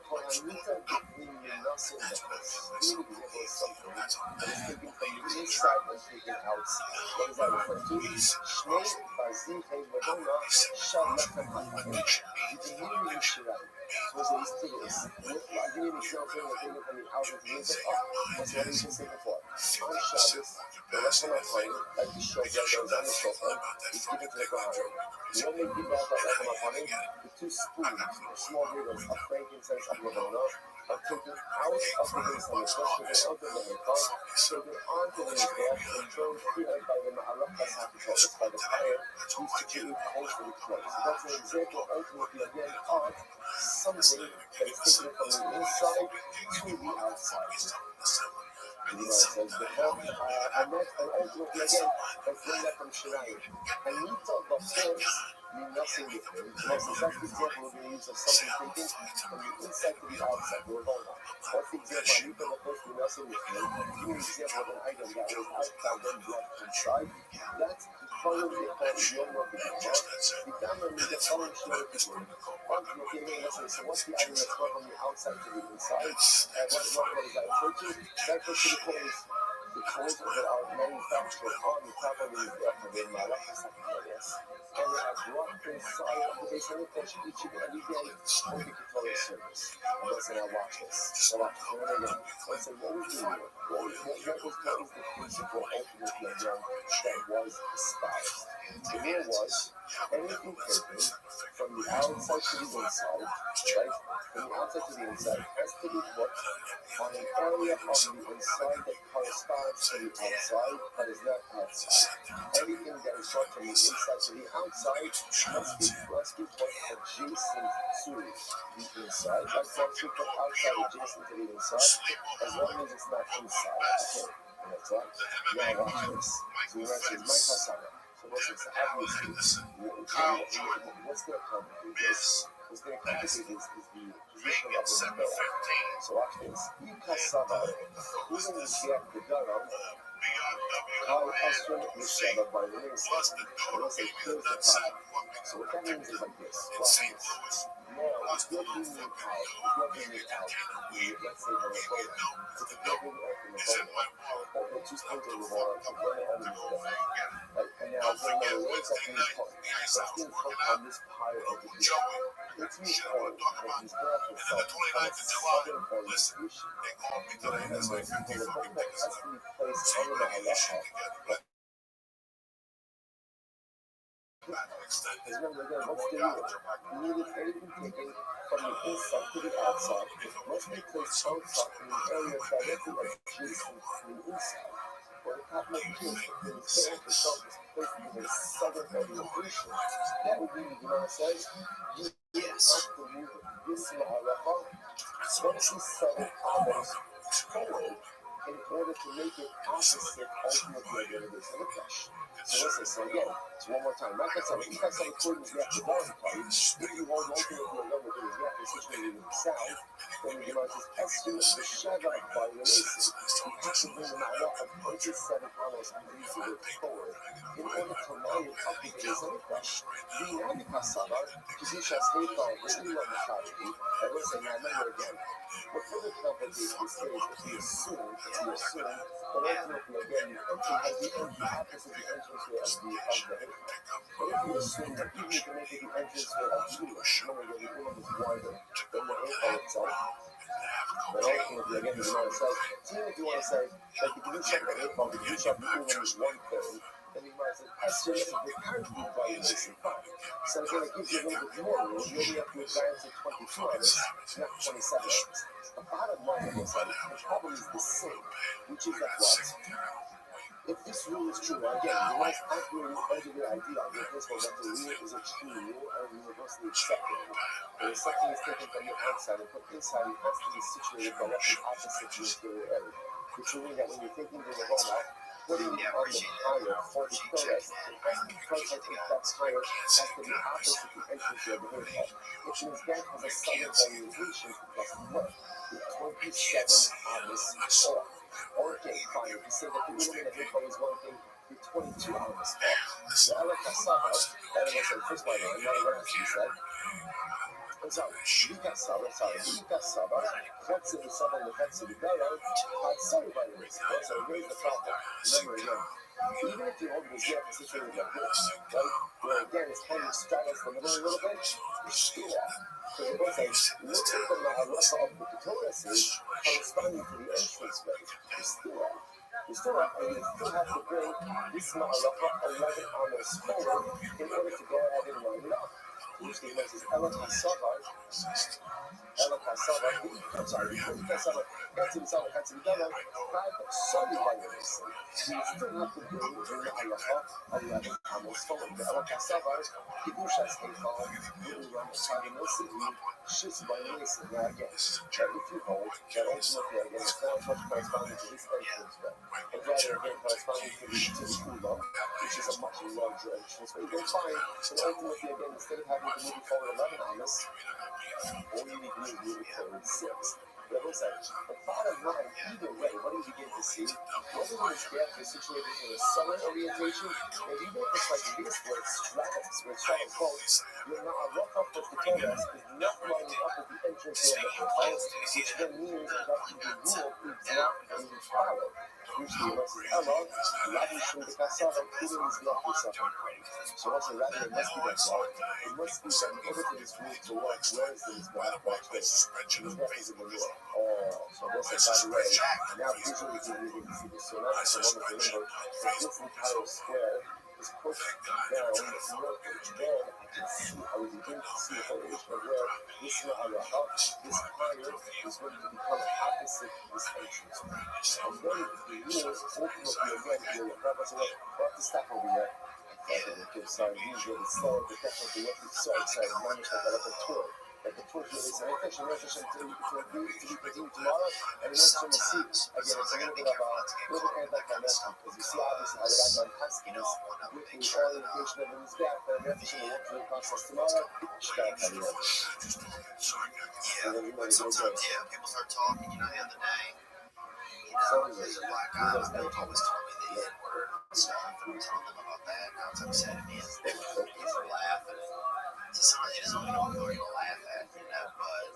Kohanita between the certain definition. Give me an example of something that is taken from the inside and taken outside. What does that refer to? Shnei Bazikei Ledona Shalachat HaChavim. You can literally use Shirayim. So listen to this. I'll give you an example of taken from the outside to the inside. Oh, that's what we just said before. On Shabbos, the Lashon HaChavim, like the shofar goes on the shofar, is given to the Kohanim. When they give out that Lashon HaChavim, the 2 spoons, or small ladles of frankincense of Ledona, are taken out of the base on the flesh, taken out of the mikvah, taken onto the mikvah, and thrown here by the ma'alach HaSakitos, by the fire, used to create holes for the clothes. So that's an example, ultimately, again, of something that is taken from the inside to the outside. And it says the home, and ultimately, again, let's bring that from Shirayim. And you talk about force, mean nothing different. That's exactly the example we're going to use of something taken from the inside to the outside. We're going on. What's the example? You talk about force, mean nothing different. Give me an example of an item that was outside, then brought inside. That's the color they call the yom of the Gemara. The Gemara means the color of the so what's the item that's brought from the outside to the inside? And what is that referred to? That refers to the clothes that are manufactured on the top of the Malach HaSakitos. And they are brought inside of the base of the flesh each and every day for the Torah service. And listen, now watch this. Now watch this. Again. Let's say, what was the rule? What was the principle ultimately again that was espoused? The rule was anything taken from the outside to the inside, right? From the outside to the inside has to be put on an area of the inside that corresponds to the outside, but is not outside. Anything that is brought from the inside to the outside must be put adjacent to the inside. That's why we put outside adjacent to the inside, as long as it's not inside. Okay, that's right. Now watch this. So we write my kasana. So listen, so obviously, what's going to complicate this? What's going to complicate this is the position of the male. So watch this. You kasana, who will get the garam? How Esther was set up by the minister. And let's say, here's the top. So what that means is like this. Watch this. Now, if you're bringing it out, let's say on a boat, if you're bringing it out from the boat, or 2 spoons of water to burn it on the boat, right? And now, where is that being put? That's being put on this pile of the beach. It's being poured, and he's going to himself on a southern part of the beach. So the boat that has to be placed under the halacha, because remember again, what's the rule? You need anything taken from the inside to the outside. It must be placed outside in the area directly adjacent to the inside. Or the top of the piece, the tail of the shelf is placed in the southern orientation. That would mean, you know what it says? You have to move this ma'alacha 27 almost forward in order to make it opposite ultimately of the base of the flesh. So listen, so again, so one more time. Like I said, if you have some according to the bottom part, if you hold ultimately a number that is not situated in the south, then the Gemara says, estimate the Sheva by the Mason. You have to bring them out of 27 hours and use it forward in order to line it up with the base of the flesh. The Nabi Kasabar, Kizishas Hefa, really love the tragedy. And listen, now remember again, what further complicates this case if we assume that ultimately again, the entry has the opposite of the entranceway of the Hefa. But if we assume that even if you make it the entranceway of the Ulam, remember that the Ulam is wider than the Hefa itself. But ultimately, again, the Gemara says, even if you want to say that the Kedusha of the Hefa, the Kedusha of the Ulam is 1/3, then the Gemara says, estimate that the currently by the Mason 5. So again, it gives you a little bit more room. Maybe up to advance to 22 hours, not 27 hours. The bottom line of this, the problem is the same, which is that what? If this rule is true, now again, you might operating under the idea of the principle that the rule is a true rule and universally accepted rule. But if something is taken from the outside and put inside, it has to be situated directly opposite the interior area. Which means that when you're taking the Rehoma, putting it on the tire for the protest, it has to be present if that tire has to be opposite the entrance of the haircut. Which means that has a southern orientation because of what? The 27 hours off. Okay, fine. If you say that the Ulam in the haircut is one thing, the 22 hours off. The Alek HaSahar, that was the first one, and now what else you said? here's the problem. Remember again, even if you hold this gap situated like this, right, where again it's kind of straddles the middle a little bit, you're still off. Because both sides, look at the Ma'alacha of the Torah says, corresponding to the entrance way. You're still off. You still have, and you still have to bring this Ma'alacha 11 amos forward in order to go ahead and line it up. Which the Gemara says, Ela Kasavar, I'm sorry, Kasavar, Katzim Savar, Katzim Dala, Sorry by your listen. You still have to bring the Ma'alacha 11 amos forward. The Ela Kasavar, Kibushas Heifal, Really Ramos Haginosi, Shis by Mason. Now again, that if you hold, that ultimately again, it's not much corresponding to this entrance way. And rather again corresponding to the Ula, which is a much larger entrance way. You'll find that ultimately again, instead of having to move it forward 11 amos, all you need to do is move it forward 6. The bottom line, either way, what do you begin to see? Whether this gap is situated in a southern orientation, and even if it's like this, where it straddles, both, you're not a rough up with the Torah is not lining up with the entrance of the house, which then means that the rule is not being followed. Usually, what's Ella, Rabbi Shul the Kasava, Kudim is not the Suffer. So what's a Rabbi? It must be that law. It must be that in order for this rule to work, where is this black face? It's not is in the rule. Oh, so that's by the way, now visually you really see this. So now it's a moment to remember that this entire square is pushed down northwards. Then I can see, I was beginning to see the correlation of where this Ma'alacha, this higher, is going to become opposite this entrance. And then the rules ultimately again will have us to stop over here. Sorry, usually it's slower, but definitely what we saw outside, managed to get up a tour. Like the Torah is an intention, to be presumed tomorrow, and we want to see, again, it's a little bit of anti-climactic, because you see obviously how the Rambam Haskins, with the all indication of his gap, but we have to work through the process tomorrow, Sometimes, people start talking, the other day, there's a black guy that always told me the N-word and stuff, and I'm telling them about that, and I was upset at me, and people are laughing, and sometimes you just don't know what you're going to laugh at, but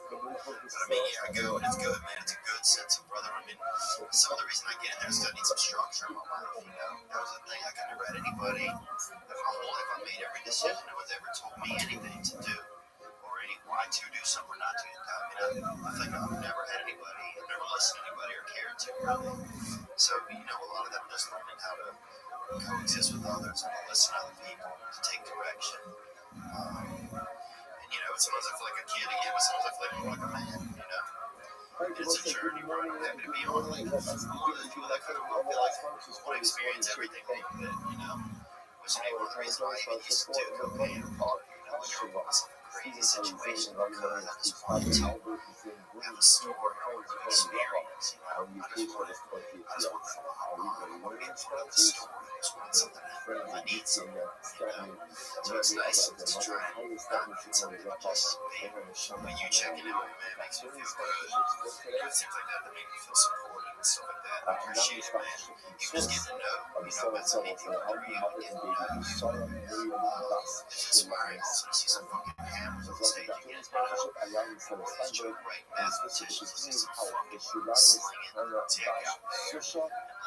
I mean, I go, and it's good, man, it's a good sense of brother. I mean, some of the reason I get in there is because I need some structure in my life, that was the thing. I couldn't have read anybody, if I made every decision that was ever told me anything to do, or why to do something or not to. I think I've never had anybody, I've never listened to anybody or cared to, really. So, a lot of them just learning how to coexist with others and to listen to other people, to take direction. And sometimes I feel like a kid again, but sometimes I feel more like a man, It's a journey, bro. I'm happy to be on like one of those people that kind of feel like I want to experience everything a little bit, Which is one of the reasons why I used to do cocaine or pot, whenever myself in a crazy situation because I just want to have a story or an experience, I just want to follow along. I want to be a part of the story. I just want something I need something, So it's nice to try and not just be when you checking out, man, it makes me feel good. Things like that make me feel supported and stuff like that. I appreciate it, man. You just get to know, but some people through you get to know. It's inspiring also to see some fucking hammers on stage again. This joke right now, it's just see some fucking slinging dick out there.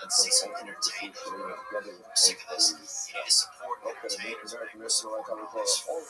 Let's see some entertainers. I'm sick of this. You need to support entertainers, man. We're supporting all this fucking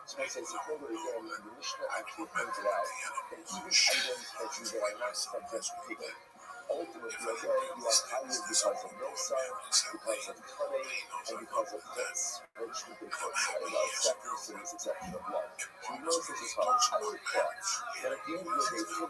So I say, further again, the Mishnah actually pointed out that even items that you that are not subject to picking, ultimately, again, you are highly because of no sun, because of cutting, and because of deaths, which we can put about sacrifices, exception of blood. So we know this is how I would thought that at the end of the day, should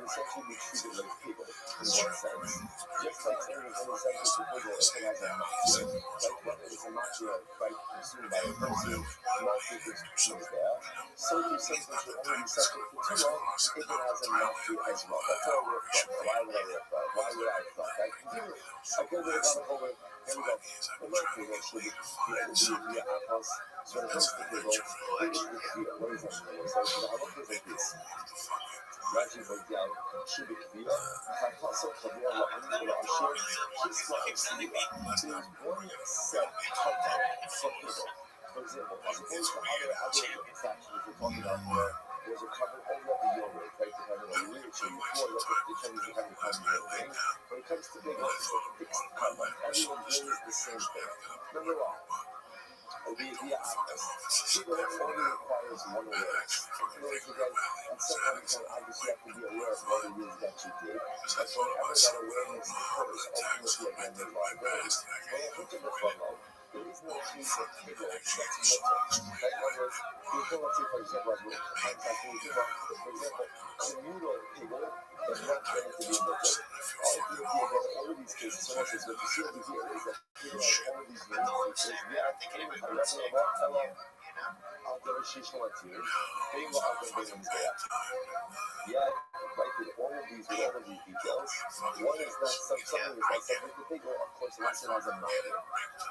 essentially be treated like people. one sense. Just like saying in any sense it's illegal if it has a mafia. Like what is a mafia, right, consumed by a person, mafia consumes there. So do something should only be subject to tumah if it has a mafia as well. That's all we're from. Why would I refer? Why would I thought? I continue. I go to the over. Here we go. The mafia should be via apples. So when it comes to people, it is the clear. What is that? So the halach is like this. Raji points out, should be clear. Kataso Kabir La'amir Ashir, Kisma Osira. There is one set kata for people. For example, as opposed to other transactions we're talking about where there's a cover over the yogurt, right? Depending on the literature, depending on the thing. When it comes to big ones, it's a fixed kata. Everyone brings the same thing. Number one. Via apples. People only requires one awareness. In order to get, and sometimes obviously you have to be aware of what it is that you did. But whenever that awareness occurs, ultimately again the liability. When I look at the funnel, there is no case of people that's mutter. Right? In other words, you can let's say for example, as we're contacting you, for example, communal people is not going to be mutter. Ultimately again, all of these cases, so much as what you see over here is that people have all of these unique features. We are thinking yeah, right, with all of these details, one is not something is not subject to big, of course, unless it has a matter.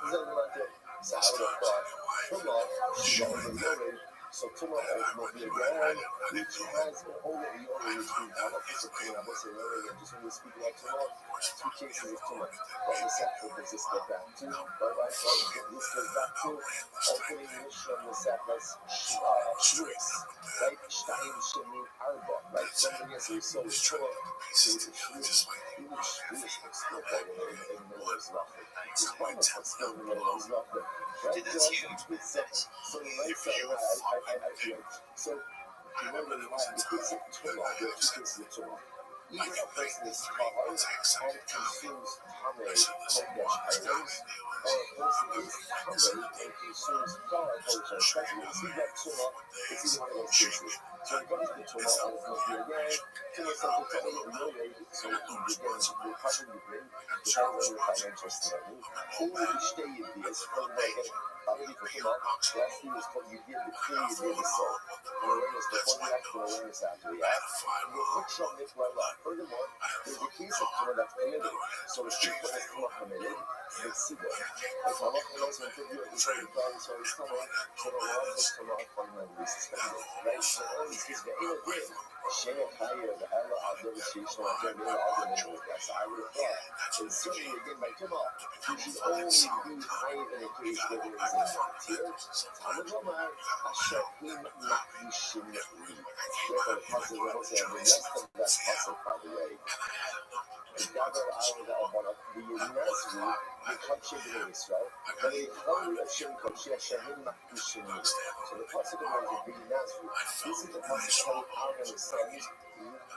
This is a matter, so I would have thought, Tumah, Shiva over Yored, so Tumah ultimately again, which has over Yored, which we have a piece of Tumah, I say earlier, just when we speak about Tumah, two cases of Tumah. What the Sefer does this go back to? Right, this goes back to opening Mishnah on the Sefer's Shvis, right? Shtayim Shemim Arba, right? Somebody has a soul Tumah, so it's a Shvis, even Shvis is still in the middle of Zlachim. It's almost still in the middle of Zlachim. Right? So the right side, I feel. So, remember the line, the case of Tumah, there are two cases of Tumah. Either a person is tahar and consumes tamei kodesh items, or a person is tamei and consumes tahar kodesh items. That's when you see that tumah, it's either one of those cases. So when it comes to tumah, ultimately again, tumah is subject to all of your rate, so again, the cover you bring depends on your financial standing. Who will be staying this? Already for tumah, last thing is called you give before you give the soul. And awareness before the act, and awareness after the act. And you'll put something right up. Furthermore, there's a case of tumah that's committed. So the sheep when it's tumah committed, it's sigur. If Allah knows when to do it, it's like God is always tumah, so the law of tumah fundamentally suspended. Right? So all these things that in a way, Shea Chaya, the Allah Adel Shishma, Jamil Adel, that's I would have thought. And certainly again by tumah, you should only be chayiv in a case where there is a matir. Talmud Lomar, Ashahim Makdishim Li. Therefore, the pasuk will also have the rest of that pasuk, by the way. Gather out of the Abana, the Nazri, the Kachim of Israel, but a Chari Hashem Kachim Shahim Makdishim Li. So the pasuk of the Nazri, this is the pasuk called out of the sons.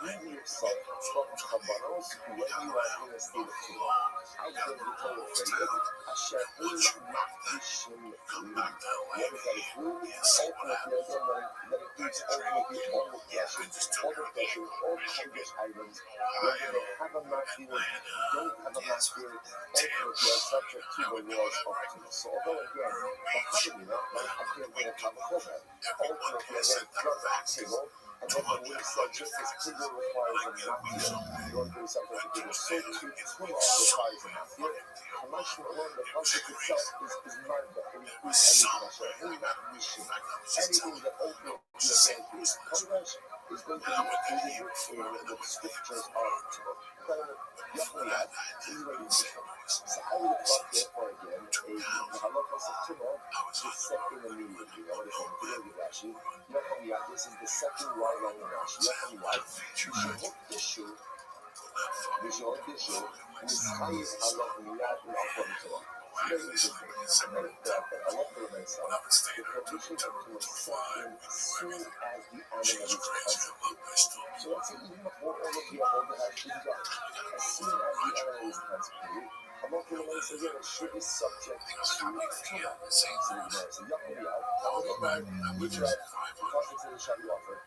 Remove yourself from Kabbanos when you are in a state of tumah. How can you tell a friend Ashahim Makdishim Li? What does that include? Ultimately, again, that includes ultimately all the pressure, all Kodesh items, whether they have a matir, don't have a matir, ultimately are subject to the laws of tumah. So although again, the Havamina, like I can't get a Kavakover, ultimately again, plus Aksigol, and then when we said just as Tigger requires a matir, you want to do something to Tigger, so too tumah requires a matir. Kamash alone, the concept itself is marga. It includes everything. Anything that ultimately again is Kamash is going to be included in the scriptures of tumah. This is what you do. So I would have thought therefore again, the halachos of tumah is set in immediately. What is it? Today Rashi. This is the second line on the Rashi. You should hook the shoe. You should hook the shoe. And it's chayiv halach miyad according to law. Very interesting. I love the myself. The provision of tumah is set in as soon as the animal is consecrated. So let's say even before all of the other has been done, as soon as the animal is consecrated, Allah says that it should be subject to tumah. So the Gemara says, Yaakov Yad, which the Prophet said shall be offered.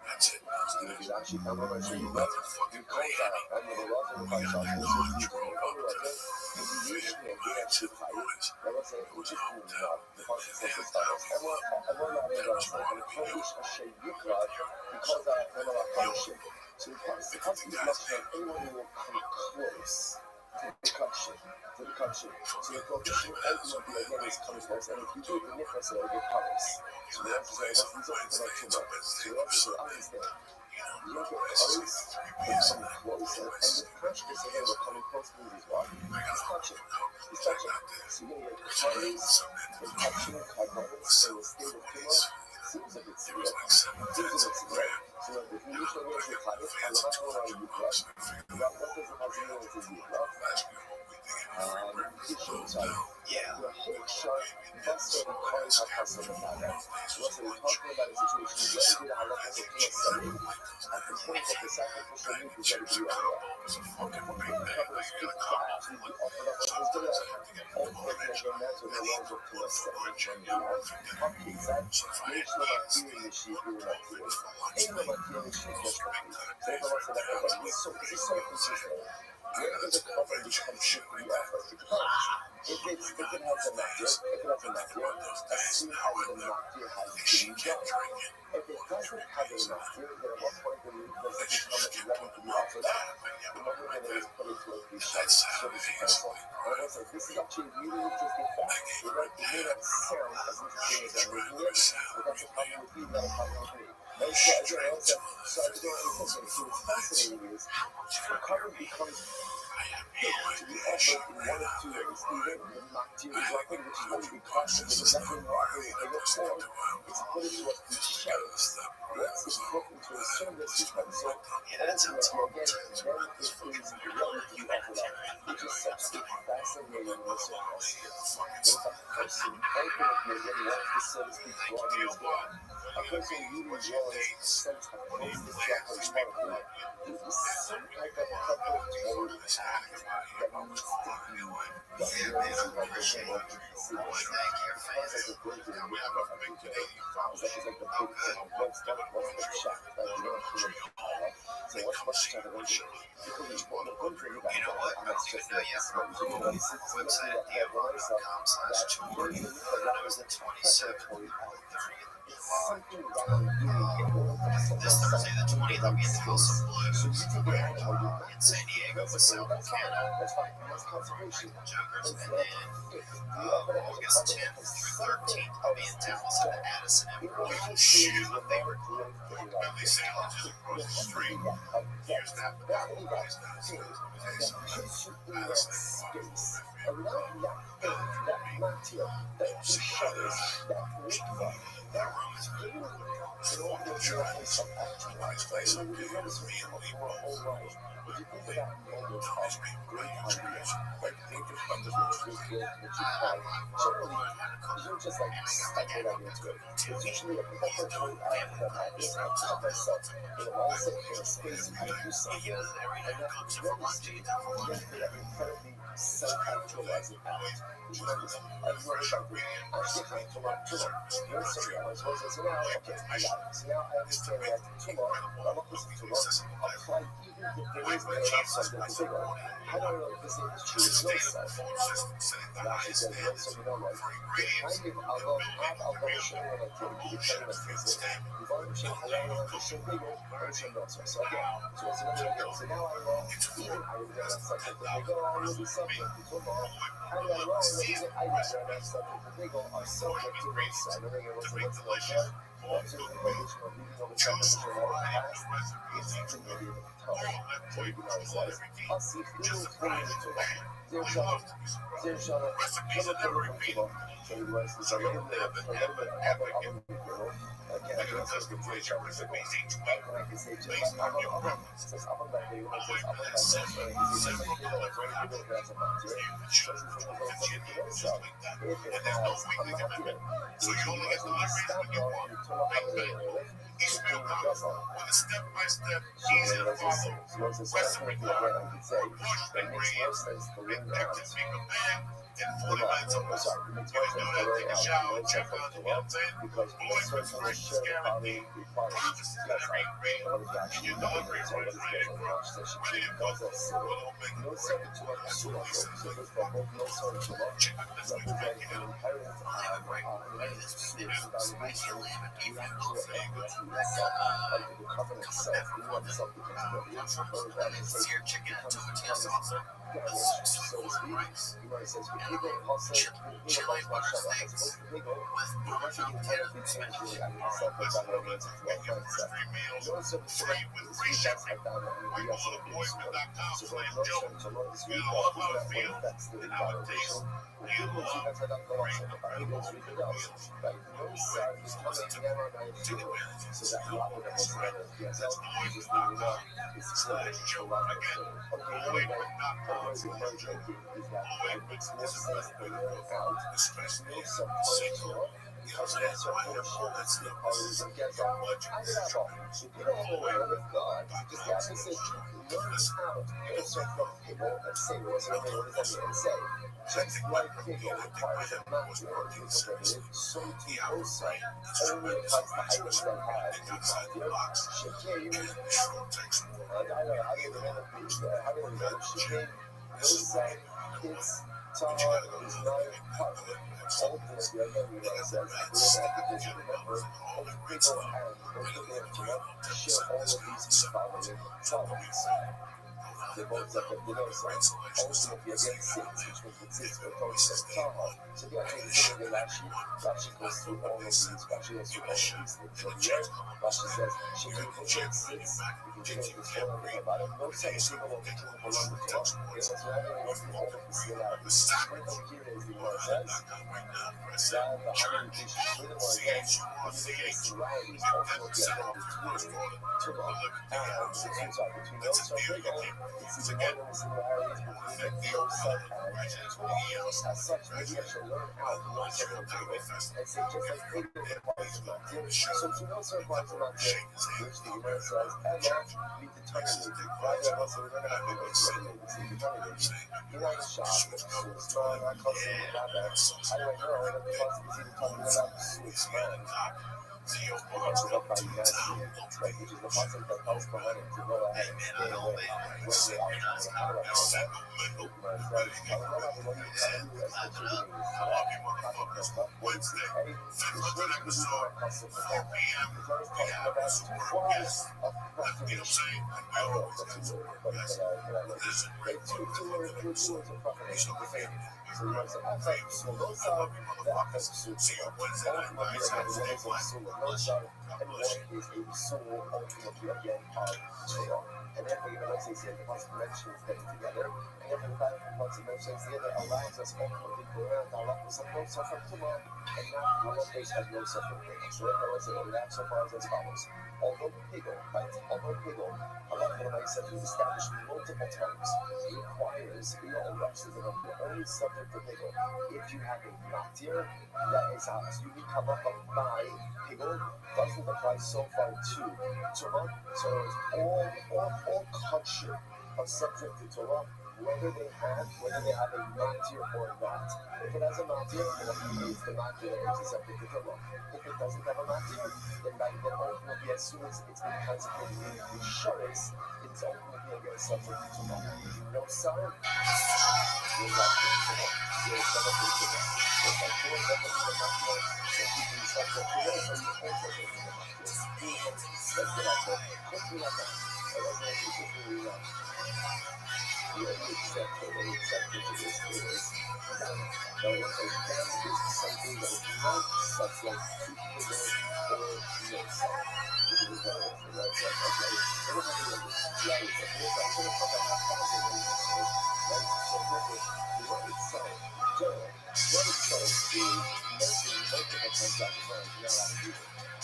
That's it. actually come over and say, you know, you go down, and the laws of the Pasha, and so you go over there, and you usually are there to fight, and what's it, which is cool now, the Pasha says this stuff, and we're not in the Polish Hashem Yukra, because I know our function. So the Pasha is not for anyone who will come close to the country. So the prohibition ultimately again is coming close, and if you do it, the Nicholas will get Paris. So the answer is that these are not too much. So the answer is understand. You don't get Paris, they come close, and the consciousness again will come close to this one. He's touching. So you get Paris, the touching, Carbonis, and the state of Tumor. Seems a bit severe. So the English language is Paris, and the Russian language is Ukraine. What does it have to do with the Ukraine? The whole shot must have called her husband about that. Was he talking about a situation where he did a lot of things at the point of the sacrificial meat is going to be over. The couple is big flash, he offered up on his dinner, all the again, that's what the laws of Tua said. Есть на мотиве вещи и на мотиве. И на мотиве вещи тоже. They don't want to let go. This is so consistent. Where does a cover become shitty after the punch? If it has a matter, as soon as the matter has been done. If it doesn't have a matter, then at what point does it become ready to be offered up? Remember when it was put into a cliche, service example. And I was like, this is actually really interesting fact. It may not sound as interesting as I'm making it, but that's a problem with you, not a problem with me. And so I don't know, so I don't know, so what's fascinating is the cover becomes to be offered in one of two ways. Either the material is offered, which is going to be costed, and exactly what offering in the form is put into a cliche. Once it's put into a service sequence, so ultimately again, then it is ready to be offered up, which is such a fascinating resource. But if a person ultimately again wants the service to be brought in his God, a person really wants sense of close to Japanese partner, there is some type of couple or act that needs to be done. Like the same way to see this. It's like a great deal of work I think it's like the big thing. What's the shot? Like you don't feel it. So what's the shot of it? Because it's one of the country that I'm just like this. So you know, it's website DO.com/tour. That was the 27th. This Thursday, the 20th, I'll be at the House of Blues in San Diego with Sal Volcano, Jokers, and then August 10th through 13th, I'll be in Dallas at the Addison Emerald. Shoot, my favorite club. Family sandwiches across the street. Here's that guys that room is big. So all the journalists of nice place and be able to meet people. If you think about moments of great ideas, like think of the most good that you have, generally, you don't just like stumble right into it. It's usually a couple of I put myself in a mindset, in a space, I do something, and that incredibly self-actualizing act. Tremendous. I've learned something. I'm different tomorrow. You're sorry, I was supposed to say, now, okay, I got it. So now I understand that tomorrow, I'm not listening to what apply even if there is no something to figure out. How do I know if this is true of yourself? Now she said, well, so you know what? Behind him, I'll go show you what I did. You can tell us this. You've already shown how I want to show bigger, and show not so. So again, so it's another again. So now I know, even I would get that subject, but they go, I will be subject to tomorrow. How do I know that I would get that subject, but they go, are subject to this? I don't know what's the like what's the condition of leaving over television or the past? It's really tough. So you know, it says, I'll see if you will bring it to them. Dear Charlotte, never tell me comfortable. So he was, so he didn't live, but never been ever on the video. Again, I guess that's the place I was amazing to me. I can say, just I'm on the says, I'm on that day, when it says, I'm on that day, so he's like, you know, it's very good that's a month here. Chosen from the world, so if it has, I'm not here. So you only get the one reason when you want. Ishmael comes with a step-by-step, easy-to-follow recipe. Push and read, and activate the man in 40 minutes a month. You can do that, take a shower, check on them, you know what I'm saying? Always restoration is guaranteed. Prophecies that read, and you know every word is ready to grow. Ready to go. We'll make it work. Absolutely. Check out this week's back, you know. Sear chicken and tortilla salsa. So to speak, says, people hustle, chili butter steaks with spinach. Free with free shipping. We call appointment.com/Joe. We love how it feels and how it tastes. We love great, incredible meals. Take advantage. That's appointment.com/Joe. Again, appointment.com/Joe. Especially single. Because that's why you're all that's the budget. Just like people requires a man to work, so to also only applies to items that have shipping. Shipping, those kids, Taha is not covered. Ultimately, again, we says, remember, people have share all of these following problems. The bones of the ultimately again 6, which was the 6 for Taha. So the actual thing that Rashi goes through all of these, Rashi goes through all of these things. So here, Rashi says, she can put 6, we can get this whole thing about it. No sense people will be killing for London to us. It's rather than working all of the similarities. Right over here is the word says, that the harmonization with the word again, when you look at the similarities, ultimately again, between Tuba and between those two people, it's even more than the similarities between those subcats. As such, maybe I should learn how to know several people and say just like Peter applies to Mountain. So to know certain applies to Mountain, which the Gemara says, Emma, be determined. Rather than also learn how to make it determined. You're not a shop, so it's not constantly about that. How do I know that the concept is even talking about it's not? Which is the concept that comes from it to go ahead and stay away when they are how do I know that? And one is a soul ultimately again of Torah. And therefore, even though he said once mentions them together, and then the fact that once he mentions together allows us ultimately to learn that Allah was no suffer tomorrow, and not one place has no suffering. So therefore, let's say that so far as follows. Although Pigel, Allah said he's established multiple times, he requires all Rashes of the only subject of Pigel. If you have a matir, that is how you become up by Pigel, doesn't apply so far to Torah. So it's all culture are subject to Torah, whether they have a matir or not. If it has a matir, it's the matir that is subject to Torah. If it doesn't have a matir, then ultimately, as soon as it's been consecrated in Shabbos, it's ultimately again subject to Torah. No son, you're not to Torah. You're subject to Torah. If I feel that the matir, so you can be subject to Torah, so you also subject to the matir. Let's get out there. Just be like that. I don't know if you can do that. We accept it to this is no, it's a dance is something that is not such like people or no self. This is the right side. Okay. Everybody is right. So here's our sort of right? So the word itself, general, word itself is mentioned multiple times out of time. You're not allowed to do it.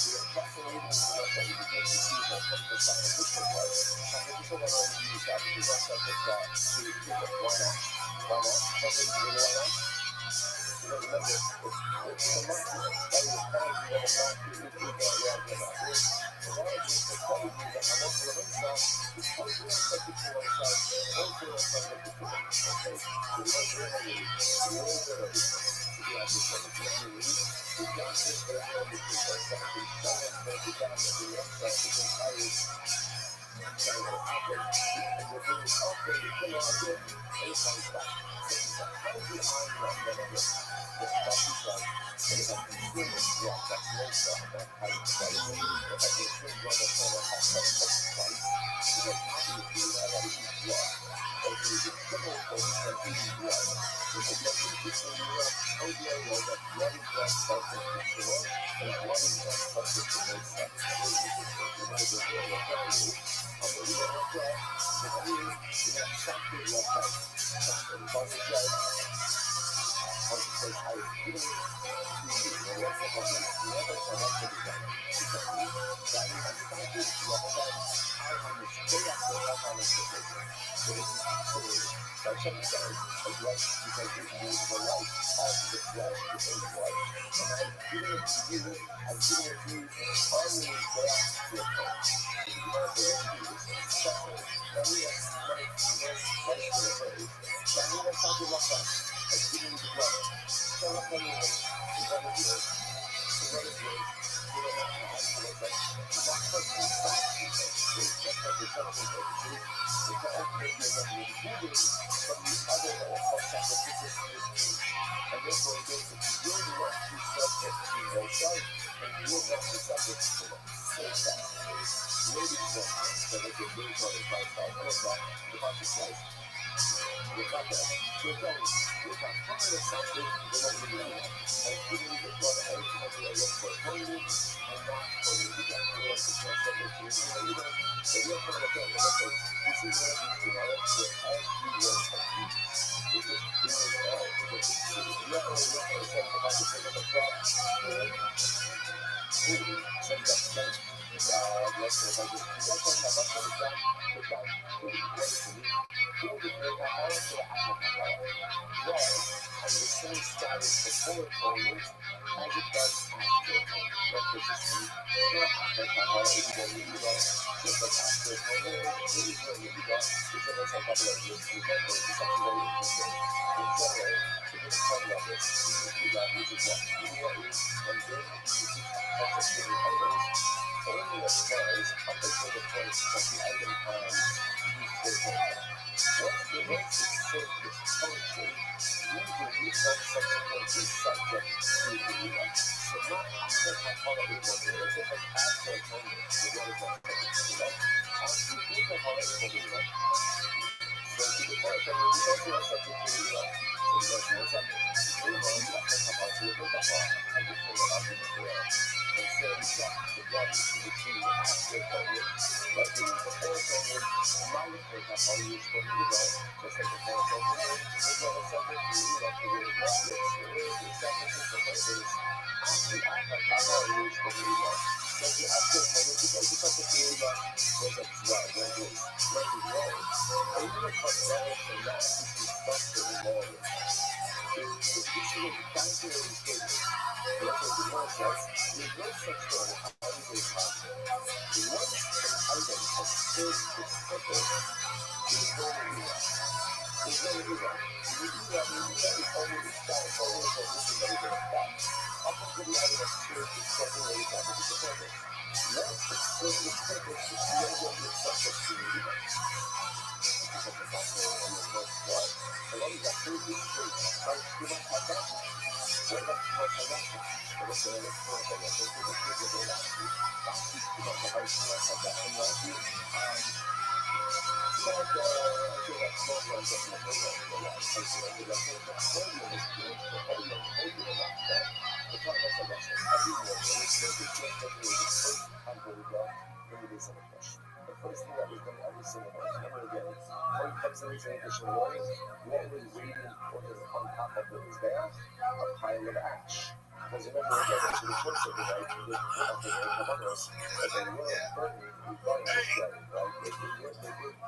We are fascinated with what we begin to see that comes from sacrificial part. Sacrificial not only use that, but we also put that to people. Why not? Why not? Something to do why not? Remember, it's the monkey. That is the kind of monkey. If you get around the monkey, the monkey is the kind of that I'm not going to stop. It's also subject to one side, also subject to one side. Okay? So we don't really, we always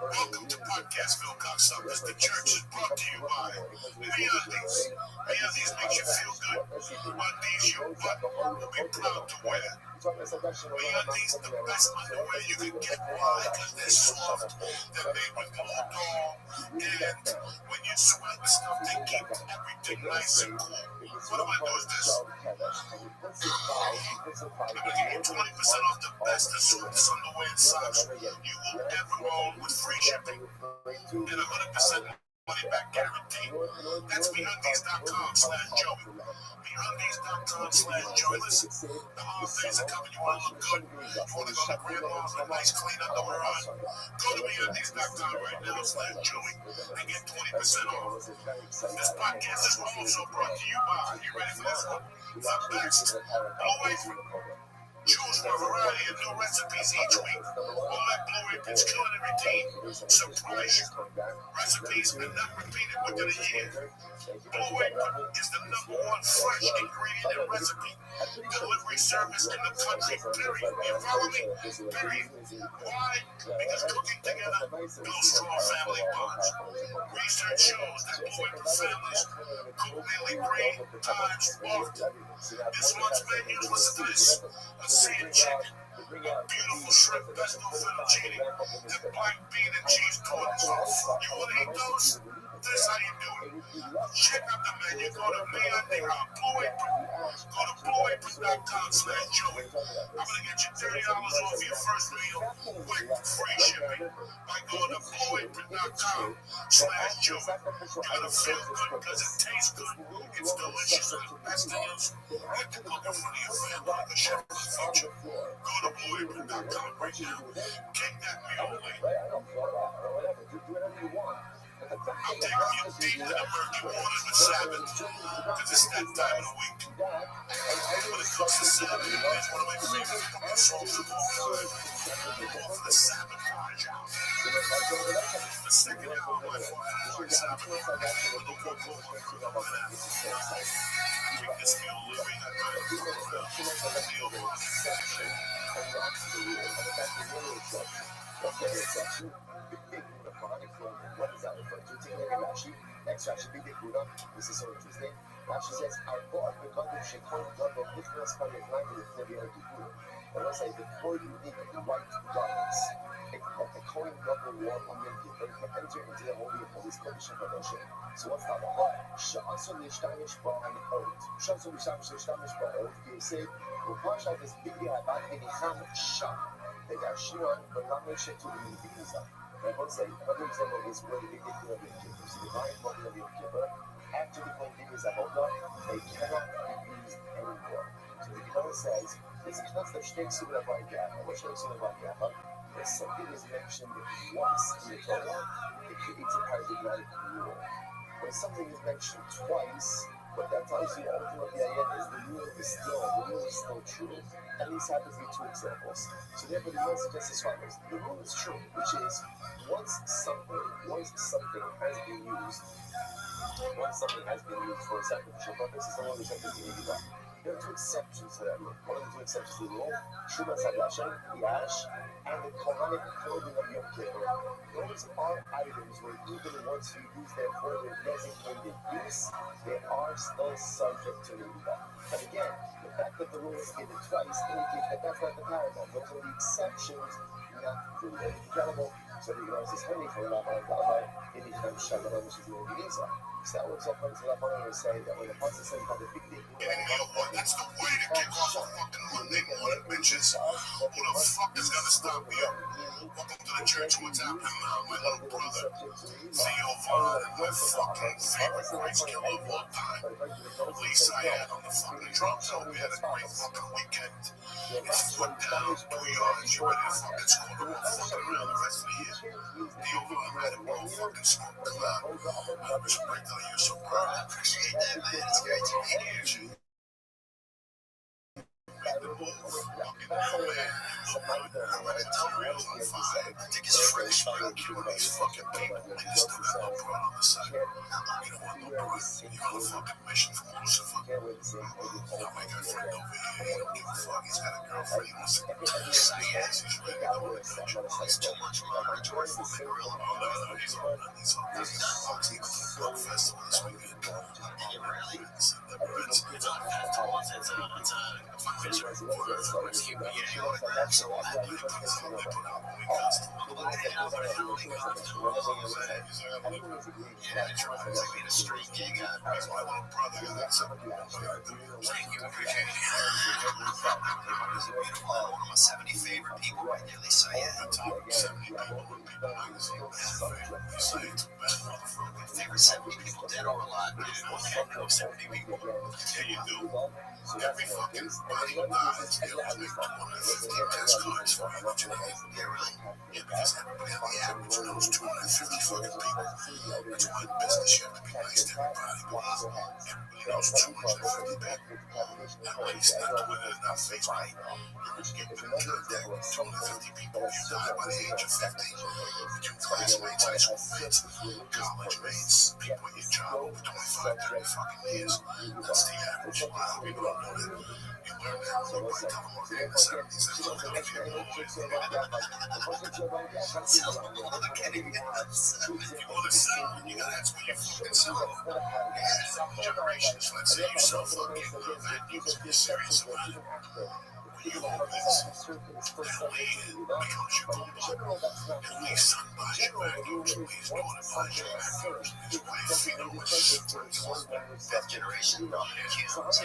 Welcome to Podcastville, cocksuckers. The church is brought to you by Meandies. Meandies makes you feel good. Undies your butt will be proud to wear. Meandies, the best underwear you can get. Why? Because they're soft. They're made with moldol. And when you sweat, they keep every something nice and cool. What I'm gonna do is this. I'm gonna give you 20% off the best assortments underwear and socks you will ever own with free shipping and 100% money back guarantee. That's MeUndies.com/Joey. MeUndies.com/Joey. Listen, the holidays are coming. You want to look good. You want to go to grandma's with nice clean underwear on. Go to MeUndies.com right now/Joey and get 20% off. This podcast is also brought to you by, you ready for this one? The best Blue Apron. Choose from a variety of new recipes each week. We'll let Blue Apron's culinary team surprise you. Recipes are not repeated within a year. Blue Apron is the #1 fresh ingredient and recipe delivery service in the country, period. You follow me? Period. Why? Because cooking together builds strong family bonds. Research shows that Blue Apron families cook nearly 3 times often. This month's menu, listen to this: a sand chicken, a beautiful shrimp pesto fettuccine, and black bean and cheese puddings. You want to eat those? This how you do it. Check out the menu. Go to Blue Apron. Go to BlueApron.com/Joey. I'm gonna get you $30 off your first meal with free shipping by going to BlueApron.com/Joey. You're gonna feel good because it tastes good. It's delicious. And the best thing is, you get to cook in front of your family like a chef of the future. Go to BlueApron.com right now. Kick that meal late. I'm taking you deep to the murky waters with salmon, because it's that time of the week. When it comes to salmon, it's one of my favorite fucking sauces of all time. Go for the salmon pie out. The second hour, my father salmon with the local Keep this meal living at night. Questi sono giusti. Rashi says, I bought because she can't go to different spot in line with the video to do. But I say, before you need white garments, a coin double war on your people to enter into the holy of holies condition production. So what's that about? Sha'asun nishtamish ba'an old. Sha'asun nishtamish ba'an old. You say, Upasha is bigly about any ham shah. They are shiran, but not make sure to be visa. I would say, another example is where the big of your keeper. So the divine body of your keeper, after the point is a holder, they cannot be used anymore. So the Gemara says, this is not the state of the Bible. What state of the Bible? If something is mentioned once in the Torah, it creates a paradigmatic rule. When something is mentioned twice, what that tells you ultimately is the rule is still true. And this happens with 2 examples. So therefore the Gemara suggests as follows. The rule is true, which is once something has been used for a sacrificial purpose, it's no longer something to be done. There are 2 exceptions to that rule. One of the 2 exceptions to the rule, Shuma Sadashem, Yash, and the Kohanic clothing of Yom Kippur. Those are items where even once you use them for their designated use, they are still subject to the Riba. But again, the fact that the rule is given twice indicates that that's not the paradigm. Those are the exceptions, not the incredible. So the Gemara says, "Honey, for Rabbi, anytime Shabbat, which is the Organiza." So that was up until the point where say that when the pastor said about the big thing. That's the way to kick off a fucking Monday morning, bitches. Who the fuck is gonna stop me up? Welcome to the church. What's happening now? My little brother, Theo Vaughn, and my fucking favorite grace killer of all time, Lisa had on the fucking drums. So we had a great fucking weekend. It's foot down, 2 yards. You ready to fucking score the whole fucking around the rest of the year? Theo Vaughn had a ball fucking smoke cloud. I respect you so proud. I appreciate that, man. It's great to be here. The bull fucking man. I'm gonna tell reels on fire. I think it's fresh, man. Killing these fucking people. And you still got no broad on the side. You don't want no broad. You're on a fucking mission from Lucifer. Now my guy friend over here, he don't give a fuck. He's got a girlfriend. He wants to say yes. He's ready to go with that. It's too much of a joy for the gorilla. Oh, no, he's all done. He's all done. He's even for the Book Festival this weekend. Really? It's on festival. It's a fundraiser for rescue. Yeah, you want to grab So I put it on something they put out when we custom. Like, hey, nobody really custom. Yeah, I tried to be in a street gig. That's my little brother. That's something. Thank you, appreciate it. He's a beautiful, one of my 70 favorite people right there. They say, The top 70 people in People magazine. They say it's a bad motherfucker. favorite 70 people dead or alive, dude. I know 70 people. Yeah, you do. Every fucking body dies. They always make 250 test cards for you. What you name? Yeah, really? Yeah, because everybody on the average knows 250 fucking people. That's why in business you have to be nice to everybody. Because everybody knows 250 people. At least not doing it in our face, right? You get to that 250 people. You die by the age of 50. Your classmates, high school mates, college mates, people at your job over 25, 30 fucking years. That's the average. A lot of people don't know that. You learn that when you might come over in the 70s. That's what I'm here. If you want to sell, you gotta ask what you fucking sell. Yeah, generations, let's say you sell fucking venues and you're serious about it. When you own this, at least because you own it, at least son buys your venues, at least daughter buys your venues, his wife, you know, it's Fifth generation. that's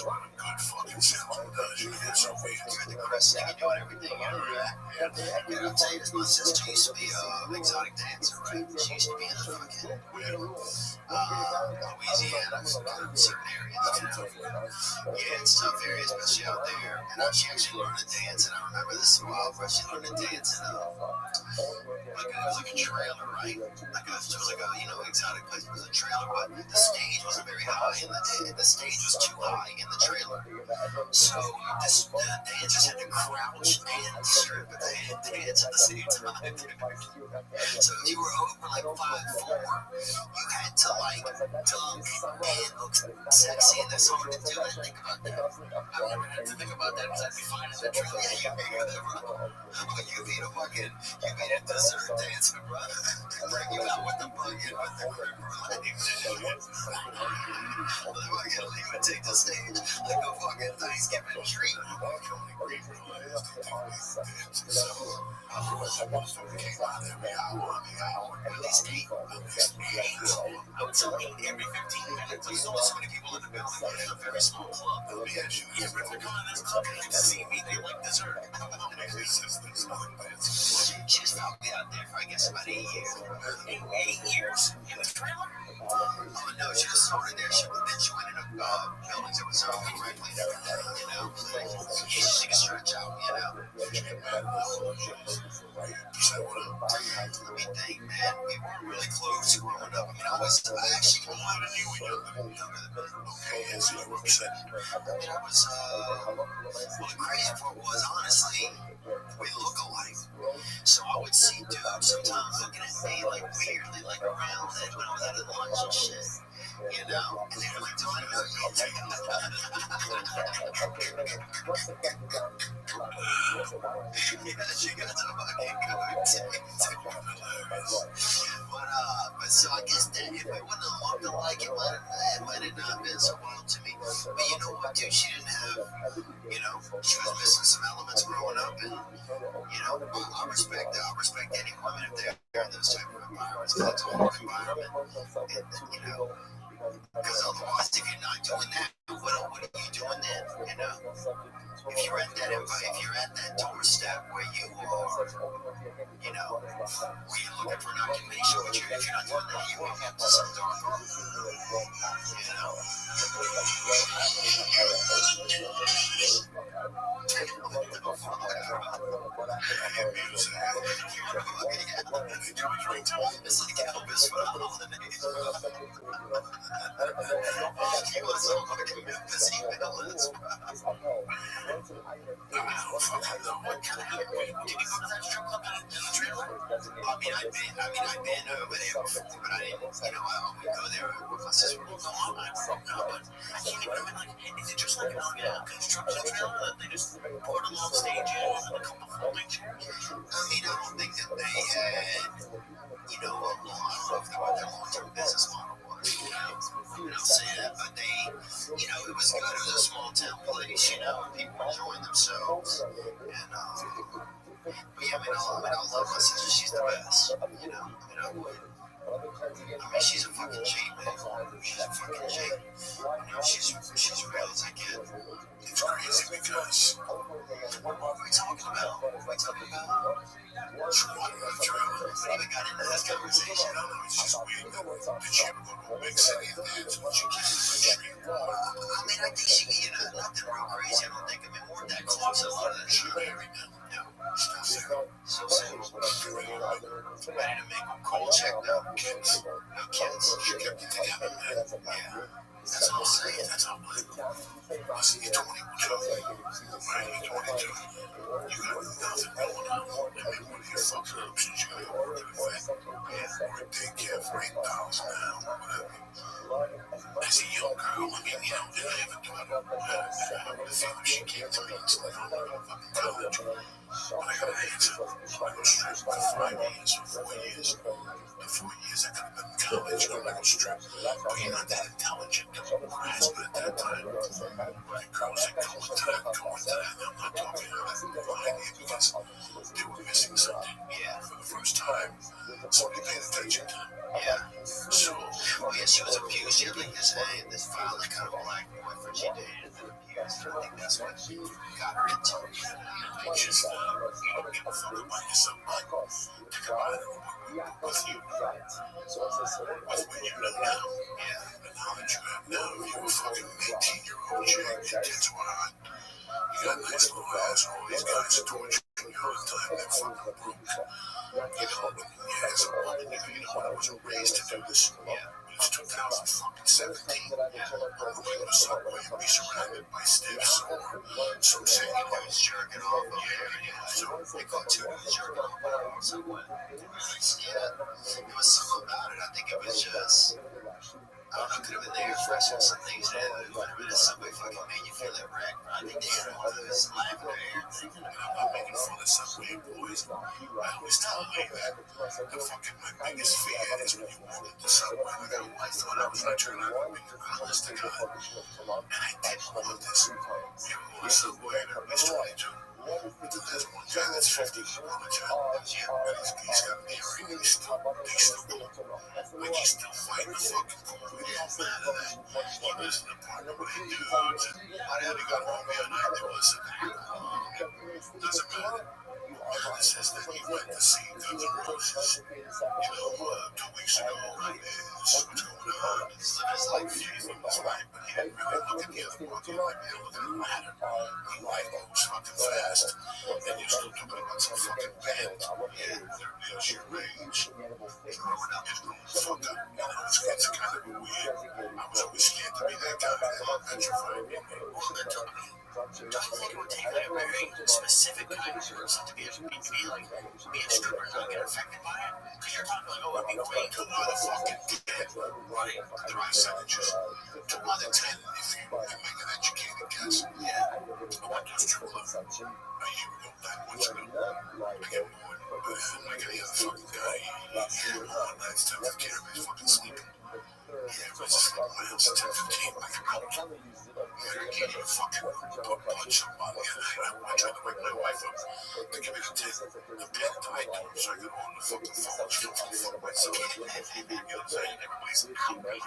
what a good fucking salesman does. You get so weird. You're the crest thing, you're doing everything. Yeah, I'll tell you this, my sister used to be an exotic dancer, right? She used to be in the fucking Louisiana, certain areas, Yeah, it's tough areas, especially out there. And she actually learned to dance, and I remember this wild, but she learned to dance in like a trailer, right? Like it was like a, exotic place. It was a trailer, but the stage wasn't very high, and the stage was too high in the trailer. So the dancers had to crouch and strip at the dance at the same time. So if you were over like 5'4", you had to like dunk and look sexy, and that's hard to do. I think about that. I wouldn't have to think about that because I'd be fine in the trailer. Yeah, you made whatever. But you beat a dessert dancer, bro. Bring you out with the bucket, with the crib, you would take the stage like a fucking Thanksgiving tree. At least 8. I would say 8 every 15 minutes. There's only so many people in the building. It's a very small club. If they're going to this club, they see me, they like dessert. She just found me out there for, I guess, about 8 years. 8 years in the trailer? Oh, no, she just started there. She went in buildings that was correctly, she could stretch out, Let me think, man. We weren't really close growing up. I actually wanted to you younger than me. Okay, so you were upset. Well, the crazy part was, honestly, we look alike. So I would see dudes sometimes looking at me like weirdly, like around it when I was at lunch and shit. And they were like, do I know you? She got to fucking but so I guess that if I wouldn't have looked alike, it might have not been so wild to me. But you know what, dude? She didn't have, she was missing some elements growing up, and I respect any woman if they're in those type of environments, because it's a work environment, and because otherwise, if you're not doing that, what are you doing then? If you're at that doorstep where you are, where you're looking for an occupation, but if you're not doing that, you walk up to some dark room, It's like Elvis for the holidays. He was so fucking Memphis, he Elvis, bro. I don't fucking know what kind of happened. Did you go to that strip club in the trailer? I've been over there before, but I didn't, I would go there with my sister. I don't know, but I can't even imagine, is it just like a construction trailer? They just put a long stage in and a couple folding chairs? I don't think that they had, I don't know what their long-term business model was. I'll say that, but they, it was good. It was a small town place, people enjoying themselves. And, yeah, I love my sister. She's the best, she's a fucking G, man. She's a fucking G. She's real as I get. It's crazy because What were we talking about? she wanted to travel. We even got into that conversation. I don't know, it's just weird that did she ever go to a big city and dance when she came to the street? I think she, nothing real crazy. I don't think. We weren't that close. A lot of that shit. Married now. Still single. So single. Ready to make a call check now. Kids. No kids. She kept it together, man. Yeah. That's all I'm saying. That's unbelievable. Listen, you're 22. Right, you're 22. You got nothing going on. Maybe one of your fucking options, you gotta go work at a vet. Or a daycare for $8 an hour, whatever. As a young girl, and I have a daughter. I would have thought if she came to me and said, I don't want to go to fucking college. But I got an answer. So I go straight for 5 years or 4 years. In 4 years, I could have been in college. I'm not going to strap. But you're not that intelligent. Don't grasp it at that time. Like girls that go into that. And I'm not talking about that behind me because they were missing something. Yeah. For the first time, somebody paid attention to them. Yeah. So, she was abused. She had like this file, like kind of a black boyfriend she dated and then abused. I think that's what got her into it. it's just, you don't give a fuck about yourself, man. Think about it with you. With what you know now. Yeah. The knowledge you have now. If you were fucking 18-year-old chick, your tits were hot. You got a nice little ass, all these guys are torturing you all the time. They're fucking broke. As a woman, I wasn't raised to do this. It's 2017. We're going to Subway and be surrounded by stiffs or some saying Who's jerking off? Yeah. So they go to jerking off somewhere. Yeah. There was something about it. I think it was just, I don't know, could have been the air freshener, some things that might have been a Subway fucking made you feel that wreck. I think they had one of those lavender air things. And I'm not making fun of Subway boys. I always tell them that my biggest fear is when you walk into Subway. I thought I was going to turn out to be honest to God. And I didn't want this. We were on Subway and I was 22. But then there's one guy that's 50 on the job. And he's got an earring and he's still going. Like he's still fighting the fucking pool. We didn't matter that. He lives in an apartment with dudes. And I had to go home the other night. There was some doesn't matter. This says that he went to see Guns N' Roses. 2 weeks ago. This is what's going on. It's like He's on his right, but he didn't really look at the other one. He might be able to look at the ladder. He might go fucking fast. And you're still talking about some fucking band. Yeah, there's your range. He's growing up. He's growing the fuck up. It's kind of weird. I was always scared to be that guy. I'm petrified. I think it would take like a very specific kind of person to be like be a stripper and not get affected by it. Because you're talking like, oh, it'd be great to Motherfucking dead. Right. 3 sentences. 2 out of 10 if you can make an educated guess. Yeah. I went to a strip club a year ago, 9 months ago. I get bored, but like any other fucking guy, he had all nights, 10 to care of his fucking sleeping. Yeah, but just like my house at 10:15, like I'm out. I can't even fucking punch somebody. I tried to wake my wife up to give me the pen tied to him so I could on the fucking phone. She don't fuck myself. Everybody's out of the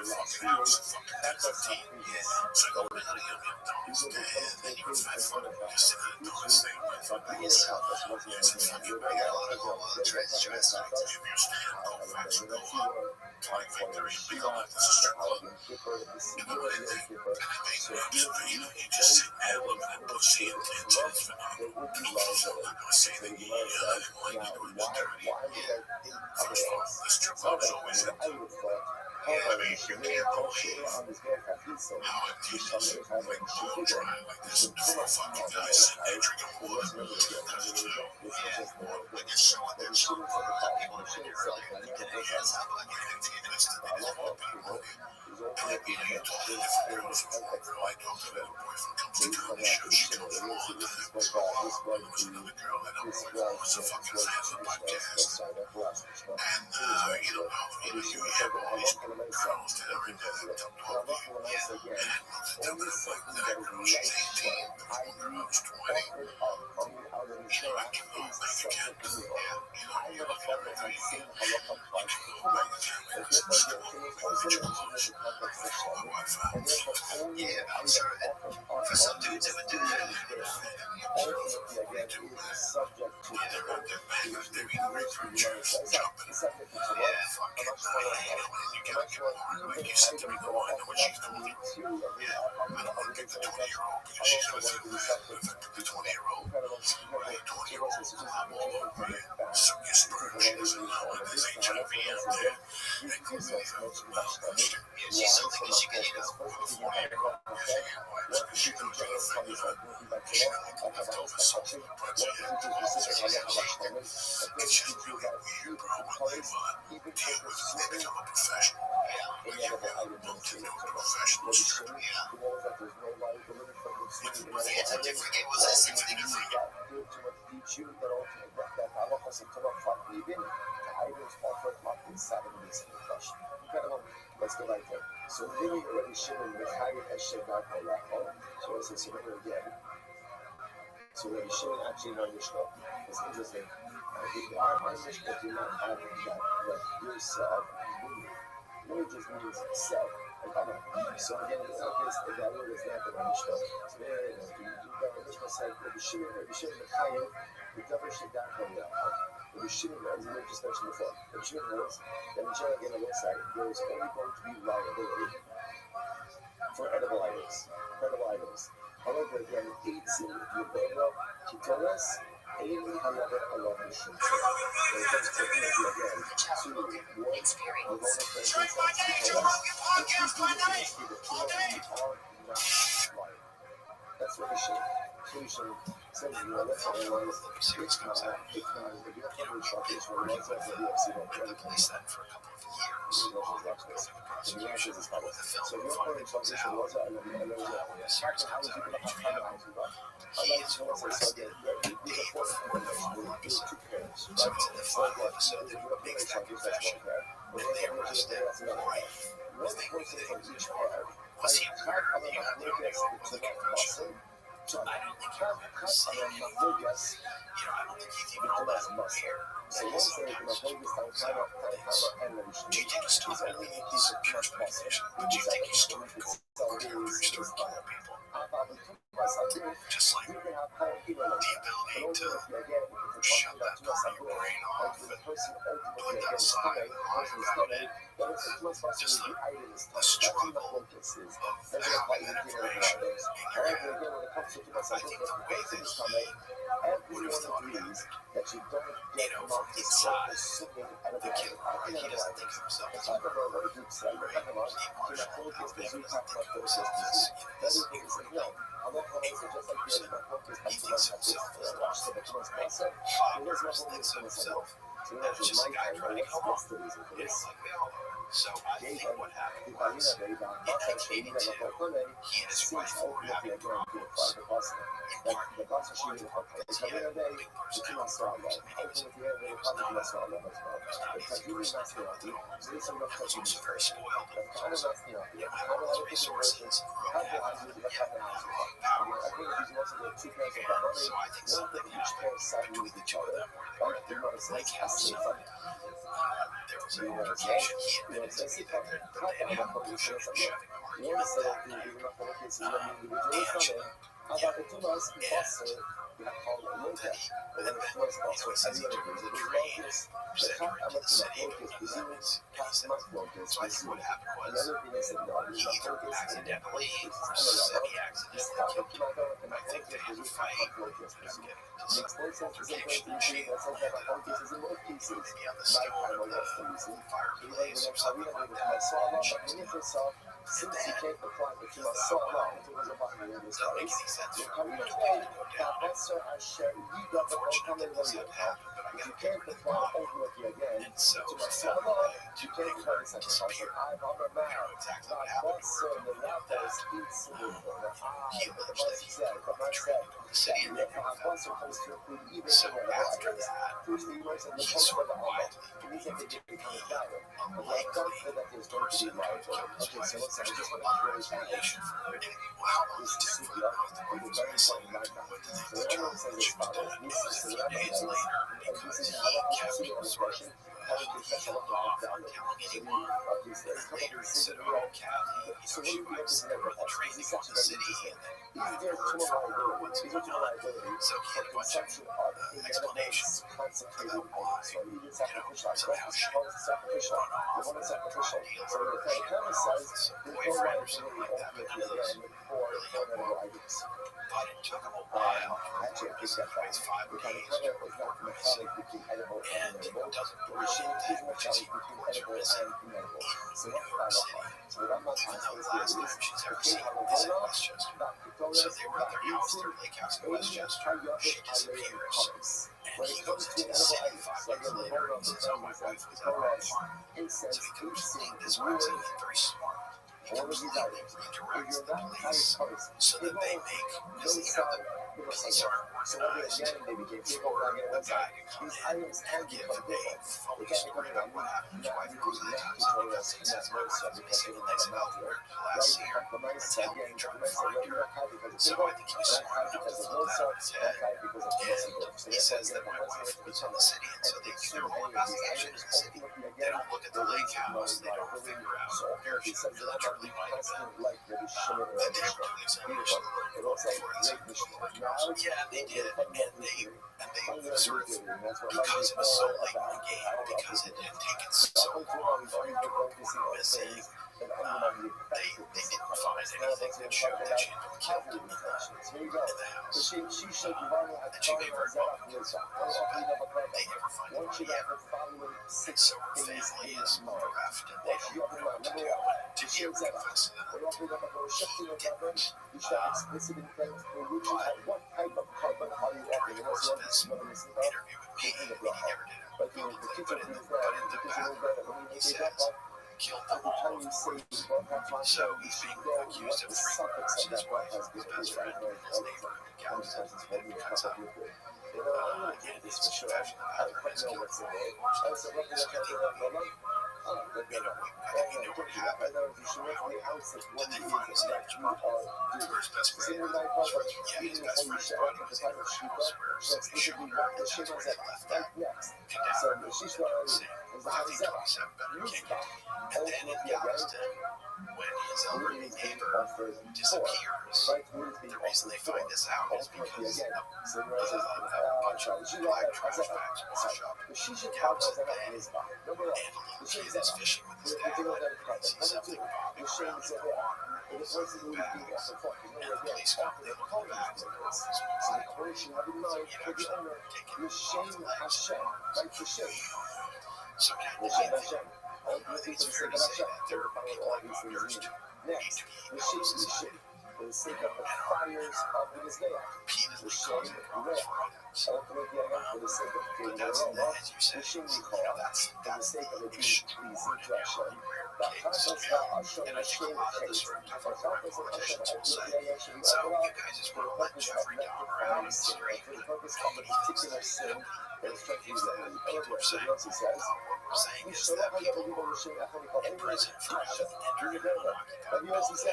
fucking house at fucking 10:15. Yeah. So I go to the yum donuts. And then you can find fun of me just sitting in the donuts thing with fucking yourself. Yes, it's fucking big. I want to go dress like this. If you stand, go fast and go up. Like victory, legal life is a strip club. And I went in there, and I made raps, you just sit there looking at pussy and tits, and it's phenomenal. I'm not gonna say that I didn't like it, it was dirty. First of all, the strip club is always empty. I mean, you can't believe how empty it is. Like, blow dry like this, 4 fucking guys sitting there drinking water. Like they're showing their children for the people who did earlier today. That's how like You talk to different girls. One girl I talked to had a boyfriend comes to comedy show. She comes from all the time. There was another girl that I'm with who was a fucking fan of the podcast. And, you have all these girls that are into the top 12 people. And I looked at them and I'm like, that girl, she's 18. Before her, I was 20. You know, I give them a bank account. You know, you're looking at everything. Bank account, man, it's in school. Individual loans. My wife found Yeah, I'm sorry. For some dudes, it would do that. They're bankers, they're in researchers, jumping. Yeah. Fucking, you gotta give them like you said to me, no, I know what she's doing. Yeah, I don't want to pick the 20-year-old because she's gonna think if I pick the 20-year-old, hey, 20-year-old, I'm all over you. Suck your sperm, she doesn't know that there's HIV out there. And go really Yeah, she's something that she can, you know. with a 40-year-old. She comes out of regular, she got like leftover sauce in the pretzel. It's just really weird, bro. When you deal with it, they become a professional. When you really bumped into a professional stripper. It's a different game. Was that 60 different? Let's go right there. So really already showing the higher eshe so it's a surrender again. So Rabbi Shimon actually know Mishnah. It's interesting. Our Mishnah do not have that yourself really just means self. So again, that word is not the Mishnah. So the Mishnah said Rabbi Shimon Mechayim, the Davar Shedat Koyah. Rabbi Shimon, as we just mentioned before, Rabbi Shimon knows that in general, again, on one side, there is only going to be liability for edible items. However, again, it's in the Bible, Kitolas, Aili Halaber Allah Mishim. When it comes to again, to one, we're going to for instance, Kitolas, which we do the industry that are not lying. That's what we should. So you should send you a letter otherwise it's not if you have to shortage or lots of the UFC don't Replace that for a couple of years. So the answer is not so if you're calling something to water and then Starts comes out on HBO. He is forward still. Paid for full episode. So it's in the final episode that he makes that confession. And they arrest him right when they knew that he was in trouble. Was he aware of the liquor commercial? I don't think he remembers saying anything. I don't think he's even all that aware. so once they time out. Do you think he stopped really these church meditation? Do you think he started going after he started killing people? Just like the ability to shut that part of your brain off and put that aside just the struggle of having that information in your head. I think the way that he would have thought about it, from inside, the kid, he doesn't think of himself as a murderer, right? He doesn't think of himself. He thinks of himself as lost. Others thinks of himself as just a guy trying to get along. Like we all are. So I think what happened was, in 1982, he and his wife were having problems. In part because he had a big personality problems, and he was not an easy personality at all. And was also very spoiled. And was also, had all those resources, grew up having, power. So I think something happened between the two of them where they were at their lake house. There was an altercation. He admitted to me that they had a pollution and shutting argument that night. And then he says he took him to the train, said he went to the city and he said, so I think what happened was he either accidentally or semi-accidentally killed him. I think they had a fight, just getting into some altercation issue, and maybe on the stone of the fireplace or something like that, and she was down. And then he thought, well, doesn't make any sense for me to go down. Unfortunately, things had to happen, but I gotta get rid of the body. And so he found a way to can't make tell her me something. disappear. I'm on the We know map. exactly what happened to her. That he alleged that he betrayed the city and they knew that. So after that, he sort of wildly believed to be a likely person to have killed his wife. There's no other explanation for it. Well, how long did it take for them both? The wife was missing. When did they determine that she was dead? It was a few days later because he kept sort of he held off on telling anyone. And then later he said, "Oh, Kathy, she might discover the training on the city, and then I haven't heard from her. What's going on?" So he had a bunch of explanations about why, somehow she run off or drug dealer or she run off with some boyfriend or something like that. But none of those really helped me. But it took him a while to report missing twice 5 days to report missing, and doesn't believe that because he reports her missing in New York City, even though the last time she's ever seen is in Westchester. So they were at their house, their lake house in Westchester. She disappears, and he goes into the city 5 days later and he says, "Oh, my wife was at our apartment." So he completely, this works and he's very smart. He completely redirects the police so that they make, because the police aren't organized for the guy to come in and give a phony story about what happened. His wife goes to the Times and he says, "My wife was missing in last year until we tried to find her." So I think he was smart enough to flip that on his head. And he says that my wife was in the city, and so they do their whole investigation in the city. They don't look at the lake house. They don't figure out where she really truly might have been. Then they never do the examination for it. So, yeah, they did, and they sort of, because it was so late in the game, because it had taken so long for him to report her missing, they didn't find anything that showed that she had been killed in the house. And she may very well have been killed, but they never find the body ever. And so her family is bereft, and they don't know what to do. And to be confessed, he didn't. But during the course of his interview with me, he never did it publicly, but in the bathroom, he says, "Killed them all, of course." So he's being accused of 3 murders: his wife, his best friend, and his neighbor, who counts and cuts out. In his confession, the bathroom is killed 4 people. So I think, I think he knew what happened. Did they find his next or his best friend? Yeah, his best friend's body was in her house where somebody showed her, and that's where they left that cadaver over the same. I think 27 better king. And then in Galveston, when his elderly neighbor disappears, the reason they find this out is because a bunch of black trash bags wash up in Galveston Bay, and a little kid is fishing with his dad, and sees something bobbing around in the water, and pulls out the bags, and the police come, they look at the bags, and they're all this white. So he had actually taken off the legs and so I think it's fair to say that there are people like others who need to be out of society for the sake of the fires of the Mizbeach. repeatedly causing problems for others. For the sake of But that's, as you said, that's the extremely rare case. And I think a lot of the sort of different politicians will say, "So you guys just want to let Jeffrey Dahmer out on the street." Nobody thinks that. People are saying, what we're saying is that people who are in prison for having entered an unoccupied building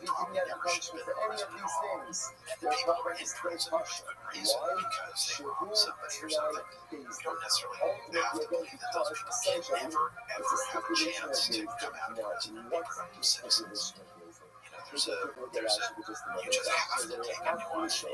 probably never should have been arrested at all. And the people who are in prison for good reason, because they robbed somebody or something. We don't necessarily have to believe that those people can never, ever have a chance to come out of prison and be productive citizens. You just have to take a nuance. You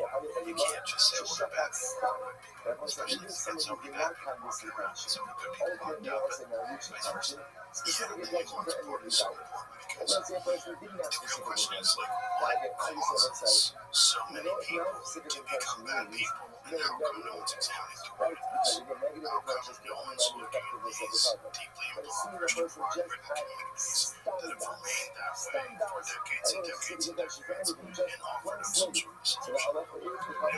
can't just say, "Well, they're bad people, good people," especially if you've got so many bad people walking around and so many good people locked up, and vice versa. Yeah, the nuance part is so important because the real question is, like, what causes so many people to become bad people, and how come no one's examining the root of this? How come no one sort of doing these deeply immoral Christian communities that have remained that way for decades and decades and decades and offered them some sort of solution.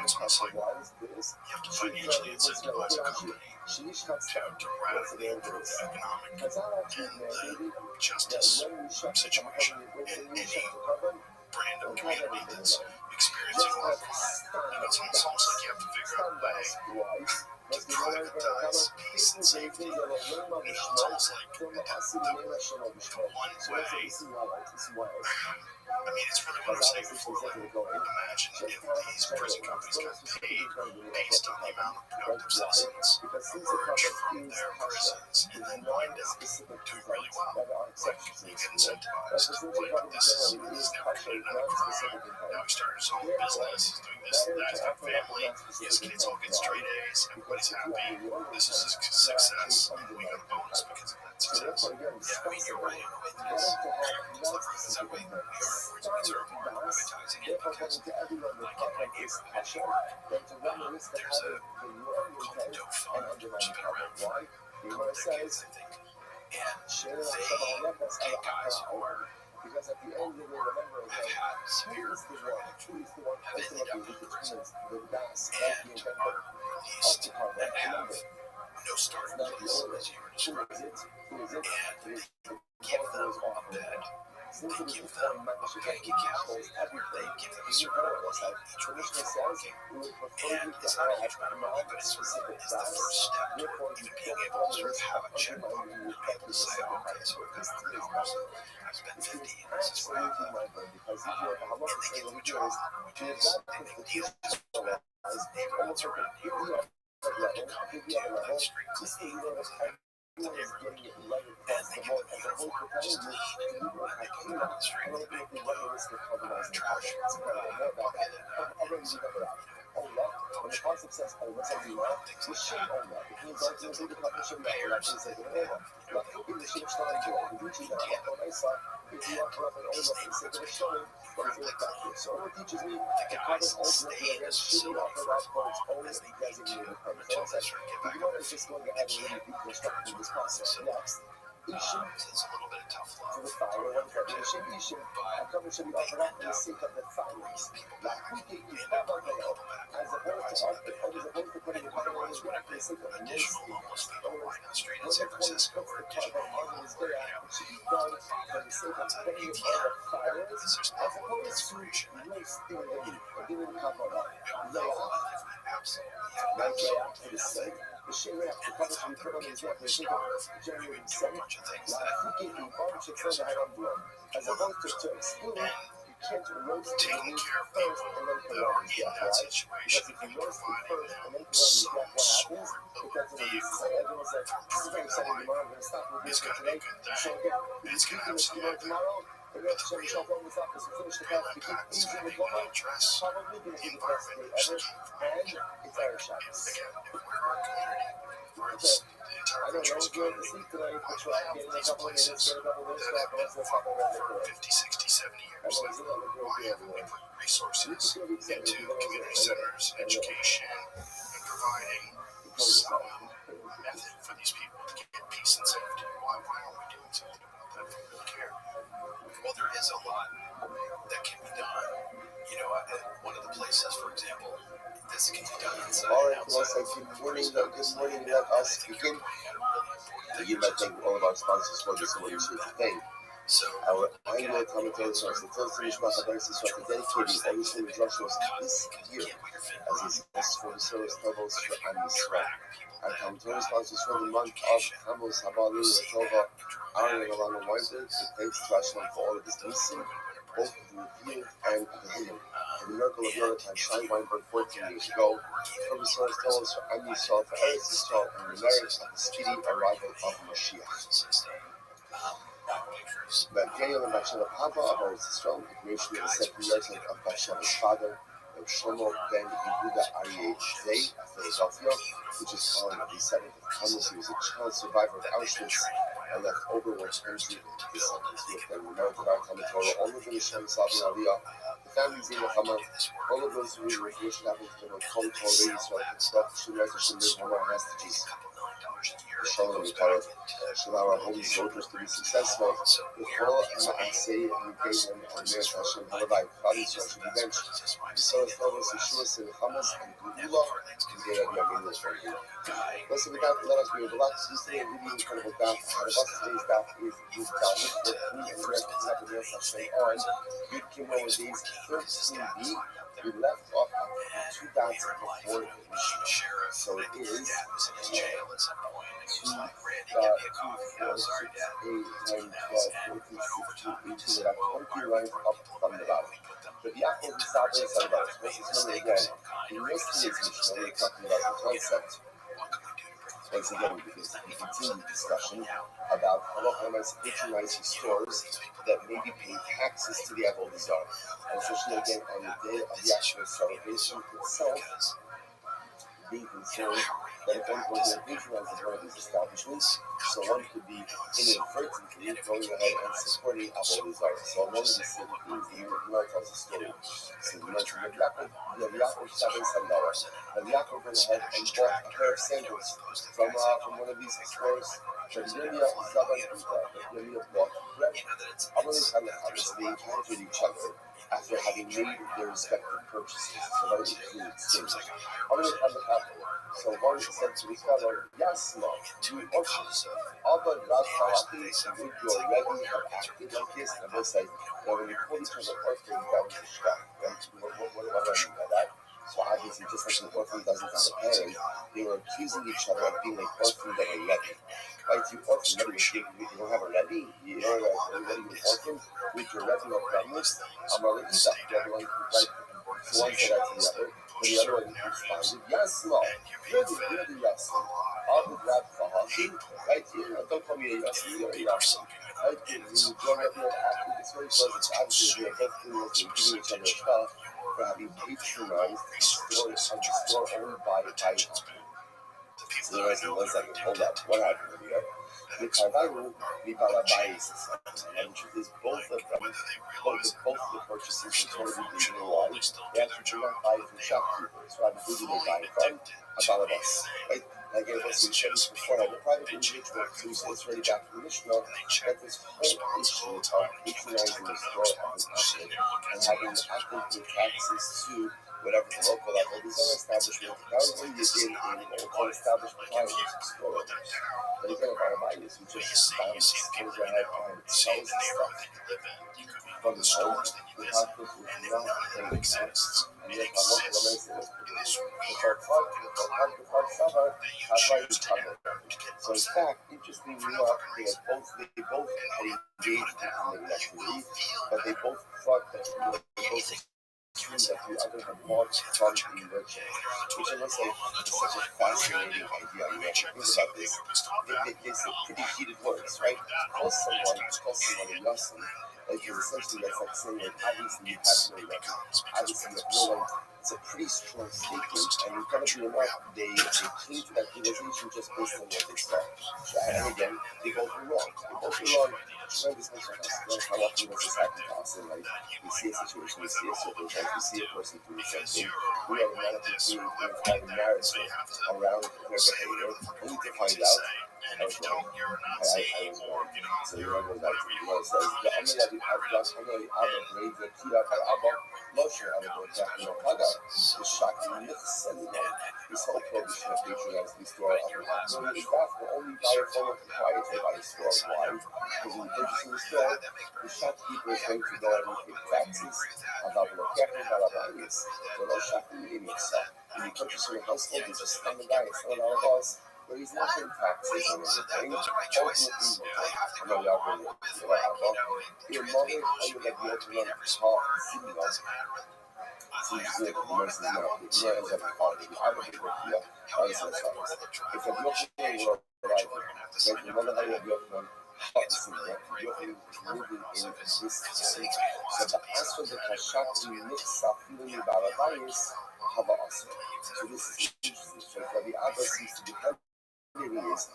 It's almost like you have to financially incentivize a company to radically improve the economic and the justice situation in any brand of community that's experiencing a lot of crime. It's almost like you have to figure out a way to privatize peace and safety. It's almost like the one way. I mean, it's really what I was saying before. Like, imagine if these prison companies got paid based on the amount of productive citizens emerge from their prisons and then wind up doing really well. Like, you get incentivized. Like, this is now committed another crime. Now he started his own business. He's doing this and that. He's got family. His kids all get straight A's. Everybody's happy. This is a success. And we got a bonus because of that success. Yeah, I mean, you're right in a way. Because the prisons that way, we are privatizing it because, like in my neighborhood, there's a called the Doe Fund, which has been around for a couple decades, I think, and they take guys who are have had severe drug addiction, have ended up in prison, and are released and have no starting place, as you were describing, and give them a bed. They give them a bank account, they give them a certain amount of money each week for working, and it's not a huge amount of money, but it's the first step toward even being able to sort of have a checkbook and be able to say, okay, so I've got $100, I spent 50, and this is what I have. Or they give them a job, which is they make deals with neighborhoods around here to come and do like street cleaning the neighborhood, and they give them uniform, just clean, and they put them on the street with a big blue trash bucket When the concept says, oh, what's every month? We should own that. It means that there's a partnership that we're actually saying, hey, look, we should have started to do it. We that on my side. If you are corrupt and own up and say, they're showing, but it's like that. So it teaches me the guys ultimately that should offer that for its own designated purpose. So it's like, you want to just go ahead and really deconstruct this process. Next. It's a little bit of tough love. The fire, what the should be, a company should be offered up in the sake of the fires. Like, we can use that as opposed to putting a company on the sake of the additional homeless people lying on the street in San Francisco or additional homeless people, it should be done for the sake of putting it on the fires, as opposed to wasting it, giving cover up. Absolutely. The shit we have to publish and put on the example is January 7th. Who gave you a bunch of things I don't do? As opposed to exclude, you can't roast taking care of people that are in that situation and providing them some sort of vehicle for improving life is going to be a good thing. It's going to have some impact. But the real impact is going to be when we address the environment which came from. Again, if we're our community, or it's the entire country's community, why have these places that have been farmed for 50, 60, 70 years? Why haven't we put resources into community centers, education, and providing some method for these people to get peace and safety? Why aren't we doing something about that if we really care? Well, there is a lot that can be done. You know, at one of the places, for example, this can be done inside and outside. Good morning, let us begin. You might thank all of our sponsors for this morning's today. Our annual commentary source, the first Mishpach Adarsis, are dedicating all the same instructions this year as is best for the service levels for Amisra. Our commentary sponsors for the month of Tammuz, Habalu, Tova, Aaron, and Alana Weinberg, the thanks to Hashem for all of his blessing, both the review and the healing. The miracle of Yonatan Shai Weinberg 14 years ago, from the source tells for Amisra, for Eretz Yisrael, and the merit of the speedy arrival of Mashiach. But Daniel and Bathsheba Papa of Eretz Yisrael, the creation of the second resident of Bathsheba's father, Shlomo ben Yehuda Aryeh Zay of Philadelphia, which is on the 7th of Tammuz. He was a child survivor of Auschwitz and left over when entry with them. Remember our Torah, all of the Hashem Savin Aliyah, the families in the Haman, all of those who wish to happen to them, Kol Torah Israel, and stuff, should rise to live more hostages. Shalom, we call it allow our holy soldiers to be successful. Before I say you gave them a Meir Hashem Halabai, Body Source to be benched. The Source Novus, Yeshua, Sin Hamas, and Gula, and they have Yamin for you. Listen, we got let us be able to relax. This today, really incredible daf. Out of us today's daf is Dalek, the Queen and the rest of the Meir Hashem on. Yud Kimel is days 13b. We left off after 2 dots before the Mishnah. So it is 2, 4, 6, 8, 9, 12, 14, 16, 18, about 20 lines up from the bottom. But the apple is Sabbath and Sabbath. This is only again, in yesterday's Mishnah, we were talking about the concept. Once again, because we continue the discussion about halacha patronizing stores that maybe pay taxes to the avodah zarah, and especially again on the day of the actual celebration itself, being concerned that if one goes and patronizes one of these establishments, so one could be inadvertently going ahead and supporting avodah zarah. So one of the things the Gemara tells a story. So the Gemara says, Rabbi Yaakov Shabbat Sandara. Rabbi Yaakov went ahead and bought a pair of sandals from one of these stores. Rabbi Yirmiyah bought bread. They encountered each other after having made their respective purchases. So that included things. So one said to the fellow, Yasma, you also, Abba Rav Harati, would your Rebbe have acted like this? And both say, well, when you call each other orphan, that was a shot. What do I mean by that? So obviously, just like an orphan doesn't have a parent, they were accusing each other of being like orphan of a Rebbe. Right? You orphan, you don't have a Rebbe? You don't have a Rebbe, you orphan? With your Rebbe or Brahmas, I'm going to eat that. Everyone, right? So one said that to the other. And the other one responded, Yasma, you're the Yasma. I'll be glad for Hashi, right here. Don't call me a Yasma, you're a Yasma. Right here, you don't have your acting. It's very pleasant. Obviously, we are both giving each other stuff for having patronized the store owned by so the rest of 1 second, hold up. What happened here? The Karvaru, the Balabayas, and the truth is both of them, both the purchases are totally legal. Why? They actually do not buy from shopkeepers. Rather, who do they buy from? A Balabas. Right? Like I was saying before, the private individual, so it's already back to the Mishnah, that this whole issue of patronizing the store of an athlete and having the athlete pay taxes to whatever the local level, these other establishments, that was when you did in local establishment clients store. But again, about a bias, who just bounce, goes ahead and sells the stuff from the home, the conflict was not paying taxes. And yet, my local amazing was so in fact, interestingly enough, they both had engaged in the activity, but they both thought that they both assumed that the other had bought from the merchant, which I must say is such a fascinating idea. You know, think about this. They say pretty heated words, right? Call someone a Yassin, like essentially that's like saying like obviously you have no right. Obviously you have no right. It's a pretty strong statement, and incredibly enough, they came to that realization just based on what they saw. And again, they both were wrong. Tremendous misunderstanding. How often does this happen to us? And like, we see a situation, we see a circumstance, we see a person doing something, we automatically have a narrative around their behavior, only to find out I was wrong. I was wrong. So you remember that it says, the Amaladi Abdas, Amaladi Abba, Brave, the Kira, Abba, Moshe, Abba, Jackie, Haga, the Shaki, myths, and this whole prohibition of patronizing the store of the Abba. The staff will only buy a former proprietor by the store. Why? Because when you purchase in the store, the shopkeeper is going to go and pay taxes about the Captain Balabayas, for those shopping in yourself. When you purchase in a household, you just come and buy it, $7 boss. Where he's not paying taxes on everything, ultimately, I'm not going to your mother, I would like to open up top signal. So you see, the mercy is not, the Gemara ends up in quality. I would be with you, I was so sorry. If a Yochanan were arriving, like the mother had a Yochanan, hot signal, Yochanan was moving in this state. So the answer the Kashaki Nitsa feeling about a virus, have also. So this is interesting. So the other seems to be is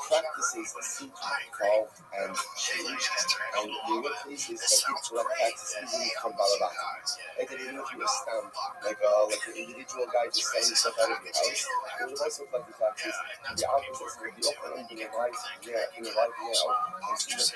practices seem to evolve and change, And there were places that did collect taxes easily from Balabati. Like they didn't know if you were stamped, like an individual guy just selling stuff out of your house. They would also collect the taxes. The opposite would be open in the right now, and see that they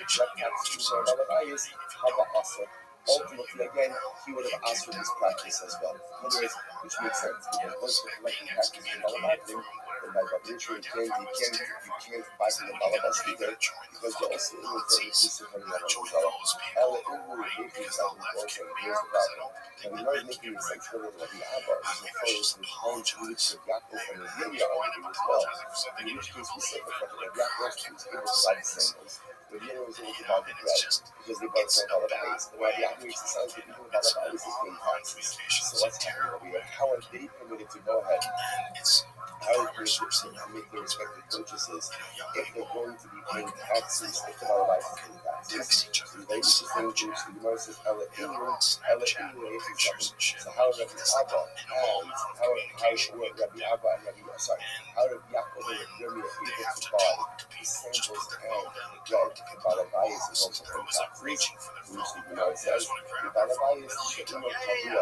collect taxes from Balabati. How about also? Ultimately, again, he would have asked for this practice as well. In other words, which makes sense because once you're collecting taxes from Balabati, then by definition you can't buy from the Balabas either because you're also in the piece of money on the Ella Inward making that also here's the problem. And we are making the sense that the Abba is referring to the home to which the Yaakov and the Lydia are doing as well. In which case we said that the Yaakov was able to buy the sandals. The Lydia was able to buy the bread because they both know Balabais. But now the Yaakov makes it sound like people in Balabais is paying taxes. So what's happening over here? How are they permitted to go ahead? How are they permitted to make their respective purchases if they're going to be paying taxes, if the Balabais is paying taxes? Related to things which the Gemara says, Ella Inward, so how Rabbi Abba and how Rabbi Abba and how Rabbi Yaakov and Rabbi Yirmiyah are able to buy the sandals and the bread the Balabais is also paying taxes, which the Gemara says, the Balabais is the Imam Kavua.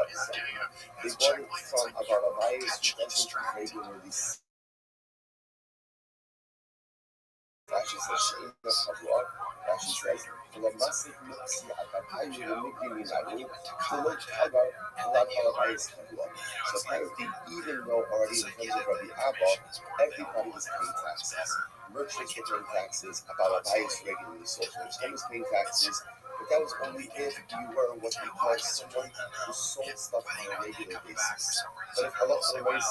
They bought it from a Balabais who doesn't regularly Rashi says, Rashi says, Lamasik Muksi Akakayu Mikiminadu, Tulok Hagar, Lakalabais Kabua. So apparently, even though already in terms of Rabbi Abba, everybody was paying taxes. Merchants were paying taxes, Balabais regularly, social was paying taxes, but that was only if you were what we call someone who sold stuff on a regular basis. But if Allah again,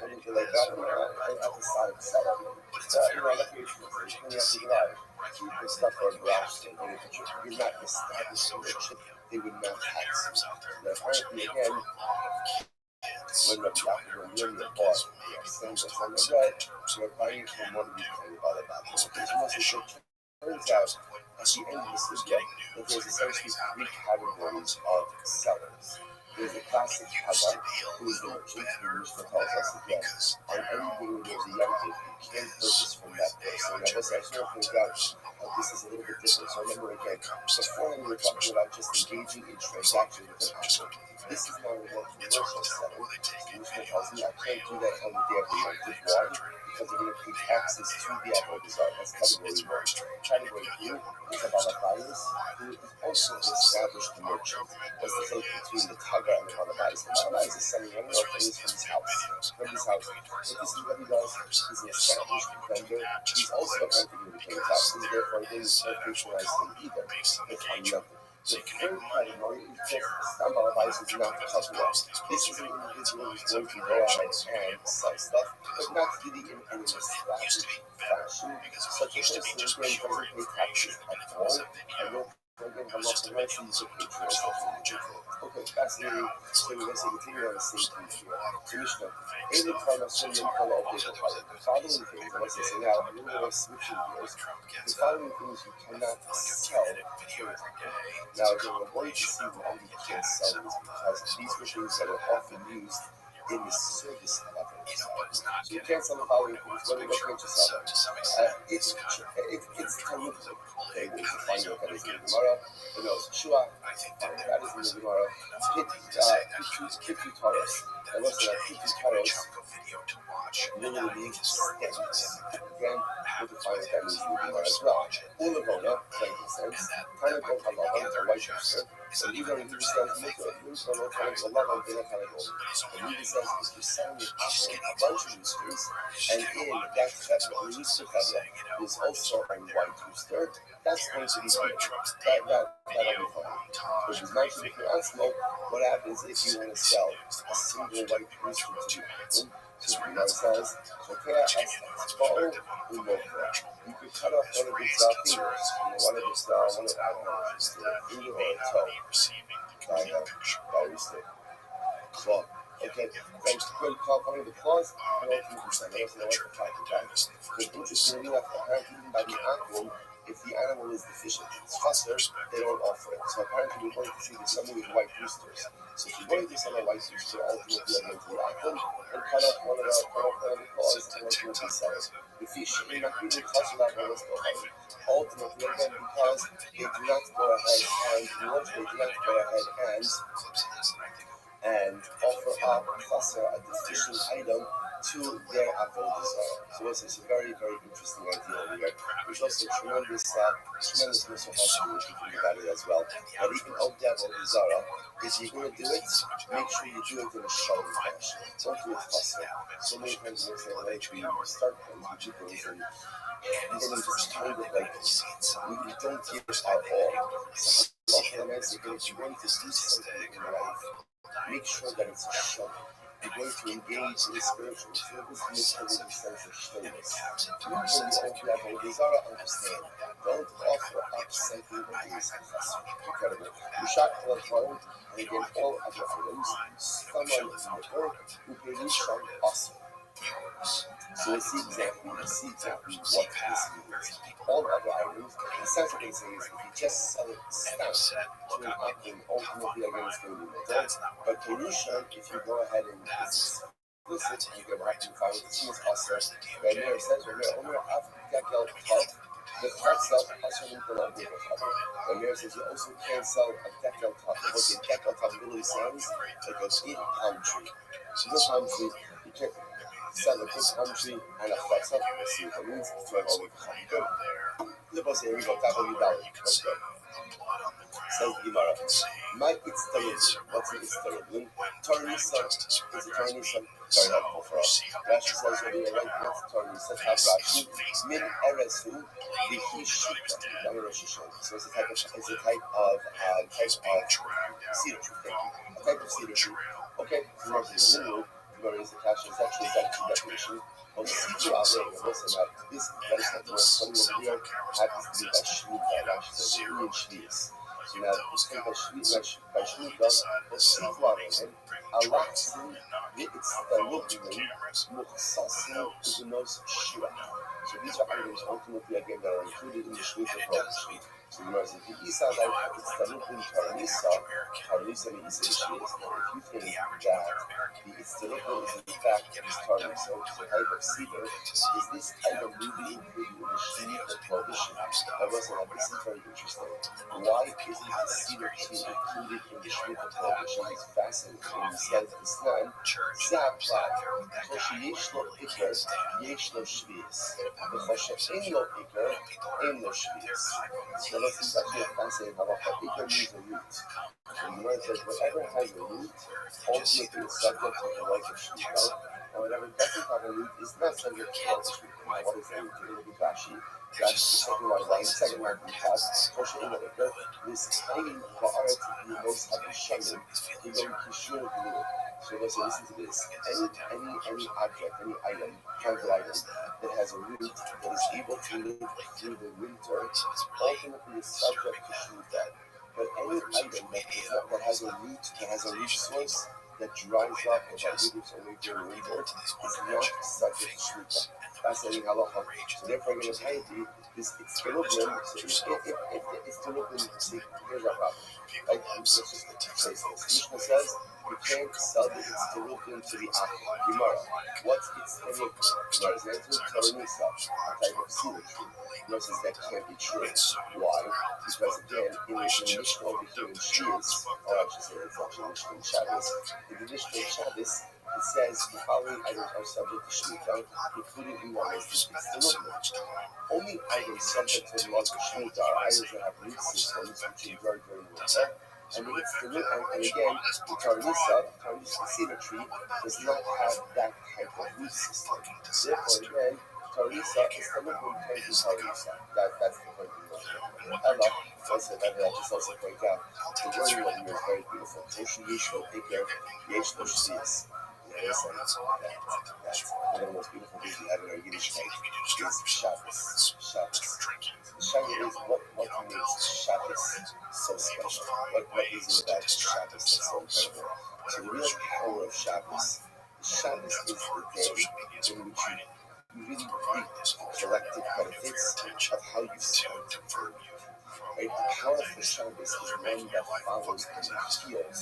only to like that, at the side of the seller. Like when you have to drive, the stuff are grasped and you're not established merchant, they would not tax you. Now, apparently, again, when Rabbi Yaakov and Yirmiyah bought the sandals and the bread, they were buying from one of these kind of other battles. Turns out, at the end of the sugya, that there's essentially three categories of sellers. There's the classic Hagar, who is the merchant who Mishnah tells us again, on any day when there's a yantiv, you can't purchase from that person. Now, listen, I just want to point out this is a little bit different. So remember again, before we were talking about just engaging in transactions with an actor. This is now a more commercial setting. Mishnah tells me I can't do that on the day of the yantiv. Why? Because they're going to pay taxes to the Avodah. That's category 1. Category 2 is about a bias who is also an established merchant. What's the difference between the Taga and the Balabais? The Balabais is selling one of those things from his house. But this is what he does. He's an established vendor. He's also apparently going to be paying taxes. Therefore, they can't patronize him either. It's on the other. The third category is just Balabais is not the Chazua. This is an individual who's going to go out and sell stuff, but not really in an established fashion. Such a person again doesn't pay taxes at all, and therefore again Halacha mentions the patronize of the individual. Okay, fascinating. So we're going to continue on the same thing here. So Mishnah, the following things, let's say now, we're going to switch gears. The following things you cannot sell. Now, again, we're going to see why you can't sell these because these are things that are often used in the service level. So you can't sell the following things. What can't you sell them? It's Talmud. Okay, we can find out that is in the Gemara. But no, Shua, that is in the Gemara. Pitu Taros. And what's that? Pitu Taros literally means stems. Again, we can find out that means in the Gemara as well. Ulavona, frankincense. Kanago Halava, a white rooster. And these are the two stems. Ulavona, Kanago, Kanago. And these stems is you're selling a bunch of roosters. And in that feather, the rooster feather is also a white rooster. That's going to be fine. That'll be fine. Which is mentioned if you're antelope, what happens if you want to sell a single white rooster to the people? So the Gemara says, you could cut off one of its fingers, one of its finger or a toe by mistake. Claw. Okay, thanks to good call one of the claws, and ultimately, I don't know what the fact of that. But interestingly enough, apparently even by the ankle, if the animal is deficient in chaser, they don't offer it. So apparently we're going to see this something with white roosters. So if you're going to sell a white rooster, ultimately you're going to lock them and cut off one of the claws and ultimately sell it. The fish in not even chaser ultimately again because they do not go ahead and offer up a deficient item to their avodah zarah. So this is a very, very interesting idea here. There's also tremendous mental health if you think about it as well. But even of the avodah zarah, if you're going to do it, make sure you do it in a shalom fashion. Don't do it faster. So many times we say, like, we start things with people and then just kind of like, we don't give it at all. So Allah is if you're going to do something in your life, make sure that it's a show. You're going to engage in spiritual service in a sense of shyness. Understand. Don't offer up something that is incredible. You shot for a phone and again all other items. Someone in the work who produce some awesome. So we see exactly what this means. All other items, the sense of things is if you just sell it stamp to an item, ultimately again it's going to be metal. But Kedusha, if you go ahead and explicit, you go back to find the seems awesome. When it says when you're only half decal top, the top sell also in the logo. When there says you also can't sell a decal top. What the decal top really sounds like a big palm tree. So this palm tree, you can't sell a big palm tree and a flat top. Let's see what it means. It's right over the the boss here we go, top of the dollar. Let's go. Says Gemara. My Itztalud. What's an Itztalud? Tarnisa is a Tarnisa. Very helpful for us. Rashi says that we are right now to Tarnisa. Have Rashi. Min Eresu. The Hishita. So it's a type of cedar tree. A type of cedar tree. Okay, so there's a little Gemara is the cash. It's actually that definition. On the cedar alley, and also that this medicine that we're studying over here happens to be by Shmita. Rashi says Shmitas. So now, this thing by Shmita, the cedar alley, Alaksin, it's the looking Muksasin is the most Shira. So these are items ultimately again that are included in the Shmita program. So you know, if the Isa like it's the looking Tarnisa means that if you think that the Itztalukun is in fact this Tarnisa, which is a type of cedar, is this item really included in the Shmita prohibition? That wasn't like this is very interesting. Why isn't the cedar tree included in the Shmita prohibition? It's fascinating. When he says Islam, Zaplat, Koshiyesh lo Iker, Yesh lo Shvius. The Koshiyesh lo Iker, Ein lo Shvius. So this is actually a fascinating halacha. Iker means a root. And the word says whatever has a root, ultimately is subject to the life of Shmita, and whatever doesn't have a root is not subject to the life of Shmita. Now, what is that? We're going to do Rashi. Rashi is the second one, the second one we have, Koshiyesh lo Iker, this tiny ba'aret most have a shaman, we go to Kishur Glu. So let's listen to this. Any object, any item, chemical item that has a root that is able to live through the winter, ultimately is subject to Shmita. But any item that has a root source that dries up or that withers away during winter is not subject to Shmita. Fascinating halacha. So therefore, I'm going to tell you this equilibrium. So if the equilibrium, see, here's our problem. Like, let's just trace this. Mishnah says you can't sell the equilibrium to the Gemara. What's equilibrium? Gemara's answer is Taranisa, a type of cedar tree. Gemara says that can't be true. Why? Because again, in the Mishnah over here in Shabbos, or I should say it's actually Mishnah in Shabbos, in the Mishnah in Shabbos, it says the following items are subject to Shmita, including in one is the equilibrium. Only items subject to the laws of Shmita are items that have root systems, which endure during winter. And again, the Tarnisa cedar tree, does not have that type of root system. Therefore, again, Tarnisa is the liquid type of Tarnisa. That's the point we want to make. Ella, also, that I just also point out, the wording of here is very beautiful. Koshu Yeshlo Iker, Yeshlo Shvius. That's one of the most beautiful things we have in our Yiddish faith is Shabbos. Shabbos is what makes Shabbos so special. What is it about Shabbos that's so incredible? So the real power of Shabbos is the day in which you really providing reap this the alternate collective avenue for your benefits attention of how you to spend divert you from right? all The the powerful things Shabbos is that are one making that your life a follows fucking on the disaster. heels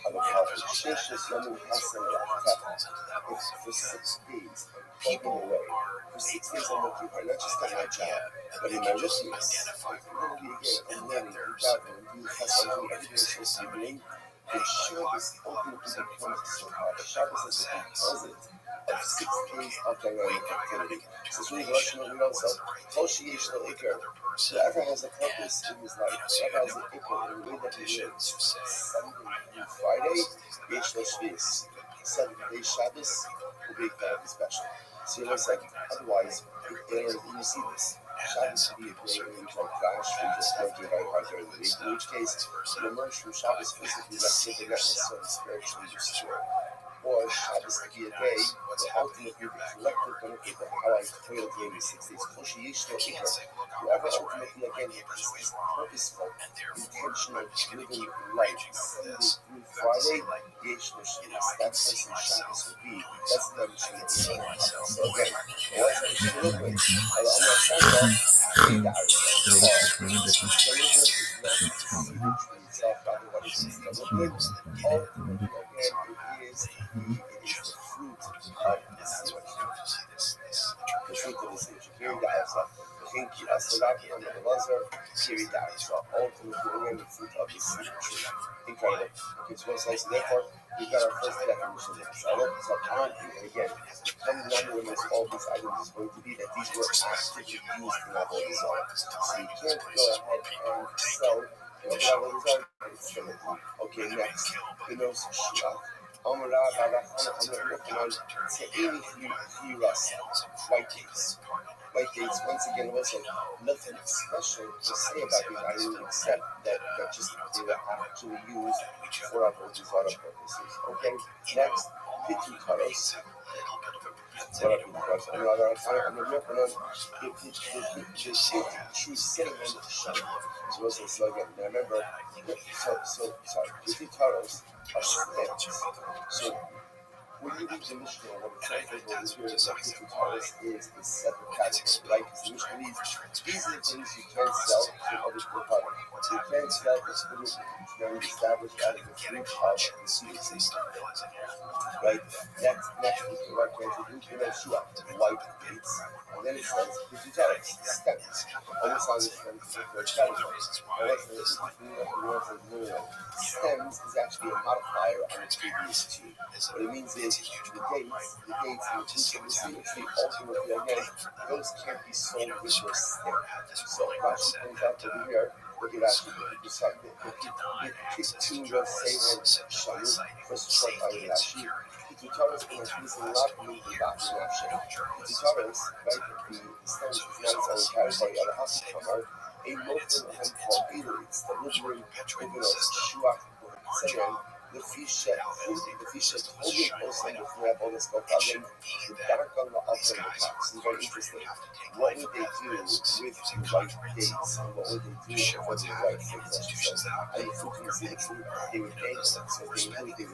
of a And powerful there's also Sheshes Yomim so Hasan nuance Yaktata. falls into that If also for 6 because days I'm plugging people away, are for 6 made days I'm working hard, not just at the my idea job, that but they in my can just witness. identify I'm going to be problems again, I'm and learning, let I'm theirs. dabbling, I'm doing And chesed, I'm so doing if you everything I'm say to supposed to be somebody, doing. hey, And my clock Shabbos people up for ultimately 75 becomes years so from hard. now, Shabbos God is the says, deposit of that's 6 days complicated. of dynamic Wait, I gotta activity. make a So it's really determination Russian, of we also, what's the right thing Toshi to Yesh do Lo with Iker. another person. Whoever has a purpose And, in his life, so you whoever end has up an with a Iker lot in of the way that he politicians lives, who say, Sunday you know, through Friday, this is the Yesh Lo best people, Shvis. this is the good people, 7 you days know, Shabbos good people. will be incredibly special. So you I listen, recognize otherwise, that you everybody's you see alone, this. and that Shabbos some could be a people day certainly when you don't like, want gosh, we just that working stuff very or hard the during the good week, in stuff, which and case, vice versa. you emerge from But Shabbos you have physically to rested, see but not necessarily yourself spiritually as a restored. discernment. Or You have to Shabbos could be a day recognize what's where happening in ultimately your the collective backyard benefit in of how order I for the toiled during the community 6 to days, move. Koshi Yesh You Lo can't Iker. say, look, I'm Whoever always right, ultimately, my again, neighbor's is always wrong, purposeful, and therefore intentional, I'm just going to living keep life, raging over Sunday this. through You have to Friday, say, like, Yesh Lo you know, Shvis. I That can see person Shabbos myself will be. doing That's the something. I mission can of see the myself So again, farming. what's I the can Shilukrim? see I'm myself Santa, having Rita Arisa. Shilukrim is not to see the tree itself, rather what is Shilukrim? Ultimately, again, it is the fruit of the and that's seed. when you go to see this The fruit of the interpretation. seed. Kiri Da'arsa. The thing ki asalak and the Lazar, Kiri Da'arsa. Ultimately, again, the fruit of the seed tree. Incredible. Okay, so what's nice. Therefore, we've got our first definition of this. So apparently, and again, depending on where most all these items is going to be, that these were actively used in Avodah Zarah. So you can't go ahead and sell what Avodah Zarah is going to be. Okay, next. The nose Shua. Amra Barachana Amra Yochanan Te'ini Hirasa. White dates. White dates, once again, wasn't nothing special to say about these items except that just they were actually used for Avodah Zarah purposes. Okay, next, Pitu Taros. What are Pitu Taros? Amra Yochanan True cinnamon shell. So what's this again? Now remember, sorry, Pitu Taros are stems. So when you read the Mishnah, what it says over here is that Pitu Taros is a separate category, right? Because the Mishnah reads, these are the things you can't sell to other people. You can't sell this fruit that is established out of the fruit of the seed. Right? Next we can write down to Shua, white dates, and then it says Pitu Taros, stems. Almost on the stems is the first category. Now let's say stems is actually a modifier on the previous two. What it means is the dates and the fruits of the cedar tree, ultimately, again, those can't be sold with their stem. So Rashi points out over here, look at Rashi, the Pitu Rav Seven Shamu, first short by Rashi, Pitu Taros can increase a lot of movement back in Rashi. Pitu Taros, right, the stems is not its own category, at a Hafikamar, a mokum and called Eloids, the Lubrim, Uganos, Shuach, Seven, the fish holding posting with Rabonis Gokagin, the dark on the upper the top. This is very interesting. What would they do with the white dates? And what would they do with the white fruits? And the fruit was the fruit, they would bake them. So they would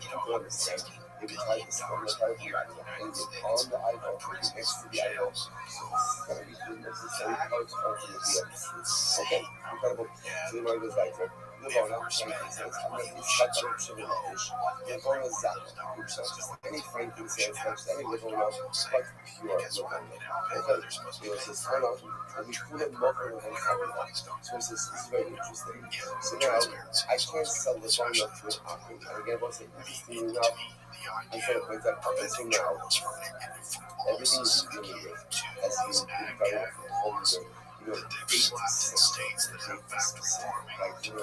put it on the stem. They would tie the stem, they tie the idol, hang it on the idol, next to the idol. So this is going to be the necessary parts of the fruit. Okay, incredible. So the word was like, Livona, frankincense, I'm going to cut up sugar fish. Livona Zach, which is not just any frankincense, not just any Livona, but pure Livona. Okay, so it says, Hana, and we call it Mocha Livona Sabina. So it says, this is very interesting. So now, I can't sell Livona to an Akum. And again, what's interesting enough, I'm going to point that up until now, everything we've been dealing with has been very holy. Date states that have specific, right? You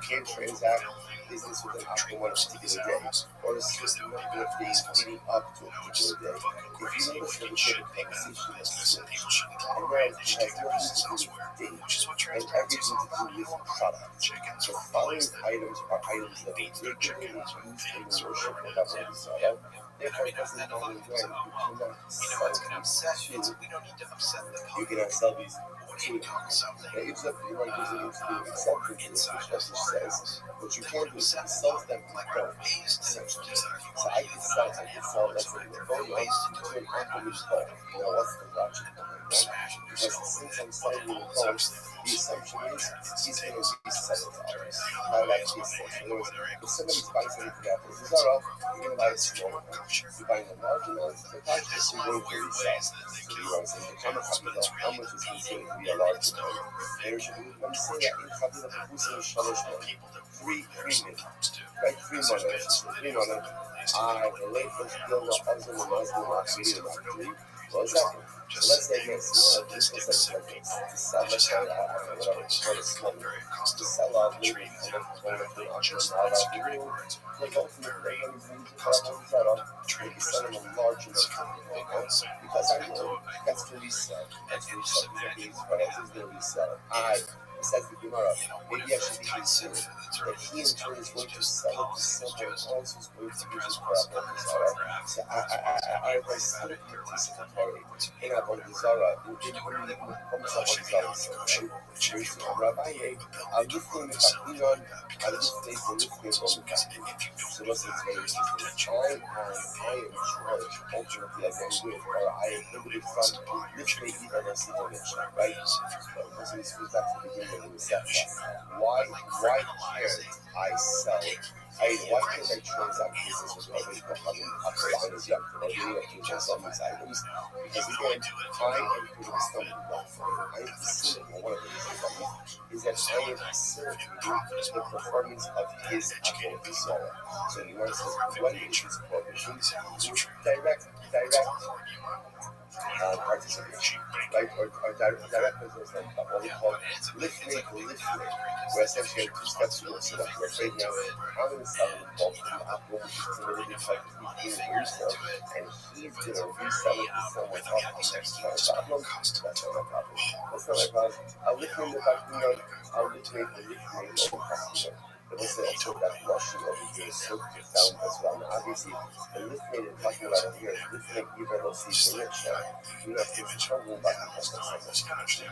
can't transact business with an Akum on a particular day, or a certain number of days leading up to a particular day. If you notice that the conversation has switched, and now it has nothing to do with date, and everything to do with product. The following items are items that are regularly used in the worship of Avodah Zarah. Therefore, it doesn't matter when you cannot sell these. You cannot sell these It gives up, you might use it into the exception to this, which message says, what you can do is you sell them to both, essentially. So I could sell, let's say, the phone to an Apple's phone. Now, what's the logic behind that? Because since I'm selling you the phone, the assumption is he's going to resell it to others. Now, that's the assumption. In other words, if somebody's buying something from Apple, says, all right, you're going to buy a small amount. You're buying a large amount, the large is you're going to resell. So you want to say, how much is considered to be a large amount? There's, let me say that in Kabbalah, the Husa is Shalosh Money. 3 million. Right? 3 months. 3 months. The late was built up as a Muslim activity. Well, exactly. So let's say this, this is like this. To sell, let's say, whatever, for the slum. To sell out, maybe, like ultimately, maybe selling a large amount of because I know that's going to resell. That's going to resell. These prices going to resell. Says the Gemara, maybe I should be concerned that he in turn is going to sell it to someone else who's going to use it for a purpose. So I was participatory in a Zara, who did really come to Zara. Rabbi, I'll lift him if I'm on, I'll lift him on the So listen, it's very interesting. I am charged, ultimately, as I'm doing, or I am limited from lifting even as the donation, right? Because it's back to the beginning. Why can't I sell? Why can't I transact business with others for having upside as young or doing a few just on these items? Because again, I am putting a stumbling block for it. I am facilitating one of the reasons is that I am facilitating the performance of his actual sorrow. So you want to say, when is his prohibition? Direct participation, right? Or direct business, like what we call lift make, where essentially two steps to it. So that we're afraid now, I'm going to sell it both to Apple, which is committed to he's being resale, and he's going to resell it to someone else. That's not a problem. That's not a problem. That's not a problem. I'll lift make the fact, I'll lift make the lift make over customer. But let's say also that Russian over here is so profound as well. Now, obviously, the lift made it talking about it here, lift make even though see the rich now. You have to trouble about the customer.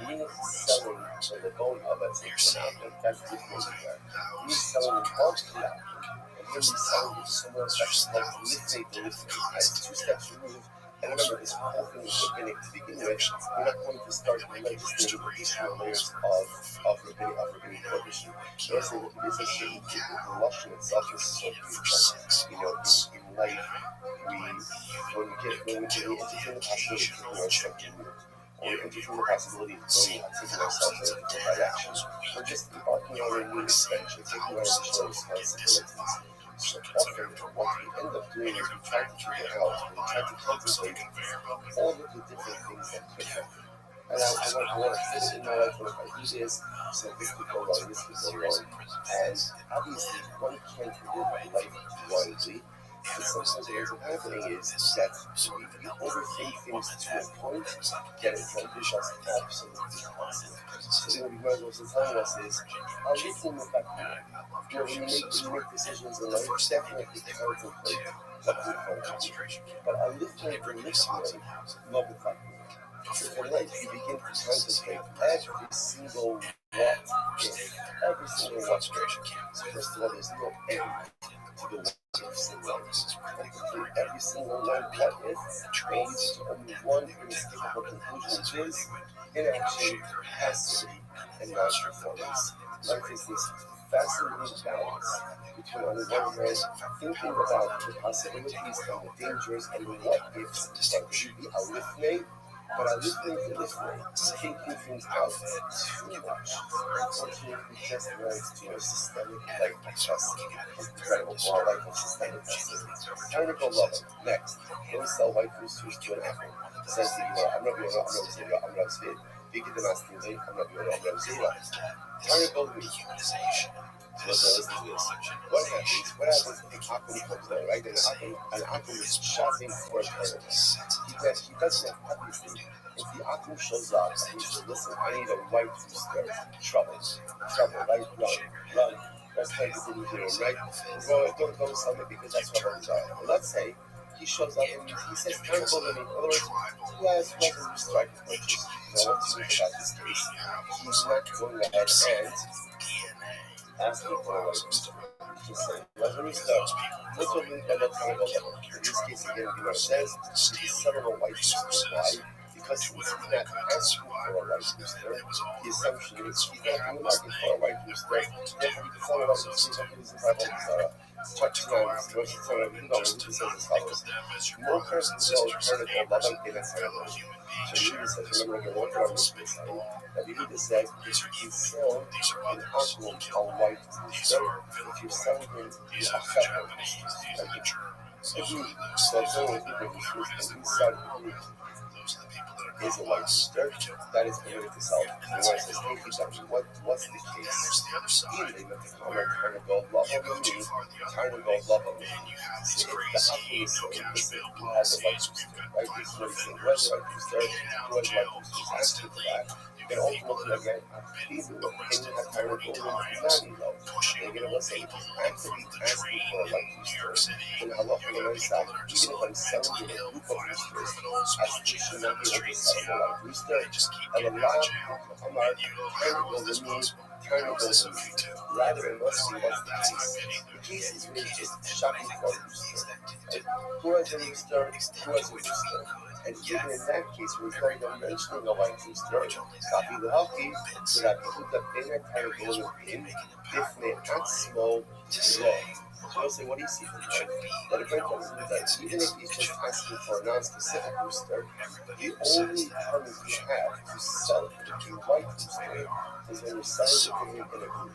Me selling for the bone of it, that's lift made there. Me selling the bulk of that, and then me selling it to someone else that's like lift make the lift make. That's 2 steps removed. And remember, this whole thing is rabbinic to begin with. We're not going to start legislating additional layers of rabbinic prohibition. Yes, it is a shame the Russian itself is so beautiful. In life, when we entertain the possibility of taking our something new, or entertain the possibility of taking ourselves in a different direction, we're just embarking on a new expansion, taking on additional responsibilities. So often, what we end up doing is we try to figure out, we try to contemplate all of the different things that could happen. And I want to fit it in my life, what if I do this, so this could go wrong, this could go wrong. And obviously, one can't live life blindly. But sometimes what ends up happening is that we overthink things to a point that it renders us absolutely passive. So what we might as well telling us is, I'll lift in the fact that when you make decisions in life, definitely contemplate what you're going to do. But I'll lift in the listening, love the fact that so in life you begin to contemplate every single what if, every single what if. So first of all, there's no end to the what ifs in life. Every single one what if leads to only one inescapable conclusion, which is inaction, passivity, and non-performance. Life is this fascinating balance between, on the one hand, thinking about the possibilities and the dangers and the what ifs that should be a lift made, but I listening to this way, thinking things out too much. Unfortunately, just leads to a systemic life testing. Incredible for a life of systemic testing. Technical love. Next, don't sell white fruits to an apple. Says the I'm not going to say it. I'm not saying it. Bigger than us, I'm not going to say it. Technical humanization. Listen to this. What happens if an Akum comes out, right? An Akum is shopping for a parent. He doesn't have everything. If the Akum shows up and he says, listen, I need a white rooster. Trouble, right? Run. That's how you do it, right? Well, don't sell it because that's what I'm talking about. Let's say he shows up and he says terrible to me. In other words, he has revenue strike purchase. Now, what's unique about this case? He's not going ahead and asking for a license. He's saying, revenue stuff. What's what we call that kind of level? In this case, again, you know, it says he's selling a white booster. Why? Because he's not asking for a white booster. The assumption is he's not in the market for a white booster. Therefore, he can sell a white booster. He's not using touchdowns. So he says as follows. No person knows vertical level in a terrible. So you says, remember, you're working on this saying that you need to say, if you sell an alcohol a white booster, if you sell him a federal if you sell someone people who sell is a white booster, that is permitted to sell. And when it says, hey, presumption, what's the case? Even if the comment trying to go love on me, trying to go love on me. So if the alcohol is saying, listen, who has a white booster, right? This is what he's saying, who has a white booster, who has a white booster, he's asking for that. And ultimately, again, these are the things that have kind of go into money, though. They're going to listen, actively asking for a white booster. And I love for the right side, even if I'm selling you a group of boosters, I still should not be able to sell a white booster. And a lot of people, I'm like, trying to build a need, trying to build a need. Rather than let's see what's the case. The case is really just shopping for a booster. Who has a booster? Who has a booster? And even in that case, we're going to mentioning a white booster, copy the healthy, so that people that been at kind of going in, if they עצמו לא. So we'll say, what do you see from that? That a great one is that even if he's just asking for a non-specific booster, the only requirement you have to sell it to a white booster is when you're selling it in a group.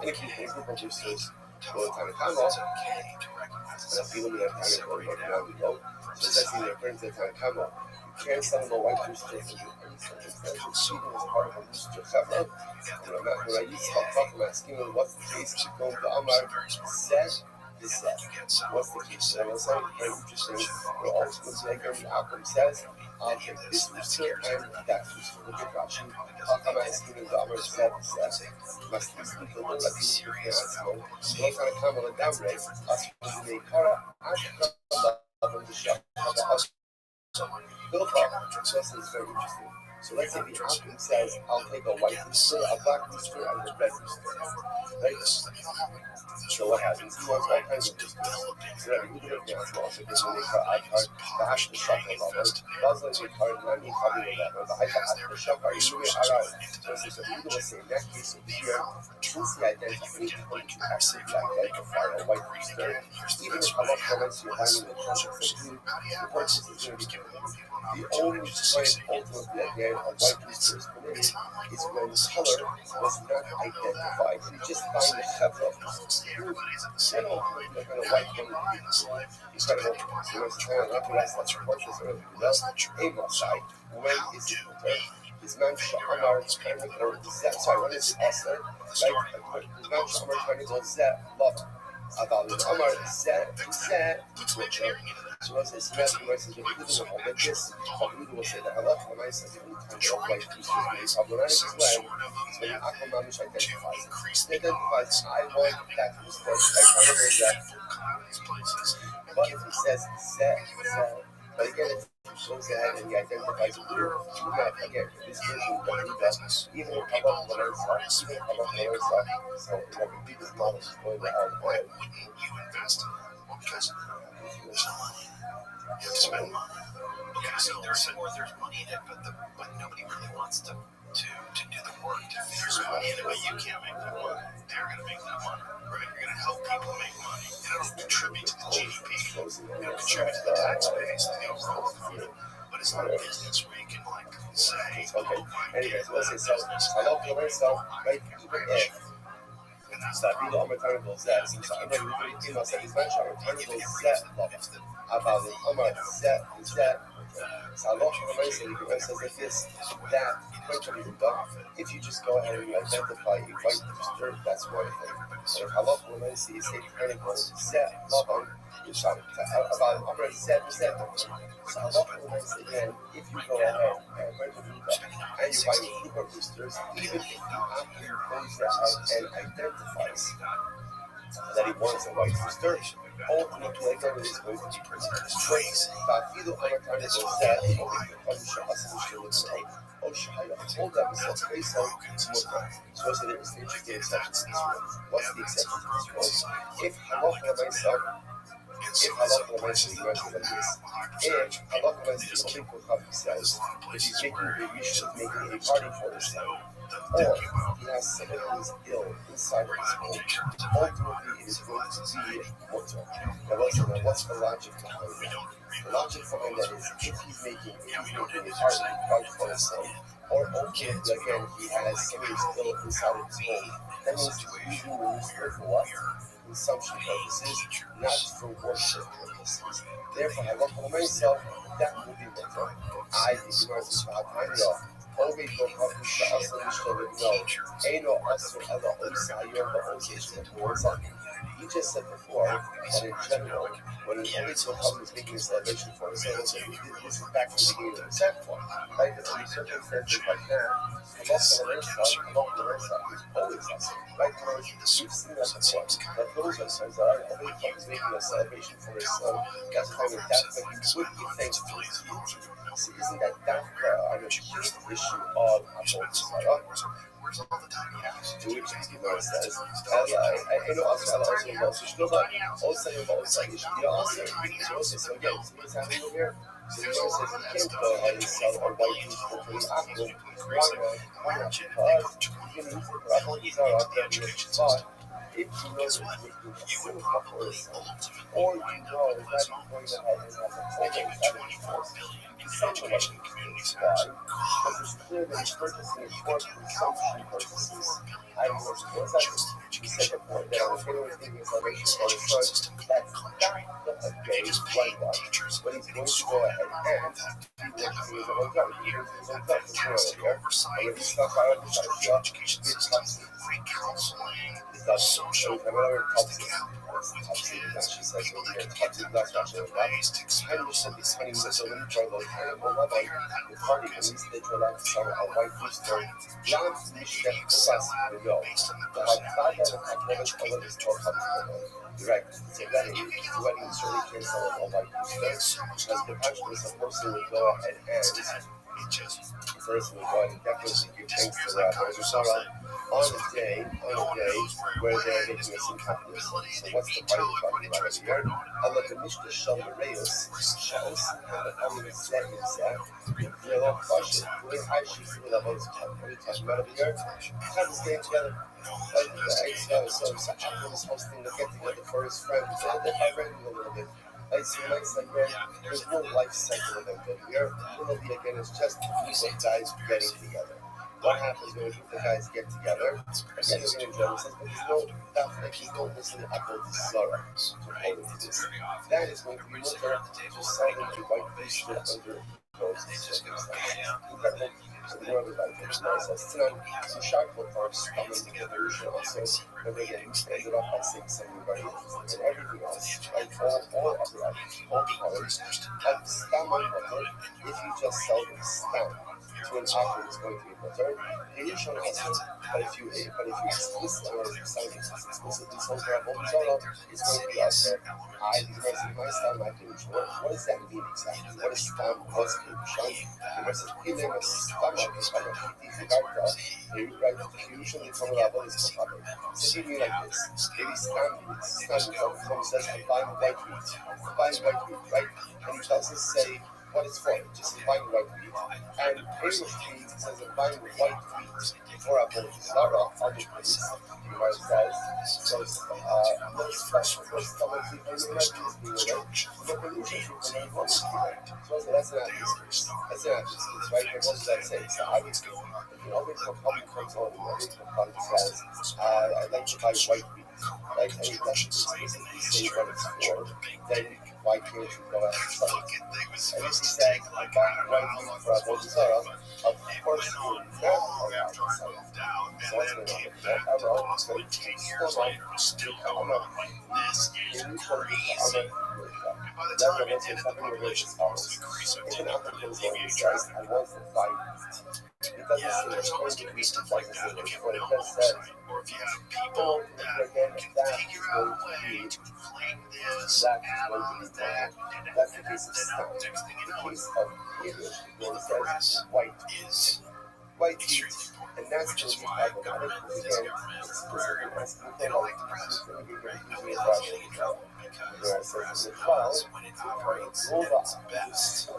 And if you have a group of boosters, go to Tanakama, and if you look at Tanakama, go. So that's in the according to Tanakama, you can't sell them a white booster for you. Cheating is part of a booster chevra. When I used to talk about asking what's the case, to go to Amar, said is said. What's the case? And I was like, very interesting. Well, ultimately, again, the outcome says, I'll take this booster and that booster. Look at Rashi. I'm asking the Amar said is said. Must be speaking of like you can ask them. So I'm going to come on a down rate. Us from the Kara, I can love them to shop. Bill Clark, this is very interesting. So let's say the outcome says, I'll take a white booster, a black booster, and a red booster. Right? So what happens? He wants all kinds of boosters. So that we look at as well. So this one they call iCard, the hash the shuffle level. Doesn't they call it not me copy the level. The hash the shuffle, you really are. So we will say in that case over here, since the identity is going to actually identify a white booster, even if a lot of comments you're finding the context of the purchase is going to be given. The only way ultimately again a white booster is permitted is when the color was not identified. You just find the chevra. Then ultimately they're going to white one incredible. So it's kind of recognized that your purchase is going to be able side. When is it returned? Is man Shamar trying to go Zet? Sorry, what is Esther? Right? Is man Shamar trying to go Zet? Love. About the Amar Zet, so once it's met, the Rice is going to do all like this. But we will say that I love the Rice as any kind of white boosters may be problematic as well. So when Aquamamish identifies it, it identifies, I want that booster, I kind of know that. But if he says Zet, but again, if he goes ahead and he identifies a group, again, this version of the even if I love the Rice, even if I love the Rice, so the biggest model is going to have one. You invest in it because there's no money. You have to spend money. Okay, so there's money in it, but nobody really wants to do the work to figure out money in it. But you can't make that money. They're going to make that money, right? You're going to help people make money. It'll contribute to the GDP. It'll contribute to the tax base, to the overall economy. But it's not a business where you can like say, okay. Anyways, let's say so. I love the way so, right? Even if. Sabido Americano Zet, since I know you came out said this match, Americano Zet about the Omar Zet, so I love the way so you can say like this, that eventually is done. If you just go ahead and identify a white booster, that's one thing. And if I love the way so you say Americano Zet, love on, you shout about Omar Zet, so I love the way so again, if you go ahead and and you buy super boosters, even if you have to close that out and identifies that he wants a white rooster, ultimately again it is going to be crazy. ואפילו המתן עוזר, או בכל שעשה משלו או שהיה all that was such a so so was there is the exception to this rule. What's the exception to this rule? If halacha myself, if halacha myself, you mentioned like this, if halacha myself, only Kochav says that he's making a wish of making a party for his son, or he has someone who is ill inside of his home, ultimately it is going to be mutter. Now what's the logic behind that? The logic behind that is if he's making a party for his son, or ultimately again he has someone who's ill inside of his home, that means he's using the rooster for what? Consumption purposes, not for worship purposes. Therefore, halacha myself, that will be mutter. I think you are the Shvahatanya. Only for Hafu Sha'asa Mishlovet, no. Eino Asur Ela Osa Ayom Ba'osa Shvahatanya. You just said before that in general, when an only Kohav is making a celebration for himself, so this is back to the beginning of the example, right? That under circumstances like that, halacha l'meisa is always us, right? We've seen that before. That those are times that our only Kohav is making a celebration for his son, that's the time that he would be thankful to his deity. So isn't that an acute issue of Avodah Zarah? To which the Gemara says, I know also so again, see what's happening over here? So the Gemara says you can't go ahead and sell a white meat for pretty apple. Why not? Because you can use it for Avodah Zarah, that is spot. If you know that it's making a simcha for his son, or you know that he's going ahead and has a whole force, someone like why? Because it's clear that he's purchasing it for consumption purposes. I don't know what's that? You said before that I was going to think it's like for his son. That's not a day like that. But he's going to go ahead and he works in his own job. He works in his own job. It's here. And if he's not by the side, it's toxic. So whenever toxic, she says over here, toxic, that's not showing up. And we said this honey was so many trouble. The party released the relaxed summer a white rooster. Jan Mishek Kupas Yo. The Hadada and Hakmovic over his talk up to right. So wedding certainly can sell a white rooster. Because the punch a person would go ahead and the person would go ahead and definitely give thanks to Rabbi Sarah on a day where they're making us incompetence. So what's the party we're talking about over here? Allah the Mishka Shal Reus, Shals, and Allah the Zeh, Yellow Flush, where I should see that was talking about over here. How to stay together. So Apple is hosting the get together for his friends. They're vibrating a little bit. It's a nice event. There's no life cycle event over here. Really, again, it's just a group of guys getting together. What happens when a group of guys get together? Again, you're going to enjoy themselves, but there's no listen to Avodah Zarah to hold into this. That is going to be mutter to sell them to white rooster under those circumstances. Incredible. So the world of life is nice. As tonight, some sharp farms coming together also, where they ended up by saying somebody and everything else, right? All other items, all colors, and stam on butter, if you just sell them stam to an offer is going to be butter. Initial also, but if you explicitly sold for Avodah Zarah, it's going to be out there. I think my stam might be what does that mean exactly? What is stam? What's Kedushan? The rest is killing a stomach is like a PT Garta. They write usually from the Avodah Zarah. So give me like this. Maybe stam from says I'm buying white meat. I'm buying white meat, right? And he doesn't say what it's for, just buying white meat. And English meat says I'm buying white meat for Avodah Zarah on the place. Where it says, so let's fresh first someone to do the so that's an atmosphere. That's an atmosphere, right? And what does that say? So obviously, if you always have public comes on, public says, I'd like to buy white meat. Right? And it doesn't explicitly say what it's for. Then why can't you go out and sell it? And if he said, I'm buying white meat for Avodah Zarah, of course you would not go out and sell it. So what's going on? However, it's going to take still on. I'm not. by the Then time the it ended, the population was to increase of 10 million avian traffic. I want to fight. It doesn't Yeah, say there's always going to be stuff like that if you have an just says oversight, or if you have people that can figure out a way to inflate this, add on that, and that's the case of then Stan. next thing you The know, case of English, well, it the says press white is heat, extremely important, and that's which is really why problematic government because is again, government. it's Very specific. they don't like the press, right? Nobody likes getting in trouble because Where it the says press in the knows 12, when it operates rule at its of best.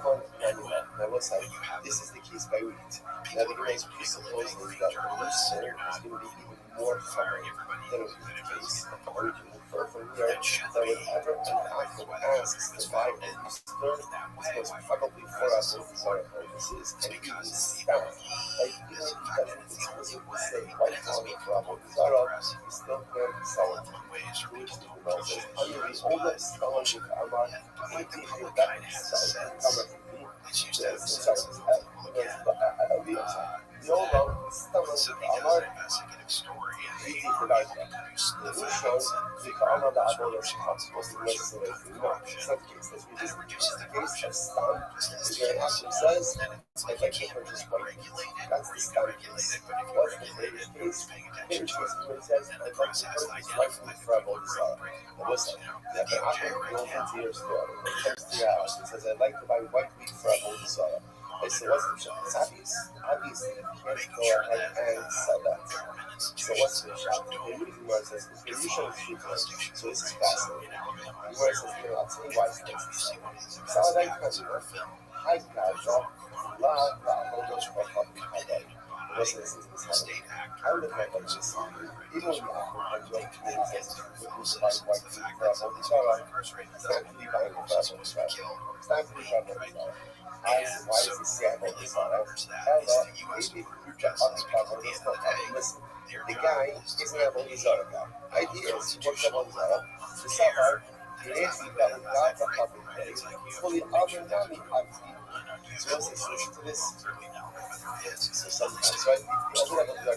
I will say, When you have this is the case by wheat. Now people the who great make piece a of living closing is being that journalists, and you're is not going to be even more firing common everybody than a who wheat benefits case. the Or you public. can infer from here That should that be whenever an taught actor why that asks program was to buy a founded booster, in that way, it's why most probably for press us is so with our important. purposes It's and even because it's the staff. only, Like, even this if in it fact, doesn't it is the only explicitly way, say and white it doesn't on mean the people problem, don't use shut the up, press. you still can't sell it. One way is for people to Which push it under here, the but oldest knowledge of Amar, like the public that kind of has a sells sense. Let's use that sense of the people again. No long stomach So he does Amar, an investigative story, and they he are provides able to produce the the facts shows and the figure out Amar the who's Abol responsible for was certain no, corruption, it's not the case. That's and just it reduces the the case corruption. of Stam. Just as Is the where an case, actor says, then it's like I'd you like to can't purchase really white. regulate it, That's or the you can Stam regulate case. it, but if you What's the regulate it, British nobody's case? paying British attention to case it. where it says, And the I'd like press to has to purchase white identify meat the for a people body who are sale. breaking the Now laws. listen, You know, that the the DOJ actor right goes now. into your store, it comes to your house and says, I'd like to buy white meat for a body sale. I said, what's the shot? It's obvious. Obviously, you can't Making go sure ahead that and sell that. government So what's institutions the shot? The don't reason why it says, the reason defy is the Constitution. so this is Right? So fascinating. in Alabama, The word where says, we I'll tell you why it's every time you see one of these So events I that like happens in to our film, I got those are those are fucking committed listen, listen to this. by state actors. I would have like this. Even when you have a joke, it says, who's the white The fact for a that body somebody's sale. being incarcerated It's not doesn't to mean be buying they're for a supposed body to be sale. killed. It's not to be buying for a body sale. Why is So the sad what body really sale? monitors that is the U.S. Department of Justice, because at the end of the day, Listen, their the job guy is to isn't a body sale guy. Idea is he works a body sale. The suffer, the AC that we got the public day, fully other than the active. So let's listen to this. So sometimes, right? The other level of the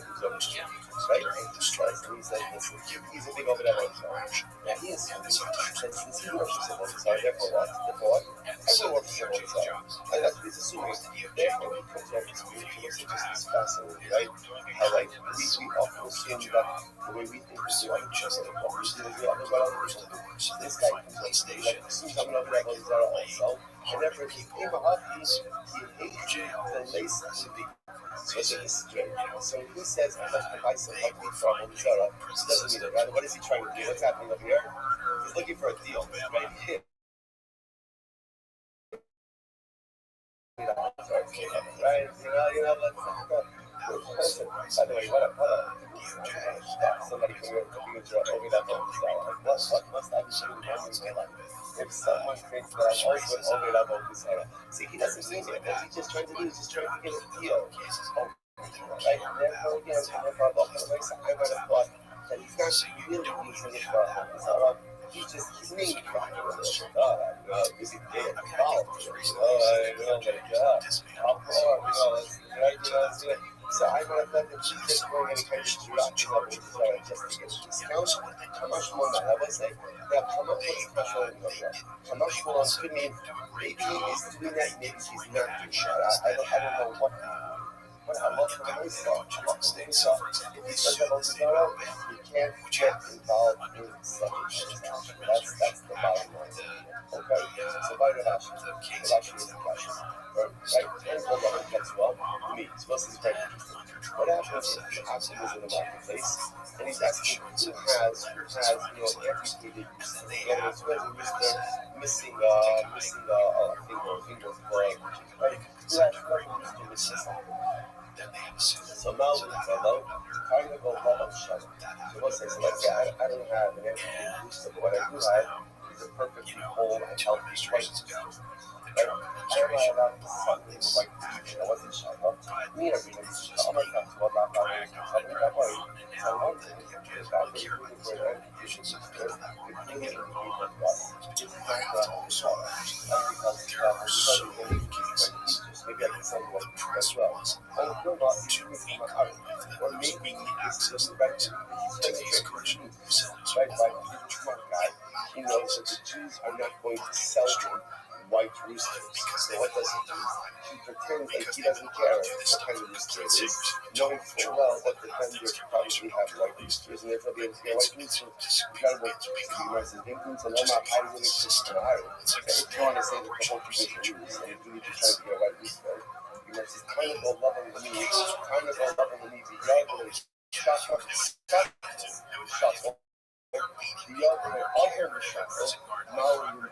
right? And he says, listen, he's a big over there. Now he is since he works for someone, so therefore what? Therefore what? Everyone works for someone, so and that's what he's assuming. Therefore he comes up with spiritual just as fascinating, right? How like we often assume that the way we think is the other just like what we do is the other people. This guy comes up with like assumes I'm not level is also, and therefore he came up, he the lace to be. So this is straight. So he says, I'd like to buy some white meat from Zara. Doesn't mean it, right? What is he trying to do? What's happening over here? He's looking for a deal, right? Right? Listen, by the way, what somebody can over that what's that if someone thinks that I'm also over that Zara. See, he doesn't mean it. What he's just trying to do is just trying to get a deal. Right? Therefore, again, I might have thought that he's not really using it for Zara. He's making it. Is he dead? Oh, my God. So I might have thought that she's just going to kind of drop him up just to get a discount. How much more now? I would say, now, how much more how much more could mean maybe he's doing that, maybe he's not doing that. I don't know what I'm looking at myself. So if he says about Zara, you can't get involved in such a transaction. That's the bottom line. Okay? So by the hash, it actually is the cash. Right? And hold on, it gets well. To me, it's supposed to be very interesting. What happens if the option is in the marketplace and he's asking who has everything that you see. In other words, who has missing finger for right? Who has missing something? So now we know kind of go level shut. So let's say, I don't have an everything booster, but what I do have is a perfectly whole and healthy white booster. Right? I am allowed to something white booster. I wasn't shut up. Me and everything. I'm not going to talk about that way. So I wonder if I'm looking for an education booster, if you need to be with us, it's not the shut up. Maybe I can send one as well. I'm still not using it from my or maybe this is the right right, right, smart guy. he knows that the Jews are not going to sell him white roosters. So what does he do? He pretends like he doesn't care what kind of rooster it is, knowing full well that the vendors probably have white roosters, and therefore be able to get white rooster. Incredible. So the Gemara says, "Includes a loma highly consistent iron." So if you want to say that the whole tradition is, and you need to try to get a white rooster, the Gemara says, "Kind of go love and leave, kind of go love and leave the yard with a shot, the other shot, now you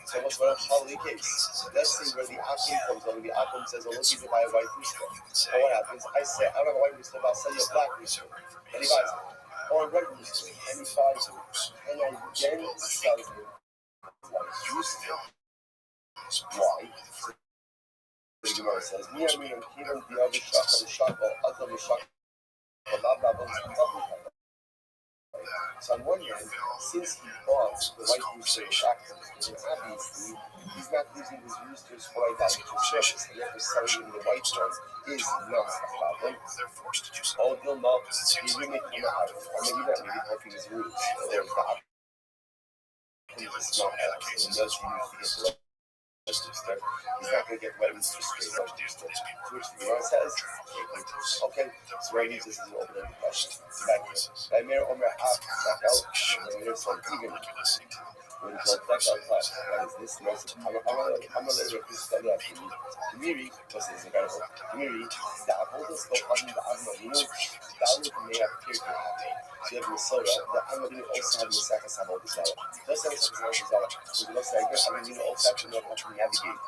so what's going on holiday case? Let's see where the Akim comes on. The Akim says, "I'm looking to buy a white rooster." So what happens? I say, "I don't have a white rooster, but I'll sell you a black rooster." And he buys it. Or a red rooster. And he buys it. And I then sell him white rooster. Why? The Gemara says, "Me and Kieran, the other shot, other shot, blah, blah, blah." So on one hand, since he bought the white rooster obviously he's not using his roosters for idolatry service, and therefore selling him the white one is not a problem. All Dilma, he will make him out, or maybe not, maybe helping his roots. There's the option. It's not Alex, and he does use to get the rooster. He's not going to get white rooster straight up. To which the Gemara says, okay, so where he uses is an open-ended question. By Mayor Omer Af, back out, and there's some even. When you go back out class, that is this most I'm gonna let you study after me. Community, this is incredible. Community, the Avodas of the Avnodinu, the may appear to have. So you have Minnesota, the Avnodinu also have the Sakas Avodas. Those Sakas Avodas, so the Sakas Avnodinu also have to know how to navigate.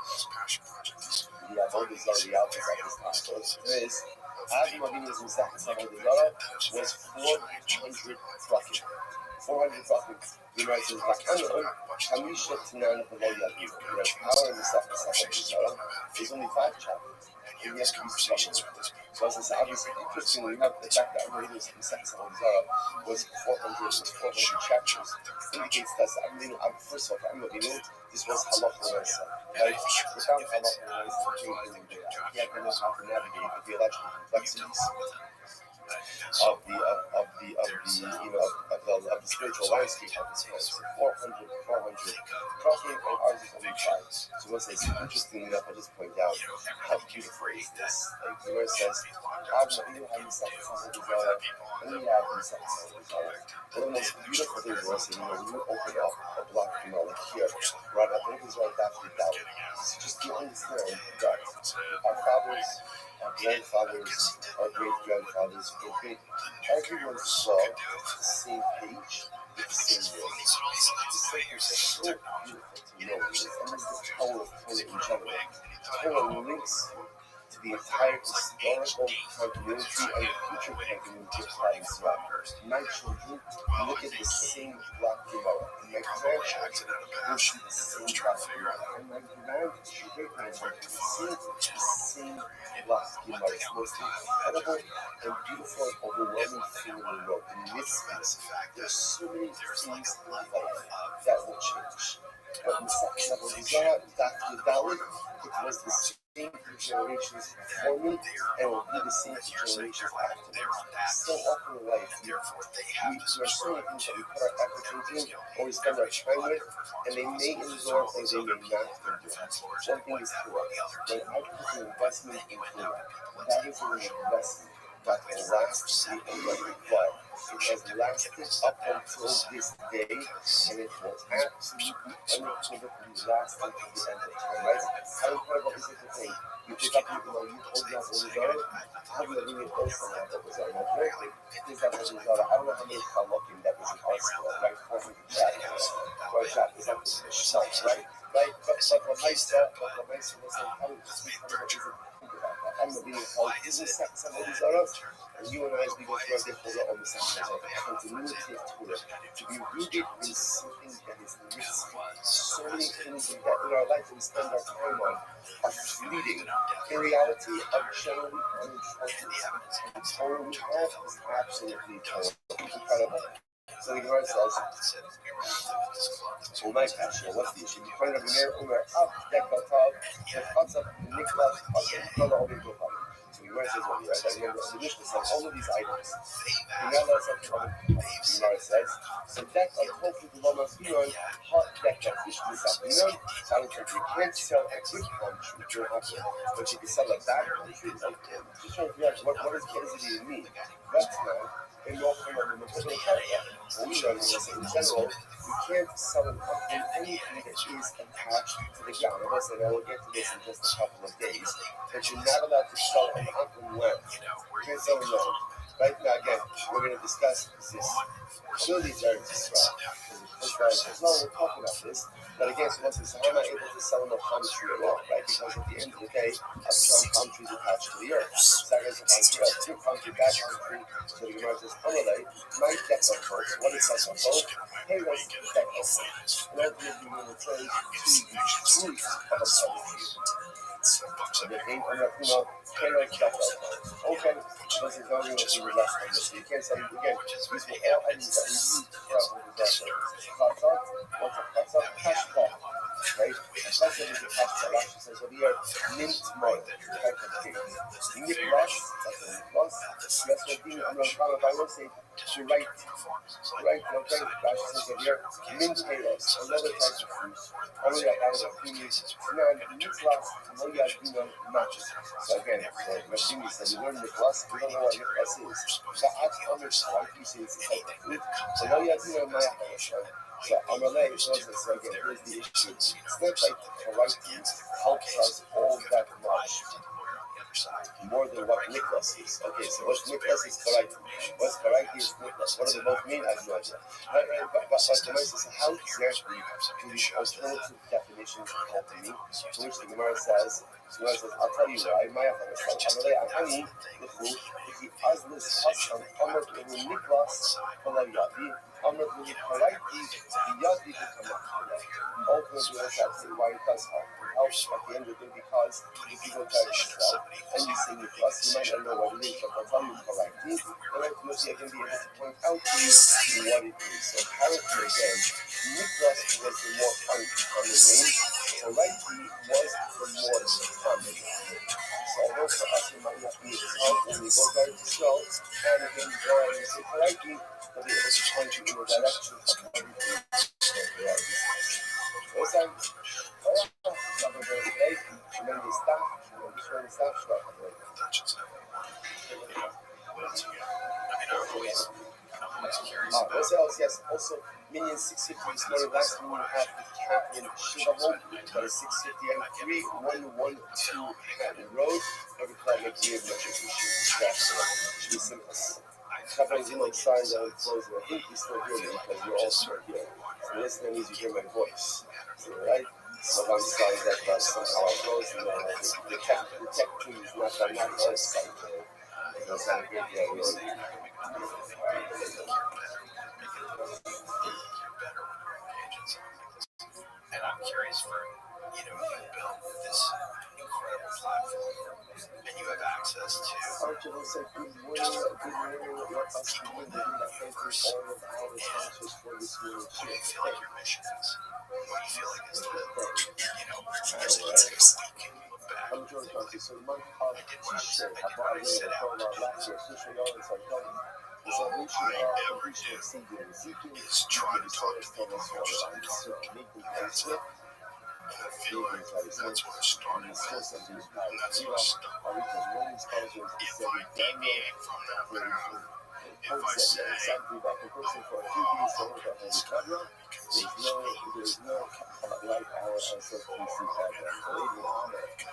The Avodas are the outfits of this time. So there is Avnodinu's Sakas Avodas was 400 fucking. 400 fucking. The Gemara says, Hamisha Tanan of the Yadu. Whereas power in the Sakas is only 5 chapters. And yes, these chapters. So as I said, obviously, interestingly enough, the fact that Amrinu in Sakas was 400 chapters indicates that Amrinu, first of all, Amrinu, this was halacha l'maisa. Right? Without halacha l'maisa, he had to know how to navigate the theological complexities of the spiritual landscape of this place. 400, talking and ours is only 5. So once it's interesting enough, I'll just point out how beautiful is this. Like where it says, and we have the second song of the Zara. One of the most beautiful things was, when you open up a block, like here, right, I think it's right after that. It's just to understand that our fathers, our grandfathers, our great-grandfathers, everyone saw the same page with the same word. It's so beautiful to know this, and this is the power of Torah in general. Torah links to the entire historical continuity and future continuity of time as well. My children look at the same black Gemara, and my grandchildren will see the same black Gemara, and my great-grandchildren will see the same black Gemara. It's the most incredible and beautiful and overwhelming thing in the world. In this case, there's so many things in life that will change. But in the second level of Zara, Dr. Dalit, it was the same for generations before me, and will be the same for generations after me. So often in life, there are so many things that we put our effort into, or we spend our time with, and they may endure or they may not endure. One thing is clear, when I put an investment in Torah, that is an investment that will last the end of the life. It has lasted up until this day, and it will absolutely unequivocally last until the end of time, right? How incredible is it to think? You pick up people like you hold up with Zara, how do you really also have that with Zara? Now, frankly, is that with Zara? I don't know how many Halakim that was in our school, like 400 chapters. Or a chapter, is that the shelf, right? Right? But Lamaisa was like, how is it? I'm not being called, is this somebody Zara? And you and I, as we go through our day, on the second of continuity of Torah, to be rooted in something that is missing. So many things that in our life we spend our time on are fleeting. In reality, are generally unimportant. The Torah we have is absolutely incredible. So the Gemara says, "Oh my gosh, what's the issue? You find a Meir Omer up, Dekatav, the Chatzah, Niklas, So the Gemara says, well, right? I remember the Mishnah says all of these items. You're not allowed to the Gemara says, so So that's a hopefully the Lama Fion, hot deck that fish this up. You know, so I don't think you can't sell a good palm tree, you don't have to, but you can sell a bad palm tree. Like, just trying to figure out what does it even mean? That's not in North Carolina, in we learn this in general, you can't sell anything that is attached to the ground. And listen, I will get to this in just a couple of days, but you're not allowed to sell an unwed. You can't sell a loan. Right now, again, we're going to discuss this. Clearly, it's very described. As long as we're talking about this, but again, so once it's, I'm not able to sell no palm tree at all, right? Because at the end of the day, a strong palm tree is attached to the earth. Second, so good palm tree, bad palm tree, so the Gemara says, Amalei, my deck of folks, what is that of folks? Hey, what's deck of folks? And ultimately, we will say to the fruit of a palm tree. The name of the, Kayla's deck of folks. Okay, this is only what we were left on this. You can't say, again, these were all items that we used for our Chatzot, what's a chatzot? Hashbah, right? That's what is a hashbah. Rashi says over here, mint mud, type of thing. Niklas, that's a niklas. That's what being on the Ramah, I will say, to write, okay? Rashi says over here, mint halos, another type of fruit. Only I have an opinion. Now, niklas, Moya Dino matches. So again, Rashimi said, you learn niklas, we don't know what niklas is. That's on the side, you see it's a type of fruit. So Moya Dino Maya Hashem. So Amalei shows us again, here's the issue. It's not like variety helps us all that much. More than what Nicholas is. Okay, so what's Nicholas is variety. What's variety is Nicholas. What do they both mean? I have no idea. But the Gemara says, how exactly do the alternative definitions help me? To which the Gemara says, I'll tell you why. My Amalei, Ani, the food, if he has this custom, Amr to Nicholas, Rabbi, Amr to variety, the Yadi become ultimately, that's actually why it does help. It helps at the end of the day because if you go to yourself and you sing it plus, you might not know what it is, but I'll tell you correctly, and ultimately I can be able to point out to you what it is. So apparently again, Nicholas was the more uncommon name, Variety was the more common. So although for us it might not be as hard when we go down to show, and again you go out and say Variety, they'll be able to point you in the direction of what it is. What's that? What else? Yes, also Minion 650 this morning. Last meeting we have the Captain Shivamon, but a 650 and 3112 Captain Road. Every car makes me a much appreciated. Should be simple. Sometimes you like signs out and close, and I think you still hear me because you're all still here. So listen, that means you hear my voice. Right? So I'm sorry that somehow I close, and the tech team is not us. It's not a good idea. And I'm curious for, you built this incredible platform and you have access to just what do you feel like your mission is? What do you feel like is the, you can look back. I'm George Hunter, so the month of T-shirt, I bought a set out last year, official yards are done. The salvation of completion of seeking is trying to talk to people who are just that's it. And I feel like that's what I started with, and that's what I stuck with. If I deviate from that path, if I say, I'm going to this guy because there's no like our ancestors because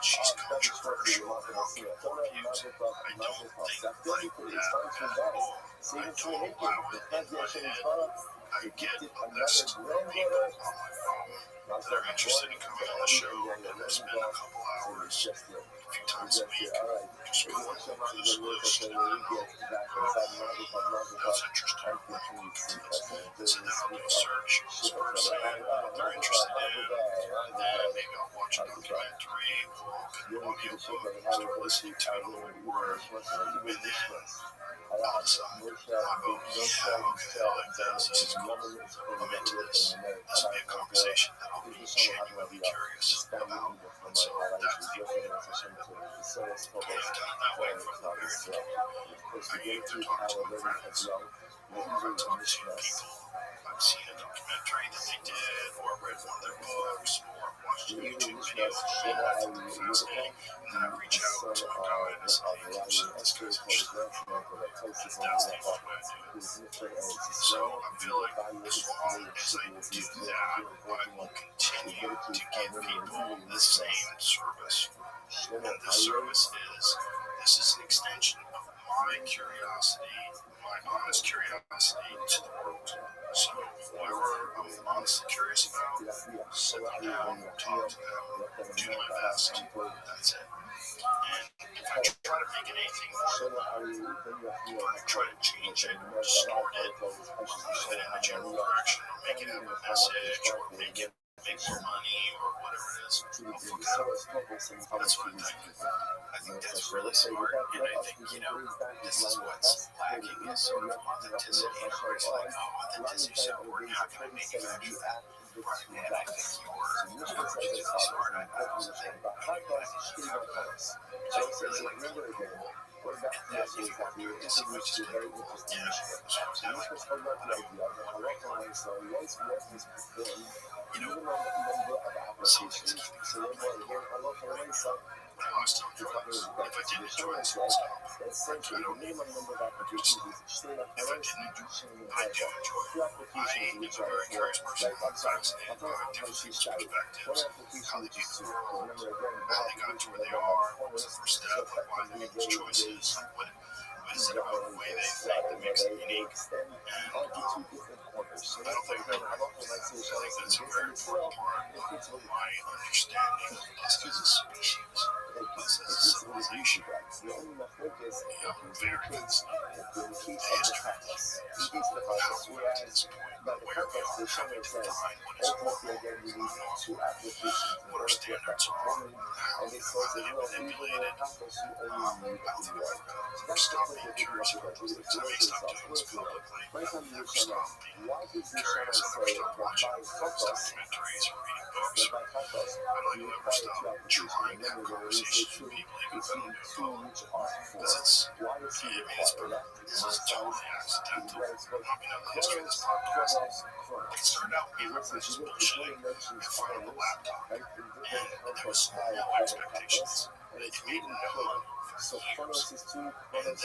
she's controversial or broken her views, I don't think like that. I don't allow it in my head. I get there's people on my phone that are interested in coming on the show, and I spend a couple hours a few times a week just going over this list, and then that's interesting. So then I'll do a search, sort of say what they're interested in, and then maybe I'll watch a documentary, book, an audiobook, start listening to it over and over, and then all of a sudden I'll go, yeah, okay, I like this, this is cool, I'm into this. This will be a conversation that I'll be genuinely curious about. And so that's the goal. And I've done that way from the very beginning. I aim to talk to a variety of people. I'm video of fascinating. And then I reach out to my guy and I say, hey, this guy's interesting. And that's the only way I do it. So I feel like as long as I do that, I will continue to give people the same service. And the service this is an extension of my curiosity, my honest curiosity to the world. So whoever I'm honestly curious about, sit them down, talk to them, do my best. That's it. And if I try to make it anything more, or I try to change it or distort it, move it in a general direction, or make it have a message, or make it make more money, or whatever it is, I'll fuck it up. That's what I think. I think that's really smart, and I think, this is what's lacking is sort of authenticity. Everybody's like, oh, authenticity is so important. How can I make it actually that? And I think your approach is really smart. I was thinking about how you guys should go about this. So I really like that. And that you work this is which is very cool. Yeah. Some things keep me from when I was telling drugs, if I didn't enjoy this stuff, I don't need it. If I didn't, I do enjoy it. I am a very curious person. I'm fascinated by different people's perspectives, how they view the world, how they got to where they are, what was the first step, like why they make those choices, what is it about the way they think that makes it unique. And I don't think that I think that's a very important part of my understanding of us as a species, us as a civilization. I'm very fascinated with the history of how we got to this point, where we are, how we define what is normal, what our standards are, how they get manipulated. I think I've stopped being curious about those things. I may stop doing this publicly, but I've never stopped being curious. I never stopped watching documentaries or reading books. I don't think I'll ever stop trying to have conversations with people, even if I don't know them. Because this is totally accidental. The history of this podcast, it started out being like just bullshitting in front of the laptop. And there was no expectations. It made no money for years. And then it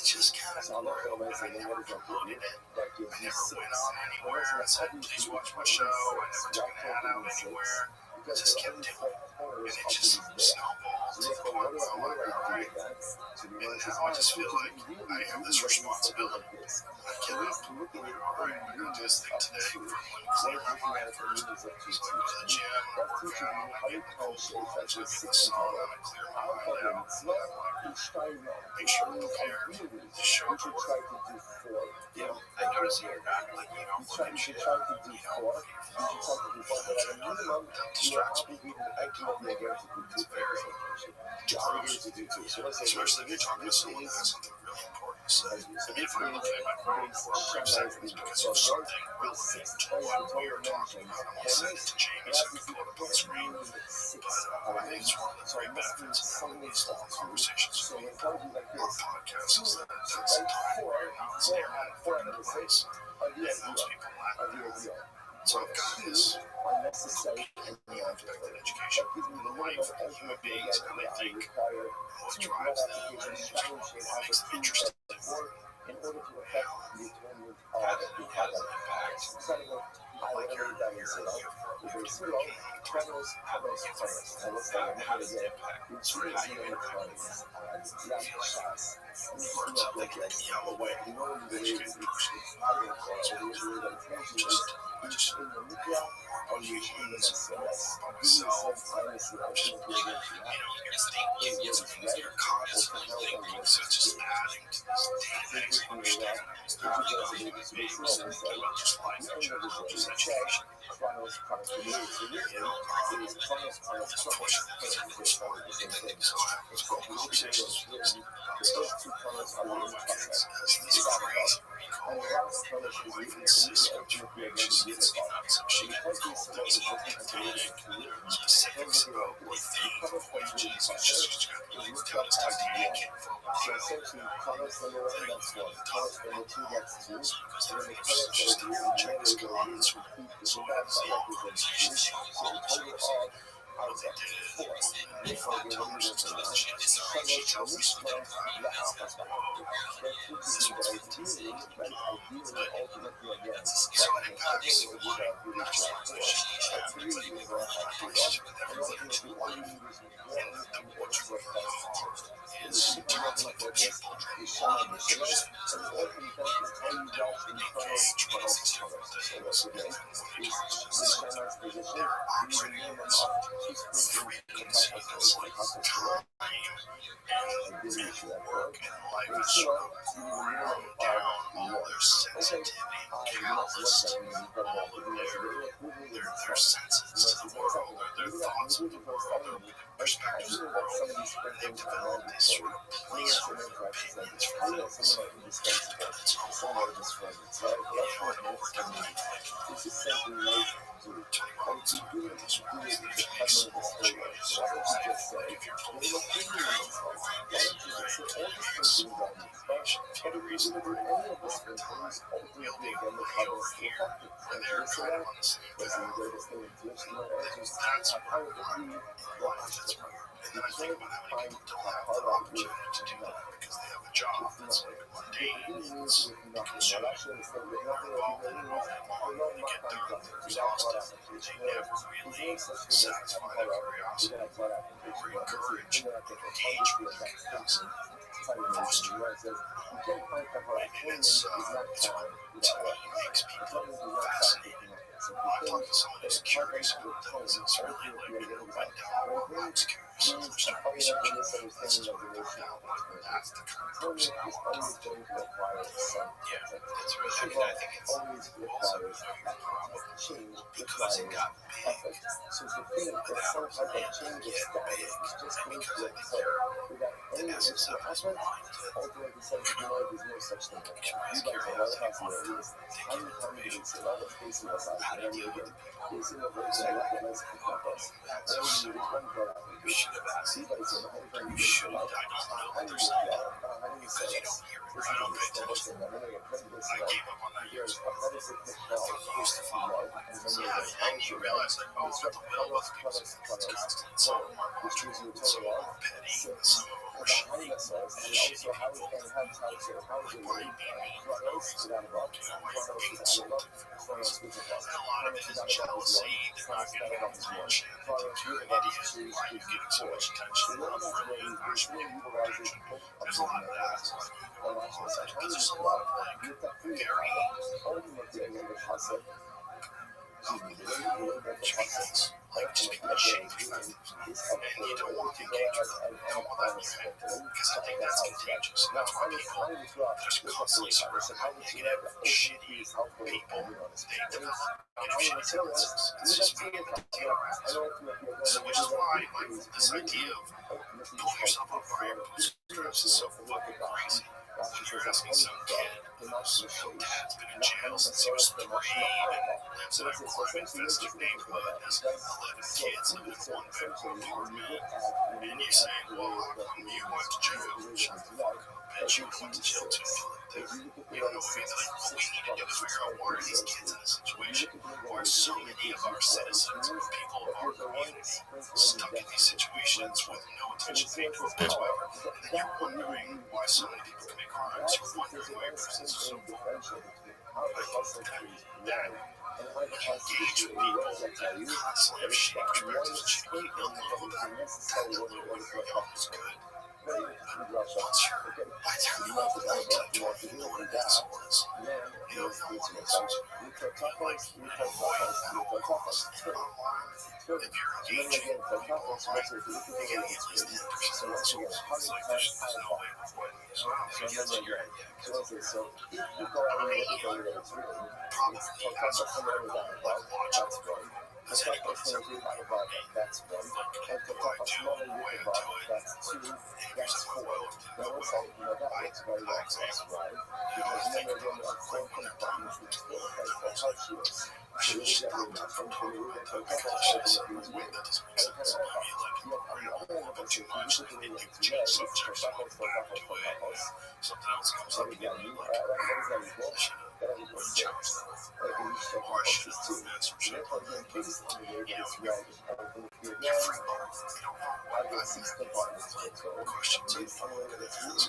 just kind of grew, and I never promoted it. I never went on anywhere and said, please watch my show. I never took an ad out anywhere. It just kept doing it. And it just snowballed to the point where I'm like, all right. And now I just feel like I have this responsibility. I get up, I'm like, all right, I'm going to do this thing today for one clear my mind first. So I go to the gym, I work out, I get in the cold plunge, I get in the sauna, I clear my mind out. And then I'm like, make sure I'm prepared to show up. I notice you're not like, looking shit up, looking at your phone, that distracts me. I totally agree. It's very gross to do too, especially if you're talking to someone who has something really important to say. I mean, if I'm looking at my phone for a brief second, it's because of something relevant to what we are talking about. I'm going to send it to Jamie so we can pull it up on the screen. But I think it's one of the great benefits of having these long conversations with me on podcasts is that that's a time where you're not staring at a foreign place, and most people lack that. So I've got this unexpected education in the life of human beings, and I think what drives them and what makes them interesting, how that has an impact. Like your curriculum, that has an impact. Sort of how you interact with words out like the way educated person just on you about myself, just thinking, you're constantly thinking, so it's just adding to this database of understanding of human beings about just life in general, just education. It's unfortunate because I really want anything, so I have those conversations about stuff. One of my kids has this crazy recall where life insists on information gets me nuts, and she can recall things about the Titanic, specifics about what the voyages, she's got to use down as Titanic for a while. They live on the top of the because they're just Genghis Khan, so I have zero conversations, zero conversations. what they did, and they fought till their sister. She tells the story of how they whoa, this one's been taken. So when it got to like, that's why she's not a relationship with everybody to life. And what's really hard is to get children on the church trust what they listen to and what it teaches. There are actually three concepts like time and work and life is sort of ground down all their sensitivity and callous, all of their senses to the world, their thoughts of the world, their perspectives of the world, and they've developed this sort of place for their opinions for things. And it's hard over time. Tony Robbins talked about this one. If you make small changes, if you're only right, you make small deviation for the reason that you'll be over here and they're kind of on the same path. That's where I'm in life. That's where and then I think about how many people don't have the opportunity to do that because they have a job that's like mundane, it's consumed, they're involved in it all day long, and they get done, they're exhausted, they never really satisfy their curiosity or encourage or engage with their curiosity, foster it. And it's hard to makes people fascinated. I talk to someone who's curious about things, it's really like went down or rocks curious, and start researching. This is what I found out. That's the kind of person I want to be. Yeah, that's right. I mean, I think it's also because it got big. But that was meant to get big, and because I think the essence of it is wanting to express curiosity, thinking of information, how to deal with the people. That's you should have asked them. You should have. I don't know that there's because you don't hear it. You don't pay attention. I gave up on that years ago. I used to follow it. Yeah, and you realize like, oh, the will with people is constant. Some of them are more true, some of them are petty, some of them are shitty. And shitty people might be mean. Might be insulting for no reason. And a lot of it is jealousy. They're not getting enough attention. You're an idiot. Why are you getting so much attention? Not friendly, not showing you attention. There's a lot of that. Because there's a lot of like very treatments, like just people that shame you, and you don't want to engage with them. You don't want that in your head because I think that's contagious. That's why people just constantly surrounded by negative, shitty people. They develop negative, shitty tendencies. It's just being around. So which is why like this idea of pulling yourself up by your bootstraps is so fucking crazy. You're asking some kid whose dad's been in jail since he was 3 and lives in a crime-infested neighborhood, has 11 kids living in one bedroom apartment, and you're saying, well, how come you went to jail? Shut the fuck up, bitch. You went to jail too. You don't know what we need. Like, what we need to do is figure out why are these kids in a situation where so many of our citizens or people of our community stuck in these situations with no attention paid to them whatsoever, and then you're wondering why so many people commit crimes. You're wondering why everything's so that engage with people that constantly have shitty perspectives and shitty people. That really when you're young is good. But once you're by the time you level up to 20, you know what it is. You don't know what it is. Like, why and online, if you're engaging people, right, again, it's 10% so it's like there's no way of avoiding this. I don't think it's in your head yet. Probably has a friend like logical. Has anybody's ever like why do it, way I do it, and here's a quote, I example, I think about it quite when I'm done with it. She was stopped from because she said, wait, that doesn't make sense. I mean, like, I know a bunch of lives, and they like to change subjects, so I'll go back to it, and something else comes up again, like, I should have challenged that. Or I should have answered shit. You know, you're free questions I don't want to ask.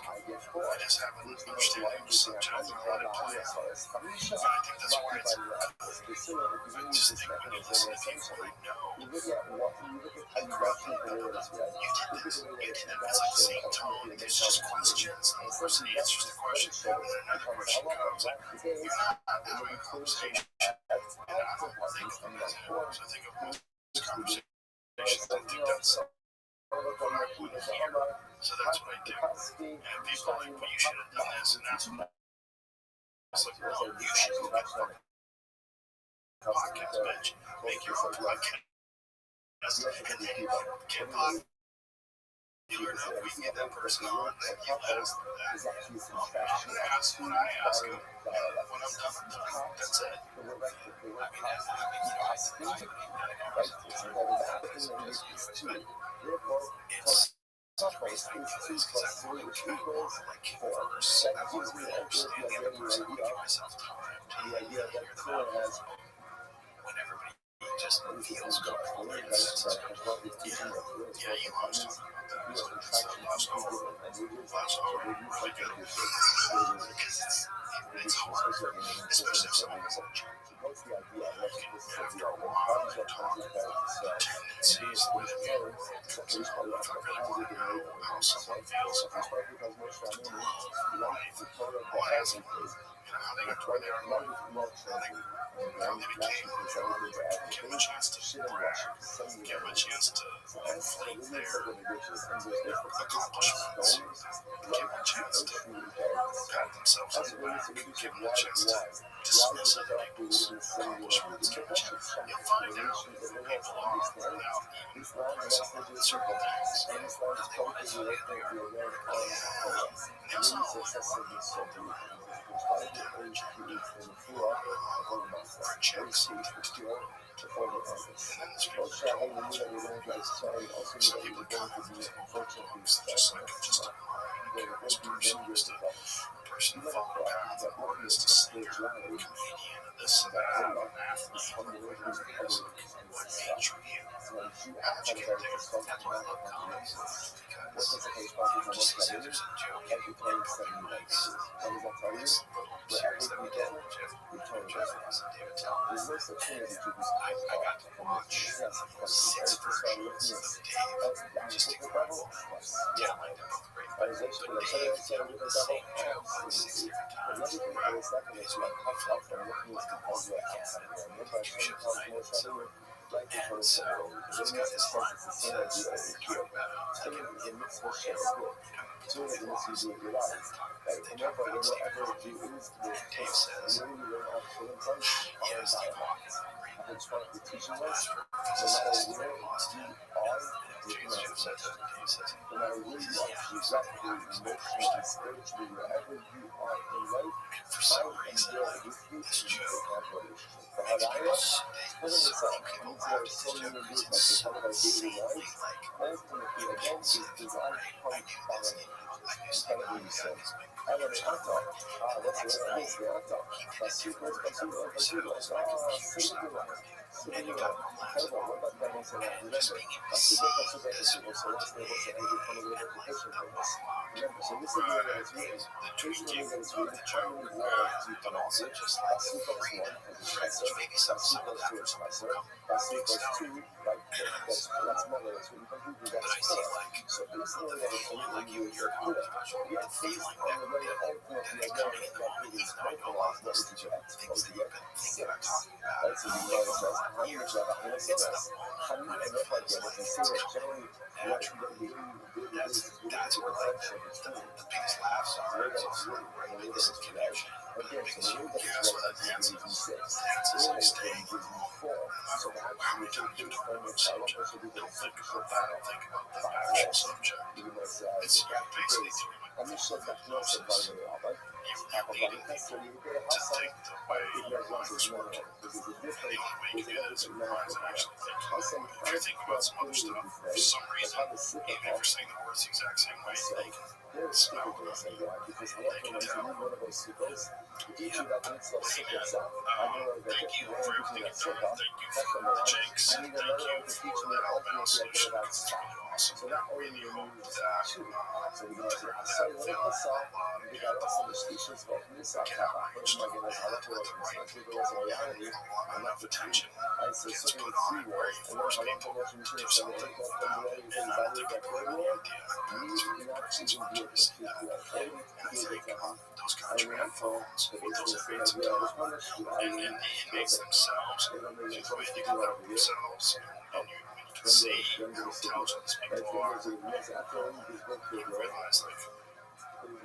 I just have an understanding of subject and let it play out. And I think that's why it's cool. I just think when you listen to people I know, incredibly, you did this, you did that. It's like the same tone. It's just questions. One person answers the question, and then another question comes. Like, you're not having a conversation. And I don't think of them as hours. I think of them as conversations. I think that's what I want to hear. So that's what I do. And people are like, well, you should have done this, and that's what I was like, no, you should go get a podcast, bitch. Make your own podcast. And then get popular enough, we can get that person on, and you host that. That's what I ask them. When I'm done, that's it. I mean, it's so crazy because I really care like converse. I want to really understand the other person. I want to give myself time to hear them out. When everybody just feels comfortable, yeah, you lost talking about that. So lost over really good. Because it's hard, especially if someone is like after a while and talk about tendencies within you. Because if I really want to know how someone feels about life, or hasn't, how they got to where they are in life, how they became, give them a chance to brag, give them a chance to inflate their accomplishments, give them a chance to pat themselves on the back, give them a chance to dismiss other people's accomplishments, give them a chance. You'll find out who people are without even focusing on certain things. How they want to get there. There's no projects sometimes to work. And then there's people that don't want to work. Some people kind of just like just a mind. This person used to follow a path of artist, a singer, a comedian, and this and that, an athlete, whatever it is. What made you? How'd you get there? That's why I love comics. Because you just sit there's a joke and everybody likes these little series that we did with Jeff Ross and David Tellman. I got to watch 6 versions of Dave. Just incredible. Yeah, I liked them both great. But Dave did the same joke 6 different times. Right? He's like, I felt for working with people again. You should like it. And so he's got this line that says, talking about how like in so Dave says, I James Jeff says that, Dave says it. And for some reason, this joke makes people stay so people laugh at this joke because it's so insanely like impulsive, right? I knew this. I knew somebody who got these big pictures on the next night. He did a different voice. It was like a huge sound. And you got no laughs. And just being able to see this world and life the drinking, the joke, but also just like the freedom, right? Which maybe some of that for some people conflicts down. But I see like the feeling like you're the feeling that it's coming in the moment, even though I know a lot of those things that you've been thinking about talking about for years. It's the moment and the feels like it's coming naturally. That's where like the biggest laughs are. Where the biggest connection, where the biggest yes, where the dancing dances like staying. No matter how many times you talk about the subject, don't think about that. Don't think about the actual subject. It's basically through hypnosis. You lead people to think the way your mind is working. And the only way you can do that is if your mind's actually thinking. If you're thinking about some other stuff, for some reason, even if you're saying the words the exact same way, they can smell them. They can tell. Yeah. Thank you for everything you've done. Thank you for the jinx. Thank you for that Alabama solution. also So that really only hope removes that two. So we throughout got that so film, we also we got also the people species of this I get have a outraged like in and this let other the right so people there was a get reality and enough not the two. attention I say gets something put with on sea it where walls you and then force how long people the motion to do is so something take off from the about it. areas And and I don't values think that people go have any there. idea that We this do really not person's even be a watches. completely And afraid I to be able think to have those I country mean for headphones, the what those business inmates that we have are done, punished I and mean the inmates themselves, they don't really you supposed to get do a all look of at you. themselves, and you can Then see go how to city. intelligent these Right, people then go are. to the next after this book to You the realize, like,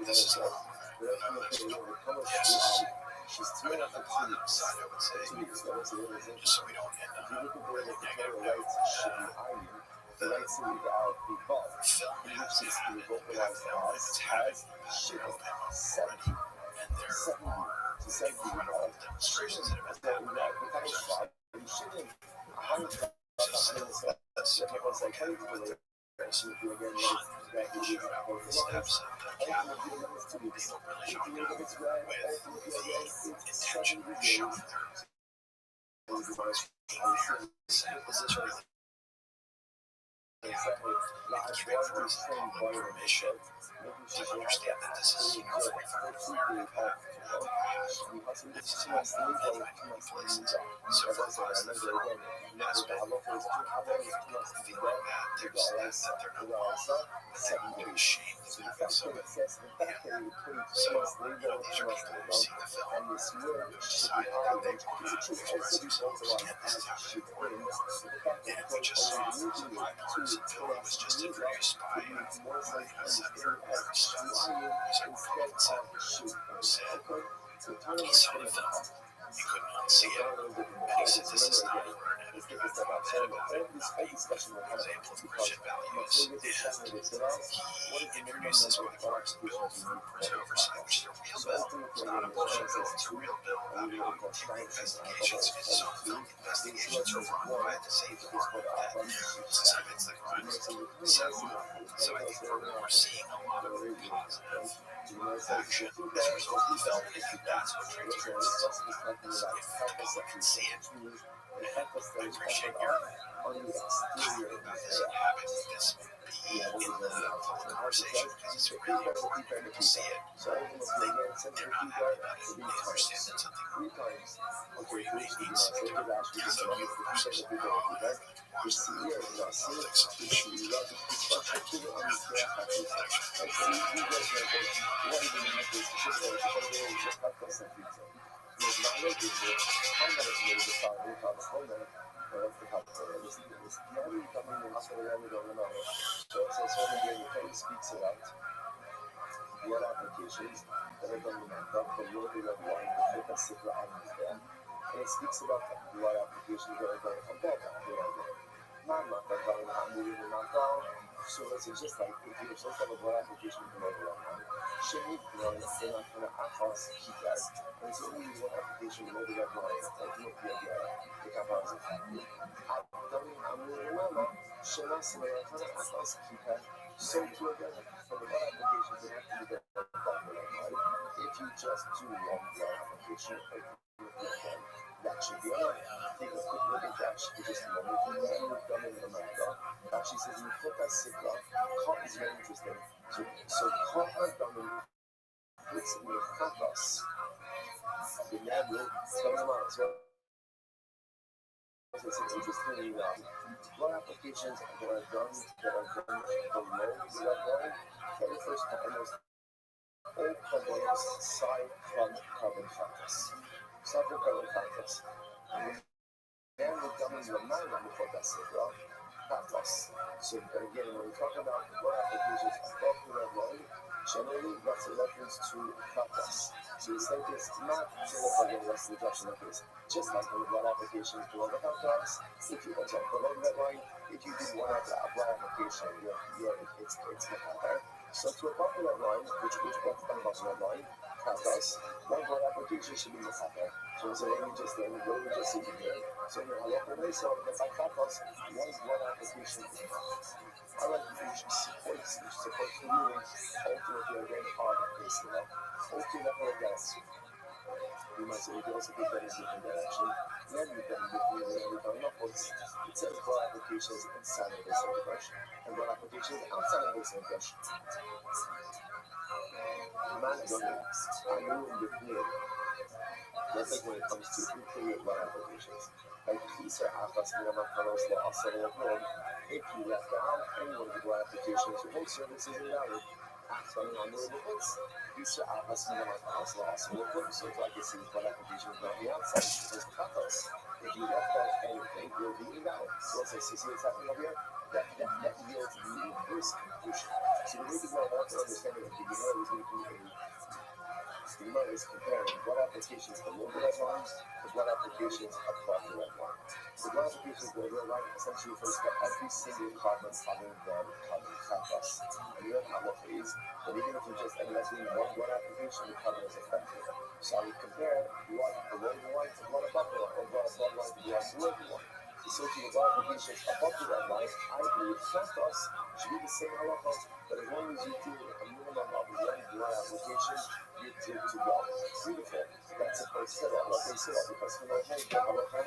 this is But none of this. Yes, she's I mean, on the 2 positive side, I would say, 2 weeks ago, so it was just so we don't end if on you look at the way a that the negative total note, rights should be ironed, the rights to leave out the bulk, film in has which is had the an vocalized impact now, and as it's having has an impact should now have already, 70, and there 70 are to 70 incredible demonstrations that have so been happening. the kind of shot, you shouldn't, I haven't thought about it, That's so it was like 20 people later, so if you again, that you show use out both the the lines, steps of the ultimately, cattle. it's 2 weeks. People really If showing you up look at it's right, with ultimately, the again, it's intention 70 of days. showing their is this really Exactly. it's reinforcing public information to understand that this is, free from America. This is how so for us, the film has been feeling that there's that they're not wrong, that they don't have to be ashamed of having some. So, these are people who've seen the film, who've decided that they want to express themselves, and this is how they report it. And we just saw some bipartisan bill that was just introduced by Senator Larry Stutz, who's a Republican senator, who said he saw the film, he couldn't unsee it, and he said this is not for an editor to have a head about it, not being an example of Christian values. And he introduced this bipartisan bill for prison oversight, which is a real bill. It's not a bullshit bill, it's a real bill about how investigations, some film investigations are run by the same department that suspects the crimes. So I think we're seeing a lot of positive action as a result of the film. And I think that's what transparency is all about. Is if the public can see it, then I appreciate your talking about this and having this be in the public conversation, because it's really important when people see it. They're not happy about it. They understand that something where you may need some so you versus watch the politics of the issues. Sometimes you don't have to speaks about what applications that are done in the local level and the civil there. And it speaks about what applications that are done above that. Not done, not moving, not down. So it's just like if you're some type of what application below the line, shouldn't they're not going to us keep that. And it's only one application below the red line that you appear there. The capaz of I'm remember, should not say that kind of us keep that. So to again, for the one applications that have to be done above the red line, if you just do one blood application, that should be enough. Take a quick look at that. Should be just one thing that you've done in America. She says in the book I sit down, Kant is very interesting. So Kant has done it's in the focus. The man will tell them out. So it's interesting what applications that are done below the red line. Very first almost all carbones side from carbon factors. Side from carbon factors. And we're coming to a man on the focus as well. So again, when we talk about what applications above the red line, generally that's a reference to focus. So it's like it's not again that's the Joshua case. Just like when what applications below the focus, if you go below the red line, if you do one application, it's not there. So to above the red line, which what's above the red line, focus, one blood application should be the there. So you just then go to just see here. So you have a way so if I focus, one blood application is I like to support the movement, ultimately again hard case level. Ultimately against you might say you can also put that in different direction. Then you can do it up. It says blood application. applications inside of the base of the brush and blood applications outside of the base of the brush. Just like when it comes to interior blood applications. Like these are apples, minamacanos, the oscillate blood. If you left out any one of the blood applications, your whole service is invalid. Actually, on the liquids, these are apples, minamacanos, the oscillate blood. So it's like you see blood applications on the outside, there's the pathos. If you left out anything, it will be invalid. So let's say, see what's happening over here? That yields the inverse conclusion. So the way to go about to understanding of the beginner is going to be the Gemara is comparing blood applications below the red line to blood applications above the red line. The blood applications below the red line essentially refers to every single carbon other than carbon plus. And you have what it is, but even if you just end up doing one blood application, the carbon is affected. So I would compare blood below the line to blood above the line, or blood above the line to blood below the line. Associated blood applications above the red line, i.e. Santos, should be the same halacha, but as long as you do a minimum of one blood application, you do to God. Beautiful. That's a first set up, what they say, because when I had the halacha,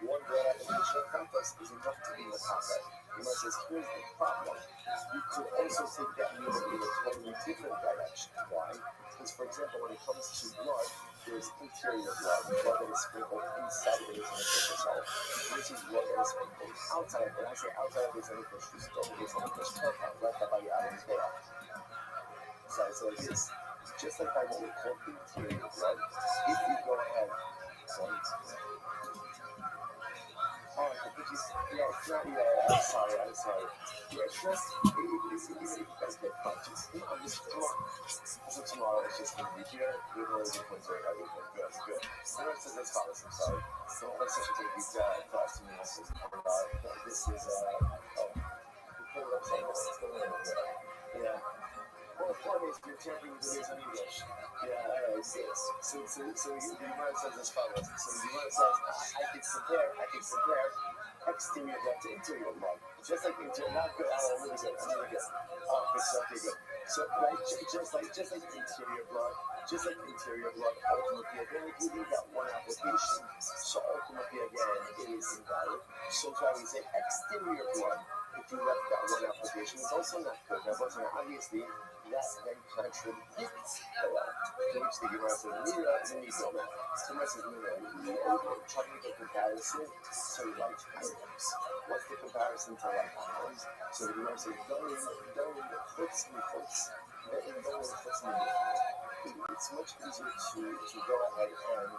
one blood application of Santos is enough to be the concept. You must say, here's the problem. You could also take that unit in a totally different direction. Why? Because, for example, when it comes to blood, there's interior blood that is sprinkled inside of the base itself, versus blood that is sprinkled outside. When I say outside of the base just don't base compound, left by the atoms there. So it's like this. Just like by what we call interior blood, if you go ahead, I'm sorry. Yeah, just, it's a bit conscious. I'm just, so tomorrow it's just going to be here. We're going to be points right now. Good. So it says as follows, I'm sorry. So let's just take these class to me. This is, we pull it upside down. It's going on here. Yeah. Well, 4 days, you're chanting the days in English. Yeah, alright, so the Gemara says as follows. So the Gemara says, I can compare exterior blood to interior blood. Just like interior, not good, really good. Okay, good. So, right, just like interior blood, ultimately, again, if you leave that one application, so ultimately, again, it is invalid. So, try to say exterior blood. If you left that one application, it's also not good. Now, obviously, that then contradicts the law. Which the Gemara says, Mira, then you know that. The Gemara says, Mira, you try to make a comparison to light items. What's the comparison to light items? So the Gemara says, it's much easier to go ahead and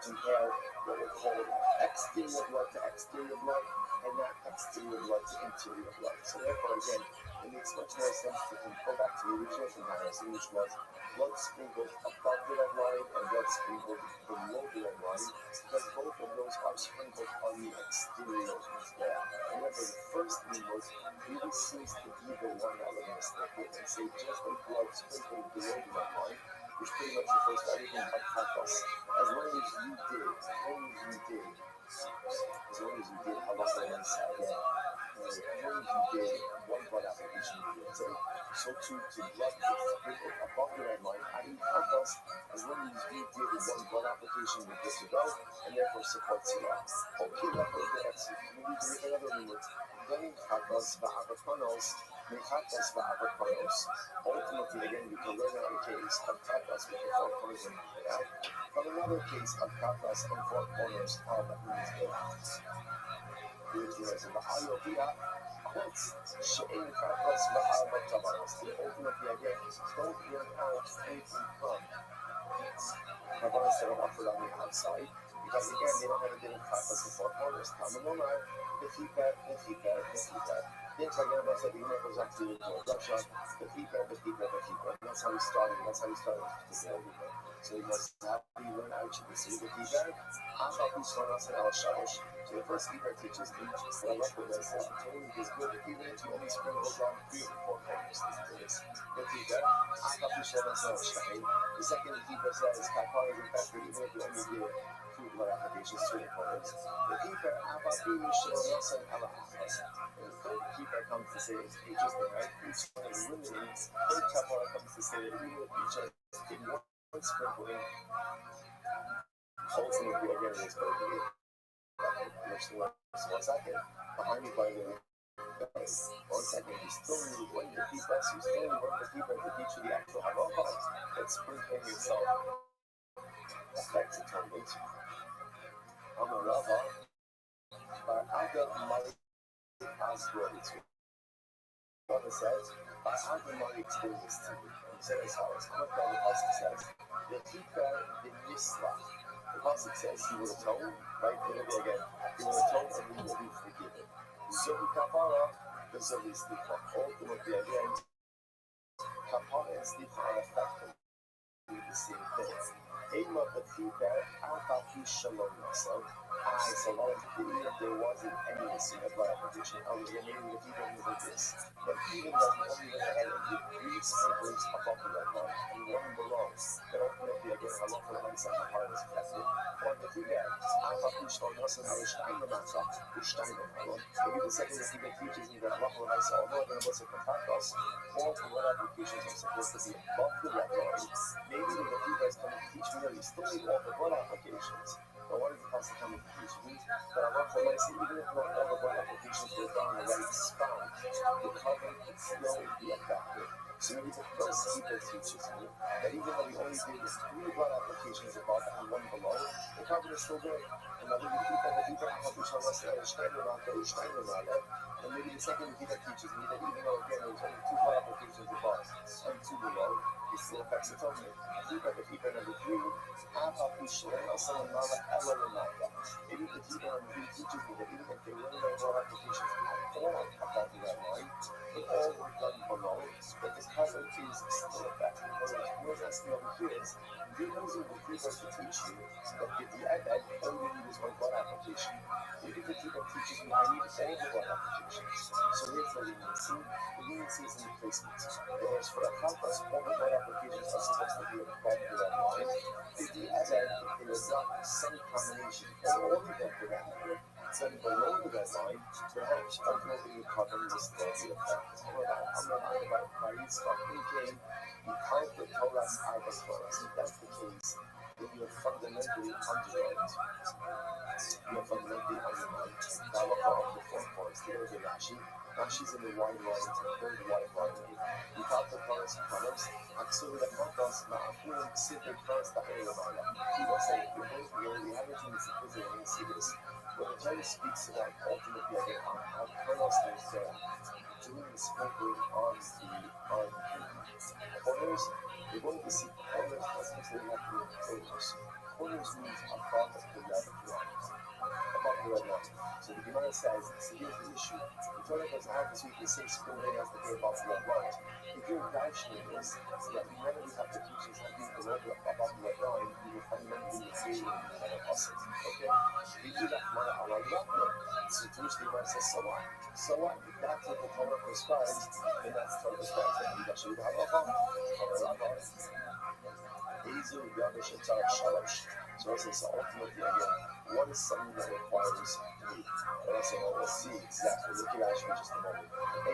compare what we call exterior blood to exterior blood, and not exterior blood to interior blood. So therefore, again, it makes much more sense to go back to the original comparison, which was blood sprinkled above the red line and blood sprinkled below the red line, because both of those are sprinkled on the exterior as well. However, the first thing was really seems to be the one that we're going to stick with and say just like blood sprinkled below the red line, which pretty much refers to everything but pathos. As long as you did halacha inside there, as long as you did one blood application, so to blood sprinkled above the red line, i.e. pathos, as long as you did one blood application, you're good to go, and therefore supports you up. Okay, therefore, maybe you can make another number. Then pathos va'avakonos, ultimately, again, you can learn out a case of pathos with the 4 corners of the out, from another case of pathos and 4 corners of the out. Quotes, She'en pathos va'avakonos. Ultimately, again, don't learn out anything from pathos that are offered on the outside, because again, they don't have a different pathos and 4 corners. Kamimomar, the feedback. Things like that, that's like the goes up to Russia, the feedback. That's how we started. So you must have to learn how to see the feedback. So the first feedback teaches each. What I love with this is totally is good, even if you only sprinkle on 3 or 4 corners. The feedback. The second feedback says kapara is in fact even if you only do 2 blood applications, 3 corners. The feedback the third keeper comes to say it's interesting, right? Each one is limited. Third kapara comes to say that even if you just did one sprinkling, ultimately again is going to be question was, 1 second, behind me by the way, 1 second, you still need to wait the people, you still need to work the people to teach you the actual halachas, but sprinkling yourself affects atonement. I'm a rabbi, but I got money as well. What it says, I have the money experience to me. He said as far as quick on the pasuk says, the keeper the misla. The pasuk says he will atone, right? It'll be again. He will atone and he will be forgiven. Zobi kapara, the zobi slicha. Ultimately again, kapara and slicha are effective. The same thing. Aim of the keeper, apapi shalom myself. So long as even if there wasn't any sin of blood application, I was remaining with even with this. But even though he only went ahead and did 3 sprinklings above the red line and 1 below, that ultimately again, I love for the mindset of heart is affected. Or the keeper, apapi shalom myself, I was stein the matzah, the stein of heaven. Maybe the second the keeper teaches me that Allah for myself, although I'm going to protect us, all the blood applications are supposed to be above the red line. Maybe the keeper is going to teach me that we still need all the blood applications. But what is the pastor coming to teach me? That I want to let see, even if not all the blood applications were done in the right spot, the covenant could still be effective. So maybe the first keeper teaches me that even though we only did 3 blood applications above and 1 below, the covenant is still good. And now the keeper, I have to show us that and maybe the second keeper teaches me that even though again there's only 2 blood applications above and 2 below, it still affects atonement. The keeper number 3, maybe the keeper on the teaches me that even if there were no blood applications at all above the red line, but all were done below, that the covenant is still effective. What I'm asking over here is, you're using the keeper to teach you that if the Abed only need is 1 blood application, maybe the keeper teaches me I need all the blood applications. So here's the leniency. The leniency is in the placement. Whereas for a Kapas, all the blood applications are supposed to be above the red line. If the Abed, if they were done some combination, all above the red line, then below the red line, perhaps ultimately the covenant will still be effective. I'm not about Yitzchak thinking you can't put Torah's Arba Torahs. If that's the case, then you're fundamentally undermined. You're fundamentally undermined. Now look at the 4 points. There's a Rashi. Rashi's in the wide line, it's a third wide line. You thought the Torah's comments, actually the Kapas, Ma'afun, Siddiq, first, the Hayamala. He was saying, you're both here, we haven't seen this in when you see this. When the Torah speaks about ultimately again, how Kronos is doing the sprinkling on the corners, you're going to see corners, that's because they have to be corners. Corners means above the red line. Above the red line. So the Gemara says, so here's the issue. The Torah does not have to speak the same sprinkling as the day above the red line. If you're dashing this, that none of these applications have been below the above the red line, you will fundamentally be in the process. Okay? We do that Gemara Allah Rabbi. So to which the Gemara says, so what? So what? If that's what the Torah prescribes, then that's the Torah prescribes. And you actually have a Torah. So this is ultimately again, what is something that requires me? And I say, well, we'll see exactly. Look at Rashi in just a moment. The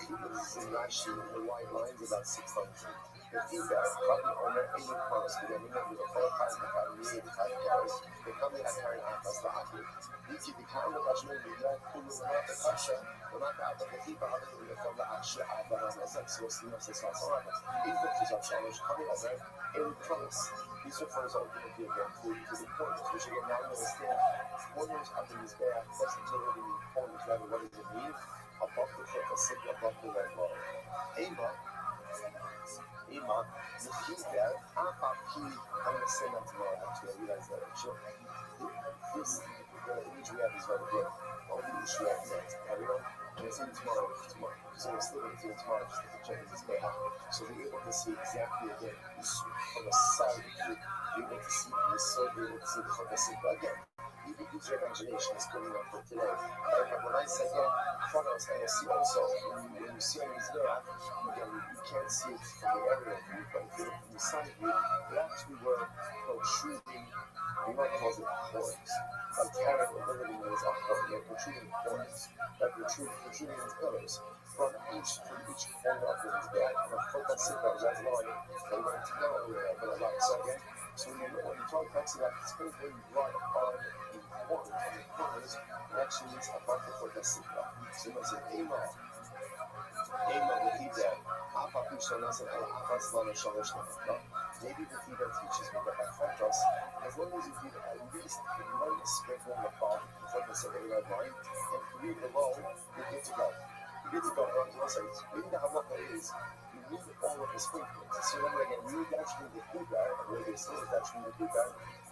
feet is in Rashi in the white lines about 6 times. The feet that are probably owner 80 cars, because I remember the 4 cars that got me 85 cars, they come in at carrying Akas the Aki. These are the kind of Rashi, we don't pull them out the Kasha, we're not out of the feet, but other than the Fabla Aksha, Abba, Razak, so see us as Sasarakas. These pictures of Shalosh coming over in promise. These refers ultimately again to the corners, which again now we understand corners of these back, versatility in corners, rather what does it mean? Above the foot, a sit above the red line. Ema, the feet there, Apapi, I'm going to say that tomorrow actually, I realize that sure. This, the image we have is very good. All the issue we have is that everyone, and it's in tomorrow. So we're still going to do it tomorrow just to check this day out. So we're able to see exactly again, from the side view, you're able to see the side, you're able to see the front of the again. You can use your imagination is good enough for today. But when I say front of us, and you see also, when you see on this map, again, you can't see it from the aerial view, but if you look from the side view, it actually were protruding, we might call it horns. Like carrying the living was up front, they're protruding horns, like protruding pillars. From each corner of the back, and a foot that's in that red line, they're going to go over there, but a lot. So again, So when you talks about sprinkling blood on the corners, it actually means above the cortecula. So it says Ema Vahida, Apa Kushanas and Apas Lana Shalash Namaka. Maybe the Vahida teaches me that by Fantos, as long as you do at least one sprinkling of blood from the circle red line, and 3 below, you're good to go. You're good to go. And also, reading the halacha is, you need all of the sprinklings. So remember again, you actually the Huga, and where they say is actually the Huga,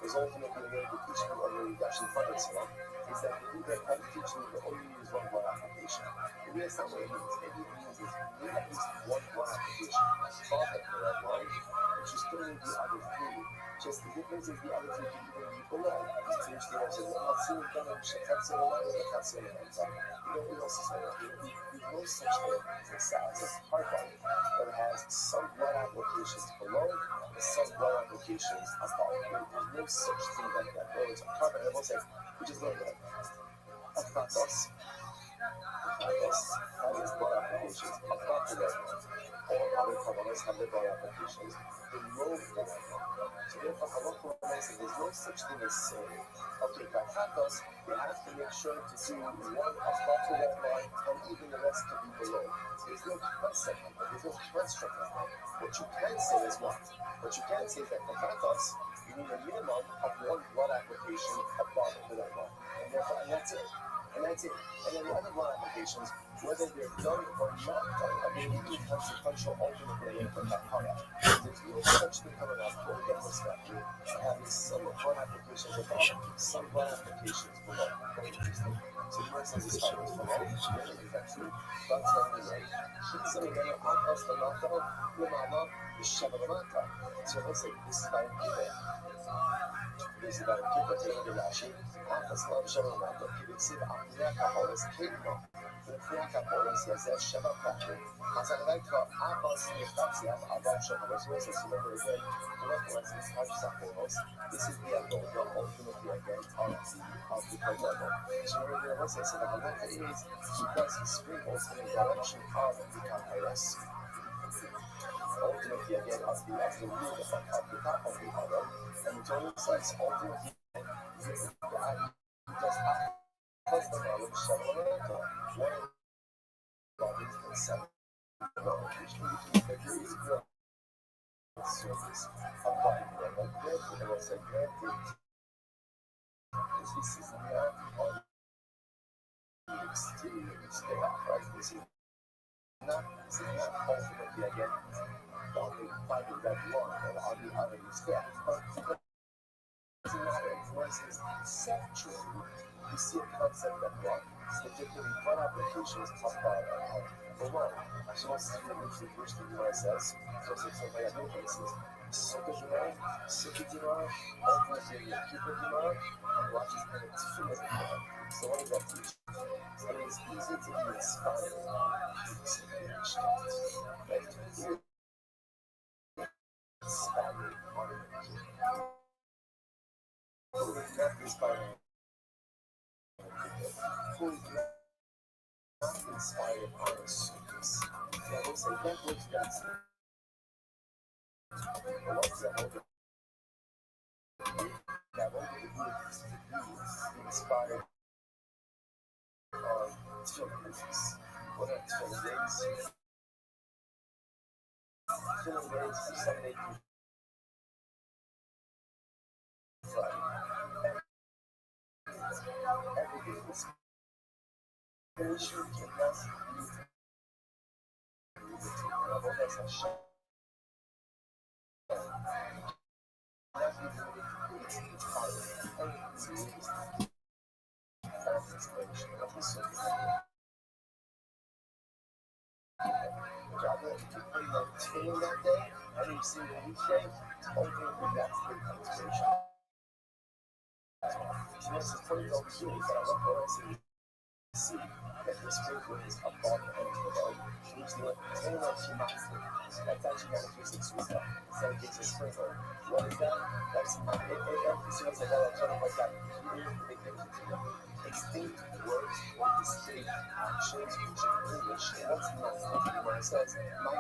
is ultimately the teaching of the actually Father Salam, is that the Huga can teach you that only use one blood application. Maybe that's not what it means. Maybe it means is you need at least one blood application. Father for that line, which is still need the other 3. Just the difference is the other 3 can even be below. So you understand what I'm saying? You don't there's no such thing as a hard body, but it has some blood applications below and some blood applications above. There's no such thing like that. It's a hard body. I will say, we just learned that. Apatos, that is blood applications above the red line. All other carbonates have their blood applications below the red line. So therefore, halacha says there's no such thing as saying, okay, by fatos, you have to make sure to do one above the red line and even the rest to be below. There's no concept of that. There's no construct of that. What you can say is what? What you can say is that for fatos, you need a minimum of one blood application above the red line. And that's it. And that's it. And then the other blood applications, whether they're done or not done, are going to be consequential ultimately for that product. There's no such thing coming out for the perspective of having some blood applications above, some blood applications below. Very interesting. So the says it's follows below, is that true? But telling me, he's saying that Akas Lamata, Lamama, is Shabalamata. So let's say this is by this is about Kippur, taking the Rashi, Akas Lam Shabalamata, Kibbutziv, Apiakapolis, Kidno, the Priakapolis, Yazet Shabakatu, Hazalaka, Abbas, Yefatiam, Abam Shabalas, remember again, the reference is Hajsapolos, this is the ultimately again of the point level. So remember the reference, so the Halakha is because he sprinkles in the direction of the Kapiras. Ultimately again of the root of the top of the Adam, and the Torah says ultimately just plus the knowledge Shabalamata, one of the bodies and 7 knowledge, which is good surface of body level. Therefore, there was a granted this is not on the exterior scale, right? This is not ultimately again by the red line or on the other scale. But it doesn't matter. Once it's conceptually, you see a concept of what particularly blood applications of below. So what's the which the Gemara says? So it's something like other places. Sukkah Gemara, ultimately Kippur Gemara, and watch is kind of Tefillah Gemara. So what does that teach? It is easy to be inspired in this inspired on not inspired not inspired on a surface. Now we'll say that was that's what's the whole that what we be inspired on 2 days. What are 20 days? 20 days, 7 days Friday. Every day is very sure to us. That's a shot. It's part of the inspiration of the circle. Rather, if you put a routine that day, every single weekday, ultimately that's the inspiration. So this is pretty over here, but I love what I see that this sprinkler is above and below, which the anyway she must do. That's actually got a physics with that. Instead of getting a sprinkler. What is that? That's as soon as I got that sort of like that, here's the big difference here. Extinct words or distinct actions which in English ultimately when it says my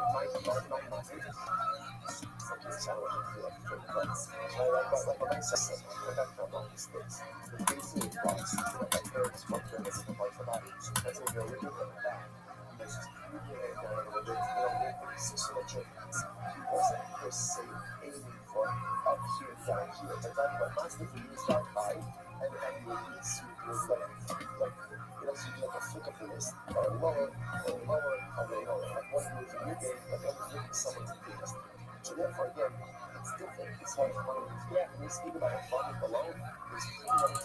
fucking sound like feel like fake bugs. Like when I say when I come on these things, the facing of bugs, like my parents fuck them as a part of the body. That's when they're living in the back. Because you get it down with it, they're so much of he wasn't per se aiming for up here, down here. But that's what master for you start high and you need to like so you do like a flick of the wrist or lower, like one move in your game, but then move someone's biggest. So therefore, again, it's different. It's like when you speak about a body below, there's pretty much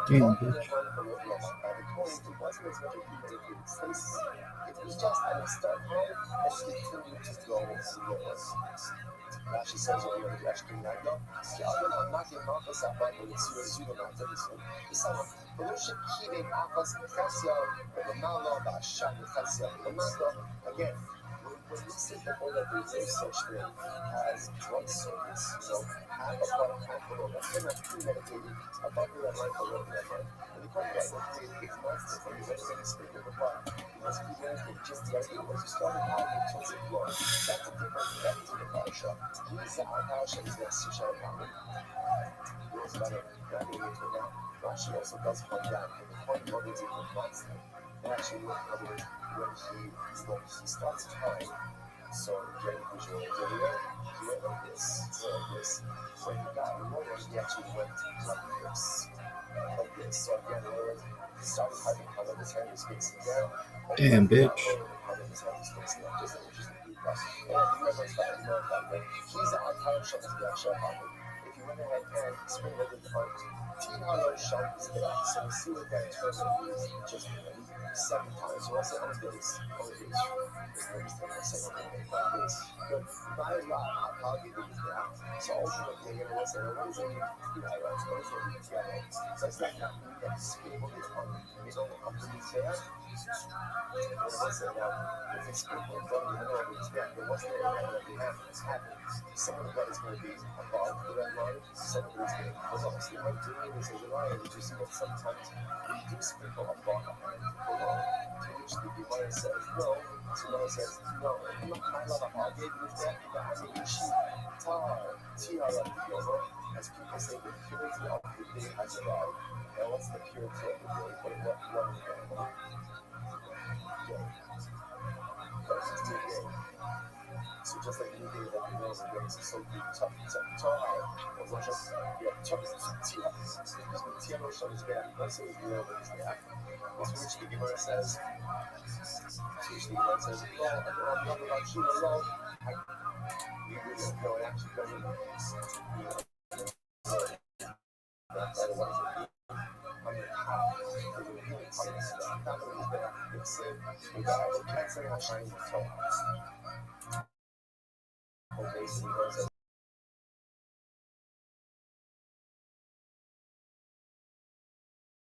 to a body below the point, it wasn't as much a human space. It was just at a start high and continue to go lower. Rashi says over here, Rashi Nagno, I'm not getting off this up, but it's your pseudonym. It's not but we should keep it off us, Cassia, but the Malo, the Shah, the Cassia, the Mando. Again, when we say the whole of the such thing as drug service, half a part, half a little, they're not premeditated, a bucket that might go over that one. And the point is, it's not different, you're going to speak with the blood. Because premeditated, just the idea was you started out with toxic blood. That's a different effect to the Parsha. He's the Parsha, is the Susha Power. He was about it, grabbing into it now. Rashi also does point out in the point what is it with monster. And actually, when he starts time, so again, visual video, he went like this. When he got lower, he actually went like this. So again, he started having part of his hand is facing down. Damn, bitch. Part of his hand is facing up. Just an interesting feedback. And you know that he's the archive shot of the actual happen. If you went ahead and spring over the part, T-Hollow shot is there. So we see what that term is just 7 times. So I say, oh, this. But by law, how do you do that? So ultimately, you're going to say, what is it? What is it together? So it's like that. We get to speak what is on, underneath there. If it's people in front of you, there wasn't a red that we have. It's happening. Some of the red is going to be above the red line, some of it is going to be below. So you might do this as a line, which you see that sometimes we do sprinkle above and below. To which the Gemara says no. So Gemara says no. I'm not my love. I'll give you that. But I mean, as people say, the purity of the day has arrived. And what's the purity of the day? What is that? So just like you did that, you know, so tough. Was just Tiano shot his back. That's what you know his back. Which the Gemara says, no, I'm not about you alone. You really know it actually doesn't. Okay, so